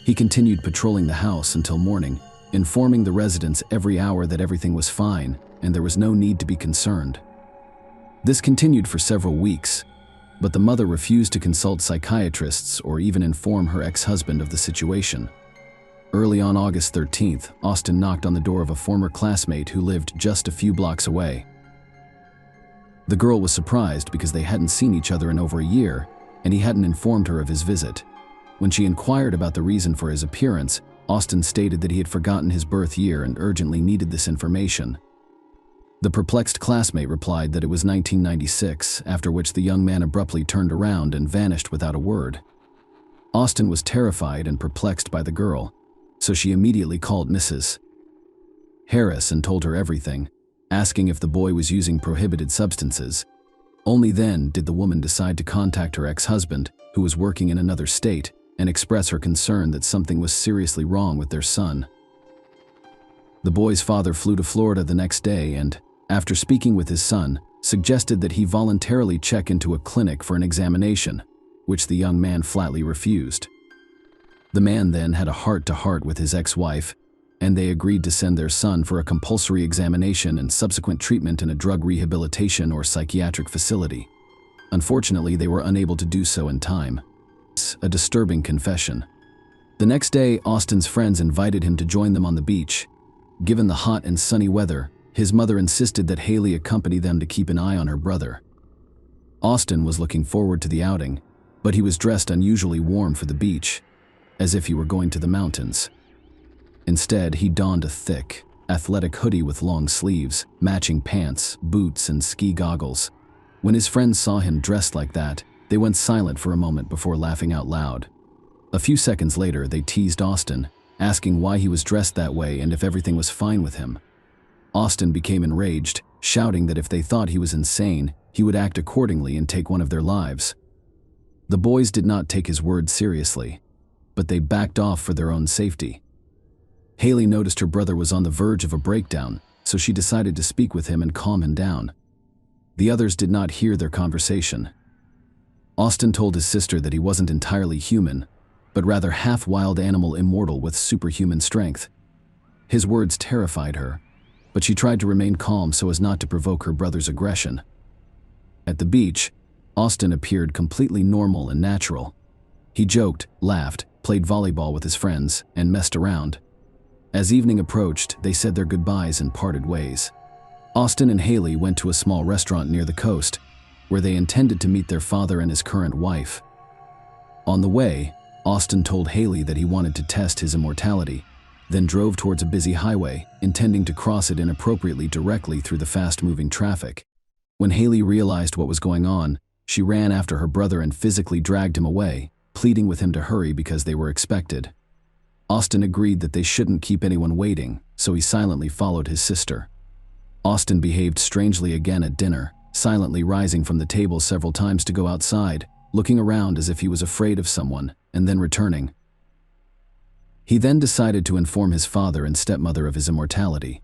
He continued patrolling the house until morning, informing the residents every hour that everything was fine and there was no need to be concerned. This continued for several weeks, but the mother refused to consult psychiatrists or even inform her ex-husband of the situation. Early on August 13th, Austin knocked on the door of a former classmate who lived just a few blocks away. The girl was surprised because they hadn't seen each other in over a year, and he hadn't informed her of his visit. When she inquired about the reason for his appearance, Austin stated that he had forgotten his birth year and urgently needed this information. The perplexed classmate replied that it was 1996, after which the young man abruptly turned around and vanished without a word. Austin was terrified and perplexed by the girl, so she immediately called Mrs. Harris and told her everything, asking if the boy was using prohibited substances. Only then did the woman decide to contact her ex-husband, who was working in another state, and express her concern that something was seriously wrong with their son. The boy's father flew to Florida the next day and, after speaking with his son, suggested that he voluntarily check into a clinic for an examination, which the young man flatly refused. The man then had a heart-to-heart with his ex-wife, and they agreed to send their son for a compulsory examination and subsequent treatment in a drug rehabilitation or psychiatric facility. Unfortunately, they were unable to do so in time. A disturbing confession. The next day, Austin's friends invited him to join them on the beach. Given the hot and sunny weather, his mother insisted that Haley accompany them to keep an eye on her brother. Austin was looking forward to the outing, but he was dressed unusually warm for the beach, as if he were going to the mountains. Instead, he donned a thick, athletic hoodie with long sleeves, matching pants, boots, and ski goggles. When his friends saw him dressed like that, they went silent for a moment before laughing out loud. A few seconds later, they teased Austin, asking why he was dressed that way and if everything was fine with him. Austin became enraged, shouting that if they thought he was insane, he would act accordingly and take one of their lives. The boys did not take his words seriously, but they backed off for their own safety. Haley noticed her brother was on the verge of a breakdown, so she decided to speak with him and calm him down. The others did not hear their conversation. Austin told his sister that he wasn't entirely human, but rather half-wild animal immortal with superhuman strength. His words terrified her, but she tried to remain calm so as not to provoke her brother's aggression. At the beach, Austin appeared completely normal and natural. He joked, laughed, played volleyball with his friends, and messed around. As evening approached, they said their goodbyes and parted ways. Austin and Haley went to a small restaurant near the coast, where they intended to meet their father and his current wife. On the way, Austin told Haley that he wanted to test his immortality, then drove towards a busy highway, intending to cross it inappropriately directly through the fast-moving traffic. When Haley realized what was going on, she ran after her brother and physically dragged him away, pleading with him to hurry because they were expected. Austin agreed that they shouldn't keep anyone waiting, so he silently followed his sister. Austin behaved strangely again at dinner, silently rising from the table several times to go outside, looking around as if he was afraid of someone, and then returning. He then decided to inform his father and stepmother of his immortality.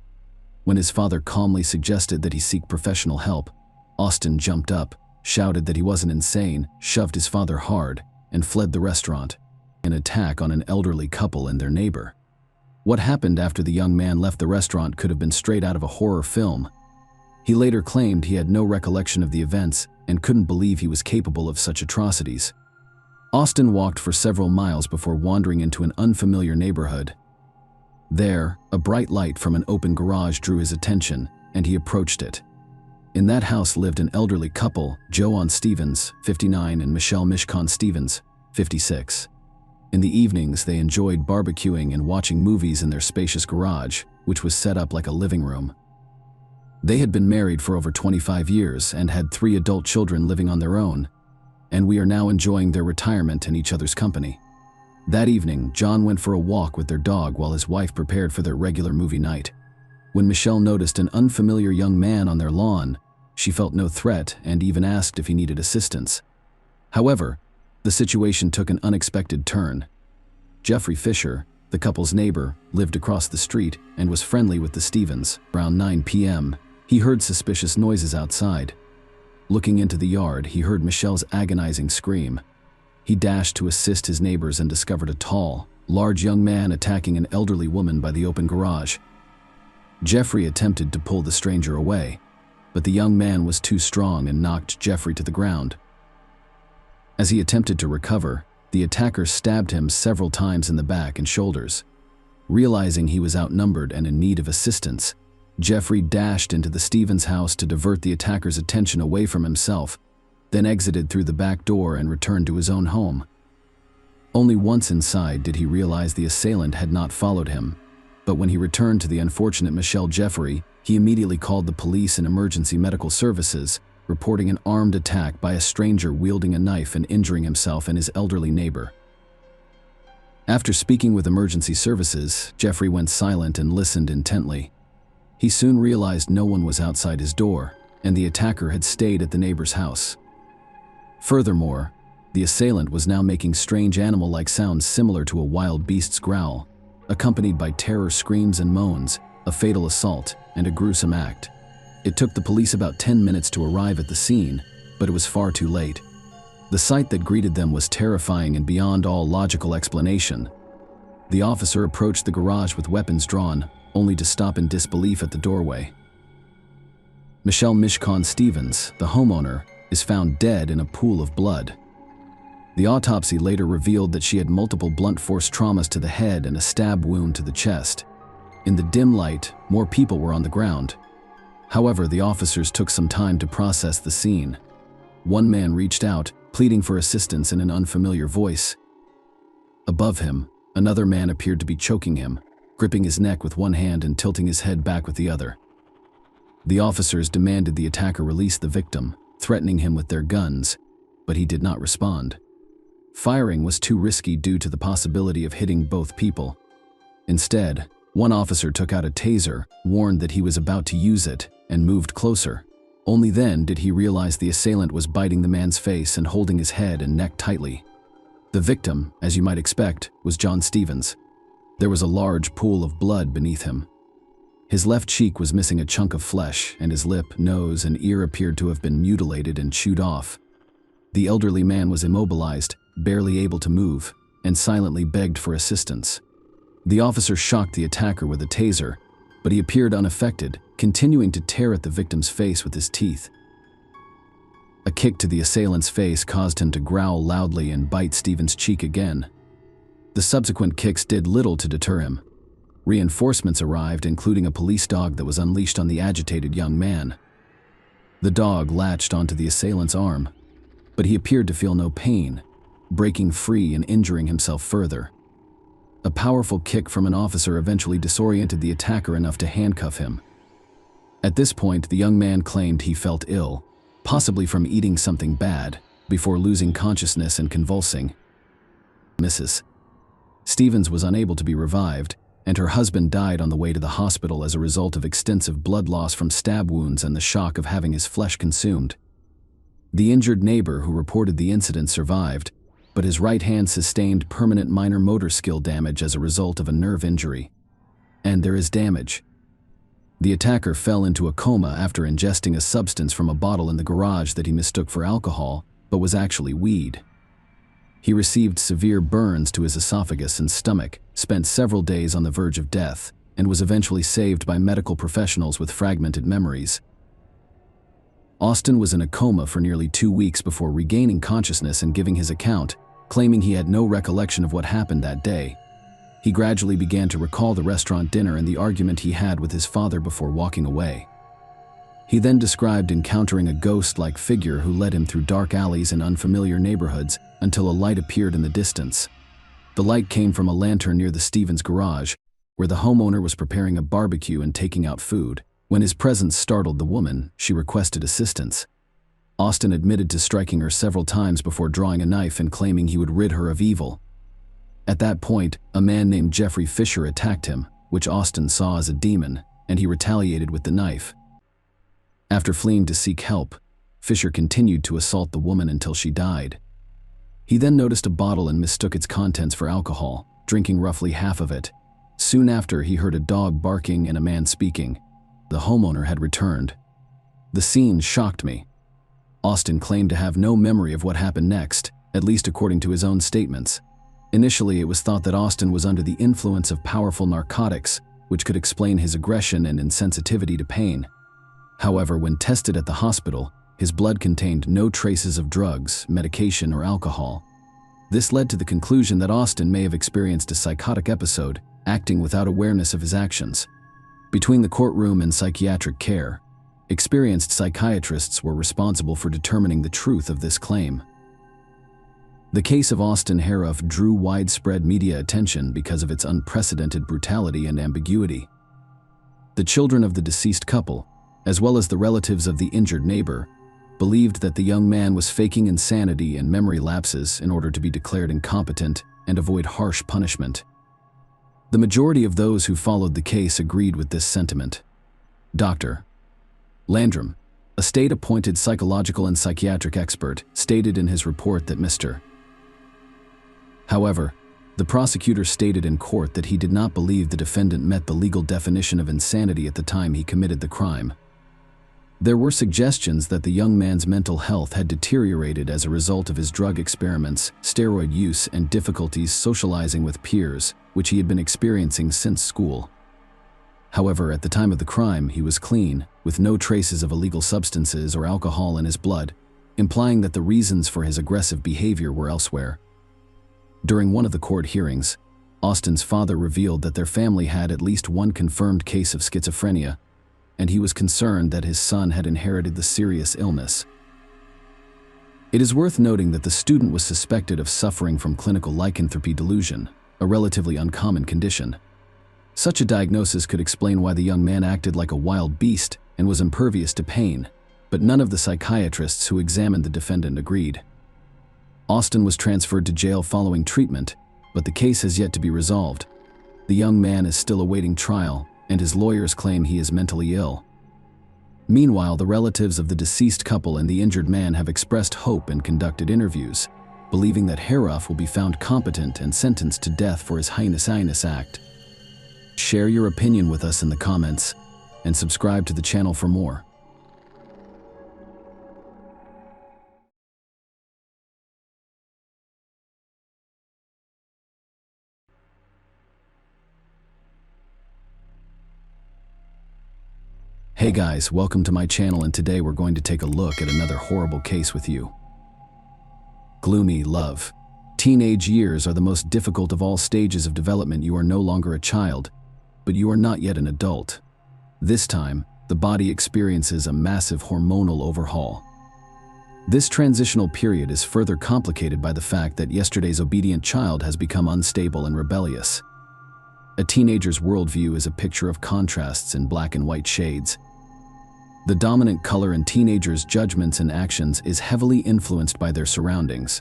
When his father calmly suggested that he seek professional help, Austin jumped up, shouted that he wasn't insane, shoved his father hard, and fled the restaurant, an attack on an elderly couple and their neighbor. What happened after the young man left the restaurant could have been straight out of a horror film. He later claimed he had no recollection of the events and couldn't believe he was capable of such atrocities. Austin walked for several miles before wandering into an unfamiliar neighborhood. There, a bright light from an open garage drew his attention, and he approached it. In that house lived an elderly couple, Joanne Stevens, 59, and Michelle Mishcon Stevens, 56. In the evenings, they enjoyed barbecuing and watching movies in their spacious garage, which was set up like a living room. They had been married for over 25 years and had 3 adult children living on their own, and we are now enjoying their retirement in each other's company. That evening, John went for a walk with their dog while his wife prepared for their regular movie night. When Michelle noticed an unfamiliar young man on their lawn, she felt no threat and even asked if he needed assistance. However, the situation took an unexpected turn. Jeffrey Fisher, the couple's neighbor, lived across the street and was friendly with the Stevens. Around 9 p.m., he heard suspicious noises outside. Looking into the yard, he heard Michelle's agonizing scream. He dashed to assist his neighbors and discovered a tall, large young man attacking an elderly woman by the open garage. Jeffrey attempted to pull the stranger away, but the young man was too strong and knocked Jeffrey to the ground. As he attempted to recover, the attacker stabbed him several times in the back and shoulders. Realizing he was outnumbered and in need of assistance, Jeffrey dashed into the Stevens house to divert the attacker's attention away from himself, then exited through the back door and returned to his own home. Only once inside did he realize the assailant had not followed him, but when he returned to the unfortunate Michelle Jeffrey, he immediately called the police and emergency medical services, reporting an armed attack by a stranger wielding a knife and injuring himself and his elderly neighbor. After speaking with emergency services, Jeffrey went silent and listened intently. He soon realized no one was outside his door, and the attacker had stayed at the neighbor's house. Furthermore, the assailant was now making strange animal-like sounds similar to a wild beast's growl, accompanied by terror screams and moans, a fatal assault, and a gruesome act. It took the police about 10 minutes to arrive at the scene, but it was far too late. The sight that greeted them was terrifying and beyond all logical explanation. The officer approached the garage with weapons drawn, only to stop in disbelief at the doorway. Michelle Mishcon Stevens, the homeowner, is found dead in a pool of blood. The autopsy later revealed that she had multiple blunt force traumas to the head and a stab wound to the chest. In the dim light, more people were on the ground. However, the officers took some time to process the scene. One man reached out, pleading for assistance in an unfamiliar voice. Above him, another man appeared to be choking him, gripping his neck with one hand and tilting his head back with the other. The officers demanded the attacker release the victim, threatening him with their guns, but he did not respond. Firing was too risky due to the possibility of hitting both people. Instead, one officer took out a taser, warned that he was about to use it, and moved closer. Only then did he realize the assailant was biting the man's face and holding his head and neck tightly. The victim, as you might expect, was John Stevens. There was a large pool of blood beneath him. His left cheek was missing a chunk of flesh, and his lip, nose, and ear appeared to have been mutilated and chewed off. The elderly man was immobilized, barely able to move, and silently begged for assistance. The officer shocked the attacker with a taser, but he appeared unaffected, continuing to tear at the victim's face with his teeth. A kick to the assailant's face caused him to growl loudly and bite Stevens' cheek again. The subsequent kicks did little to deter him. Reinforcements arrived, including a police dog that was unleashed on the agitated young man. The dog latched onto the assailant's arm, but he appeared to feel no pain, breaking free and injuring himself further. A powerful kick from an officer eventually disoriented the attacker enough to handcuff him. At this point, the young man claimed he felt ill, possibly from eating something bad, before losing consciousness and convulsing. Mrs. Stevens was unable to be revived, and her husband died on the way to the hospital as a result of extensive blood loss from stab wounds and the shock of having his flesh consumed. The injured neighbor who reported the incident survived, but his right hand sustained permanent minor motor skill damage as a result of a nerve injury. And there is damage. The attacker fell into a coma after ingesting a substance from a bottle in the garage that he mistook for alcohol, but was actually weed. He received severe burns to his esophagus and stomach, spent several days on the verge of death, and was eventually saved by medical professionals with fragmented memories. Austin was in a coma for nearly 2 weeks before regaining consciousness and giving his account, claiming he had no recollection of what happened that day. He gradually began to recall the restaurant dinner and the argument he had with his father before walking away. He then described encountering a ghost-like figure who led him through dark alleys and unfamiliar neighborhoods until a light appeared in the distance. The light came from a lantern near the Stevens garage, where the homeowner was preparing a barbecue and taking out food. When his presence startled the woman, she requested assistance. Austin admitted to striking her several times before drawing a knife and claiming he would rid her of evil. At that point, a man named Jeffrey Fisher attacked him, which Austin saw as a demon, and he retaliated with the knife. After fleeing to seek help, Fisher continued to assault the woman until she died. He then noticed a bottle and mistook its contents for alcohol, drinking roughly half of it. Soon after, he heard a dog barking and a man speaking. The homeowner had returned. The scene shocked me. Austin claimed to have no memory of what happened next, at least according to his own statements. Initially, it was thought that Austin was under the influence of powerful narcotics, which could explain his aggression and insensitivity to pain. However, when tested at the hospital, his blood contained no traces of drugs, medication, or alcohol. This led to the conclusion that Austin may have experienced a psychotic episode, acting without awareness of his actions. Between the courtroom and psychiatric care, experienced psychiatrists were responsible for determining the truth of this claim. The case of Austin Harrouff drew widespread media attention because of its unprecedented brutality and ambiguity. The children of the deceased couple, as well as the relatives of the injured neighbor, believed that the young man was faking insanity and memory lapses in order to be declared incompetent and avoid harsh punishment. The majority of those who followed the case agreed with this sentiment. Dr. Landrum, a state-appointed psychological and psychiatric expert, stated in his report that Mr. However, the prosecutor stated in court that he did not believe the defendant met the legal definition of insanity at the time he committed the crime. There were suggestions that the young man's mental health had deteriorated as a result of his drug experiments, steroid use, and difficulties socializing with peers, which he had been experiencing since school. However, at the time of the crime, he was clean, with no traces of illegal substances or alcohol in his blood, implying that the reasons for his aggressive behavior were elsewhere. During one of the court hearings, Austin's father revealed that their family had at least one confirmed case of schizophrenia, and he was concerned that his son had inherited the serious illness. It is worth noting that the student was suspected of suffering from clinical lycanthropy delusion, a relatively uncommon condition. Such a diagnosis could explain why the young man acted like a wild beast and was impervious to pain, but none of the psychiatrists who examined the defendant agreed. Austin was transferred to jail following treatment, but the case has yet to be resolved. The young man is still awaiting trial, and his lawyers claim he is mentally ill. Meanwhile, the relatives of the deceased couple and the injured man have expressed hope and conducted interviews, believing that Harrouff will be found competent and sentenced to death for his heinous act. Share your opinion with us in the comments, and subscribe to the channel for more. Hey guys, welcome to my channel, and today we're going to take a look at another horrible case with you. Gloomy love. Teenage years are the most difficult of all stages of development. You are no longer a child, but you are not yet an adult. This time, the body experiences a massive hormonal overhaul. This transitional period is further complicated by the fact that yesterday's obedient child has become unstable and rebellious. A teenager's worldview is a picture of contrasts in black and white shades. The dominant color in teenagers' judgments and actions is heavily influenced by their surroundings.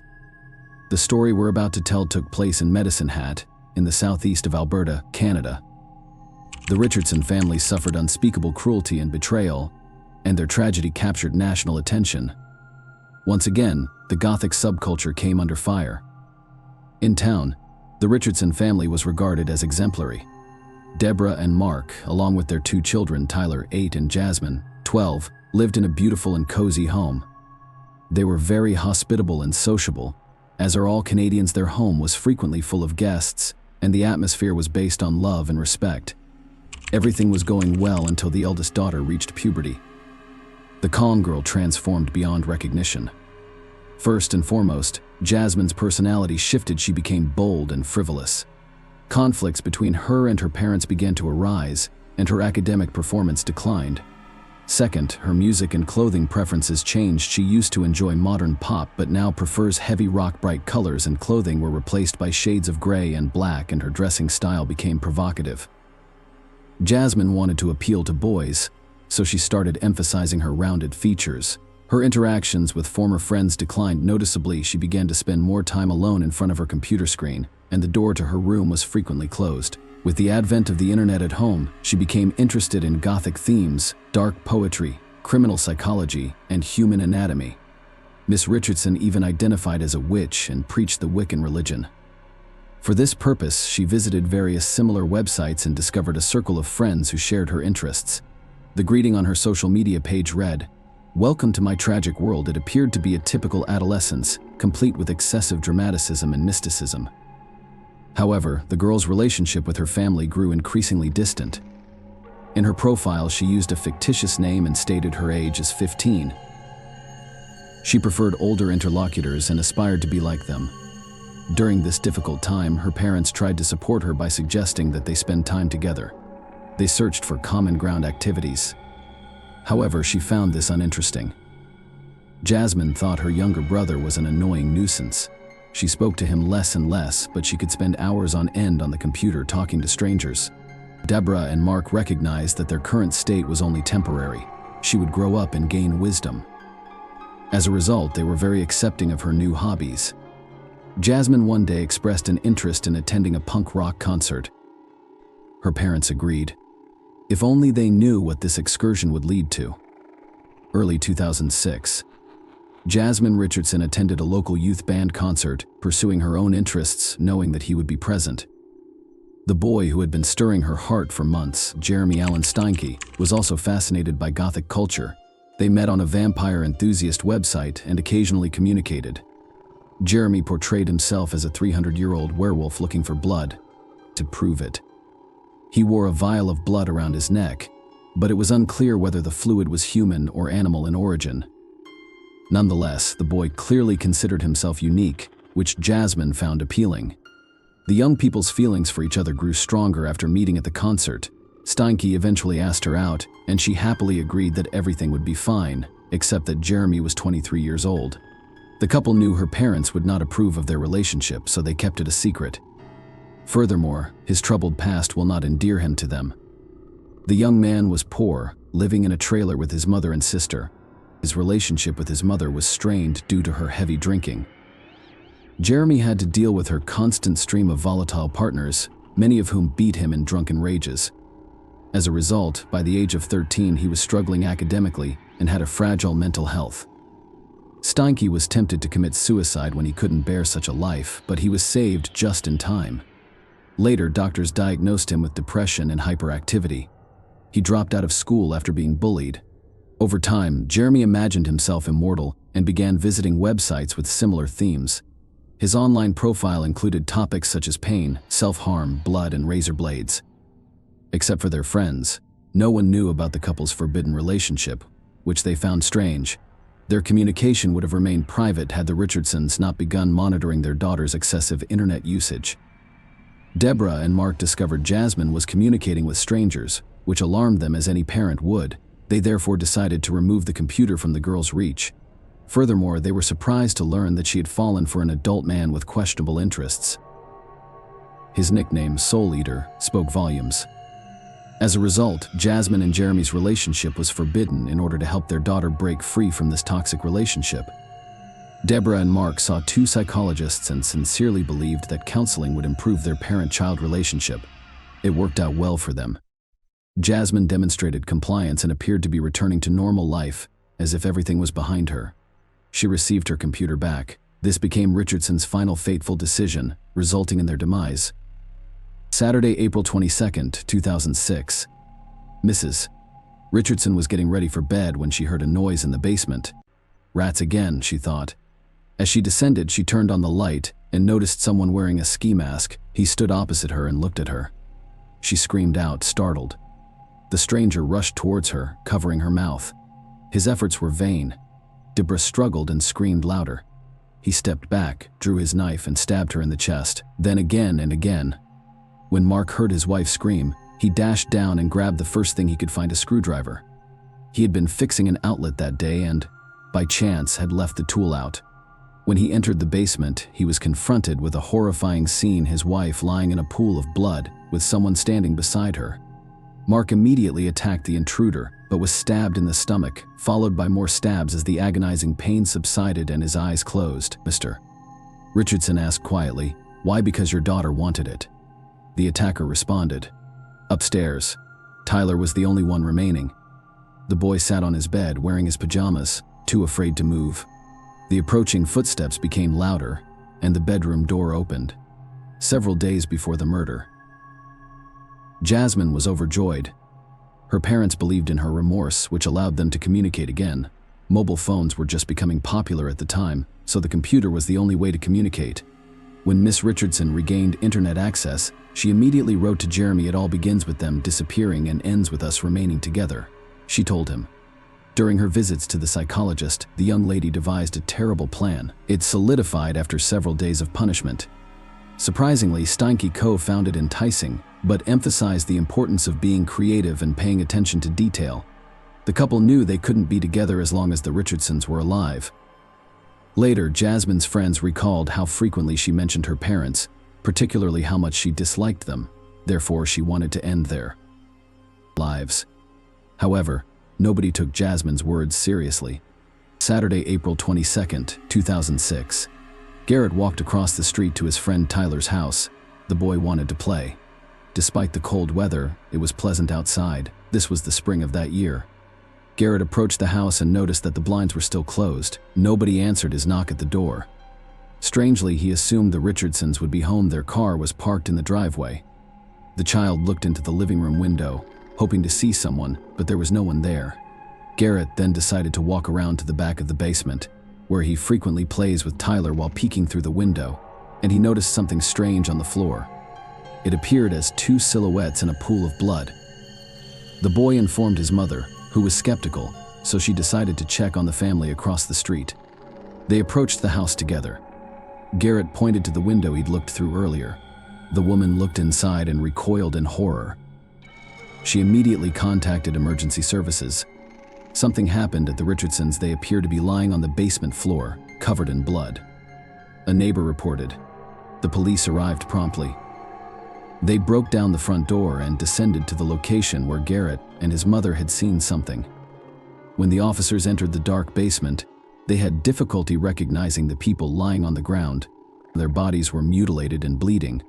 The story we're about to tell took place in Medicine Hat, in the southeast of Alberta, Canada, The Richardson family suffered unspeakable cruelty and betrayal, and their tragedy captured national attention. Once again, the Gothic subculture came under fire. In town, the Richardson family was regarded as exemplary. Deborah and Mark, along with their two children, Tyler, 8, and Jasmine, 12, lived in a beautiful and cozy home. They were very hospitable and sociable. As are all Canadians, their home was frequently full of guests, and the atmosphere was based on love and respect. Everything was going well until the eldest daughter reached puberty. The calm girl transformed beyond recognition. First and foremost, Jasmine's personality shifted. She became bold and frivolous. Conflicts between her and her parents began to arise, and her academic performance declined. Second, her music and clothing preferences changed. She used to enjoy modern pop, but now prefers heavy rock. Bright colors and clothing were replaced by shades of gray and black, and her dressing style became provocative. Jasmine wanted to appeal to boys, so she started emphasizing her rounded features. Her interactions with former friends declined noticeably. She began to spend more time alone in front of her computer screen, and the door to her room was frequently closed. With the advent of the internet at home, she became interested in Gothic themes, dark poetry, criminal psychology, and human anatomy. Miss Richardson even identified as a witch and preached the Wiccan religion. For this purpose, she visited various similar websites and discovered a circle of friends who shared her interests. The greeting on her social media page read, "Welcome to my tragic world." It appeared to be a typical adolescence, complete with excessive dramaticism and mysticism. However, the girl's relationship with her family grew increasingly distant. In her profile, she used a fictitious name and stated her age as 15. She preferred older interlocutors and aspired to be like them. During this difficult time, her parents tried to support her by suggesting that they spend time together. They searched for common ground activities. However, she found this uninteresting. Jasmine thought her younger brother was an annoying nuisance. She spoke to him less and less, but she could spend hours on end on the computer talking to strangers. Deborah and Mark recognized that their current state was only temporary. She would grow up and gain wisdom. As a result, they were very accepting of her new hobbies. Jasmine one day expressed an interest in attending a punk rock concert. Her parents agreed. If only they knew what this excursion would lead to. Early 2006. Jasmine Richardson attended a local youth band concert, pursuing her own interests, knowing that he would be present. The boy who had been stirring her heart for months, Jeremy Allen Steinke, was also fascinated by Gothic culture. They met on a vampire enthusiast website and occasionally communicated. Jeremy portrayed himself as a 300-year-old werewolf looking for blood. To prove it, he wore a vial of blood around his neck, but it was unclear whether the fluid was human or animal in origin. Nonetheless, the boy clearly considered himself unique, which Jasmine found appealing. The young people's feelings for each other grew stronger after meeting at the concert. Steinke eventually asked her out, and she happily agreed that everything would be fine, except that Jeremy was 23 years old. The couple knew her parents would not approve of their relationship, so they kept it a secret. Furthermore, his troubled past will not endear him to them. The young man was poor, living in a trailer with his mother and sister. His relationship with his mother was strained due to her heavy drinking. Jeremy had to deal with her constant stream of volatile partners, many of whom beat him in drunken rages. As a result, by the age of 13, he was struggling academically and had a fragile mental health. Steinke was tempted to commit suicide when he couldn't bear such a life, but he was saved just in time. Later, doctors diagnosed him with depression and hyperactivity. He dropped out of school after being bullied. Over time, Jeremy imagined himself immortal and began visiting websites with similar themes. His online profile included topics such as pain, self-harm, blood, and razor blades. Except for their friends, no one knew about the couple's forbidden relationship, which they found strange. Their communication would have remained private had the Richardsons not begun monitoring their daughter's excessive internet usage. Deborah and Mark discovered Jasmine was communicating with strangers, which alarmed them as any parent would. They therefore decided to remove the computer from the girl's reach. Furthermore, they were surprised to learn that she had fallen for an adult man with questionable interests. His nickname, Soul Eater, spoke volumes. As a result, Jasmine and Jeremy's relationship was forbidden in order to help their daughter break free from this toxic relationship. Deborah and Mark saw two psychologists and sincerely believed that counseling would improve their parent-child relationship. It worked out well for them. Jasmine demonstrated compliance and appeared to be returning to normal life, as if everything was behind her. She received her computer back. This became Richardson's final fateful decision, resulting in their demise. Saturday, April 22, 2006. Mrs. Richardson was getting ready for bed when she heard a noise in the basement. Rats again, she thought. As she descended, she turned on the light and noticed someone wearing a ski mask. He stood opposite her and looked at her. She screamed out, startled. The stranger rushed towards her, covering her mouth. His efforts were vain. Deborah struggled and screamed louder. He stepped back, drew his knife, and stabbed her in the chest, then again and again. When Mark heard his wife scream, he dashed down and grabbed the first thing he could find, a screwdriver. He had been fixing an outlet that day and, by chance, had left the tool out. When he entered the basement, he was confronted with a horrifying scene: his wife lying in a pool of blood, with someone standing beside her. Mark immediately attacked the intruder, but was stabbed in the stomach, followed by more stabs as the agonizing pain subsided and his eyes closed. "Mr. Richardson asked quietly, "Why? Because your daughter wanted it." The attacker responded. Upstairs, Tyler was the only one remaining. The boy sat on his bed wearing his pajamas, too afraid to move. The approaching footsteps became louder, and the bedroom door opened. Several days before the murder. Jasmine was overjoyed. Her parents believed in her remorse, which allowed them to communicate again. Mobile phones were just becoming popular at the time, so the computer was the only way to communicate. When Miss Richardson regained internet access, she immediately wrote to Jeremy, "It all begins with them disappearing and ends with us remaining together," she told him. During her visits to the psychologist, the young lady devised a terrible plan. It solidified after several days of punishment. Surprisingly, Steinke Co. found it enticing, but emphasized the importance of being creative and paying attention to detail. The couple knew they couldn't be together as long as the Richardsons were alive. Later, Jasmine's friends recalled how frequently she mentioned her parents, particularly how much she disliked them. Therefore, she wanted to end their lives. However, nobody took Jasmine's words seriously. Saturday, April 22, 2006. Garrett walked across the street to his friend Tyler's house. The boy wanted to play. Despite the cold weather, it was pleasant outside. This was the spring of that year. Garrett approached the house and noticed that the blinds were still closed. Nobody answered his knock at the door. Strangely, he assumed the Richardsons would be home. Their car was parked in the driveway. The child looked into the living room window, hoping to see someone, but there was no one there. Garrett then decided to walk around to the back of the basement, where he frequently plays with Tyler, while peeking through the window, and he noticed something strange on the floor. It appeared as two silhouettes in a pool of blood. The boy informed his mother, who was skeptical, so she decided to check on the family across the street. They approached the house together. Garrett pointed to the window he'd looked through earlier. The woman looked inside and recoiled in horror. She immediately contacted emergency services. Something happened at the Richardsons. They appeared to be lying on the basement floor, covered in blood. A neighbor reported. The police arrived promptly. They broke down the front door and descended to the location where Garrett and his mother had seen something. When the officers entered the dark basement, they had difficulty recognizing the people lying on the ground. Their bodies were mutilated and bleeding.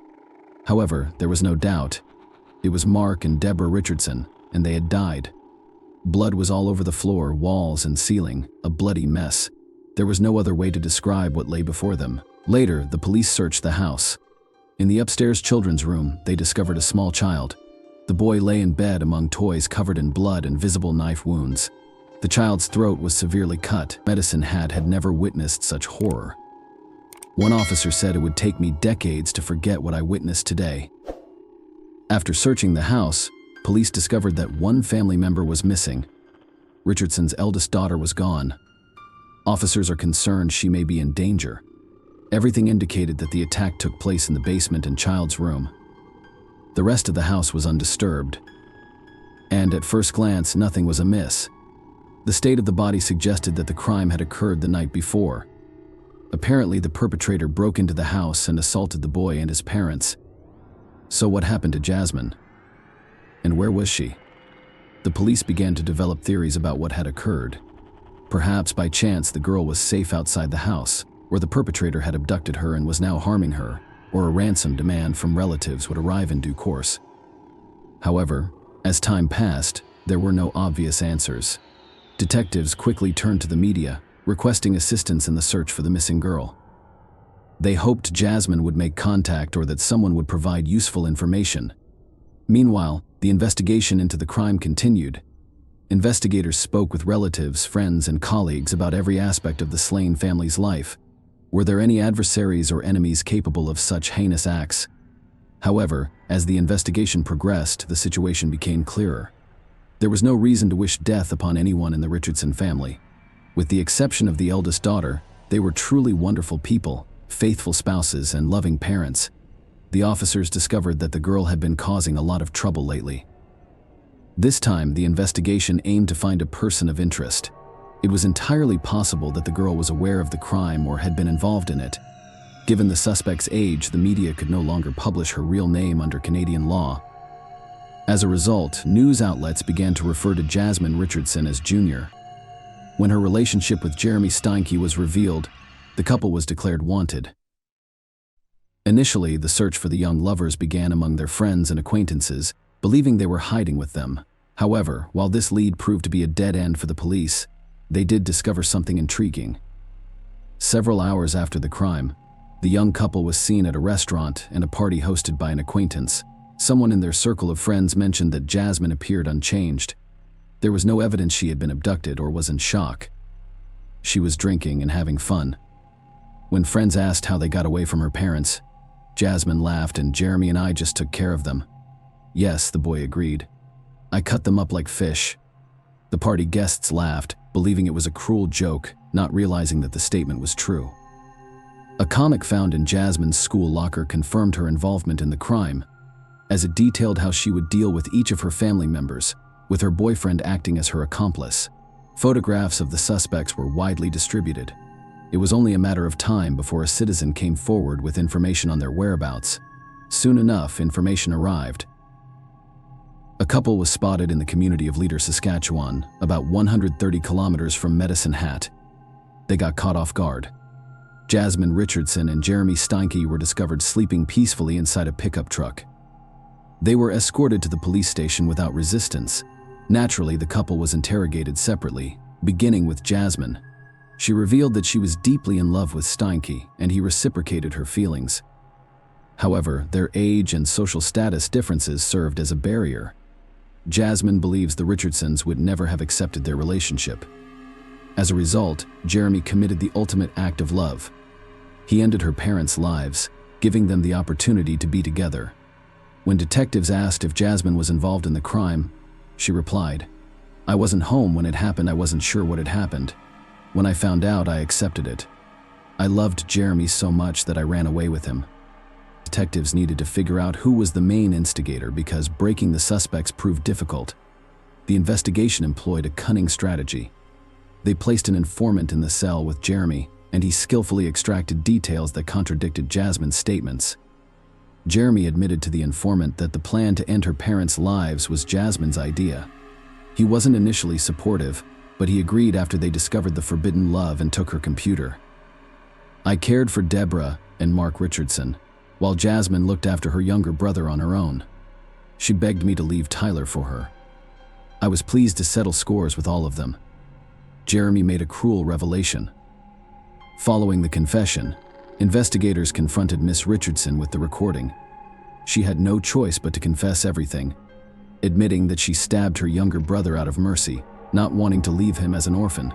However, there was no doubt. It was Mark and Deborah Richardson, and they had died. Blood was all over the floor, walls, and ceiling, a bloody mess. There was no other way to describe what lay before them. Later, the police searched the house. In the upstairs children's room, they discovered a small child. The boy lay in bed among toys covered in blood and visible knife wounds. The child's throat was severely cut. Medicine had never witnessed such horror. One officer said, "It would take me decades to forget what I witnessed today." After searching the house, police discovered that one family member was missing. Richardson's eldest daughter was gone. Officers are concerned she may be in danger. Everything indicated that the attack took place in the basement and child's room. The rest of the house was undisturbed, and at first glance, nothing was amiss. The state of the body suggested that the crime had occurred the night before. Apparently, the perpetrator broke into the house and assaulted the boy and his parents. So what happened to Jasmine? And where was she? The police began to develop theories about what had occurred. Perhaps by chance the girl was safe outside the house, or the perpetrator had abducted her and was now harming her, or a ransom demand from relatives would arrive in due course. However, As time passed, there were no obvious answers. Detectives quickly turned to the media, requesting assistance in the search for the missing girl. They hoped Jasmine would make contact or that someone would provide useful information. Meanwhile, the investigation into the crime continued. Investigators spoke with relatives, friends, and colleagues about every aspect of the slain family's life. Were there any adversaries or enemies capable of such heinous acts? However, as the investigation progressed, the situation became clearer. There was no reason to wish death upon anyone in the Richardson family. With the exception of the eldest daughter, they were truly wonderful people, faithful spouses, and loving parents. The officers discovered that the girl had been causing a lot of trouble lately. This time, the investigation aimed to find a person of interest. It was entirely possible that the girl was aware of the crime or had been involved in it. Given the suspect's age, the media could no longer publish her real name under Canadian law. As a result, news outlets began to refer to Jasmine Richardson as Jr. When her relationship with Jeremy Steinke was revealed, the couple was declared wanted. Initially, the search for the young lovers began among their friends and acquaintances, believing they were hiding with them. However, while this lead proved to be a dead end for the police, they did discover something intriguing. Several hours after the crime, the young couple was seen at a restaurant and a party hosted by an acquaintance. Someone in their circle of friends mentioned that Jasmine appeared unchanged. There was no evidence she had been abducted or was in shock. She was drinking and having fun. When friends asked how they got away from her parents, Jasmine laughed and Jeremy and I just took care of them. Yes, the boy agreed. I cut them up like fish. The party guests laughed, believing it was a cruel joke, not realizing that the statement was true. A comic found in Jasmine's school locker confirmed her involvement in the crime, as it detailed how she would deal with each of her family members, with her boyfriend acting as her accomplice. Photographs of the suspects were widely distributed. It was only a matter of time before a citizen came forward with information on their whereabouts. Soon enough, information arrived. A couple was spotted in the community of Leader, Saskatchewan, about 130 kilometers from Medicine Hat. They got caught off guard. Jasmine Richardson and Jeremy Steinke were discovered sleeping peacefully inside a pickup truck. They were escorted to the police station without resistance. Naturally, the couple was interrogated separately, beginning with Jasmine. She revealed that she was deeply in love with Steinke, and he reciprocated her feelings. However, their age and social status differences served as a barrier. Jasmine believes the Richardsons would never have accepted their relationship. As a result, Jeremy committed the ultimate act of love. He ended her parents' lives, giving them the opportunity to be together. When detectives asked if Jasmine was involved in the crime, she replied, "I wasn't home when it happened. I wasn't sure what had happened. When I found out, I accepted it. I loved Jeremy so much that I ran away with him." Detectives needed to figure out who was the main instigator because breaking the suspects proved difficult. The investigation employed a cunning strategy. They placed an informant in the cell with Jeremy, and he skillfully extracted details that contradicted Jasmine's statements. Jeremy admitted to the informant that the plan to end her parents' lives was Jasmine's idea. He wasn't initially supportive, but he agreed after they discovered the forbidden love and took her computer. I cared for Deborah and Mark Richardson, while Jasmine looked after her younger brother on her own. She begged me to leave Tyler for her. I was pleased to settle scores with all of them. Jeremy made a cruel revelation. Following the confession, investigators confronted Miss Richardson with the recording. She had no choice but to confess everything, admitting that she stabbed her younger brother out of mercy, not wanting to leave him as an orphan.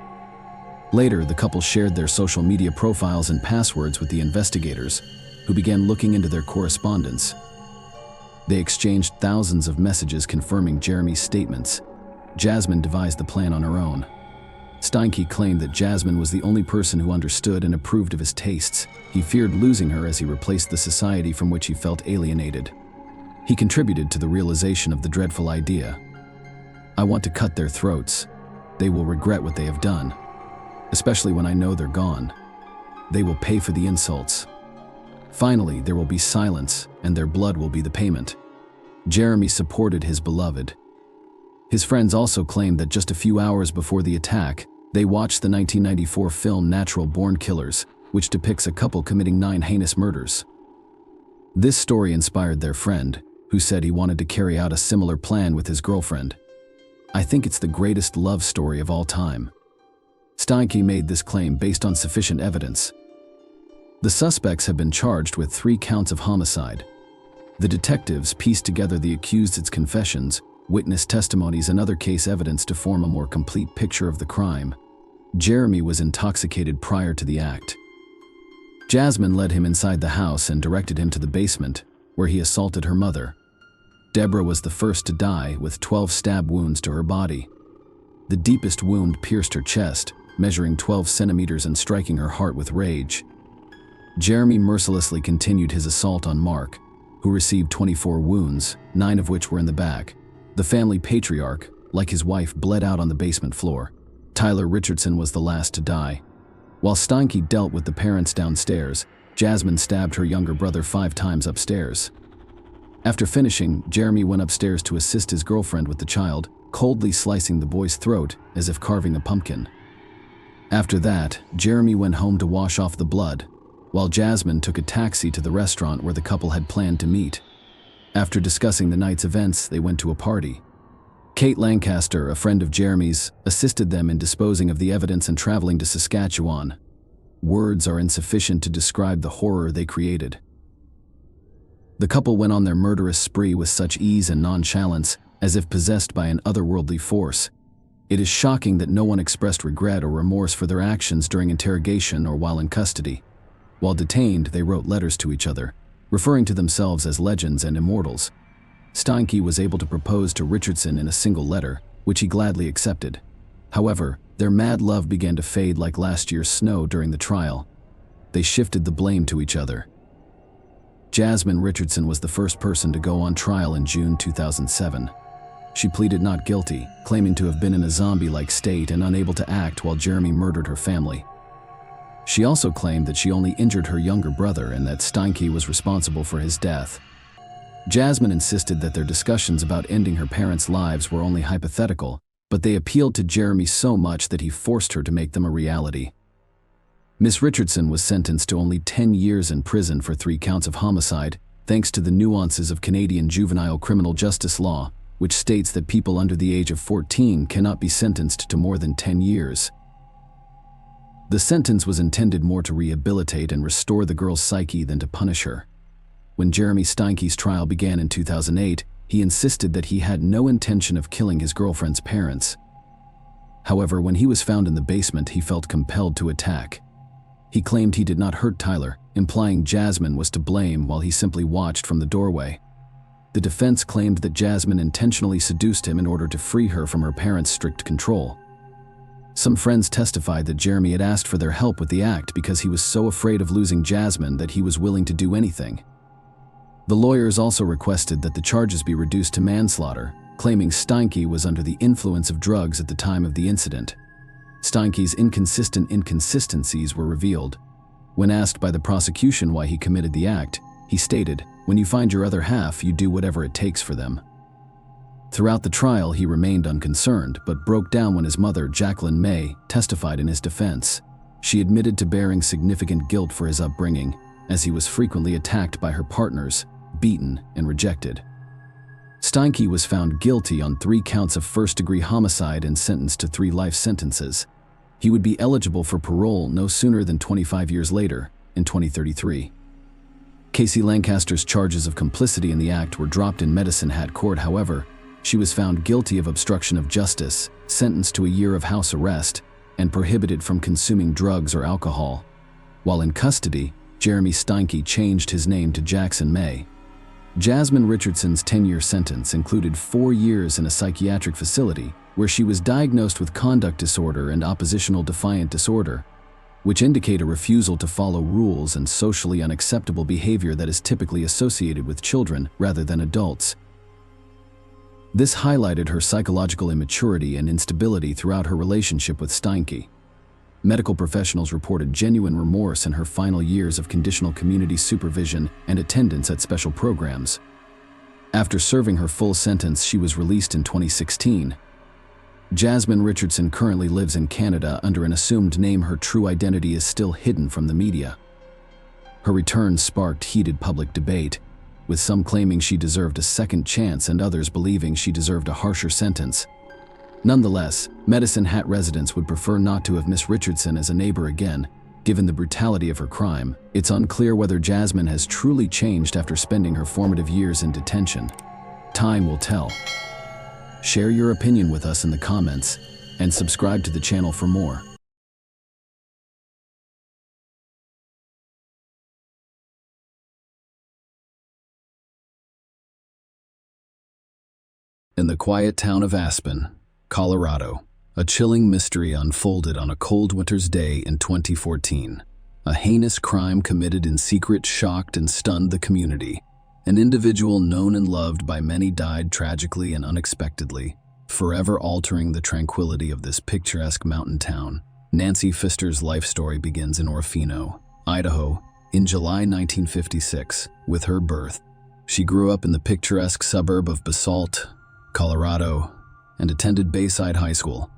Later, the couple shared their social media profiles and passwords with the investigators, who began looking into their correspondence. They exchanged thousands of messages confirming Jeremy's statements. Jasmine devised the plan on her own. Steinke claimed that Jasmine was the only person who understood and approved of his tastes. He feared losing her as he replaced the society from which he felt alienated. He contributed to the realization of the dreadful idea. "I want to cut their throats. They will regret what they have done. Especially when I know they're gone. They will pay for the insults. Finally, there will be silence, and their blood will be the payment." Jeremy supported his beloved. His friends also claimed that just a few hours before the attack, they watched the 1994 film Natural Born Killers, which depicts a couple committing 9 heinous murders. This story inspired their friend, who said he wanted to carry out a similar plan with his girlfriend. "I think it's the greatest love story of all time." Steinke made this claim based on sufficient evidence. The suspects have been charged with 3 counts of homicide. The detectives pieced together the accused's confessions, witness testimonies, and other case evidence to form a more complete picture of the crime. Jeremy was intoxicated prior to the act. Jasmine led him inside the house and directed him to the basement, where he assaulted her mother. Deborah was the first to die, with 12 stab wounds to her body. The deepest wound pierced her chest, measuring 12 centimeters and striking her heart with rage. Jeremy mercilessly continued his assault on Mark, who received 24 wounds, 9 of which were in the back. The family patriarch, like his wife, bled out on the basement floor. Tyler Richardson was the last to die. While Steinke dealt with the parents downstairs, Jasmine stabbed her younger brother 5 times upstairs. After finishing, Jeremy went upstairs to assist his girlfriend with the child, coldly slicing the boy's throat as if carving a pumpkin. After that, Jeremy went home to wash off the blood, while Jasmine took a taxi to the restaurant where the couple had planned to meet. After discussing the night's events, they went to a party. Kate Lancaster, a friend of Jeremy's, assisted them in disposing of the evidence and traveling to Saskatchewan. Words are insufficient to describe the horror they created. The couple went on their murderous spree with such ease and nonchalance, as if possessed by an otherworldly force. It is shocking that no one expressed regret or remorse for their actions during interrogation or while in custody. While detained, they wrote letters to each other, referring to themselves as legends and immortals. Steinke was able to propose to Richardson in a single letter, which he gladly accepted. However, their mad love began to fade like last year's snow during the trial. They shifted the blame to each other. Jasmine Richardson was the first person to go on trial in June 2007. She pleaded not guilty, claiming to have been in a zombie-like state and unable to act while Jeremy murdered her family. She also claimed that she only injured her younger brother and that Steinke was responsible for his death. Jasmine insisted that their discussions about ending her parents' lives were only hypothetical, but they appealed to Jeremy so much that he forced her to make them a reality. Miss Richardson was sentenced to only 10 years in prison for 3 counts of homicide, thanks to the nuances of Canadian juvenile criminal justice law, which states that people under the age of 14 cannot be sentenced to more than 10 years. The sentence was intended more to rehabilitate and restore the girl's psyche than to punish her. When Jeremy Steinke's trial began in 2008, he insisted that he had no intention of killing his girlfriend's parents. However, when he was found in the basement, he felt compelled to attack. He claimed he did not hurt Tyler, implying Jasmine was to blame while he simply watched from the doorway. The defense claimed that Jasmine intentionally seduced him in order to free her from her parents' strict control. Some friends testified that Jeremy had asked for their help with the act because he was so afraid of losing Jasmine that he was willing to do anything. The lawyers also requested that the charges be reduced to manslaughter, claiming Steinke was under the influence of drugs at the time of the incident. Steinke's inconsistent inconsistencies were revealed. When asked by the prosecution why he committed the act, he stated, "When you find your other half, you do whatever it takes for them." Throughout the trial, he remained unconcerned, but broke down when his mother, Jacqueline May, testified in his defense. She admitted to bearing significant guilt for his upbringing, as he was frequently attacked by her partners, beaten, and rejected. Steinke was found guilty on 3 counts of first-degree homicide and sentenced to 3 life sentences. He would be eligible for parole no sooner than 25 years later, in 2033. Casey Lancaster's charges of complicity in the act were dropped in Medicine Hat Court. However, she was found guilty of obstruction of justice, sentenced to a year of house arrest, and prohibited from consuming drugs or alcohol. While in custody, Jeremy Steinke changed his name to Jackson May. Jasmine Richardson's 10-year sentence included 4 years in a psychiatric facility where she was diagnosed with conduct disorder and oppositional defiant disorder, which indicate a refusal to follow rules and socially unacceptable behavior that is typically associated with children rather than adults. This highlighted her psychological immaturity and instability throughout her relationship with Steinke. Medical professionals reported genuine remorse in her final years of conditional community supervision and attendance at special programs. After serving her full sentence, she was released in 2016. Jasmine Richardson currently lives in Canada under an assumed name. Her true identity is still hidden from the media. Her return sparked heated public debate. with some claiming she deserved a second chance and others believing she deserved a harsher sentence. Nonetheless, Medicine Hat residents would prefer not to have Miss Richardson as a neighbor again. Given the brutality of her crime, it's unclear whether Jasmine has truly changed after spending her formative years in detention. Time will tell. Share your opinion with us in the comments and subscribe to the channel for more. In the quiet town of Aspen, Colorado, a chilling mystery unfolded on a cold winter's day in 2014. A heinous crime committed in secret shocked and stunned the community. An individual known and loved by many died tragically and unexpectedly, forever altering the tranquility of this picturesque mountain town. Nancy Pfister's life story begins in Orofino, Idaho, in July 1956, with her birth. She grew up in the picturesque suburb of Basalt, Colorado, and attended Bayside High School.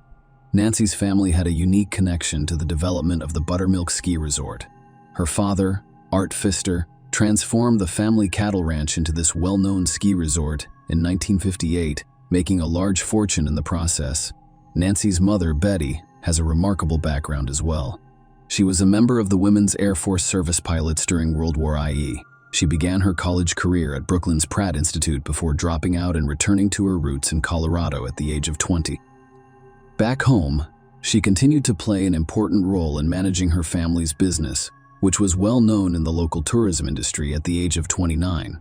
Nancy's family had a unique connection to the development of the Buttermilk Ski Resort. Her father, Art Pfister, transformed the family cattle ranch into this well-known ski resort in 1958, making a large fortune in the process. Nancy's mother, Betty, has a remarkable background as well. She was a member of the Women's Air Force Service pilots during World War IE. She began her college career at Brooklyn's Pratt Institute before dropping out and returning to her roots in Colorado at the age of 20. Back home, she continued to play an important role in managing her family's business, which was well known in the local tourism industry at the age of 29.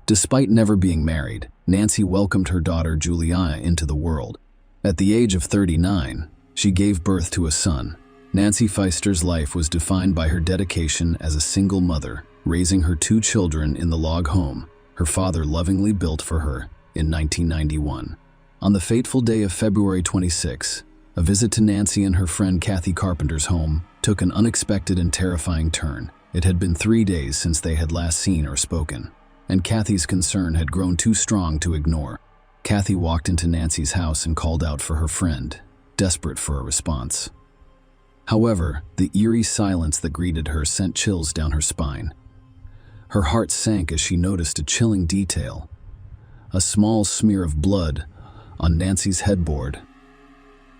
Despite never being married, Nancy welcomed her daughter Juliana into the world. At the age of 39, she gave birth to a son. Nancy Pfister's life was defined by her dedication as a single mother, raising her 2 children in the log home her father lovingly built for her in 1991. On the fateful day of February 26, a visit to Nancy and her friend Kathy Carpenter's home took an unexpected and terrifying turn. It had been 3 days since they had last seen or spoken, and Kathy's concern had grown too strong to ignore. Kathy walked into Nancy's house and called out for her friend, desperate for a response. However, the eerie silence that greeted her sent chills down her spine. Her heart sank as she noticed a chilling detail: a small smear of blood on Nancy's headboard.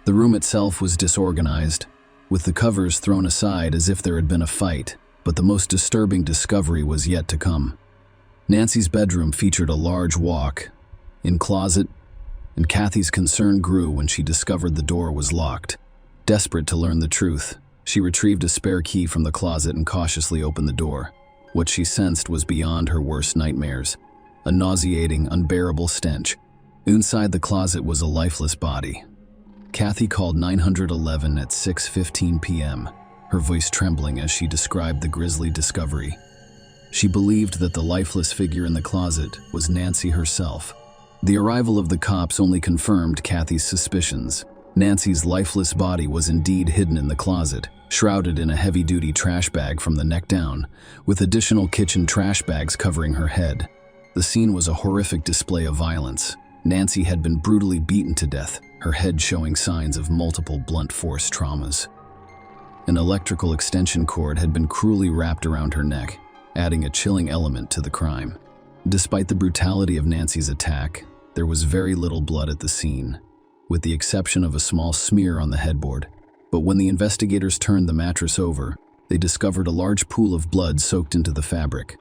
The room itself was disorganized, with the covers thrown aside as if there had been a fight, but the most disturbing discovery was yet to come. Nancy's bedroom featured a large walk-in closet, and Kathy's concern grew when she discovered the door was locked. Desperate to learn the truth, she retrieved a spare key from the closet and cautiously opened the door. What she sensed was beyond her worst nightmares: a nauseating, unbearable stench. Inside the closet was a lifeless body. Kathy called 911 at 6:15 p.m., her voice trembling as she described the grisly discovery. She believed that the lifeless figure in the closet was Nancy herself. The arrival of the cops only confirmed Kathy's suspicions. Nancy's lifeless body was indeed hidden in the closet, shrouded in a heavy-duty trash bag from the neck down, with additional kitchen trash bags covering her head. The scene was a horrific display of violence. Nancy had been brutally beaten to death, her head showing signs of multiple blunt force traumas. An electrical extension cord had been cruelly wrapped around her neck, adding a chilling element to the crime. Despite the brutality of Nancy's attack, there was very little blood at the scene, with the exception of a small smear on the headboard. But when the investigators turned the mattress over, they discovered a large pool of blood soaked into the fabric.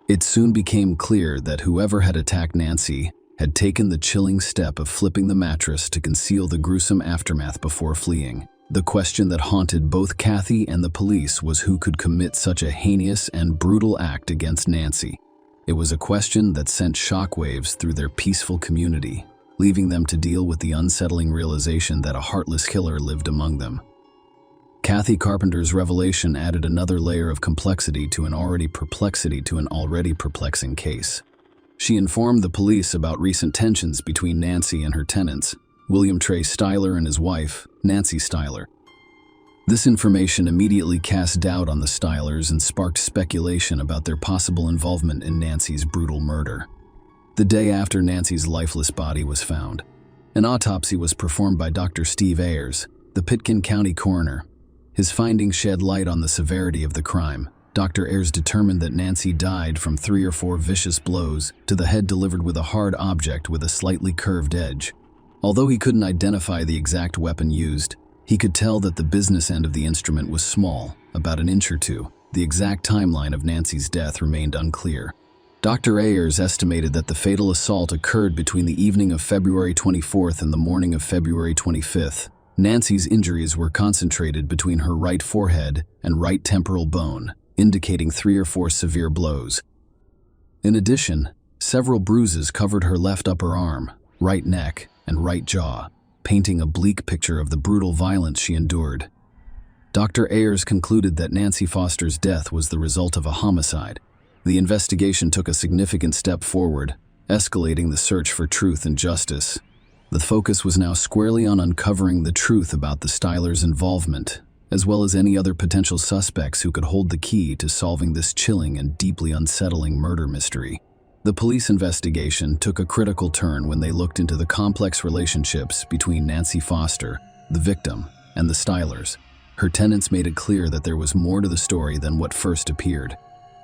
It soon became clear that whoever had attacked Nancy had taken the chilling step of flipping the mattress to conceal the gruesome aftermath before fleeing. The question that haunted both Kathy and the police was who could commit such a heinous and brutal act against Nancy. It was a question that sent shockwaves through their peaceful community, leaving them to deal with the unsettling realization that a heartless killer lived among them. Kathy Carpenter's revelation added another layer of complexity to an already perplexing case. She informed the police about recent tensions between Nancy and her tenants, William Trey Styler and his wife, Nancy Styler. This information immediately cast doubt on the Stylers and sparked speculation about their possible involvement in Nancy's brutal murder. The day after Nancy's lifeless body was found, an autopsy was performed by Dr. Steve Ayers, the Pitkin County coroner. His findings shed light on the severity of the crime. Dr. Ayers determined that Nancy died from 3 or 4 vicious blows to the head delivered with a hard object with a slightly curved edge. Although he couldn't identify the exact weapon used, he could tell that the business end of the instrument was small, about an inch or two. The exact timeline of Nancy's death remained unclear. Dr. Ayers estimated that the fatal assault occurred between the evening of February 24th and the morning of February 25th. Nancy's injuries were concentrated between her right forehead and right temporal bone, indicating 3 or 4 severe blows. In addition, several bruises covered her left upper arm, right neck, and right jaw, painting a bleak picture of the brutal violence she endured. Dr. Ayers concluded that Nancy Foster's death was the result of a homicide. The investigation took a significant step forward, escalating the search for truth and justice. The focus was now squarely on uncovering the truth about the Stylers' involvement, as well as any other potential suspects who could hold the key to solving this chilling and deeply unsettling murder mystery. The police investigation took a critical turn when they looked into the complex relationships between Nancy Foster, the victim, and the Stylers. Her tenants made it clear that there was more to the story than what first appeared.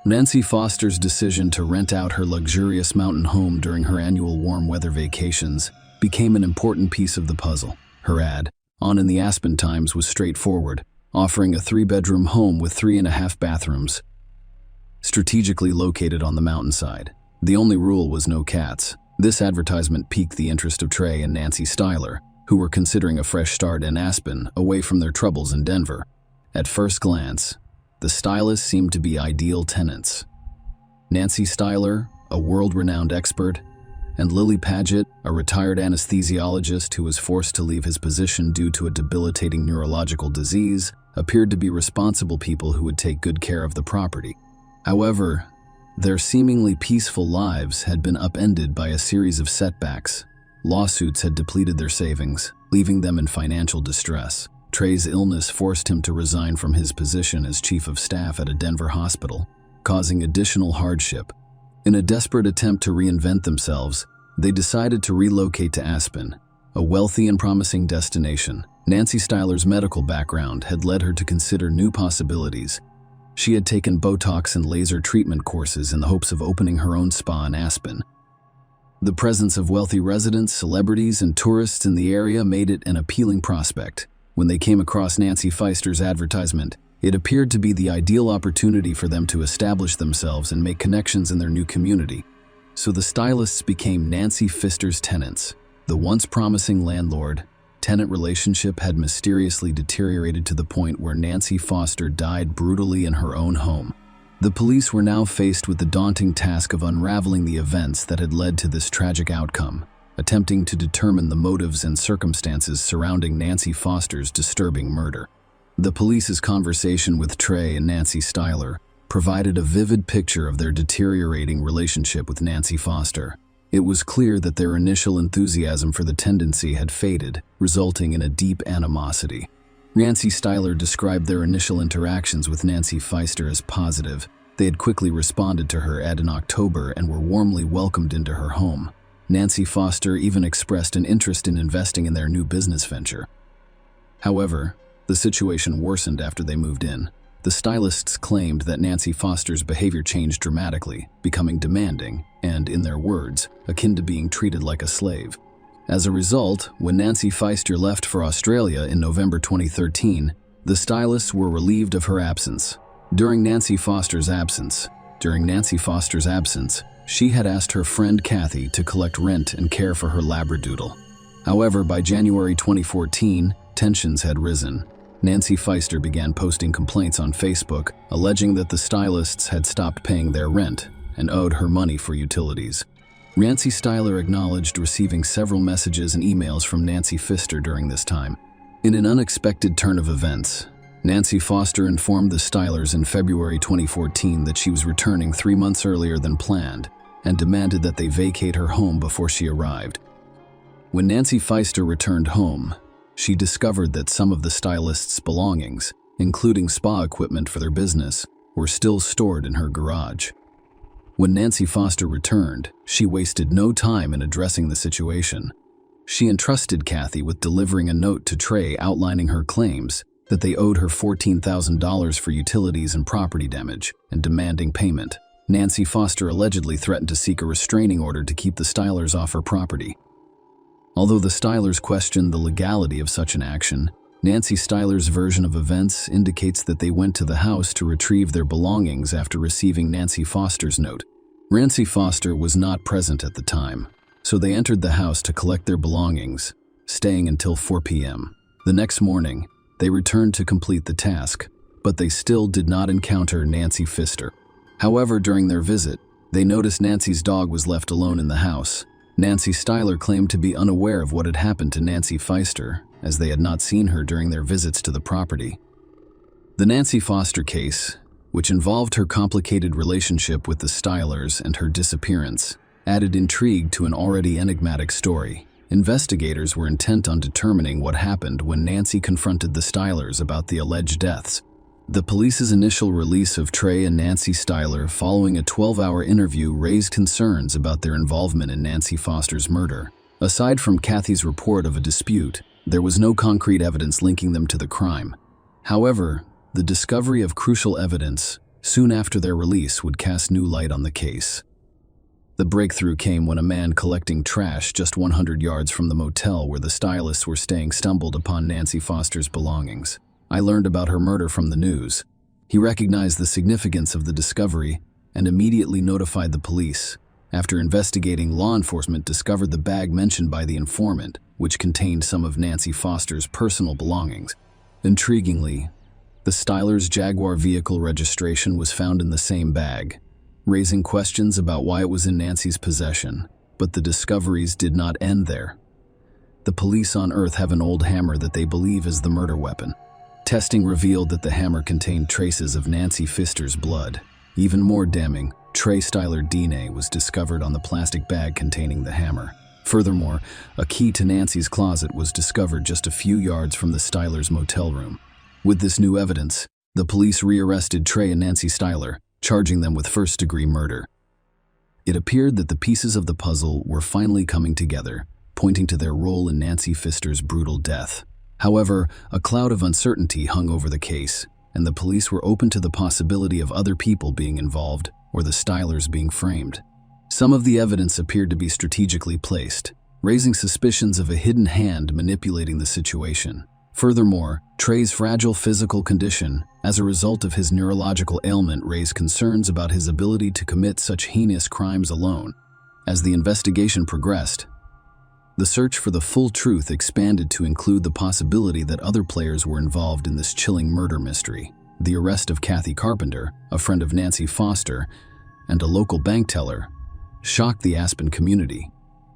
Nancy Foster's decision to rent out her luxurious mountain home during her annual warm weather vacations became an important piece of the puzzle. Her ad, on in the Aspen Times, was straightforward, offering a 3-bedroom home with 3.5 bathrooms, strategically located on the mountainside. The only rule was no cats. This advertisement piqued the interest of Trey and Nancy Styler, who were considering a fresh start in Aspen, away from their troubles in Denver. At first glance, the stylists seemed to be ideal tenants. Nancy Styler, a world-renowned expert, and Lily Paget, a retired anesthesiologist who was forced to leave his position due to a debilitating neurological disease, appeared to be responsible people who would take good care of the property. However, their seemingly peaceful lives had been upended by a series of setbacks. Lawsuits had depleted their savings, leaving them in financial distress. Trey's illness forced him to resign from his position as chief of staff at a Denver hospital, causing additional hardship. In a desperate attempt to reinvent themselves, they decided to relocate to Aspen, a wealthy and promising destination. Nancy Styler's medical background had led her to consider new possibilities. She had taken Botox and laser treatment courses in the hopes of opening her own spa in Aspen. The presence of wealthy residents, celebrities, and tourists in the area made it an appealing prospect. When they came across Nancy Foster's advertisement, it appeared to be the ideal opportunity for them to establish themselves and make connections in their new community. So the stylists became Nancy Foster's tenants. The once promising landlord-tenant relationship had mysteriously deteriorated to the point where Nancy Foster died brutally in her own home. The police were now faced with the daunting task of unraveling the events that had led to this tragic outcome, attempting to determine the motives and circumstances surrounding Nancy Foster's disturbing murder. The police's conversation with Trey and Nancy Styler provided a vivid picture of their deteriorating relationship with Nancy Foster. It was clear that their initial enthusiasm for the tendency had faded, resulting in a deep animosity. Nancy Styler described their initial interactions with Nancy Foster as positive. They had quickly responded to her ad in October and were warmly welcomed into her home. Nancy Foster even expressed an interest in investing in their new business venture. However, the situation worsened after they moved in. The stylists claimed that Nancy Foster's behavior changed dramatically, becoming demanding and, in their words, akin to being treated like a slave. As a result, when Nancy Foster left for Australia in November 2013, the stylists were relieved of her absence. During Nancy Foster's absence, she had asked her friend Kathy to collect rent and care for her labradoodle. However, by January 2014, tensions had risen. Nancy Foster began posting complaints on Facebook, alleging that the stylists had stopped paying their rent and owed her money for utilities. Nancy Styler acknowledged receiving several messages and emails from Nancy Foster during this time. In an unexpected turn of events, Nancy Foster informed the Stylers in February 2014 that she was returning 3 months earlier than planned and demanded that they vacate her home before she arrived. When Nancy Foster returned home, she discovered that some of the stylists' belongings, including spa equipment for their business, were still stored in her garage. When Nancy Foster returned, she wasted no time in addressing the situation. She entrusted Kathy with delivering a note to Trey outlining her claims that they owed her $14,000 for utilities and property damage, and demanding payment. Nancy Foster allegedly threatened to seek a restraining order to keep the Stylers off her property. Although the Stylers questioned the legality of such an action, Nancy Styler's version of events indicates that they went to the house to retrieve their belongings after receiving Nancy Foster's note. Nancy Foster was not present at the time, so they entered the house to collect their belongings, staying until 4 p.m. The next morning, they returned to complete the task, but they still did not encounter Nancy Pfister. However, during their visit, they noticed Nancy's dog was left alone in the house. Nancy Styler claimed to be unaware of what had happened to Nancy Pfister, as they had not seen her during their visits to the property. The Nancy Foster case, which involved her complicated relationship with the Stylers and her disappearance, added intrigue to an already enigmatic story. Investigators were intent on determining what happened when Nancy confronted the Stylers about the alleged deaths. The police's initial release of Trey and Nancy Styler following a 12-hour interview raised concerns about their involvement in Nancy Foster's murder. Aside from Kathy's report of a dispute, there was no concrete evidence linking them to the crime. However, the discovery of crucial evidence soon after their release would cast new light on the case. The breakthrough came when a man collecting trash just 100 yards from the motel where the stylists were staying stumbled upon Nancy Foster's belongings. I learned about her murder from the news. He recognized the significance of the discovery and immediately notified the police. After investigating, law enforcement discovered the bag mentioned by the informant, which contained some of Nancy Foster's personal belongings. Intriguingly, the Stylers' Jaguar vehicle registration was found in the same bag, raising questions about why it was in Nancy's possession, but the discoveries did not end there. The police on Earth have an old hammer that they believe is the murder weapon. Testing revealed that the hammer contained traces of Nancy Pfister's blood. Even more damning, Trey Styler DNA was discovered on the plastic bag containing the hammer. Furthermore, a key to Nancy's closet was discovered just a few yards from the Stylers' motel room. With this new evidence, the police rearrested Trey and Nancy Styler, charging them with first-degree murder. It appeared that the pieces of the puzzle were finally coming together, pointing to their role in Nancy Pfister's brutal death. However, a cloud of uncertainty hung over the case, and the police were open to the possibility of other people being involved or the Stylers being framed. Some of the evidence appeared to be strategically placed, raising suspicions of a hidden hand manipulating the situation. Furthermore, Trey's fragile physical condition, as a result of his neurological ailment, raised concerns about his ability to commit such heinous crimes alone. As the investigation progressed, the search for the full truth expanded to include the possibility that other players were involved in this chilling murder mystery. The arrest of Kathy Carpenter, a friend of Nancy Foster, and a local bank teller shocked the Aspen community.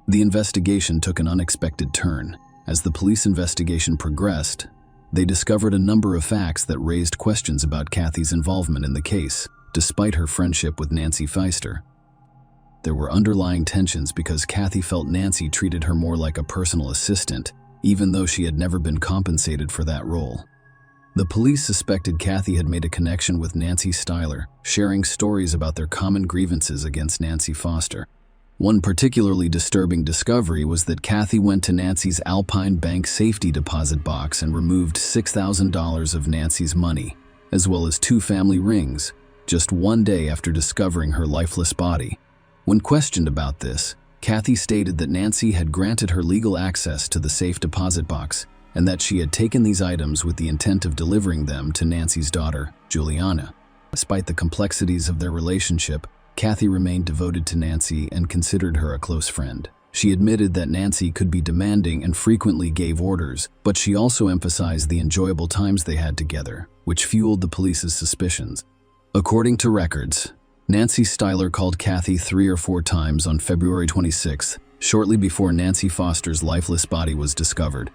The investigation took an unexpected turn. As the police investigation progressed, they discovered a number of facts that raised questions about Kathy's involvement in the case, despite her friendship with Nancy Pfister. There were underlying tensions because Kathy felt Nancy treated her more like a personal assistant, even though she had never been compensated for that role. The police suspected Kathy had made a connection with Nancy Styler, sharing stories about their common grievances against Nancy Foster. One particularly disturbing discovery was that Kathy went to Nancy's Alpine Bank safety deposit box and removed $6,000 of Nancy's money, as well as 2 family rings, just one day after discovering her lifeless body. When questioned about this, Kathy stated that Nancy had granted her legal access to the safe deposit box and that she had taken these items with the intent of delivering them to Nancy's daughter, Juliana. Despite the complexities of their relationship, Kathy remained devoted to Nancy and considered her a close friend. She admitted that Nancy could be demanding and frequently gave orders, but she also emphasized the enjoyable times they had together, which fueled the police's suspicions. According to records, Nancy Styler called Kathy 3 or 4 times on February 26th, shortly before Nancy Foster's lifeless body was discovered.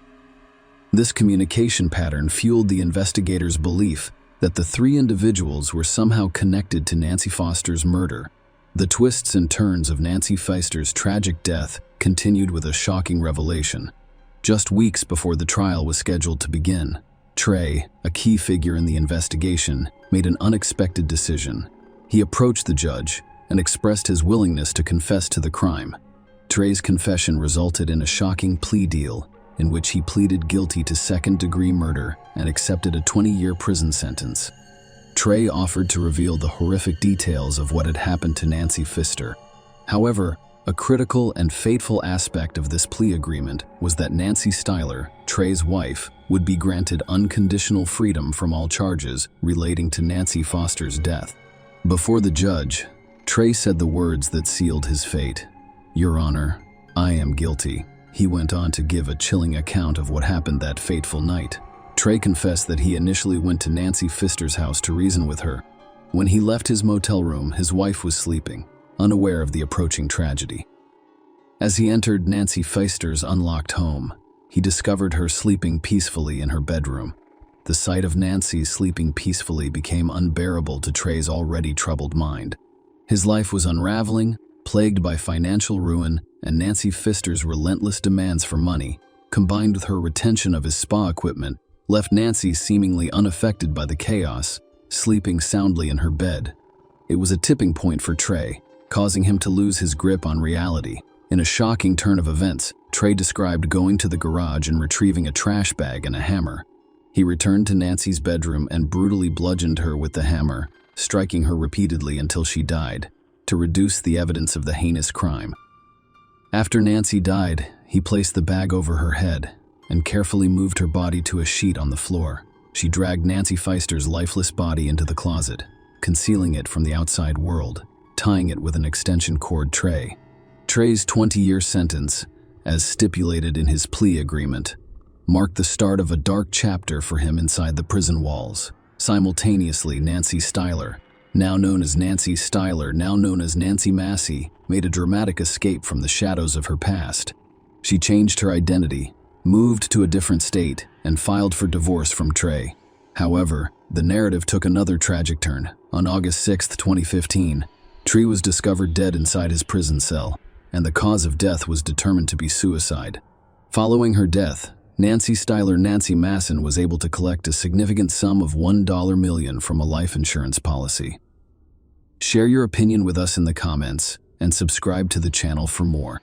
This communication pattern fueled the investigators' belief that the 3 individuals were somehow connected to Nancy Foster's murder. The twists and turns of Nancy Pfister's tragic death continued with a shocking revelation. Just weeks before the trial was scheduled to begin, Trey, a key figure in the investigation, made an unexpected decision. He approached the judge and expressed his willingness to confess to the crime. Trey's confession resulted in a shocking plea deal, in which he pleaded guilty to second-degree murder and accepted a 20-year prison sentence. Trey offered to reveal the horrific details of what had happened to Nancy Pfister. However, a critical and fateful aspect of this plea agreement was that Nancy Styler, Trey's wife, would be granted unconditional freedom from all charges relating to Nancy Foster's death. Before the judge, Trey said the words that sealed his fate. "Your Honor, I am guilty." He went on to give a chilling account of what happened that fateful night. Trey confessed that he initially went to Nancy Pfister's house to reason with her. When he left his motel room, his wife was sleeping, unaware of the approaching tragedy. As he entered Nancy Pfister's unlocked home, he discovered her sleeping peacefully in her bedroom. The sight of Nancy sleeping peacefully became unbearable to Trey's already troubled mind. His life was unraveling, plagued by financial ruin, and Nancy Pfister's relentless demands for money, combined with her retention of his spa equipment, left Nancy seemingly unaffected by the chaos, sleeping soundly in her bed. It was a tipping point for Trey, causing him to lose his grip on reality. In a shocking turn of events, Trey described going to the garage and retrieving a trash bag and a hammer. He returned to Nancy's bedroom and brutally bludgeoned her with the hammer, striking her repeatedly until she died, to reduce the evidence of the heinous crime. After Nancy died, he placed the bag over her head and carefully moved her body to a sheet on the floor. She dragged Nancy Pfister's lifeless body into the closet, concealing it from the outside world, tying it with an extension cord tray. Trey's 20-year sentence, as stipulated in his plea agreement, marked the start of a dark chapter for him inside the prison walls. Simultaneously, Nancy Styler, now known as Nancy Styler, now known as Nancy Massey, made a dramatic escape from the shadows of her past. She changed her identity, moved to a different state, and filed for divorce from Trey. However, the narrative took another tragic turn. On August 6, 2015, Trey was discovered dead inside his prison cell, and the cause of death was determined to be suicide. Following her death, Nancy Styler Nancy Masson was able to collect a significant sum of $1 million from a life insurance policy. Share your opinion with us in the comments and subscribe to the channel for more.